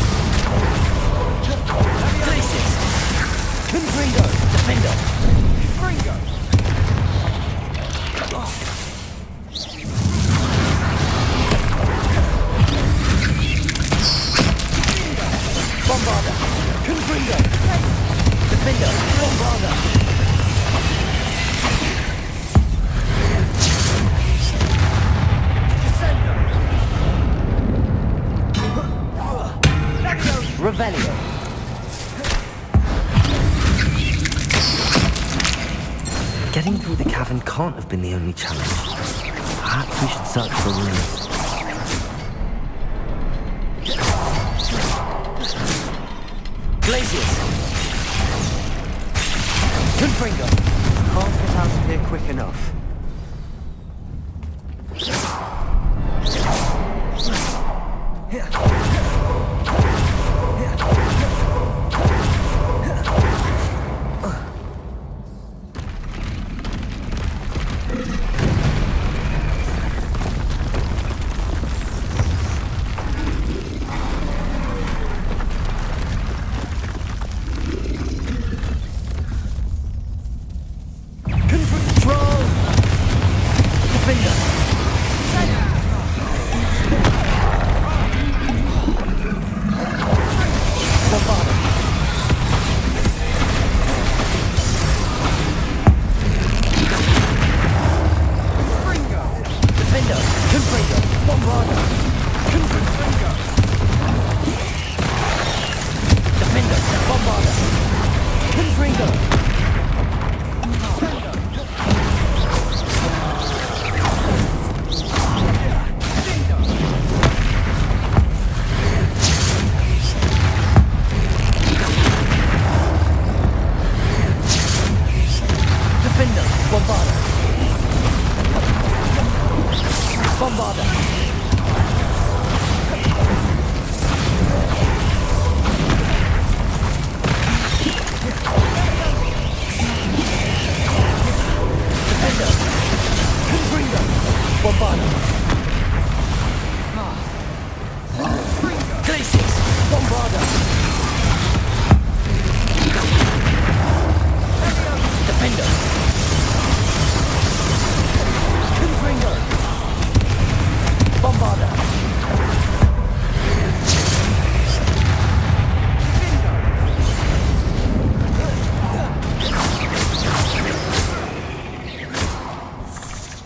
Getting through the cavern can't have been the only challenge. Perhaps we should search for ruins. Glaciers! Confringo! Can't get out of here quick enough.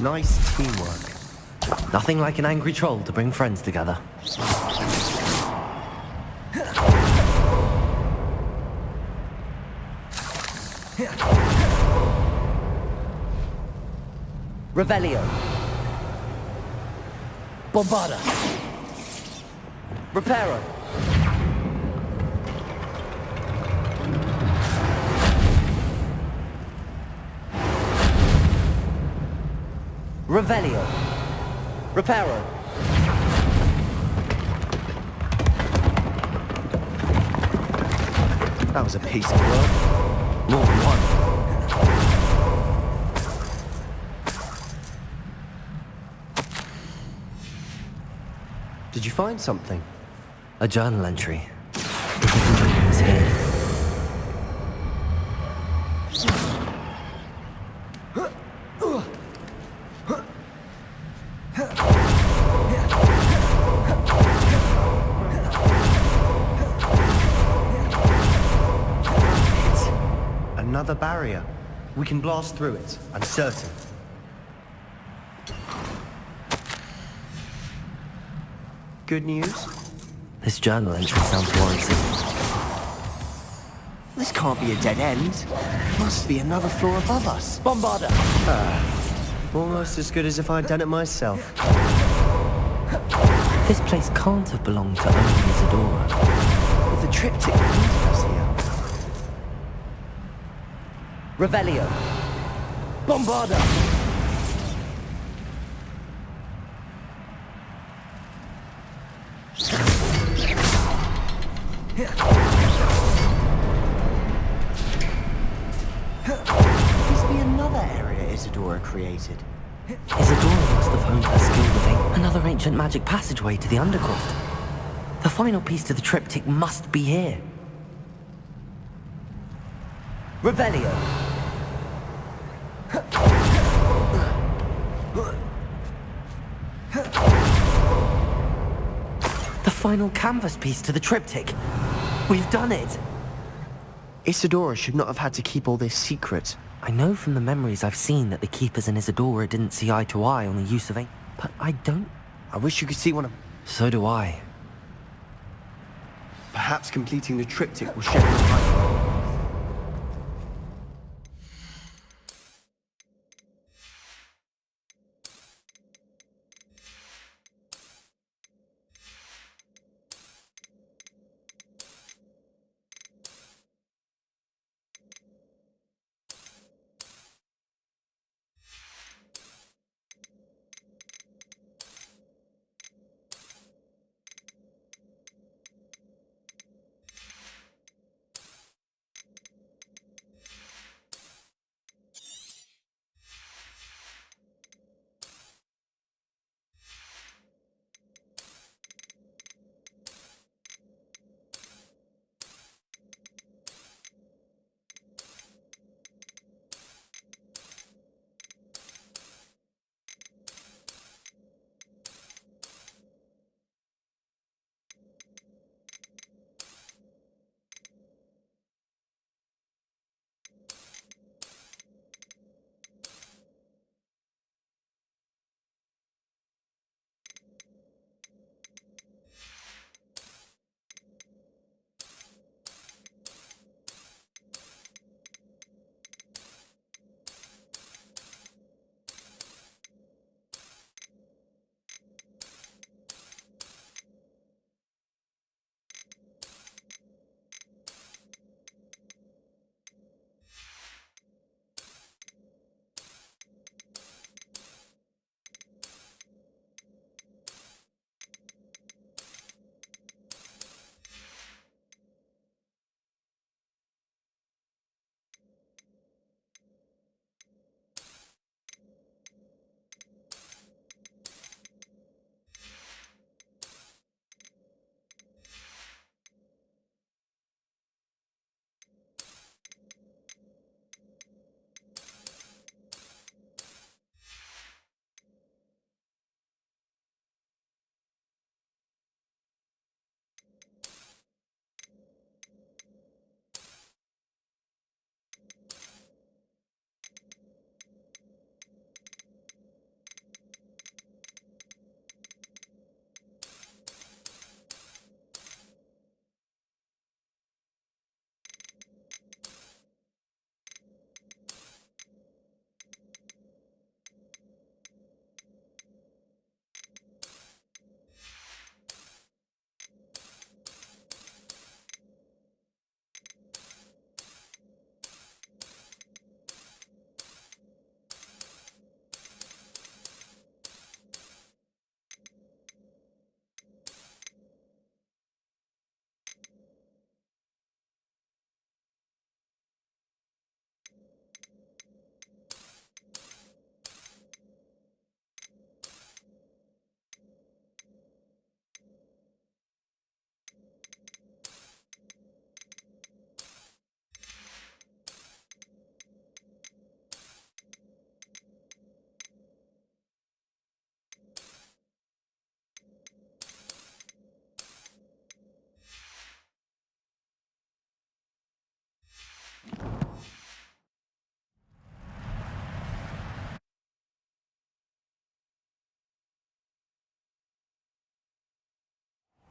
Nice teamwork. Nothing like an angry troll to bring friends together. Revelio. Bombarda. Reparo. Revelio. Reparo. That was a piece of work. More than one. Did you find something? A journal entry. It's here. Another barrier. We can blast through it, I'm certain. Good news? This journal entry sounds worrisome. This can't be a dead end. Must be another floor above us. Bombarda! Almost as good as if I'd done it myself. This place can't have belonged to only Isadora. But the triptych leads us here. Revelio. Bombarda! Must be another area Isadora created. Isadora must have honed her skill with another ancient magic passageway to the Undercroft. The final piece to the triptych must be here. Revelio. final canvas piece to the triptych. We've done it. Isadora should not have had to keep all this secret. I know from the memories I've seen that the Keepers and Isadora didn't see eye to eye on the use of ink, but I don't... I wish you could see one of... So do I. Perhaps completing the triptych will shed light.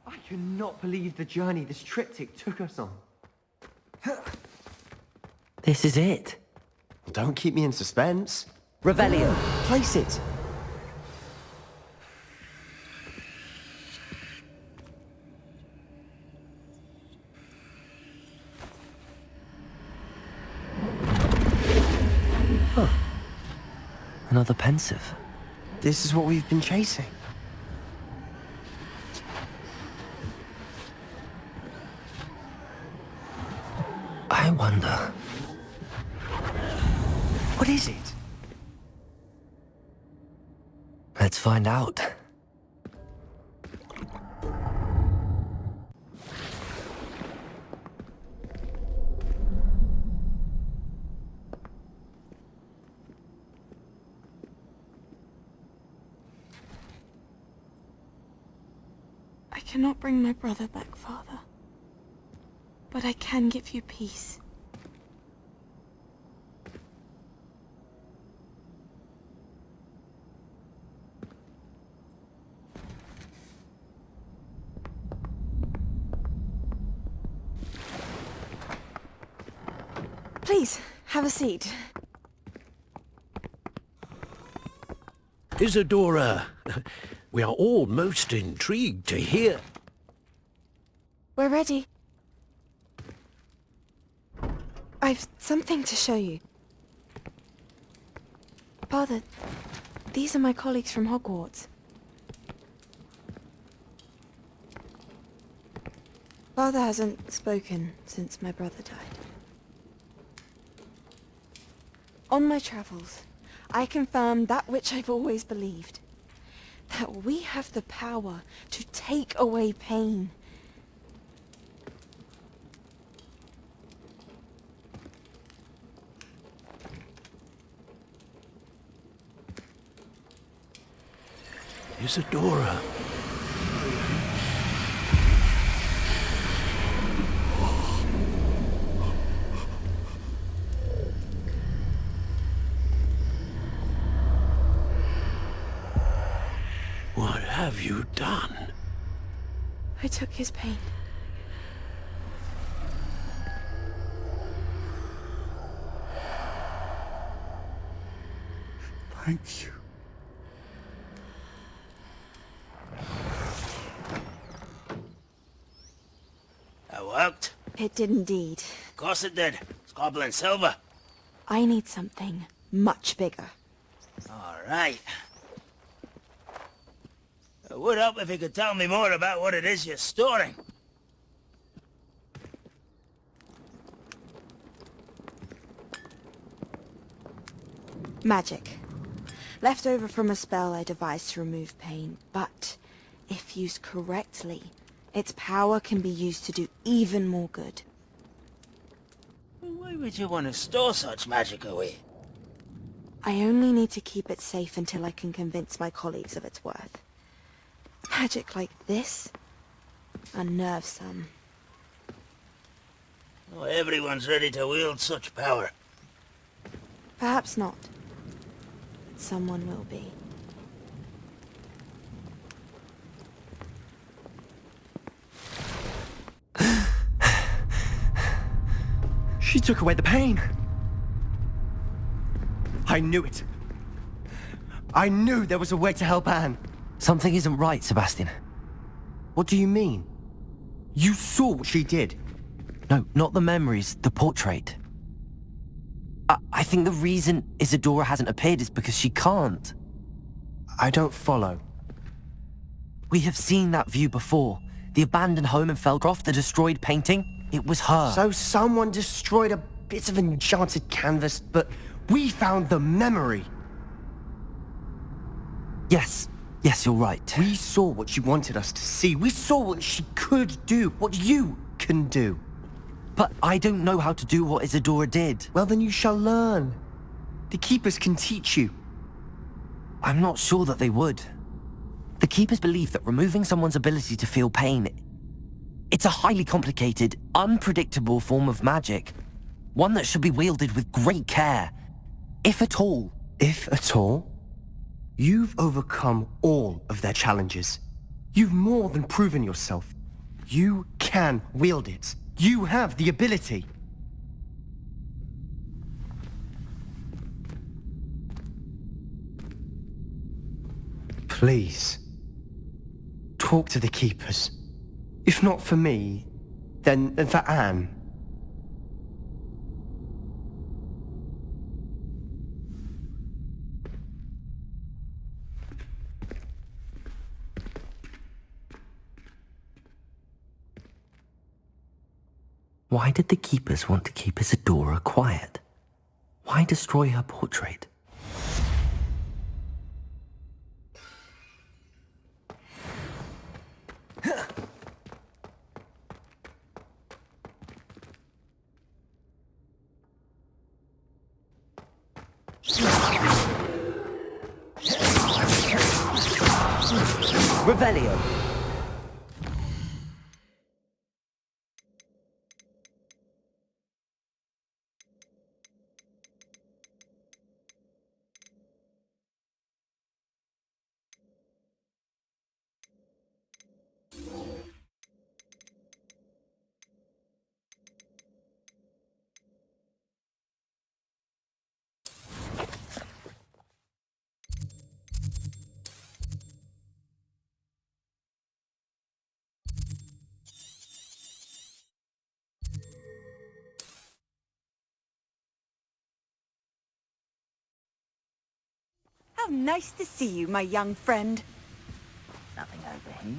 I cannot believe the journey this triptych took us on. This is it. Well, don't keep me in suspense. Revelio. Place it. Huh. Another pensive. This is what we've been chasing. I wonder... What is it? Let's find out. I cannot bring my brother back, Father. But I can give you peace. Please, have a seat. Isadora, we are all most intrigued to hear. We're ready. I've something to show you. Father, these are my colleagues from Hogwarts. Father hasn't spoken since my brother died. On my travels, I confirmed that which I've always believed. That we have the power to take away pain. Isadora. What have you done? I took his pain. Thank you. That worked? It did indeed. Of course it did. It's goblin silver. I need something much bigger. All right. It would help if you could tell me more about what it is you're storing. Magic. Left over from a spell I devised to remove pain, but if used correctly, its power can be used to do even more good. Why would you want to store such magic away? I only need to keep it safe until I can convince my colleagues of its worth. Magic like this unnerves some. Oh, everyone's ready to wield such power. Perhaps not. But someone will be. She took away the pain. I knew it. I knew there was a way to help Anne. Something isn't right, Sebastian. What do you mean? You saw what she did. No, not the memories, the portrait. I think the reason Isadora hasn't appeared is because she can't. I don't follow. We have seen that view before. The abandoned home in Felcroft, the destroyed painting. It was her. So someone destroyed a bit of enchanted canvas, but we found the memory. Yes, you're right. We saw what she wanted us to see. We saw what she could do, what you can do. But I don't know how to do what Isadora did. Well, then you shall learn. The Keepers can teach you. I'm not sure that they would. The Keepers believe that removing someone's ability to feel pain, it's a highly complicated, unpredictable form of magic. One that should be wielded with great care. If at all. If at all? You've overcome all of their challenges. You've more than proven yourself. You can wield it. You have the ability. Please, talk to the Keepers. If not for me, then for Anne. Why did the Keepers want to keep Isadora quiet? Why destroy her portrait? Revelio. How nice to see you, my young friend. Nothing over here.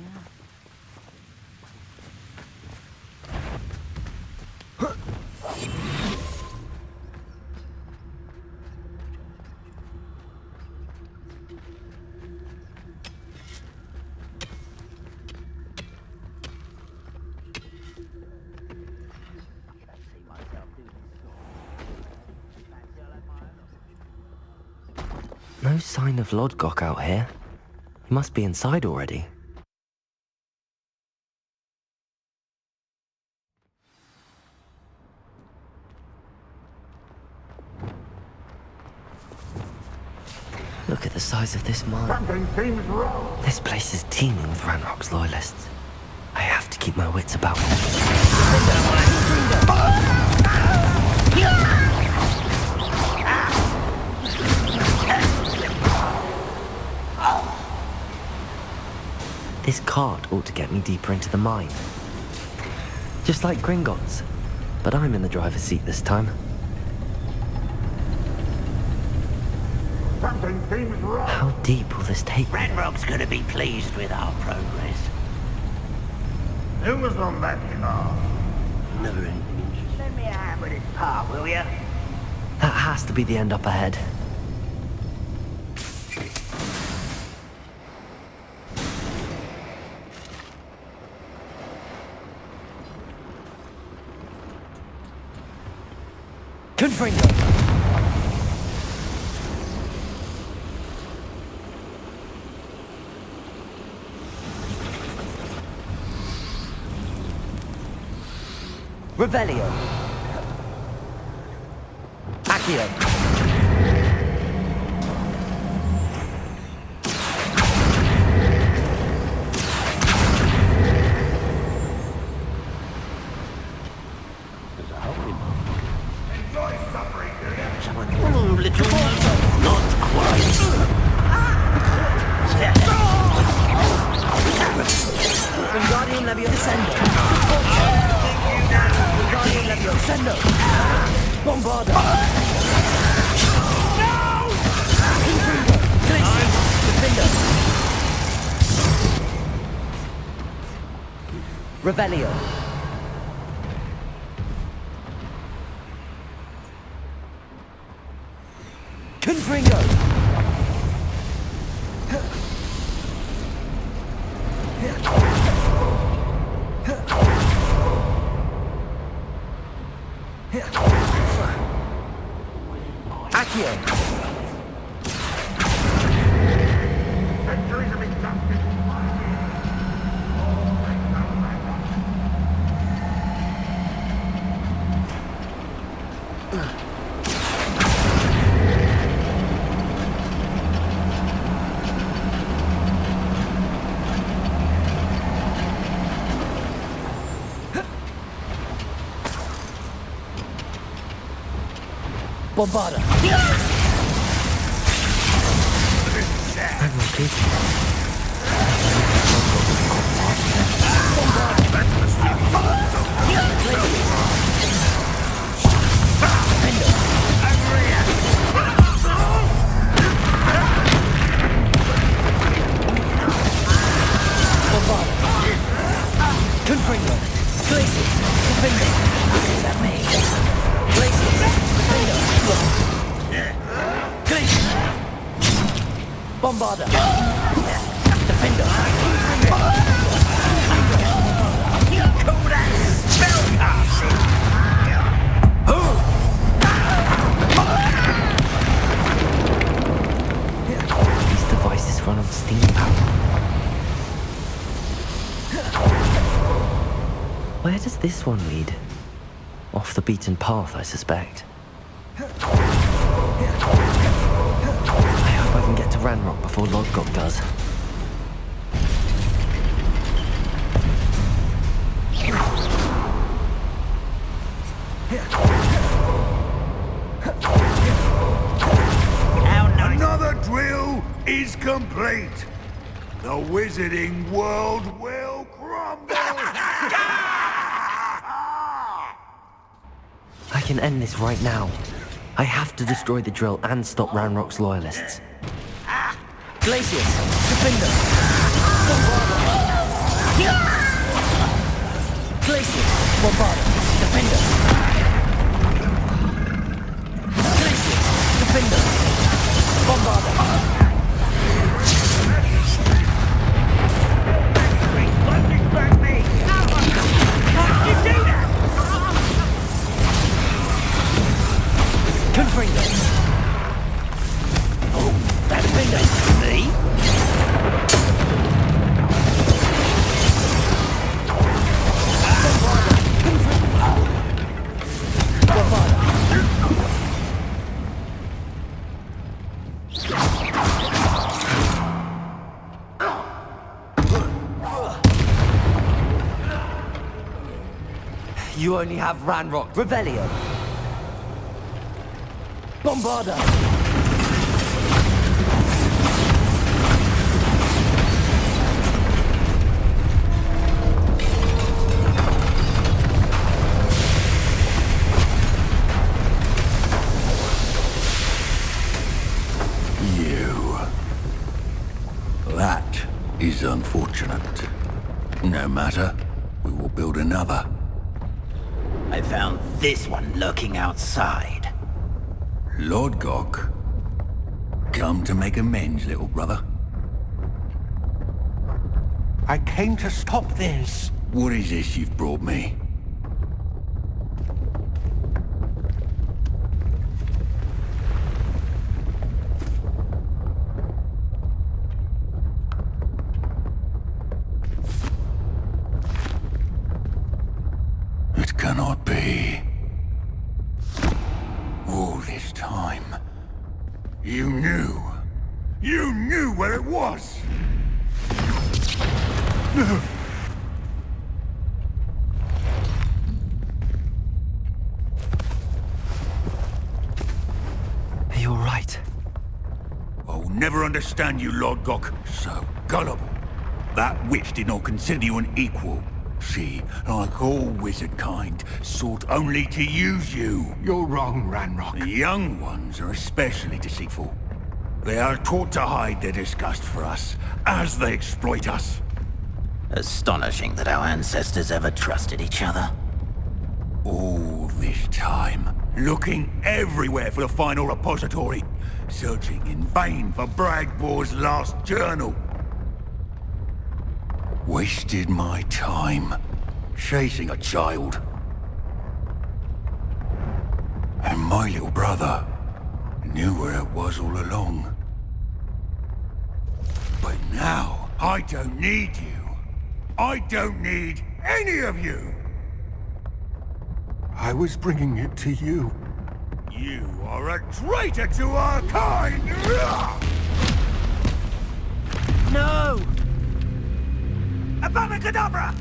No sign of Lodgok out here. He must be inside already. Look at the size of this mine. Something seems wrong. This place is teeming with Ranrock's loyalists. I have to keep my wits about me. This cart ought to get me deeper into the mine. Just like Gringotts, but I'm in the driver's seat this time. Something seems wrong. How deep will this take me? Ranrock's gonna be pleased with our progress. Who was on that car? Never anything interesting. Lend me a hand with this part, will ya? That has to be the end up ahead. Confringo! Revelio. Accio. Enjoy suffering, do ya? Someone little not quite. Wingardium Levio Descendo. Wingardium Levio Descendo. Bombarda. No! Glacier. Defender. Revelio. Confringo. Accio. Bombarda. Confringo. Glacier. Defender. Is that me? Glacier. Defender. Glacier. Bombarda. Defender. Call that spellcasting. These devices run on steam power. Where does this one lead? Off the beaten path, I suspect. I hope I can get to Ranrock before Lodgok does. Another drill is complete. The wizarding world will crumble. I can end this right now. I have to destroy the drill and stop Ranrock's loyalists. Glacius, Defender. Glacius, Bombarda, Defender. Glacius, Defender. Bombarda. Confringo. Oh, that Defender. Me? You only have Ranrock. Revelio. Bombarda. You. That is unfortunate. No matter. We will build another. I found this one lurking outside. Lord Gok. Come to make amends, little brother. I came to stop this. What is this you've brought me? It cannot be. All this time, you knew. You knew where it was! You're right. I'll never understand you, Lord Gok. So gullible. That witch did not consider you an equal. She, like all wizard kind, sought only to use you. You're wrong, Ranrock. The young ones are especially deceitful. They are taught to hide their disgust for us, as they exploit us. Astonishing that our ancestors ever trusted each other. All this time, looking everywhere for the final repository, searching in vain for Bragbor's last journal. Wasted my time, chasing a child. And my little brother knew where it was all along. But now, I don't need you. I don't need any of you! I was bringing it to you. You are a traitor to our kind! No! Avada Kedavra!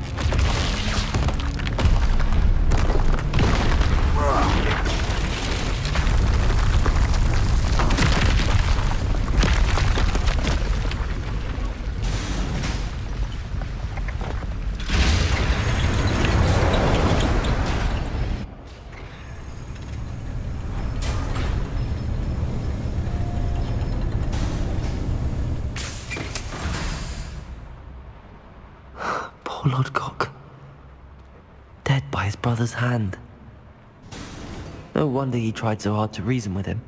Poor Lord Gok. Dead by his brother's hand. No wonder he tried so hard to reason with him.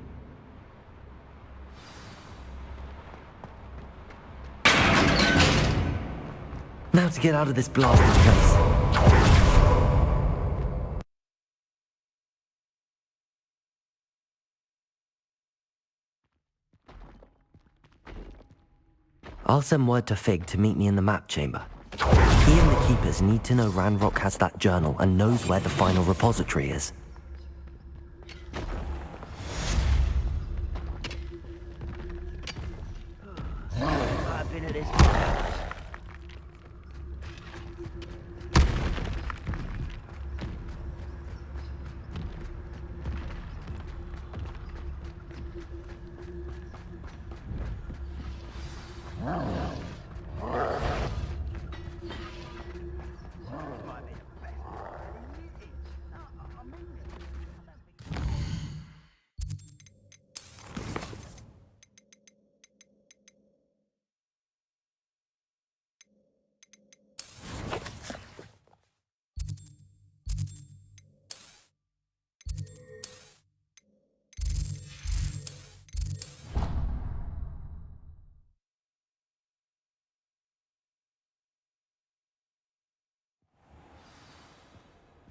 Now to get out of this blasted place. I'll send word to Fig to meet me in the map chamber. He and the Keepers need to know Ranrock has that journal and knows where the final repository is. I've been at this.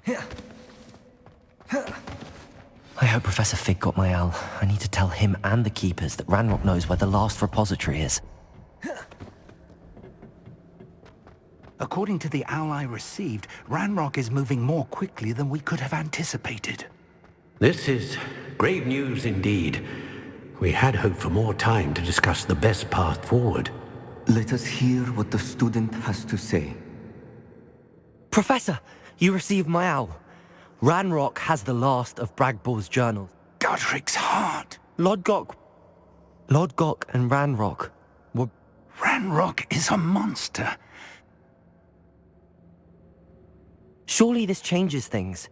I hope Professor Fig got my owl. I need to tell him and the Keepers that Ranrock knows where the last repository is. According to the owl I received, Ranrock is moving more quickly than we could have anticipated. This is grave news indeed. We had hoped for more time to discuss the best path forward. Let us hear what the student has to say. Professor, you received my owl. Ranrock has the last of Bragbor's journals. Godric's heart. Lodgok and Ranrock were... Ranrock is a monster. Surely this changes things.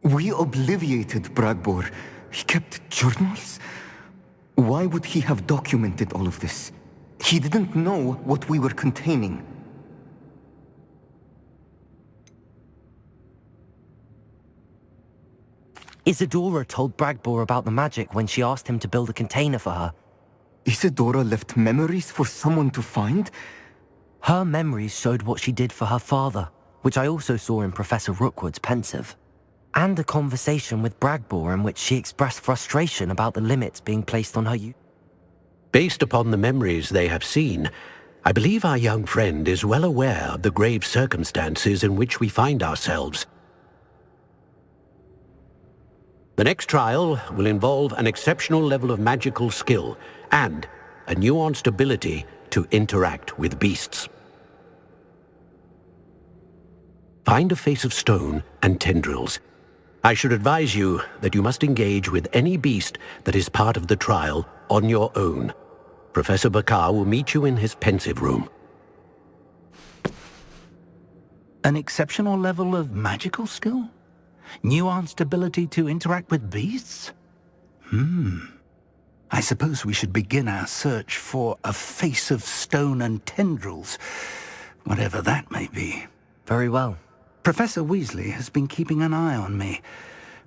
We obliviated Bragbor. He kept journals? Why would he have documented all of this? He didn't know what we were containing. Isadora told Bragbor about the magic when she asked him to build a container for her. Isadora left memories for someone to find? Her memories showed what she did for her father, which I also saw in Professor Rookwood's pensive. And a conversation with Bragbor in which she expressed frustration about the limits being placed on her youth. Based upon the memories they have seen, I believe our young friend is well aware of the grave circumstances in which we find ourselves. The next trial will involve an exceptional level of magical skill and a nuanced ability to interact with beasts. Find a face of stone and tendrils. I should advise you that you must engage with any beast that is part of the trial on your own. Professor Bakar will meet you in his pensive room. An exceptional level of magical skill? Nuanced ability to interact with beasts? I suppose we should begin our search for a face of stone and tendrils, whatever that may be. Very well. Professor Weasley has been keeping an eye on me.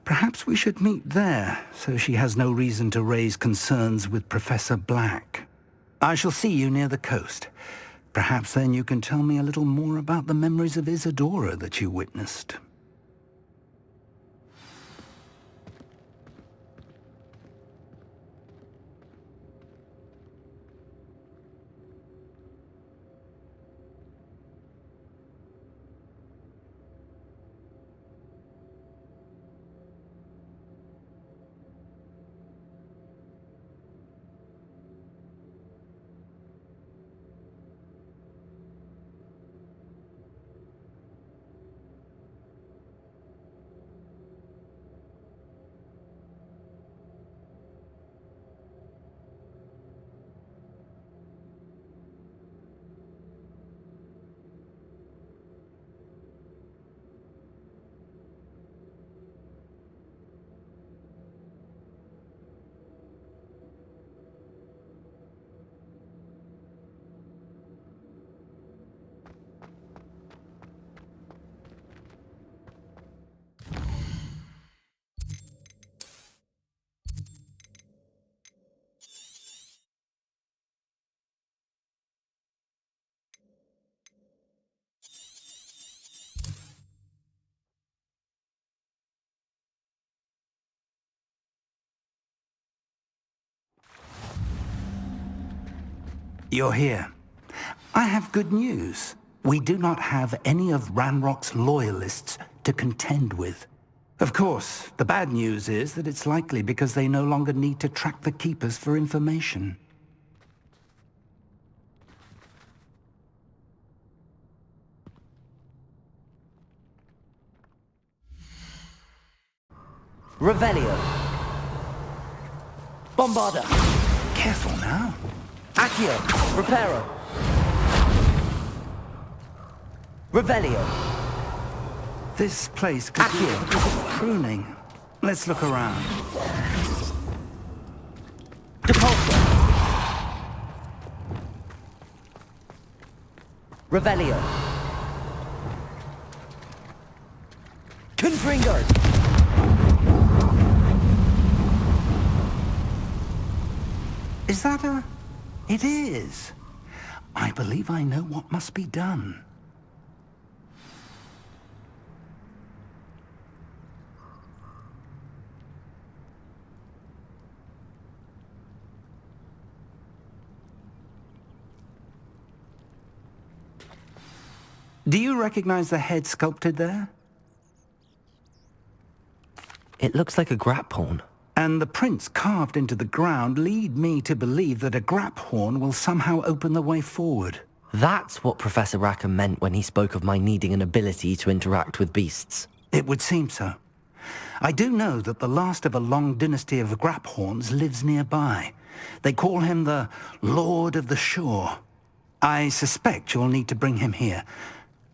Perhaps we should meet there, so she has no reason to raise concerns with Professor Black. I shall see you near the coast. Perhaps then you can tell me a little more about the memories of Isadora that you witnessed. You're here. I have good news. We do not have any of Ranrock's loyalists to contend with. Of course, the bad news is that it's likely because they no longer need to track the Keepers for information. Revelio. Bombarda. Careful now. Accio. Reparo. Revelio. This place could be a bit of pruning. Let's look around. Depulso. Revelio. Confringo. Is that a... It is. I believe I know what must be done. Do you recognize the head sculpted there? It looks like a grap horn. And the prints carved into the ground lead me to believe that a grap horn will somehow open the way forward. That's what Professor Rackham meant when he spoke of my needing an ability to interact with beasts. It would seem so. I do know that the last of a long dynasty of grap horns lives nearby. They call him the Lord of the Shore. I suspect you'll need to bring him here.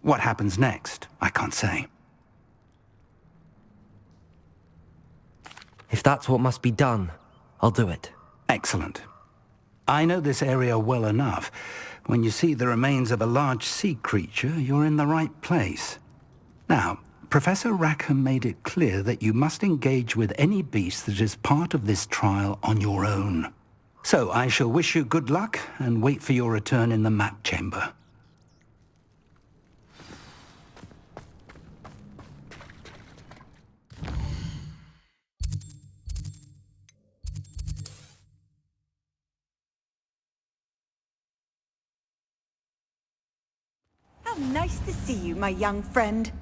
What happens next, I can't say. If that's what must be done, I'll do it. Excellent. I know this area well enough. When you see the remains of a large sea creature, you're in the right place. Now, Professor Rackham made it clear that you must engage with any beast that is part of this trial on your own. So I shall wish you good luck and wait for your return in the map chamber. How nice to see you, my young friend.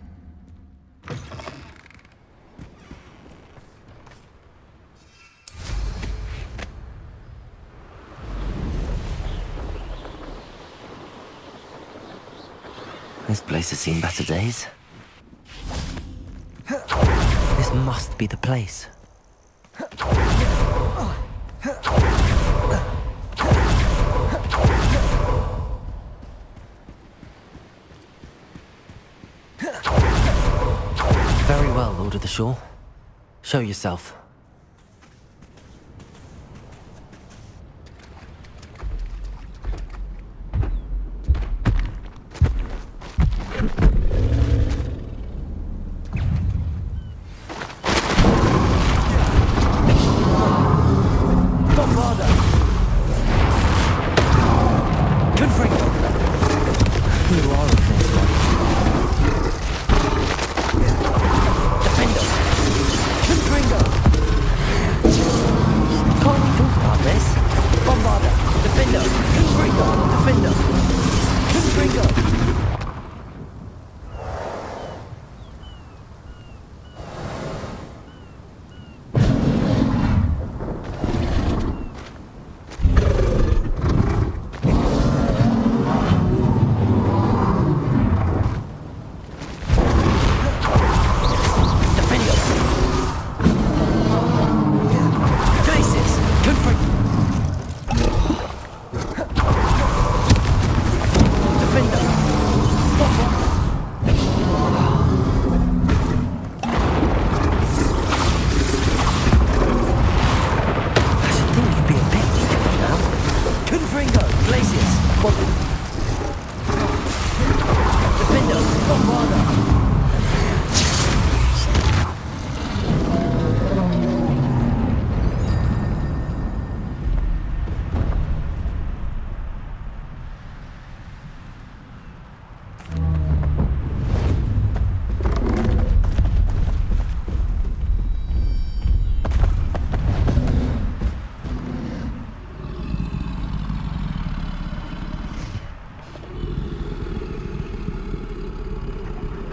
This place has seen better days. This must be the place. Very well, Lord of the Shore. Show yourself.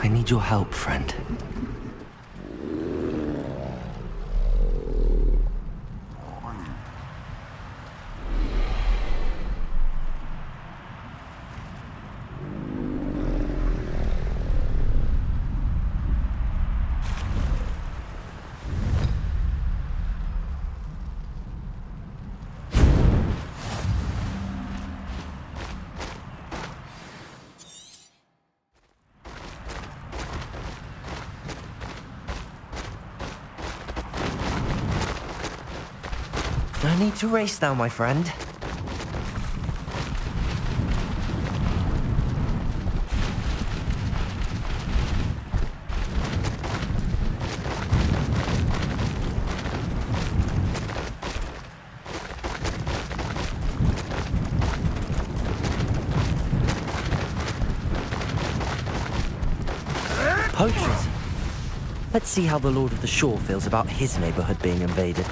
I need your help, friend. No need to race now, my friend. Poachers. Let's see how the Lord of the Shore feels about his neighborhood being invaded.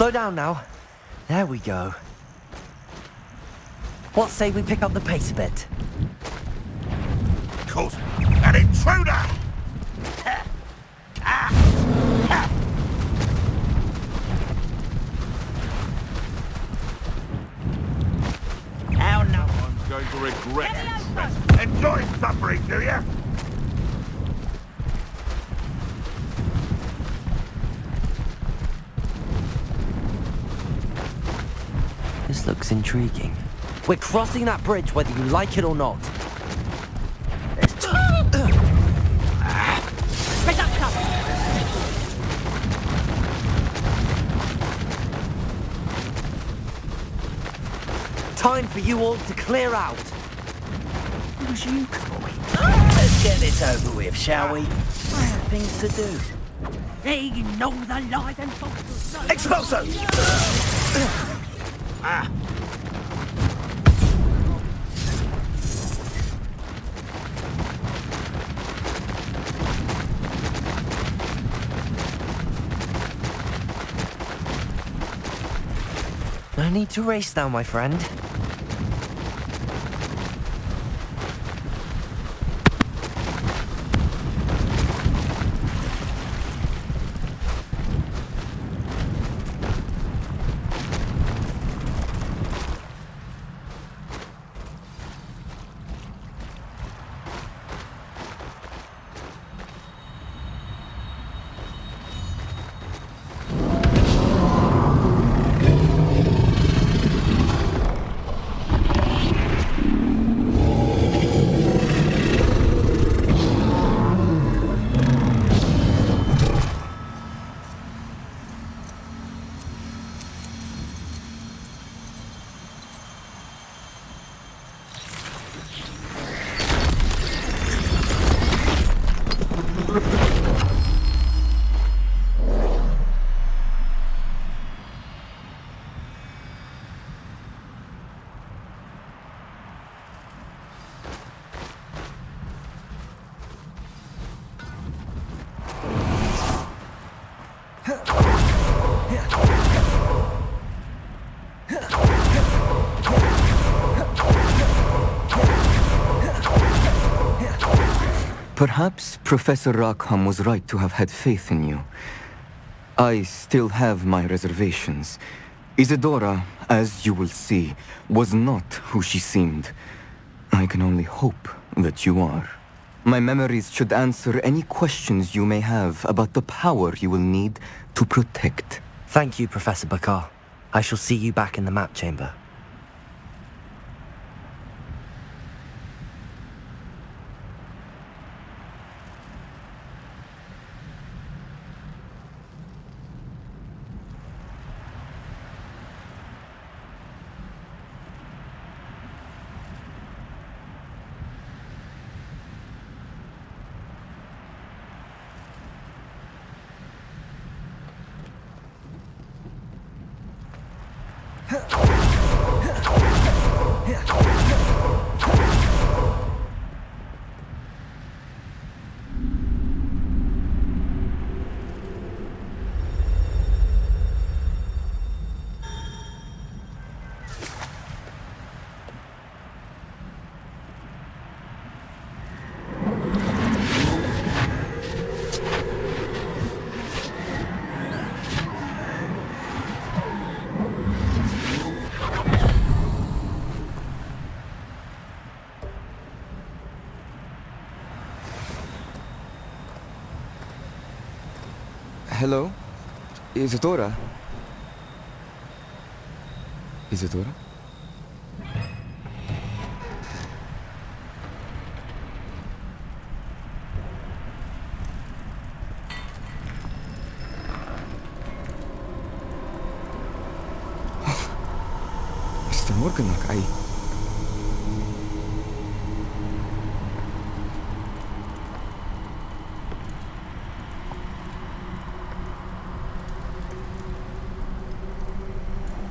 Slow down now. There we go. What say we pick up the pace a bit? Caught an intruder! How no one's going to regret it. Enjoy suffering, do you? This looks intriguing. We're crossing that bridge whether you like it or not. Time for you all to clear out. Was you coming? Let's get this over with, shall we? I have things to do. They know the lies and falsehoods. Expulso! No need to race now, my friend. Perhaps Professor Rackham was right to have had faith in you. I still have my reservations. Isadora, as you will see, was not who she seemed. I can only hope that you are. My memories should answer any questions you may have about the power you will need to protect. Thank you, Professor Bakar. I shall see you back in the map chamber. Hello? Isadora? Isadora? Mr. Morganlock,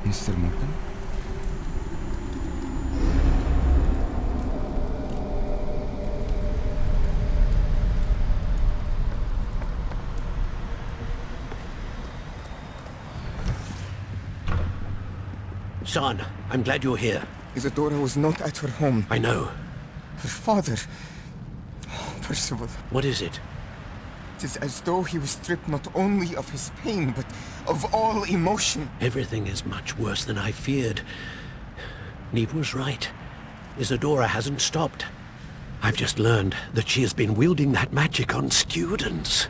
Mr. Morgan? Son, I'm glad you're here. Isadora was not at her home. I know. Her father... Oh, Percival. What is it? It is as though he was stripped not only of his pain, but of all emotion. Everything is much worse than I feared. Neve was right. Isadora hasn't stopped. I've just learned that she has been wielding that magic on students.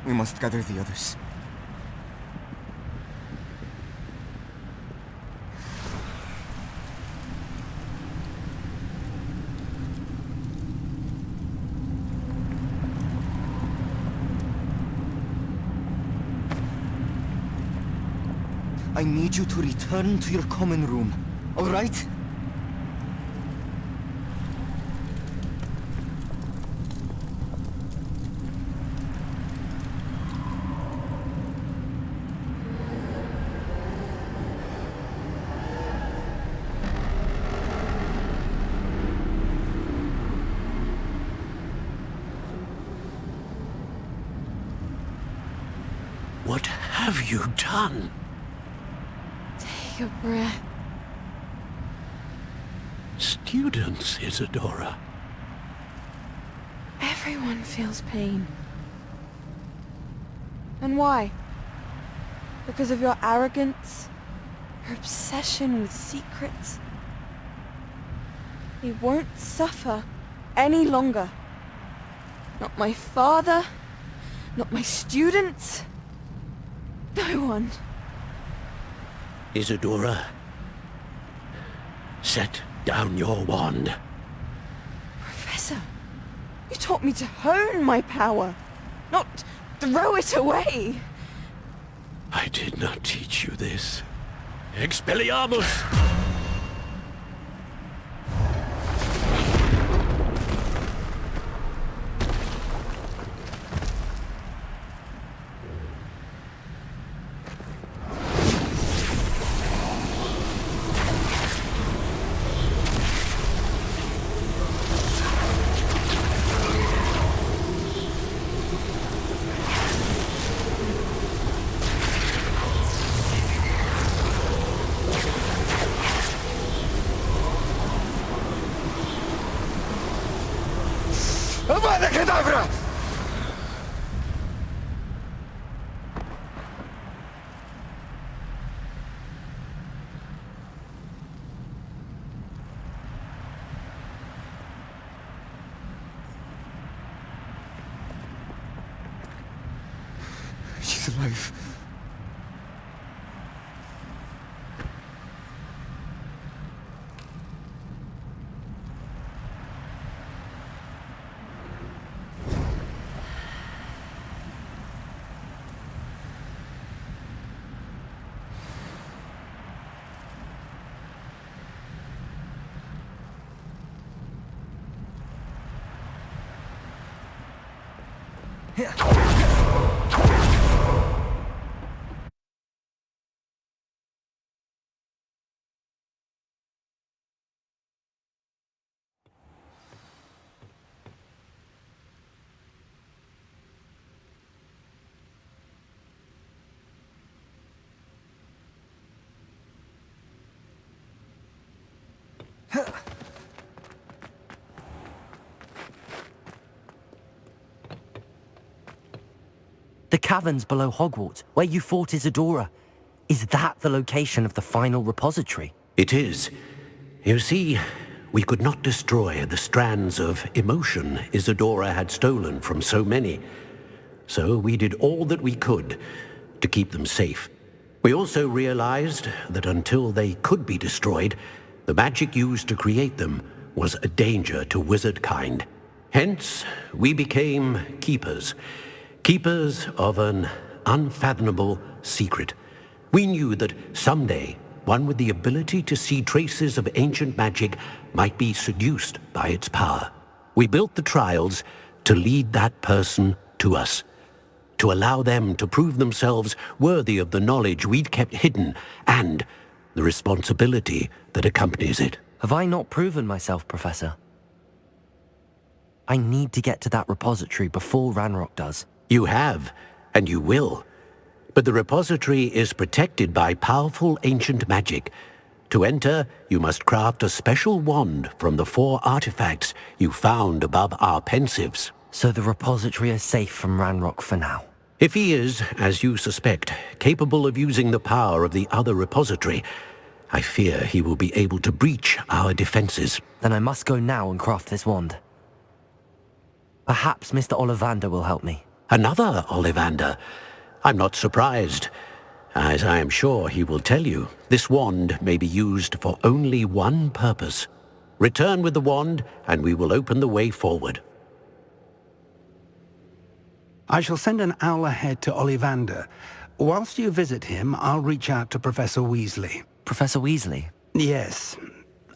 We must gather the others. I need you to return to your common room, all right? What have you done? Take a breath. Students, Isadora. Everyone feels pain. And why? Because of your arrogance? Your obsession with secrets? He won't suffer any longer. Not my father, not my students, no one. Isadora, set down your wand. Professor, you taught me to hone my power, not throw it away. I did not teach you this. Expelliarmus! Avada Kedavra! She's alive. The caverns below Hogwarts, where you fought Isadora. Is that the location of the final repository? It is. You see, we could not destroy the strands of emotion Isadora had stolen from so many. So we did all that we could to keep them safe. We also realized that until they could be destroyed, the magic used to create them was a danger to wizard kind. Hence, we became keepers. Keepers of an unfathomable secret. We knew that someday, one with the ability to see traces of ancient magic might be seduced by its power. We built the trials to lead that person to us, to allow them to prove themselves worthy of the knowledge we'd kept hidden and the responsibility that accompanies it. Have I not proven myself, Professor? I need to get to that repository before Ranrock does. You have, and you will. but the repository is protected by powerful ancient magic. To enter, you must craft a special wand from the 4 artifacts you found above our pensives. So the repository is safe from Ranrock for now? If he is, as you suspect, capable of using the power of the other repository, I fear he will be able to breach our defenses. Then I must go now and craft this wand. Perhaps Mr. Ollivander will help me. Another Ollivander? I'm not surprised. As I am sure he will tell you, this wand may be used for only one purpose. Return with the wand, and we will open the way forward. I shall send an owl ahead to Ollivander. Whilst you visit him, I'll reach out to Professor Weasley. Professor Weasley? Yes.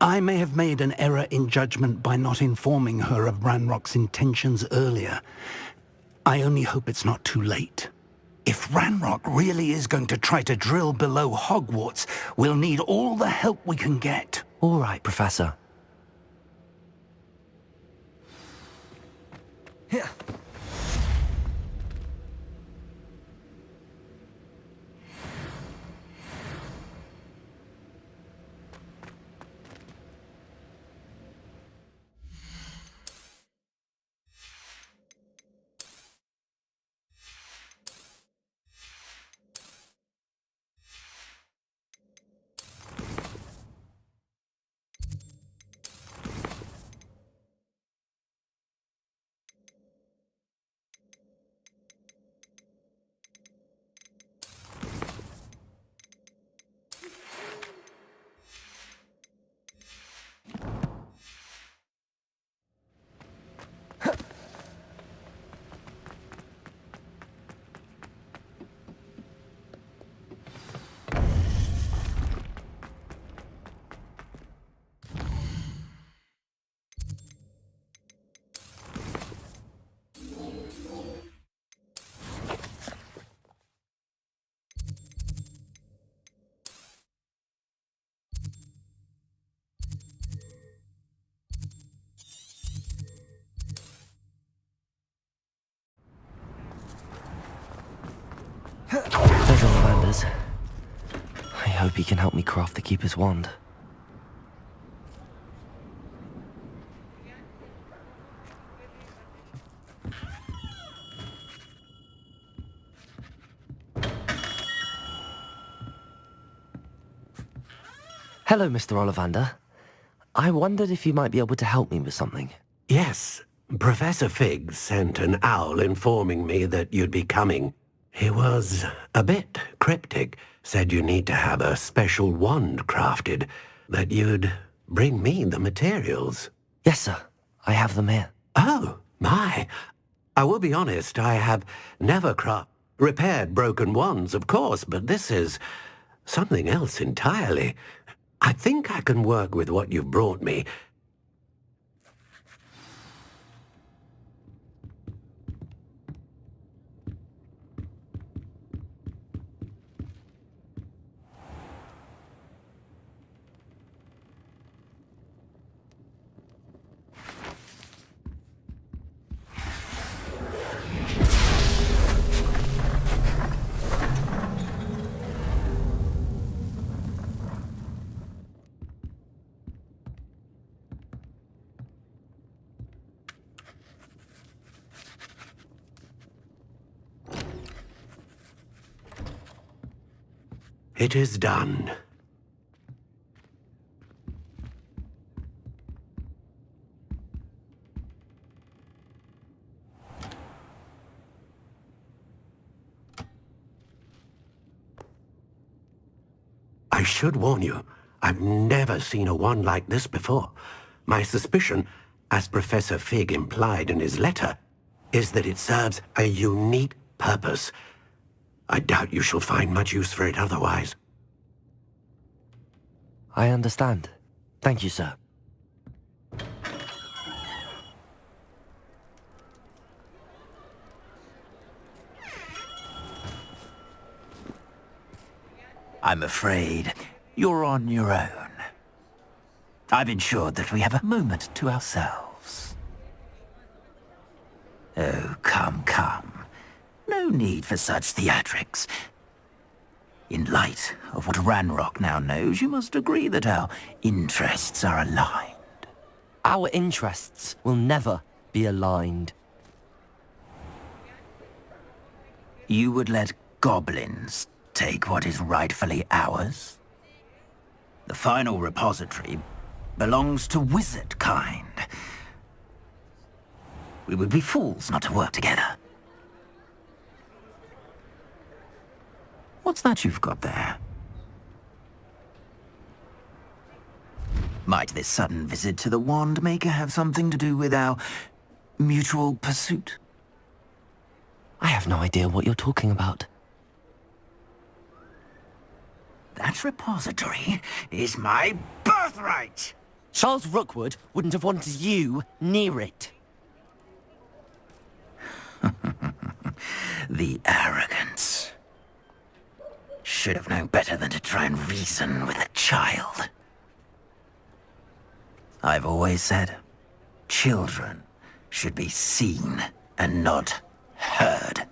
I may have made an error in judgment by not informing her of Ranrock's intentions earlier. I only hope it's not too late. If Ranrock really is going to try to drill below Hogwarts, we'll need all the help we can get. All right, Professor. Here. There's Ollivander's. I hope he can help me craft the Keeper's wand. Hello, Mr. Ollivander. I wondered if you might be able to help me with something. Yes, Professor Fig sent an owl informing me that you'd be coming. He was a bit cryptic, said you need to have a special wand crafted, that you'd bring me the materials. Yes, sir. I have them here. Oh, my. I will be honest, I have never repaired broken wands, of course, but this is something else entirely. I think I can work with what you've brought me. It is done. I should warn you, I've never seen a wand like this before. My suspicion, as Professor Fig implied in his letter, is that it serves a unique purpose. I doubt you shall find much use for it otherwise. I understand. Thank you, sir. I'm afraid you're on your own. I've ensured that we have a moment to ourselves. Oh, come, come. No need for such theatrics. In light of what Ranrock now knows, you must agree that our interests are aligned. Our interests will never be aligned. You would let goblins take what is rightfully ours? The final repository belongs to wizard kind. We would be fools not to work together. What's that you've got there? Might this sudden visit to the Wand Maker have something to do with our mutual pursuit? I have no idea what you're talking about. That repository is my birthright! Charles Rookwood wouldn't have wanted you near it. The arrogance. Should have known better than to try and reason with a child. I've always said, children should be seen and not heard.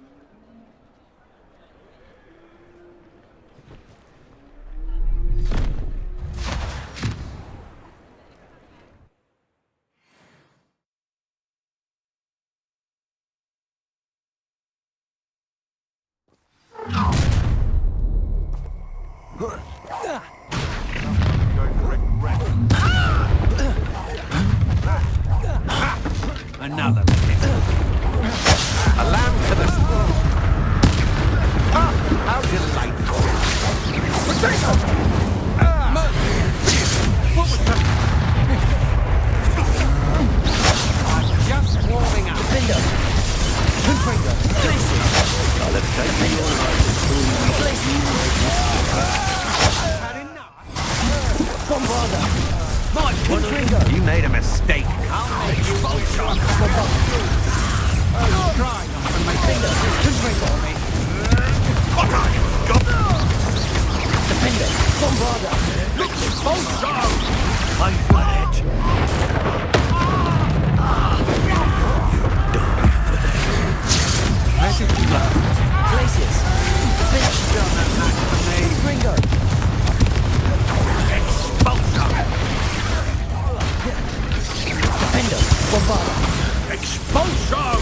Another. A lamb to the... Ah, how delightful. Potato! What was that? I'm just warming up. Defender! Confringo! Places! I'll have taken your life. Had enough! Bombarda! My Confringo! You made a mistake. I'll make you both shot. Oh, try not to make me. Confringo! What are you, goblin? Defender! Bombarda! Both shot. I'm glad. Places! Confringo! Defender! Bombarda! Expulsion!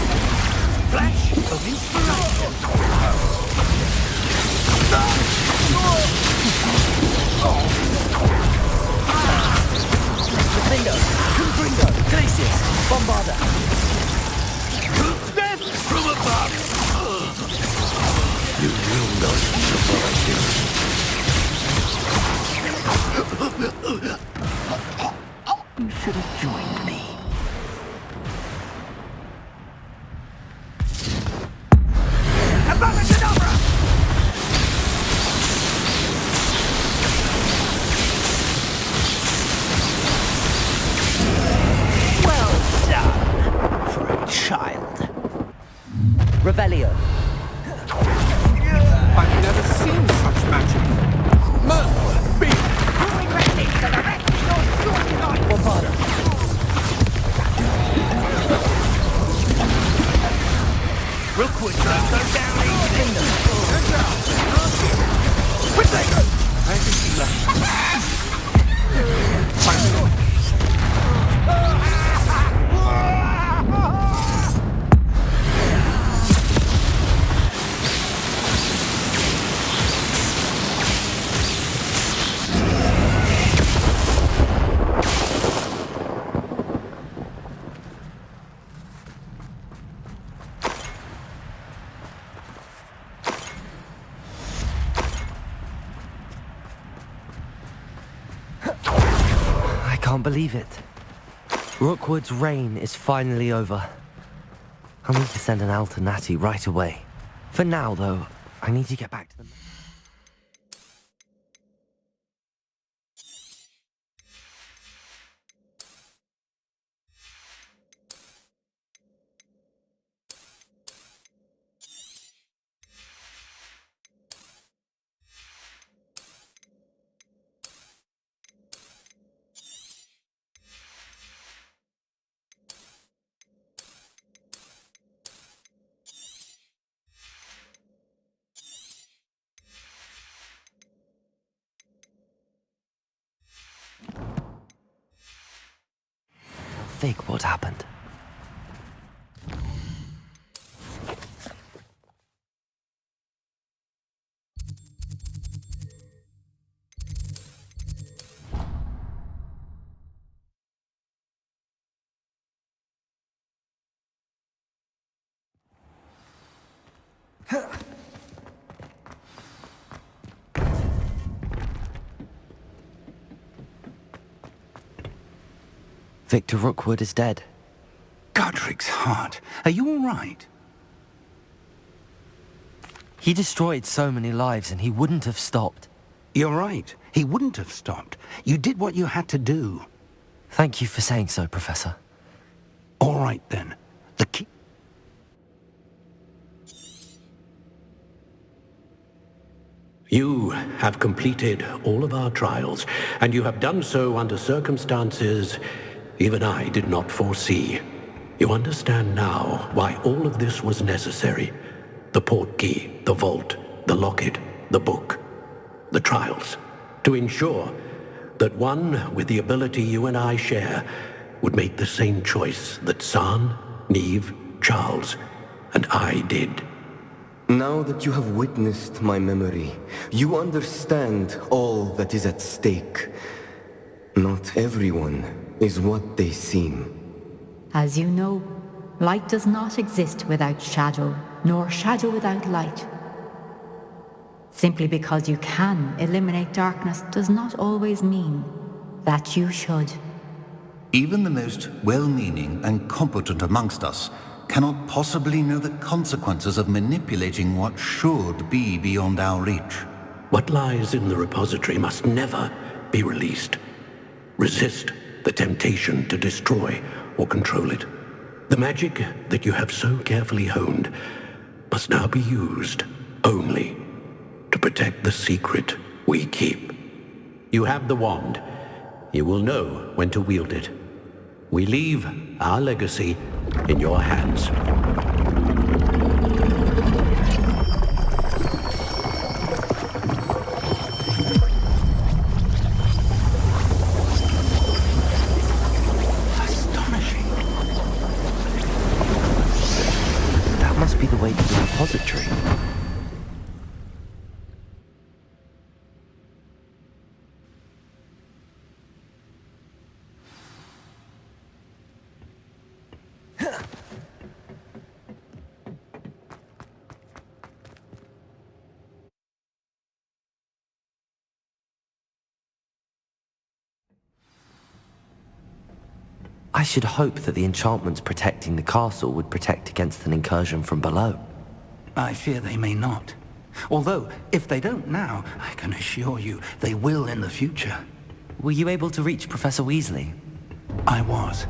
Flash of inspiration! Defender! Confringo! Glacius! Bombarda! Death from above! You will not survive. You should have joined me. Well done! For a child. Revelio. I've never seen such magic. Mirth, be Bombarda. Rookwood don't go down easy. I think he left. I can't believe it. Rookwood's reign is finally over. I'll need to send an Alternati right away. For now, though, I need to get back to them. Vic what happened. Victor Rookwood is dead. Godric's heart. Are you all right? He destroyed so many lives and he wouldn't have stopped. You're right. He wouldn't have stopped. You did what you had to do. Thank you for saying so, Professor. All right, then. The key... You have completed all of our trials, and you have done so under circumstances even I did not foresee. You understand now why all of this was necessary. The portkey, the vault, the locket, the book, the trials. To ensure that one with the ability you and I share would make the same choice that San, Neve, Charles, and I did. Now that you have witnessed my memory, you understand all that is at stake. Not everyone is what they seem. As you know, light does not exist without shadow, nor shadow without light. Simply because you can eliminate darkness does not always mean that you should. Even the most well-meaning and competent amongst us cannot possibly know the consequences of manipulating what should be beyond our reach. What lies in the repository must never be released. Resist the temptation to destroy or control it. The magic that you have so carefully honed must now be used only to protect the secret we keep. You have the wand. You will know when to wield it. We leave our legacy in your hands. That must be the way to the repository. I should hope that the enchantments protecting the castle would protect against an incursion from below. I fear they may not. Although, if they don't now, I can assure you they will in the future. Were you able to reach Professor Weasley? I was.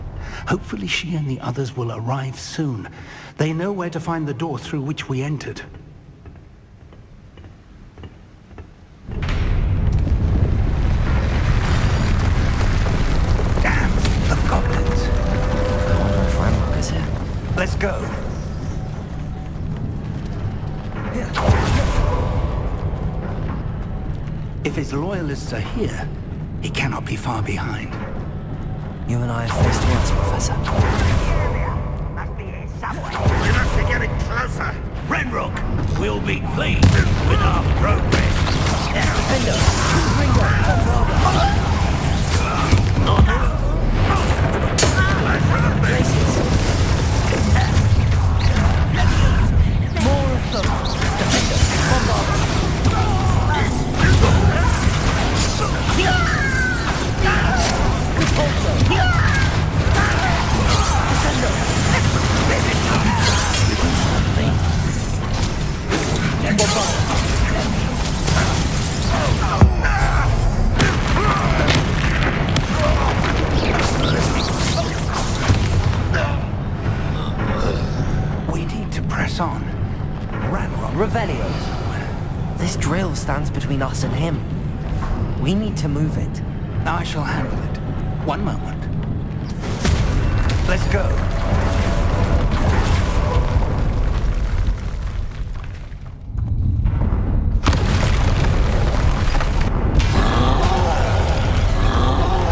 Hopefully she and the others will arrive soon. They know where to find the door through which we entered. Damn, the goblins. I wonder if Ranrock is here. Let's go. If his loyalists are here, he cannot be far behind. You and I have faced worse, Professor. Must be here somewhere. We must be getting closer. Ranrock will be pleased with our progress. Defender, More of them. Defender, bombard. We need to press on. Ranrock. Revelio. This drill stands between us and him. We need to move it. I shall handle it. One moment. Let's go.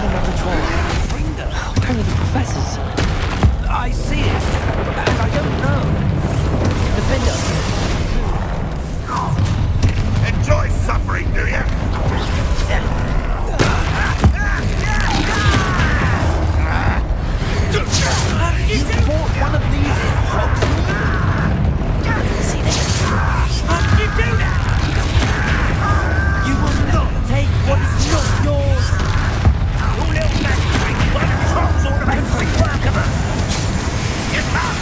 Another troll. one of the professors. I see it, and I don't know. Defender. Enjoy suffering, do you? You fought one of these in Hogsmeade? See this? How did you do that? You will not take what is not yours. You little magic trick, one trolls all about free work of us. Get up!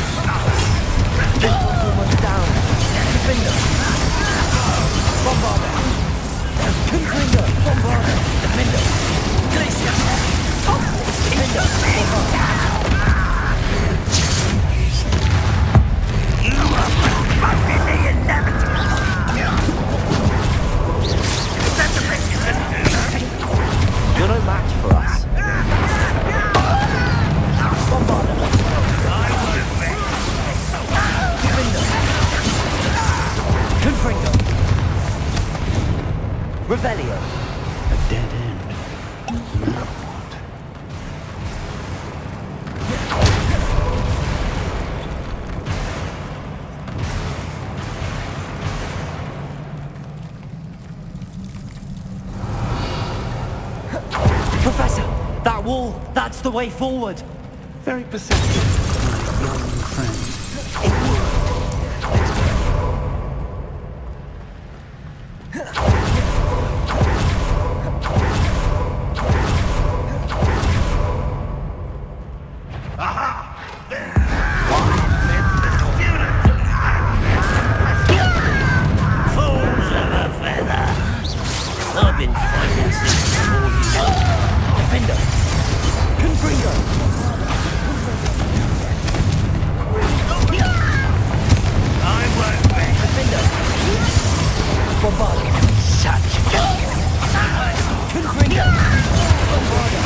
This one's almost down. Defender. Bombarder. Confringer. Bombarder. Defender. Glacier. Defender. Bombarder. You are postponing the inevitable. That's the best you can do. You're no match for us. Bombarder. Defender. Confringer. Revelio. A dead end. Now what? Professor, that wall, that's the way forward. Very perceptive, my young friend. It worked. Let's go. Fools of a feather. I've been fighting since before you. Defender. Confringer. I won't bet. Defender. Bombarder. Such Confringer. Bombarder.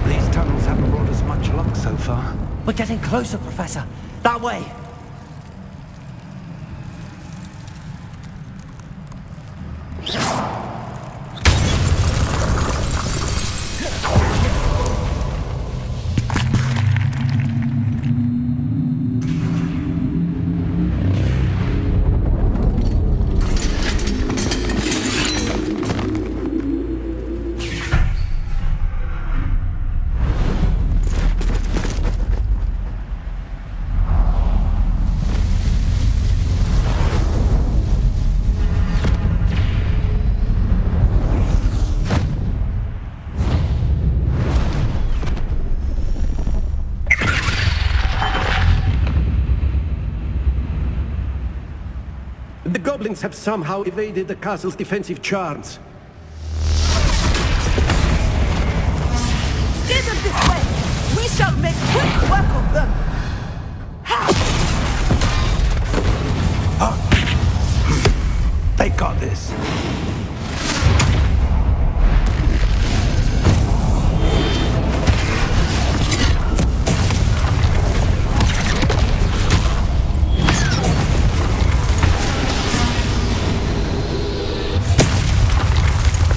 These tunnels haven't brought us much luck so far. We're getting closer, Professor. That way. The goblins have somehow evaded the castle's defensive charms. Steer them this way! We shall make quick work of them! They got this.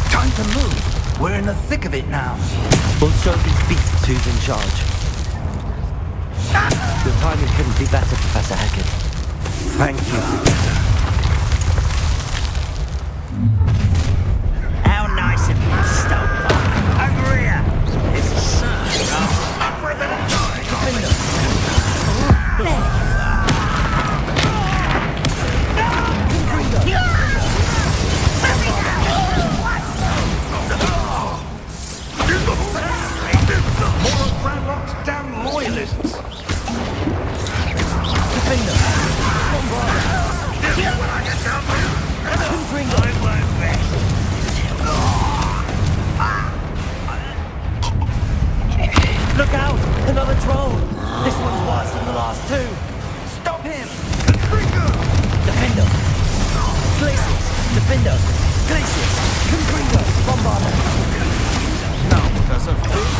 Time to move. We're in the thick of it now. We'll show these beasts who's in charge. Your timing couldn't be better, Professor Hackett. Thank you, Professor. How nice of you to stop by. Over here. It's a surge. Up for a bit of noise. There. More of Ranlock's damn loyalists. Defender. Hear what I can tell you? Confringer. I won't rest. Look out! Another troll! This one's worse than the last two! Stop him! Defender! Glaciers! Defender! Glaciers! Confringer! Bombarder! Now, Professor, feel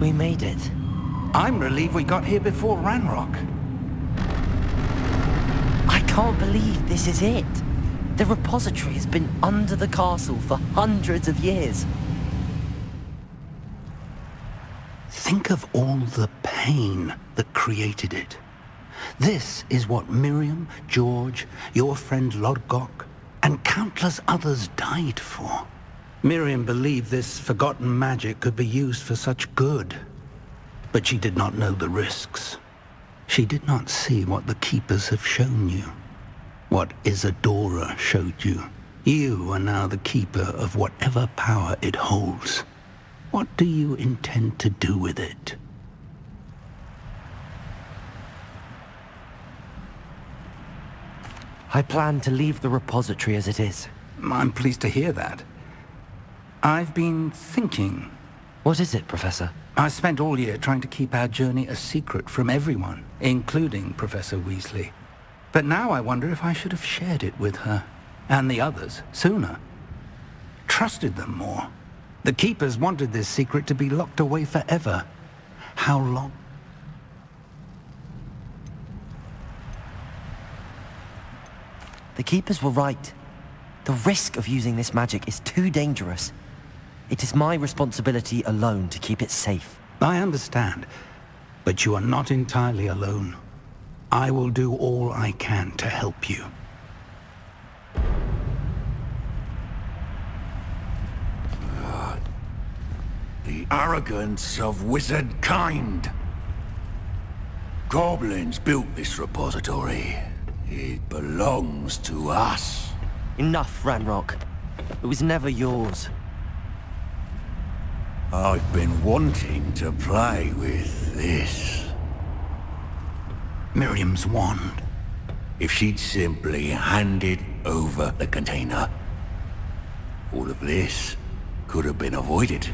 We made it. I'm relieved we got here before Ranrock. I can't believe this is it. The repository has been under the castle for hundreds of years. Think of all the pain that created it. This is what Miriam, George, your friend Lodgok, and countless others died for. Miriam believed this forgotten magic could be used for such good. But she did not know the risks. She did not see what the Keepers have shown you. What Isadora showed you. You are now the Keeper of whatever power it holds. What do you intend to do with it? I plan to leave the repository as it is. I'm pleased to hear that. I've been thinking. What is it, Professor? I spent all year trying to keep our journey a secret from everyone, including Professor Weasley. But now I wonder if I should have shared it with her, and the others, sooner. Trusted them more. The Keepers wanted this secret to be locked away forever. How long? The Keepers were right. The risk of using this magic is too dangerous. It is my responsibility alone to keep it safe. I understand, but you are not entirely alone. I will do all I can to help you. The arrogance of wizard kind. Goblins built this repository. It belongs to us. Enough, Ranrock. It was never yours. I've been wanting to play with this. Miriam's wand. If she'd simply handed over the container, all of this could have been avoided.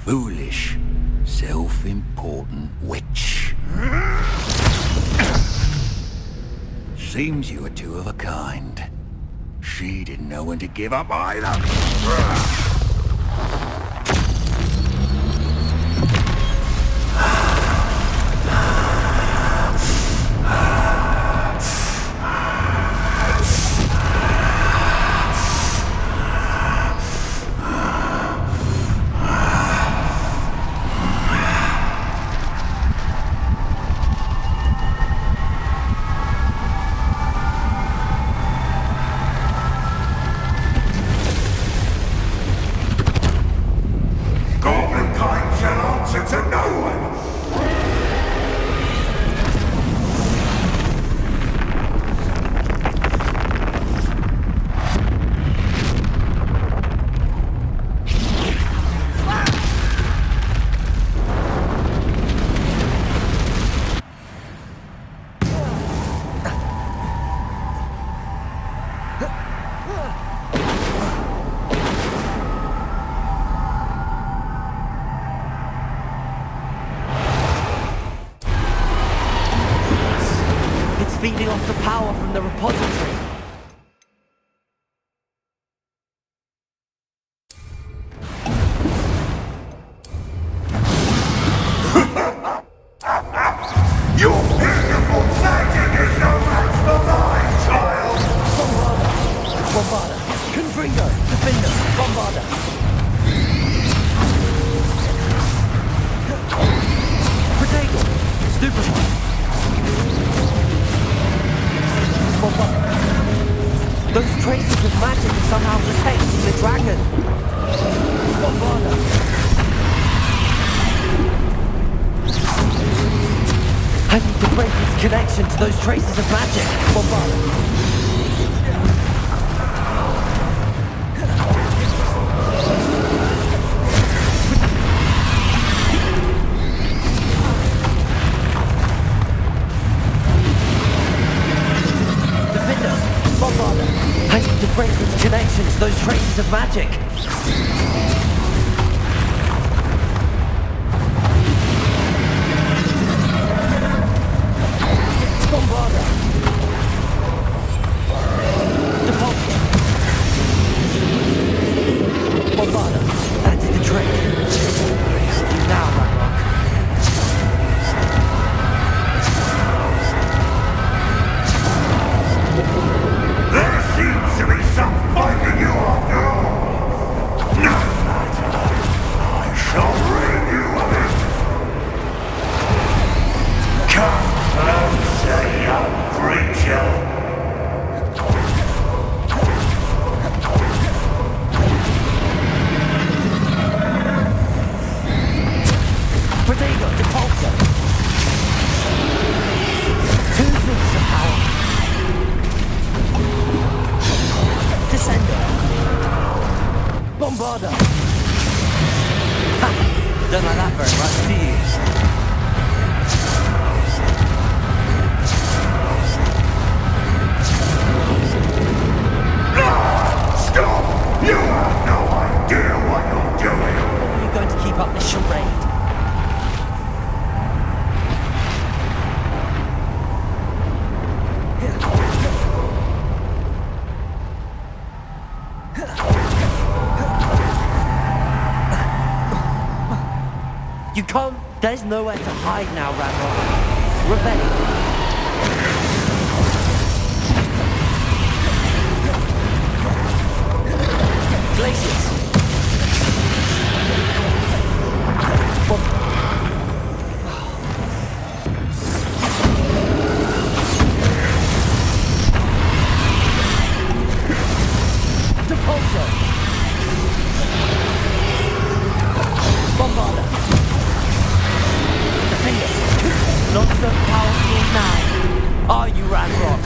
Foolish, self-important witch. Seems you were two of a kind. She didn't know when to give up either. Feeding off the power from the repository. Your beautiful magic is no match for mine, child! Bombarda! Confringo! Defender! Bombarda! Protego! Stupefy! Those traces of magic are somehow protecting the dragon. Bombarda. I need to break its connection to those traces of magic. Bombarda. I need to break its connection to those traces of magic. Bombarda. Depulsor. Bombarda. That's the trick. Don't like that very much, do you? Stop! You have no idea what you're doing! Are you going to keep up this charade? You can't... There's nowhere to hide now, Ramrock. Revenge. Glaciers. Depulso. Bombarder. Not so powerful now, are you, Ramrock?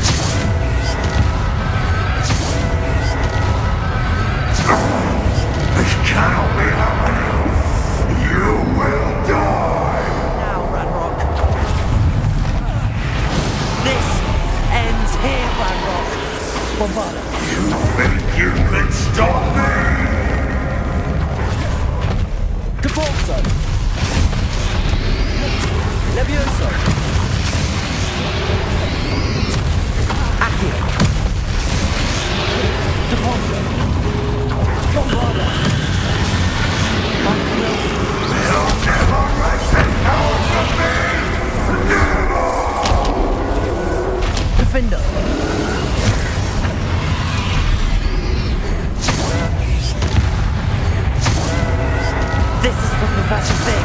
This cannot be happening! You will die! Now, Ramrock. This ends here, Ramrock. Bombarder. You think you can stop me? Depulso. Levioso. Accio. Depulso. Bombarder. They'll never wrest it out from me! Never! Defender. This is for Professor Big.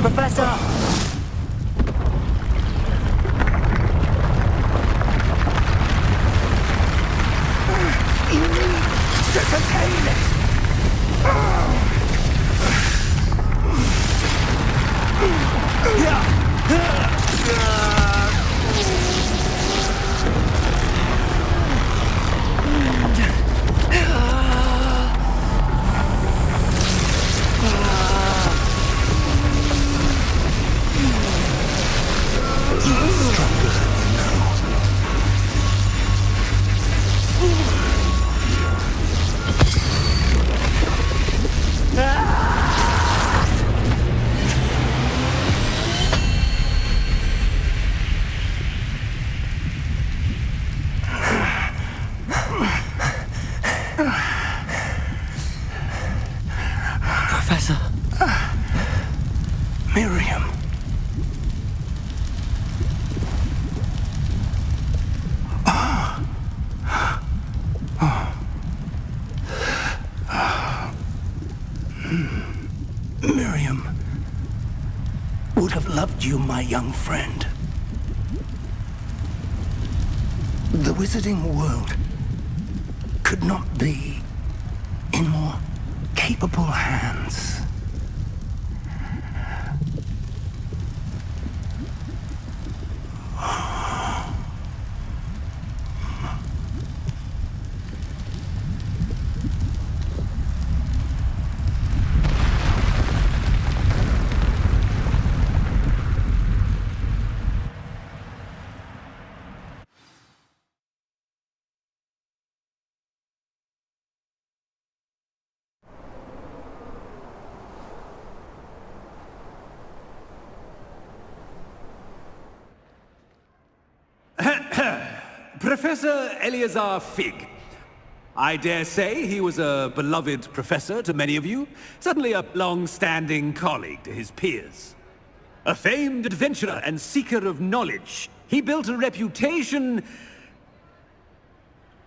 Professor! You need to contain it! Professor. Miriam. Miriam would have loved you, my young friend. The wizarding world could not be in more capable hands. Professor Eleazar Fig. I dare say he was a beloved professor to many of you, certainly a long-standing colleague to his peers. A famed adventurer and seeker of knowledge, he built a reputation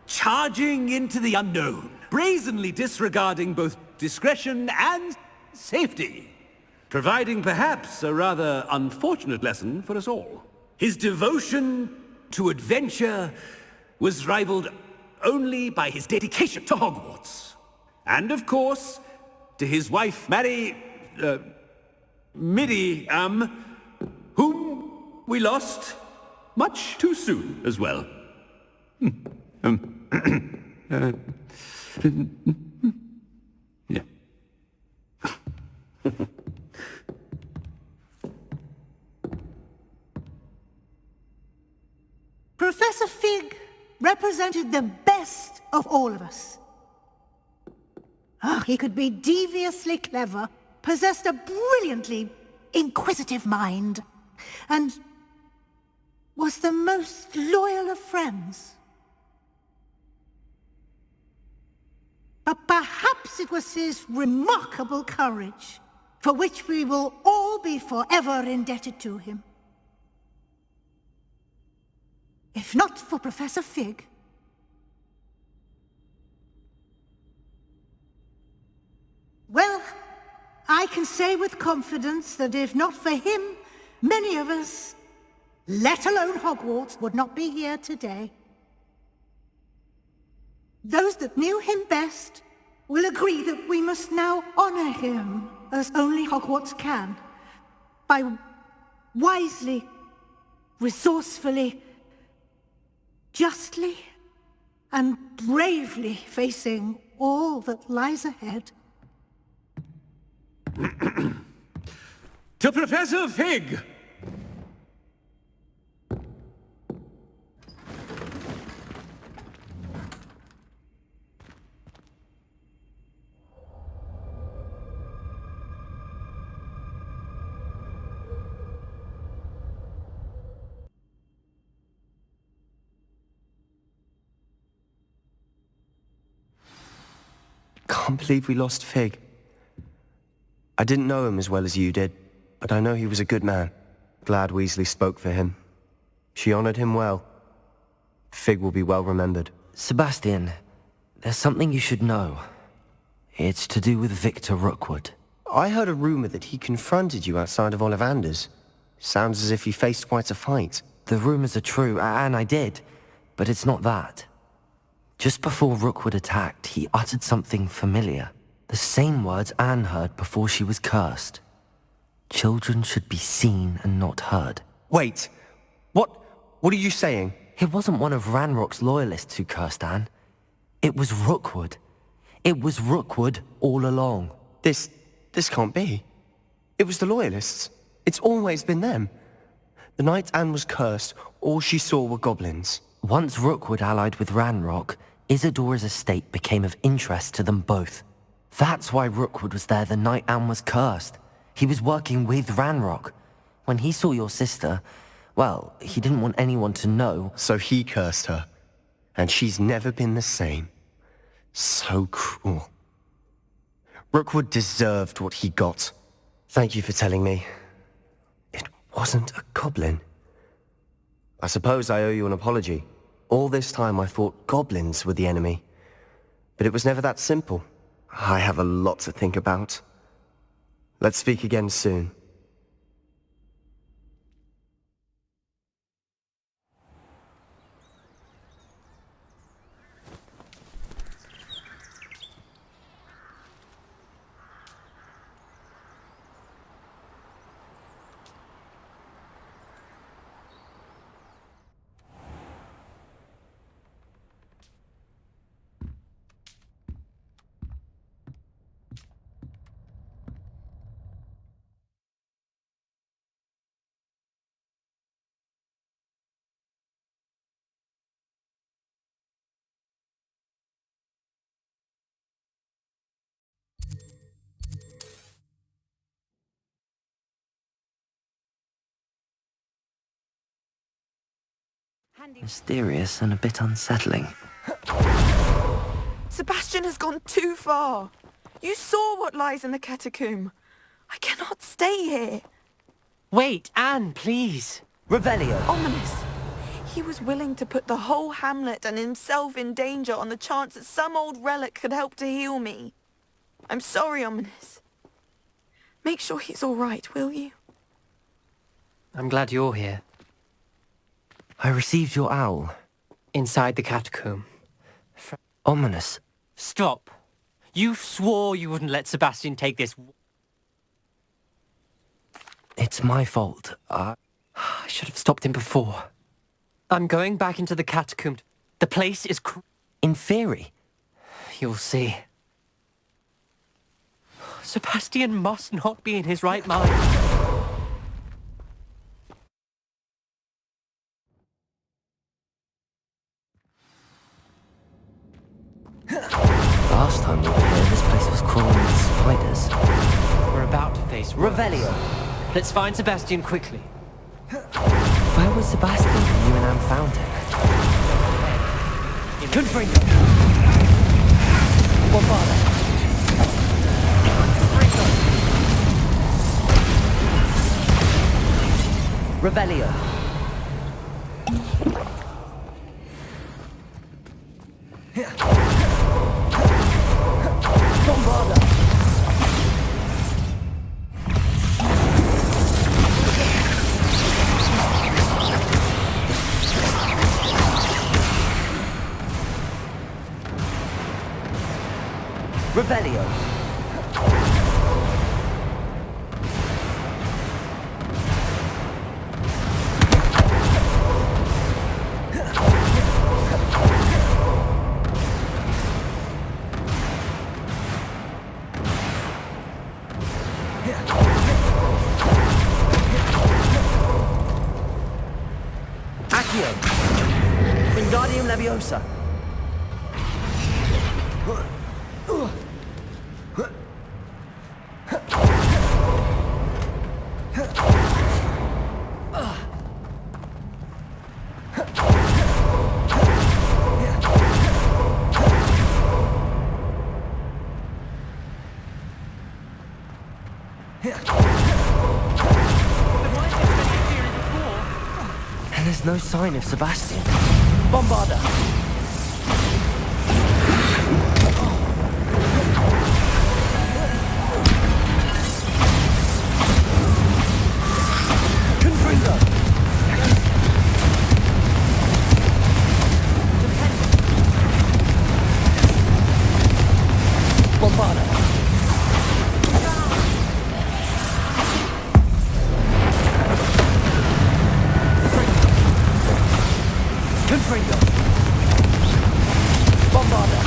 charging into the unknown, brazenly disregarding both discretion and safety, providing perhaps a rather unfortunate lesson for us all. His devotion to adventure was rivaled only by his dedication to Hogwarts. And of course, to his wife, Midi, whom we lost much too soon as well. Yeah. Professor Fig represented the best of all of us. He could be deviously clever, possessed a brilliantly inquisitive mind, and was the most loyal of friends. But perhaps it was his remarkable courage, for which we will all be forever indebted to him. If not for Professor Fig, well, I can say with confidence that if not for him, many of us, let alone Hogwarts, would not be here today. Those that knew him best will agree that we must now honor him as only Hogwarts can, by wisely, resourcefully, justly and bravely facing all that lies ahead. To Professor Fig! Can't believe we lost Fig. I didn't know him as well as you did, but I know he was a good man. Glad Weasley spoke for him. She honored him well. Fig will be well remembered. Sebastian, there's something you should know. It's to do with Victor Rookwood. I heard a rumor that he confronted you outside of Ollivander's. Sounds as if you faced quite a fight. The rumors are true, and I did, but it's not that. Just before Rookwood attacked, he uttered something familiar. The same words Anne heard before she was cursed. Children should be seen and not heard. Wait, what are you saying? It wasn't one of Ranrock's loyalists who cursed Anne. It was Rookwood. It was Rookwood all along. This can't be. It was the loyalists. It's always been them. The night Anne was cursed, all she saw were goblins. Once Rookwood allied with Ranrock, Isadora's estate became of interest to them both. That's why Rookwood was there the night Anne was cursed. He was working with Ranrock. When he saw your sister, well, he didn't want anyone to know. So he cursed her. And she's never been the same. So cruel. Rookwood deserved what he got. Thank you for telling me. It wasn't a goblin. I suppose I owe you an apology. All this time I thought goblins were the enemy. But it was never that simple. I have a lot to think about. Let's speak again soon. Mysterious and a bit unsettling. Sebastian has gone too far. You saw what lies in the catacomb. I cannot stay here. Wait, Anne, please. Revelio. Ominous. He was willing to put the whole hamlet and himself in danger on the chance that some old relic could help to heal me. I'm sorry, Ominous. Make sure he's all right, will you? I'm glad you're here. I received your owl. Inside the catacomb. Ominous. Stop. You swore you wouldn't let Sebastian take this. It's my fault. I should have stopped him before. I'm going back into the catacomb. The place is in theory. You'll see. Sebastian must not be in his right mind. Last time we were here, this place was crawling with spiders. We're about to face Revelio. Let's find Sebastian quickly. Where was Sebastian when you and Anne found him? Confringo. Bombarda. Revelio. Bombarda. Revelio. Accio. Wingardium Leviosa. And there's no sign of Sebastian. Bombarda. Confringo. Bombarda. Confringo. Bombarda.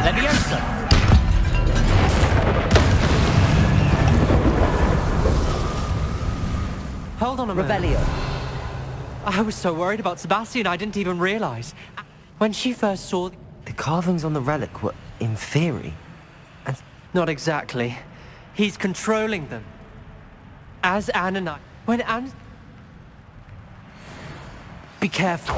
Leviosa. Hold on a minute. Revelio. I was so worried about Sebastian I didn't even realize. When she first saw the carvings on the relic were in theory. And not exactly. He's controlling them. As Anne and I. When Anne... Be careful.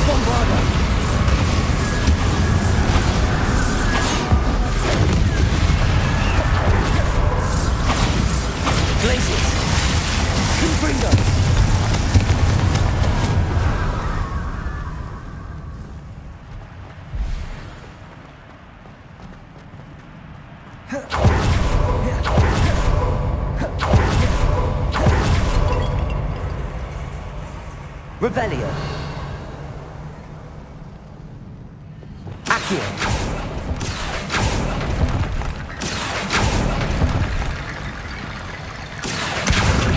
Bombarda. Blazes. Confringo. Revelio. Accio.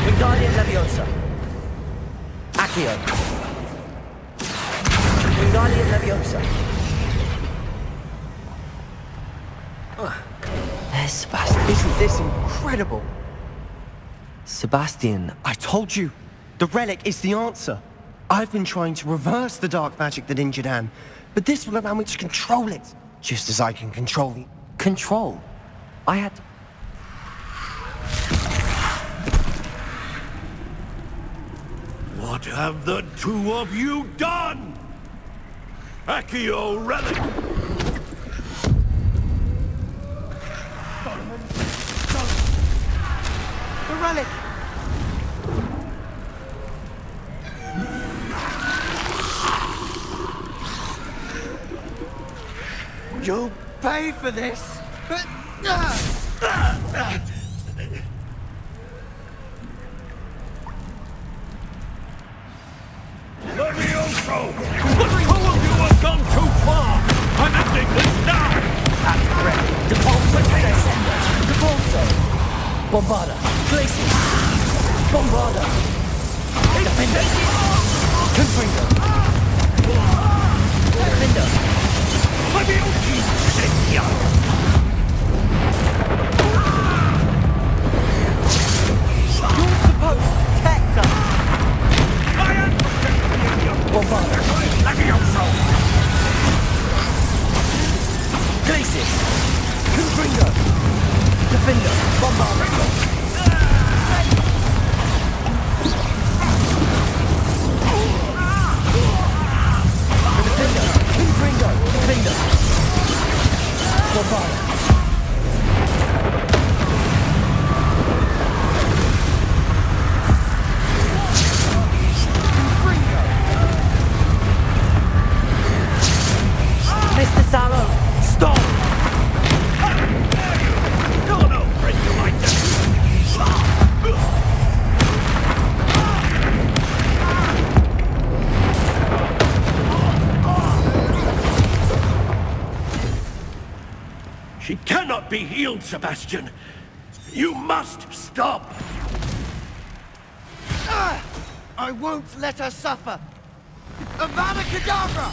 Wingardium Leviosa. Accio. Wingardium Leviosa. There's Sebastian. Isn't this incredible? Sebastian. I told you, the relic is the answer. I've been trying to reverse the dark magic that injured Anne, but this will allow me to control it, just as I can control the... Control? I had to... What have the two of you done? Accio relic! The relic! You'll pay for this! Levioso! The two of you have gone too far! I'm ending this now! That's correct. Depulso, Descender. Depulso. Bombarda. Glacier. Bombarda. Defender. Confringo. Defender. Levioso! Secchia! You're supposed to protect us. I am protecting you! Bombarda. Levioso! Glacier. Confringo. Defender. Bombarda. Defender. Confringo. Defender. Bombarda. Mr. Sallow, stop! You're no friend to my She cannot be healed, Sebastian. You must stop. I won't let her suffer! Avada Kedavra!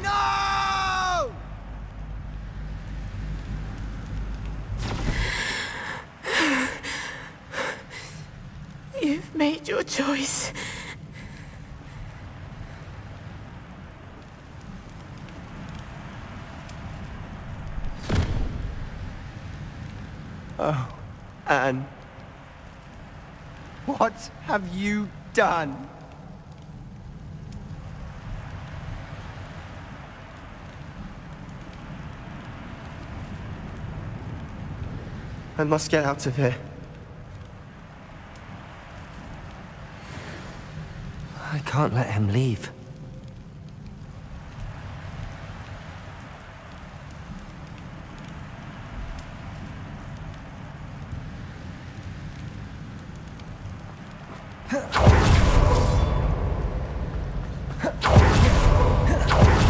No! You've made your choice. Oh, Anne. What have you done? I must get out of here. I can't let him leave.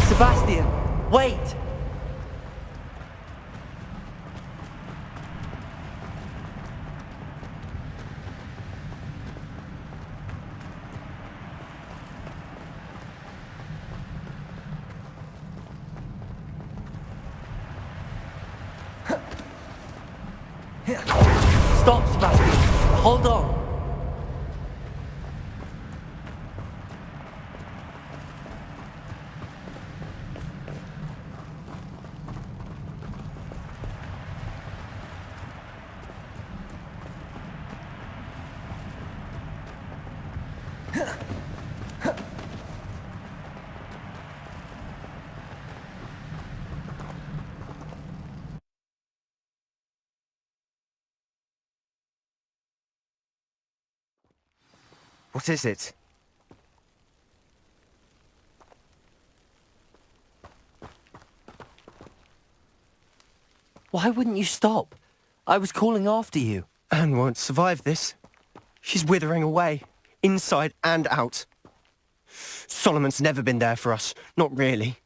Sebastian, wait! Stop, Sebastian. Hold on. What is it? Why wouldn't you stop? I was calling after you. Anne won't survive this. She's withering away, inside and out. Solomon's never been there for us, not really.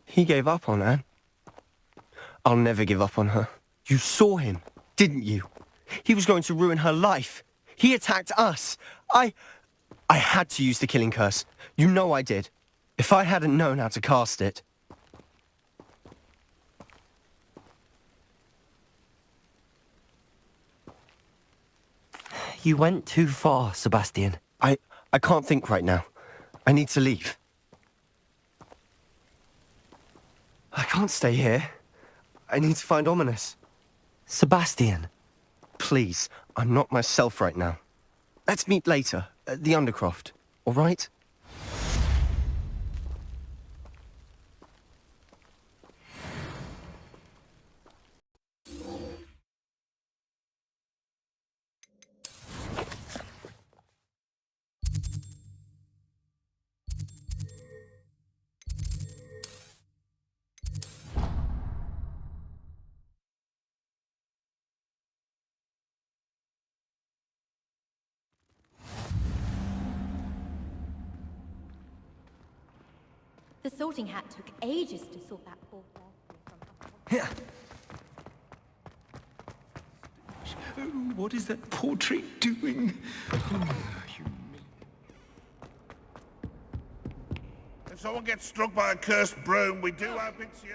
He gave up on Anne. I'll never give up on her. You saw him, didn't you? He was going to ruin her life. He attacked us. I had to use the killing curse. You know I did. If I hadn't known how to cast it... You went too far, Sebastian. I can't think right now. I need to leave. I can't stay here. I need to find Ominous. Sebastian. Please, I'm not myself right now. Let's meet later, at the Undercroft, all right? The sorting hat took ages to sort that poor girl from What is that portrait doing? If someone gets struck by a cursed broom, we do hope it's you.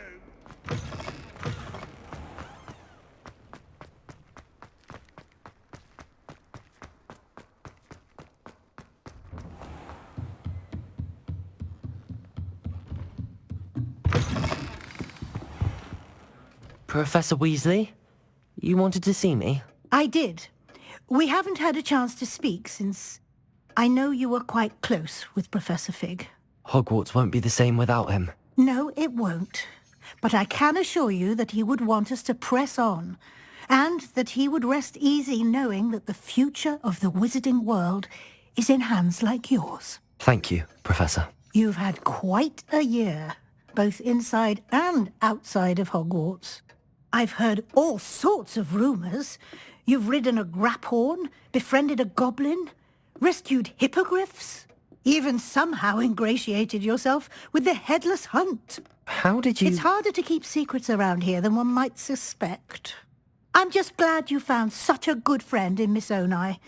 Professor Weasley? You wanted to see me? I did. We haven't had a chance to speak since I know you were quite close with Professor Fig. Hogwarts won't be the same without him. No, it won't. But I can assure you that he would want us to press on, and that he would rest easy knowing that the future of the wizarding world is in hands like yours. Thank you, Professor. You've had quite a year, both inside and outside of Hogwarts. I've heard all sorts of rumours. You've ridden a graphorn, befriended a goblin, rescued hippogriffs, even somehow ingratiated yourself with the Headless Hunt. How did you... It's harder to keep secrets around here than one might suspect. I'm just glad you found such a good friend in Miss Onai.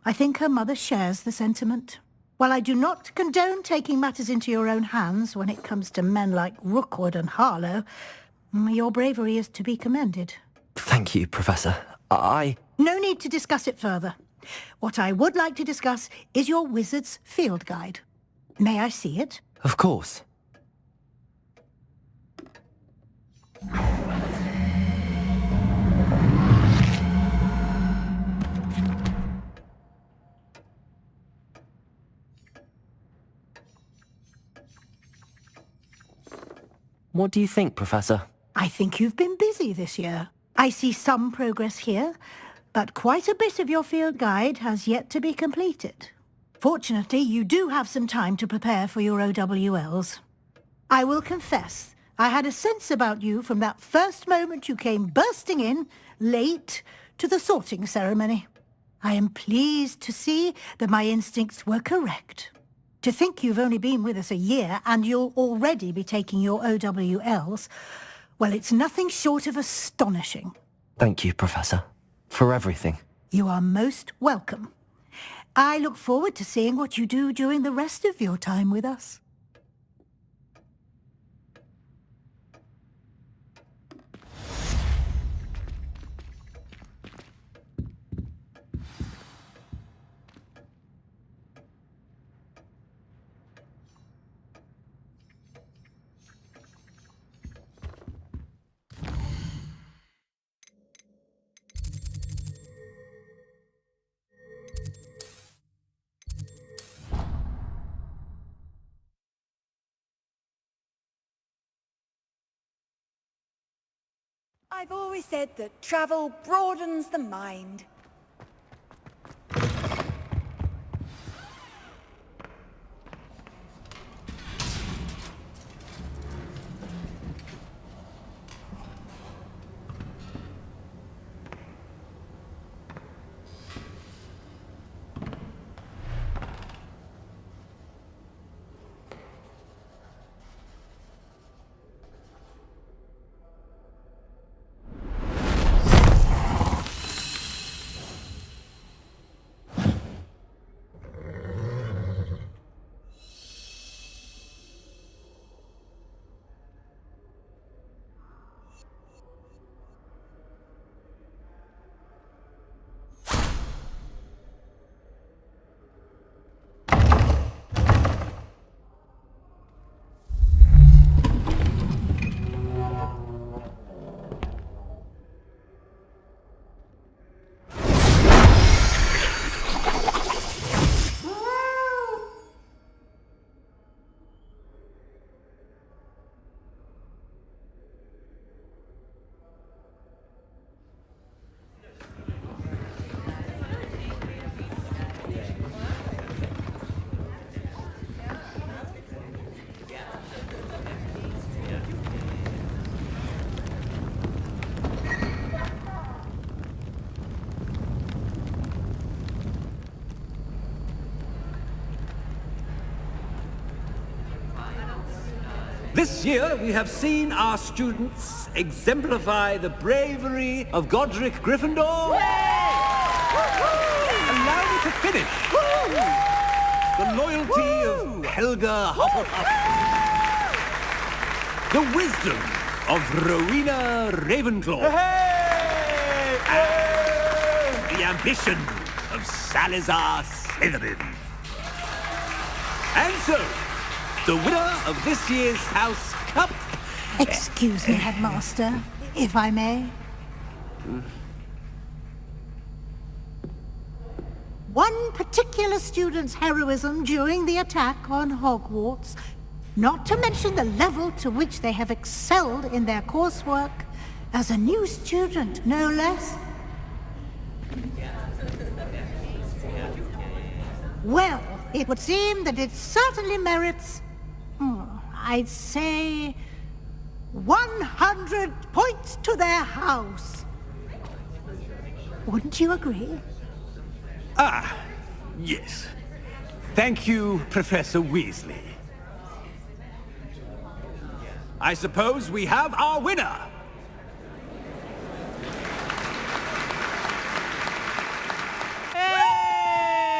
I think her mother shares the sentiment. While I do not condone taking matters into your own hands when it comes to men like Rookwood and Harlow, your bravery is to be commended. Thank you, Professor. No need to discuss it further. What I would like to discuss is your wizard's field guide. May I see it? Of course. What do you think, Professor? I think you've been busy this year. I see some progress here, but quite a bit of your field guide has yet to be completed. Fortunately, you do have some time to prepare for your OWLs. I will confess, I had a sense about you from that first moment you came bursting in, late, to the sorting ceremony. I am pleased to see that my instincts were correct. To think you've only been with us a year and you'll already be taking your OWLs, well, it's nothing short of astonishing. Thank you, Professor, for everything. You are most welcome. I look forward to seeing what you do during the rest of your time with us. I've always said that travel broadens the mind. This year, we have seen our students exemplify the bravery of Godric Gryffindor. Allow me to finish. The loyalty of Helga Hufflepuff. The wisdom of Rowena Ravenclaw. And the ambition of Salazar Slytherin. And so, the winner of this year's House Cup... Excuse me, Headmaster, if I may. One particular student's heroism during the attack on Hogwarts, not to mention the level to which they have excelled in their coursework, as a new student, no less. Well, it would seem that it certainly merits, I'd say, 100 points to their house. Wouldn't you agree? Ah, yes. Thank you, Professor Weasley. I suppose we have our winner. Hey!